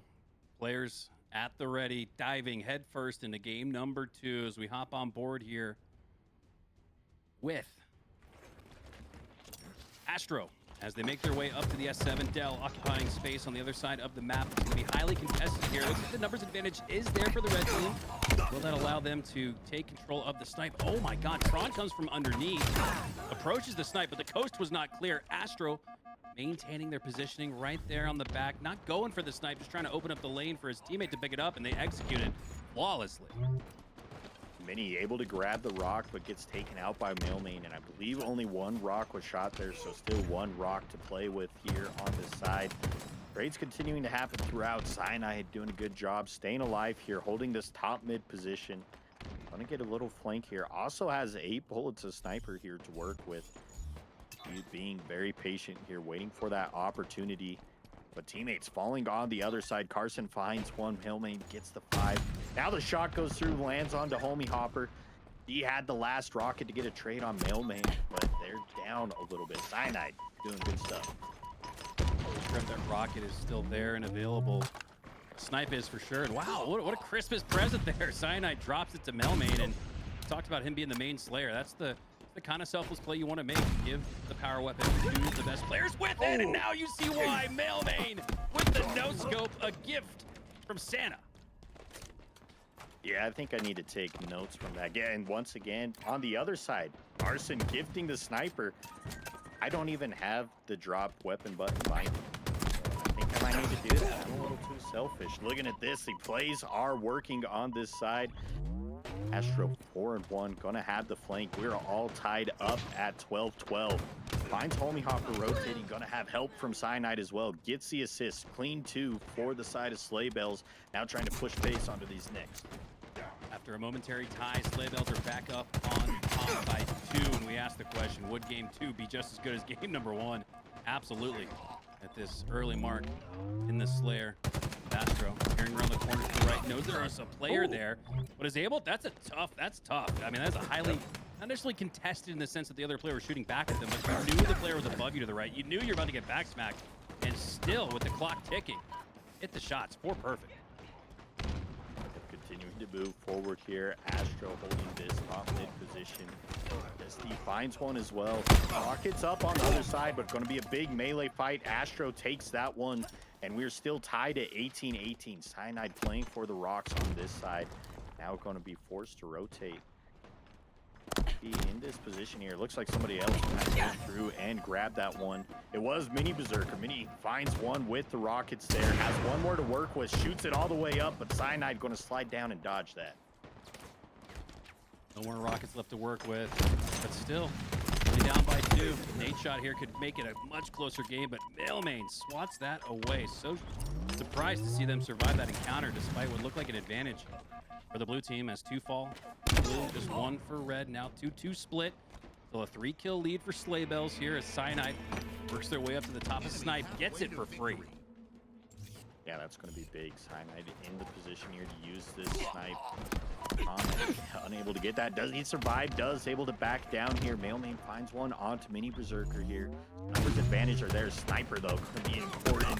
Players at the ready, diving headfirst into game number 2 as we hop on board here with Astro. As they make their way up to the S7, Dell occupying space on the other side of the map. It's going to be highly contested here. Looks like the numbers advantage is there for the red team. Will that allow them to take control of the snipe? Oh my god, Tron comes from underneath, approaches the snipe, but the coast was not clear. Astro maintaining their positioning right there on the back, not going for the snipe, just trying to open up the lane for his teammate to pick it up, and they execute it flawlessly. Mini able to grab the rock, but gets taken out by Mailmain, and I believe only one rock was shot there, so still one rock to play with here on this side. Trades continuing to happen throughout. Cyanide doing a good job staying alive here, holding this top mid position. Gonna get a little flank here. Also has 8 bullets of sniper here to work with. He's being very patient here, waiting for that opportunity. But teammates falling on the other side. Carson finds one. Mailmain gets the 5. Now the shot goes through, lands onto Homie Hopper. He had the last rocket to get a trade on Mailmain, but they're down a little bit. Cyanide doing good stuff. That rocket is still there and available. Snipe is for sure. And wow, what a Christmas present there. Cyanide drops it to Mailmain, and talked about him being the main slayer. That's the kind of selfless play you want to make. Give the power weapon to the best players with it, and now you see why. Mailmain with the no-scope, a gift from Santa. Yeah, I think I need to take notes from that. Yeah, and once again, on the other side, Arson gifting the sniper. I don't even have the drop weapon button binding. I think I might need to do that. I'm a little too selfish. Looking at this, the plays are working on this side. Astro 4-1, gonna have the flank. We're all tied up at 12-12. Finds Homie Hopper rotating, gonna have help from Cyanide as well. Gets the assist, clean 2 for the side of Sleigh Bells. Now trying to push base onto these Knicks. After a momentary tie, Sleigh Bells are back up on top by 2, and we ask the question, would game 2 be just as good as game number 1? Absolutely. At this early mark in the Slayer, Astro peering around the corner to the right, knows there is a player there, but is able, that's tough. I mean, that's a highly, not necessarily contested in the sense that the other player was shooting back at them, but you knew the player was above you to the right. You knew you were about to get back smacked, and still with the clock ticking, hit the shots, 4 perfect. Continuing to move forward here. Astro holding this top mid position. SD finds one as well. Rockets up on the other side, but going to be a big melee fight. Astro takes that one, and we're still tied at 18-18. Cyanide playing for the rocks on this side. Now going to be forced to rotate. In this position here, looks like somebody else might go through and grab that one. It was Mini Berserker. Mini finds one with the rockets there, has one more to work with, shoots it all the way up, but Cyanide going to slide down and dodge that. No more rockets left to work with, but still, only down by 2. Nate shot here could make it a much closer game, but Mailmain swats that away. So surprised to see them survive that encounter despite what looked like an advantage for the blue team as 2 fall. Blue, just 1 for red, now 2-2 split. So a 3-kill lead for Sleigh Bells here as Cyanide works their way up to the top of Snipe, gets it for free. Yeah, that's going to be big. Cyanide in the position here to use this snipe. Unable to get that. Does he survive? Does able to back down here. Mailmain finds one onto Mini Berserker here. Numbers advantage are there. Sniper though could be important.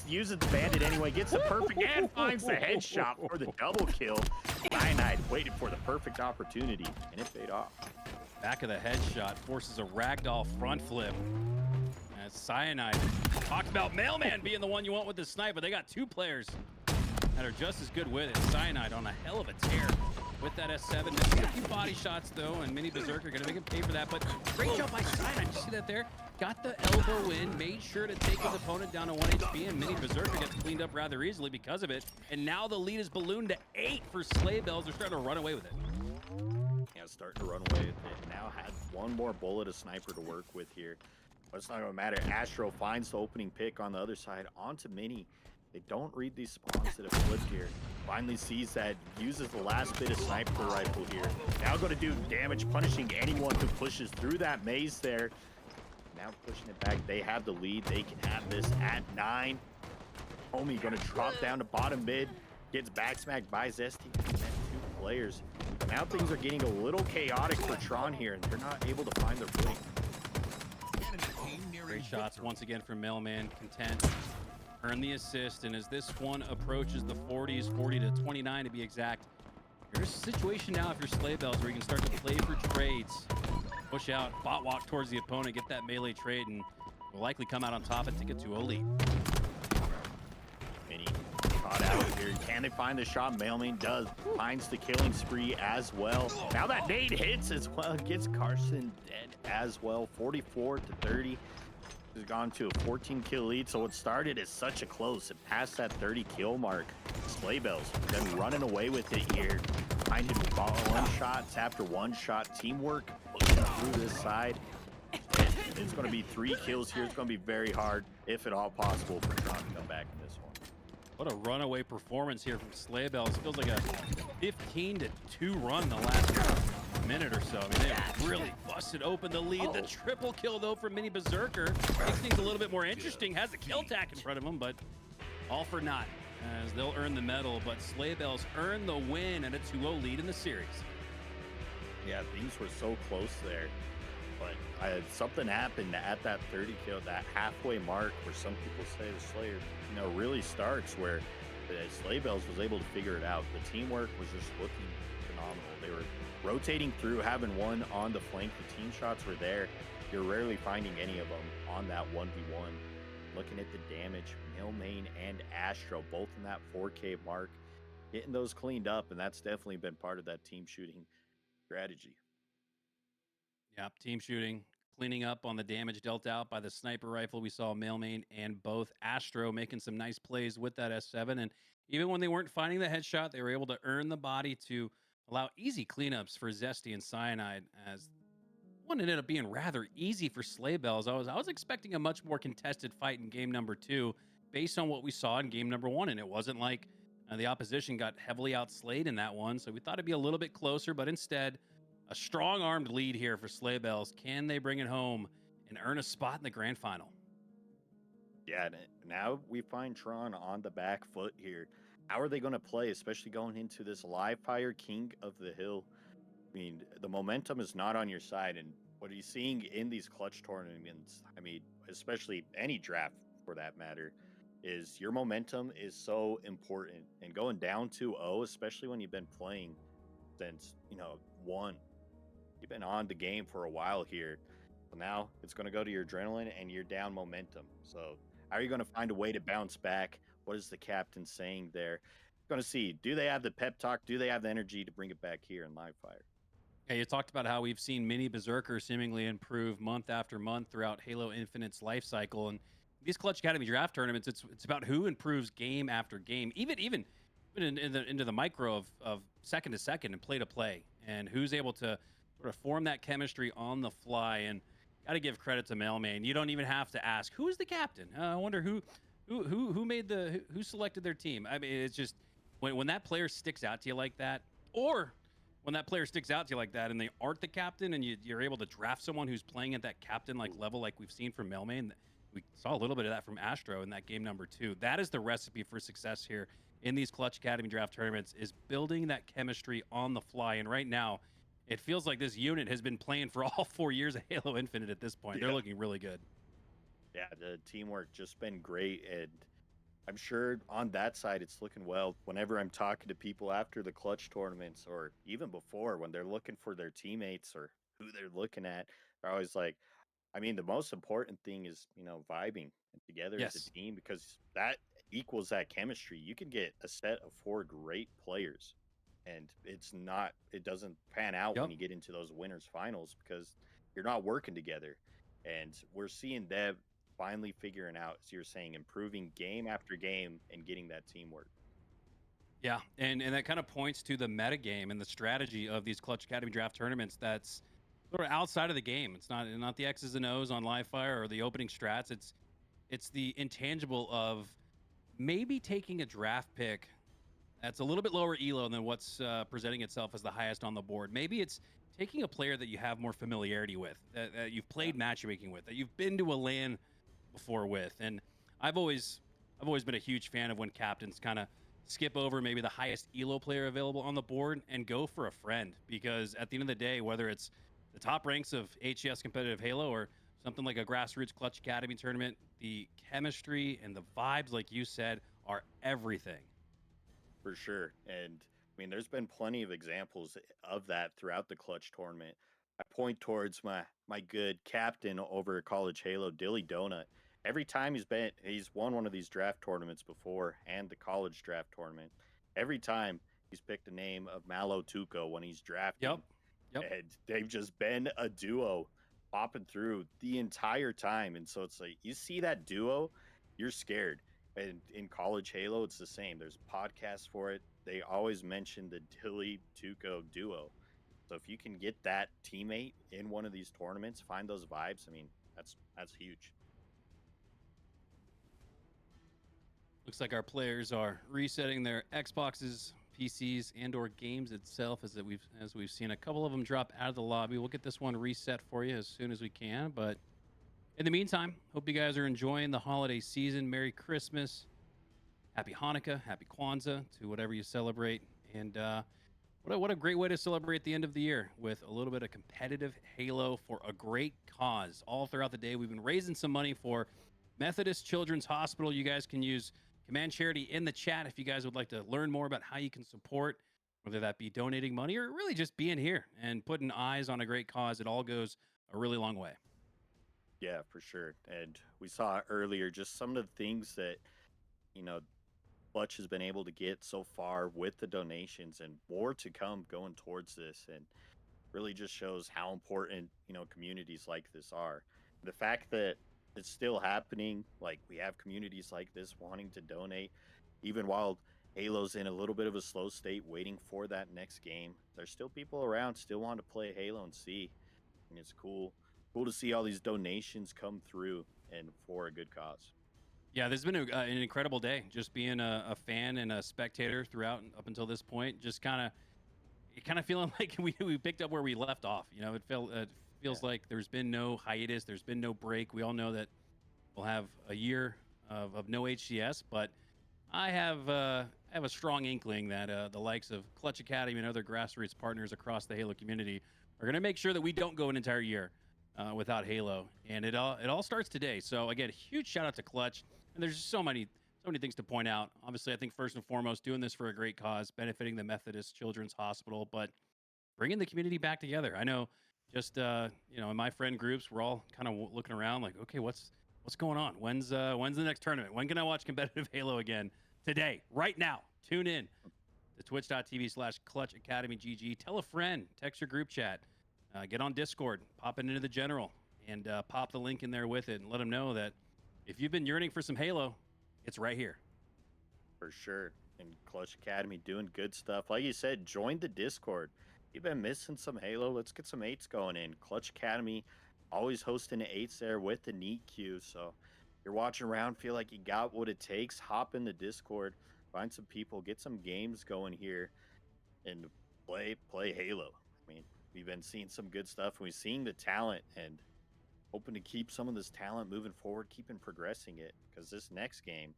Uses the bandit anyway. Gets the perfect and finds the headshot for the double kill. Cyanide waited for the perfect opportunity and it paid off. Back of the headshot forces a ragdoll front flip. As Cyanide talked about Mailman being the one you want with the snipe, but they got 2 players that are just as good with it. Cyanide on a hell of a tear with that S7. Missing a few body shots though, and Mini Berserker gonna make him pay for that. But great job by Cyanide. You see that there? Got the elbow in, made sure to take his opponent down to 1 HP, and Mini Berserker gets cleaned up rather easily because of it. And now the lead is ballooned to 8 for Sleigh Bells. They're starting to run away with it. Yeah, starting to run away with it. Now has 1 more bullet, a sniper to work with here. But it's not going to matter. Astro finds the opening pick on the other side onto Mini. They don't read these spawns that have flipped here. Finally sees that, uses the last bit of sniper rifle here. Now going to do damage, punishing anyone who pushes through that maze there. Now pushing it back. They have the lead. They can have this at 9. Omi going to drop down to bottom mid, gets back smacked by Zesty, and then 2 players. Now things are getting a little chaotic for Tron here, and they're not able to find their footing. Great shots once again from Mailman. Content earn the assist, and as this one approaches the 40s, 40 to 29 to be exact, there's a situation now if you're Sleighbells where you can start to play for trades, push out, bot walk towards the opponent, get that melee trade, and will likely come out on top and take a 2-0 lead. Mini caught out here. Can they find the shot? Mailman does. Finds the killing spree as well. Now that nade hits as well. Gets Carson dead as well. 44 to 30. Has gone to a 14 kill lead. So what started as such a close and past that 30 kill mark. Sleighbells then running away with it here. Finding one shots after one shot. Teamwork pushing through this side. It's going to be 3 kills here. It's going to be very hard, if at all possible, for Tron to come back in this one. What a runaway performance here from Sleighbells. Feels like a 15-2 run the last minute or so. I mean, they really busted open the lead. The triple kill, though, from Mini Berserker makes things a little bit more interesting. Has a kill tack in front of him, but all for naught, as they'll earn the medal. But Sleighbells earn the win and a 2-0 lead in the series. Yeah, things were so close there. But something happened at that 30 kill, that halfway mark, where some people say the Slayer, really starts, where the Sleighbells was able to figure it out. The teamwork was just looking phenomenal. They were rotating through, having one on the flank. The team shots were there. You're rarely finding any of them on that 1v1. Looking at the damage, Mailman and Astro, both in that 4K mark, getting those cleaned up, and that's definitely been part of that team shooting strategy. Yeah, team shooting, cleaning up on the damage dealt out by the sniper rifle. We saw Mailman and both Astro making some nice plays with that S7. And even when they weren't finding the headshot, they were able to earn the body to allow easy cleanups for Zesty and Cyanide, as one ended up being rather easy for Sleighbells. I was expecting a much more contested fight in game number 2 based on what we saw in game number 1. And it wasn't like the opposition got heavily outslayed in that one. So we thought it'd be a little bit closer, but instead, a strong-armed lead here for Sleighbells. Can they bring it home and earn a spot in the grand final? Yeah, now we find Tron on the back foot here. How are they going to play, especially going into this live fire King of the Hill? I mean, the momentum is not on your side, and what are you seeing in these clutch tournaments? I mean, especially any draft for that matter, is your momentum is so important. And going down 2-0, especially when you've been playing since, 1. You've been on the game for a while here. So now it's going to go to your adrenaline and you're down momentum. So how are you going to find a way to bounce back? What is the captain saying there? Going to see, do they have the pep talk? Do they have the energy to bring it back here in live fire? Yeah, you talked about how we've seen Mini Berserker seemingly improve month after month throughout Halo Infinite's life cycle. And these Clutch Academy draft tournaments, it's about who improves game after game, even into the micro of second to second and play to play, and who's able to sort of form that chemistry on the fly. And got to give credit to Mailman. You don't even have to ask, who is the captain? I wonder who selected their team. I mean, it's just when that player sticks out to you like that, or when that player sticks out to you like that and they aren't the captain, and you're able to draft someone who's playing at that captain like level, like we've seen from Mailman. We saw a little bit of that from Astro in that game number 2. That is the recipe for success here in these Clutch Academy draft tournaments, is building that chemistry on the fly. And right now, it feels like this unit has been playing for all 4 years of Halo Infinite at this point. They're looking really good. Yeah, the teamwork just been great. And I'm sure on that side, it's looking well. Whenever I'm talking to people after the Clutch tournaments, or even before, when they're looking for their teammates or who they're looking at, they're always like, I mean, the most important thing is, vibing together as a team, because that equals that chemistry. You can get a set of 4 great players, and it doesn't pan out when you get into those winners finals, because you're not working together. And we're seeing Dev finally figuring out, as you're saying, improving game after game and getting that teamwork. Yeah, and that kind of points to the meta game and the strategy of these Clutch Academy draft tournaments that's sort of outside of the game. It's not the X's and O's on live fire or the opening strats. It's the intangible of maybe taking a draft pick that's a little bit lower elo than what's presenting itself as the highest on the board. Maybe it's taking a player that you have more familiarity with, that you've played matchmaking with, that you've been to a LAN before with. And I've always I've always been a huge fan of when captains kind of skip over maybe the highest elo player available on the board and go for a friend, because at the end of the day, whether it's the top ranks of HCS competitive Halo or something like a grassroots Clutch Academy tournament, the chemistry and the vibes, like you said, are everything. For sure. And I mean, there's been plenty of examples of that throughout the Clutch tournament. I point towards my good captain over at College Halo, Dilly Donut. Every time he's won one of these draft tournaments before, and the college draft tournament. Every time he's picked the name of Malo Tuco when he's drafting. Yep. And they've just been a duo popping through the entire time. And so it's like, you see that duo, you're scared. And in College Halo, it's the same. There's podcasts for it. They always mention the Dilly Tuco duo. So if you can get that teammate in one of these tournaments, find those vibes, I mean, that's huge. Looks like our players are resetting their Xboxes, PCs, and/or games itself, as we've seen a couple of them drop out of the lobby. We'll get this one reset for you as soon as we can. But in the meantime, hope you guys are enjoying the holiday season. Merry Christmas, Happy Hanukkah, Happy Kwanzaa to whatever you celebrate, and what a great way to celebrate the end of the year with a little bit of competitive Halo for a great cause. All throughout the day, we've been raising some money for Methodist Children's Hospital. You guys can use Command Charity in the chat if you guys would like to learn more about how you can support, whether that be donating money or really just being here and putting eyes on a great cause. It all goes a really long way. Yeah, for sure. And we saw earlier just some of the things that, you know, Clutch has been able to get so far with the donations, and more to come going towards this. And really just shows how important, you know, communities like this are. The fact that it's still happening, like we have communities like this wanting to donate, even while Halo's in a little bit of a slow state waiting for that next game. There's still people around still want to play Halo and see. And it's cool to see all these donations come through and for a good cause. Yeah, this has been an incredible day. Just being a fan and a spectator throughout up until this point, just kind of feeling like we picked up where we left off. You know, it feels like there's been no hiatus, there's been no break. We all know that we'll have a year of no HCS, but I have a strong inkling that the likes of Clutch Academy and other grassroots partners across the Halo community are going to make sure that we don't go an entire year without Halo, and it all starts today. So again, huge shout out to Clutch, and there's just so many things to point out. Obviously, I think first and foremost, doing this for a great cause, benefiting the Methodist Children's Hospital, but bringing the community back together. I know, just in my friend groups, we're all kind of looking around like, okay, what's going on? When's the next tournament? When can I watch competitive Halo again? Today, right now. Tune in to twitch.tv/Clutch Academy GG. Tell a friend, text your group chat, get on Discord, pop it into the general, and pop the link in there with it, and let them know that if you've been yearning for some Halo, it's right here. For sure. And Clutch Academy doing good stuff. Like you said, join the Discord. You've been missing some Halo. Let's get some 8s going in. Clutch Academy always hosting the 8s there with the neat queue. So you're watching around, feel like you got what it takes, hop in the Discord, find some people, get some games going here, and play Halo. I mean, we've been seeing some good stuff, and we've seen the talent, and hoping to keep some of this talent moving forward, keeping progressing it, because this next game,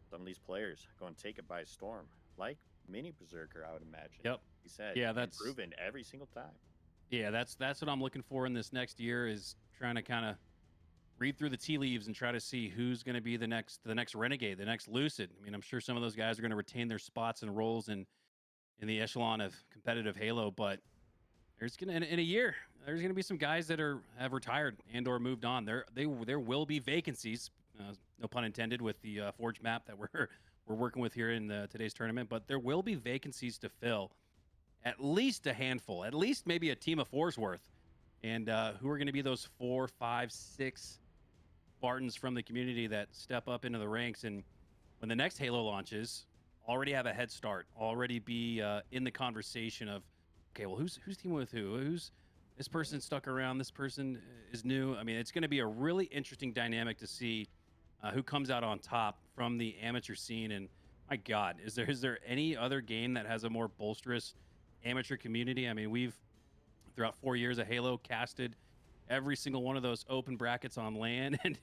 some of these players are going to take it by storm, like Mini Berserker, I would imagine. Yep. He said, yeah, that's improving every single time. Yeah, that's what I'm looking for in this next year, is trying to kind of read through the tea leaves and try to see who's going to be the next Renegade, the next Lucid. I mean, I'm sure some of those guys are going to retain their spots and roles in the echelon of competitive Halo, but there's gonna in a year there's gonna be some guys that have retired and/or moved on. There will be vacancies, no pun intended, with the Forge map that we're working with here in today's tournament. But there will be vacancies to fill, at least a handful, at least maybe a team of 4's worth. And who are going to be those 4, 5, 6 Spartans from the community that step up into the ranks, and when the next Halo launches, already have a head start, already be in the conversation of, okay, well, who's teaming with who? Who's this person stuck around? This person is new. I mean, it's going to be a really interesting dynamic to see who comes out on top from the amateur scene. And my God, is there any other game that has a more bolsterous amateur community? I mean, we've throughout 4 years of Halo casted every single one of those open brackets on LAN, and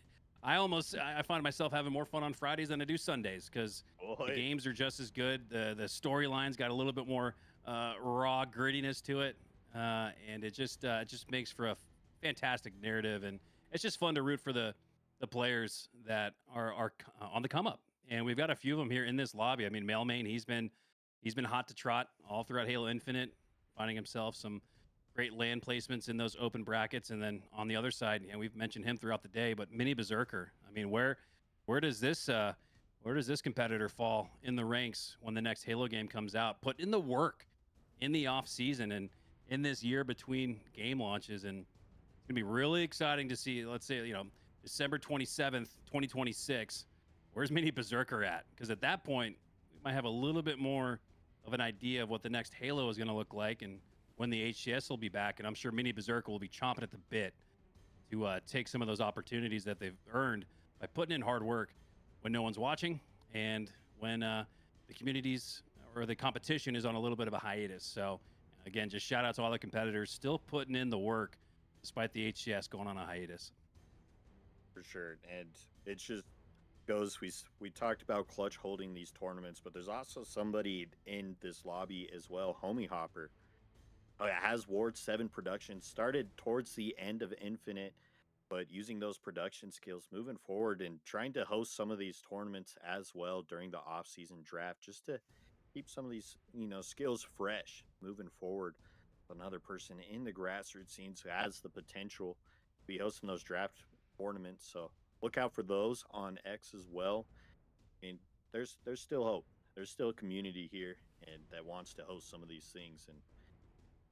I find myself having more fun on Fridays than I do Sundays because the games are just as good. The storylines got a little bit more raw grittiness to it, and it just makes for a fantastic narrative, and it's just fun to root for the players that are on the come up. And we've got a few of them here in this lobby. I mean, Mailmain, he's been hot to trot all throughout Halo Infinite, finding himself some great land placements in those open brackets. And then on the other side, and we've mentioned him throughout the day, but Mini Berserker. I mean, where does this competitor fall in the ranks when the next Halo game comes out? Put in the work in the off season and in this year between game launches, and it's gonna be really exciting to see. Let's say December 27th, 2026. Where's Mini Berserker at? Because at that point, we might have a little bit more of an idea of what the next Halo is going to look like and when the HCS will be back. And I'm sure Mini Berserker will be chomping at the bit to take some of those opportunities that they've earned by putting in hard work when no one's watching and when the communities or the competition is on a little bit of a hiatus. So, again, just shout out to all the competitors still putting in the work despite the HCS going on a hiatus. For sure. And it's just goes, we talked about Clutch holding these tournaments, but there's also somebody in this lobby as well, Homie Hopper. Has Ward 7 production, started towards the end of Infinite, but using those production skills moving forward and trying to host some of these tournaments as well during the off-season draft, just to keep some of these skills fresh moving forward. Another person in the grassroots scenes who has the potential to be hosting those draft tournaments, so look out for those on X as well. I mean, there's still hope. There's still a community here and that wants to host some of these things, and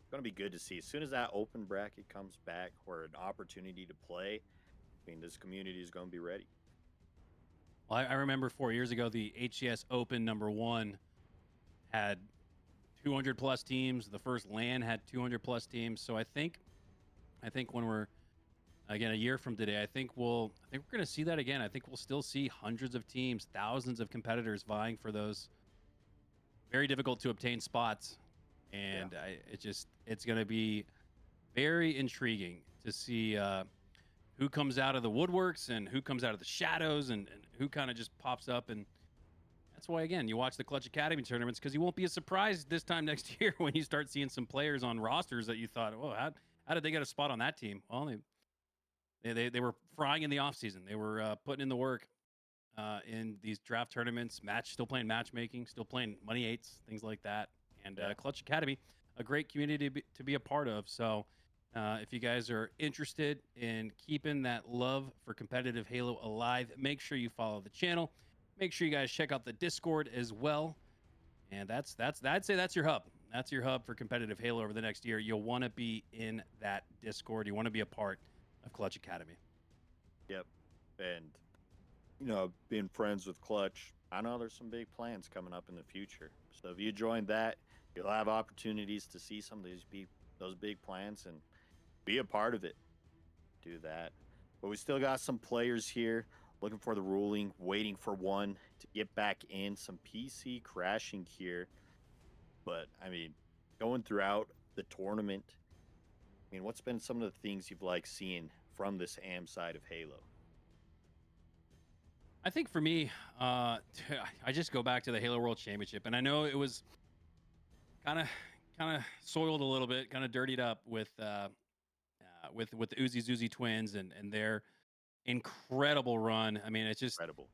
it's going to be good to see as soon as that open bracket comes back or an opportunity to play. I mean, this community is going to be ready. Well, I remember 4 years ago, the HCS Open #1 had 200 plus teams. The first LAN had 200 plus teams. So I think when we're again a year from today, I think we're going to see that again. I think we'll still see hundreds of teams, thousands of competitors vying for those very difficult to obtain spots, and it's going to be very intriguing to see who comes out of the woodworks and who comes out of the shadows and who kind of just pops up. And that's why, again, you watch the Clutch Academy tournaments, because you won't be surprised this time next year when you start seeing some players on rosters that you thought, oh, how did they get a spot on that team? Well, they were frying in the offseason. They were putting in the work in these draft tournaments, still playing matchmaking, still playing Money 8s, things like that. And Clutch Academy, a great community to be a part of. So if you guys are interested in keeping that love for competitive Halo alive, make sure you follow the channel. Make sure you guys check out the Discord as well. And I'd say that's your hub. That's your hub for competitive Halo over the next year. You'll want to be in that Discord. You want to be a part of Clutch Academy. Yep. And being friends with Clutch, I know there's some big plans coming up in the future. So if you join that, you'll have opportunities to see some of those big plans and be a part of it. Do that. But we still got some players here looking for the ruling, waiting for one to get back in. Some PC crashing here. But, I mean, going throughout the tournament, I mean, what's been some of the things you've liked seeing from this AM side of Halo? I think for me, I just go back to the Halo World Championship, and I know it was kind of soiled a little bit, kind of dirtied up with the Uzi Zuzi twins and their incredible run. I mean, it's just incredible.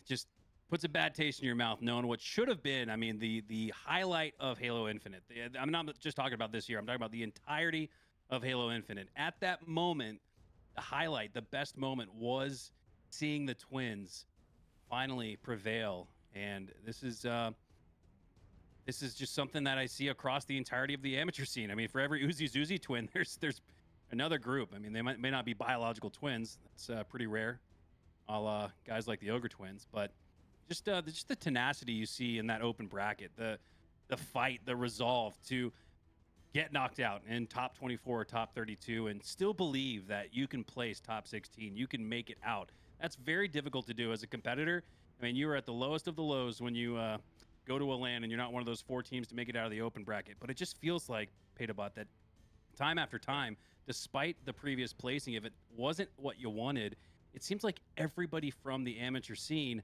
Just puts a bad taste in your mouth knowing what should have been. I mean, the highlight of Halo Infinite. I'm not just talking about this year. I'm talking about the entirety of Halo Infinite. At that moment, the highlight, the best moment was seeing the twins finally prevail. And this is just something that I see across the entirety of the amateur scene. I mean, for every Uzi Zuzi twin, there's another group. I mean, they may not be biological twins. That's pretty rare, a la guys like the Ogre twins. But just the tenacity you see in that open bracket, the fight, the resolve to get knocked out in top 24 or top 32 and still believe that you can place top 16, you can make it out. That's very difficult to do as a competitor. I mean, you were at the lowest of the lows when you go to a LAN and you're not one of those 4 teams to make it out of the open bracket. But it just feels like, Petabot, that time after time, despite the previous placing, if it wasn't what you wanted, it seems like everybody from the amateur scene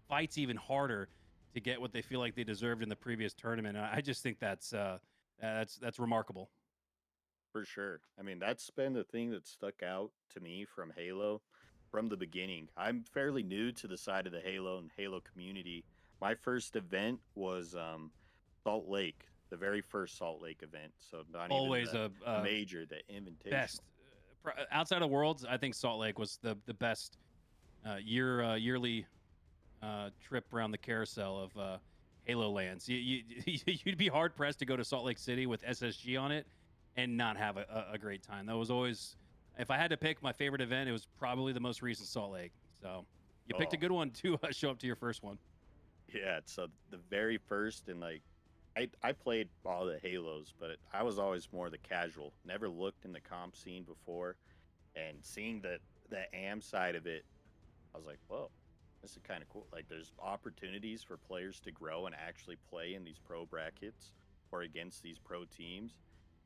fights even harder to get what they feel like they deserved in the previous tournament. And I just think that's remarkable. For sure. I mean, that's been the thing that stuck out to me from Halo from the beginning. I'm fairly new to the side of the Halo and Halo community. My first event was Salt Lake, the very first Salt Lake event. So not Always even the a major, the invitation. best outside of Worlds. I think Salt Lake was the best yearly trip around the carousel of Halo lands. You'd be hard pressed to go to Salt Lake City with SSG on it and not have a great time. That was always, if I had to pick my favorite event, it was probably the most recent Salt Lake. So you picked a good one to show up to your first one. Yeah, so the very first, and like I played all the Halos, but I was always more the casual. Never looked in the comp scene before, and seeing the AM side of it, I was like, whoa, this is kind of cool. Like, there's opportunities for players to grow and actually play in these pro brackets or against these pro teams,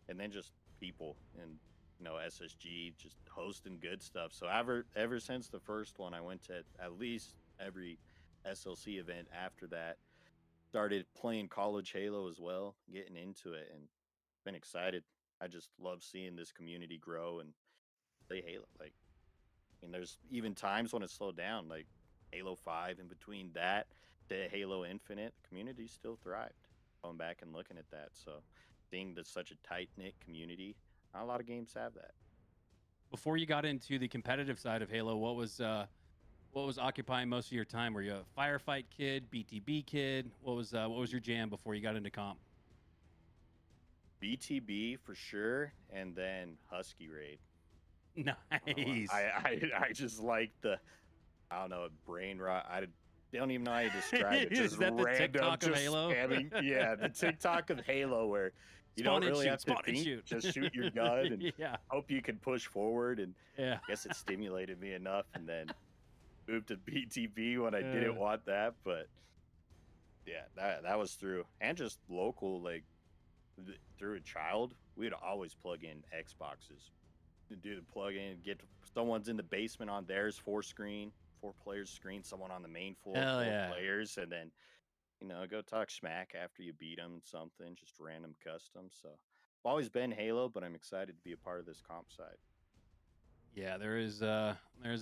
and then just people and SSG just hosting good stuff. So ever since the first one, I went to at least every SLC event after that. Started playing college Halo as well, getting into it, and been excited. I just love seeing this community grow and play Halo. Like, I mean, there's even times when it slowed down, like Halo 5. In between that to Halo Infinite, the community still thrived. Going back and looking at that, so seeing that such a tight knit community, not a lot of games have that. Before you got into the competitive side of Halo, what was occupying most of your time? Were you a firefight kid, BTB kid? What was your jam before you got into comp? BTB for sure, and then Husky Raid. Nice. I just like the, I don't know, brain rot. I don't even know how to describe it. Just Is that the random, TikTok of just Halo? spamming. Yeah, the TikTok of Halo, where you Spawn don't and really shoot, have to spawn and think, shoot. just shoot your gun and Yeah. hope you can push forward. And Yeah. I guess it stimulated me enough, and then moved to BTB when I didn't want that. But yeah, that was through, and just local, like through a child, we'd always plug in Xboxes. Do the plug in, get someone's in the basement on theirs, four players screen, someone on the main floor, Hell four yeah. players, and then go talk smack after you beat them, something, just random custom. So I've always been Halo, but I'm excited to be a part of this comp side. Yeah, there's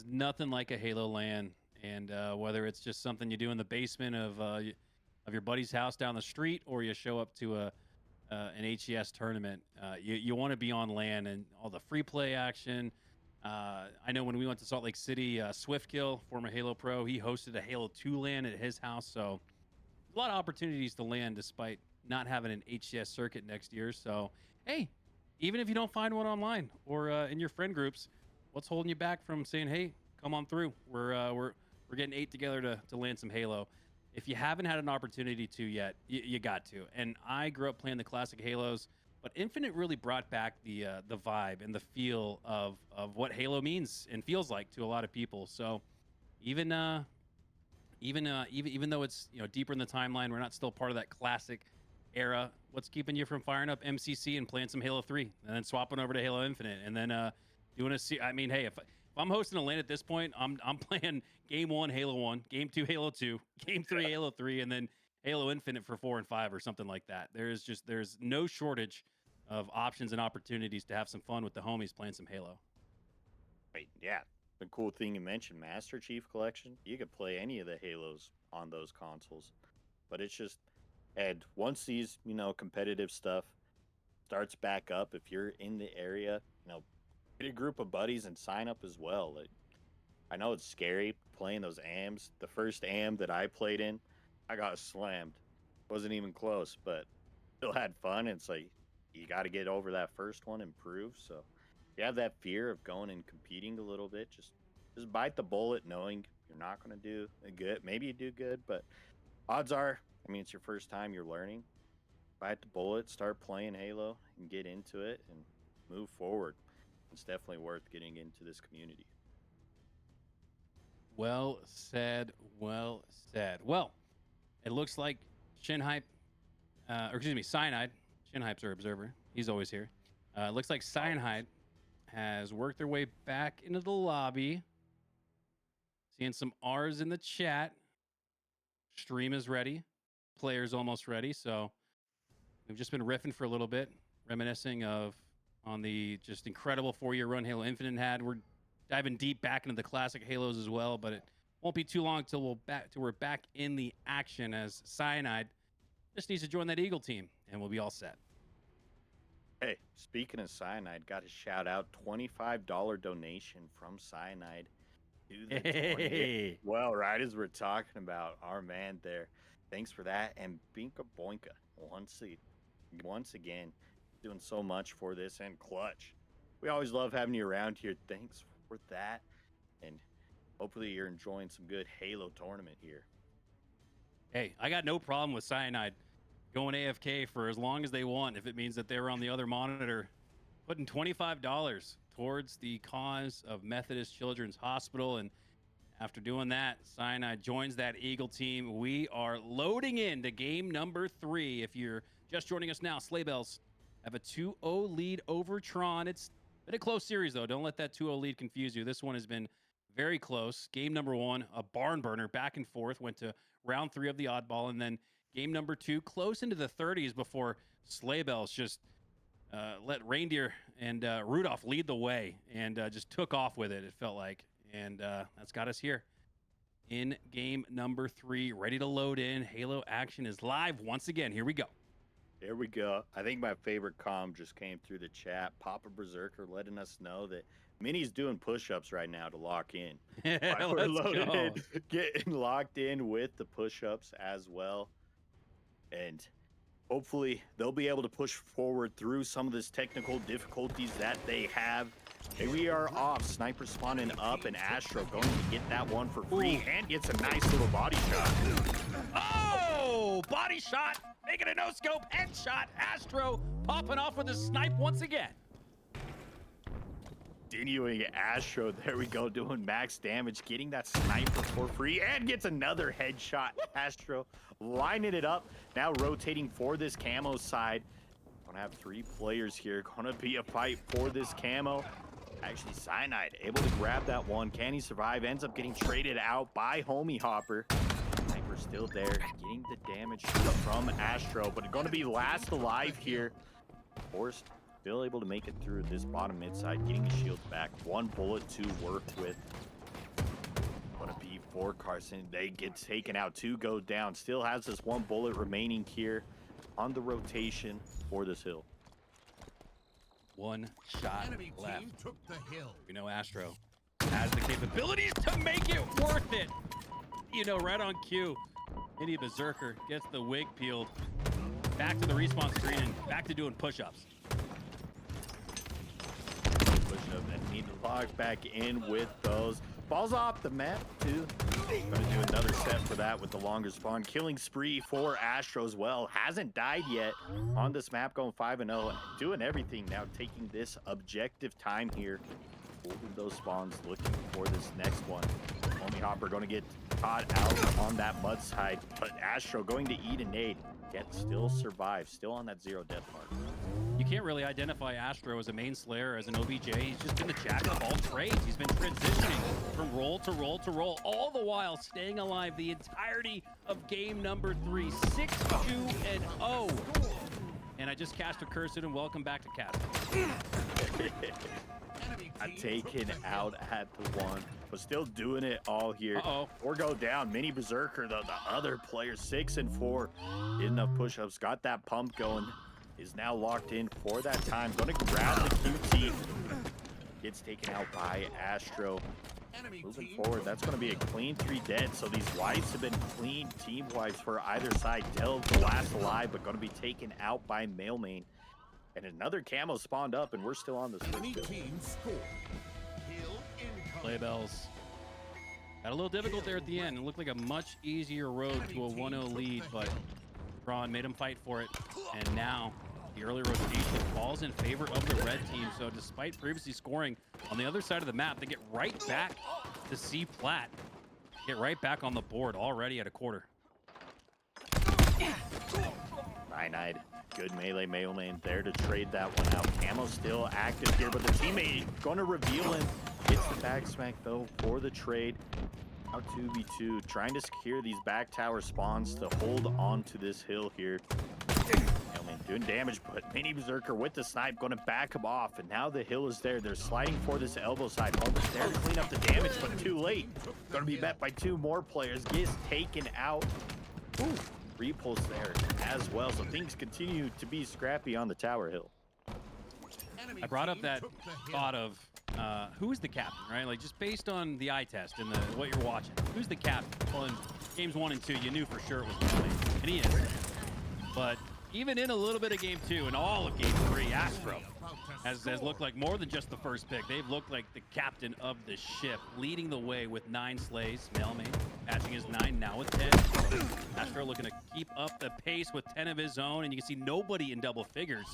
nothing like a Halo LAN, and whether it's just something you do in the basement of your buddy's house down the street, or you show up to an HES tournament, you want to be on LAN and all the free play action. I know when we went to Salt Lake City, Swiftkill, former Halo Pro, he hosted a Halo 2 LAN at his house, so a lot of opportunities to LAN despite not having an HCS circuit next year. So, hey, even if you don't find one online or in your friend groups, what's holding you back from saying, hey, come on through? We're getting 8 together to LAN some Halo. If you haven't had an opportunity to yet, you got to. And I grew up playing the classic Halos, but Infinite really brought back the vibe and the feel of what Halo means and feels like to a lot of people. So even though it's deeper in the timeline, we're not still part of that classic era. What's keeping you from firing up MCC and playing some Halo 3 and then swapping over to Halo Infinite and then doing I mean, hey, if I'm hosting a LAN at this point, I'm playing Game 1 Halo 1, Game 2 Halo 2, Game 3 Halo 3, and then Halo Infinite for 4 and 5 or something like that. There's no shortage of options and opportunities to have some fun with the homies playing some Halo. Right, yeah. The cool thing you mentioned, Master Chief Collection, you could play any of the Halos on those consoles. But it's just, and once these, competitive stuff starts back up, if you're in the area, get a group of buddies and sign up as well. Like, I know it's scary playing those AMs. The first AM that I played in, I got slammed. Wasn't even close, but still had fun. It's like, you got to get over that first one, improve. So if you have that fear of going and competing a little bit, just bite the bullet knowing you're not going to do good. Maybe you do good, but odds are, it's your first time you're learning. Bite the bullet, start playing Halo, and get into it and move forward. It's definitely worth getting into this community. Well said. Well said. Well, it looks like Cyanide. Shinhype's our observer. He's always here. Looks like Cyanide has worked their way back into the lobby. Seeing some R's in the chat. Stream is ready. Players almost ready. So we've just been riffing for a little bit, reminiscing on the just incredible 4-year run Halo Infinite had. We're diving deep back into the classic Halos as well, but it won't be too long till we're back in the action, as Cyanide just needs to join that Eagle team, and we'll be all set. Hey, speaking of Cyanide, got a shout out, $25 donation from Cyanide to the Tourney. Well, right as we're talking about our man there. Thanks for that. And Binka Boinka, once again, doing so much for this, and Clutch. We always love having you around here. Thanks for that. And hopefully you're enjoying some good Halo tournament here. Hey, I got no problem with Cyanide going AFK for as long as they want, if it means that they were on the other monitor, putting $25 towards the cause of Methodist Children's Hospital. And after doing that, Cyanide joins that Eagle team. We are loading into game number 3. If you're just joining us now, Sleigh Bells have a 2-0 lead over Tron. It's been a close series, though. Don't let that 2-0 lead confuse you. This one has been very close. Game number 1, a barn burner, back and forth, went to round 3 of the oddball, and then game number 2, close into the 30s before Sleigh Bells just let Reindeer and Rudolph lead the way and just took off with it, it felt like. And that's got us here in game number 3, ready to load in. Halo action is live once again. Here we go. There we go. I think my favorite comm just came through the chat. Papa Berserker letting us know that Minnie's doing push-ups right now to lock in. While we're loaded in, getting locked in with the push-ups as well. And hopefully they'll be able to push forward through some of this technical difficulties that they have. And we are off. Sniper spawning up, and Astro going to get that one for free and gets a nice little body shot. Oh, body shot, making a no-scope headshot. Astro popping off with a snipe once again. Continuing Astro, there we go, doing max damage, getting that sniper for free, and gets another headshot. Astro lining it up, now rotating for this camo side. Gonna have 3 players here, gonna be a fight for this camo. Actually, Cyanide able to grab that one. Can he survive? Ends up getting traded out by Homie Hopper. Sniper still there, getting the damage from Astro, but gonna be last alive here. Forced. Still able to make it through this bottom mid side, getting the shields back. 1 bullet to work with. Gonna be for Carson. They get taken out. 2 go down. Still has this 1 bullet remaining here on the rotation for this hill. 1 shot Enemy left. team took the hill. We know Astro has the capabilities to make it worth it. You know, right on cue. Mini Berserker gets the wig peeled. Back to the respawn screen and back to doing push-ups. Push-up and need to log back in with those. Balls off the map too. Gonna do another set for that with the longer spawn. Killing spree for Astro as well. Hasn't died yet on this map, going 5-0. Doing everything now, taking this objective time here. Holding those spawns, looking for this next one. Homie Hopper going to get caught out on that mud side, but Astro going to eat a nade, yet still survive, still on that 0 death mark. You can't really identify Astro as a main slayer, as an OBJ. He's just been the jack of all trades. He's been transitioning from role to role to role, all the while staying alive the entirety of game number 3, 6-2-0. And I just cast a curse and welcome back to cast. Taken out at the 1, but still doing it all here. Or go down. Mini Berserker, the other player, 6-4 in the push-ups. Got that pump going. Is now locked in for that time. Gonna grab the QT. Gets taken out by Astro. Moving forward, that's going to be a clean 3 dead. So these wipes have been clean team wipes for either side. Delve the last alive, but going to be taken out by Mailmain. And another camo spawned up, and we're still on this first hill. Sleigh Bells got a little difficult there at the end. It looked like a much easier road to a 1-0 lead, but Ron made him fight for it. And now the early rotation falls in favor of the red team. So despite previously scoring on the other side of the map, they get right back to C plat. Get right back on the board already at a quarter. Cyanide, good melee Mailman there to trade that one out. Camo still active here, but the teammate going to reveal him. Gets the back smack though for the trade. Now 2v2, trying to secure these back tower spawns to hold on to this hill here. Mailman doing damage, but Mini Berserker with the snipe going to back him off, and now the hill is there. They're sliding for this elbow side. Homer's there to clean up the damage, but too late. Going to be met by 2 more players. Gets taken out. Ooh, repulse there as well, so things continue to be scrappy on the tower hill. I brought up that thought of who's the captain, right? Like, just based on the eye test and what you're watching, who's the captain? Well, in games 1 and 2, you knew for sure it was Tourney, and he is. But even in a little bit of game 2 and all of game 3, Astro has looked like more than just the first pick. They've looked like the captain of the ship, leading the way with 9 slays. Mailman patching his 9 now with 10. Astro looking to keep up the pace with 10 of his own, and you can see nobody in double figures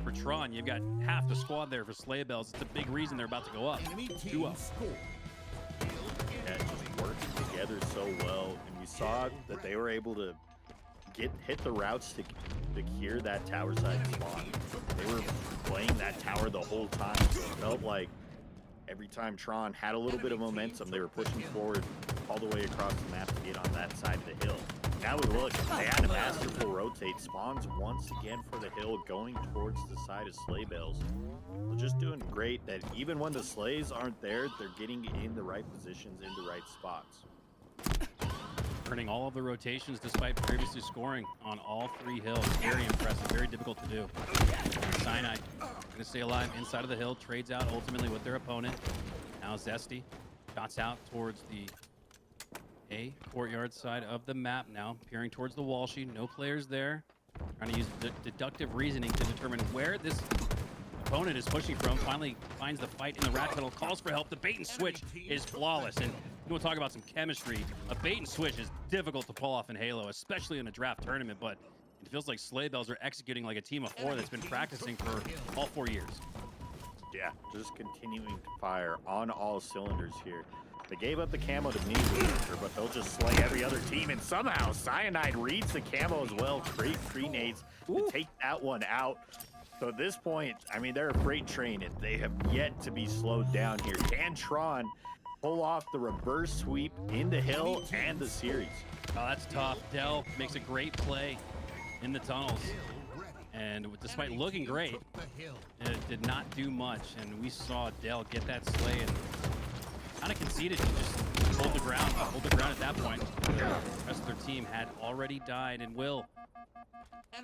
for Tron. You've got half the squad there for Slay Bells. It's a big reason they're about to go up. 2-0. Yeah, just working together so well, and we saw that they were able to hit the routes to secure that tower side spawn. They were playing that tower the whole time, so it felt like every time Tron had a little bit of momentum, they were pushing forward all the way across the map to get on that side of the hill. Now we look, they had a masterful rotate. Spawns once again for the hill, going towards the side of Slay Bells. They're just doing great that even when the Slays aren't there, they're getting in the right positions, in the right spots. Earning all of the rotations despite previously scoring on all 3 hills. Very impressive, very difficult to do. Cyanide going to stay alive inside of the hill, trades out ultimately with their opponent. Now Zesty shots out towards the A courtyard side of the map now, peering towards the wall sheet. No players there. Trying to use deductive reasoning to determine where this opponent is pushing from. Finally finds the fight in the rat tunnel, calls for help. The bait and switch is flawless, and we'll talk about some chemistry. A bait and switch is difficult to pull off in Halo, especially in a draft tournament, but it feels like Slay Bells are executing like a team of 4 that's been practicing for all 4 years. Yeah, just continuing to fire on all cylinders here. They gave up the camo to Mini Berserker, but they'll just slay every other team, and somehow Cyanide reads the camo as well. Great pre-nades to take that one out. So at this point, I mean, they're a freight train, and they have yet to be slowed down here. Can Tron pull off the reverse sweep in the hill and the series? Oh, that's tough. Dell makes a great play in the tunnels, and despite looking great, it did not do much, and we saw Dell get that slay and kind of conceded to just hold the ground at that point. The rest of their team had already died, and will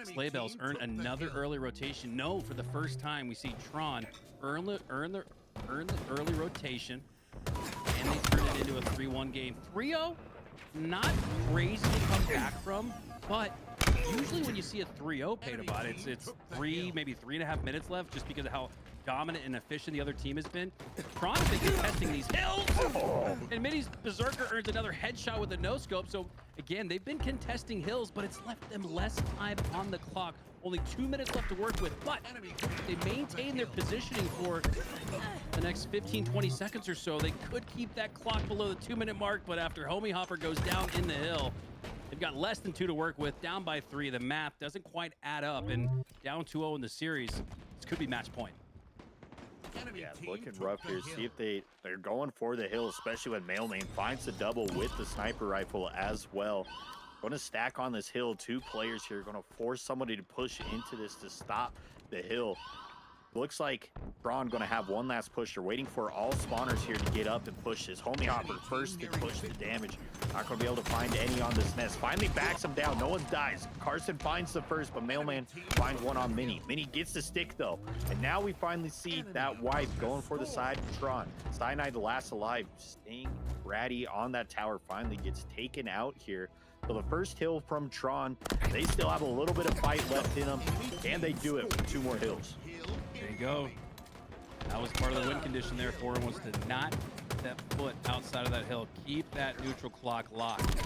Slay Bells earn another early rotation? No, for the first time we see Tron earn the early rotation, and they turn it into a 3-1 game. 3-0, not crazy to come back from, but usually when you see a 3-0 paid about it's maybe 3.5 minutes left, just because of how dominant and efficient the other team has been. Tron has been contesting these hills, and Mini's Berserker earns another headshot with a no-scope. So again, they've been contesting hills, but it's left them less time on the clock. Only 2 minutes left to work with, but they maintain their positioning for the next 15-20 seconds or so. They could keep that clock below the 2-minute mark, but after Homie Hopper goes down in the hill, they've got less than 2 to work with, down by 3. The map doesn't quite add up, and down 2-0 in the series. This could be match point. Yeah, looking rough here. See if they're going for the hill, especially when Mailman finds the double with the sniper rifle as well. Going to stack on this hill. 2 players here. Going to force somebody to push into this to stop the hill. Looks like Tron going to have one last push. They're waiting for all spawners here to get up and push this. Homie Hopper first to push the damage. Not going to be able to find any on this nest. Finally backs him down. No one dies. Carson finds the first, but Mailman finds one on Mini. Mini gets the stick, though. And now we finally see that wipe going for the side of Tron. Cyanide, the last alive, staying ratty on that tower, finally gets taken out here. So the first hill from Tron, they still have a little bit of fight left in them. Can they do it with 2 more hills? There you go. That was part of the win condition there for him, was to not step foot outside of that hill. Keep that neutral clock locked.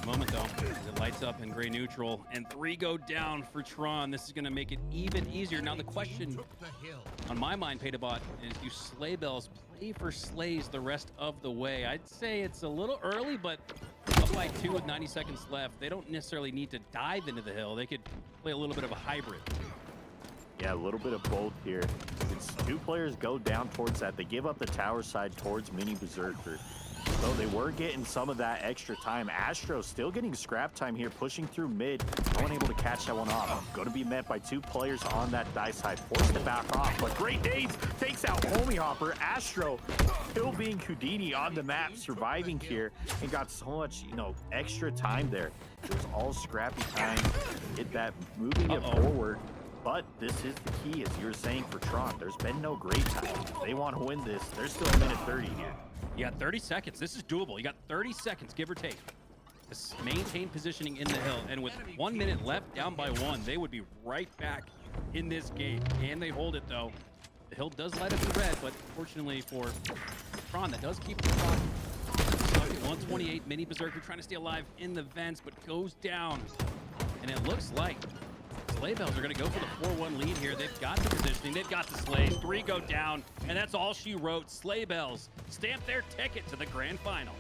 Moment though, it lights up in gray neutral, and 3 go down for Tron. This is going to make it even easier. Now the question on my mind, Patabot, is do Slay Bells play for slays the rest of the way? I'd say it's a little early, but up by 2 with 90 seconds left. They don't necessarily need to dive into the hill. They could play a little bit of a hybrid. Yeah, a little bit of both here. Since 2 players go down towards that, they give up the tower side towards Mini Berserker. So they were getting some of that extra time. Astro still getting scrap time here, pushing through mid. No one able to catch that one off. Going to be met by 2 players on that die side. Forced to back off, but great nades. Takes out Homie Hopper. Astro still being Houdini on the map, surviving here, and got so much, extra time there. It was all scrappy time. Get that, moving it forward. But this is the key, as you were saying, for Tron. There's been no great time. If they want to win this, there's still a minute 30 here. You got 30 seconds. This is doable. You got 30 seconds, give or take. Just maintain positioning in the hill. And with 1 minute left, down by 1, they would be right back in this game. Can they hold it, though? The hill does light up in red, but fortunately for Tron, that does keep the clock. 128, Mini Berserker trying to stay alive in the vents, but goes down. And it looks like Sleigh Bells are going to go for the 4-1 lead here. They've got the positioning. They've got the Sleighs. 3 go down, and that's all she wrote. Sleigh Bells stamp their ticket to the grand final.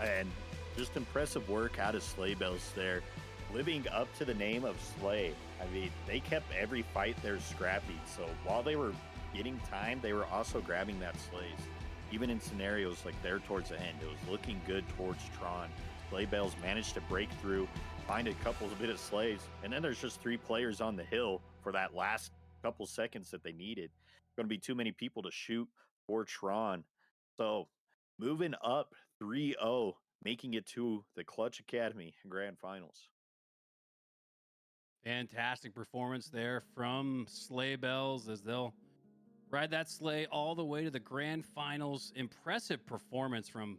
And just impressive work out of Sleigh Bells there. Living up to the name of Slay. I mean, they kept every fight there scrappy. So while they were getting time, they were also grabbing that Slays. Even in scenarios like there towards the end, it was looking good towards Tron. Sleigh Bells managed to break through, find a couple of bit of Slays, and then there's just 3 players on the hill for that last couple seconds that they needed. Going to be too many people to shoot for Tron. So moving up 3-0, making it to the Clutch Academy Grand Finals. Fantastic performance there from Sleigh Bells as they'll ride that sleigh all the way to the grand finals. Impressive performance from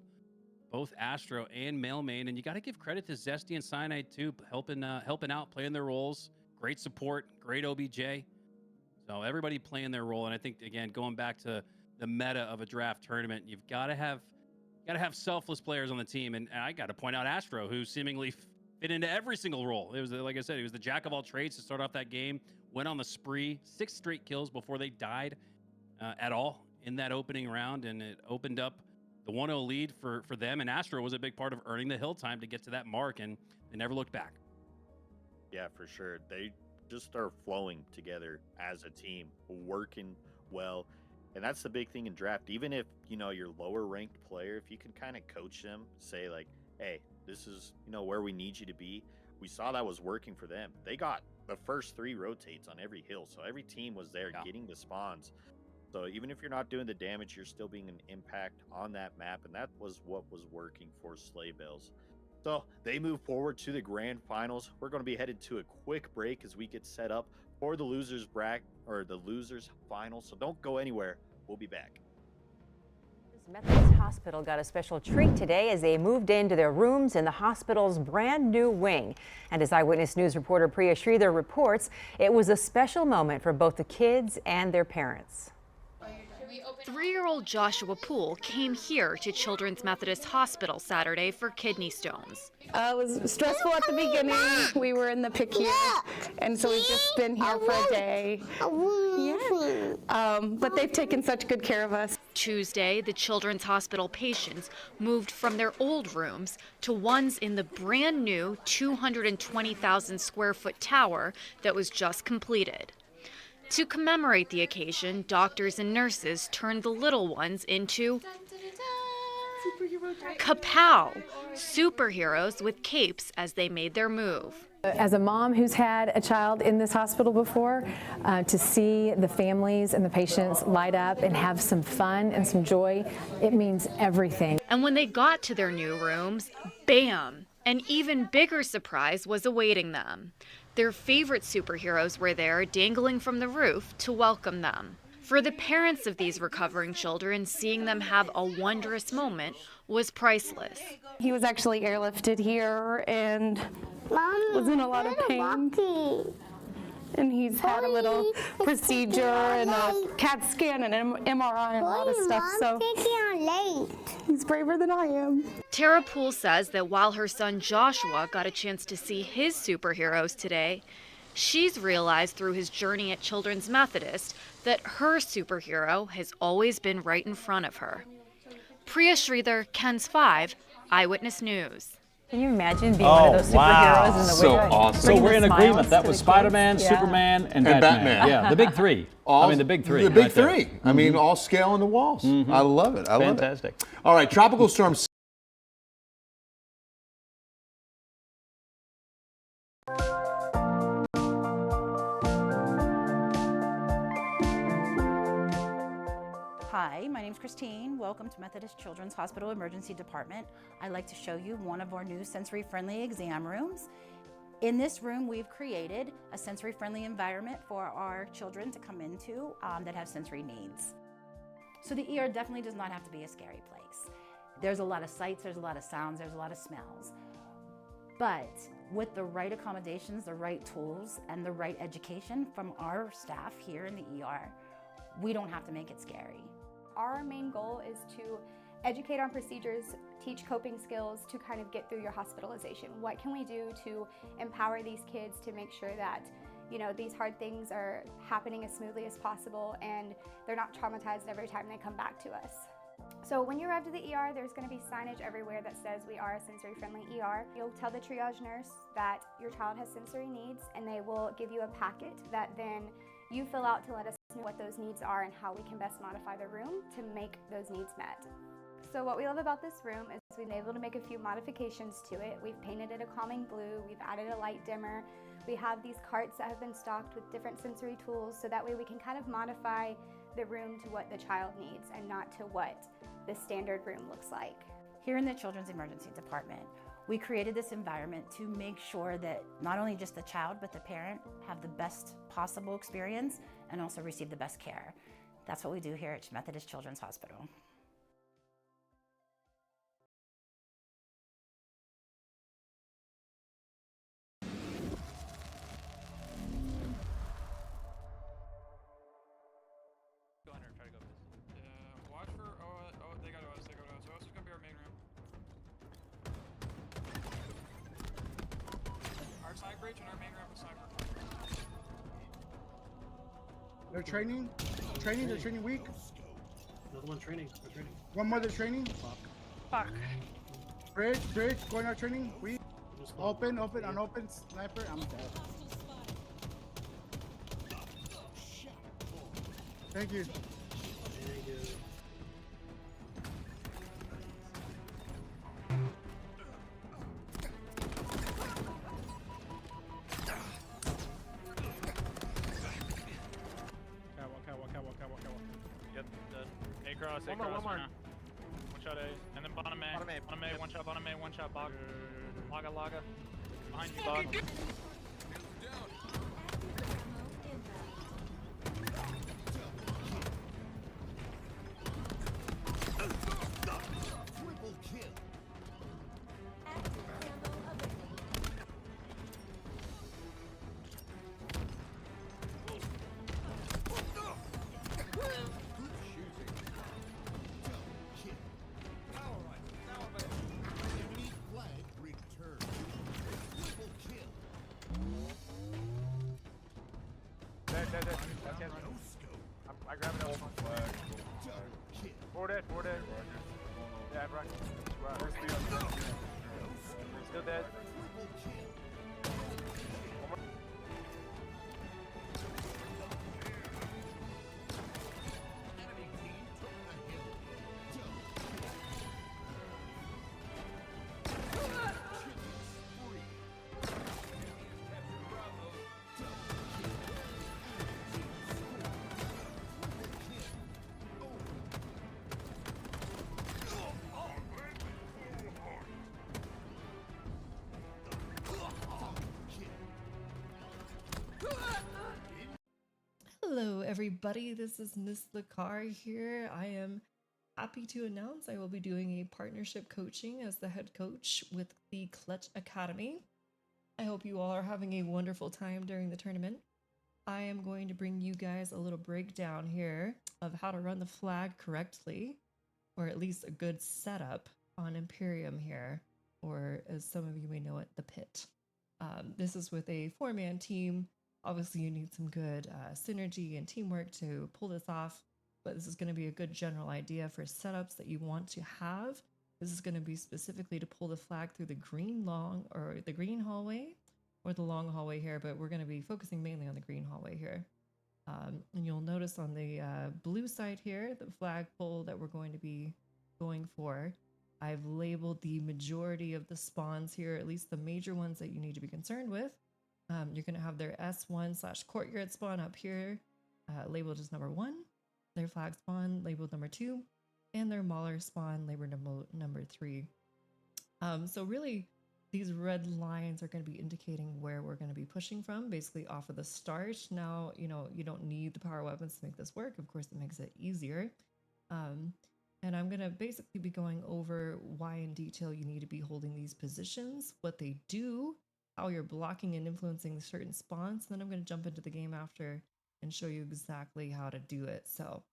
both Astro and Mailmain, and you got to give credit to Zesty and Cyanide too, helping out, playing their roles. Great support, great OBJ. So everybody playing their role, and I think again going back to the meta of a draft tournament, you've got to have selfless players on the team, and I got to point out Astro, who seemingly fit into every single role. It was, like I said, he was the jack of all trades to start off that game. Went on the spree, 6 straight kills before they died at all in that opening round, and it opened up the 1-0 lead for them, and Astro was a big part of earning the hill time to get to that mark, and they never looked back. Yeah, for sure. They just are flowing together as a team, working well. And that's the big thing in draft. Even if, your lower ranked player, if you can kind of coach them, say like, hey, this is, where we need you to be. We saw that was working for them. They got the first 3 rotates on every hill. So every team was there getting the spawns. So even if you're not doing the damage, you're still being an impact on that map. And that was what was working for Sleigh Bells. So they move forward to the grand finals. We're going to be headed to a quick break as we get set up for the losers final. So don't go anywhere. We'll be back. Methodist Hospital got a special treat today as they moved into their rooms in the hospital's brand new wing. And as Eyewitness News reporter Priya Sridhar reports, it was a special moment for both the kids and their parents. 3-year-old Joshua Poole came here to Children's Methodist Hospital Saturday for kidney stones. It was stressful at the beginning. We were in the PICU, and so we've just been here for a day. But they've taken such good care of us. Tuesday, the Children's Hospital patients moved from their old rooms to ones in the brand new 220,000 square foot tower that was just completed. To commemorate the occasion, doctors and nurses turned the little ones into kapow, superheroes with capes as they made their move. As a mom who's had a child in this hospital before, to see the families and the patients light up and have some fun and some joy, it means everything. And when they got to their new rooms, bam! An even bigger surprise was awaiting them. Their favorite superheroes were there, dangling from the roof to welcome them. For the parents of these recovering children, seeing them have a wondrous moment was priceless. He was actually airlifted here and was in a lot of pain. And he's had a little procedure and a CAT scan and an MRI and a lot of stuff, so he's braver than I am. Tara Poole says that while her son Joshua got a chance to see his superheroes today, she's realized through his journey at Children's Methodist that her superhero has always been right in front of her. Priya Sridhar, Ken's 5, Eyewitness News. Can you imagine being one of those superheroes in the So winter? awesome. So we're in Bringing the agreement. smiles That to was the Spider-Man, kids. Yeah. Superman, and And Batman. Batman. Yeah, the big three. All, the big three. The big right there. three. I mean, all scale on the walls. I love it. I love it. Fantastic. All right, Tropical Storm. Hi, my name's Christine. Welcome to Methodist Children's Hospital Emergency Department. I'd like to show you one of our new sensory-friendly exam rooms. In this room, we've created a sensory-friendly environment for our children to come into that have sensory needs. So the ER definitely does not have to be a scary place. There's a lot of sights, there's a lot of sounds, there's a lot of smells. But with the right accommodations, the right tools, and the right education from our staff here in the ER, we don't have to make it scary. Our main goal is to educate on procedures, teach coping skills to kind of get through your hospitalization. What can we do to empower these kids to make sure that, you know, these hard things are happening as smoothly as possible and they're not traumatized every time they come back to us. So when you arrive to the ER, there's going to be signage everywhere that says we are a sensory-friendly ER. You'll tell the triage nurse that your child has sensory needs, and they will give you a packet that then you fill out to let us know what those needs are and how we can best modify the room to make those needs met. So what we love about this room is we've been able to make a few modifications to it. We've painted it a calming blue, we've added a light dimmer, we have these carts that have been stocked with different sensory tools so that way we can kind of modify the room to what the child needs and not to what the standard room looks like. Here in the Children's Emergency Department, we created this environment to make sure that not only just the child, but the parent have the best possible experience and also receive the best care. That's what we do here at Methodist Children's Hospital. Go under and try to go this. Yeah, watch for they got OS, they got OS. OS is gonna be our main room. Our side bridge and our main room is sniper. They're training. They're training weak. Another one training. They're training. One more, they're training. Fuck. Bridge, going out training. Weak. Open, unopen, sniper. I'm dead. Thank you. Thank you. Catwalk. Yep, dead. A cross, one more. One shot A. And then bottom A. One shot bottom A, one shot box. Laga. Behind you, bot. I grab it up. Four dead. Yeah, Brock. Still dead. Hello, everybody. This is Miss Lacar here. I am happy to announce I will be doing a partnership coaching as the head coach with the Clutch Academy. I hope you all are having a wonderful time during the tournament. I am going to bring you guys a little breakdown here of how to run the flag correctly, or at least a good setup on Imperium here, or as some of you may know it, the pit. This is with a 4-man team. Obviously, you need some good synergy and teamwork to pull this off, but this is going to be a good general idea for setups that you want to have This is going to be specifically to pull the flag through the green hallway or the long hallway here, but we're going to be focusing mainly on the green hallway here. And you'll notice on the blue side here, the flagpole that we're going to be going for, I've labeled the majority of the spawns here, at least the major ones that you need to be concerned with. You're going to have their S1/courtyard spawn up here, labeled as number 1, their flag spawn labeled number 2, and their mauler spawn labeled number 3. So really, these red lines are going to be indicating where we're going to be pushing from, basically off of the start. Now, you don't need the power weapons to make this work. Of course, it makes it easier. And I'm going to basically be going over why in detail you need to be holding these positions, what they do, how you're blocking and influencing certain spawns. Then I'm going to jump into the game after and show you exactly how to do it. So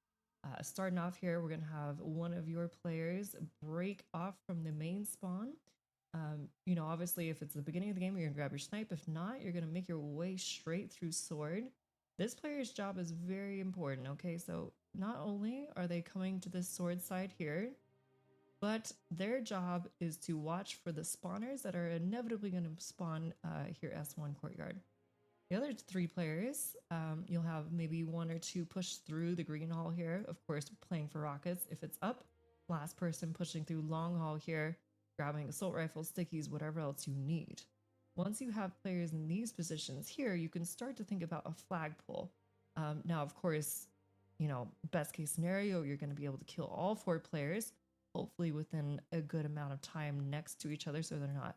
starting off here, we're going to have one of your players break off from the main spawn. Obviously, if it's the beginning of the game, you're going to grab your snipe. If not, you're going to make your way straight through sword. This player's job is very important, okay? So not only are they coming to this sword side here, but their job is to watch for the spawners that are inevitably going to spawn here S1 courtyard. The other 3 players, you'll have maybe 1 or 2 push through the green hall here, of course playing for rockets if it's up. Last person pushing through long hall here, grabbing assault rifles, stickies, whatever else you need. Once you have players in these positions here, you can start to think about a flagpole. Now, of course, best case scenario, you're going to be able to kill all 4 players, hopefully within a good amount of time next to each other so they're not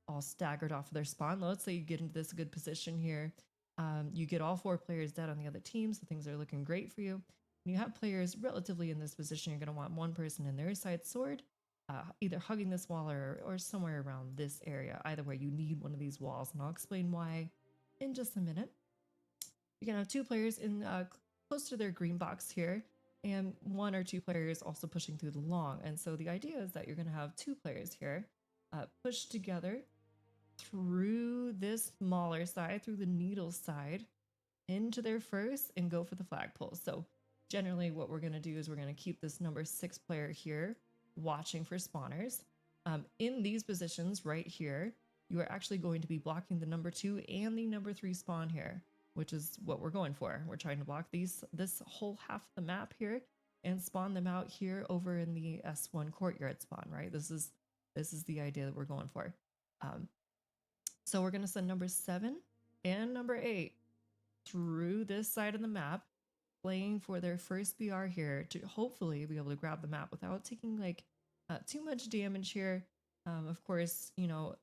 all staggered off of their spawn. Let's say you get into this good position here. You get all 4 players dead on the other team, so things are looking great for you. When you have players relatively in this position, you're going to want 1 person in their side sword, either hugging this wall or somewhere around this area. Either way, you need one of these walls, and I'll explain why in just a minute. You're going to have 2 players in close to their green box here, and 1 or 2 players also pushing through the long. And so the idea is that you're going to have 2 players here push together through this smaller side, through the needle side, into their first and go for the flagpole. So generally what we're going to do is we're going to keep this number 6 player here watching for spawners. In these positions right here, you are actually going to be blocking the number 2 and the number 3 spawn here, which is what we're going for. We're trying to block this whole half of the map here and spawn them out here over in the S1 courtyard spawn, right? This is the idea that we're going for. So we're going to send number 7 and number 8 through this side of the map, playing for their first BR here to hopefully be able to grab the map without taking too much damage here. Of course,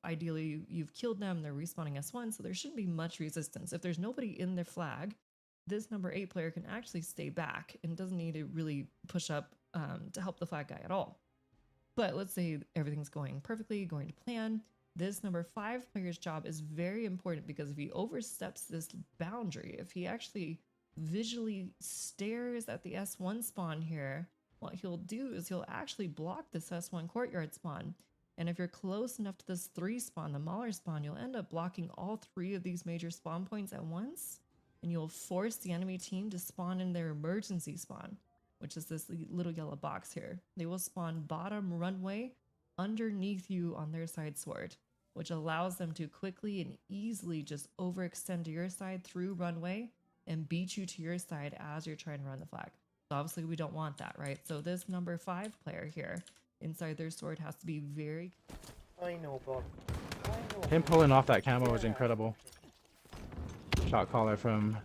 ideally you've killed them, they're respawning S1, so there shouldn't be much resistance. If there's nobody in their flag, this number 8 player can actually stay back and doesn't need to really push up to help the flag guy at all. But let's say everything's going perfectly, going to plan. This number 5 player's job is very important because if he oversteps this boundary, if he actually visually stares at the S1 spawn here, what he'll do is he'll actually block this S1 courtyard spawn. And if you're close enough to this 3 spawn, the Mauler spawn, you'll end up blocking all 3 of these major spawn points at once, and you'll force the enemy team to spawn in their emergency spawn, which is this little yellow box here. They will spawn bottom runway underneath you on their side sword, which allows them to quickly and easily just overextend to your side through runway and beat you to your side as you're trying to run the flag. So obviously we don't want that, right? So this number 5 player here inside their sword has to be very... I know, Bob. Him pulling off that camo was incredible. Shot caller from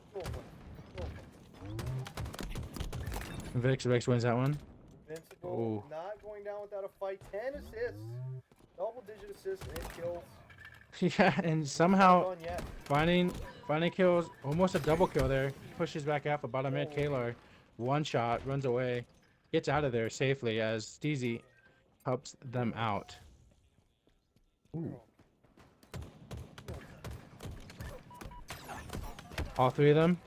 Vix wins that one. Invincible, not going down without a fight. 10 assists, double-digit assists and kills. Yeah, and somehow finding kills, almost a double kill there. Pushes back out for bottom mid. Kalar, 1 shot, runs away, gets out of there safely as Steezy helps them out. Ooh. All 3 of them.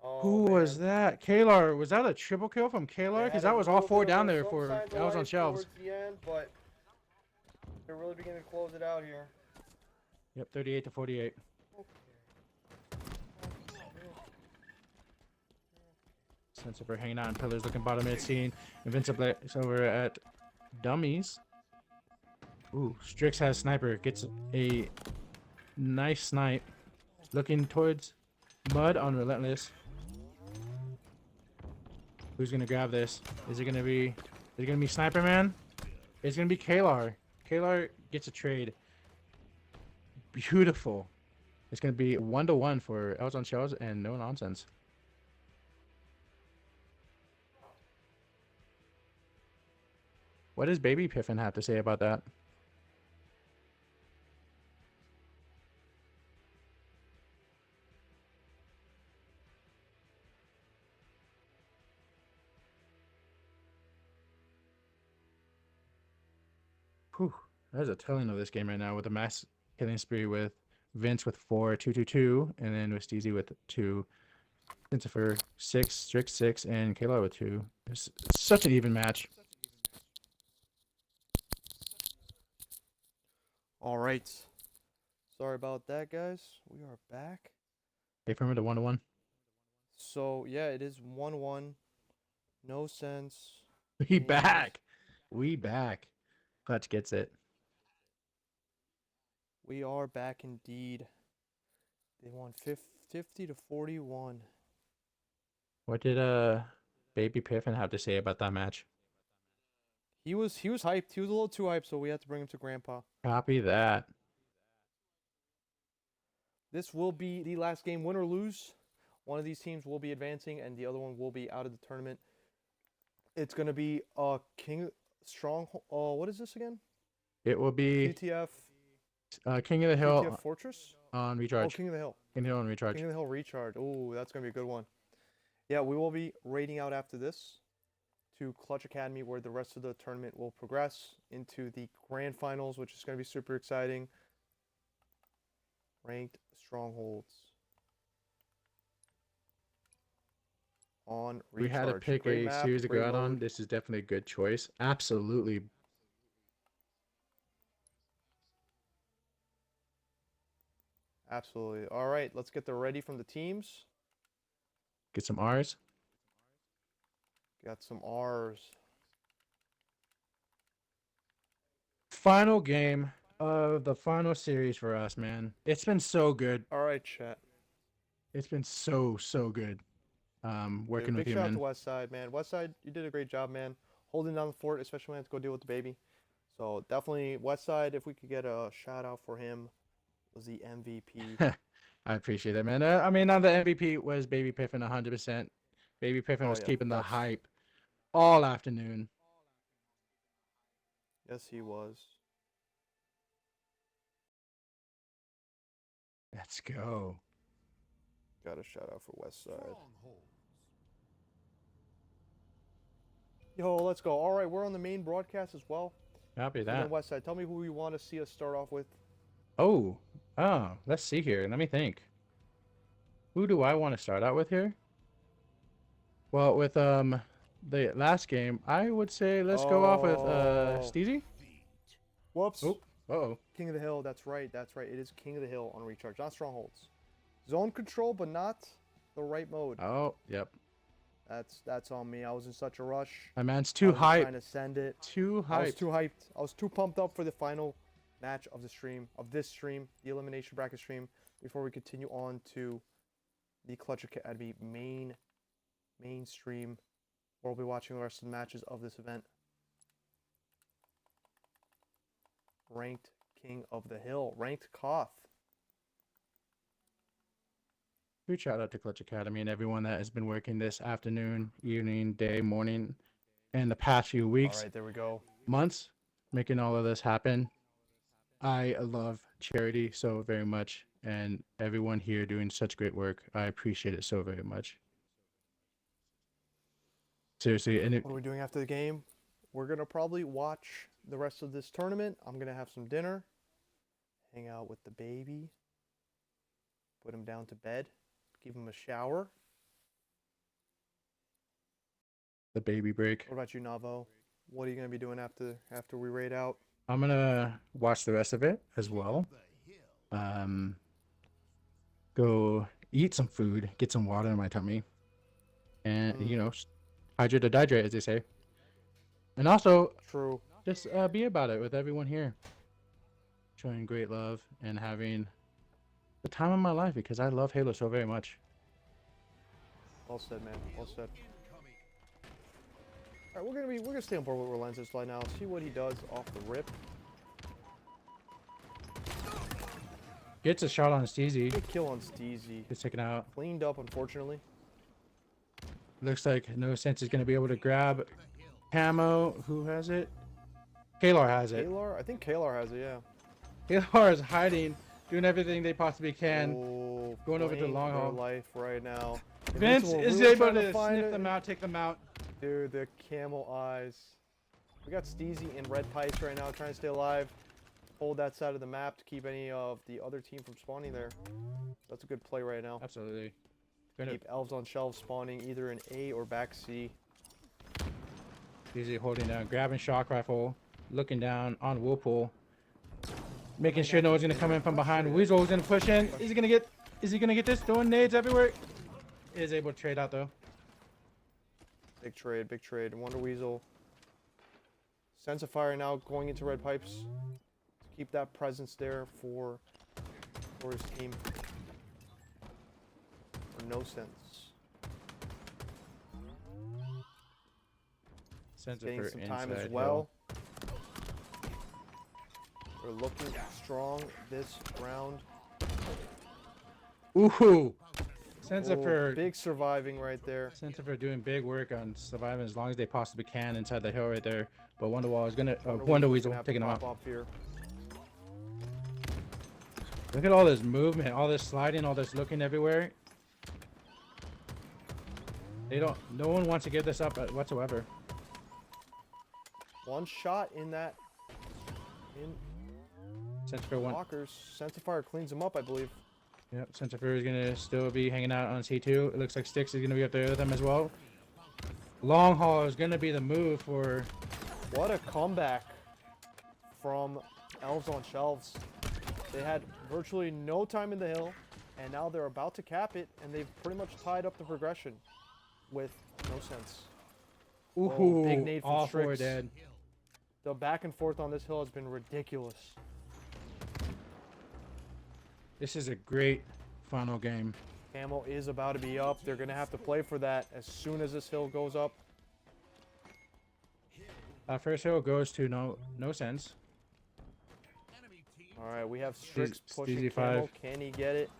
Who was that? Kalar, was that a triple kill from Kalar? Because that was all 4 down there for that was on shelves. The end, but they're really beginning to close it out here. Yep, 38 to 48. Sensifer hanging out in pillars, looking bottom mid scene. Invincible over at dummies. Ooh, Strix has sniper, gets a nice snipe. Looking towards mud on relentless. Who's gonna grab this? Is it gonna be Sniper Man? It's gonna be Kalar. Kalar gets a trade. Beautiful. It's gonna be 1-1 for Elves on Shells and no nonsense. What does Baby Piffin have to say about that? Whew. That is a telling of this game right now with a mass killing spree with Vince with 4, 2, and then with Steezy with 2, Sensifer 6, Strix 6, and Kalar with 2. It's such an even match. All right. Sorry about that, guys. We are back. Hey, from the 1-1. So yeah, it is 1-1. No sense. We back. We back. Clutch gets it. We are back indeed. They won 50 to 41. What did Baby Piffin have to say about that match? He was hyped. He was a little too hyped, so we had to bring him to Grandpa. Copy that. This will be the last game, win or lose. One of these teams will be advancing, and the other one will be out of the tournament. It's gonna be King Strong. What is this again? It will be TTF. King of the Hill TTF Fortress on recharge. Oh, King of the Hill. King of the Hill on recharge. King of the Hill recharge. Oh, that's gonna be a good one. Yeah, we will be raiding out after this to Clutch Academy, where the rest of the tournament will progress into the grand finals, which is gonna be super exciting. Ranked strongholds on recharge. We had to pick Great a map, series to great go out on. load. This is definitely a good choice. Absolutely. Absolutely. All right, let's get the ready from the teams. Get some R's. Got some R's. Final game of the final series for us, man. It's been so good. All right, chat. It's been so good. Working with Big you, shout out man. to Westside, man. Westside, you did a great job, man. Holding down the fort, especially when I had to go deal with the baby. So definitely Westside, if we could get a shout out for him, was the MVP. I appreciate it, man. I mean, now the MVP was Baby Piffin 100%. Baby Piffin was yeah, keeping the that's- hype all afternoon. Yes, he was. Let's go. Got a shout out for Westside. Yo, let's go. All right, we're on the main broadcast as well. Copy And that. then Westside, tell me who you want to see us start off with. Oh, let's see here. Let me think. Who do I want to start out with here? Well, with the last game, I would say let's go off with Steezy. Whoops. Oh, uh-oh. King of the Hill, that's right, that's right. It is King of the Hill on recharge, not strongholds. Zone control, but not the right mode. Oh, yep. That's on me. I was in such a rush. My man's I too was just hyped. trying to send it. Too I was hyped. too hyped. I was too pumped up for the final match of the stream, the elimination bracket stream, before we continue on to the Clutch Academy main stream, where we'll be watching the rest of the matches of this event. Ranked King of the Hill, ranked Koth. Huge shout out to Clutch Academy and everyone that has been working this afternoon, evening, day, morning, and the past few weeks, All right, there we go. months, making all of this happen. I love charity so very much, and everyone here doing such great work. I appreciate it so very much. Seriously, and What are we doing after the game? We're gonna probably watch the rest of this tournament. I'm gonna have some dinner, hang out with the baby, put him down to bed, give him a shower. the baby break. What about you, Navo? What are you gonna be doing after we raid out? I'm gonna watch the rest of it as well. Go eat some food, get some water in my tummy, and hydrate or dihydrate, as they say. And also, true. Just be about it with everyone here, showing great love and having the time of my life because I love Halo so very much. Well said, man. Well said. All right, we're gonna stay on board with Relentless right now. See what he does off the rip. Gets a shot on Steezy. Good kill on Steezy. Gets taken out. Cleaned up, unfortunately. Looks like No Sense is gonna be able to grab Camo. Who has it? Kalar has it. Kalar? I think Kalar has it, yeah. Kalar is hiding, doing everything they possibly can. Oh, going over to the long haul. life right now. Vince is able to sniff them out, take them out. Dude, the camel eyes. We got Steezy in red pipes right now, trying to stay alive. Hold that side of the map to keep any of the other team from spawning there. That's a good play right now. Absolutely. Keep elves on shelves spawning either in A or back C. Steezy holding down, grabbing shock rifle, looking down on Whirlpool, making sure no one's gonna come in from behind. Weasel's gonna push in. Is he gonna get this? Throwing nades everywhere. Is able to trade out though. Big trade, big trade. Wonder Weasel. Sense of Fire now going into red pipes to keep that presence there for his team. For No Sense. Getting some time as well. We're looking strong this round. Ooh. Sensifer. Big surviving right there. Sensifer doing big work on surviving as long as they possibly can inside the hill right there. But Wonderwall is gonna Wonder Weasel taking him out. Look at all this movement, all this sliding, all this looking everywhere. No one wants to give this up whatsoever. One shot in that. Sensifer one. Walkers. Sensifier cleans him up, I believe. Yep, Sensifer is gonna still be hanging out on C2. It looks like Styx is gonna be up there with them as well. Long haul is gonna be the move for. What a comeback from Elves on Shelves. They had virtually no time in the hill, and now they're about to cap it, and they've pretty much tied up the progression with No Sense. Ooh, big nade from all four Strix. dead. The back and forth on this hill has been ridiculous. This is a great final game. Camo is about to be up. They're going to have to play for that as soon as this hill goes up. First hill goes to No Sense. All right, we have Strix pushing Steezy Camo. 5. Can he get it?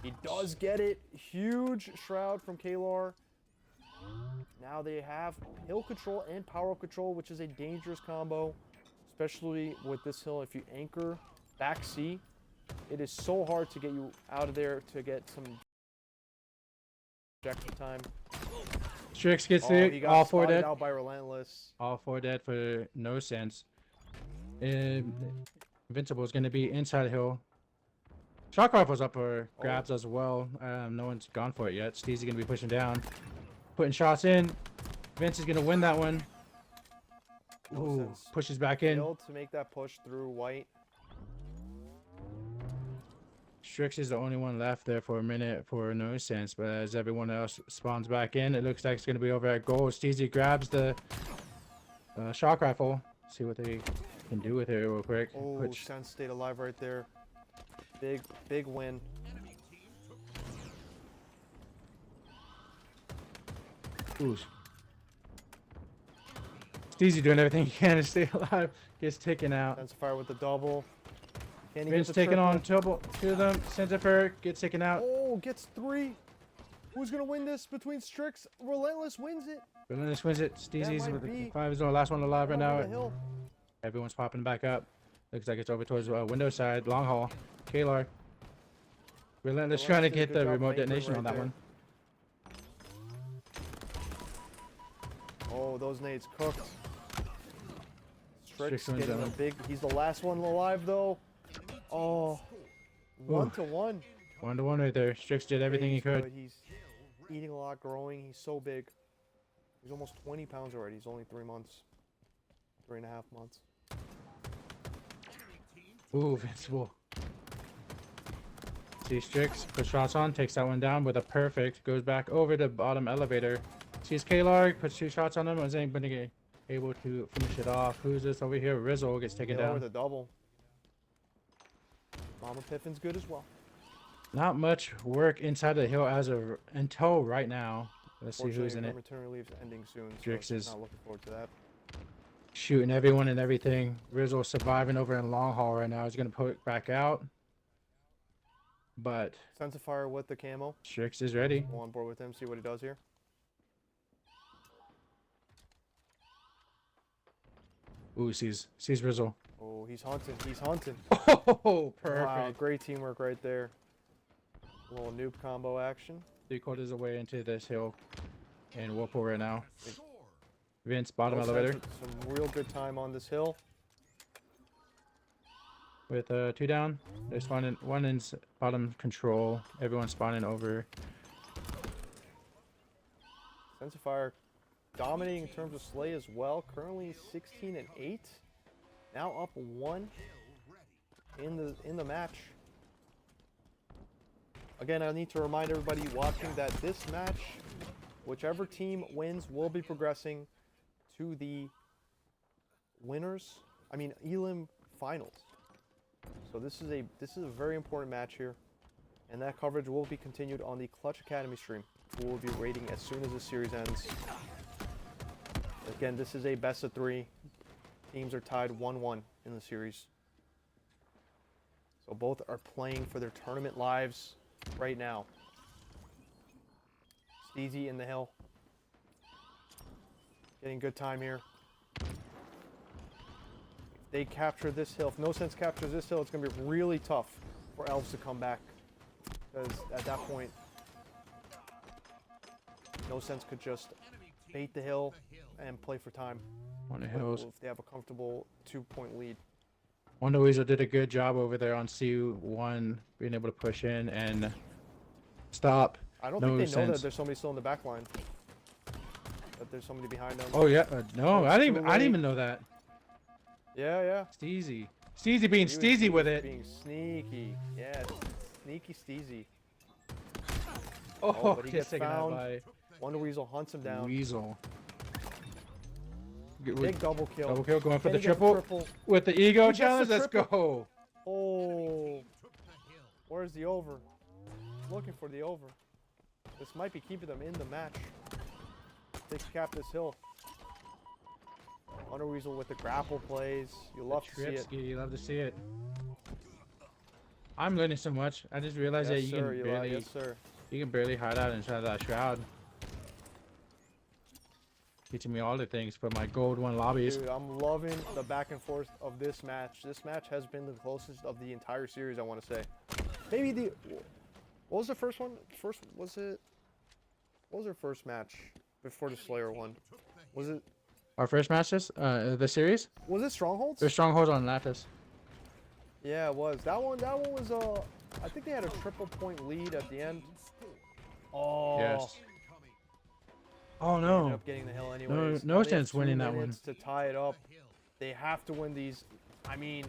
He does get it. Huge shroud from Kalar. Now they have hill control and power control, which is a dangerous combo, especially with this hill. If you anchor back C, it is so hard to get you out of there to get some objective time. Strix gets He it. got All four spotted dead. out by Relentless. All four dead for No Sense. Invincible is going to be inside hill. Shock rifle's up for grabs as well. No one's gone for it yet. Steezy's going to be pushing down. Putting shots in. Vince is going to win that one. Ooh, pushes back in. Failed to make that push through white. Strix is the only one left there for a minute for No Sense, but as everyone else spawns back in, it looks like it's going to be over at goal. Steezy grabs the shock rifle. See what they can do with it real quick. Oh, Sense stayed alive right there. Big win. Ooh. Steezy doing everything he can to stay alive. Gets taken out. Sensifier with the double. Can he Vince get the taking on triple? two of them. Sensifer gets taken out. Oh, gets 3. Who's going to win this between Strix? Relentless wins it. Relentless wins it. Steezy's might with be. the 5 is the last one alive right Over now. the hill. Everyone's popping back up. Looks like it's over towards window side. Long haul. Kalar. Relentless trying to did a get good the job remote anchoring detonation right on that there. one. Oh, those nades cooked. Strix Strix wins getting that a one. big. He's the last one alive though. Oh, 1-1. 1-1 right there. Strix did everything he could. But he's eating a lot, growing. He's so big. He's almost 20 pounds already. He's only 3 months. 3.5 months. Ooh, Invincible. Sees Strix, puts shots on, takes that one down with a perfect. Goes back over to bottom elevator. Sees K-Lark, puts 2 shots on him. Was anybody able to finish it off? Who's this over here? Rizzle gets taken Taylor down. with a double. Mama Piffin's good as well. Not much work inside the hill until right now. Let's see who's in it. Maternity leave's ending soon, so Strix is not looking forward to that. shooting everyone and everything. Rizzle surviving over in long haul right now. He's gonna put it back out. But Sensifier with the camo. Strix is ready. Go on board with him, see what he does here. Ooh, sees Rizzle. Oh, he's hunting. He's hunting. Oh, perfect. Wow, great teamwork right there. A little noob combo action. 3/4 away into this hill in Whirlpool right now. Vince, bottom elevator. Some real good time on this hill. With 2 down. They're spawning, one in bottom control. Everyone's spawning over. Sensifier dominating in terms of slay as well. Currently 16-8. Now up 1 in the match. Again, I need to remind everybody watching that this match, whichever team wins, will be progressing to the Elim finals. So this is a very important match here, and that coverage will be continued on the Clutch Academy stream. We will be rating as soon as the series ends. Again, this is a best of 3. Teams are tied 1-1 in the series. So both are playing for their tournament lives right now. Steezy in the hill. Getting good time here. If they capture this hill, if No Sense captures this hill, it's going to be really tough for Elves to come back. Because at that point, No Sense could just bait the hill and play for time. On the hills. If they have a comfortable 2-point lead. Wonder Weasel did a good job over there on C1, being able to push in and stop. I don't think they know that there's somebody still in the back line. That there's somebody behind them. Oh yeah, no, I didn't even know that. Yeah. Steezy being Steezy with it. Being sneaky, yeah, sneaky Steezy. Oh, but he gets taken out found. by Wonder Weasel hunts him down. Weasel. Big double kill. Double kill going for the Can he get triple with the ego He gets the challenge. Let's triple. go. Oh, where's the over? Looking for the over. This might be keeping them in the match. They cap this hill. Wonder Weasel with the grapple plays. You love to see it. You love to see it. I'm learning so much. I just realized that Yes, you sir, can Eli, barely, yes, sir. you can barely hide out inside that shroud. Teaching me all the things for my gold 1 lobbies. Dude, I'm loving the back and forth of this match. This match has been the closest of the entire series, I want to say. Maybe the... What was the first one? What was their first match before the Slayer one? Was it... Our first matches, the series? Was it Strongholds? There's Strongholds on Lapis. Yeah, it was. That one was, I think they had a triple point lead at the end. Oh. Yes. Oh They no. ended up getting the hill anyways. No They have sense winning 2 that one. minutes to tie it up. They have to win these. I mean,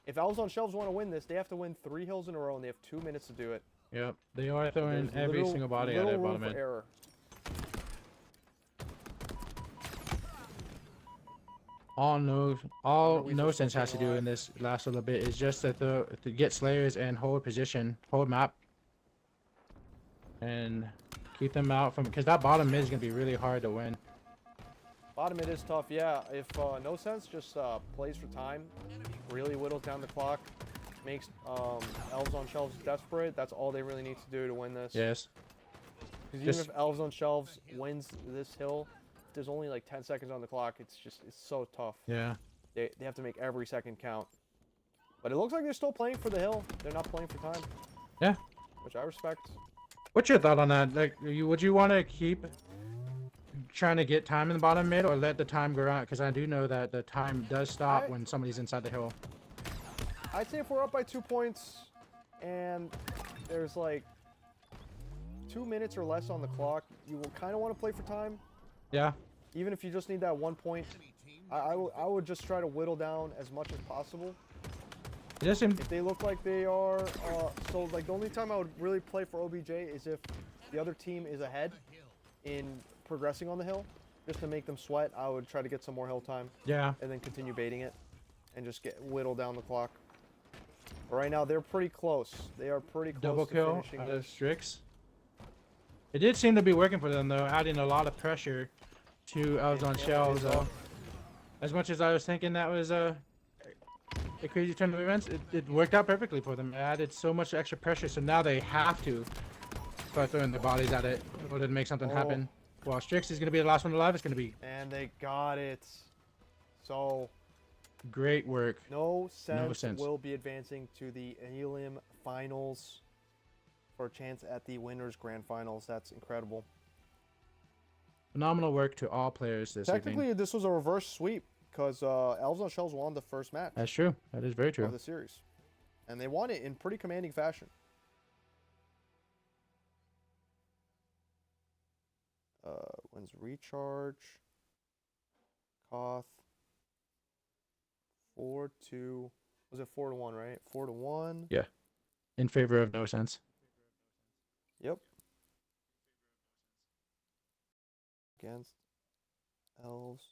if Elves on Shelves want to win this, they have to win 3 hills in a row, and they have 2 minutes to do it. Yep. They are throwing There's every little- single body at little it, room bottom for end. error. All no sense has to do in this last little bit is just to get Slayers and hold position, hold map, and keep them out from, because that bottom mid is gonna be really hard to win. Bottom it is tough, yeah. If No Sense just plays for time, really whittles down the clock, makes Elves on Shelves desperate, that's all they really need to do to win this. Yes. Because even if Elves on Shelves wins this hill, if there's only like 10 seconds on the clock, it's so tough. Yeah. They have to make every second count. But it looks like they're still playing for the hill. They're not playing for time. Yeah. Which I respect. What's your thought on that? Like, would you want to keep trying to get time in the bottom mid, or let the time go out? Because I do know that the time does stop when somebody's inside the hill. I'd say if we're up by 2 points and there's like 2 minutes or less on the clock, you will kind of want to play for time. Yeah. Even if you just need that 1 point, I would just try to whittle down as much as possible. It does seem. If they look like they are, so like the only time I would really play for OBJ is if the other team is ahead in progressing on the hill, just to make them sweat. I would try to get some more hill time. Yeah. And then continue baiting it, and just whittle down the clock. But right now they're pretty close. They are pretty close Double to kill finishing out of this. Strix. It did seem to be working for them though, adding a lot of pressure to Elves on Shells though. As much as I was thinking that was a crazy turn of events, it worked out perfectly for them. It added so much extra pressure, so now they have to start throwing their bodies at it in order to make something happen. While Strix is going to be the last one alive, it's going to be... And they got it. So... Great work. No sense will be advancing to the Elim Finals for a chance at the Winners Grand Finals. That's incredible. Phenomenal work to all players this Technically, evening. this was a reverse sweep because Elves on Shells won the first match. That's true. That is very true. Of the series. And they won it in pretty commanding fashion. Wins Recharge. Koth. 4-2. Was it 4-1, right? 4-1. Yeah. In favor of No Sense. Yep. Against Elves.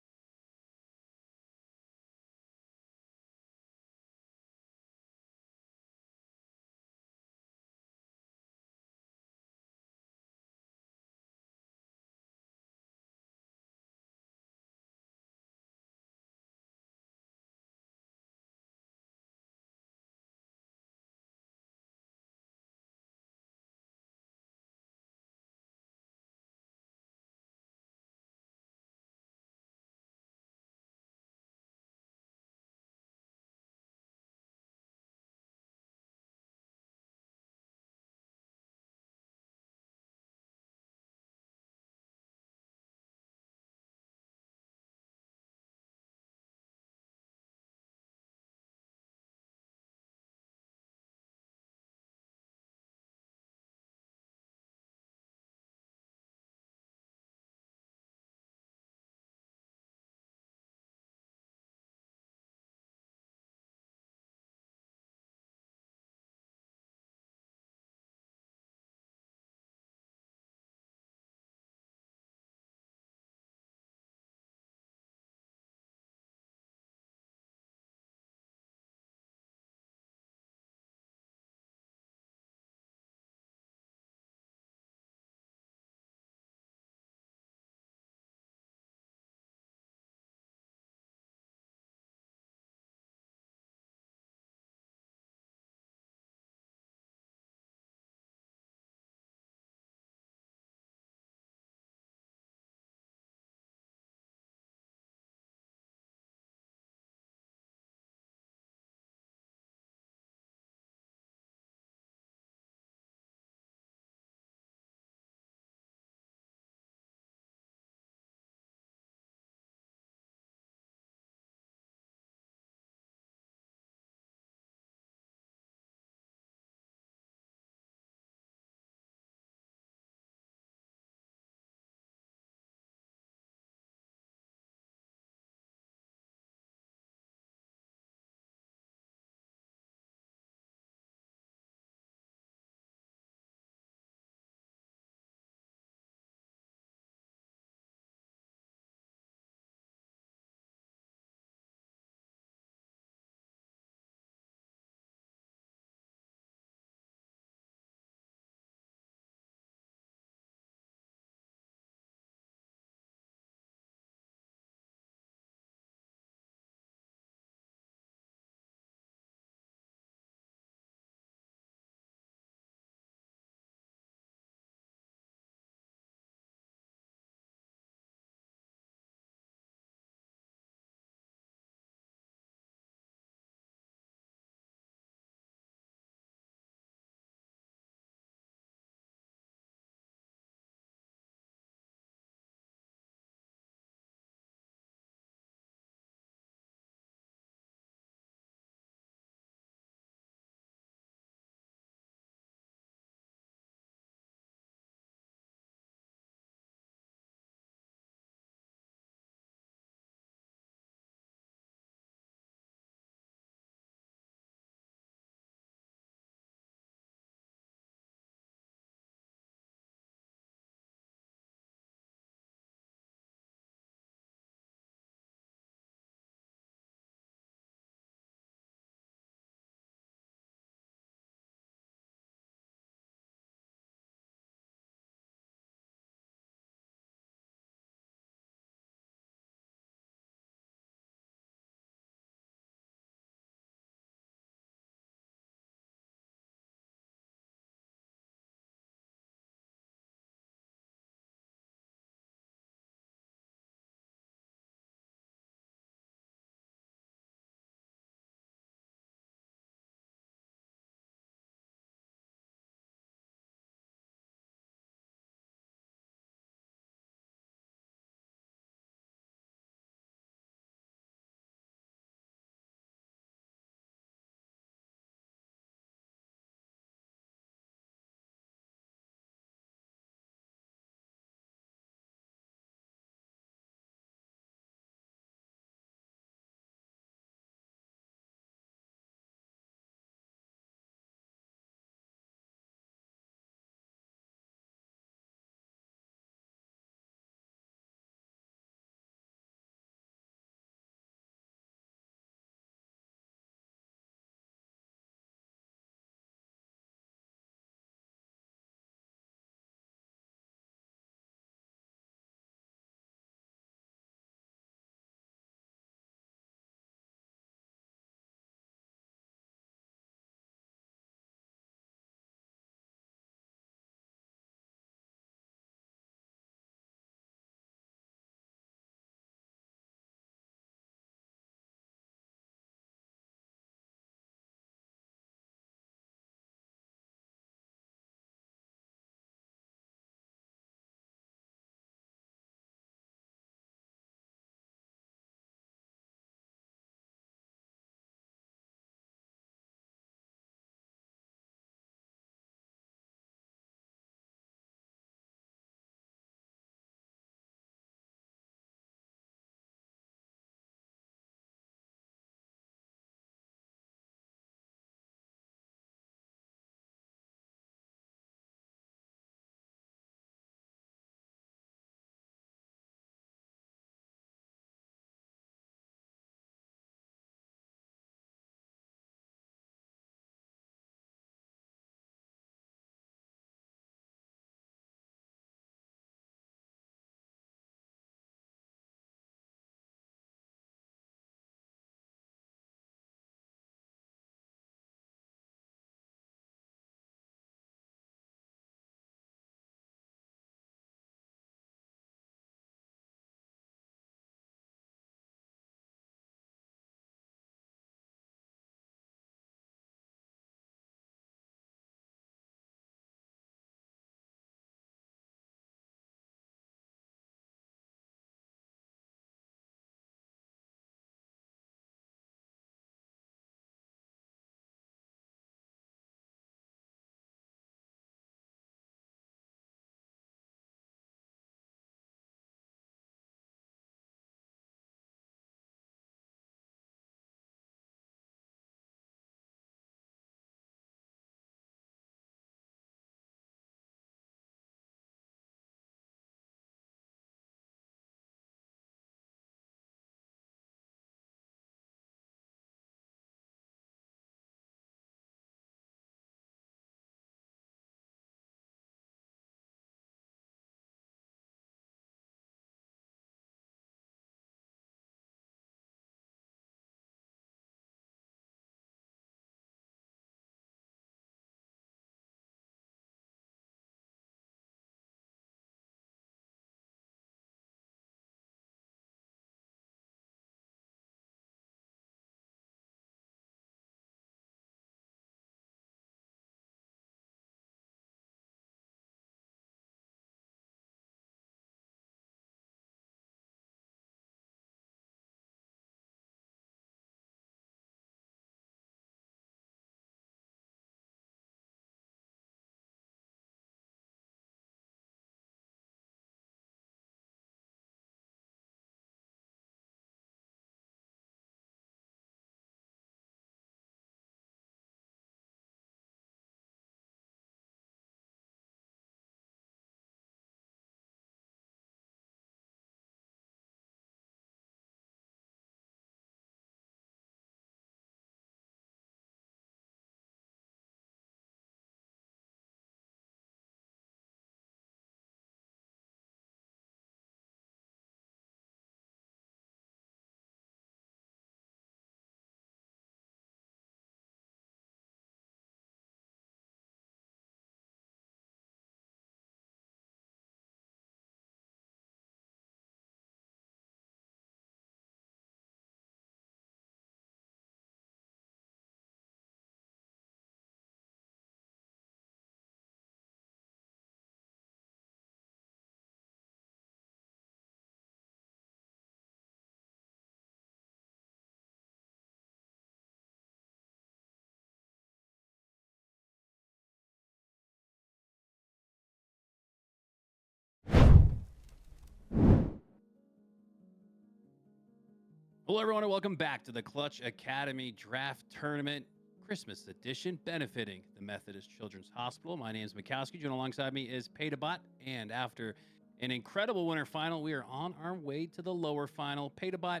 Hello, everyone, and welcome back to the Clutch Academy Draft Tournament Christmas edition, benefiting the Methodist Children's Hospital. My name is Mikowski. Joined alongside me is Paydabot, and after an incredible winter final, we are on our way to the lower final. Paydabot,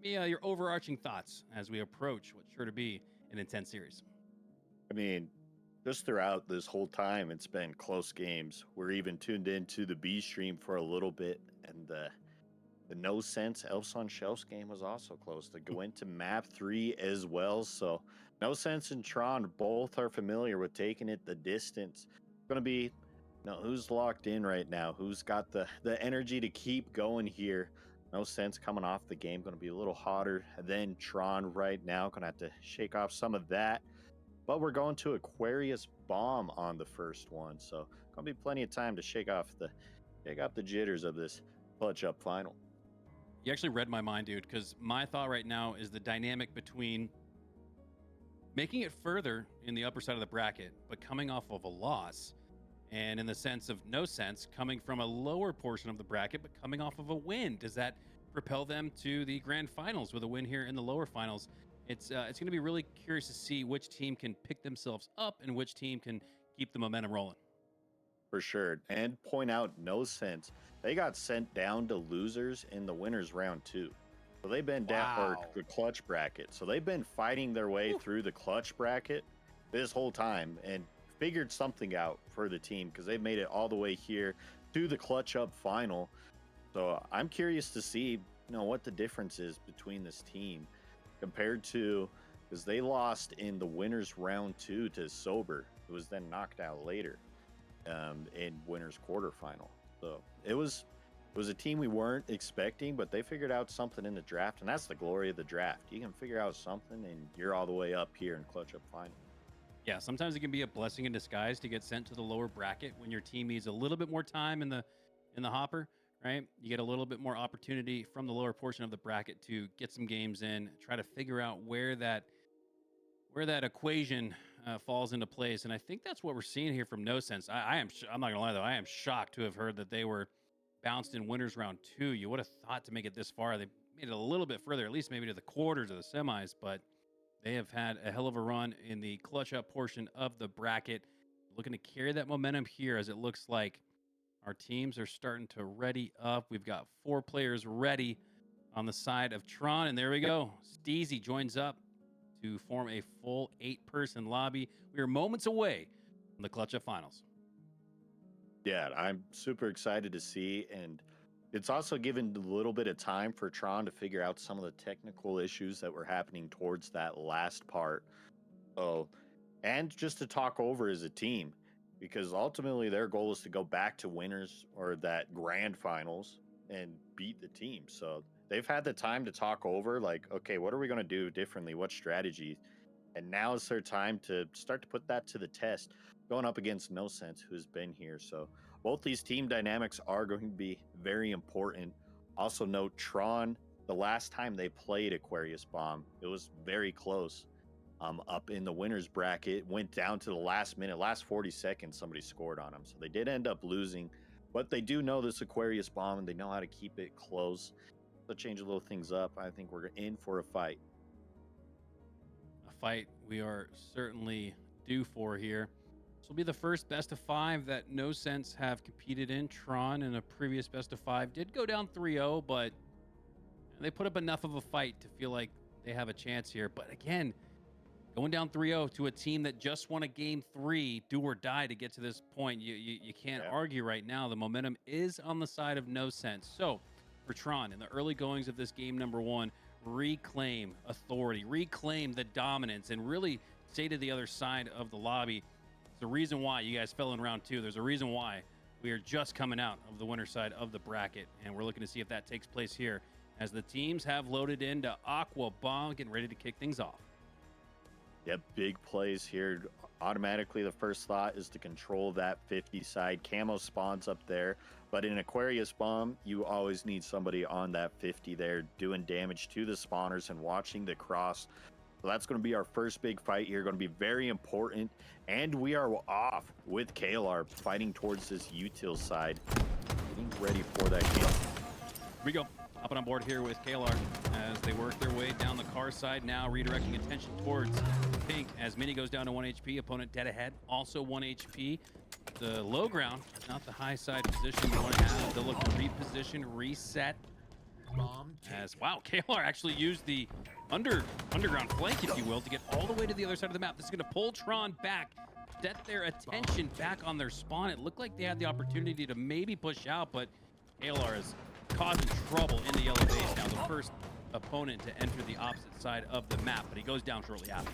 your overarching thoughts as we approach what's sure to be an intense series. I mean, just throughout this whole time, it's been close games. We're even tuned into the B stream for a little bit, and the No Sense Elves on Shelves game was also close. To go into map 3 as well, so No Sense and Tron both are familiar with taking it the distance. It's going to be, who's locked in right now? Who's got the energy to keep going here? No Sense coming off the game, going to be a little hotter than Tron right now. Going to have to shake off some of that. But we're going to Aquarius Bomb on the first one, so gonna be plenty of time to shake off the jitters of this Clutch Up final. You actually read my mind, dude, because my thought right now is the dynamic between making it further in the upper side of the bracket, but coming off of a loss, and in the sense of No Sense, coming from a lower portion of the bracket, but coming off of a win. Does that propel them to the grand finals with a win here in the lower finals? It's going to be really curious to see which team can pick themselves up and which team can keep the momentum rolling. For sure. And point out No Sense, they got sent down to losers in the winners round 2. So they've been down, or the clutch bracket. So they've been fighting their way through the clutch bracket this whole time and figured something out for the team because they've made it all the way here to the Clutch Up final. So I'm curious to see, what the difference is between this team compared to, because they lost in the winners round 2 to Sober, who was then knocked out later in winners quarterfinal. So it was a team we weren't expecting, but they figured out something in the draft, and that's the glory of the draft. You can figure out something, and you're all the way up here in Clutch Up final. Yeah, sometimes it can be a blessing in disguise to get sent to the lower bracket when your team needs a little bit more time in the hopper. Right? You get a little bit more opportunity from the lower portion of the bracket to get some games in, try to figure out where that equation falls into place. And I think that's what we're seeing here from No Sense. I'm not gonna lie though, I am shocked to have heard that they were bounced in winners round 2. You would have thought to make it this far, they made it a little bit further, at least maybe to the quarters or the semis, but they have had a hell of a run in the clutch up portion of the bracket. Looking to carry that momentum here, as it looks like our teams are starting to ready up. We've got 4 players ready on the side of Tron, and there we go. Steezy joins up to form a full 8-person lobby. We are moments away from the Clutch Up finals. Yeah, I'm super excited to see, and it's also given a little bit of time for Tron to figure out some of the technical issues that were happening towards that last part. So, and just to talk over as a team, because ultimately their goal is to go back to winners or that grand finals and beat the team. So they've had the time to talk over, like, okay, what are we going to do differently? What strategies? And now is their time to start to put that to the test, going up against No Sense, who's been here. So both these team dynamics are going to be very important. Also note Tron, the last time they played Aquarius Bomb, it was very close. Up in the winners bracket, went down to the last minute, last 40 seconds, somebody scored on them. So they did end up losing, but they do know this Aquarius Bomb and they know how to keep it close. So change a little things up. I think we're in for a fight. A fight we are certainly due for here. This will be the first best of 5 that No Sense have competed in. Tron in a previous best of 5 did go down 3-0, but they put up enough of a fight to feel like they have a chance here. But again, going down 3-0 to a team that just won a game 3, do or die to get to this point. You can't argue right now. The momentum is on the side of No Sense. So for Tron, in the early goings of this game number 1, reclaim authority, reclaim the dominance, and really say to the other side of the lobby, there's a reason why you guys fell in round 2. There's a reason why we are just coming out of the winner side of the bracket, and we're looking to see if that takes place here as the teams have loaded into Aqua Bomb, getting ready to kick things off. Yep, big plays here. Automatically, the first thought is to control that 50 side. Camo spawns up there, but in Aquarius Bomb, you always need somebody on that 50 there doing damage to the spawners and watching the cross. So that's going to be our first big fight here, going to be very important. And we are off with KLR fighting towards this util side, getting ready for that game. we go. Hopping on board here with Kalar as they work their way down the car side now, redirecting attention towards Pink as Mini goes down to 1 HP. Opponent dead ahead, also 1 HP. The low ground, not the high side position you want to have. They'll look to reposition, reset. As, wow, Kalar actually used the underground flank, if you will, to get all the way to the other side of the map. This is going to pull Tron back, set their attention back on their spawn. It looked like they had the opportunity to maybe push out, but Kalar is causing trouble in the yellow base now. The first opponent to enter the opposite side of the map, but he goes down shortly after.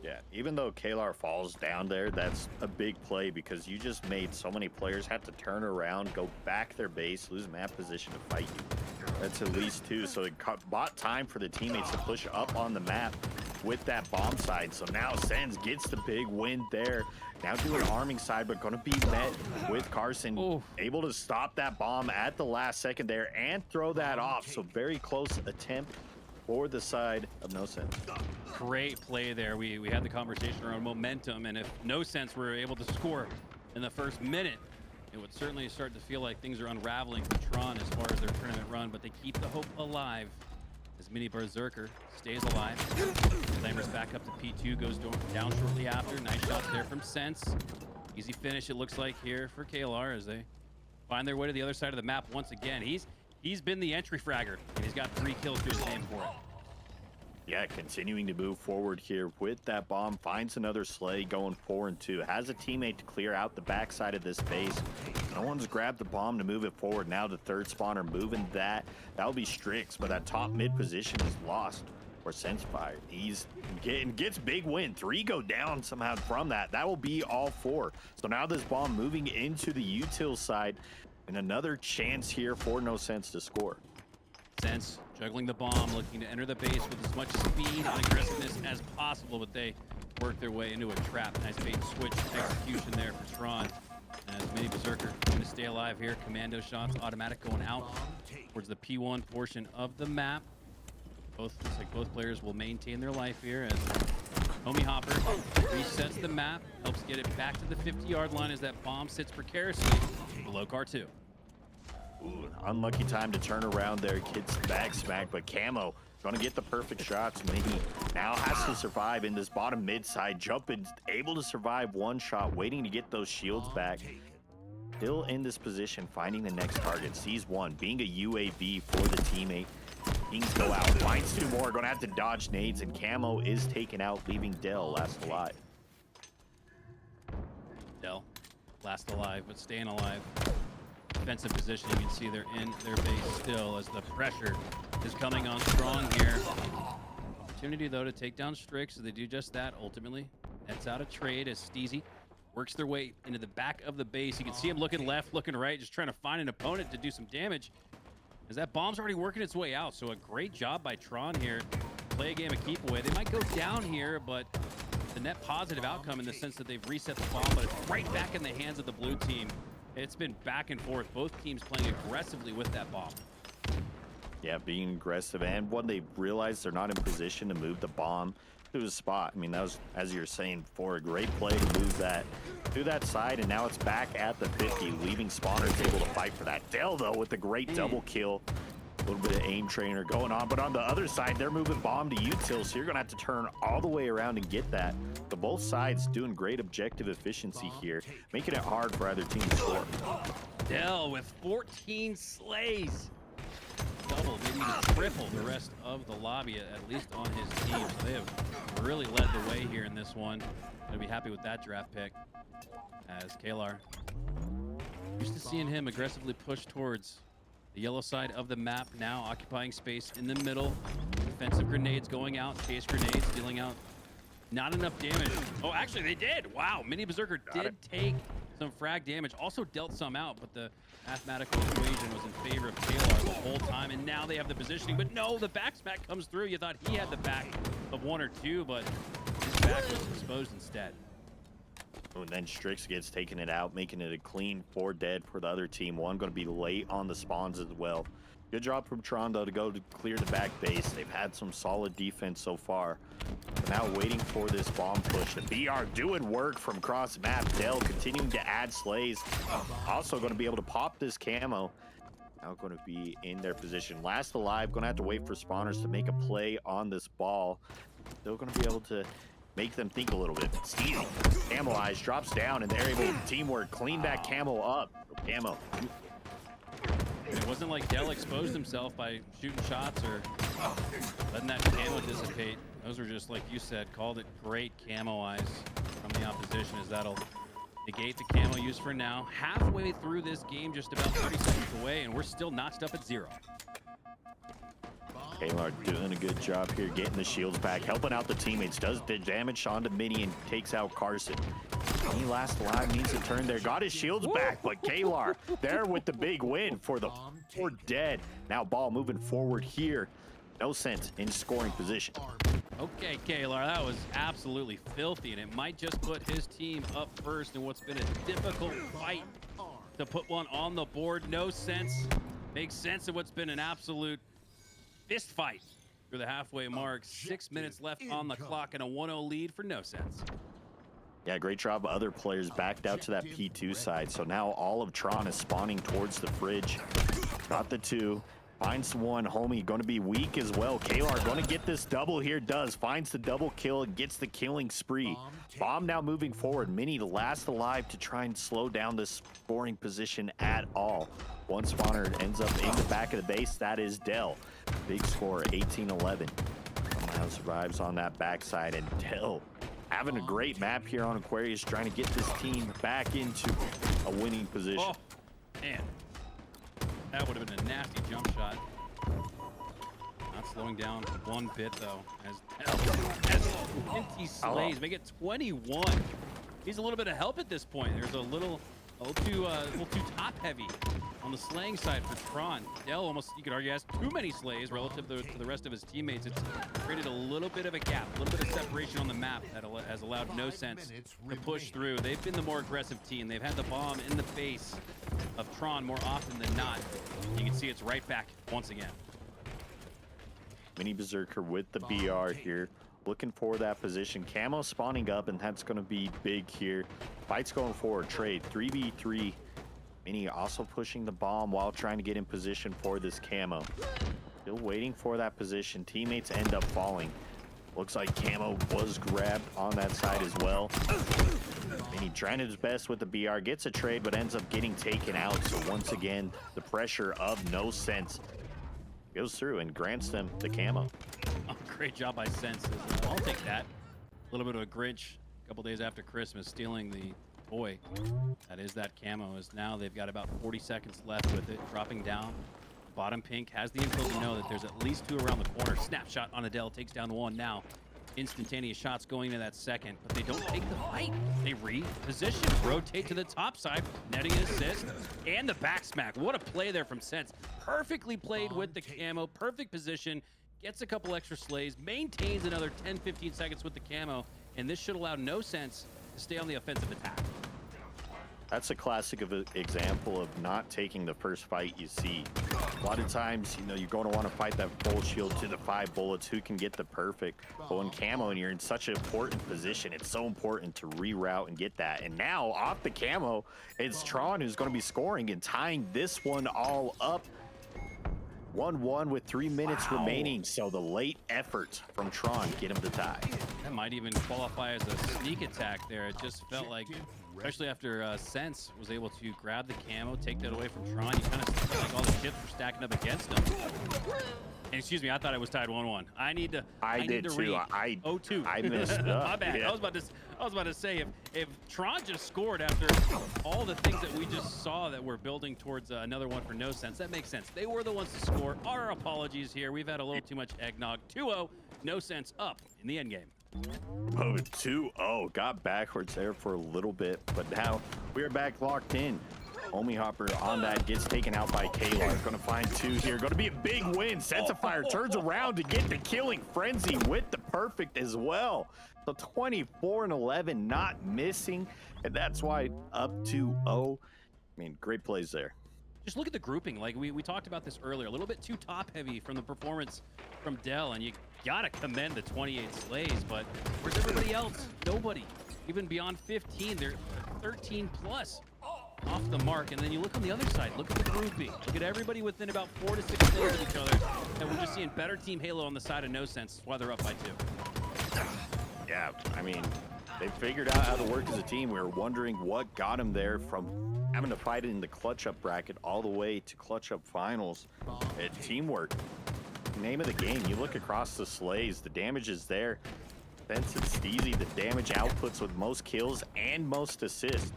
Yeah, even though Kalar falls down there, that's a big play because you just made so many players have to turn around, go back their base, lose map position to fight you. That's at least 2, so it bought time for the teammates to push up on the map with that bomb side. So now Sens gets the big win there. Now doing arming side, but going to be met with Carson, able to stop that bomb at the last second there and throw that off. So very close attempt for the side of No Sense. Great play there. We had the conversation around momentum, and if No Sense were able to score in the first minute, it would certainly start to feel like things are unraveling for Tron as far as their tournament run, but they keep the hope alive as Mini Berserker stays alive. Clambers back up to P2, goes down shortly after. Nice shots there from Sense. Easy finish, it looks like, here for Kalar as they find their way to the other side of the map once again. He's been the entry fragger, and he's got 3 kills to his name for it. Yeah, continuing to move forward here with that bomb, finds another sleigh going 4-2. Has a teammate to clear out the backside of this base. No one's grabbed the bomb to move it forward. Now the third spawner moving that. That'll be Strix, but that top mid position is lost for Sensefire. He's gets big win. 3 go down somehow from that. That will be all 4. So now this bomb moving into the util side, and another chance here for No Sense to score. Sense juggling the bomb, looking to enter the base with as much speed and aggressiveness as possible, but they work their way into a trap. Nice bait and switch execution there for Tron. As Mini Berserker going to stay alive here. Commando shots, automatic going out towards the P1 portion of the map. Looks like both players will maintain their life here as Homie Hopper resets the map, helps get it back to the 50-yard line as that bomb sits precariously below car 2. Ooh, unlucky time to turn around there. Kids back smack, but Camo gonna get the perfect shots. Maybe now has to survive in this bottom mid side. Jumping, able to survive 1 shot, waiting to get those shields back. Still in this position, finding the next target. Sees 1, being a UAV for the teammate. Kings go out, finds 2 more, gonna have to dodge nades, and Camo is taken out, leaving Dell last alive. Dell, last alive, but staying alive. Defensive position, you can see they're in their base still as the pressure is coming on strong here. Opportunity, though, to take down Strix, so they do just that ultimately. Nets out a trade as Steezy works their way into the back of the base. You can see him looking left, looking right, just trying to find an opponent to do some damage, as that bomb's already working its way out. So a great job by Tron here. Play a game of keep away. They might go down here, but the net positive outcome in the sense that they've reset the bomb, but it's right back in the hands of the blue team. It's been back and forth, both teams playing aggressively with that bomb. Yeah, being aggressive, and when they realize they're not in position to move the bomb to a spot. I mean, that was, as you were saying before, a great play to move that to that side, and now it's back at the 50, leaving spawners able to fight for that. Dell, though, with the great double kill. A little bit of aim trainer going on, but on the other side, they're moving bomb to util, so you're going to have to turn all the way around and get that. But both sides doing great objective efficiency here, making it hard for either team to score. Dell with 14 slays. Double, maybe even triple the rest of the lobby, at least on his team. So they have really led the way here in this one. Gonna be happy with that draft pick. As Kalar, used to seeing him aggressively push towards the yellow side of the map, now occupying space in the middle. Defensive grenades going out, chase grenades dealing out not enough damage. Oh, actually they did. Wow, Mini Berserker did take some frag damage, also dealt some out, but the mathematical equation was in favor of Kalar the whole time, and now they have the positioning, but no, the back smack comes through. You thought he had the back of 1 or 2, but his back was exposed instead. And then Strix gets taking it out, making it a clean 4 dead for the other team. 1 going to be late on the spawns as well. Good job from Tron, though, to go to clear the back base. They've had some solid defense so far. But now waiting for this bomb push. The BR doing work from cross map. Dell continuing to add slays. Also going to be able to pop this camo. now going to be in their position. Last alive, going to have to wait for spawners to make a play on this ball. Still going to be able to make them think a little bit. Steezy, Camo Eyes drops down, and they're able to teamwork, clean that Camo up. Camo. It wasn't like Dell exposed himself by shooting shots or letting that camo dissipate. Those were just, like you said, called it great Camo Eyes from the opposition, as that'll negate the camo use for now. Halfway through this game, just about 30 seconds away, and we're still notched up at 0. Kalar doing a good job here, getting the shields back, helping out the teammates, does the damage onto Mini and takes out Carson. He last alive, needs to turn there, got his shields back, but Kalar there with the big win for the 4 dead. Now ball moving forward here. No sense in scoring position. Okay, Kalar, that was absolutely filthy, and it might just put his team up first in what's been a difficult fight to put one on the board. No sense. Makes sense of what's been an absolute fist fight through the halfway mark. 6 minutes left on the clock and a 1-0 lead for No Sense. Yeah, great job. Other players backed out to that P2 side. So now all of Tron is spawning towards the fridge. Got the 2. Finds one. Homie going to be weak as well. Kalar going to get this double here. Does. Finds the double kill and gets the killing spree. Bomb now moving forward. Mini last alive to try and slow down this scoring position at all. One spawner ends up in the back of the base. That is Dell. Big score, 18-11. Now survives on that backside, and Dell having a great map here on Aquarius, trying to get this team back into a winning position. Oh, man. That would have been a nasty jump shot. Not slowing down one bit, though, as Dell has 20 slays. Make it 21. Needs a little bit of help at this point. There's a little too top-heavy on the slaying side for Tron. Dell almost, you could argue, has too many slays relative to the rest of his teammates. It's created a little bit of a gap, a little bit of separation on the map that has allowed No Sense to push through. They've been the more aggressive team. They've had the bomb in the face of Tron more often than not. You can see it's right back once again. Mini Berserker with the BR here, looking for that position. Camo spawning up, and that's going to be big here. Fight's going forward. Trade 3v3. Mini also pushing the bomb while trying to get in position for this camo. Still waiting for that position. Teammates end up falling. Looks like Camo was grabbed on that side as well. Mini trying his best with the BR. Gets a trade, but ends up getting taken out. So once again, the pressure of No Sense goes through and grants them the camo. Oh, great job by Sense. I'll take that. A little bit of a Grinch a couple days after Christmas, stealing the toy that is that camo. As now they've got about 40 seconds left with it, dropping down. Bottom pink has the info to know that there's at least 2 around the corner. Snapshot on Adele, takes down the 1 now. Instantaneous shots going into that second, but they don't take the fight. They reposition, rotate to the top side, netting an assist, and the back smack. What a play there from Sense. Perfectly played with the camo, perfect position, gets a couple extra slays, maintains another 10-15 seconds with the camo, and this should allow No Sense to stay on the offensive attack. That's a classic of an example of not taking the first fight you see. A lot of times, you know, you're going to want to fight that full shield to the 5 bullets, who can get the perfect. But when camo and you're in such an important position, it's so important to reroute and get that. And now off the camo, it's Tron who's going to be scoring and tying this one all up. 1-1 with 3 minutes remaining. So the late effort from Tron get him to tie. That might even qualify as a sneak attack there. It just felt like, especially after Sense was able to grab the camo, take that away from Tron, you kind of felt like all the chips were stacking up against him. And excuse me, I thought it was tied 1-1. I need to. I did too. I 0-2. I missed up. My bad. Yeah. I was about to say if Tron just scored after all the things that we just saw that we're building towards another one for No Sense, that makes sense. They were the ones to score. Our apologies here. We've had a little too much eggnog. 2-0. No Sense up in the end game. Oh, 2-0. Got backwards there for a little bit, but now we're back locked in. Homie Hopper on that, gets taken out by Kalar. Gonna find 2 here. Gonna be a big win. Sense of Fire turns around to get the killing frenzy with the perfect as well. So 24-11, not missing, and that's why up 2-0. I mean, great plays there. Just look at the grouping. Like we talked about this earlier, a little bit too top heavy from the performance from Dell, and you gotta commend the 28 slays, but where's everybody else? Nobody. Even beyond 15, they're 13 plus. off the mark, and then you look on the other side. Look at the grouping. Look at everybody within about 4 to 6 kills of each other. And we're just seeing better Team Halo on the side of No Sense. That's why they're up by 2. Yeah, I mean, they figured out how to work as a team. We were wondering what got them there from having to fight in the clutch up bracket all the way to clutch up finals. Teamwork, name of the game. You look across the slays, the damage is there. Since it's Steezy, the damage outputs with most kills and most assists.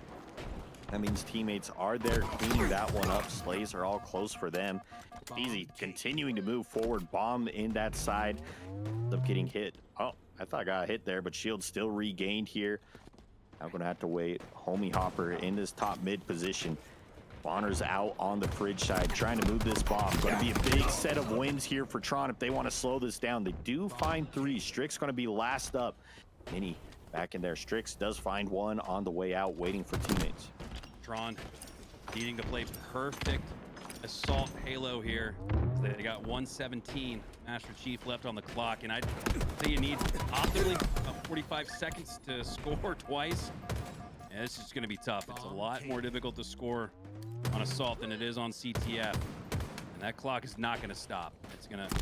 That means teammates are there cleaning that one up. Slays are all close for them. Steezy continuing to move forward. Bomb in that side. Ends up getting hit. Oh, I thought I got hit there, but shield still regained here. I'm going to have to wait. Homie Hopper in this top mid position. Bonner's out on the fridge side, trying to move this bomb. Going to be a big set of wins here for Tron if they want to slow this down. They do find 3. Strick's going to be last up. Mini back in there. Strix does find one on the way out, waiting for teammates. Tron needing to play perfect assault Halo here. They got 117 Master Chief left on the clock, and I'd say you need optimally about 45 seconds to score twice. Yeah, this is going to be tough. It's a lot more difficult to score on assault than it is on CTF, and that clock is not going to stop. It's going to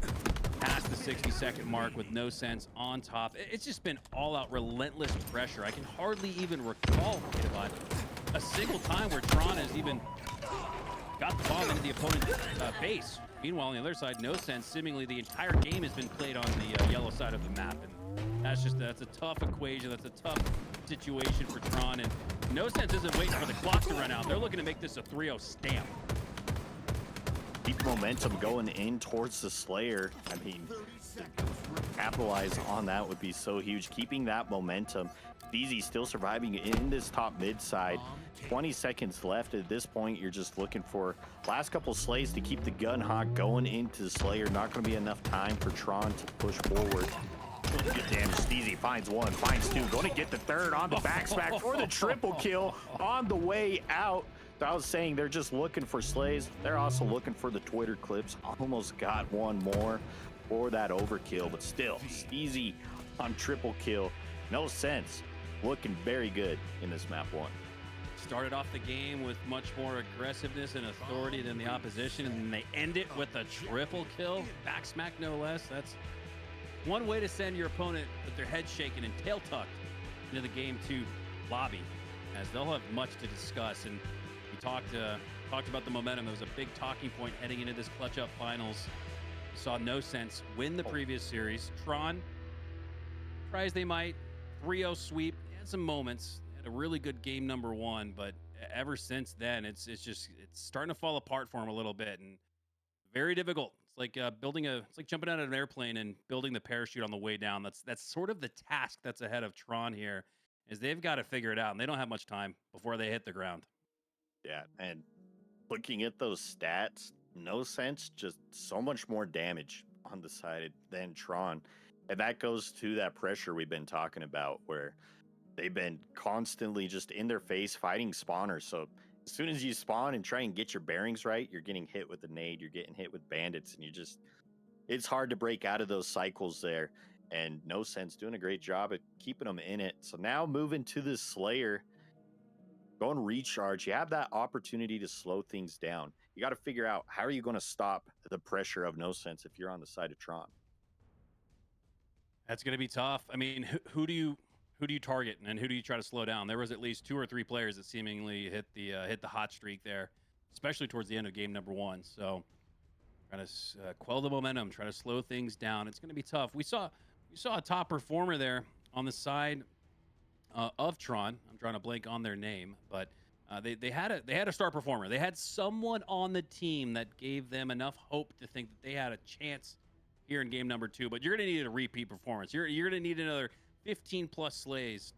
pass the 60-second mark with No Sense on top. It's just been all-out relentless pressure. I can hardly even recall a single time where Tron has even got the bomb into the opponent's base. Meanwhile, on the other side, No Sense, seemingly the entire game has been played on the yellow side of the map. And that's a tough equation. That's a tough situation for Tron. And No Sense isn't waiting for the clock to run out. They're looking to make this a 3-0 stamp. Keep momentum going in towards the Slayer. I mean, capitalize on that would be so huge. Keeping that momentum. Easy still surviving in this top mid side. 20 seconds left. At this point, you're just looking for last couple slays to keep the gun hot going into the Slayer. Not going to be enough time for Tron to push forward. Good damage. Steezy finds 1, finds 2. Going to get the 3rd on the back smack for the triple kill on the way out. I was saying they're just looking for slays. They're also looking for the Twitter clips. Almost got one more for that overkill, but still, Steezy on triple kill. No Sense. Looking very good in this map 1. Started off the game with much more aggressiveness and authority than the opposition, and they end it with a triple kill. Back smack, no less. That's one way to send your opponent with their head shaking and tail tucked into the game 2 lobby, as they'll have much to discuss. And we talked about the momentum. It was a big talking point heading into this clutch up finals. We saw No Sense win the previous series. Tron, try as they might, 3-0 sweep. They had some moments. They had a really good game number 1, but ever since then, it's starting to fall apart for them a little bit, and very difficult. It's like it's like jumping out of an airplane and building the parachute on the way down. That's sort of the task that's ahead of Tron here, is they've got to figure it out, and they don't have much time before they hit the ground. Yeah, and looking at those stats, No Sense, just so much more damage on the side than Tron. And that goes to that pressure we've been talking about, where they've been constantly just in their face fighting spawners. So as soon as you spawn and try and get your bearings right, you're getting hit with a nade, you're getting hit with bandits, and it's hard to break out of those cycles there. And No Sense doing a great job at keeping them in it. So now moving to this Slayer, go and recharge. You have that opportunity to slow things down. You got to figure out, how are you going to stop the pressure of No Sense if you're on the side of Tron? That's going to be tough. I mean, who do you target, and who do you try to slow down? There was at least 2 or 3 players that seemingly hit the hot streak there, especially towards the end of game number 1. So trying to quell the momentum, try to slow things down. It's going to be tough. We saw a top performer there on the side of Tron. I'm trying to blank on their name, but they had a star performer. They had someone on the team that gave them enough hope to think that they had a chance here in game number 2. But you're going to need a repeat performance. You're going to need another 15 plus slays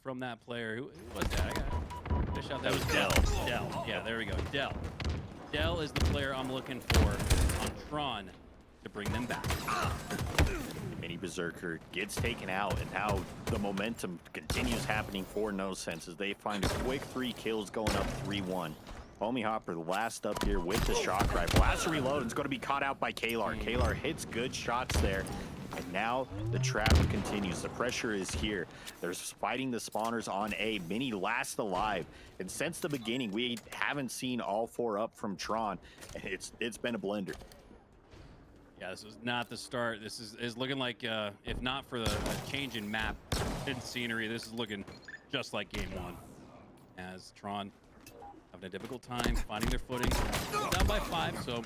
from that player. Who was that? I shout that was Dell. Dell. Yeah, there we go. Dell. Dell is the player I'm looking for on Tron to bring them back. Mini Berserker gets taken out, and now the momentum continues happening for No Sense as they find a quick 3 kills, going up 3-1. Homie Hopper last up here with the shock rifle. Has to reload, and it's going to be caught out by Kalar. Kalar hits good shots there. And now the trap continues. The pressure is here. They're fighting the spawners on A. Mini last alive. And since the beginning, we haven't seen all 4 up from Tron. It's been a blender. Yeah, this is not the start. This is looking like, if not for the change in map and scenery, this is looking just like game 1. As Tron having a difficult time finding their footing. Down by 5, so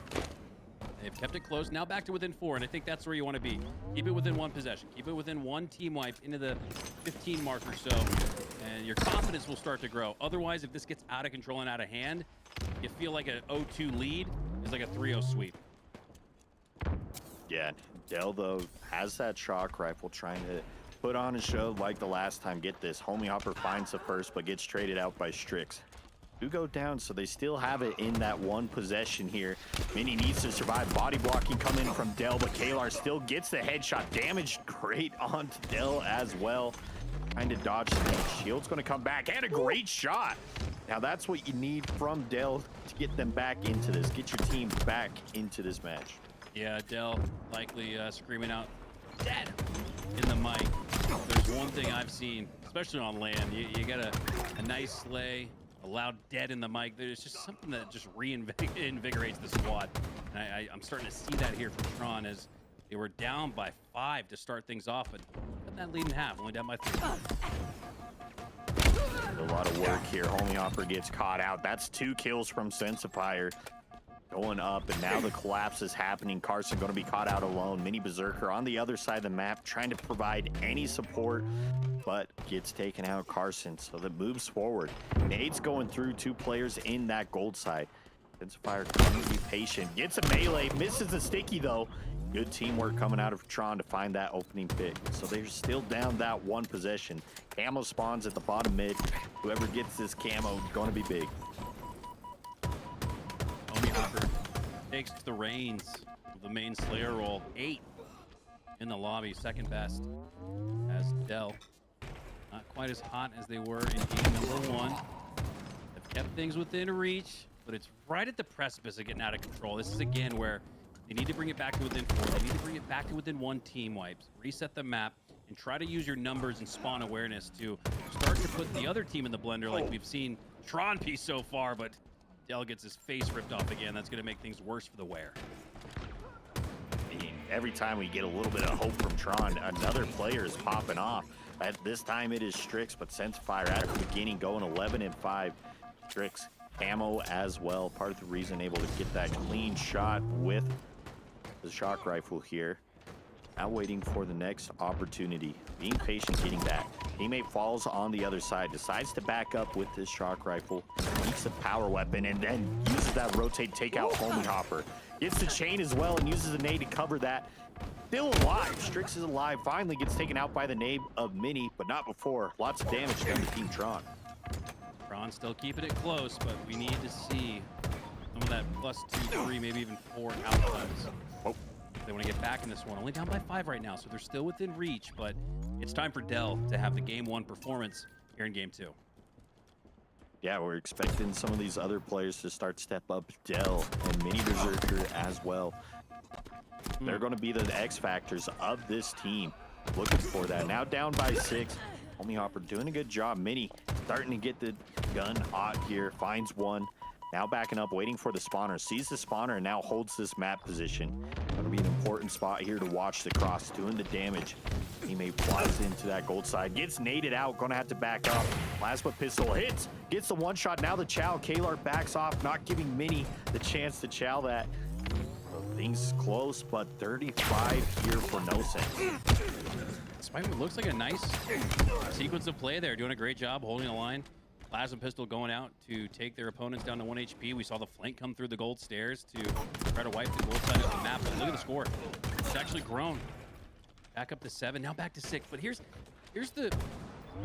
they've kept it close. Now back to within 4, and I think that's where you want to be. Keep it within 1 possession. Keep it within 1 team wipe into the 15 mark or so, and your confidence will start to grow. Otherwise, if this gets out of control and out of hand, you feel like a 0-2 lead is like a 3-0 sweep. Yeah, Dell, though, has that shock rifle trying to put on a show like the last time. Get this. Homie Hopper finds the first, but gets traded out by Strix. Do go down, so they still have it in that 1 possession here. Mini needs to survive. Body blocking coming from Dell, but Kalar still gets the headshot. Damage great onto Dell as well. Trying to dodge the shield's going to come back, and a great shot. Now that's what you need from Dell to get them back into this. Get your team back into this match. Yeah, Dell likely screaming out, "Dead!" in the mic. There's one thing I've seen, especially on land. You get a nice slay, a loud dead in the mic. There's just something that just reinvigorates the squad. And I'm starting to see that here from Tron as they were down by 5 to start things off, but cut that lead in half, only down by 3. A lot of work here. Homie Hopper gets caught out. That's 2 kills from Sensifier. Going up, and now the collapse is happening. Carson going to be caught out alone. Mini Berserker on the other side of the map, trying to provide any support, but gets taken out. Carson, so that moves forward. Nade's going through 2 players in that gold side. Sensifier trying to be patient. Gets a melee, misses the sticky though. Good teamwork coming out of Tron to find that opening pick. So they're still down that 1 possession. Camo spawns at the bottom mid. Whoever gets this camo going to be big. Homie Hopper takes the reins of the main Slayer role. 8 in the lobby, second best. As Dell, not quite as hot as they were in game number 1. They've kept things within reach, but it's right at the precipice of getting out of control. This is again where they need to bring it back to within 4. They need to bring it back to within 1 team wipes. Reset the map and try to use your numbers and spawn awareness to start to put the other team in the blender like we've seen Tron be so far, but Dell gets his face ripped off again. That's going to make things worse for the wear. Every time we get a little bit of hope from Tron, another player is popping off. At this time it is Strix, but Sensifier at the beginning going 11-5. Strix camo as well. Part of the reason able to get that clean shot with the shock rifle here. Now waiting for the next opportunity. Being patient, getting back. Teammate falls on the other side, decides to back up with this shock rifle, keeps the power weapon, and then uses that rotate, take out Homie Hopper. Gets the chain as well and uses the nade to cover that. Still alive. Strix is alive. Finally gets taken out by the nade of Mini, but not before. Lots of damage done to Team Tron. Tron still keeping it close, but we need to see some of that +2, 3, maybe even 4 outcomes. Oh. They want to get back in this one. Only down by 5 right now, so they're still within reach, but it's time for Dell to have the game 1 performance here in game 2. Yeah, we're expecting some of these other players to start to step up. Dell and Mini Berserker as well. They're going to be the X factors of this team. Looking for that. Now down by 6. Homie Hopper doing a good job. Mini starting to get the gun hot here. Finds one. Now backing up, waiting for the spawner. Sees the spawner and now holds this map position. Going to be an important spot here to watch the cross. Doing the damage. Teammate flies into that gold side. Gets naded out. Going to have to back up. Plasma pistol hits. Gets the 1 shot. Now the chow. Kalar backs off. Not giving Mini the chance to chow that. So things close, but 35 here for no sense. Despite what looks like a nice sequence of play there. Doing a great job holding the line. Plasma pistol going out to take their opponents down to 1 HP. We saw the flank come through the gold stairs to try to wipe the gold side of the map. But look at the score. It's actually grown. Back up to 7, now back to 6. But here's the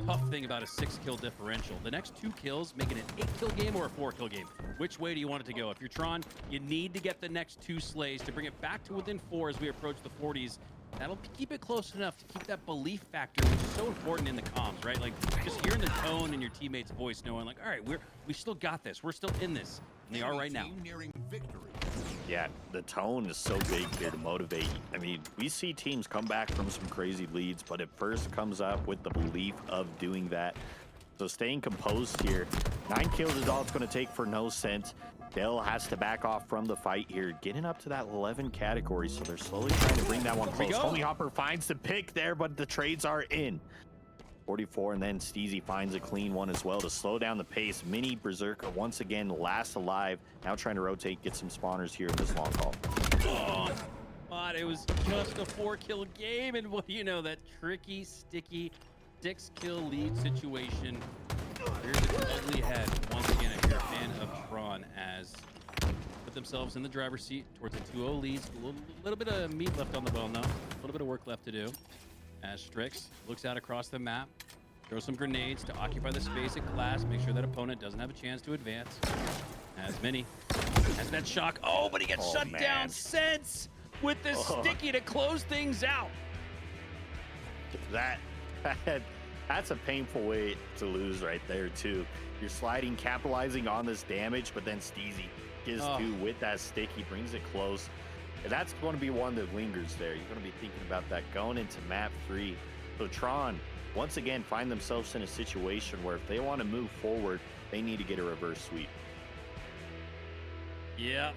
tough thing about a 6-kill differential. The next 2 kills make it an 8-kill game or a 4-kill game. Which way do you want it to go? If you're Tron, you need to get the next 2 slays to bring it back to within 4 as we approach the 40s. That'll keep it close enough to keep that belief factor, which is so important in the comms, right? Like, just hearing the tone in your teammate's voice, knowing like, all right, we still got this. We're still in this. And they are right now. Nearing victory. Yeah, the tone is so big here to motivate. I mean, we see teams come back from some crazy leads, but it first comes up with the belief of doing that. So staying composed here. 9 kills is all it's going to take for No Sense. Dell has to back off from the fight here, getting up to that 11 category, so they're slowly trying to bring that one close. Homie Hopper finds the pick there, but the trades are in. 44, and then Steezy finds a clean one as well to slow down the pace. Mini Berserker once again last alive. Now trying to rotate, get some spawners here in this long call. Oh, but it was just a 4-kill game, and what do you know, that tricky, sticky 6-kill lead situation rears its ugly head once again if you're a fan of Tron, as put themselves in the driver's seat towards a 2-0 lead. A little bit of meat left on the bone though, a little bit of work left to do. As Strix looks out across the map, throws some grenades to occupy the space at Glass, make sure that opponent doesn't have a chance to advance. As Mini has that shock. Oh, but he gets shut down. Sense with the sticky to close things out. That's a painful way to lose right there too. You're sliding, capitalizing on this damage, but then Steezy gets two with that sticky, brings it close. And that's going to be one that lingers there. You're going to be thinking about that going into map 3. So Tron, once again, find themselves in a situation where if they want to move forward, they need to get a reverse sweep. Yeah,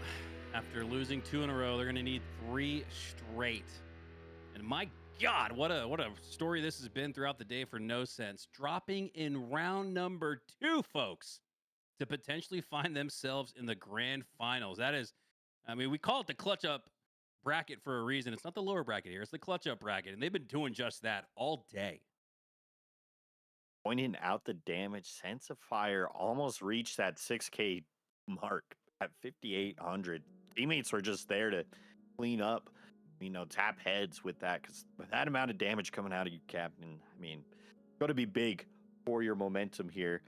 after losing 2 in a row, they're going to need 3 straight. And my God, what a story this has been throughout the day for No Sense. Dropping in round number 2, folks, to potentially find themselves in the grand finals. That is, I mean, we call it the clutch up bracket for a reason. It's not the lower bracket here. It's the clutch up bracket. And they've been doing just that all day. Pointing out the damage, Sense of Fire almost reached that 6K mark at 5,800. Teammates were just there to clean up, tap heads with that, because with that amount of damage coming out of you, Captain, I mean, got to be big for your momentum here.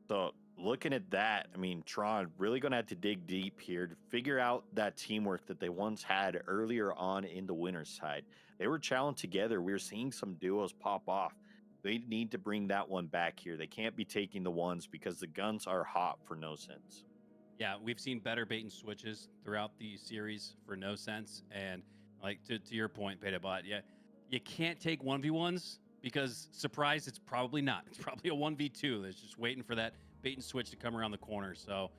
So looking at that, I mean, Tron really going to have to dig deep here to figure out that teamwork that they once had earlier on in the winner's side. They were challenged together. We were seeing some duos pop off. They need to bring that one back here. They can't be taking the ones because the guns are hot for No Sense. Yeah, we've seen better bait and switches throughout the series for No Sense. And like to your point, Petabot, yeah, you can't take 1v1s because, surprise, it's probably not. It's probably a 1v2 that's just waiting for that bait and switch to come around the corner. So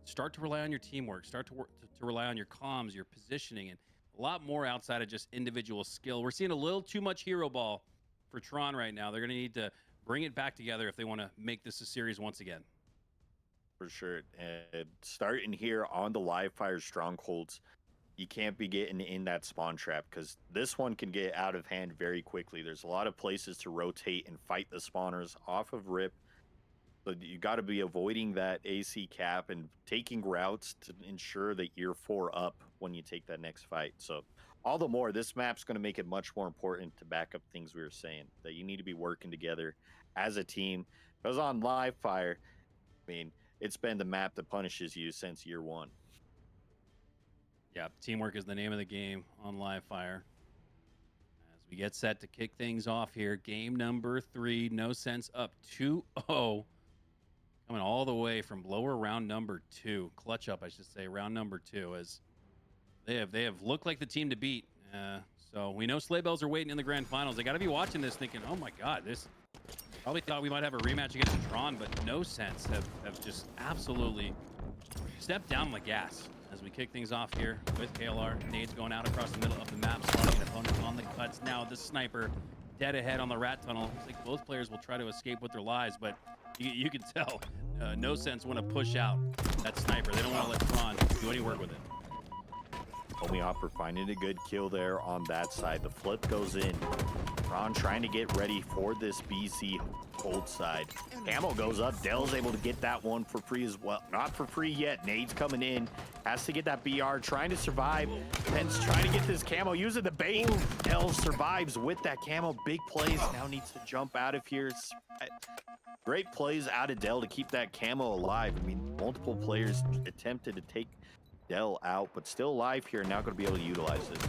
start to rely on your teamwork, start to rely on your comms, your positioning, and a lot more outside of just individual skill. We're seeing a little too much hero ball for Tron right now. They're going to need to bring it back together if they want to make this a series once again. For sure. And starting here on the live fire strongholds, you can't be getting in that spawn trap because this one can get out of hand very quickly. There's a lot of places to rotate and fight the spawners off of rip. So you got to be avoiding that AC cap and taking routes to ensure that you're 4 up when you take that next fight. So all the more, this map's going to make it much more important to back up things we were saying, that you need to be working together as a team. Because on live fire, I mean, it's been the map that punishes you since year 1. Yeah, teamwork is the name of the game on live fire. As we get set to kick things off here, game number 3, No Sense up 2-0. Coming all the way from lower round number 2. Clutch up, I should say, round number 2, as they have looked like the team to beat. So we know sleigh bells are waiting in the grand finals. They got to be watching this thinking, oh my God, this probably thought we might have a rematch against Tron, but No Sense have just absolutely stepped down the gas as we kick things off here with KLR. Nades going out across the middle of the map, spotting an opponent on the cuts. Now the sniper dead ahead on the rat tunnel. Looks like both players will try to escape with their lives, but you can tell No Sense want to push out that sniper. They don't want to let Tron do any work with it. Homie Hopper finding a good kill there on that side. The flip goes in. Tron trying to get ready for this BC hold side. Camo goes up. Dell's able to get that one for free as well. Not for free yet. Nade's coming in. Has to get that BR. Trying to survive. Pence trying to get this camo. Using the bait. Dell survives with that camo. Big plays. Now needs to jump out of here. Great plays out of Dell to keep that camo alive. I mean, multiple players attempted to take Dell out, but still alive here. Now going to be able to utilize it.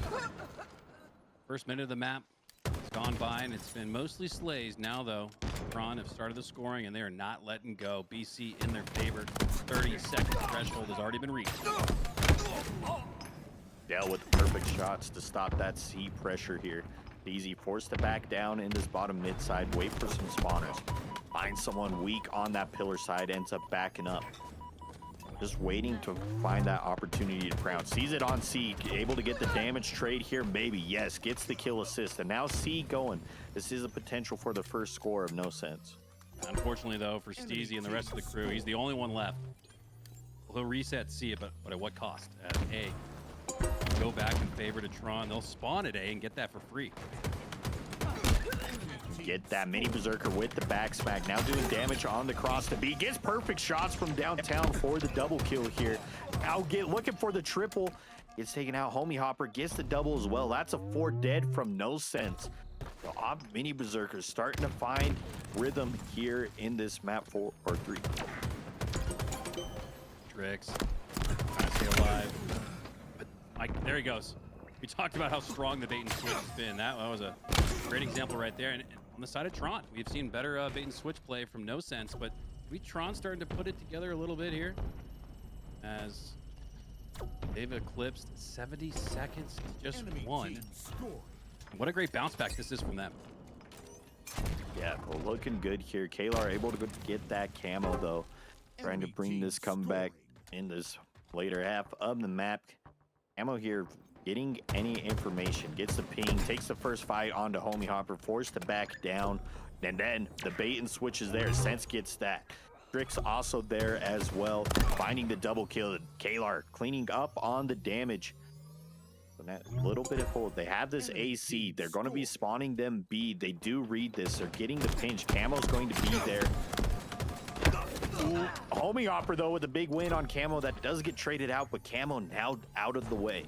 First minute of the map has gone by, and it's been mostly slays. Now, though, Tron have started the scoring, and they are not letting go. BC in their favor. 30-second threshold has already been reached. Dell with the perfect shots to stop that C pressure here. Easy forced to back down in this bottom mid side, wait for some spawners. Find someone weak on that pillar side, ends up backing up. Just waiting to find that opportunity to crown. Sees it on C, able to get the damage trade here, maybe. Yes, gets the kill assist, and now C going. This is a potential for the first score of No Sense. Unfortunately, though, for Steezy and the rest of the crew, he's the only one left. He'll reset C, but at what cost? At A. Go back in favor to Tron. They'll spawn at A and get that for free. Get that mini berserker with the back smack. Now doing damage on the cross to B. Gets perfect shots from downtown for the double kill here. Now looking for the triple. Gets taken out. Homie Hopper gets the double as well. That's a 4 dead from No Sense. The mini berserkers starting to find rhythm here in this map 4 or 3. Tricks. Trying to stay alive. But there he goes. We talked about how strong the bait and switch has been. That was a great example right there. And on the side of Tron, we've seen better bait and switch play from No Sense, but Tron starting to put it together a little bit here as they've eclipsed 70 seconds to just one. What a great bounce back this is from them. Yeah, well, looking good here. Kalar able to get that camo though. Trying to bring this comeback in this later half of the map. Camo here getting any information, gets the ping, takes the first fight onto Homie Hopper, forced to back down, and then the bait and switch is there. Sense gets that. Trick's also there as well, finding the double kill. Kalar cleaning up on the damage. So that little bit of hold. They have this AC. They're going to be spawning them B. They do read this. They're getting the pinch. Camo's going to be there. Ooh. Homie Hopper though with a big win on Camo. That does get traded out, but Camo now out of the way.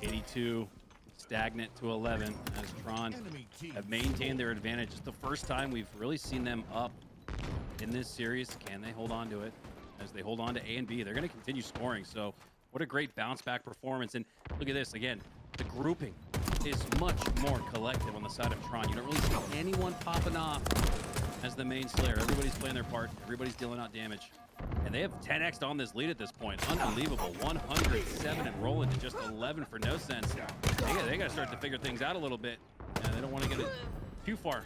82 stagnant to 11 as Tron have maintained their advantage. It's the first time we've really seen them up in this series. Can they hold on to it? As they hold on to A and B, they're going to continue scoring. So what a great bounce back performance. And look at this again. The grouping is much more collective on the side of Tron. You don't really see anyone popping off as the main slayer. Everybody's playing their part. Everybody's dealing out damage. And they have 10x'd on this lead at this point. Unbelievable. 107 and rolling to just 11 for No Sense. They got to start to figure things out a little bit. They don't want to get it too far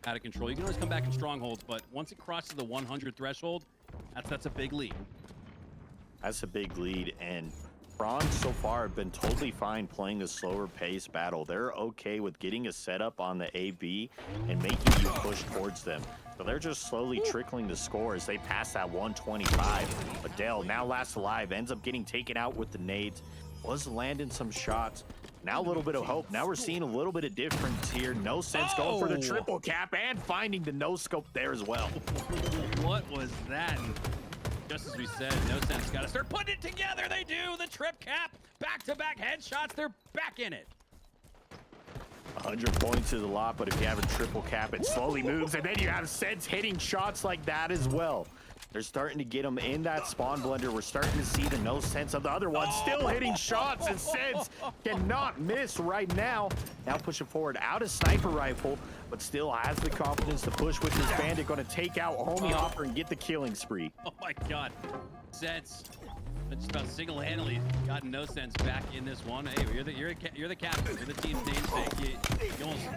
out of control. You can always come back in strongholds, but once it crosses the 100 threshold, that's a big lead. That's a big lead, and Tron so far have been totally fine playing a slower pace battle. They're okay with getting a setup on the AB and making you push towards them. So they're just slowly trickling the score as they pass that 125. Adele, now last alive, ends up getting taken out with the nades. Was landing some shots. Now a little bit of hope. Now we're seeing a little bit of difference here. No Sense going for the triple cap and finding the no scope there as well. What was that? Just as we said, No Sense got to start putting it together. They do. The trip cap, back-to-back headshots. They're back in it. 100 points is a lot, but if you have a triple cap, it slowly moves, and then you have Sense hitting shots like that as well. They're starting to get them in that spawn blender. We're starting to see the No Sense of the other one still hitting shots, and Sense cannot miss right now. Now pushing forward out of sniper rifle, but still has the confidence to push with his bandit. Going to take out Homie Hopper and get the killing spree. Oh my God, Sense just about single-handedly got No Sense back in this one. Hey, you're the captain. You're the team's namesake. You almost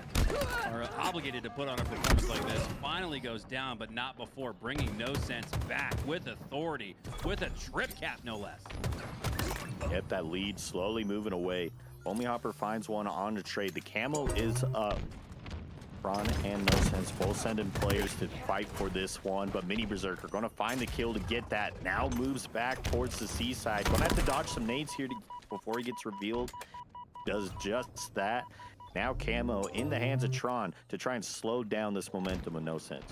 are obligated to put on a performance like this. Finally goes down, but not before bringing No Sense back with authority, with a trip cap, no less. Yep, that lead slowly moving away. Homie Hopper finds one on the trade. The camo is up. Tron and No Sense both sending players to fight for this one, but Mini Berserker going to find the kill to get that. Now moves back towards the seaside. Going to have to dodge some nades here before he gets revealed. Does just that. Now camo in the hands of Tron to try and slow down this momentum of No Sense.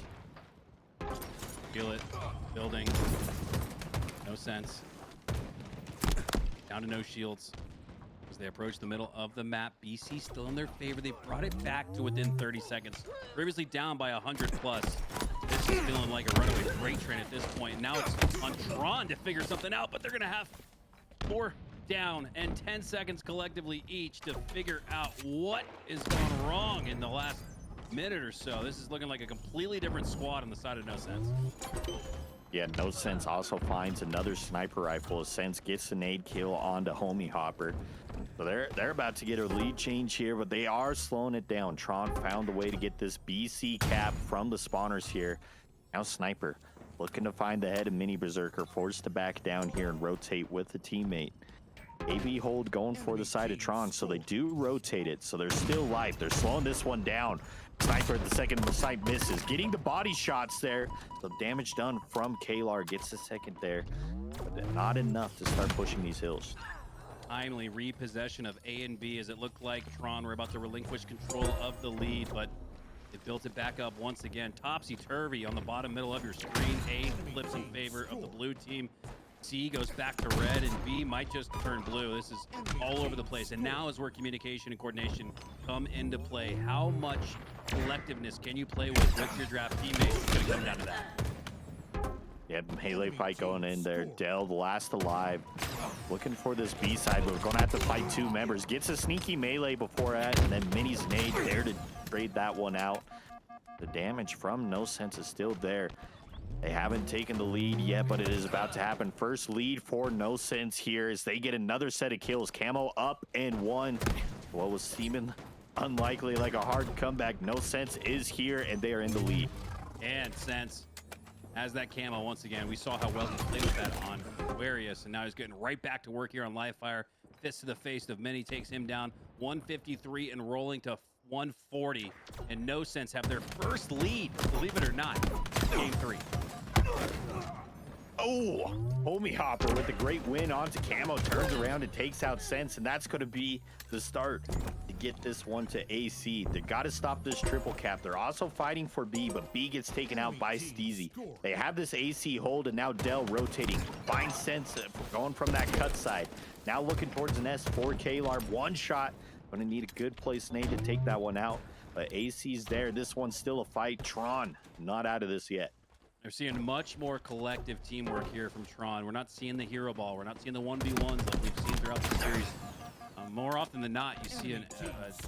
Feel it. Building. No Sense. Down to no shields. As they approach the middle of the map, BC still in their favor. They brought it back to within 30 seconds. Previously down by 100 plus. This is feeling like a runaway freight train at this point. Now it's on Tron to figure something out, but they're going to have 4 down and 10 seconds collectively each to figure out what is going wrong in the last minute or so. This is looking like a completely different squad on the side of No Sense. Yeah, No Sense also finds another sniper rifle. Sense gets the nade kill onto Homie Hopper. So they're about to get a lead change here, but they are slowing it down. Tron found a way to get this BC cap from the spawners here. Now Sniper looking to find the head of Mini Berserker, forced to back down here and rotate with a teammate. AB hold going for the side of Tron, so they do rotate it. So they're still live. They're slowing this one down. Sniper at the second site misses, getting the body shots there. So damage done from Kalar, gets the second there, but not enough to start pushing these hills. Timely repossession of A and B as it looked like Tron were about to relinquish control of the lead, but they built it back up once again. Topsy-turvy on the bottom middle of your screen. A flips in favor of the blue team. C goes back to red, and B might just turn blue. This is all over the place. And now is where communication and coordination come into play. How much collectiveness can you play with your draft teammates? It's going to come down to that. Yeah, melee fight going in there. Dell, the last alive, looking for this B side, but we're going to have to fight two members. Gets a sneaky melee before that, and then Mini's nade there to trade that one out. The damage from No Sense is still there. They haven't taken the lead yet, but it is about to happen. First lead for No Sense here as they get another set of kills. Camo up and one. What was seeming unlikely, like a hard comeback. No Sense is here, and they are in the lead. And Sense has that camo once again. We saw how well he played with that on Aquarius, and now he's getting right back to work here on Livefire. Fist to the face of Mini takes him down. 153 and rolling to 140. And No Sense have their first lead, believe it or not, game 3. Oh, Homie Hopper with a great win onto Camo, turns around and takes out Sense, and that's going to be the start to get this one to AC. They got to stop this triple cap. They're also fighting for B, but B gets taken out by Steezy. They have this AC hold, and now Dell rotating. Finds Sense going from that cut side. Now looking towards an S4 Kalar. One shot. Going to need a good place nade to take that one out, but AC's there. This one's still a fight. Tron not out of this yet. They're seeing much more collective teamwork here from Tron. We're not seeing the hero ball. We're not seeing the 1v1s like we've seen throughout the series. More often than not, you see a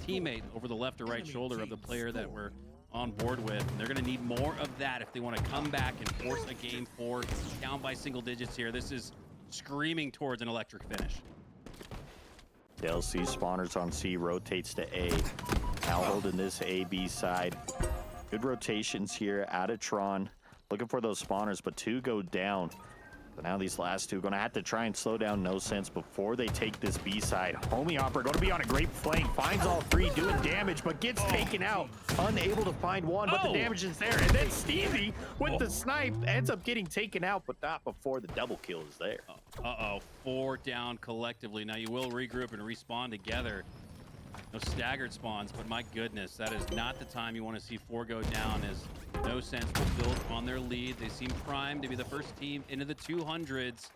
teammate over the left or right shoulder of the player that we're on board with. And they're going to need more of that if they want to come back and force a game 4 down by single digits here. This is screaming towards an electric finish. DLC spawners on C, rotates to A. Now holding this A-B side. Good rotations here out of Tron. Looking for those spawners, but 2 go down. So now these last 2 going to have to try and slow down No Sense before they take this B side. Homie Hopper going to be on a great flank. Finds all 3 doing damage, but gets taken out. Unable to find one, but the damage is there. And then Stevie with the snipe ends up getting taken out, but not before the double kill is there. 4 down collectively. Now you will regroup and respawn together. No staggered spawns, but my goodness, that is not the time you want to see 4 go down, as No Sense will build on their lead. They seem primed to be the first team into the 200s.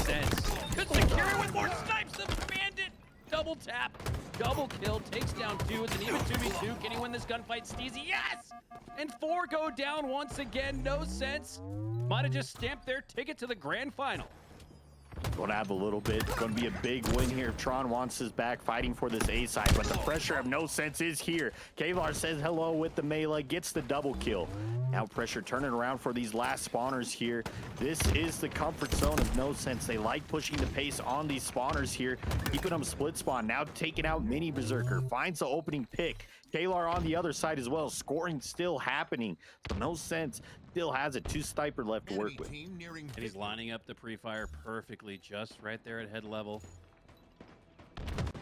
Sense could secure it with more snipes. The bandit double tap, double kill, takes down 2. It's an even 2v2. Can he win this gunfight? Steezy, yes! And 4 go down once again. No Sense might have just stamped their ticket to the grand final. Going to have a little bit. Going to be a big win here. Tron wants his back, fighting for this A side, but the pressure of No Sense is here. Kalar says hello with the melee, gets the double kill. Now pressure turning around for these last spawners here. This is the comfort zone of No Sense. They like pushing the pace on these spawners here, keeping them split spawn. Now taking out Mini Berserker, finds the opening pick. Kalar on the other side as well. Scoring still happening. So No Sense still has a 2 sniper left to work with. And he's lining up the pre-fire perfectly, just right there at head level.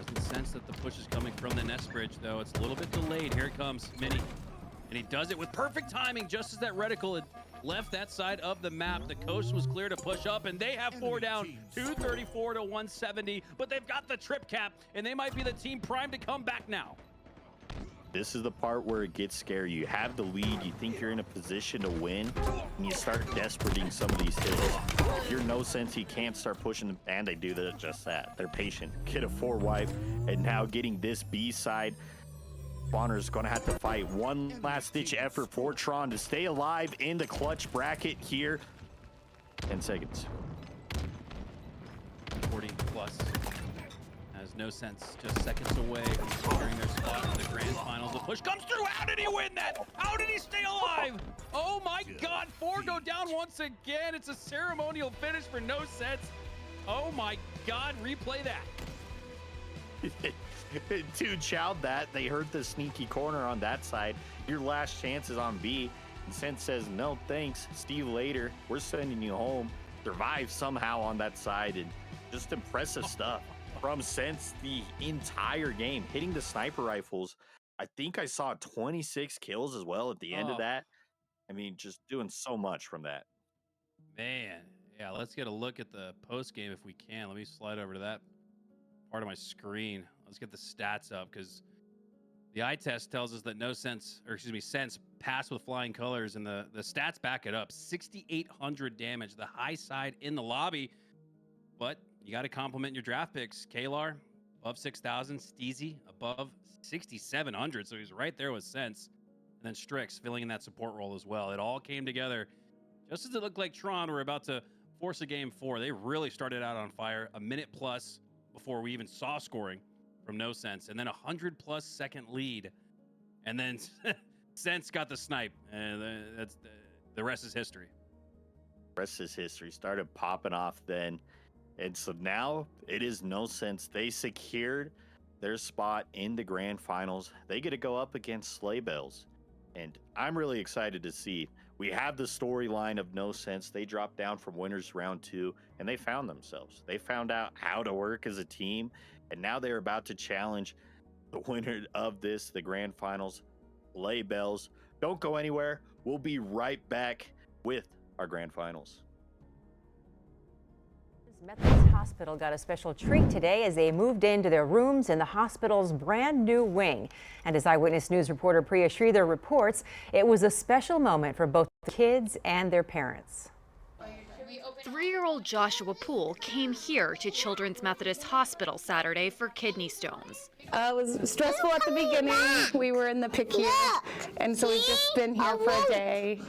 Doesn't sense that the push is coming from the nest bridge, though. It's a little bit delayed. Here it comes, Mini. And he does it with perfect timing, just as that reticle had left that side of the map. The coast was clear to push up, and they have 4 down, 234 to 170. But they've got the trip cap, and they might be the team primed to come back now. This is the part where it gets scary. You have the lead, you think you're in a position to win, and you start desperating some of these hills. If you're No Sense, you can't start pushing, and they do just that. They're patient. Get a 4 wipe, and now getting this B side. Spawner's going to have to fight. One last ditch effort for Tron to stay alive in the clutch bracket here. 10 seconds. 40 plus. As No Sense just seconds away from securing their spot in the grand finals. The push comes through. How did he win that? How did he stay alive? Oh my God, 4 go down once again. It's a ceremonial finish for No Sense. Oh my God, replay that. Dude chowed that. They heard the sneaky corner on that side. Your last chance is on B. And Sense says, no thanks, Steve later. We're sending you home. Survive somehow on that side. And just impressive stuff from Sense the entire game. Hitting the sniper rifles. I think I saw 26 kills as well at the end of that. I mean, just doing so much from that. Man, yeah, let's get a look at the post game if we can. Let me slide over to that part of my screen. Let's get the stats up because the eye test tells us that Sense passed with flying colors, and the stats back it up. 6,800 damage, the high side in the lobby. But you got to compliment your draft picks. Kalar above 6,000, Steezy above 6,700, so he's right there with Sense. And then Strix filling in that support role as well. It all came together just as it looked like Tron were about to force a game 4. They really started out on fire, a minute plus before we even saw scoring from No Sense, and then 100+ second lead, and then Sense got the snipe, and that's the rest is history. The rest is history. Started popping off then, and so now it is No Sense. They secured their spot in the grand finals. They get to go up against Sleigh Bells, and I'm really excited to see. We have the storyline of No Sense. They dropped down from winners round 2, and they found themselves. They found out how to work as a team, and now they're about to challenge the winner of this, the grand finals, Sleigh Bells. Don't go anywhere. We'll be right back with our grand finals. Methodist Hospital got a special treat today as they moved into their rooms in the hospital's brand new wing. And as Eyewitness News reporter Priya Sridhar reports, it was a special moment for both the kids and their parents. 3-year-old Joshua Poole came here to Children's Methodist Hospital Saturday for kidney stones. It was stressful at the beginning. We were in the PICU, and so we've just been here for a day.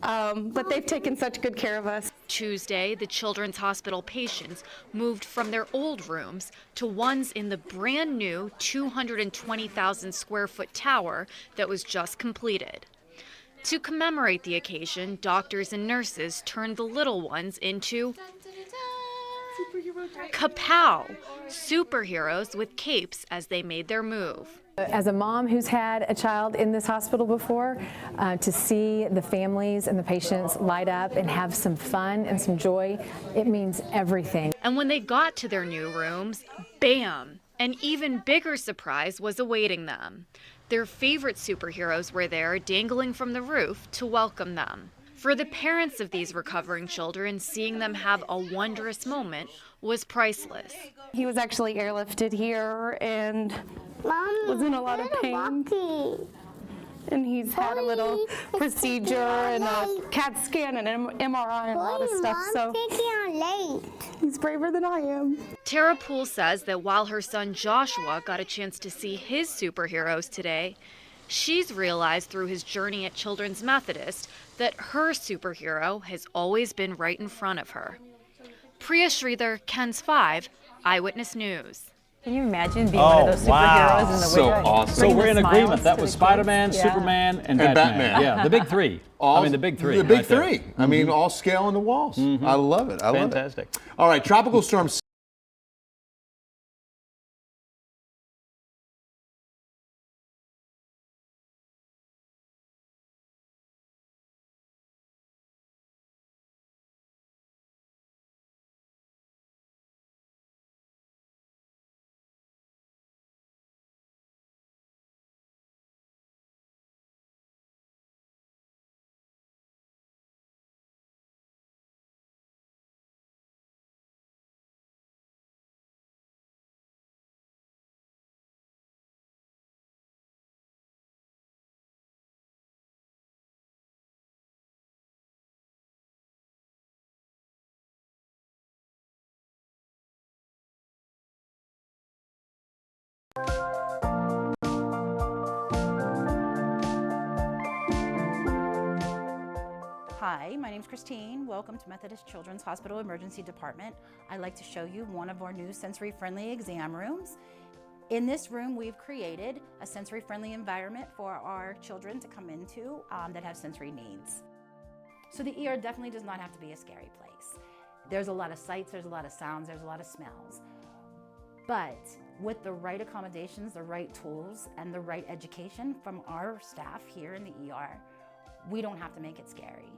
But they've taken such good care of us. Tuesday, the Children's Hospital patients moved from their old rooms to ones in the brand new 220,000 square foot tower that was just completed. To commemorate the occasion, doctors and nurses turned the little ones into kapow, superheroes with capes as they made their move. As a mom who's had a child in this hospital before, to see the families and the patients light up and have some fun and some joy, it means everything. And when they got to their new rooms, bam! An even bigger surprise was awaiting them. Their favorite superheroes were there, dangling from the roof to welcome them. For the parents of these recovering children, seeing them have a wondrous moment was priceless. He was actually airlifted here and was in a lot of pain. And he's had a little procedure and a CAT scan and an MRI and a lot of stuff, so he's braver than I am. Tara Poole says that while her son Joshua got a chance to see his superheroes today, she's realized through his journey at Children's Methodist that her superhero has always been right in front of her. Priya Sridhar, Ken's 5, Eyewitness News. Can you imagine being one of those superheroes in the so winter? Awesome. So we're in agreement. That was Spider-Man, Superman, and Batman. Yeah, the big 3. The big 3. The big 3. I mean, all scale on the walls. I love it. I love it. Fantastic. All right, Tropical Storm Hi, my name's Christine. Welcome to Methodist Children's Hospital Emergency Department. I'd like to show you one of our new sensory-friendly exam rooms. In this room, we've created a sensory-friendly environment for our children to come into that have sensory needs. So the ER definitely does not have to be a scary place. There's a lot of sights, there's a lot of sounds, there's a lot of smells. But with the right accommodations, the right tools, and the right education from our staff here in the ER, we don't have to make it scary.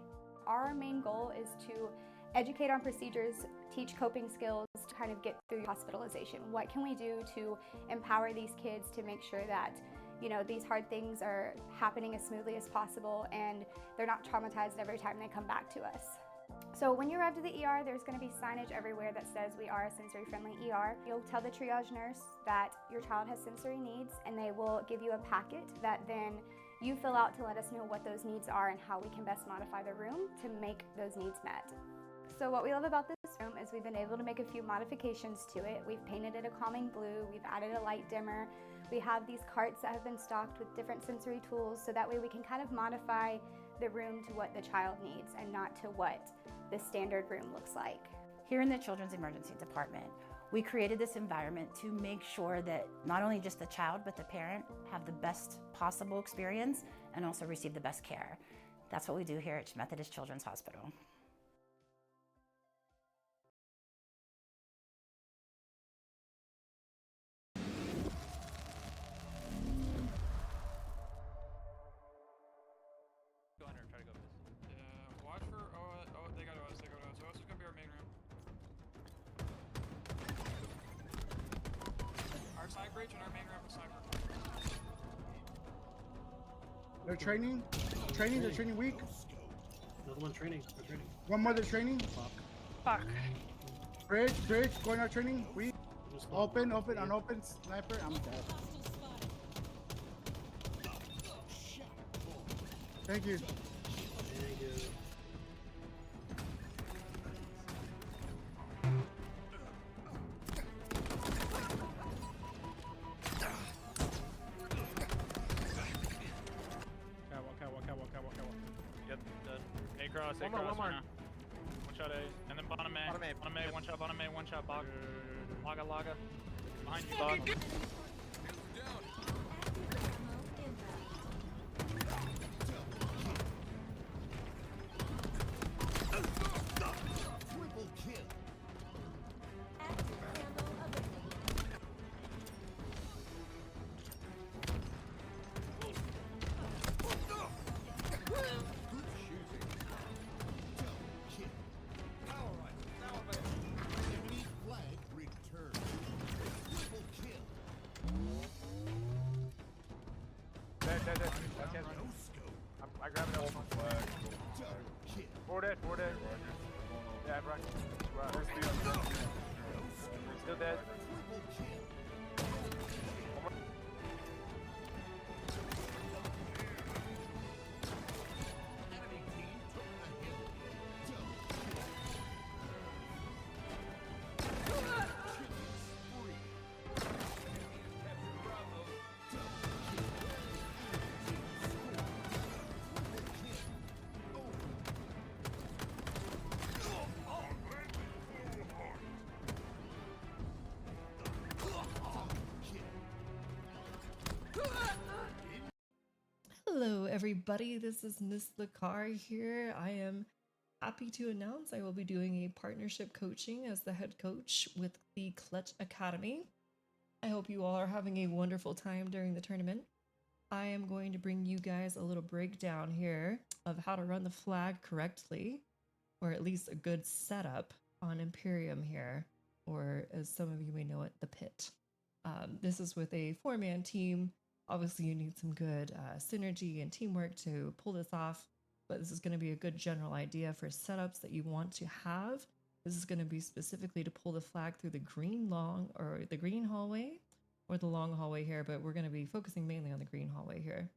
Our main goal is to educate on procedures, teach coping skills to kind of get through hospitalization. What can we do to empower these kids to make sure that, you know, these hard things are happening as smoothly as possible and they're not traumatized every time they come back to us. So when you arrive to the ER, there's going to be signage everywhere that says we are a sensory-friendly ER. You'll tell the triage nurse that your child has sensory needs, and they will give you a packet that then you fill out to let us know what those needs are and how we can best modify the room to make those needs met. So what we love about this room is we've been able to make a few modifications to it. We've painted it a calming blue, we've added a light dimmer, we have these carts that have been stocked with different sensory tools, so that way we can kind of modify the room to what the child needs and not to what the standard room looks like. Here in the Children's Emergency Department, we created this environment to make sure that not only just the child, but the parent have the best possible experience and also receive the best care. That's what we do here at Methodist Children's Hospital. Go under and try to go this. Yeah, watch for they got OS, they got OS. OS is gonna be our main room. Our side breach and our main room is sniper. They're training. They're training weak. Another one training. They're training. One more, they're training. Fuck. Bridge, going out training. Weak. Open, unopen, sniper. I'm dead. Thank you. Thank you. Catwalk. Yep, dead. A cross, one more. One shot A. And then bottom A. One shot bottom A, one shot box. Laga. Behind you, box. Triple kill. I grab it up. Four dead. Yeah, right. Still dead. Hello, everybody. This is Miss Lakar here. I am happy to announce I will be doing a partnership coaching as the head coach with the Clutch Academy. I hope you all are having a wonderful time during the tournament. I am going to bring you guys a little breakdown here of how to run the flag correctly, or at least a good setup on Imperium here, or as some of you may know it, the pit. This is with a 4-man team. Obviously, you need some good synergy and teamwork to pull this off, but this is going to be a good general idea for setups that you want to have. This is going to be specifically to pull the flag through the green hallway or the long hallway here, but we're going to be focusing mainly on the green hallway here.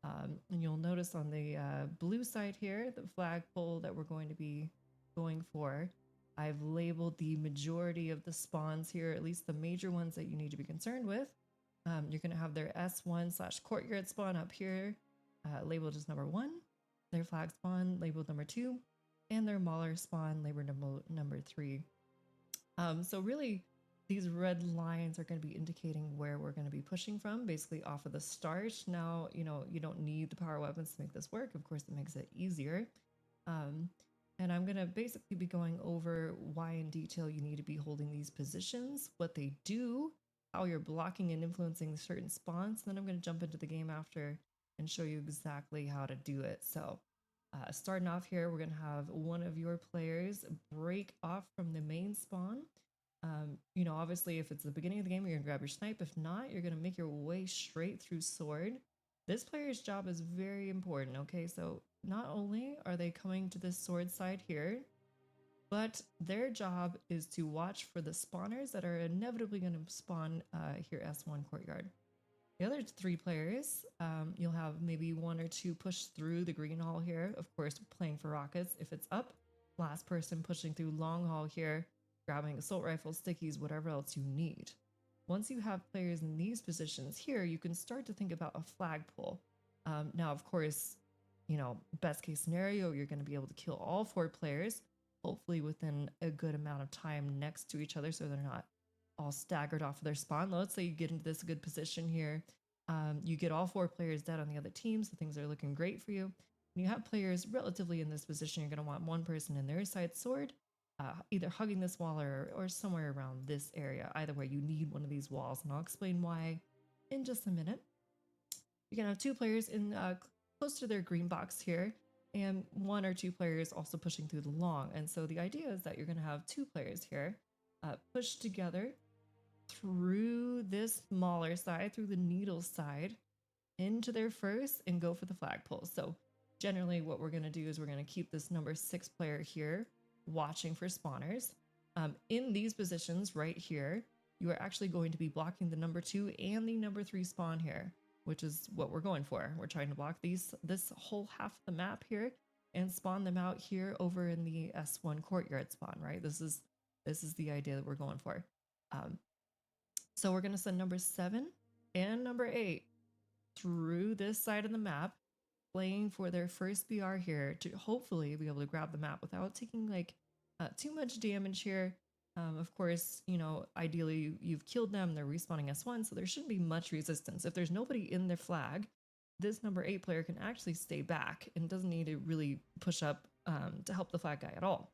And you'll notice on the blue side here, the flag pull that we're going to be going for, I've labeled the majority of the spawns here, at least the major ones that you need to be concerned with. You're going to have their S1/courtyard spawn up here, labeled as number 1. their flag spawn labeled number 2, and their mauler spawn labeled number 3. So really, these red lines are going to be indicating where we're going to be pushing from, basically off of the start. Now, you know, you don't need the power weapons to make this work. Of course, it makes it easier. And I'm going to basically be going over why in detail you need to be holding these positions, what they do, how you're blocking and influencing certain spawns. And then I'm going to jump into the game after and show you exactly how to do it. So starting off here, we're going to have one of your players break off from the main spawn. You know, obviously, if it's the beginning of the game, you're going to grab your snipe. If not, you're going to make your way straight through sword. This player's job is very important, okay? So not only are they coming to this sword side here, but their job is to watch for the spawners that are inevitably going to spawn here S1 courtyard. The other 3 players, you'll have maybe 1 or 2 push through the green hall here, of course playing for rockets if it's up. Last person pushing through long hall here, grabbing assault rifles, stickies, whatever else you need. Once you have players in these positions here, you can start to think about a flag pull. Now, of course, you know, best case scenario, you're going to be able to kill all 4 players, hopefully within a good amount of time next to each other so they're not all staggered off of their spawn. Let's say you get into this good position here. You get all 4 players dead on the other team, so things are looking great for you. When you have players relatively in this position, you're going to want one person in their side sword, either hugging this wall or somewhere around this area. Either way, you need one of these walls, and I'll explain why in just a minute. You're going to have 2 players in close to their green box here, and 1 or 2 players also pushing through the long. And so the idea is that you're going to have 2 players here push together through this smaller side, through the needle side, into their first and go for the flag pull. So generally what we're going to do is we're going to keep this number 6 player here watching for spawners. In these positions right here, you are actually going to be blocking the number 2 and the number 3 spawn here, which is what we're going for. We're trying to block this whole half of the map here and spawn them out here over in the S1 courtyard spawn, right? This is the idea that we're going for. So we're going to send number 7 and number 8 through this side of the map, playing for their first BR here to hopefully be able to grab the map without taking like too much damage here. Of course, you know, ideally you've killed them, they're respawning S1, so there shouldn't be much resistance. If there's nobody in their flag, this number 8 player can actually stay back and doesn't need to really push up to help the flag guy at all.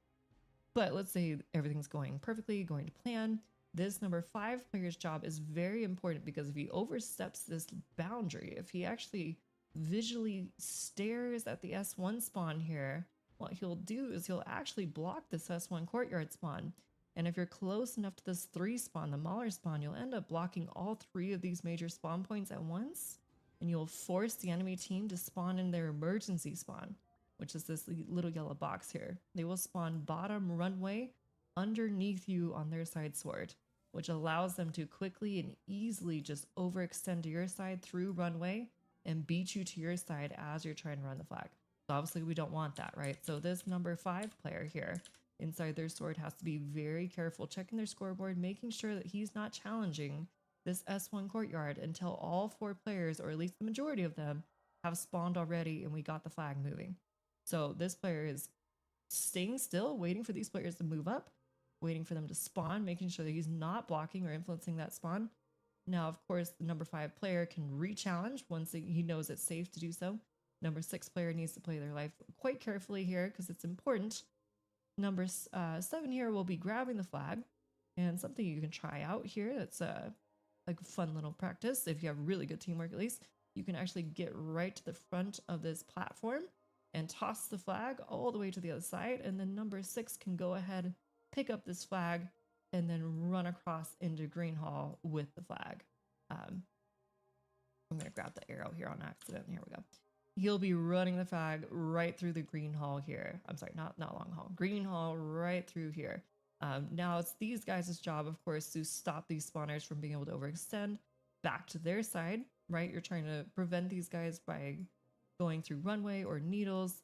But let's say everything's going perfectly, going to plan. This number 5 player's job is very important because if he oversteps this boundary, if he actually visually stares at the S1 spawn here, what he'll do is he'll actually block this S1 courtyard spawn. And if you're close enough to this 3 spawn, the Mauler spawn, you'll end up blocking all 3 of these major spawn points at once, and you'll force the enemy team to spawn in their emergency spawn, which is this little yellow box here. They will spawn bottom runway underneath you on their side sword, which allows them to quickly and easily just overextend to your side through runway and beat you to your side as you're trying to run the flag. So obviously we don't want that, right? So this number 5 player here inside their sword has to be very careful, checking their scoreboard, making sure that he's not challenging this S1 courtyard until all 4 players, or at least the majority of them, have spawned already and we got the flag moving. So this player is staying still, waiting for these players to move up, waiting for them to spawn, making sure that he's not blocking or influencing that spawn. Now, of course, the number 5 player can re-challenge once he knows it's safe to do so. Number 6 player needs to play their life quite carefully here because it's important. Number 7 here will be grabbing the flag, and something you can try out here that's like a fun little practice. If you have really good teamwork, at least, you can actually get right to the front of this platform and toss the flag all the way to the other side, and then number 6 can go ahead, pick up this flag, and then run across into Green Hall with the flag. I'm going to grab the arrow here on accident. Here we go. He'll be running the flag right through the Green Hall here. I'm sorry, not Long Hall. Green Hall right through here. Now it's these guys' job, of course, to stop these spawners from being able to overextend back to their side, right? You're trying to prevent these guys by going through runway or needles.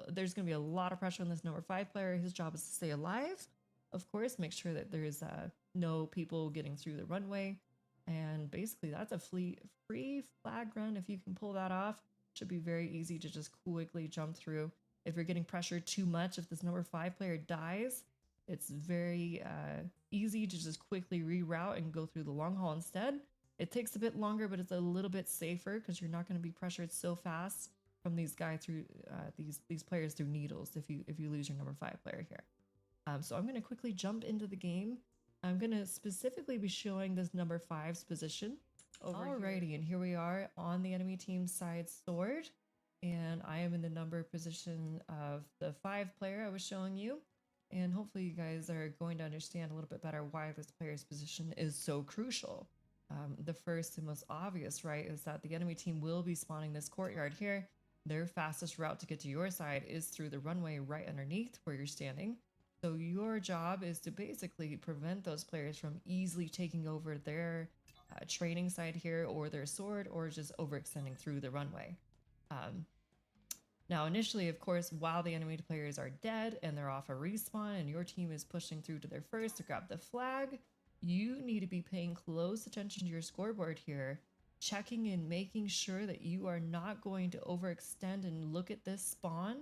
There's going to be a lot of pressure on this number 5 player. His job is to stay alive. Of course, make sure that there's no people getting through the runway. And basically, that's a free flag run if you can pull that off. should be very easy to just quickly jump through. If you're getting pressured too much, if this number 5 player dies, it's very easy to just quickly reroute and go through the long haul instead. It takes a bit longer, but it's a little bit safer because you're not going to be pressured so fast from these guys through these players through needles if you lose your number 5 player here. So I'm going to quickly jump into the game. I'm going to specifically be showing this number 5's position. Alrighty, and here we are on the enemy team's side sword, and I am in the number position of the 5 player I was showing you. And hopefully you guys are going to understand a little bit better why this player's position is so crucial. The first and most obvious, right, is that the enemy team will be spawning this courtyard here. Their fastest route to get to your side is through the runway right underneath where you're standing. So your job is to basically prevent those players from easily taking over their training side here or their sword or just overextending through the runway. Now, initially, of course, while the enemy players are dead and they're off a respawn and your team is pushing through to their first to grab the flag, you need to be paying close attention to your scoreboard here, checking and making sure that you are not going to overextend and look at this spawn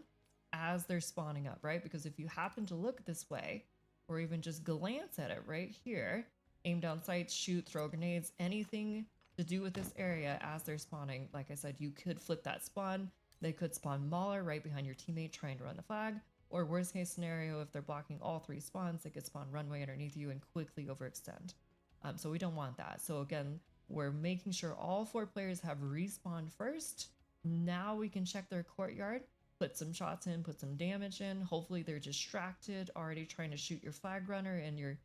as they're spawning up, right? Because if you happen to look this way or even just glance at it right here, aim down sights, shoot, throw grenades, anything to do with this area as they're spawning, like I said, you could flip that spawn. They could spawn Mauler right behind your teammate trying to run the flag, or worst case scenario, if they're blocking all 3 spawns, they could spawn runway underneath you and quickly overextend. So we don't want that. So again, we're making sure all 4 players have respawned first. Now we can check their courtyard, put some shots in, put some damage in. Hopefully they're distracted, already trying to shoot your flag runner and your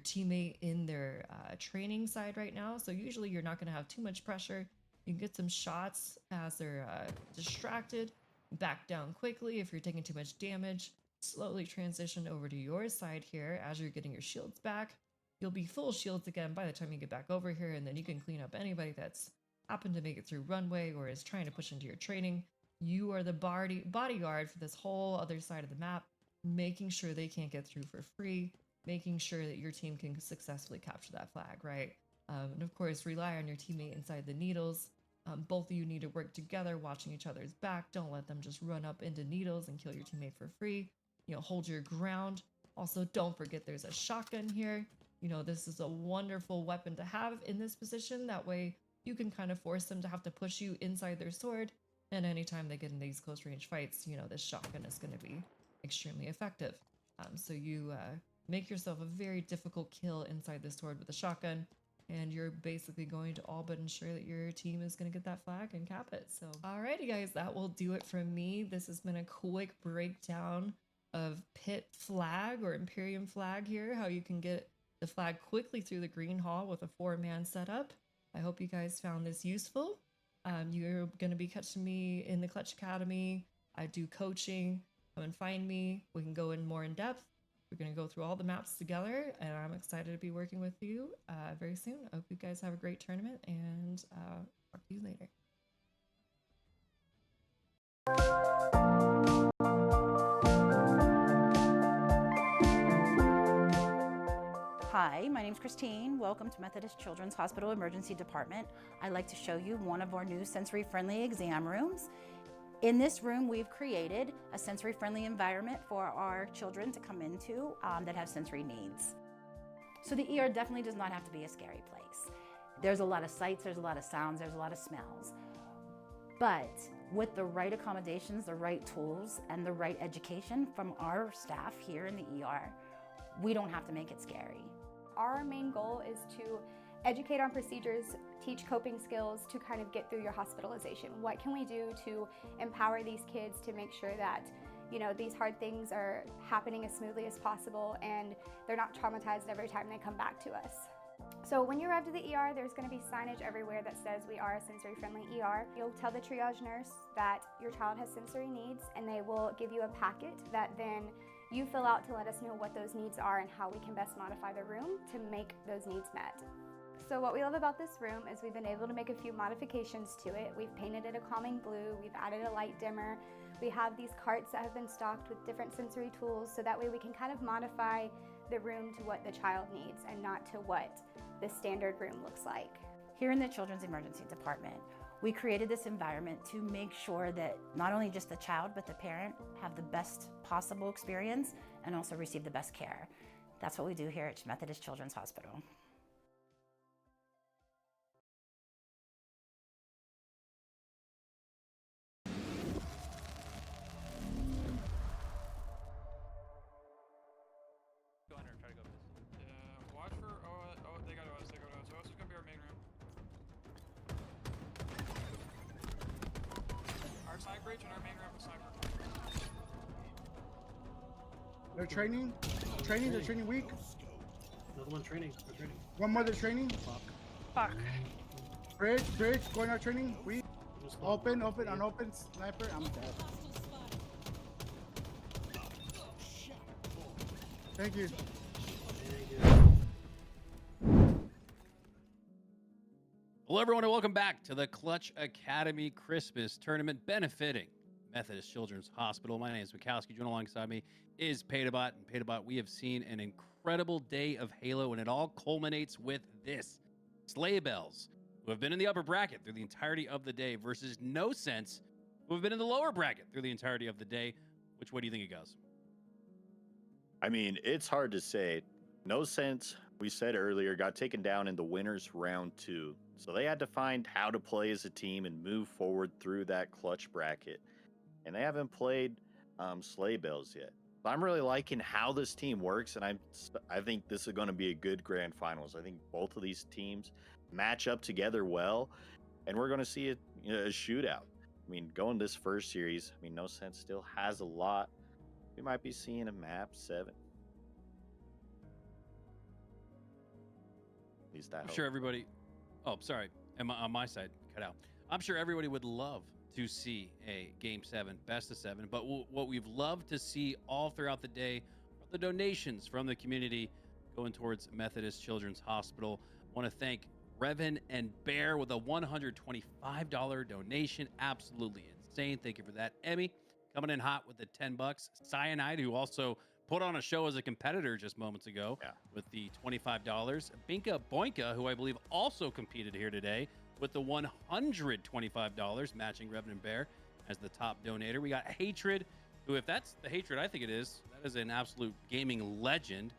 teammate in their training side right now. So usually you're not going to have too much pressure. You can get some shots as they're distracted, back down quickly if you're taking too much damage, slowly transition over to your side here as you're getting your shields back. You'll be full shields again by the time you get back over here, and then you can clean up anybody that's happened to make it through runway or is trying to push into your training. You are the bodyguard for this whole other side of the map, making sure they can't get through for free, making sure that your team can successfully capture that flag, right? And of course, rely on your teammate inside the needles. Both of you need to work together, watching each other's back. Don't let them just run up into needles and kill your teammate for free. You know, hold your ground. Also, don't forget there's a shotgun here. You know, this is a wonderful weapon to have in this position. That way you can kind of force them to have to push you inside their sword. And anytime they get in these close range fights, you know, this shotgun is going to be extremely effective. So you make yourself a very difficult kill inside the sword with a shotgun. And you're basically going to all but ensure that your team is going to get that flag and cap it. So, alrighty guys, that will do it from me. This has been a quick breakdown of Pit flag or Imperium flag here, how you can get the flag quickly through the green hall with a 4-man setup. I hope you guys found this useful. You're going to be catching me in the Clutch Academy. I do coaching. Come and find me. We can go in more in depth. We're going to go through all the maps together, and I'm excited to be working with you very soon. I hope you guys have a great tournament, and talk to you later. Hi, my name's Christine. Welcome to Methodist Children's Hospital Emergency Department. I'd like to show you one of our new sensory-friendly exam rooms. In this room, we've created a sensory-friendly environment for our children to come into that have sensory needs. So the ER definitely does not have to be a scary place. There's a lot of sights, there's a lot of sounds, there's a lot of smells. But with the right accommodations, the right tools, and the right education from our staff here in the ER, we don't have to make it scary. Our main goal is to educate on procedures, teach coping skills to kind of get through your hospitalization. What can we do to empower these kids to make sure that, you know, these hard things are happening as smoothly as possible and they're not traumatized every time they come back to us. So when you arrive to the ER, there's going to be signage everywhere that says we are a sensory-friendly ER. You'll tell the triage nurse that your child has sensory needs, and they will give you a packet that then you fill out to let us know what those needs are and how we can best modify the room to make those needs met. So what we love about this room is we've been able to make a few modifications to it. We've painted it a calming blue, we've added a light dimmer. We have these carts that have been stocked with different sensory tools, so that way we can kind of modify the room to what the child needs and not to what the standard room looks like. Here in the Children's Emergency Department, We created this environment to make sure that not only just the child, but the parent have the best possible experience and also receive the best care. That's what we do here at Methodist Children's Hospital. Watch for they got OS. OS is gonna be our main room. Our side bridge and our main ramp with sniper. They're training. They're training weak. Another one training. They're training. One more, they're training. Fuck. Bridge, going out training. Weak. Open, unopened. Sniper, I'm dead. Thank you. Hello, everyone, and welcome back to the Clutch Academy Christmas Tournament benefiting Methodist Children's Hospital. My name is Mikowski. Joining alongside me is Petabot. And Petabot, we have seen an incredible day of Halo, and it all culminates with this. Sleigh Bells, who have been in the upper bracket through the entirety of the day, versus No Sense, who have been in the lower bracket through the entirety of the day. Which way do you think it goes? I mean, it's hard to say. No Sense, we said earlier, got taken down in the winners round 2. So they had to find how to play as a team and move forward through that clutch bracket. And they haven't played Sleigh Bells yet. So I'm really liking how this team works, and I think this is going to be a good grand finals. I think both of these teams match up together well, and we're going to see a shootout. I mean, going this first series, I mean, No Sense still has a lot. We might be seeing a map 7. At least I I'm hope. sure everybody. Oh, sorry. On my side, cut out. I'm sure everybody would love to see a Game 7, best of 7. But what we've loved to see all throughout the day are the donations from the community going towards Methodist Children's Hospital. I want to thank Revan and Bear with a $125 donation. Absolutely insane. Thank you for that. Emmy coming in hot with the $10. Cyanide, who also put on a show as a competitor just moments ago with the $25. Binka Boinka, who I believe also competed here today with the $125, matching Revan and Bear as the top donator. We got Hatred, who, if that's the Hatred I think it is, that is an absolute gaming legend,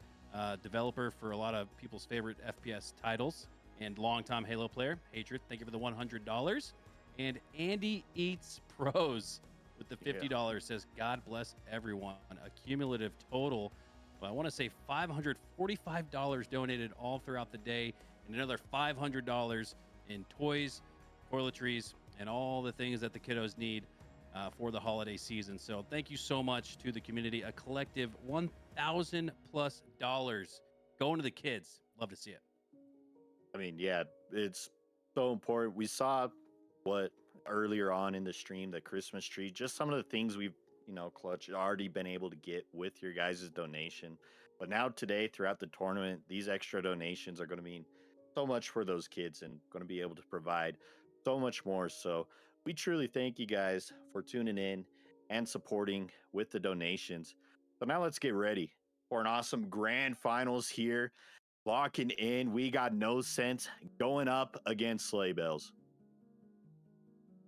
developer for a lot of people's favorite FPS titles and longtime Halo player. Hatred, thank you for the $100. And Andy Eats Pros with the $50 says, God bless everyone. A cumulative total, well, I want to say $545 donated all throughout the day, and another $500 in toys, toiletries, and all the things that the kiddos need for the holiday season. So thank you so much to the community. A collective $1,000+ going to the kids. Love to see it. I mean, yeah, it's so important. We saw what earlier on in the stream, the Christmas tree, just some of the things we've, Clutch already been able to get with your guys' donation. But now today, throughout the tournament, these extra donations are going to mean so much for those kids and going to be able to provide so much more. So we truly thank you guys for tuning in and supporting with the donations. So now let's get ready for an awesome grand finals here. Locking in, we got No Sense going up against Sleigh Bells.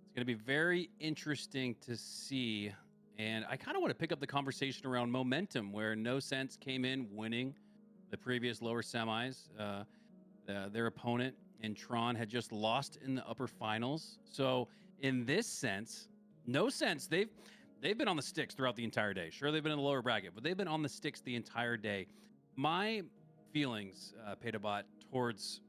It's going to be very interesting to see. And I kind of want to pick up the conversation around momentum, where No Sense came in winning the previous lower semis. Their opponent in Tron had just lost in the upper finals. So in this sense, No Sense, they've been on the sticks throughout the entire day. Sure, they've been in the lower bracket, but they've been on the sticks the entire day. My feelings, Petabot, towards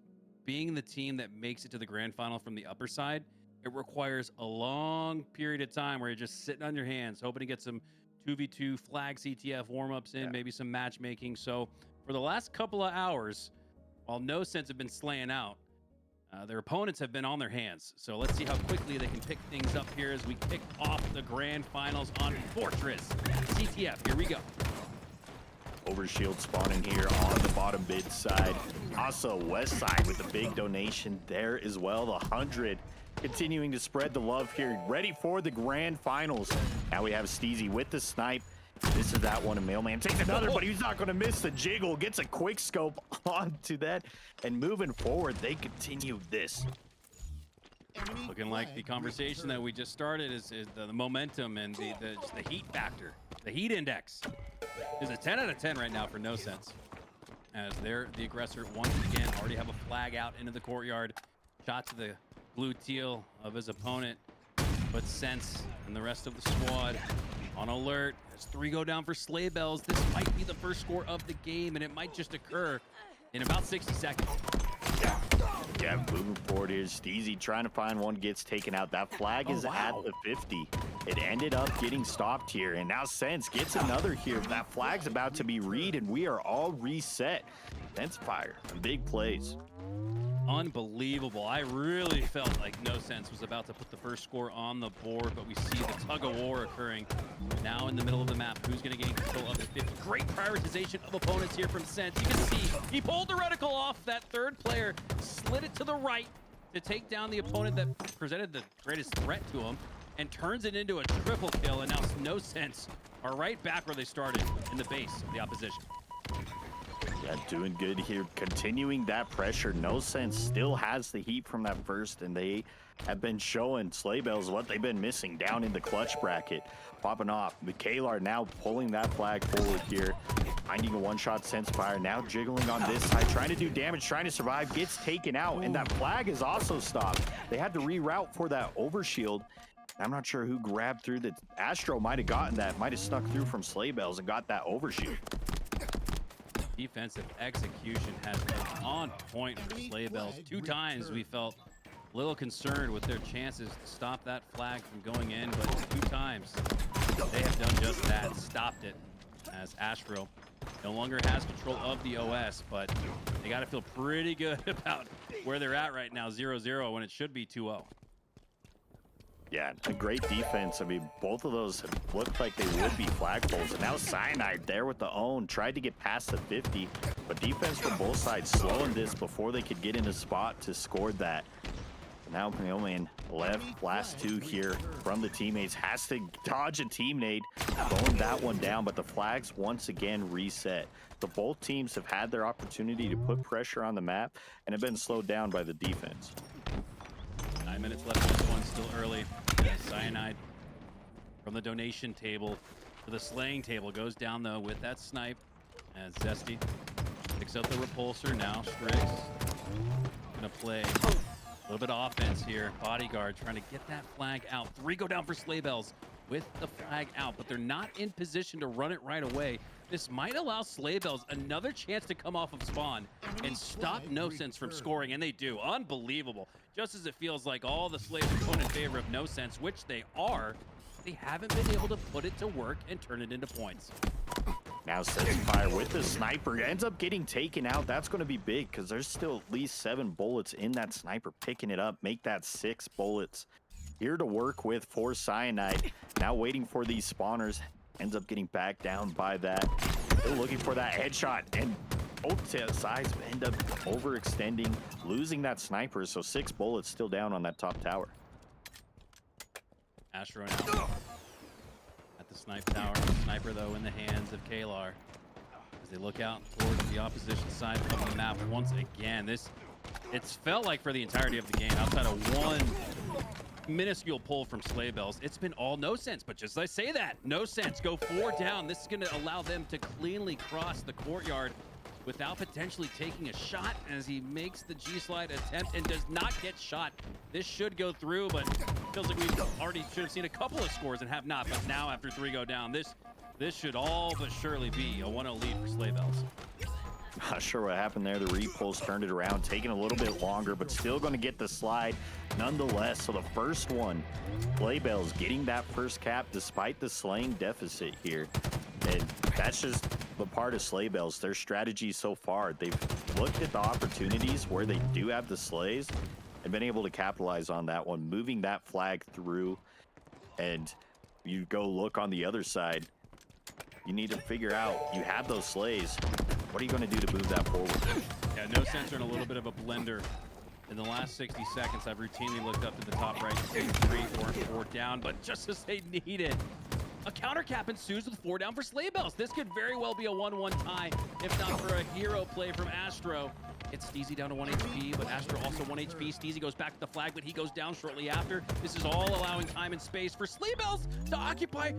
being the team that makes it to the grand final from the upper side, it requires a long period of time where you're just sitting on your hands, hoping to get some 2v2 flag CTF warm-ups in, maybe some matchmaking. So for the last couple of hours, while No Sense have been slaying out, their opponents have been on their hands. So let's see how quickly they can pick things up here as we kick off the grand finals on Fortress CTF. Here we go. Overshield spawning here on the bottom mid side. Also west side with the big donation there as well. The 100 continuing to spread the love here. Ready for the grand finals. Now we have Steezy with the snipe. This is that one. A Mailman takes another, but he's not going to miss the jiggle. Gets a quick scope onto that. And moving forward, they continue this. Looking like the conversation that we just started is the momentum and just the heat factor. The heat index is a 10 out of 10 right now for No Sense. As they're the aggressor once again, already have a flag out into the courtyard. Shot to the blue teal of his opponent. But Sense and the rest of the squad on alert. As 3 go down for Sleigh Bells. This might be the first score of the game, and it might just occur in about 60 seconds. Yeah, moving forward here. Steezy trying to find one, gets taken out. That flag is at the 50. It ended up getting stopped here, and now Sense gets another here. That flag's about to be read, and we are all reset. Sense fire, big plays. Unbelievable. I really felt like No Sense was about to put the first score on the board, but we see the tug of war occurring now in the middle of the map. Who's going to gain control of the 50? Great prioritization of opponents here from Sense. You can see he pulled the reticle off. That third player slid it to the right to take down the opponent that presented the greatest threat to him and turns it into a triple kill. And now No Sense are right back where they started in the base of the opposition. Yeah, doing good here, continuing that pressure. No Sense still has the heat from that first, and they have been showing Sleigh Bells what they've been missing down in the clutch bracket. Popping off. Mikalar now pulling that flag forward here, finding a one-shot Sense fire, now jiggling on this side, trying to do damage, trying to survive, gets taken out, and that flag is also stopped. They had to reroute for that overshield. I'm not sure who grabbed through. The Astro might have gotten that, might have snuck through from Sleigh Bells and got that overshield. Defensive execution has been on point for Sleigh Bells. 2 times we felt a little concerned with their chances to stop that flag from going in, but 2 times they have done just that, stopped it, as Astro no longer has control of the OS, but they got to feel pretty good about where they're at right now, 0-0, when it should be 2-0. Yeah, a great defense. I mean, both of those looked like they would be flagpoles. And now Cyanide there with the own. Tried to get past the 50, but defense from both sides slowing this before they could get in a spot to score that. Now Pneoman left, last 2 here from the teammates. Has to dodge a teammate, throwing that one down, but the flags once again reset. So both teams have had their opportunity to put pressure on the map and have been slowed down by the defense. 9 minutes left in this one, still early. Cyanide from the donation table to the slaying table goes down though with that snipe as Zesty picks up the repulsor. Now Strix gonna play a little bit of offense here. Bodyguard trying to get that flag out. 3 go down for Sleigh Bells with the flag out, but they're not in position to run it right away. This might allow Sleigh Bells another chance to come off of spawn and stop No Sense from scoring, and they do. Unbelievable. Just as it feels like all the slaves are going in favor of No Sense, which they are, they haven't been able to put it to work and turn it into points. Now Sense fire with the sniper, ends up getting taken out. That's going to be big because there's still at least 7 bullets in that sniper. Picking it up, make that 6 bullets. Here to work with for Cyanide. Now waiting for these spawners. Ends up getting back down by that. Still looking for that headshot, and both sides end up overextending, losing that sniper. So 6 bullets still down on that top tower. Astro now at the snipe tower. Sniper though in the hands of Kalar as they look out towards the opposition side of the map once again. It's felt like for the entirety of the game, outside of one minuscule pull from Sleigh Bells, it's been all No Sense. But just as I say that, No Sense go 4 down. This is going to allow them to cleanly cross the courtyard without potentially taking a shot as he makes the G-slide attempt and does not get shot. This should go through, but feels like we already should have seen a couple of scores and have not. But now after 3 go down, this should all but surely be a 1-0 lead for Sleigh Bells. Not sure what happened there. The repulse turned it around, taking a little bit longer, but still going to get the slide nonetheless. So the first one, Sleigh Bells getting that first cap despite the slaying deficit here. And that's just the part of Sleigh Bells. Their strategy so far, they've looked at the opportunities where they do have the slays and been able to capitalize on that one, moving that flag through. And you go look on the other side, you need to figure out, you have those slays. What are you going to do to move that forward? Yeah, No Sense are in a little bit of a blender. In the last 60 seconds, I've routinely looked up to the top right to see 3 or 4 down, but just as they need it, a counter cap ensues with 4 down for Sleigh Bells. This could very well be a 1-1 tie, if not for a hero play from Astro. It's Steezy down to 1 HP, but Astro also also 1 HP. Steezy goes back to the flag, but he goes down shortly after. This is all allowing time and space for Sleebells to occupy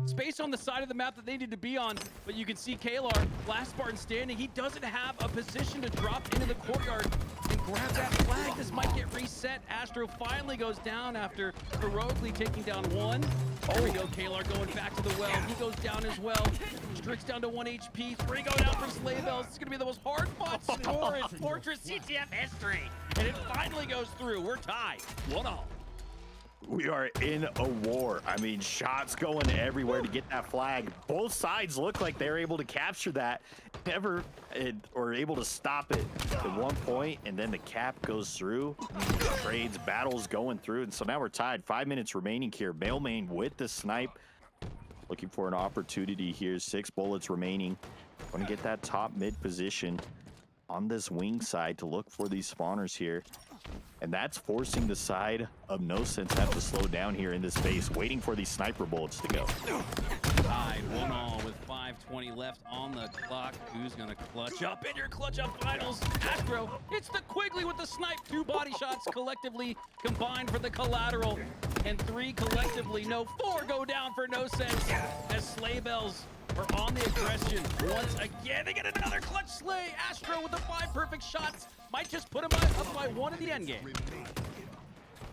space on the side of the map that they need to be on. But you can see Kalar, last Spartan standing. He doesn't have a position to drop into the courtyard and grab that flag. This might get reset. Astro finally goes down after heroically taking down one. There we go, Kalar going back to the well. He goes down as well. Strix down to 1 HP. 3 go down for Sleebells. It's gonna be the most hard-fought score in Fortress CTF history. And it finally goes through. We're tied, 1-all. We are in a war. I mean, shots going everywhere to get that flag. Both sides look like they're able to capture that, or able to stop it at one point, and then the cap goes through. Trades, battles going through, and so now we're tied. 5 minutes remaining here. Mailman with the snipe, looking for an opportunity here. 6 bullets remaining. Going to get that top mid position on this wing side to look for these spawners here. And that's forcing the side of No Sense to have to slow down here in this space, waiting for these sniper bullets to go. Tied 1-all with 5:20 left on the clock. Who's gonna clutch up in your clutch up finals? Astro, it's the Quigley with the snipe. 2 body shots collectively combined for the collateral, and 3 collectively. No, 4 go down for No Sense as Sleebells are on the aggression once again. They get another clutch slay. Astro with the 5 perfect shots might just put him up by 1 in the end game.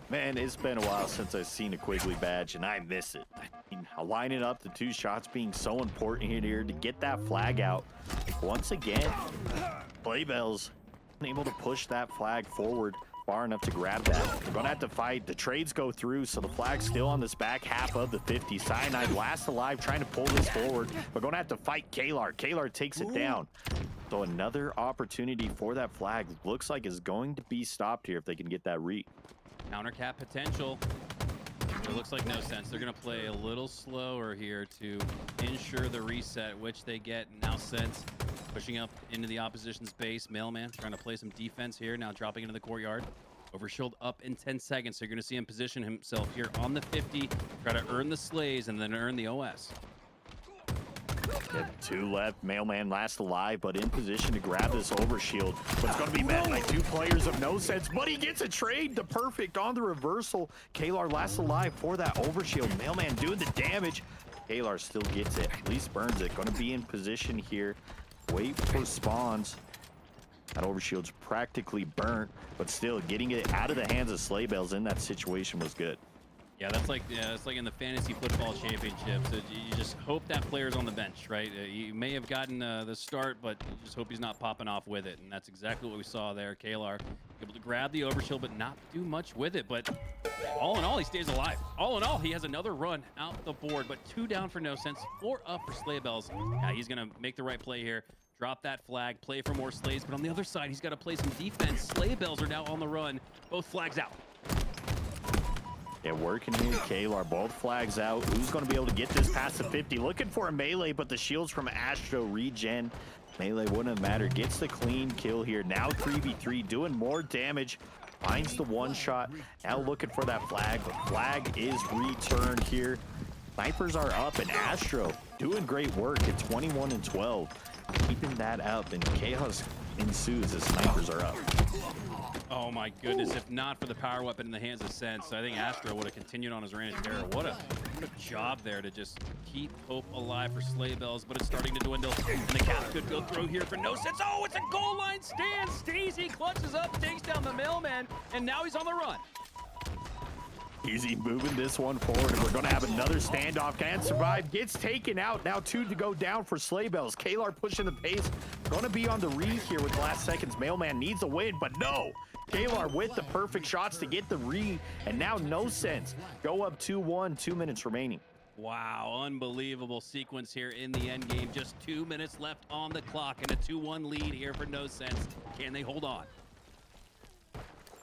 Man, it's been a while since I've seen a Quigley badge, and I miss it. I mean, lining up the 2 shots being so important here to get that flag out. Once again, Sleebells unable to push that flag forward far enough to grab that. They're gonna have to fight. The trades go through, so the flag's still on this back half of the 50. Cyanide last alive, trying to pull this forward, but gonna have to fight Kalar. Kalar takes it down. So another opportunity for that flag looks like is going to be stopped here if they can get that re. Counter cap potential. It looks like No Sense. They're going to play a little slower here to ensure the reset, which they get. Now Sense pushing up into the opposition's base. Mailman trying to play some defense here. Now dropping into the courtyard. Overshield up in 10 seconds. So you're going to see him position himself here on the 50. Try to earn the slays and then earn the OS. 2 left. Mailman last alive, but in position to grab this overshield. But it's going to be met by 2 players of No Sense. But he gets a trade. The perfect on the reversal. Kalar last alive for that overshield. Mailman doing the damage. Kalar still gets it. At least burns it. Going to be in position here. Wait for spawns. That overshield's practically burnt, but still getting it out of the hands of Sleebells in that situation was good. Yeah, that's like in the fantasy football championship. So you just hope that player's on the bench, right? You may have gotten the start, but you just hope he's not popping off with it. And that's exactly what we saw there. Kalar able to grab the overshield, but not do much with it. But all in all, he stays alive. All in all, he has another run out the board, but 2 down for No Sense, 4 up for Sleebells. Yeah, he's gonna make the right play here. Drop that flag, play for more slays. But on the other side, he's got to play some defense. Sleebells are now on the run. Both flags out. Yeah, working here, Kalar, both flags out. Who's going to be able to get this past the 50? Looking for a melee, but the shields from Astro regen. Melee wouldn't have mattered. Gets the clean kill here. Now 3v3, doing more damage. Finds the 1 shot. Now looking for that flag. The flag is returned here. Snipers are up, and Astro doing great work at 21 and 12. Keeping that up, and chaos ensues as snipers are up. Oh my goodness, if not for the power weapon in the hands of Sense, I think Astro would have continued on his reign of terror. What a job there to just keep hope alive for Sleebells, but it's starting to dwindle. And the cap could go through here for No Sense. Oh, it's a goal line stand. Steezy clutches up, takes down the Mailman, and now he's on the run. Easy moving this one forward, and we're going to have another standoff. Can survive, gets taken out. Now 2 to go down for Sleebells. Kalar pushing the pace. Going to be on the re here with the last seconds. Mailman needs a win, but no. Kalar with the perfect shots to get the re, and now No Sense go up 2-1, 2 minutes remaining. Wow, unbelievable sequence here in the end game. Just 2 minutes left on the clock, and a 2-1 lead here for No Sense. Can they hold on?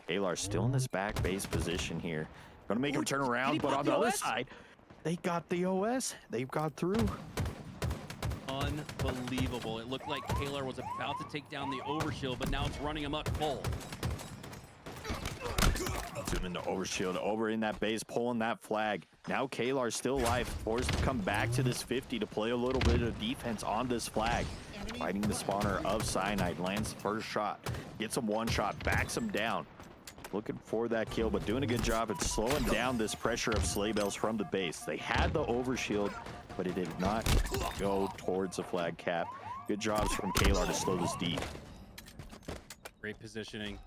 Kalar still in this back base position here. Going to make him turn around, but on the other side, they got the OS. They've got through. Unbelievable. It looked like Kalar was about to take down the overshield, but now it's running amok full. Zooming the overshield over in that base, pulling that flag. Now Kalar's still alive, forced to come back to this 50 to play a little bit of defense on this flag. Fighting the spawner of Cyanide, lands the first shot, gets him 1 shot, backs him down. looking for that kill, but doing a good job at slowing down this pressure of Sleigh Bells from the base. They had the overshield, but it did not go towards the flag cap. Good jobs from Kalar to slow this D. Great positioning.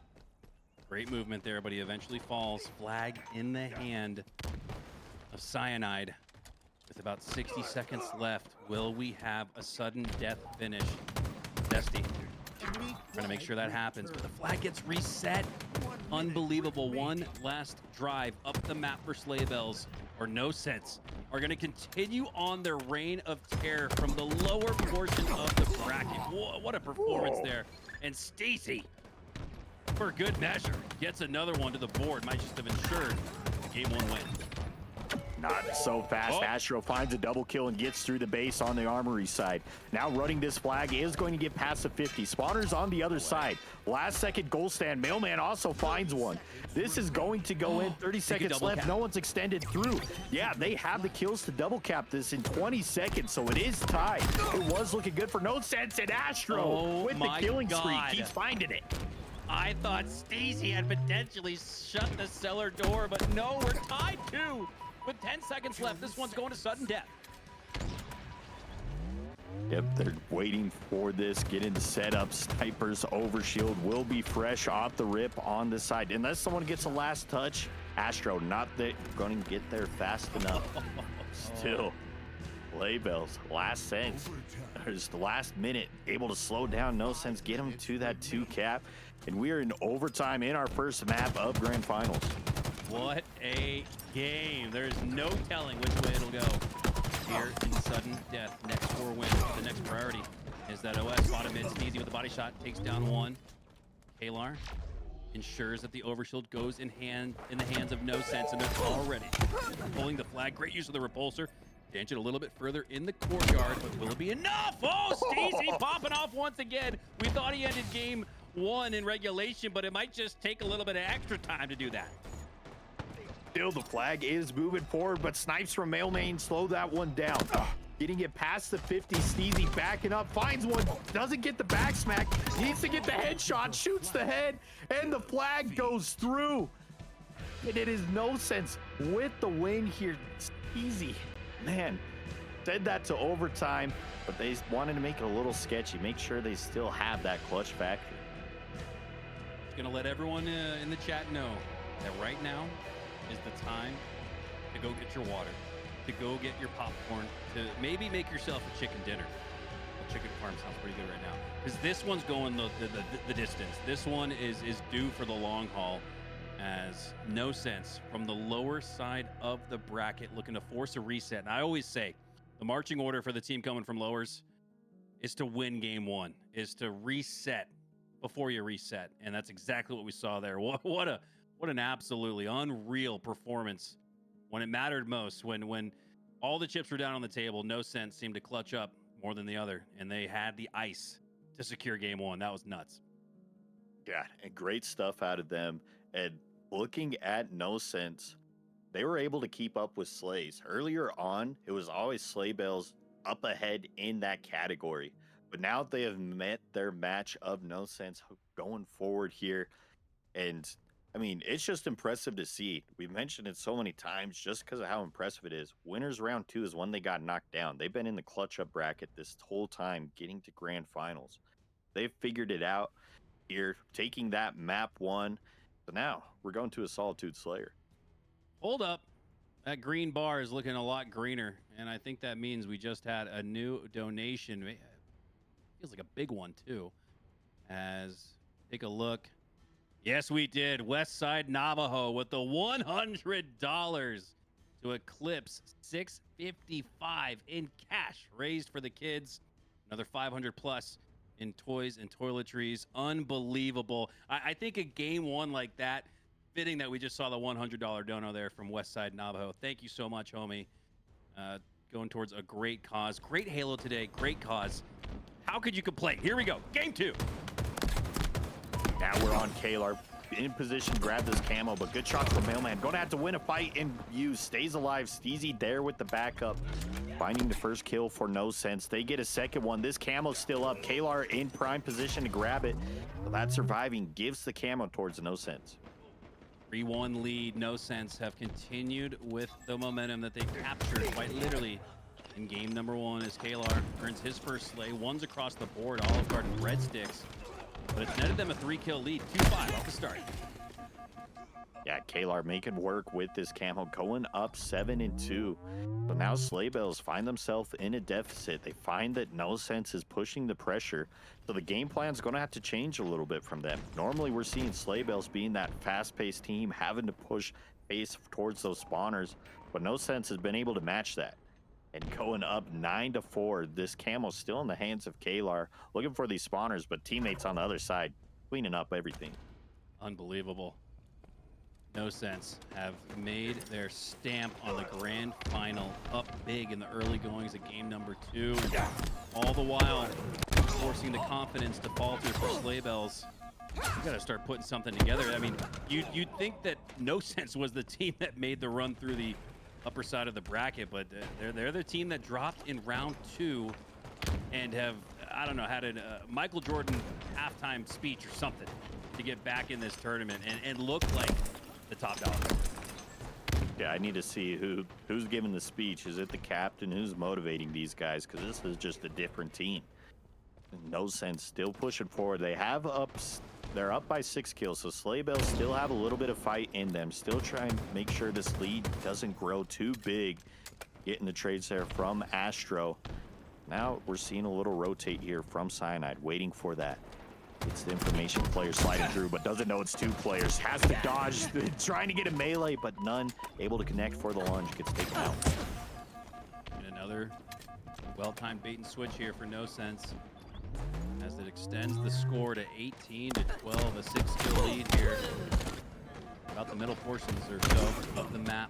Great movement there, but he eventually falls. Flag in the hand of Cyanide. With about 60 seconds left, will we have a sudden death finish? Dusty trying to make sure that happens, but the flag gets reset. Unbelievable. One last drive up the map for Sleigh Bells, or No Sense, are going to continue on their reign of terror from the lower portion of the bracket. Whoa, what a performance there. And Stacy, for good measure, gets another one to the board. Might just have ensured the Game 1 win. Not so fast. Astro finds a double kill and gets through the base on the armory side. Now running this flag is going to get past the 50. Spawners on the other side. Last second goal stand. Mailman also finds one. This is going to go in. 30 seconds left. No one's extended through. Yeah, they have the kills to double cap this in 20 seconds, so it is tied. It was looking good for No Sense, and Astro with the killing spree keeps finding it. I thought Stacy had potentially shut the cellar door, but no, we're tied too. With 10 seconds left, this one's going to sudden death. Yep, they're waiting for this. Get into setup. Sniper's overshield will be fresh off the rip on the side. Unless someone gets a last touch, Astro not going to get there fast enough. Still, Sleigh Bells, last sense. There's the last minute, able to slow down No Sense, get him to that 2 cap. And we are in overtime in our first map of Grand Finals. What a game. There's no telling which way it'll go here in sudden death. Next 4 wins. The next priority is that OS bottom mid. Sneezy with the body shot takes down 1. Kalar ensures that the overshield goes in the hands of No Sense, and they're already pulling the flag. Great use of the repulsor. Tangent a little bit further in the courtyard, but will it be enough? Oh, Steezy popping off once again. We thought he ended game 1 in regulation, but it might just take a little bit of extra time to do that. Still, the flag is moving forward, but snipes from Mailman slow that one down. Getting it past the 50, Steezy backing up, finds one, doesn't get the back smack, needs to get the headshot, shoots the head, and the flag goes through. And it is No Sense with the win here. Steezy, man, said that to overtime, but they wanted to make it a little sketchy, make sure they still have that clutch factor. Just gonna let everyone in the chat know that right now is the time to go get your water, to go get your popcorn, to maybe make yourself a chicken dinner. Well, chicken farm sounds pretty good right now, because this one's going the distance. This one is due for the long haul, as No Sense from the lower side of the bracket looking to force a reset. And I always say the marching order for the team coming from lowers is to win game 1, is to reset before you reset, and that's exactly what we saw there. What an absolutely unreal performance when it mattered most, when all the chips were down on the table. No Sense seemed to clutch up more than the other, and they had the ice to secure game 1. That was nuts. Yeah, and great stuff out of them. And looking at No Sense, they were able to keep up with Sleighs. Earlier on, it was always Sleigh Bells up ahead in that category. But now they have met their match of No Sense going forward here. And I mean, it's just impressive to see. We've mentioned it so many times just because of how impressive it is. Winners round 2 is when they got knocked down. They've been in the clutch up bracket this whole time, getting to grand finals. They've figured it out here, taking that map 1. So now we're going to a Solitude Slayer. Hold up. That green bar is looking a lot greener, and I think that means we just had a new donation. It feels like a big one, too. As, take a look. Yes, we did. Westside Navajo with the $100 to eclipse $655 in cash raised for the kids. Another $500 plus in toys and toiletries. Unbelievable. I think a game 1 like that, fitting that we just saw the $100 dono there from Westside Navajo. Thank you so much, homie. Going towards a great cause. Great Halo today. Great cause. How could you complain? Here we go. Game 2. Now we're on Kalar. In position, grab this camo, but good shots from Mailman. Gonna have to win a fight and use. Stays alive. Steezy there with the backup. Finding the first kill for No Sense. They get a second one. This camo's still up. Kalar in prime position to grab it. But that surviving gives the camo towards No Sense. 3-1 lead. No Sense have continued with the momentum that they captured quite literally in game number 1 as Kalar earns his first slay. One's across the board, Olive Garden Red Sticks. But it's netted them a 3-kill lead, 2-5 off the start. Yeah, Kalar making work with this camo, going up 7-2. But now Sleigh Bells find themselves in a deficit. They find that No Sense is pushing the pressure. So the game plan's going to have to change a little bit from them. Normally we're seeing Sleigh Bells being that fast-paced team, having to push pace towards those spawners. But No Sense has been able to match that. And going up 9-4, this camo's still in the hands of Kalar, looking for these spawners, but teammates on the other side cleaning up everything. Unbelievable. No Sense have made their stamp on the grand final, up big in the early goings of game number 2. And all the while, forcing the confidence to falter for Sleigh Bells. You got to start putting something together. I mean, you'd think that No Sense was the team that made the run through the upper side of the bracket, but they're the team that dropped in round 2 and have, I don't know, had a Michael Jordan halftime speech or something to get back in this tournament and look like the top dog. Yeah, I need to see who's giving the speech. Is it the captain? Who's motivating these guys? Because this is just a different team. No Sense still pushing forward. They're up by 6 kills, so Sleigh Bells still have a little bit of fight in them. Still trying to make sure this lead doesn't grow too big. Getting the trades there from Astro. Now we're seeing a little rotate here from Cyanide, waiting for that. It's the information player sliding through, but doesn't know it's 2 players. Has to dodge, trying to get a melee, but none able to connect for the lunge. Gets taken out. And another well-timed bait and switch here for No Sense, as it extends the score to 18-12, a 6-kill lead here. About the middle portions or so of the map.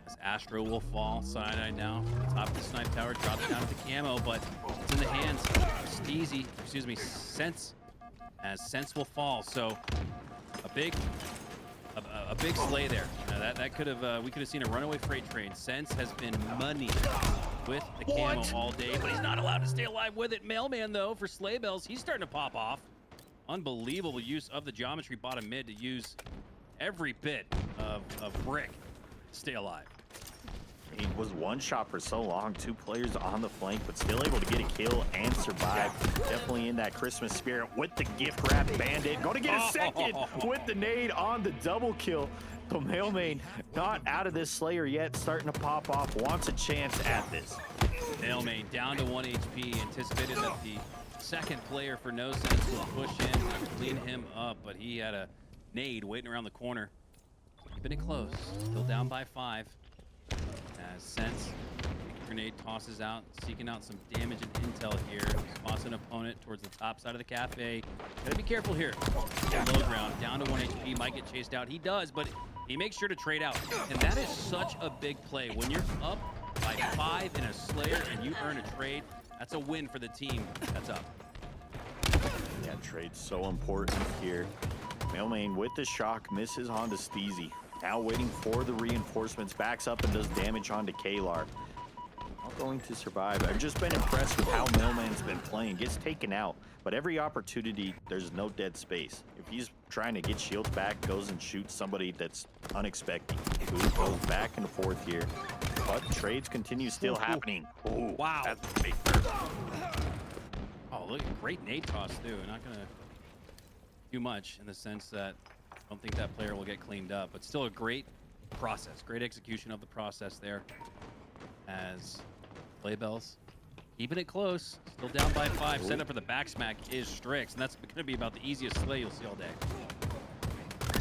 As Astro will fall, Cyanide now at the top of the snipe tower, drops down to the camo, but it's in the hands of Sense. As Sense will fall, so a big slay there. That could have we could have seen a runaway freight train. Sense has been money with the camo all day, but he's not allowed to stay alive with it. Mailman though for Sleigh Bells, he's starting to pop off. Unbelievable use of the geometry bottom mid to use every bit of brick to stay alive. He was one shot for so long, 2 players on the flank, but still able to get a kill and survive. Definitely in that Christmas spirit with the gift wrap bandit. Going to get a second with the nade on the double kill. So Mailman not out of this Slayer yet, starting to pop off, wants a chance at this. Mailman down to 1 HP, anticipated that the second player for No Sense would push in to clean him up, but he had a nade waiting around the corner. Keeping it close, still down by 5. As Sense, grenade tosses out, seeking out some damage and intel here. Spots an opponent towards the top side of the cafe. Gotta be careful here. Low ground, down to 1 HP, might get chased out. He does, but he makes sure to trade out. And that is such a big play. When you're up by 5 in a Slayer and you earn a trade, that's a win for the team that's up. Yeah, trade's so important here. Mailman with the shock, misses onto Steezy. Now waiting for the reinforcements, backs up and does damage onto Kalar. Not going to survive. I've just been impressed with how Mailman's been playing. Gets taken out, but every opportunity, there's no dead space. If he's trying to get shields back, goes and shoots somebody that's unexpected. Who goes back and forth here. But trades continue still happening. Oh, wow. That's a big burn. Oh, look, great nade toss, too. Not going to do much in the sense that I don't think that player will get cleaned up, but still a great process, great execution of the process there. As Sleigh Bells keeping it close, still down by 5. Set up for the back smack is Strix, and that's going to be about the easiest slay you'll see all day.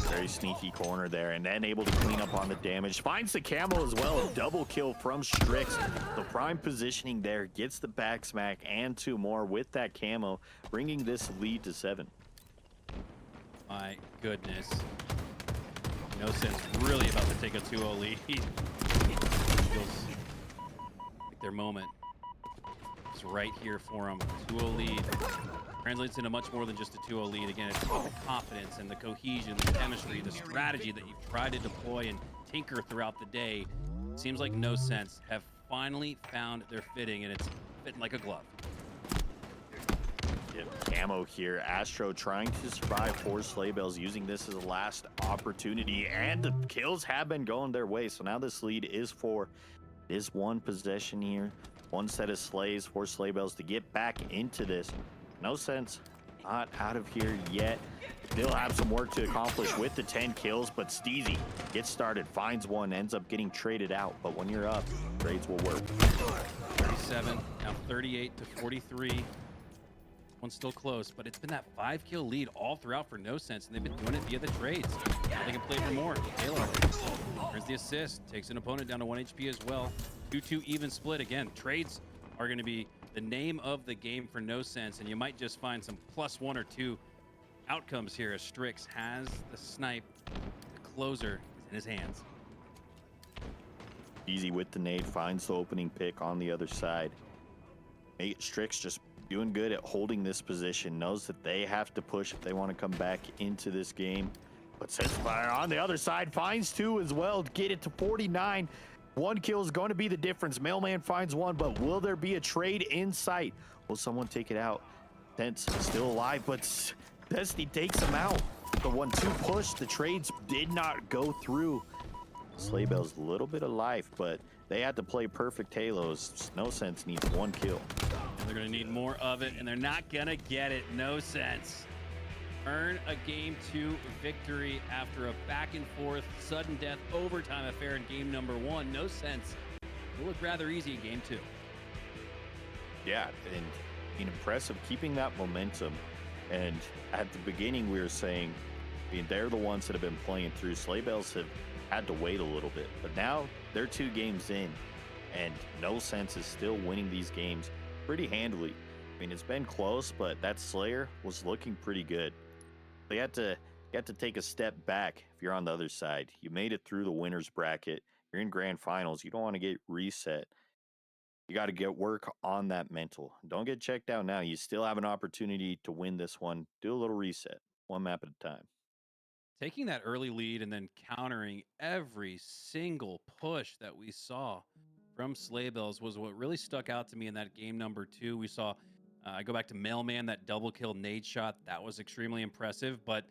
Very sneaky corner there, and then able to clean up on the damage. Finds the camo as well. Double kill from Strix. The prime positioning there gets the back smack and 2 more with that camo, bringing this lead to 7. My goodness. No Sense really about to take a 2-0 lead. Feels like their moment is right here for them. 2-0 lead translates into much more than just a 2-0 lead. Again, it's about the confidence and the cohesion, the chemistry, the strategy that you've tried to deploy and tinker throughout the day. Seems like No Sense have finally found their fitting, and it's fitting like a glove. Camo here. Astro trying to survive 4 sleigh bells, using this as a last opportunity, and the kills have been going their way. So now this lead is 4. It is 1 possession here, 1 set of sleighs, 4 sleigh bells to get back into this. No sense, not out of here yet. Still have some work to accomplish with the 10 kills, but Steezy gets started, finds one, ends up getting traded out. But when you're up, trades will work. 37, now 38 to 43. One's still close, but it's been that 5-kill lead all throughout for No Sense, and they've been doing it via the trades. Now they can play for more. Taylor earns the assist, takes an opponent down to 1 HP as well. 2-2 even split. Again, trades are going to be the name of the game for No Sense, and you might just find some +1 or 2 outcomes here as Strix has the snipe. The closer is in his hands. Easy with the nade, finds the opening pick on the other side. Strix just doing good at holding this position, knows that they have to push if they want to come back into this game. But Senspire on the other side finds 2 as well to get it to 49. 1 kill is going to be the difference. Mailman finds 1, but will there be a trade in sight? Will someone take it out? Tense still alive, but Destiny takes him out. The 1-2 push, the trades did not go through. Sleigh Bell's a little bit of life, but they had to play perfect Halos. No Sense needs 1 kill. They're going to need more of it, and they're not going to get it. No Sense earn a game 2 victory after a back-and-forth, sudden death, overtime affair in game number 1. No Sense. It looked rather easy in game 2. Yeah, and impressive keeping that momentum. And at the beginning, we were saying, I mean, they're the ones that have been playing through. Sleigh Bells have had to wait a little bit, but now they're 2 games in, and No Sense is still winning these games pretty handily. I mean, it's been close, but that Slayer was looking pretty good. You had to take a step back if you're on the other side. You made it through the winner's bracket. You're in grand finals. You don't want to get reset. You got to get work on that mental. Don't get checked out now. You still have an opportunity to win this one. Do a little reset, 1 map at a time. Taking that early lead and then countering every single push that we saw from Sleigh Bells was what really stuck out to me in that game number 2. We saw, I go back to Mailman, that double kill nade shot. That was extremely impressive, but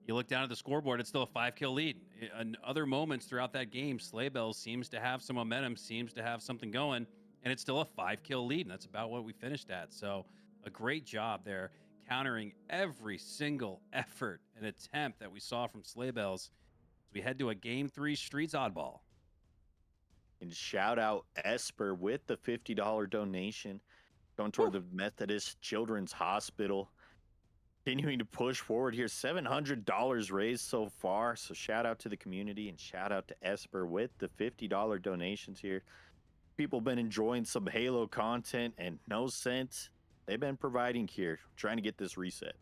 you look down at the scoreboard, it's still a 5-kill lead. In other moments throughout that game, Sleigh Bells seems to have some momentum, seems to have something going, and it's still a 5-kill lead, and that's about what we finished at. So a great job there, countering every single effort and attempt that we saw from Sleigh Bells as we head to a game 3 Streets Oddball. And shout out Esper with the $50 donation going toward the Methodist Children's Hospital. Continuing to push forward here, $700 raised so far. So shout out to the community and shout out to Esper with the $50 donations here. People have been enjoying some Halo content, and No Sense, they've been providing here, trying to get this reset.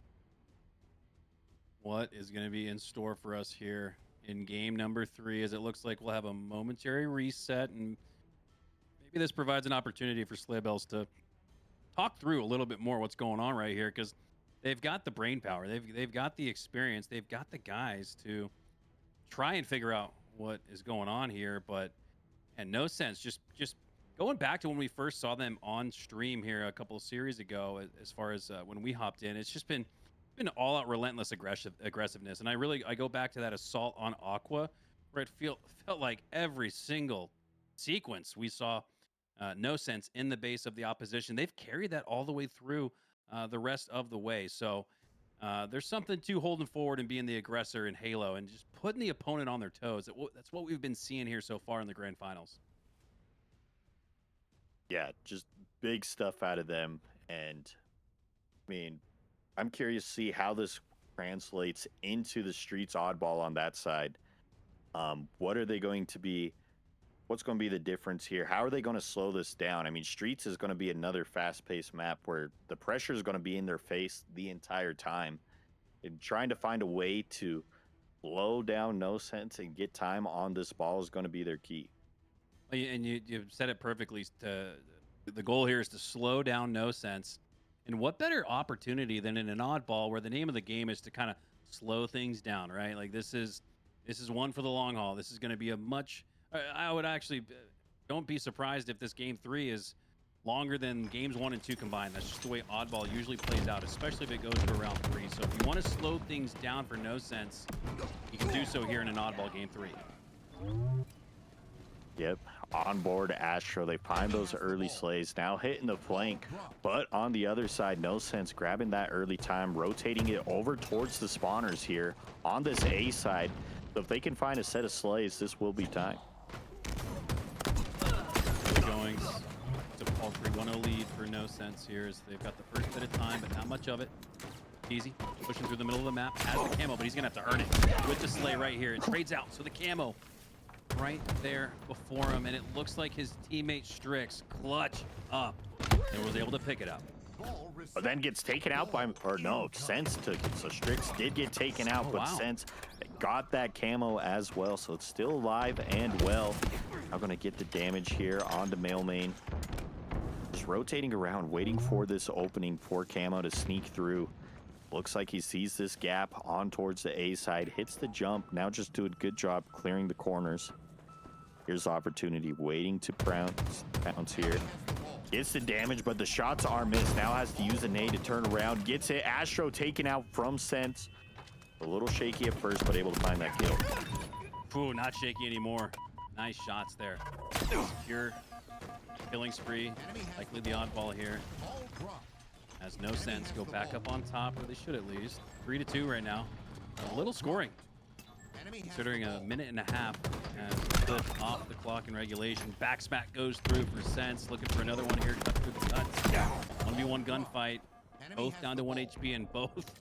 What is going to be in store for us here in game number 3, as it looks like we'll have a momentary reset, and maybe this provides an opportunity for Sleigh Bells to talk through a little bit more what's going on right here, because they've got the brain power, they've got the experience, they've got the guys to try and figure out what is going on here. But and No Sense, just going back to when we first saw them on stream here a couple of series ago, as far as when we hopped in, it's just been all out relentless aggressiveness. And I go back to that assault on Aqua, where it felt like every single sequence we saw No Sense in the base of the opposition. They've carried that all the way through the rest of the way. So there's something to holding forward and being the aggressor in Halo and just putting the opponent on their toes. That's what we've been seeing here so far in the grand finals. Yeah, just big stuff out of them. And I mean, I'm curious to see how this translates into the Streets Oddball on that side. What are they going to be? What's going to be the difference here? How are they going to slow this down? I mean, Streets is going to be another fast-paced map where the pressure is going to be in their face the entire time. And trying to find a way to slow down No Sense and get time on this ball is going to be their key. And you said it perfectly. The goal here is to slow down No Sense. And what better opportunity than in an oddball where the name of the game is to kind of slow things down, right? Like this is one for the long haul. This is going to be a much. I would actually don't be surprised if this game 3 is longer than games 1 and 2 combined. That's just the way oddball usually plays out, especially if it goes to round 3. So if you want to slow things down for no sense, you can do so here in an oddball game 3. Yep, on board Astro. They find those early slays, now hitting the flank. But on the other side, no sense grabbing that early time, rotating it over towards the spawners here on this A side. So if they can find a set of slays, this will be time. Going to paltry 1-0 lead for no sense here as they've got the first bit of time, but not much of it. Easy, pushing through the middle of the map, has the camo, but he's gonna have to earn it with the slay right here. It trades out, so the camo right there before him, and it looks like his teammate Strix clutch up and was able to pick it up. But then gets taken out by, or no, Sense took it. So Strix did get taken out, but Sense got that camo as well. So it's still alive and well. Now gonna get the damage here onto Mailmain. Just rotating around, waiting for this opening for camo to sneak through. Looks like he sees this gap on towards the A side, hits the jump. Now just do a good job clearing the corners. Here's the opportunity, waiting to bounce here. Gets the damage, but the shots are missed. Now has to use a nade to turn around. Gets it. Astro taken out from Sense. A little shaky at first, but able to find that kill. Ooh, not shaky anymore. Nice shots there. Secure killing spree. Likely the oddball here. Has no sense. Go back up on top, or they should at least. 3-2 right now. A little scoring, considering a minute and a half has clipped off the clock in regulation. Back smack goes through for Sense. Looking for another one here. Cut through the cuts. 1v1 gunfight. Both down to 1 HP, and both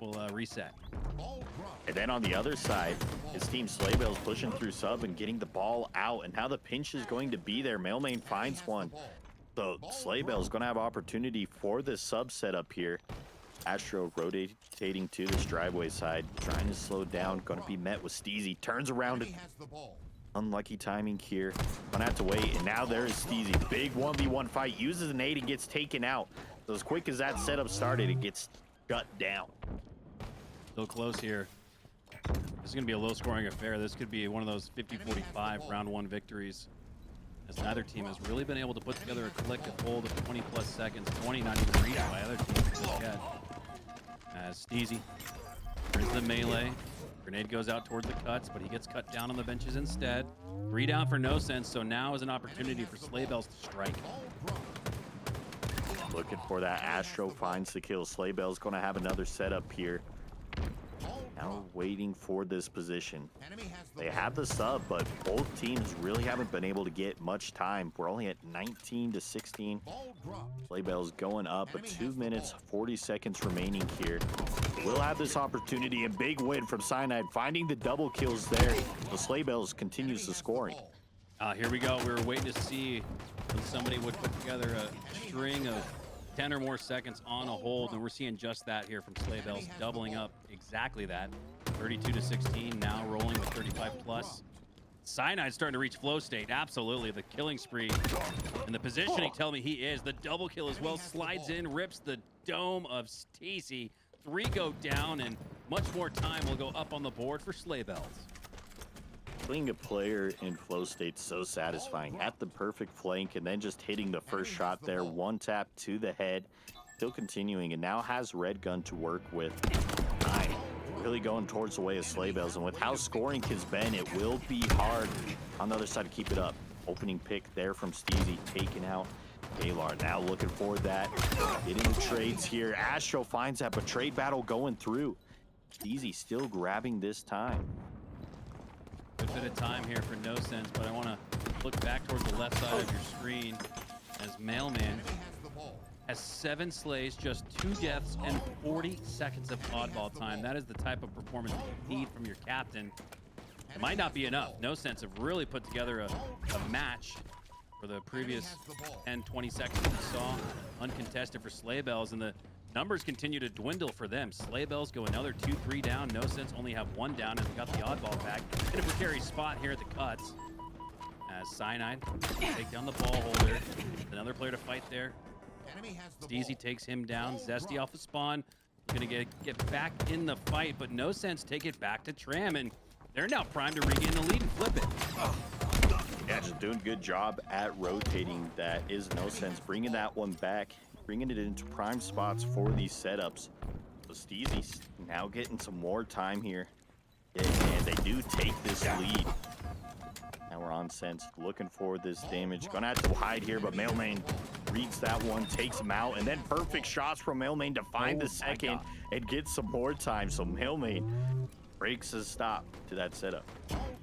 will reset. And then on the other side, his team Slayville's pushing through sub and getting the ball out. And now the pinch is going to be there. Mailmain finds one. So Slaybell's going to have opportunity for this sub setup here. Astro rotating to this driveway side, trying to slow down. Going to be met with Steezy. Turns around. Unlucky timing here. Gonna have to wait. And now there is Steezy. Big 1v1 fight. Uses an 8 and gets taken out. So as quick as that setup started, it gets shut down. Still close here. This is going to be a low-scoring affair. This could be one of those 50-45 round 1 victories, as neither team has really been able to put together a collective hold of 20-plus seconds. 20 not even reached by other teams yet. As Steezy turns the melee. Grenade goes out towards the cuts, but he gets cut down on the benches instead. 3 down for no sense, so now is an opportunity for Slaybells to strike. Looking for that. Astro finds the kill. Slaybell's going to have another setup here. Now waiting for this position. They have the sub, but both teams really haven't been able to get much time. We're only at 19-16. Slaybell's going up, but 2 minutes, 40 seconds remaining here. We'll have this opportunity. A big win from Cyanide, finding the double kills there. The Slaybells continues the scoring. Here we go. We were waiting to see when somebody would put together a string of 10 or more seconds on a hold, and we're seeing just that here from Slaybells, doubling up exactly that. 32-16, now rolling with 35+. Cyanide's starting to reach flow state. Absolutely, the killing spree and the positioning tell me he is. The double kill as well, slides in, rips the dome of Steezy. 3 go down, and much more time will go up on the board for Slaybells. Putting a player in flow state so satisfying. At the perfect flank and then just hitting the first shot there. 1 tap to the head. Still continuing, and now has Red Gun to work with. 9. Really going towards the way of Slaybells, and with how scoring has been, it will be hard on the other side to keep it up. Opening pick there from Steezy, taken out. Galar now looking for that. Getting the trades here. Astro finds that, but trade battle going through. Steezy still grabbing this time. Good bit of time here for no sense, but I want to look back towards the left side of your screen as Mailman has 7 slays, just 2 deaths, and 40 seconds of oddball time. That is the type of performance that you need from your captain. It might not be enough. No sense have really put together a match for the previous 10-20 seconds we saw uncontested for Slaybells, and the numbers continue to dwindle for them. Slaybells go another 2-3 down. No sense only have 1 down and got the oddball back. In a precarious spot here at the cuts as Cyanide take down the ball holder. Another player to fight there. Steezy takes him down. Zesty off the spawn. Gonna get back in the fight, but no sense take it back to Tram, and they're now primed to regain the lead and flip it. Yeah, just doing a good job at rotating. That is no sense. Bringing that one back, bringing it into prime spots for these setups. So Steezy's now getting some more time here. And they do take this lead. Now we're on sense, looking for this damage. Gonna have to hide here, but Mailman reads that one, takes him out, and then perfect shots from Mailman to find the second and get some more time. So Mailman breaks a stop to that setup.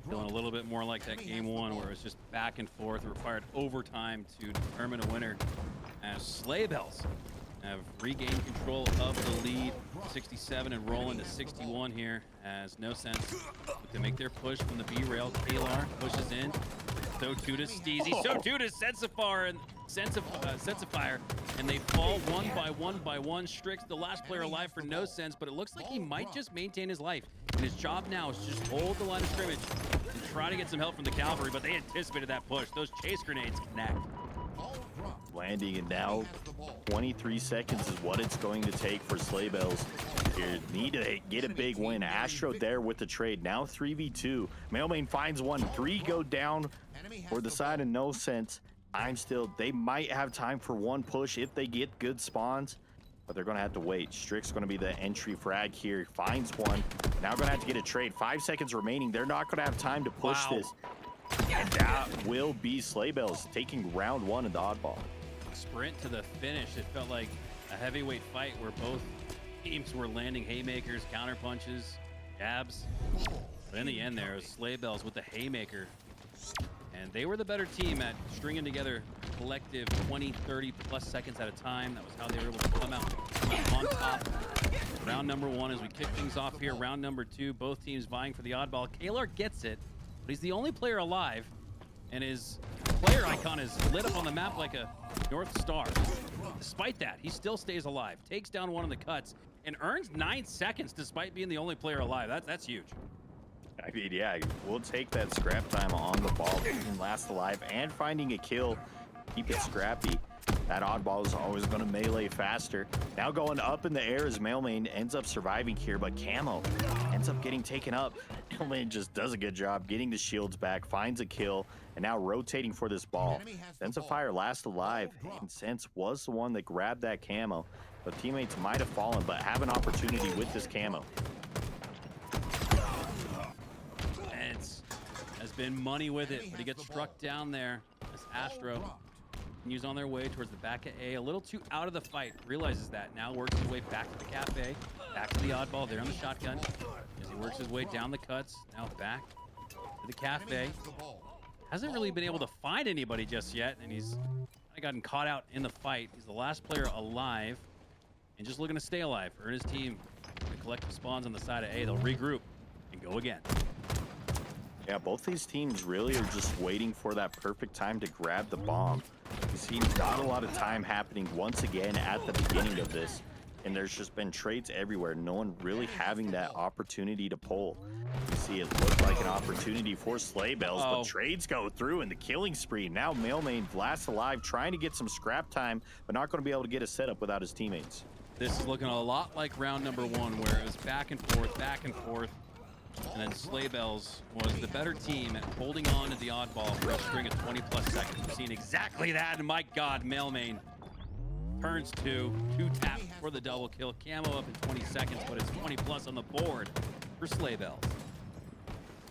Feeling a little bit more like that game one where it was just back and forth. It required overtime to determine a winner as Sleigh Bells have regained control of the lead. 67 and rolling to 61 here as No Sense look to make their push from the B rail. Kalar pushes in. So too does Steezy. So too does Sensifier and Sensifier. And they fall one by one. Strix, the last player alive for No Sense, but it looks like he might just maintain his life. And his job now is just hold the line of scrimmage and try to get some help from the cavalry, but they anticipated that push. Those chase grenades connect. Landing, and now 23 seconds is what it's going to take for Sleigh Bells. You need to get a big win. Astro there with the trade. Now 3v2. Mailman finds one. 3 go down for the side of No Sense. I'm still, they might have time for one push if they get good spawns, but they're going to have to wait. Strix going to be the entry frag here. Finds one. Now going to have to get a trade. 5 seconds remaining. They're not going to have time to push this. And that will be Sleigh Bells taking round 1 in the oddball. Sprint to the finish. It felt like a heavyweight fight where both teams were landing haymakers, counter punches, jabs. But in the end there, it was Sleigh Bells with the haymaker. And they were the better team at stringing together collective 20, 30 plus seconds at a time. That was how they were able to come out on top. Round number 1 as we kick things off here. Round number 2, both teams vying for the oddball. Kalar gets it, but he's the only player alive. And his player icon is lit up on the map like a North Star. Despite that, he still stays alive, takes down one of the cuts, and earns 9 seconds despite being the only player alive. That's huge. I mean, yeah, we'll take that scrap time on the ball, being last alive, and finding a kill. Keep it scrappy. That oddball is always going to melee faster. Now going up in the air as Mailman ends up surviving here, but Camo ends up getting taken up. Mailman just does a good job getting the shields back, finds a kill, and now rotating for this ball. Sensifier last alive, and Sense was the one that grabbed that camo, but teammates might have fallen, but have an opportunity with this camo. Sense has been money with it, but he gets struck down there as Astro continues on their way towards the back of A. A little too out of the fight, realizes that, now works his way back to the cafe, back to the oddball there on the shotgun as he works his way down the cuts, now back to the cafe. Hasn't really been able to find anybody just yet, and he's kind of gotten caught out in the fight. He's the last player alive and just looking to stay alive. Earn his team to collect the spawns on the side of A. They'll regroup and go again. Yeah, both these teams really are just waiting for that perfect time to grab the bomb. You see not a lot of time happening once again at the beginning of this, and there's just been trades everywhere. No one really having that opportunity to pull. You see it looked like an opportunity for Sleigh Bells, but trades go through in the killing spree. Now Mailman last alive, trying to get some scrap time, but not going to be able to get a setup without his teammates. This is looking a lot like round number 1, where it was back and forth. And then Sleigh Bells was the better team at holding on to the oddball for a string of 20 plus seconds. We've seen exactly that, and my God, Mailman turns 2 taps for the double kill. Camo up in 20 seconds, but it's 20 plus on the board for Sleigh Bells.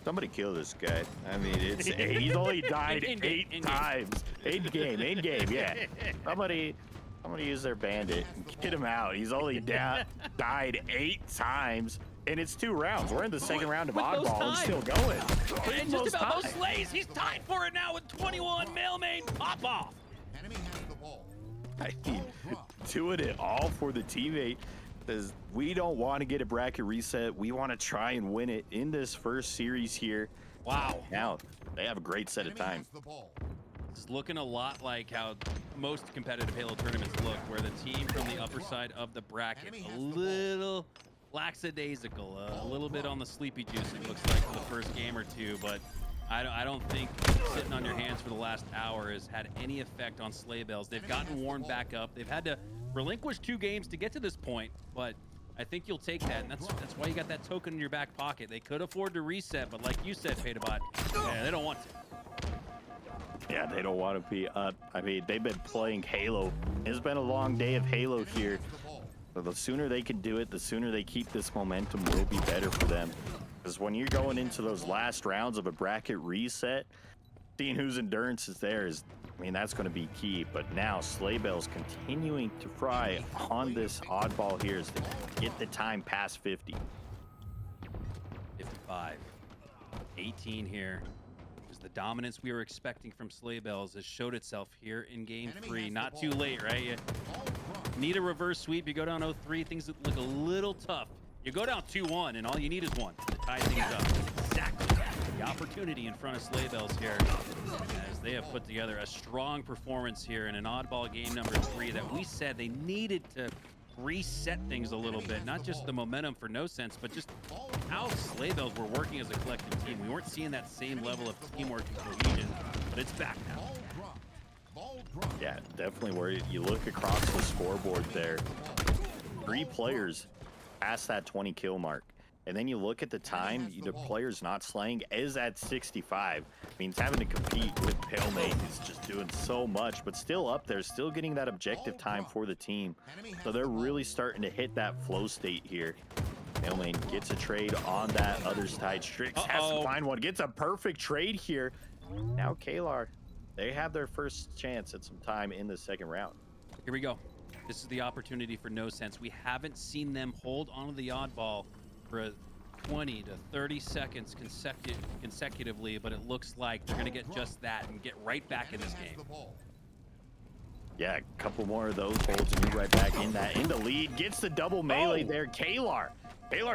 Somebody kill this guy. I mean, it's he's only died 8 times. In game, yeah. Somebody use their bandit and get him out. He's only died 8 times. And it's 2 rounds. We're in the second round of oddball and still going. And just about those sleighs. He's tied for it now with 21. Mailman pop off. I mean, doing it all for the teammate, because we don't want to get a bracket reset. We want to try and win it in this first series here. Wow. Now, they have a great set of time. It's looking a lot like how most competitive Halo tournaments look, where the team from the upper side of the bracket, a little lackadaisical, a little bit on the sleepy juice, it looks like, for the first game or 2, but I don't think sitting on your hands for the last hour has had any effect on Sleigh Bells. They've gotten worn back up. They've had to relinquish 2 games to get to this point, but I think you'll take that, and that's why you got that token in your back pocket. They could afford to reset, but like you said, Patabot, yeah, they don't want to. Yeah, they don't want to be up. I mean, they've been playing Halo. It's been a long day of Halo here. So the sooner they can do it, the sooner they keep this momentum will be better for them. Because when you're going into those last rounds of a bracket reset, seeing whose endurance is there is, I mean, that's going to be key. But now Sleighbells continuing to fry on this oddball here as they get the time past 50. 55. 18 here. The dominance we were expecting from Sleighbells has showed itself here in game 3. Not too late, right? You need a reverse sweep. You go down 0-3, things look a little tough. You go down 2-1, and all you need is one to tie things up. Exactly the opportunity in front of Sleighbells here, as they have put together a strong performance here in an oddball game number 3 that we said they needed to reset things a little bit. Not just the momentum for No Sense, but just how Sleighbells were working as a collective team. We weren't seeing that same level of teamwork and cohesion, but it's back now. Yeah, definitely where you look across the scoreboard there, 3 players past that 20 kill mark. And then you look at the time, the players not slaying is at 65. Means having to compete with Palemate is just doing so much, but still up there, still getting that objective time for the team. So they're really starting to hit that flow state here. Palemate gets a trade on that other side. Strix has to find one, gets a perfect trade here. Now Kalar, they have their first chance at some time in the second round. Here we go. This is the opportunity for No Sense. We haven't seen them hold onto the oddball for 20 to 30 seconds consecutively, but it looks like they're going to get just that and get right back in this game. Yeah, a couple more of those holds and you're right back in the lead. Gets the double melee there. Kalar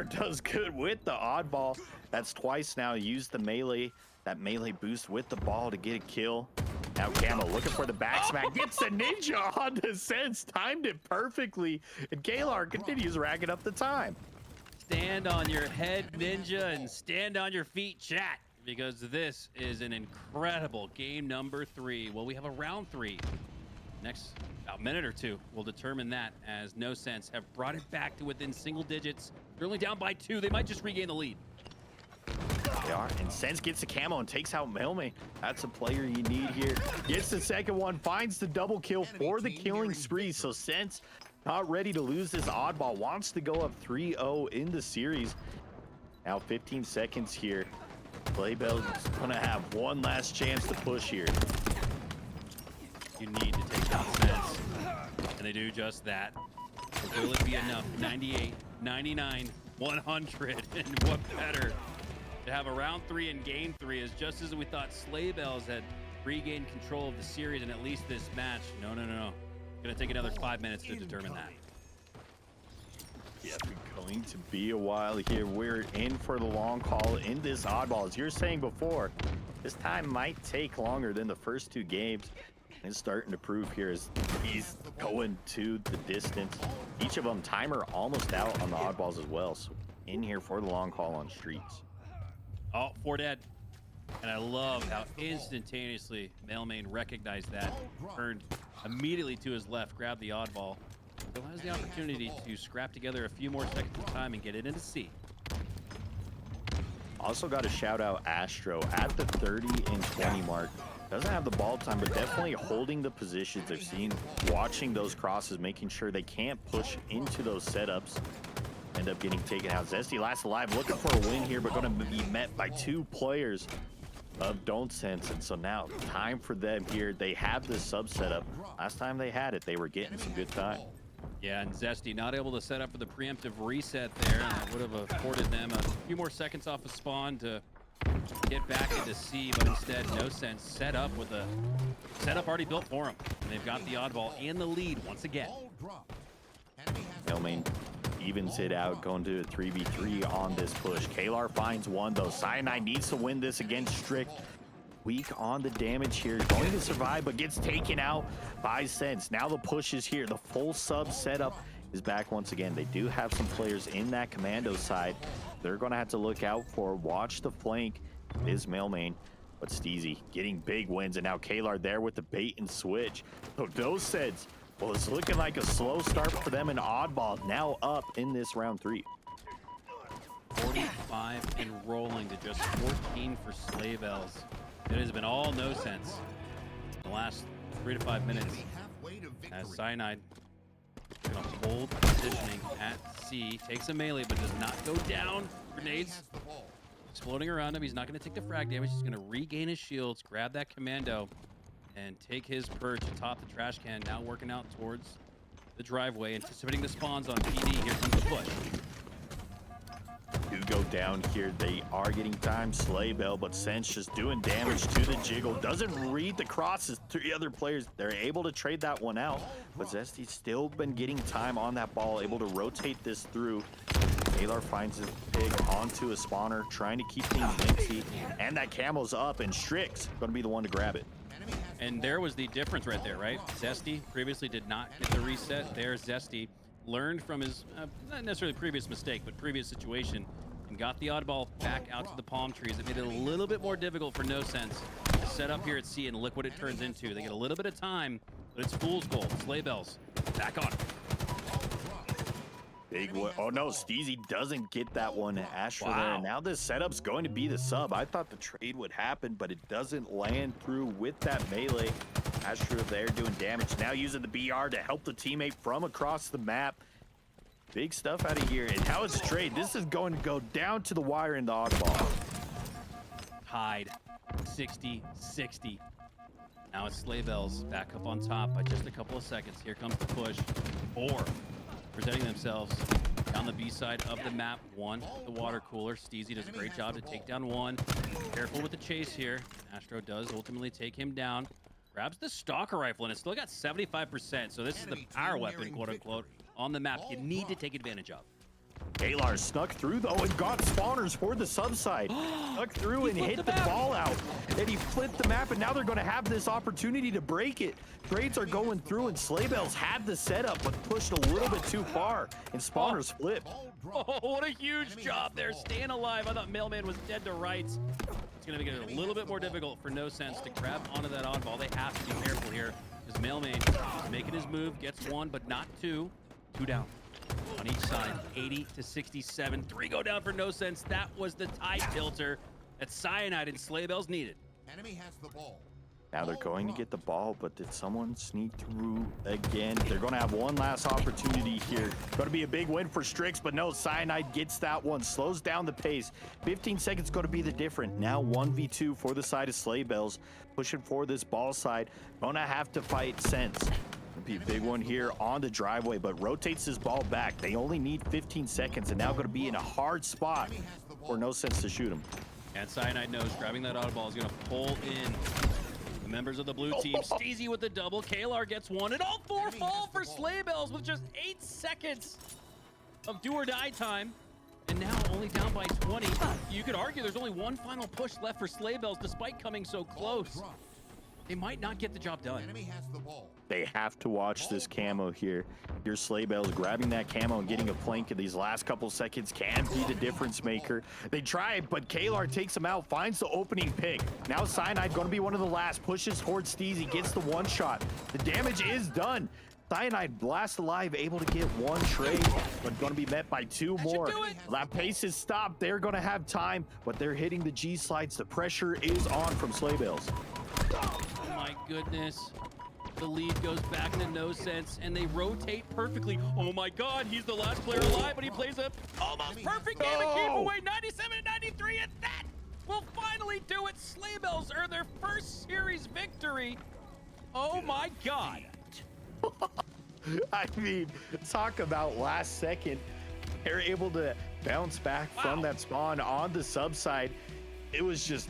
does good with the oddball. That's twice now. Used the melee, that melee boost with the ball to get a kill. Now Camo looking for the back smack. Gets the ninja on the Sense. Timed it perfectly. And Kalar continues racking up the time. Stand on your head, Ninja, and stand on your feet, chat, because this is an incredible game number 3. Well, we have a round 3. Next about minute or two will determine that, as No Sense have brought it back to within single digits. They're only down by 2. They might just regain the lead. They are, and Sense gets the camo and takes out Melme. That's a player you need here. Gets the second one, finds the double kill for the killing spree. So Sense not ready to lose this oddball, wants to go up 3-0 in the series. Now 15 seconds here. Sleighbells gonna have one last chance to push here. You need to take down Sense, and they do just that. But will it be enough? 98, 99, 100, and what better to have a round 3 in game 3, is just as we thought Sleighbells had regained control of the series and at least this match. No. Gonna take another 5 minutes to determine that. Yeah, it's going to be a while here. We're in for the long haul in this oddball. As you're saying before, this time might take longer than the first 2 games. And it's starting to prove here as he's going to the distance. Each of them timer almost out on the oddballs as well. So in here for the long haul on streets. Oh, 4 dead. And I love how instantaneously Mailmain recognized that, turned immediately to his left, grabbed the oddball. Still has the opportunity to scrap together a few more seconds of time and get it into C. Also got to shout out Astro at the 30 and 20 mark. Doesn't have the ball time, but definitely holding the positions. They've seen, watching those crosses, making sure they can't push into those setups. End up getting taken out. Zesty last alive, looking for a win here, but going to be met by 2 players of Don't Sense. And so now time for them here. They have this sub setup. Last time they had it, they were getting some good time. Yeah, and Zesty not able to set up for the preemptive reset there. That would have afforded them a few more seconds off of spawn to get back into C, but instead No Sense set up with a setup already built for them. And they've got the oddball in the lead once again. Elmain evens it out, going to a 3v3 on this push. Kalar finds one though. Cyanide needs to win this against Strict. Weak on the damage here, going to survive, but gets taken out by Sense. Now the push is here. The full sub setup is back once again. They do have some players in that commando side they're going to have to look out for. Watch the flank is Mailmain, but Steezy getting big wins, and now Kalar there with the bait and switch. So those Seds, well, it's looking like a slow start for them in oddball, now up in this round 3. 45 and rolling to just 14 for Sleighbells. It has been all No Sense. the last 3 to 5 minutes. As Cyanide gonna hold positioning at C, takes a melee but does not go down. Grenades exploding around him. He's not gonna take the frag damage. He's gonna regain his shields, grab that commando, and take his perch atop the trash can. Now working out towards the driveway, anticipating the spawns on PD. Here comes the push. Do go down here. They are getting time. Sleigh Bell, but Sense just doing damage to the jiggle. Doesn't read the crosses. 3 other players, they're able to trade that one out. But Zesty's still been getting time on that ball, able to rotate this through. Alar finds his pig onto a spawner, trying to keep things mixy. And that camo's up, and Strix going to be the one to grab it. And there was the difference right there, right? Zesty previously did not get the reset. There's Zesty. Learned from his, not necessarily previous mistake, but previous situation, and got the oddball back out to the palm trees. It made it a little bit more difficult for No Sense to set up here at C, and look what it turns into. They get a little bit of time, but it's fool's gold. Sleigh Bells back on. Big one. Oh no, Steezy doesn't get that one. Astro there. Wow. Now this setup's going to be the sub. I thought the trade would happen, but it doesn't land through with that melee. Astro there doing damage. Now using the BR to help the teammate from across the map. Big stuff out of here. And how is trade? This is going to go down to the wire in the oddball. Tied 60-60. Now it's Sleigh Bells back up on top by just a couple of seconds. Here comes the push. 4 presenting themselves down the B side of the map. 1, the water cooler. Steezy does a great job to take down 1. Careful with the chase here. Astro does ultimately take him down. Grabs the stalker rifle, and it's still got 75%. So this is the power weapon, quote unquote, on the map you need to take advantage of. Alar snuck through though and got spawners for the sub side. Snuck through and hit the ball out. And he flipped the map, and now they're going to have this opportunity to break it. Trades are going through, and Sleigh Bells had the setup but pushed a little bit too far, and spawners flipped. Oh, what a huge job there, staying alive. I thought Mailman was dead to rights. It's going to make it a little bit more difficult for No Sense to grab onto that oddball. They have to be careful here, because Mailman is making his move, gets 1 but not 2. 2 down on each side. 80-67. 3 go down for No Sense. That was the tide tilter that Cyanide and Sleigh Bells needed. Enemy has the ball. Now they're going to get the ball, but did someone sneak through again? They're going to have one last opportunity here. Going to be a big win for Strix, but no, Cyanide gets that one, slows down the pace. 15 seconds going to be the difference. Now 1v2 for the side of Sleigh Bells, pushing for this ball side. Going to have to fight Sense. It'll be a big one here on the driveway, but rotates his ball back. They only need 15 seconds, and now going to be in a hard spot for No Sense to shoot him. And Cyanide knows grabbing that oddball is going to pull in the members of the blue team. Steezy with the double. Kalar gets 1, and all 4 fall for Sleigh Bells with just 8 seconds of do or die time. And now only down by 20. You could argue there's only 1 final push left for Sleigh Bells, despite coming so close. They might not get the job done. Enemy has the ball. They have to watch this camo here. Your Sleigh Bells grabbing that camo and getting a plank in these last couple seconds can be the difference maker. They try it, but Kalar takes him out, finds the opening pick. Now Cyanide going to be one of the last, pushes towards Steezy, gets the 1 shot. The damage is done. Cyanide blast alive, able to get 1 trade, but going to be met by 2 more. That pace is stopped. They're going to have time, but they're hitting the G slides. The pressure is on from Sleigh Bells. Oh my goodness. The lead goes back to No Sense, and they rotate perfectly. Oh my god, he's the last player alive, but he plays a almost perfect game and keep away. 97-93, and that will finally do it. Sleigh Bells earn their first series victory. Oh my god. I mean, talk about last second. They're able to bounce back from that spawn on the sub side. It was just,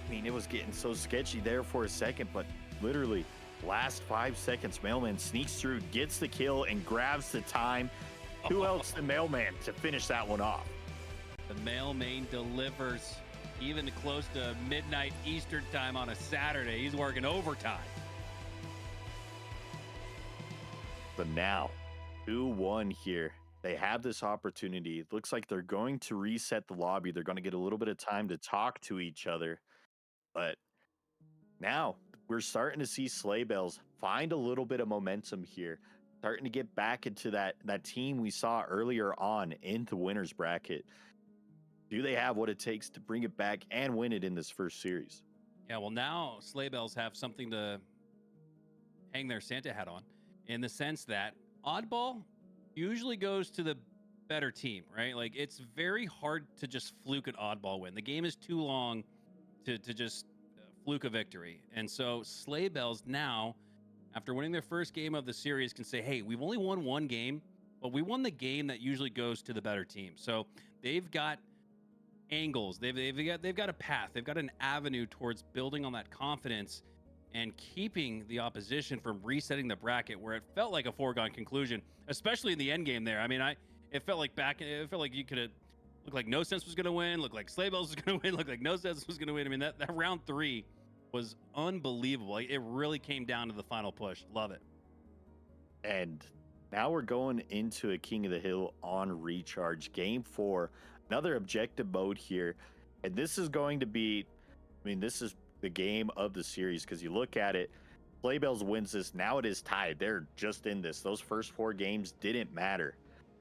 I mean, it was getting so sketchy there for a second, but literally last 5 seconds, Mailman sneaks through, gets the kill, and grabs the time. Who else than Mailman to finish that one off? The Mailman delivers even close to midnight Eastern time on a Saturday. He's working overtime. But now, 2-1 here. They have this opportunity. It looks like they're going to reset the lobby. They're going to get a little bit of time to talk to each other. But now we're starting to see Sleigh Bells find a little bit of momentum here. Starting to get back into that team we saw earlier on in the winner's bracket. Do they have what it takes to bring it back and win it in this first series? Yeah, well, now Sleigh Bells have something to hang their Santa hat on, in the sense that oddball usually goes to the better team, right? Like, it's very hard to just fluke an oddball win. The game is too long to just fluke a victory. And so Sleigh Bells now, after winning their first game of the series, can say, hey, we've only won one game, but we won the game that usually goes to the better team. So they've got angles, they've got a path, they've got an avenue towards building on that confidence and keeping the opposition from resetting the bracket where it felt like a foregone conclusion, especially in the end game there. I mean, it felt like you could have looked like No Sense was going to win, looked like Sleigh Bells was going to win, looked like No Sense was going to win. I mean, that round 3 was unbelievable. It really came down to the final push. Love it. And now we're going into a King of the Hill on Recharge. Game 4, another objective mode here. And this is going to be, I mean, this is the game of the series because you look at it, Sleigh Bells wins this. Now it is tied. They're just in this. Those first 4 games didn't matter.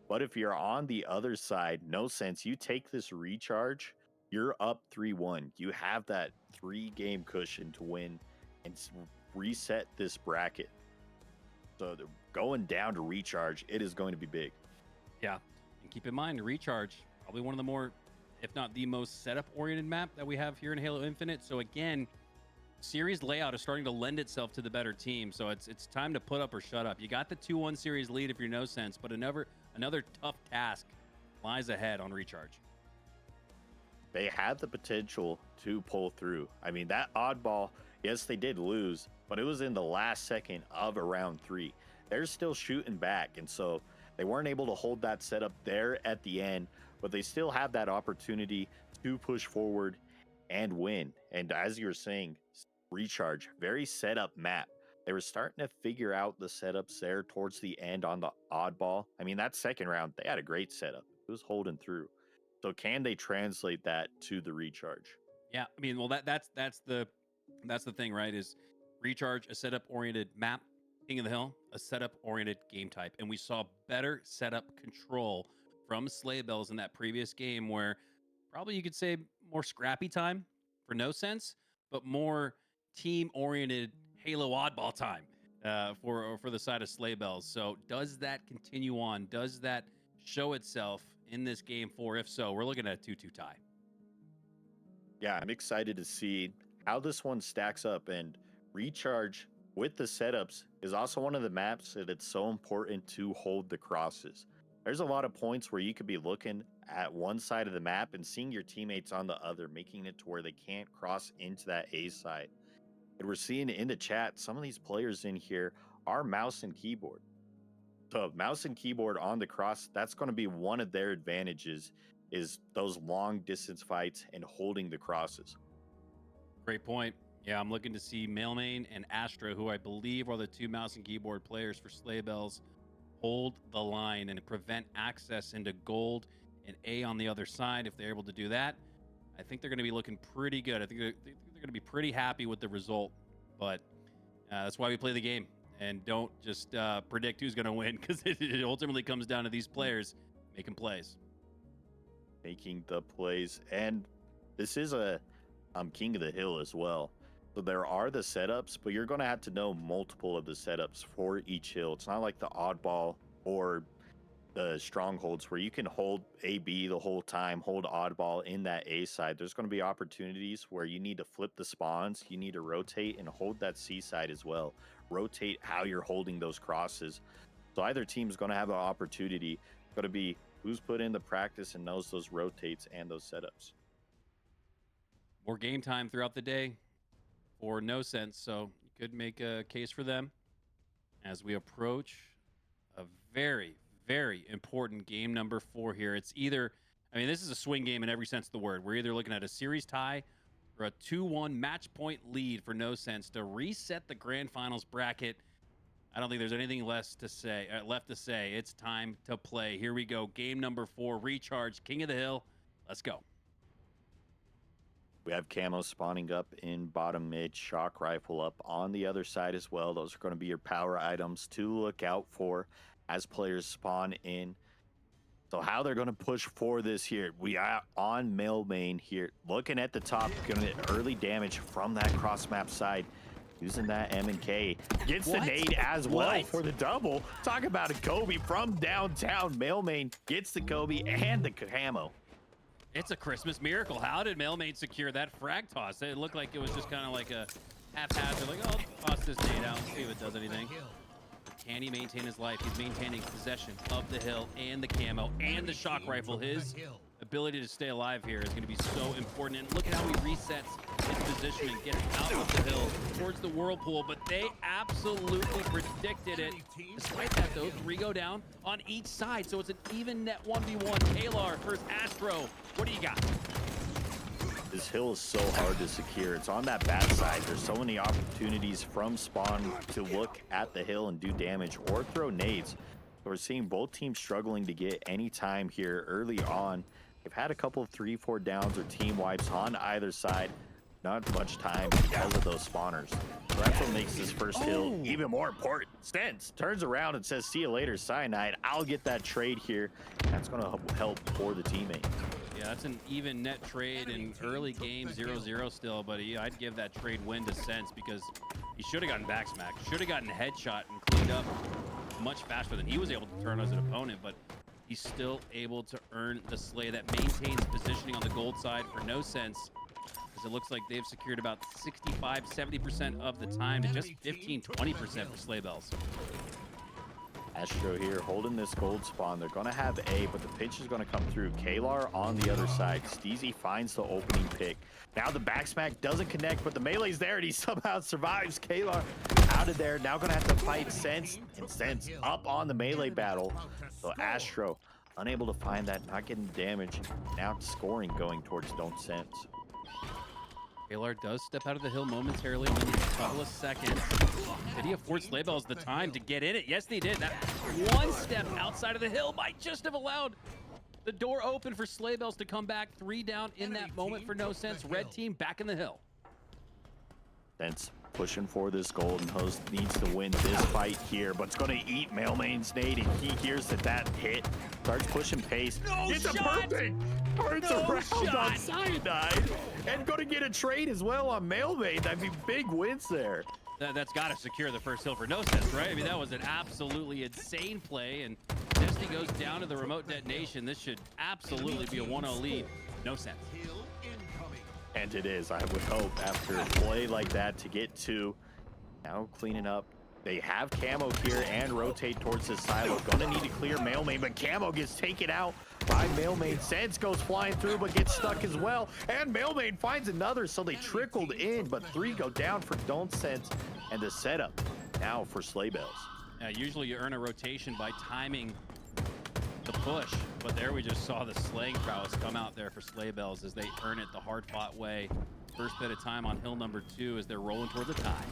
But if you're on the other side, No Sense, you take this Recharge, you're up 3-1. You have that 3-game cushion to win and reset this bracket. So going down to Recharge, it is going to be big. Yeah. And keep in mind, Recharge, probably one of the more, if not the most setup-oriented map that we have here in Halo Infinite. So again, series layout is starting to lend itself to the better team. So it's time to put up or shut up. You got the 2-1 series lead if you're No Sense, but another tough task lies ahead on Recharge. They had the potential to pull through. I mean, that oddball, yes, they did lose, but it was in the last second of round 3. They're still shooting back, and so they weren't able to hold that setup there at the end, but they still have that opportunity to push forward and win. And as you were saying, Recharge, very setup map. They were starting to figure out the setups there towards the end on the oddball. I mean, that second round, they had a great setup. It was holding through. So can they translate that to the Recharge? Yeah, I mean, well, that's the thing, right? Is Recharge a setup-oriented map, King of the Hill a setup-oriented game type, and we saw better setup control from Sleigh Bells in that previous game, where probably you could say more scrappy time for No Sense, but more team-oriented Halo oddball time for the side of Sleigh Bells. So does that continue on? Does that show itself in this game 4? If so, we're looking at a 2-2 tie. Yeah, I'm excited to see how this one stacks up. And Recharge with the setups is also one of the maps that it's so important to hold the crosses. There's a lot of points where you could be looking at one side of the map and seeing your teammates on the other, making it to where they can't cross into that A side. And we're seeing in the chat, some of these players in here are mouse and keyboard. So mouse and keyboard on the cross, that's going to be one of their advantages, is those long distance fights and holding the crosses. Great point. Yeah, I'm looking to see Mailmain and Astra, who I believe are the 2 mouse and keyboard players for Sleigh Bells, hold the line and prevent access into gold and A on the other side. If they're able to do that, I think they're going to be looking pretty good. I think they're going to be pretty happy with the result. But that's why we play the game. And don't just predict who's going to win, because it ultimately comes down to these players making plays. Making the plays. And this is a King of the Hill as well. So there are the setups, but you're going to have to know multiple of the setups for each hill. It's not like the oddball or the strongholds where you can hold AB the whole time, hold oddball in that A side. There's going to be opportunities where you need to flip the spawns, you need to rotate and hold that C side as well. Rotate how you're holding those crosses. So either team's going to have an opportunity. It's going to be who's put in the practice and knows those rotates and those setups. More game time throughout the day for No Sense, so you could make a case for them as we approach a very, very important game number 4 here. It's either, I mean, this is a swing game in every sense of the word. We're either looking at a series tie or a 2-1 match point lead for No Sense to reset the grand finals bracket. I don't think there's anything left to say. It's time to play. Here we go. Game number 4, Recharge, King of the Hill. Let's go. We have camo spawning up in bottom mid, shock rifle up on the other side as well. Those are going to be your power items to look out for as players spawn in. So how they're going to push for this here. We are on Mailmain here. Looking at the top, going to get early damage from that cross map side. using that M&K. Gets the nade as well for the double. Talk about a Kobe from downtown. Mailmain gets the Kobe and the camo. It's a Christmas miracle. How did Mailmain secure that frag toss? It looked like it was just kind of like a haphazard, like, oh, I'll toss this nade out and see if it does anything. Can he maintain his life? He's maintaining possession of the hill and the camo and the shock rifle. His ability to stay alive here is going to be so important. And look at how he resets his position and gets out of the hill towards the whirlpool. But they absolutely predicted it. Despite that, though, 3 go down on each side. So it's an even net 1v1. Kalar versus Astro. What do you got? This hill is so hard to secure. It's on that bad side. There's so many opportunities from spawn to look at the hill and do damage or throw nades. We're seeing both teams struggling to get any time here early on. They've had a couple of 3-4 downs or team wipes on either side. Not much time because of those spawners. So that's what makes this first hill even more important. Stens turns around and says, see you later, Cyanide. I'll get that trade here. That's going to help for the teammate. Yeah, that's an even net trade in early game, 0-0 still, but I'd give that trade win to Sense because he should have gotten back smack, should have gotten headshot and cleaned up much faster than he was able to turn as an opponent, but he's still able to earn the slay that maintains positioning on the gold side for No Sense, as it looks like they've secured about 65-70% of the time to just 15-20% for Slay Bells. Astro here holding this gold spawn. They're going to have A, but the pinch is going to come through. Kalar on the other side. Steezy finds the opening pick. Now the back smack doesn't connect, but the melee's there, and he somehow survives. Kalar out of there. Now going to have to fight Sense, and Sense up on the melee battle. So Astro unable to find that, not getting damage. Now scoring going towards Don't Sense. Kalar does step out of the hill momentarily in a couple of seconds. Did he afford Slay Bells the time to get in it? Yes, he did. That one step outside of the hill might just have allowed the door open for Slay Bells to come back. 3 down in that moment for No Sense. Red team back in the hill. Sense pushing for this gold, and Host needs to win this fight here, but it's going to eat Mailmain's nade, and he hears that hit. Starts pushing pace. It's a perfect! Turns around on Cyanide, and going to get a trade as well on Mailmain. I mean, big wins there. That's got to secure the first hill for No Sense, right? I mean, that was an absolutely insane play, and Destiny goes down to the remote detonation. This should absolutely be a 1-0 lead. No Sense. And it is, I would hope, after a play like that, to get 2. Now cleaning up. They have camo here and rotate towards the silo. Gonna need to clear Mailmain, but camo gets taken out by Mailmain. Sense goes flying through, but gets stuck as well. And Mailmain finds another, so they trickled in, but 3 go down for Don't Sense. And the setup now for Slay Bells. Usually you earn a rotation by timing the push, but there we just saw the slaying prowess come out there for Slay Bells as they earn it the hard-fought way. First bit of time on hill number 2 as they're rolling towards the tie.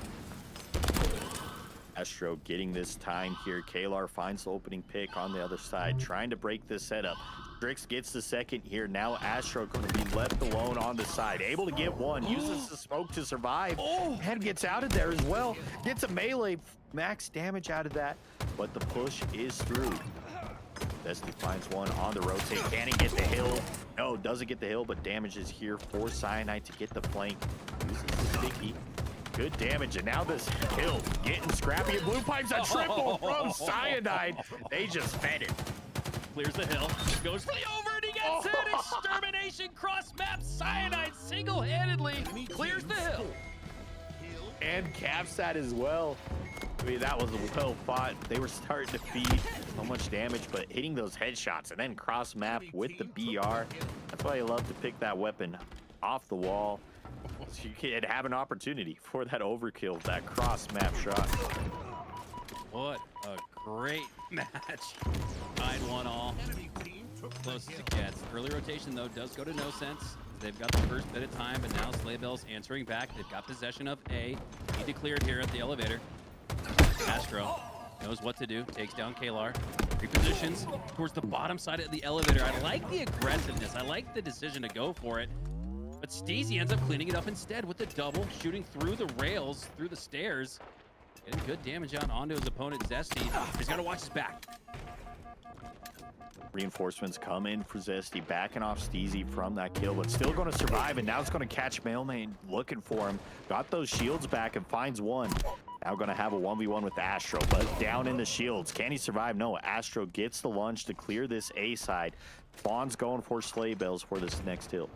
Astro getting this time here. Kalar finds the opening pick on the other side, trying to break this setup. Strix gets the second here. Now Astro going to be left alone on the side. Able to get one, uses the smoke to survive, and gets out of there as well. Gets a melee, max damage out of that, but the push is through. Destiny finds one on the rotate. Can he get the hill? No, doesn't get the hill, but damage is here for Cyanide to get the flank. Uses the sticky. Good damage, and now this hill getting scrappy. And Blue Pipe's a triple from Cyanide. They just fed it. Clears the hill, goes for the over, and he gets it! Extermination cross-map. Cyanide single-handedly clears the hill. And caps that as well. I mean, that was well fought. They were starting to feed so much damage, but hitting those headshots and then cross map with the BR. That's why I love to pick that weapon off the wall. So you can have an opportunity for that overkill, that cross map shot. What a great match. 9-1 all. Close as it gets. Early rotation, though, does go to No Sense. They've got the first bit of time, but now Slay Bells answering back. They've got possession of A. Need to clear it here at the elevator. Astro knows what to do. Takes down Kalar. Repositions towards the bottom side of the elevator. I like the aggressiveness. I like the decision to go for it. But Steezy ends up cleaning it up instead with the double, shooting through the rails, through the stairs. Getting good damage out onto his opponent, Zesty. He's got to watch his back. Reinforcements come in for Zesty, backing off Steezy from that kill, but still going to survive, and now it's going to catch Mailman looking for him. Got those shields back and finds one. Now going to have a 1v1 with Astro, but down in the shields. Can he survive? No, Astro gets the lunge to clear this A side. Fawn's going for sleigh bells for this next hill.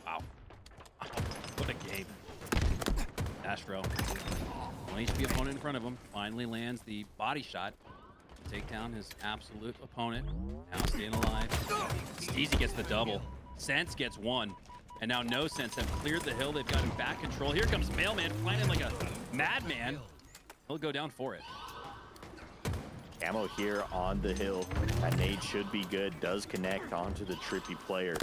Wow. What a game. Astro, 1 HP opponent in front of him, finally lands the body shot to take down his absolute opponent. Now staying alive. Steezy gets the double. Sense gets one. And now No Sense have cleared the hill. They've gotten back control. Here comes Mailman flying like a madman. He'll go down for it. Camo here on the hill. That nade should be good. Does connect onto the trippy player.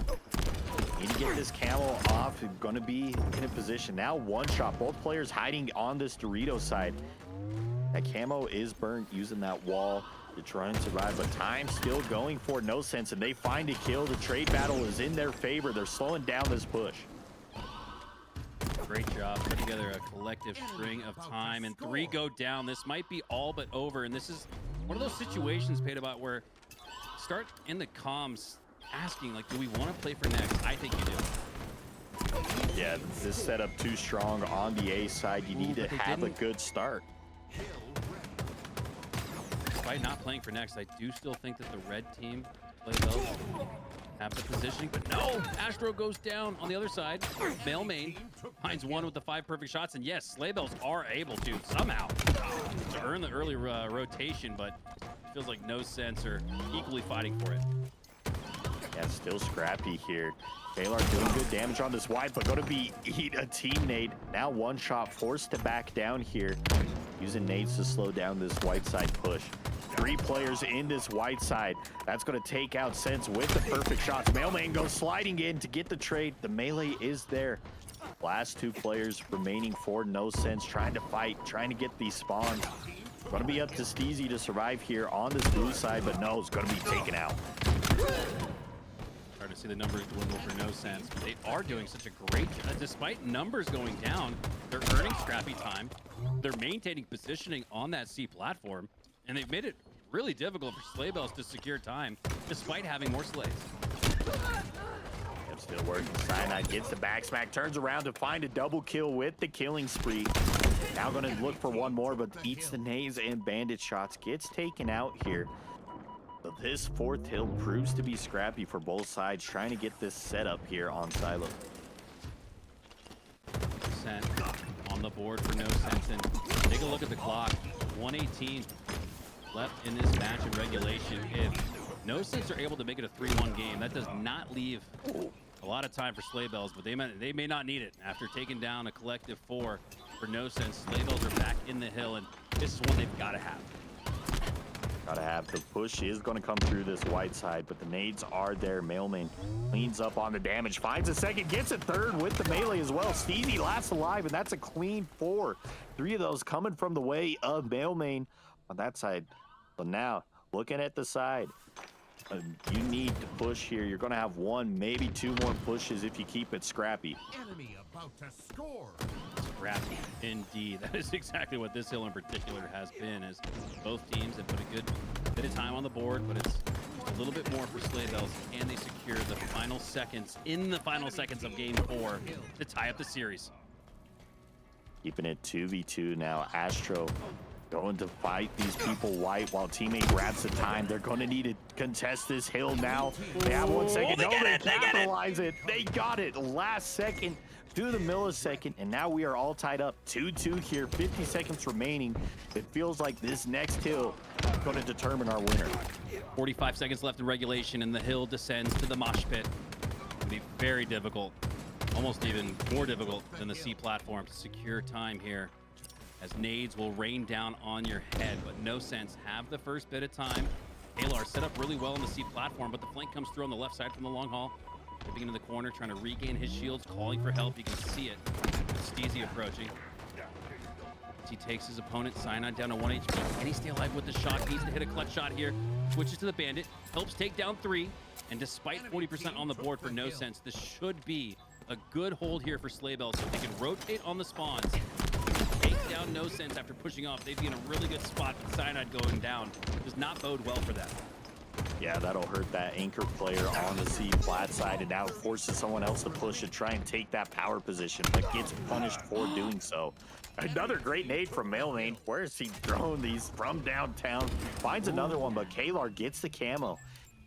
Need to get this camo off. Going to be in a position. Now one shot. Both players hiding on this Dorito side. That camo is burnt using that wall to try and survive, but time still going for No Sense, and they find a kill. The trade battle is in their favor. They're slowing down this push. Great job. Put together a collective string of time, and 3 go down. This might be all but over, and this is one of those situations, Pate, about where start in the comms asking, like, do we want to play for next? I think you do. Yeah, this setup too strong on the A side. You need to have a good start. Despite not playing for next, I do still think that the red team play well, have the positioning, but no! Astro goes down on the other side. Mailman finds one with the 5 perfect shots, and yes, Sleigh Bells are able to somehow to earn the early rotation, but it feels like No Sense are equally fighting for it. Yeah, still scrappy here. Taylor doing good damage on this wide, but going to be eat a team nade. Now one shot forced to back down here. Using nades to slow down this white side push. 3 players in this white side. That's going to take out Sense with the perfect shots. Mailman goes sliding in to get the trade. The melee is there. Last 2 players remaining for No Sense, trying to fight, trying to get these spawns. Going to be up to Steezy to survive here on this blue side, but no, it's going to be taken out. Starting to see the numbers dwindle for No Sense. But they are doing such a great job. Despite numbers going down, they're earning scrappy time. They're maintaining positioning on that C platform, and they've made it really difficult for Sleigh Bells to secure time, despite having more sleighs. Yep, still working. Cyanide gets the back smack, turns around to find a double kill with the killing spree. Now going to look for one more, but eats the nades and bandit shots. Gets taken out here. So this 4th hill proves to be scrappy for both sides, trying to get this set up here on Silo. Percent on the board for No Sense, and take a look at the clock. 118 left in this match in regulation. If No Sense are able to make it a 3-1 game, that does not leave a lot of time for Sleigh Bells, but they may not need it. After taking down a collective 4 for No Sense, Sleigh Bells are back in the hill, and this is one they've got to have. Gotta have. The push is going to come through this white side, but the nades are there. Mailman cleans up on the damage, finds a second, gets a third with the melee as well. Steezy last alive, and that's a clean 4. 3 of those coming from the way of Mailman on that side. So now, looking at the side, you need to push here. You're going to have 1, maybe 2 more pushes if you keep it scrappy. Enemy about to score. Scrappy, indeed. That is exactly what this hill in particular has been, as both teams have put a good bit of time on the board, but it's a little bit more for Sleigh Bells. Can they secure the final seconds, in the final seconds of game 4 to tie up the series? Keeping it 2v2 now. Astro going to fight these people white while teammate grabs the time. They're going to need to contest this hill now. They have 1 second. They capitalize it. They got it last second to the millisecond, and now we are all tied up 2-2 here. 50 seconds remaining. It feels like this next hill is going to determine our winner. 45 seconds left in regulation, and the hill descends to the mosh pit. It'll be very difficult, almost even more difficult than the C platform, to secure time here, as nades will rain down on your head. But No Sense have the first bit of time. Alar set up really well on the C platform, but the flank comes through on the left side from the long haul. Dipping into the corner, trying to regain his shields, calling for help. You can see it. Steezy approaching. As he takes his opponent, Cyanide, down to 1 HP. Can he stay alive with the shot? Needs to hit a clutch shot here. Switches to the bandit. Helps take down 3. And despite 40% on the board for No Sense, this should be a good hold here for Sleigh Bells, so they can rotate on the spawns. Take down No Sense after pushing off. They'd be in a really good spot, but Cyanide going down does not bode well for them. Yeah, that'll hurt that anchor player on the C flat side, and now forces someone else to push and try and take that power position, but gets punished for doing so. Another great nade from Mailman. Where is he throwing these from downtown? Finds another one, but Kalar gets the camo.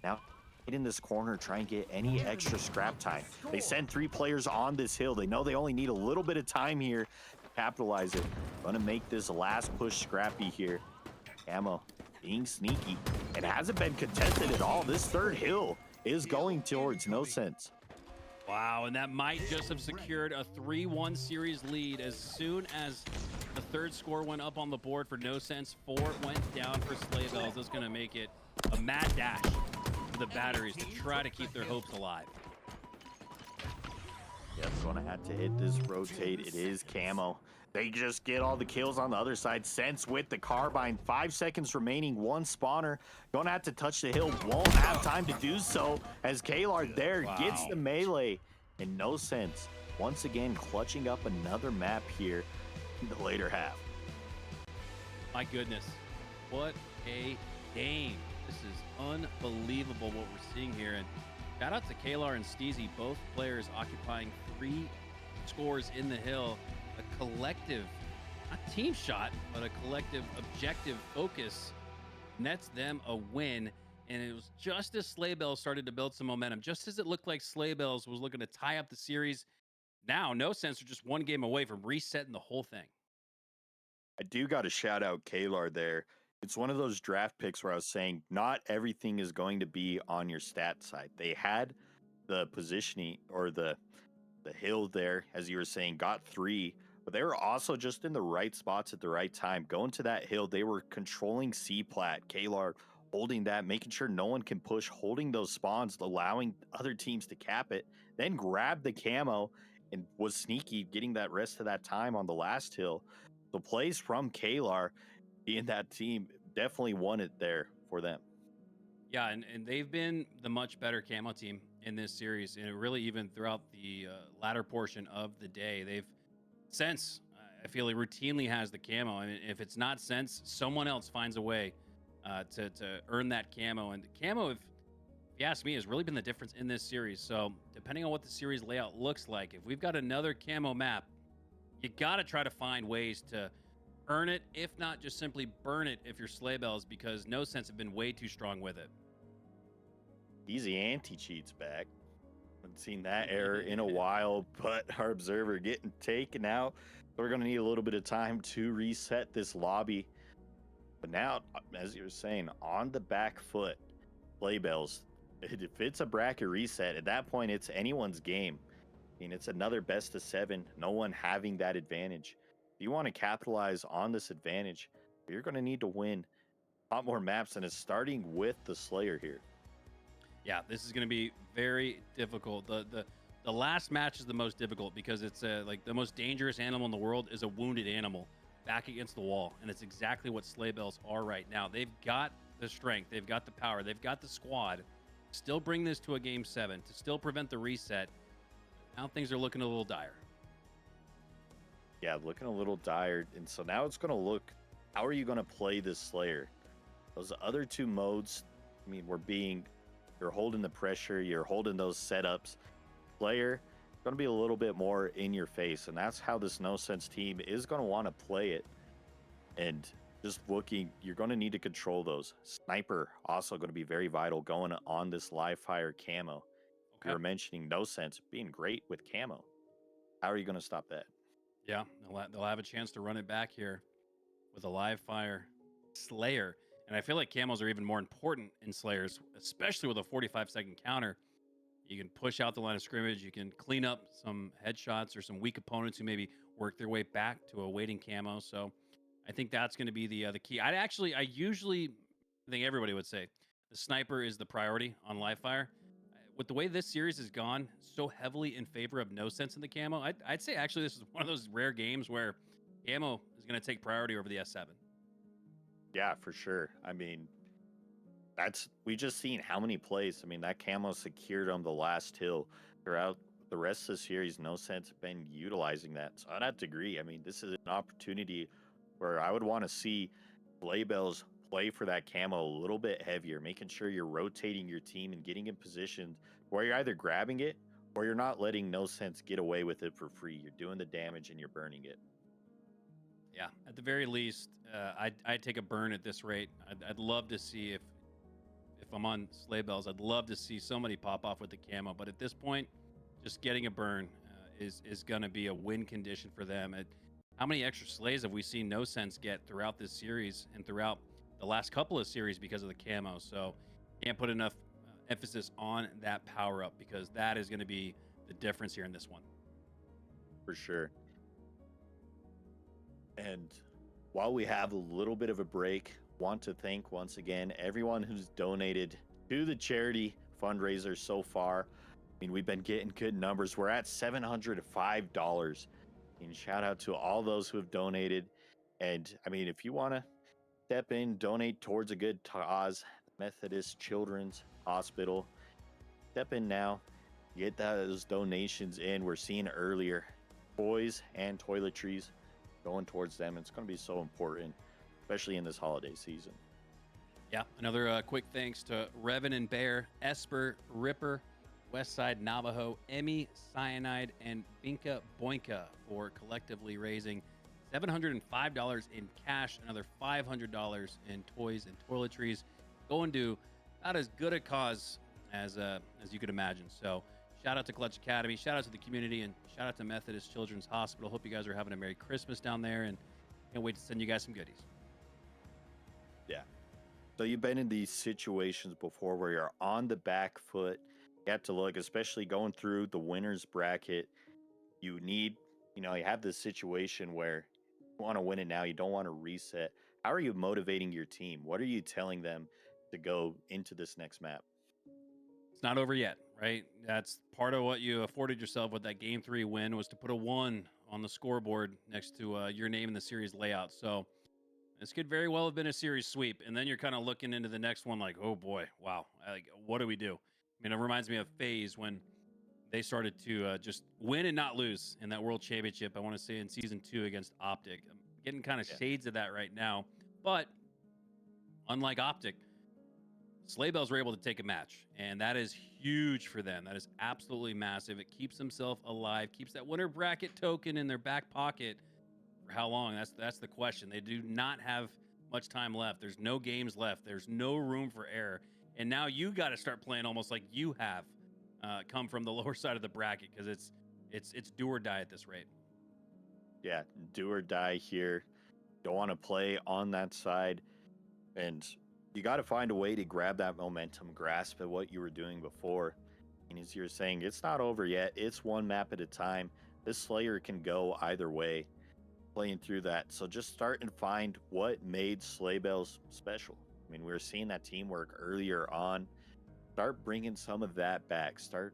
Now in this corner, try and get any extra scrap time. They send 3 players on this hill. They know they only need a little bit of time here to capitalize it. Gonna make this last push scrappy here. Camo being sneaky. It hasn't been contested at all. This third hill is going towards No Sense. Wow, and that might just have secured a 3-1 series lead as soon as the third score went up on the board for No Sense. 4 went down for Sleigh Bells. That's going to make it a mad dash for the batteries to try to keep their hopes alive. Yep, gonna have to hit this rotate. It is camo. They just get all the kills on the other side. Sense with the carbine. 5 seconds remaining. 1 spawner. Gonna have to touch the hill. Won't have time to do so as Kalar there gets the melee. And No Sense once again clutching up another map here in the later half. My goodness, what a game. This is unbelievable what we're seeing here. And shout out to Kalar and Steezy, both players occupying 3 scores in the hill. A collective, not team shot, but a collective objective focus nets them a win. And it was just as Sleigh Bells started to build some momentum, just as it looked like Sleigh Bells was looking to tie up the series. Now, No Sense are just 1 game away from resetting the whole thing. I do got to shout out Kalar there. It's one of those draft picks where I was saying not everything is going to be on your stat side. They had the positioning or the hill there, as you were saying, got 3, but they were also just in the right spots at the right time. Going to that hill, they were controlling C-plat. Kalar holding that, making sure no one can push, holding those spawns, allowing other teams to cap it, then grab the camo and was sneaky, getting that rest of that time on the last hill. The plays from Kalar being that team definitely won it there for them. Yeah, and they've been the much better camo team in this series, and really even throughout the latter portion of the day. They've Sense, I feel he routinely has the camo. I mean, if it's not Sense, someone else finds a way to earn that camo. And the camo, if you ask me, has really been the difference in this series. So depending on what the series layout looks like, if we've got another camo map, you got to try to find ways to earn it, if not just simply burn it if you're Sleigh Bells, because No Sense have been way too strong with it. Easy anti-cheats back. Haven't seen that error in a while, but our observer getting taken out. We're going to need a little bit of time to reset this lobby. But now, as you were saying, on the back foot, Sleigh Bells, if it's a bracket reset, at that point, it's anyone's game. I mean, it's another best of 7, no one having that advantage. If you want to capitalize on this advantage, you're going to need to win a lot more maps, and it's starting with the Slayer here. Yeah, this is going to be very difficult. The last match is the most difficult because it's like the most dangerous animal in the world is a wounded animal back against the wall, and it's exactly what Sleigh Bells are right now. They've got the strength, they've got the power, they've got the squad. Still bring this to a game 7 to still prevent the reset. Now things are looking a little dire. Yeah, looking a little dire, and so now it's going to look, how are you going to play this Slayer? Those other 2 modes, I mean, you're holding the pressure, you're holding those setups. Slayer, going to be a little bit more in your face, and that's how this No Sense team is going to want to play it. And just looking, you're going to need to control those. Sniper, also going to be very vital going on this live fire camo. Okay. You were mentioning No Sense being great with camo. How are you going to stop that? Yeah, they'll have a chance to run it back here with a live fire Slayer. And I feel like camos are even more important in Slayers, especially with a 45-second counter. You can push out the line of scrimmage. You can clean up some headshots or some weak opponents who maybe work their way back to a waiting camo. So I think that's going to be the key. I usually think everybody would say the sniper is the priority on live fire. With the way this series has gone so heavily in favor of No Sense in the camo, I'd say actually this is one of those rare games where camo is going to take priority over the S7. Yeah, for sure. I mean, we just seen how many plays. I mean, that camo secured on the last hill. Throughout the rest of the series, No Sense been utilizing that. So I'd have to agree. I mean, this is an opportunity where I would want to see Sleigh Bells play for that camo a little bit heavier, making sure you're rotating your team and getting in positions where you're either grabbing it or you're not letting No Sense get away with it for free. You're doing the damage and you're burning it. Yeah, at the very least, I'd take a burn at this rate. I'd love to see if I'm on Sleigh Bells, I'd love to see somebody pop off with the camo. But at this point, just getting a burn is going to be a win condition for them. How many extra sleighs have we seen No Sense get throughout this series and throughout the last couple of series because of the camo? So can't put enough emphasis on that power up, because that is going to be the difference here in this one. For sure. And while we have a little bit of a break, want to thank once again everyone who's donated to the charity fundraiser so far. I mean, we've been getting good numbers. We're at $705. And shout out to all those who have donated. And I mean, if you want to step in, donate towards a good cause, Methodist Children's Hospital, step in now, get those donations in. We're seeing earlier toys and toiletries going towards them. It's going to be so important, especially in this holiday season. Yeah, another quick thanks to Revan and Bear, Esper, Ripper, Westside Navajo, Emmy, Cyanide, and Binka Boinka for collectively raising $705 in cash, another $500 in toys and toiletries, going to about as good a cause as you could imagine. So shout out to Clutch Academy, shout out to the community, and shout out to Methodist Children's Hospital. Hope you guys are having a Merry Christmas down there, and can't wait to send you guys some goodies. Yeah. So you've been in these situations before where you're on the back foot. You have to look, especially going through the winner's bracket. You need, you have this situation where you want to win it now. You don't want to reset. How are you motivating your team? What are you telling them to go into this next map? It's not over yet, right? That's part of what you afforded yourself with that Game 3 win, was to put a 1 on the scoreboard next to your name in the series layout. So this could very well have been a series sweep. And then you're kind of looking into the next one like, oh boy, wow, what do we do? I mean, it reminds me of FaZe when they started to just win and not lose in that World Championship, I want to say in Season 2 against Optic. I'm getting kind of shades of that right now. But unlike Optic, Sleigh Bells were able to take a match, and that is huge for them. That is absolutely massive. It keeps themselves alive, keeps that winner bracket token in their back pocket. For how long? That's the question. They do not have much time left. There's no games left. There's no room for error. And now you got to start playing almost like you have come from the lower side of the bracket, because it's do or die at this rate. Yeah, do or die here. Don't want to play on that side, and you got to find a way to grab that momentum, grasp at what you were doing before. And as you're saying, it's not over yet. It's one map at a time. This Slayer can go either way, playing through that. So just start and find what made Sleigh Bells special. I mean, we were seeing that teamwork earlier on. Start bringing some of that back. Start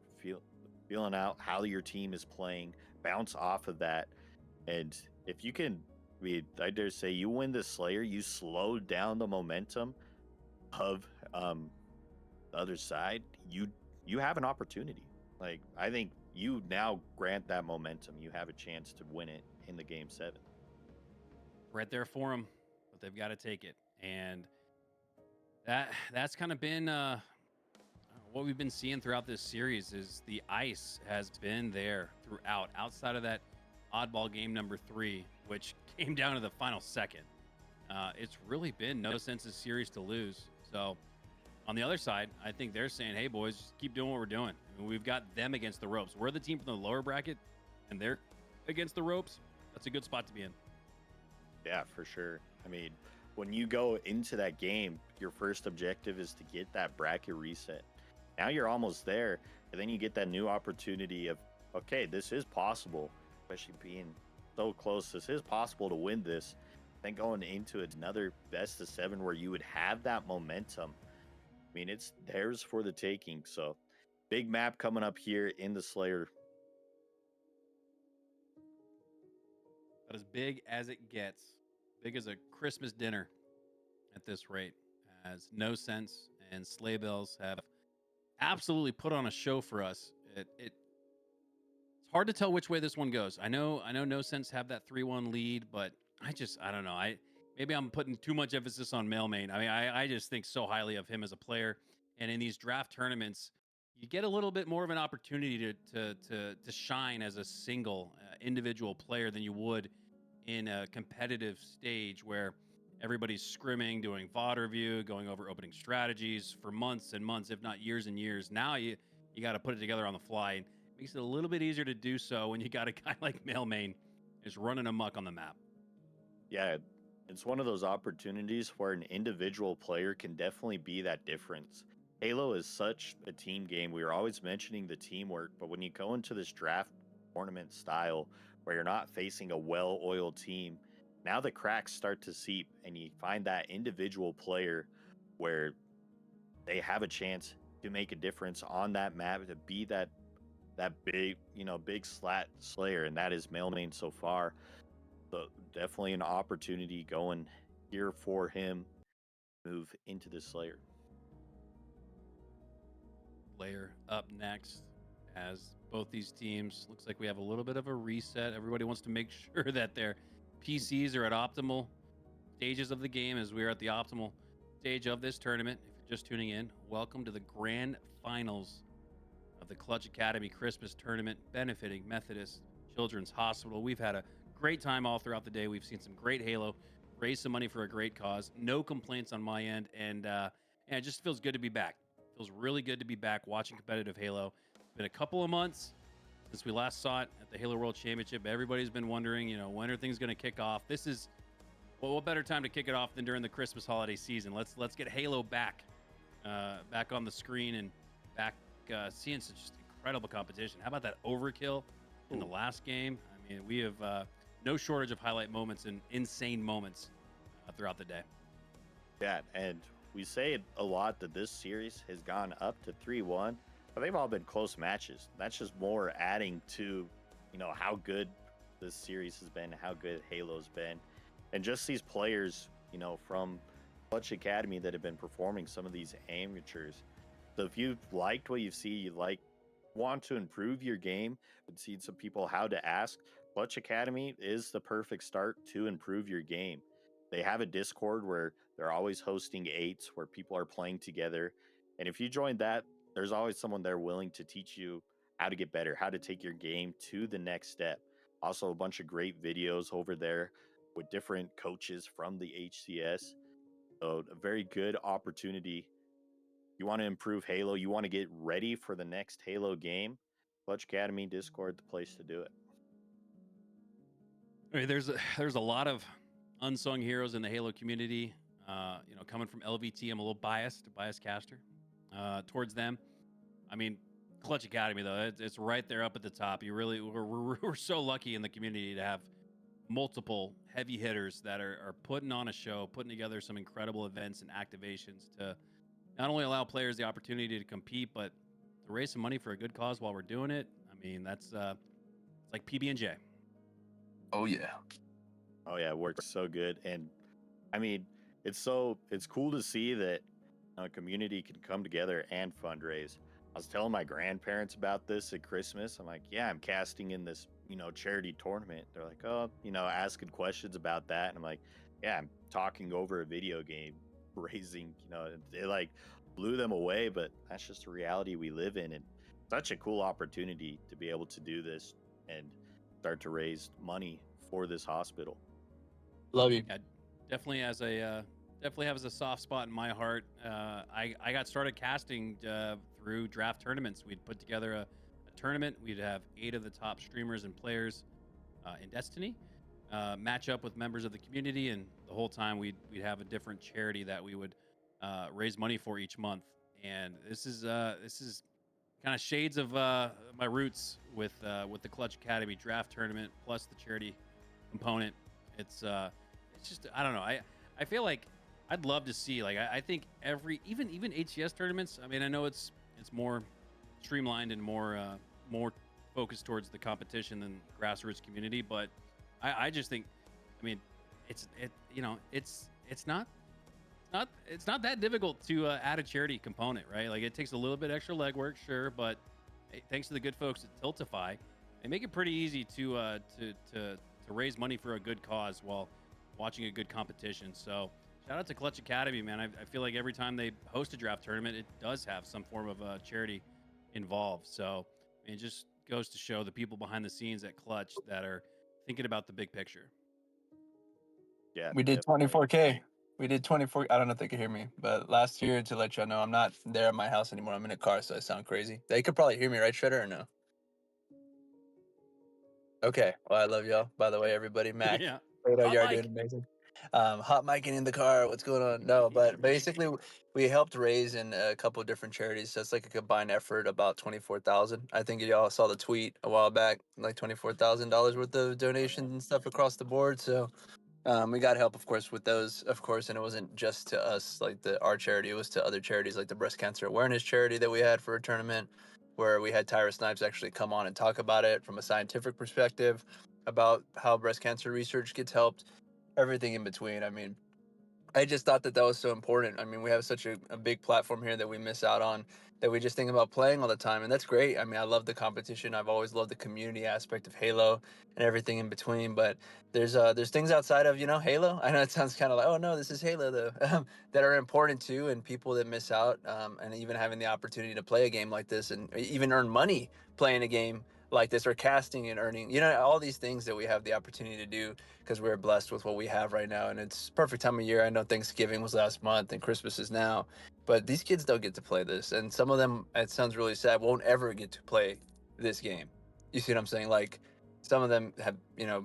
feeling out how your team is playing. Bounce off of that. And if you can, I dare say, you win this Slayer, you slow down the momentum of the other side, you have an opportunity. Like, I think you now grant that momentum. You have a chance to win it in the Game 7. Right there for them, but they've got to take it. And that's kind of been what we've been seeing throughout this series. Is the ice has been there throughout, outside of that oddball game number 3, which came down to the final second. It's really been No Sense's series to lose. So on the other side, I think they're saying, hey, boys, just keep doing what we're doing. I mean, we've got them against the ropes. We're the team from the lower bracket, and they're against the ropes. That's a good spot to be in. Yeah, for sure. I mean, when you go into that game, your first objective is to get that bracket reset. Now you're almost there, and then you get that new opportunity of, okay, this is possible, especially being so close. This is possible to win this. Then going into another best of 7 where you would have that momentum. I mean, it's theirs for the taking. So big map coming up here in the Slayer. But as big as it gets, big as a Christmas dinner at this rate, as No Sense and Sleigh Bells have absolutely put on a show for us. It's hard to tell which way this one goes. I know No Sense have that 3-1 lead, but I don't know. maybe I'm putting too much emphasis on male main. I mean, I just think so highly of him as a player. And in these draft tournaments, you get a little bit more of an opportunity to shine as a single individual player than you would in a competitive stage where everybody's scrimming, doing VOD review, going over opening strategies for months and months, if not years and years. Now you got to put it together on the fly. And it makes it a little bit easier to do so when you got a guy like Male Main is running amok on the map. Yeah, it's one of those opportunities where an individual player can definitely be that difference. Halo is such a team game. We were always mentioning the teamwork, but when you go into this draft tournament style where you're not facing a well-oiled team, now the cracks start to seep and you find that individual player where they have a chance to make a difference on that map, to be that big, big slat slayer, and that is Mailmain so far. So definitely an opportunity going here for him move into the Slayer. Layer up next as both these teams, looks like we have a little bit of a reset. Everybody wants to make sure that their PCs are at optimal stages of the game as we are at the optimal stage of this tournament. If you're just tuning in, welcome to the grand finals of the Clutch Academy Christmas tournament benefiting Methodist Children's Hospital. We've had a great time all throughout the day. We've seen some great Halo, raised some money for a great cause. No complaints on my end, and it just feels good to be back. Feels really good to be back watching competitive Halo. It's been a couple of months since we last saw it at the Halo World Championship. Everybody's been wondering, when are things going to kick off? This is, well, what better time to kick it off than during the Christmas holiday season? Let's get Halo back on the screen and back seeing such just incredible competition. How about that overkill in the last game? I mean, we have no shortage of highlight moments and insane moments throughout the day. Yeah, and we say it a lot that this series has gone up to 3-1, but they've all been close matches. That's just more adding to, how good this series has been, how good Halo's been. And just these players, from Clutch Academy that have been performing, some of these amateurs. So if you've liked what you see, want to improve your game, and seen some people how to ask, Clutch Academy is the perfect start to improve your game. They have a Discord where they're always hosting 8s where people are playing together. And if you join that, there's always someone there willing to teach you how to get better, how to take your game to the next step. Also, a bunch of great videos over there with different coaches from the HCS. So a very good opportunity. You want to improve Halo, you want to get ready for the next Halo game, Clutch Academy Discord, the place to do it. I mean, there's a lot of unsung heroes in the Halo community. Coming from LVT, I'm a little biased caster towards them. I mean, Clutch Academy though, it's right there up at the top. We're so lucky in the community to have multiple heavy hitters that are putting on a show, putting together some incredible events and activations to not only allow players the opportunity to compete, but to raise some money for a good cause while we're doing it. I mean, that's it's like PB&J. Oh yeah, it works so good. And I mean, it's cool to see that a community can come together and fundraise. I was telling my grandparents about this at Christmas. I'm like, yeah, I'm casting in this, charity tournament. They're like, oh, asking questions about that. And I'm like, yeah, I'm talking over a video game, raising, it like blew them away, but that's just the reality we live in. And such a cool opportunity to be able to do this and start to raise money for this hospital. Love you. Yeah, definitely has a soft spot in my heart. I got started casting through draft tournaments. We'd put together a tournament. We'd have 8 of the top streamers and players in Destiny match up with members of the community, and the whole time we'd have a different charity that we would raise money for each month. And this is kind of shades of my roots with the Clutch Academy draft tournament plus the charity component. It's just, I don't know. I feel like I'd love to see, like, I think even HCS tournaments. I mean, I know it's more streamlined and more focused towards the competition than grassroots community, but I just think, I mean, it's not that difficult to add a charity component, right? Like, it takes a little bit extra legwork, sure, but thanks to the good folks at Tiltify, they make it pretty easy to raise money for a good cause while watching a good competition. So shout out to Clutch Academy, man. I feel like every time they host a draft tournament, it does have some form of charity involved. So it just goes to show the people behind the scenes at Clutch that are thinking about the big picture. Yeah, We did 24K. We did 24. I don't know if they can hear me, but last year, to let y'all know, I'm not there at my house anymore. I'm in a car, so I sound crazy. They could probably hear me, right, Shredder, or no? Okay. Well, I love y'all. By the way, everybody, Mac. Yeah. Plato, Hot you're mic. doing amazing. Hot micing in the car. What's going on? No, but basically, we helped raise in a couple of different charities. So it's like a combined effort, about 24,000. I think y'all saw the tweet a while back, like $24,000 worth of donations and stuff across the board. So we got help, of course, with those, of course, and it wasn't just to us, like our charity. It was to other charities, like the breast cancer awareness charity that we had for a tournament, where we had Tyra Snipes actually come on and talk about it from a scientific perspective, about how breast cancer research gets helped, everything in between. I mean, I just thought that was so important. I mean, we have such a big platform here that we miss out on, that we just think about playing all the time, and that's great. I mean, I love the competition. I've always loved the community aspect of Halo and everything in between. But there's things outside of Halo. I know it sounds kind of like, oh no, this is Halo though, that are important too, and people that miss out, and even having the opportunity to play a game like this and even earn money playing a game like this, or casting and earning, all these things that we have the opportunity to do because we're blessed with what we have right now. And it's perfect time of year. I know Thanksgiving was last month and Christmas is now, but these kids don't get to play this. And some of them, it sounds really sad, won't ever get to play this game. You see what I'm saying? Like some of them have,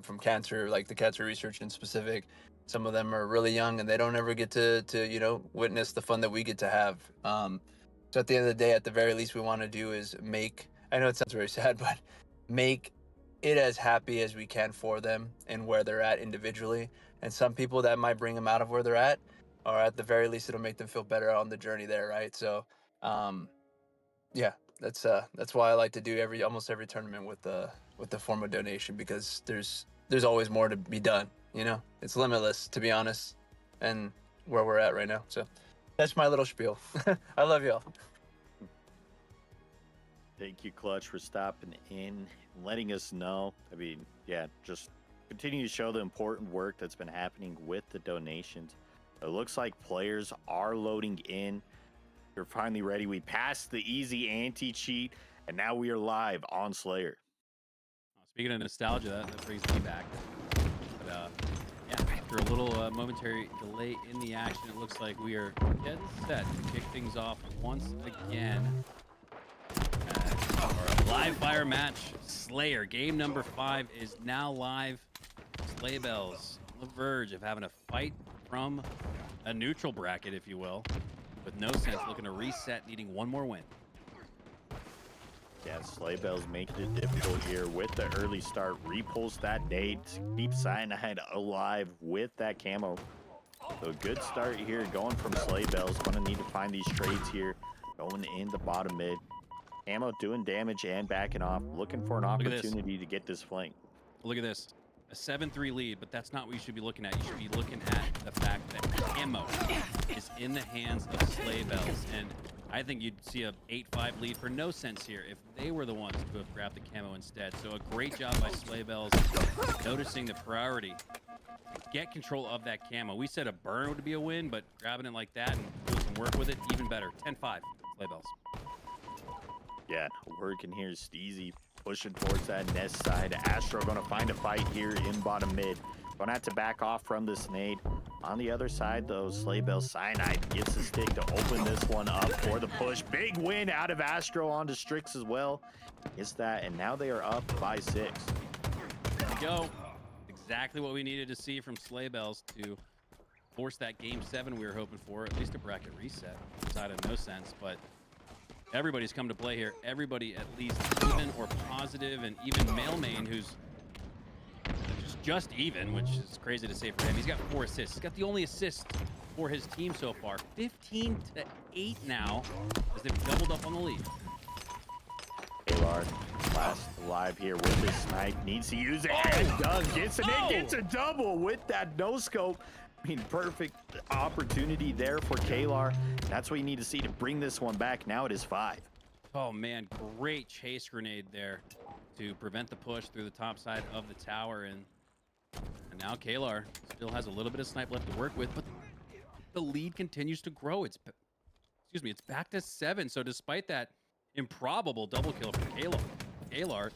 from cancer, like the cancer research in specific, some of them are really young and they don't ever get to witness the fun that we get to have. So at the end of the day, at the very least, we want to do is I know it sounds very sad, but make it as happy as we can for them and where they're at individually. And some people, that might bring them out of where they're at, or at the very least, it'll make them feel better on the journey there, right? So, yeah, that's why I like to do almost every tournament with the form of donation, because there's always more to be done. It's limitless, to be honest, and where we're at right now. So that's my little spiel. I love y'all. Thank you, Clutch, for stopping in, letting us know. I mean, yeah, just continue to show the important work that's been happening with the donations. It looks like players are loading in. You're finally ready. We passed the easy anti-cheat, and now we are live on Slayer. Speaking of nostalgia, that brings me back. But, yeah, after a little momentary delay in the action, it looks like we are getting set to kick things off once again. Our live fire match, Slayer. Game number 5 is now live. Sleigh Bells on the verge of having a fight from a neutral bracket, if you will, with No Sense looking to reset, needing one more win. Yeah, Sleigh Bells making it difficult here with the early start. Repulse that nade, keep Cyanide alive with that camo. So a good start here going from Sleigh Bells. Going to need to find these trades here, going in the bottom mid. Camo doing damage and backing off, looking for an opportunity to get this flank. Look at this. A 7-3 lead, but that's not what you should be looking at. You should be looking at the fact that Camo is in the hands of Sleigh Bells. And I think you'd see a 8-5 lead for No Sense here if they were the ones to have grabbed the camo instead. So a great job by Sleigh Bells noticing the priority. Get control of that camo. We said a burn would be a win, but grabbing it like that and doing some work with it, even better. 10-5, Sleigh Bells. Yeah, working here. Steezy pushing towards that nest side. Astro going to find a fight here in bottom mid. Going to have to back off from this nade. On the other side, though, Sleigh Bells Cyanide gets the stick to open this one up for the push. Big win out of Astro onto Strix as well. It's that, and now they are up by 6. There we go. Exactly what we needed to see from Sleigh Bells to force that game 7 we were hoping for, at least a bracket reset inside of No Sense. But everybody's come to play here. Everybody at least even or positive, and even Mailmain, who's just even, which is crazy to say for him. He's got 4 assists. He's got the only assist for his team so far. 15-8 now, as they've doubled up on the lead. Alar last alive here with this snipe. Needs to use it. And does. Gets it in. Gets a double with that no-scope. I mean, perfect opportunity there for Kalar. That's what you need to see to bring this one back. Now it is 5. Oh, man. Great chase grenade there to prevent the push through the top side of the tower. And But now Kalar still has a little bit of snipe left to work with, but the lead continues to grow. It's back to 7. So despite that improbable double kill from Kalar,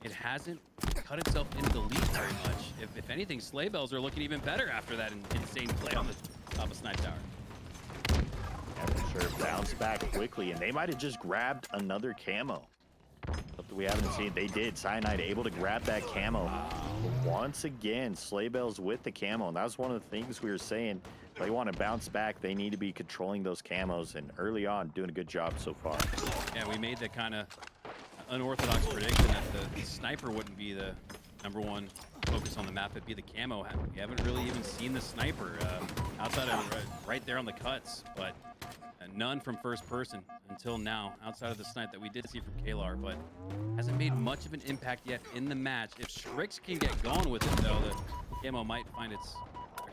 it hasn't cut itself into the lead very much. If anything, Sleigh Bells are looking even better after that insane play on the top of Snipe Tower. Yeah, for sure. Bounce back quickly, and they might have just grabbed another camo. Something we haven't seen. They did. Cyanide able to grab that camo. But once again, Sleigh Bells with the camo. And that was one of the things we were saying. If they want to bounce back, they need to be controlling those camos. And early on, doing a good job so far. Yeah, we made the kind of unorthodox prediction that the sniper wouldn't be the #1 focus on the map. It'd be the camo. We haven't really even seen the sniper outside of right there on the cuts. But none from first person until now, outside of the snipe that we did see from Kalar, but hasn't made much of an impact yet in the match. If Strix can get going with it, though, the camo might find its,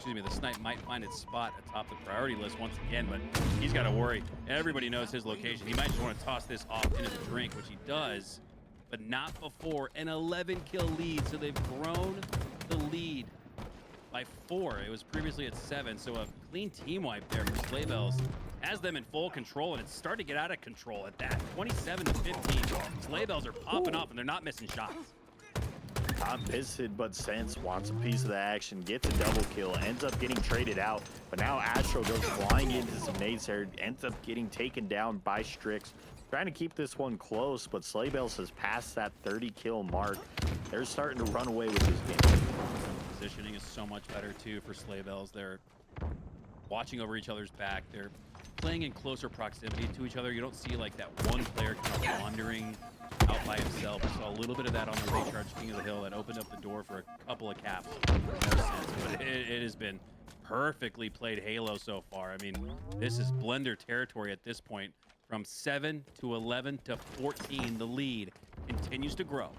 the snipe might find its spot atop the priority list once again, but he's got to worry. Everybody knows his location. He might just want to toss this off into the drink, which he does, but not before an 11-kill lead. So they've grown the lead by 4. It was previously at 7, so a clean team wipe there for Sleigh Bells. Has them in full control, and it's starting to get out of control at that. 27-15. Sleigh Bells are popping off, and they're not missing shots. Not pissed, but Sense wants a piece of the action, gets a double kill, ends up getting traded out. But now Astro goes flying into some nades there, ends up getting taken down by Strix. Trying to keep this one close, but Sleigh Bells has passed that 30-kill mark. They're starting to run away with this game. Positioning is so much better, too, for Sleigh Bells. They're watching over each other's back. They're playing in closer proximity to each other. You don't see like that one player kind of wandering out by himself. We saw a little bit of that on the recharge King of the Hill that opened up the door for a couple of caps. But it has been perfectly played Halo so far. I mean, this is Blender territory at this point. From 7 to 11 to 14, the lead continues to grow.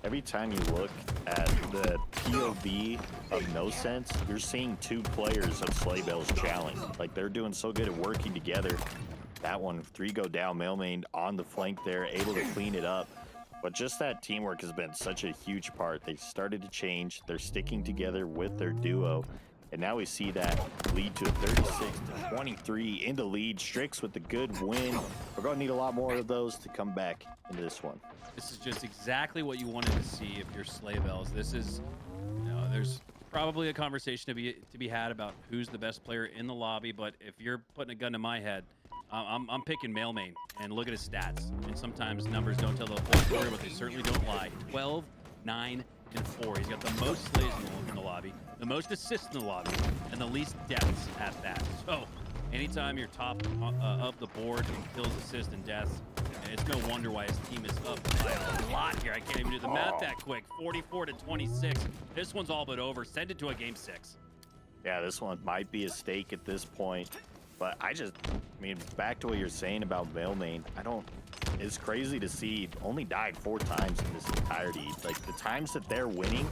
Every time you look at the POV of No Sense, you're seeing 2 players of Sleigh Bells challenge. Like, they're doing so good at working together. That one, 3 go down, Mailmain on the flank there, able to clean it up. But just that teamwork has been such a huge part. They started to change. They're sticking together with their duo. And now we see that lead to a 36-23 in the lead. Strix with the good win. We're going to need a lot more of those to come back into this one. This is just exactly what you wanted to see if you're Sleigh Bells. This is, there's probably a conversation to be had about who's the best player in the lobby, but if you're putting a gun to my head, I'm picking Mailmain, and look at his stats. And sometimes numbers don't tell the whole story, but they certainly don't lie. 12, 9, and 4. He's got the most slays in the lobby, the most assists in the lobby, and the least deaths at that. So anytime you're top of the board in kills, assists, and deaths, it's no wonder why his team is up by a lot here. I can't even do the math that quick. 44-26. This one's all but over. Send it to a game 6. Yeah, this one might be a stake at this point. But I mean, back to what you're saying about Mailmain, it's crazy to see only died 4 times in this entirety. Like, the times that they're winning,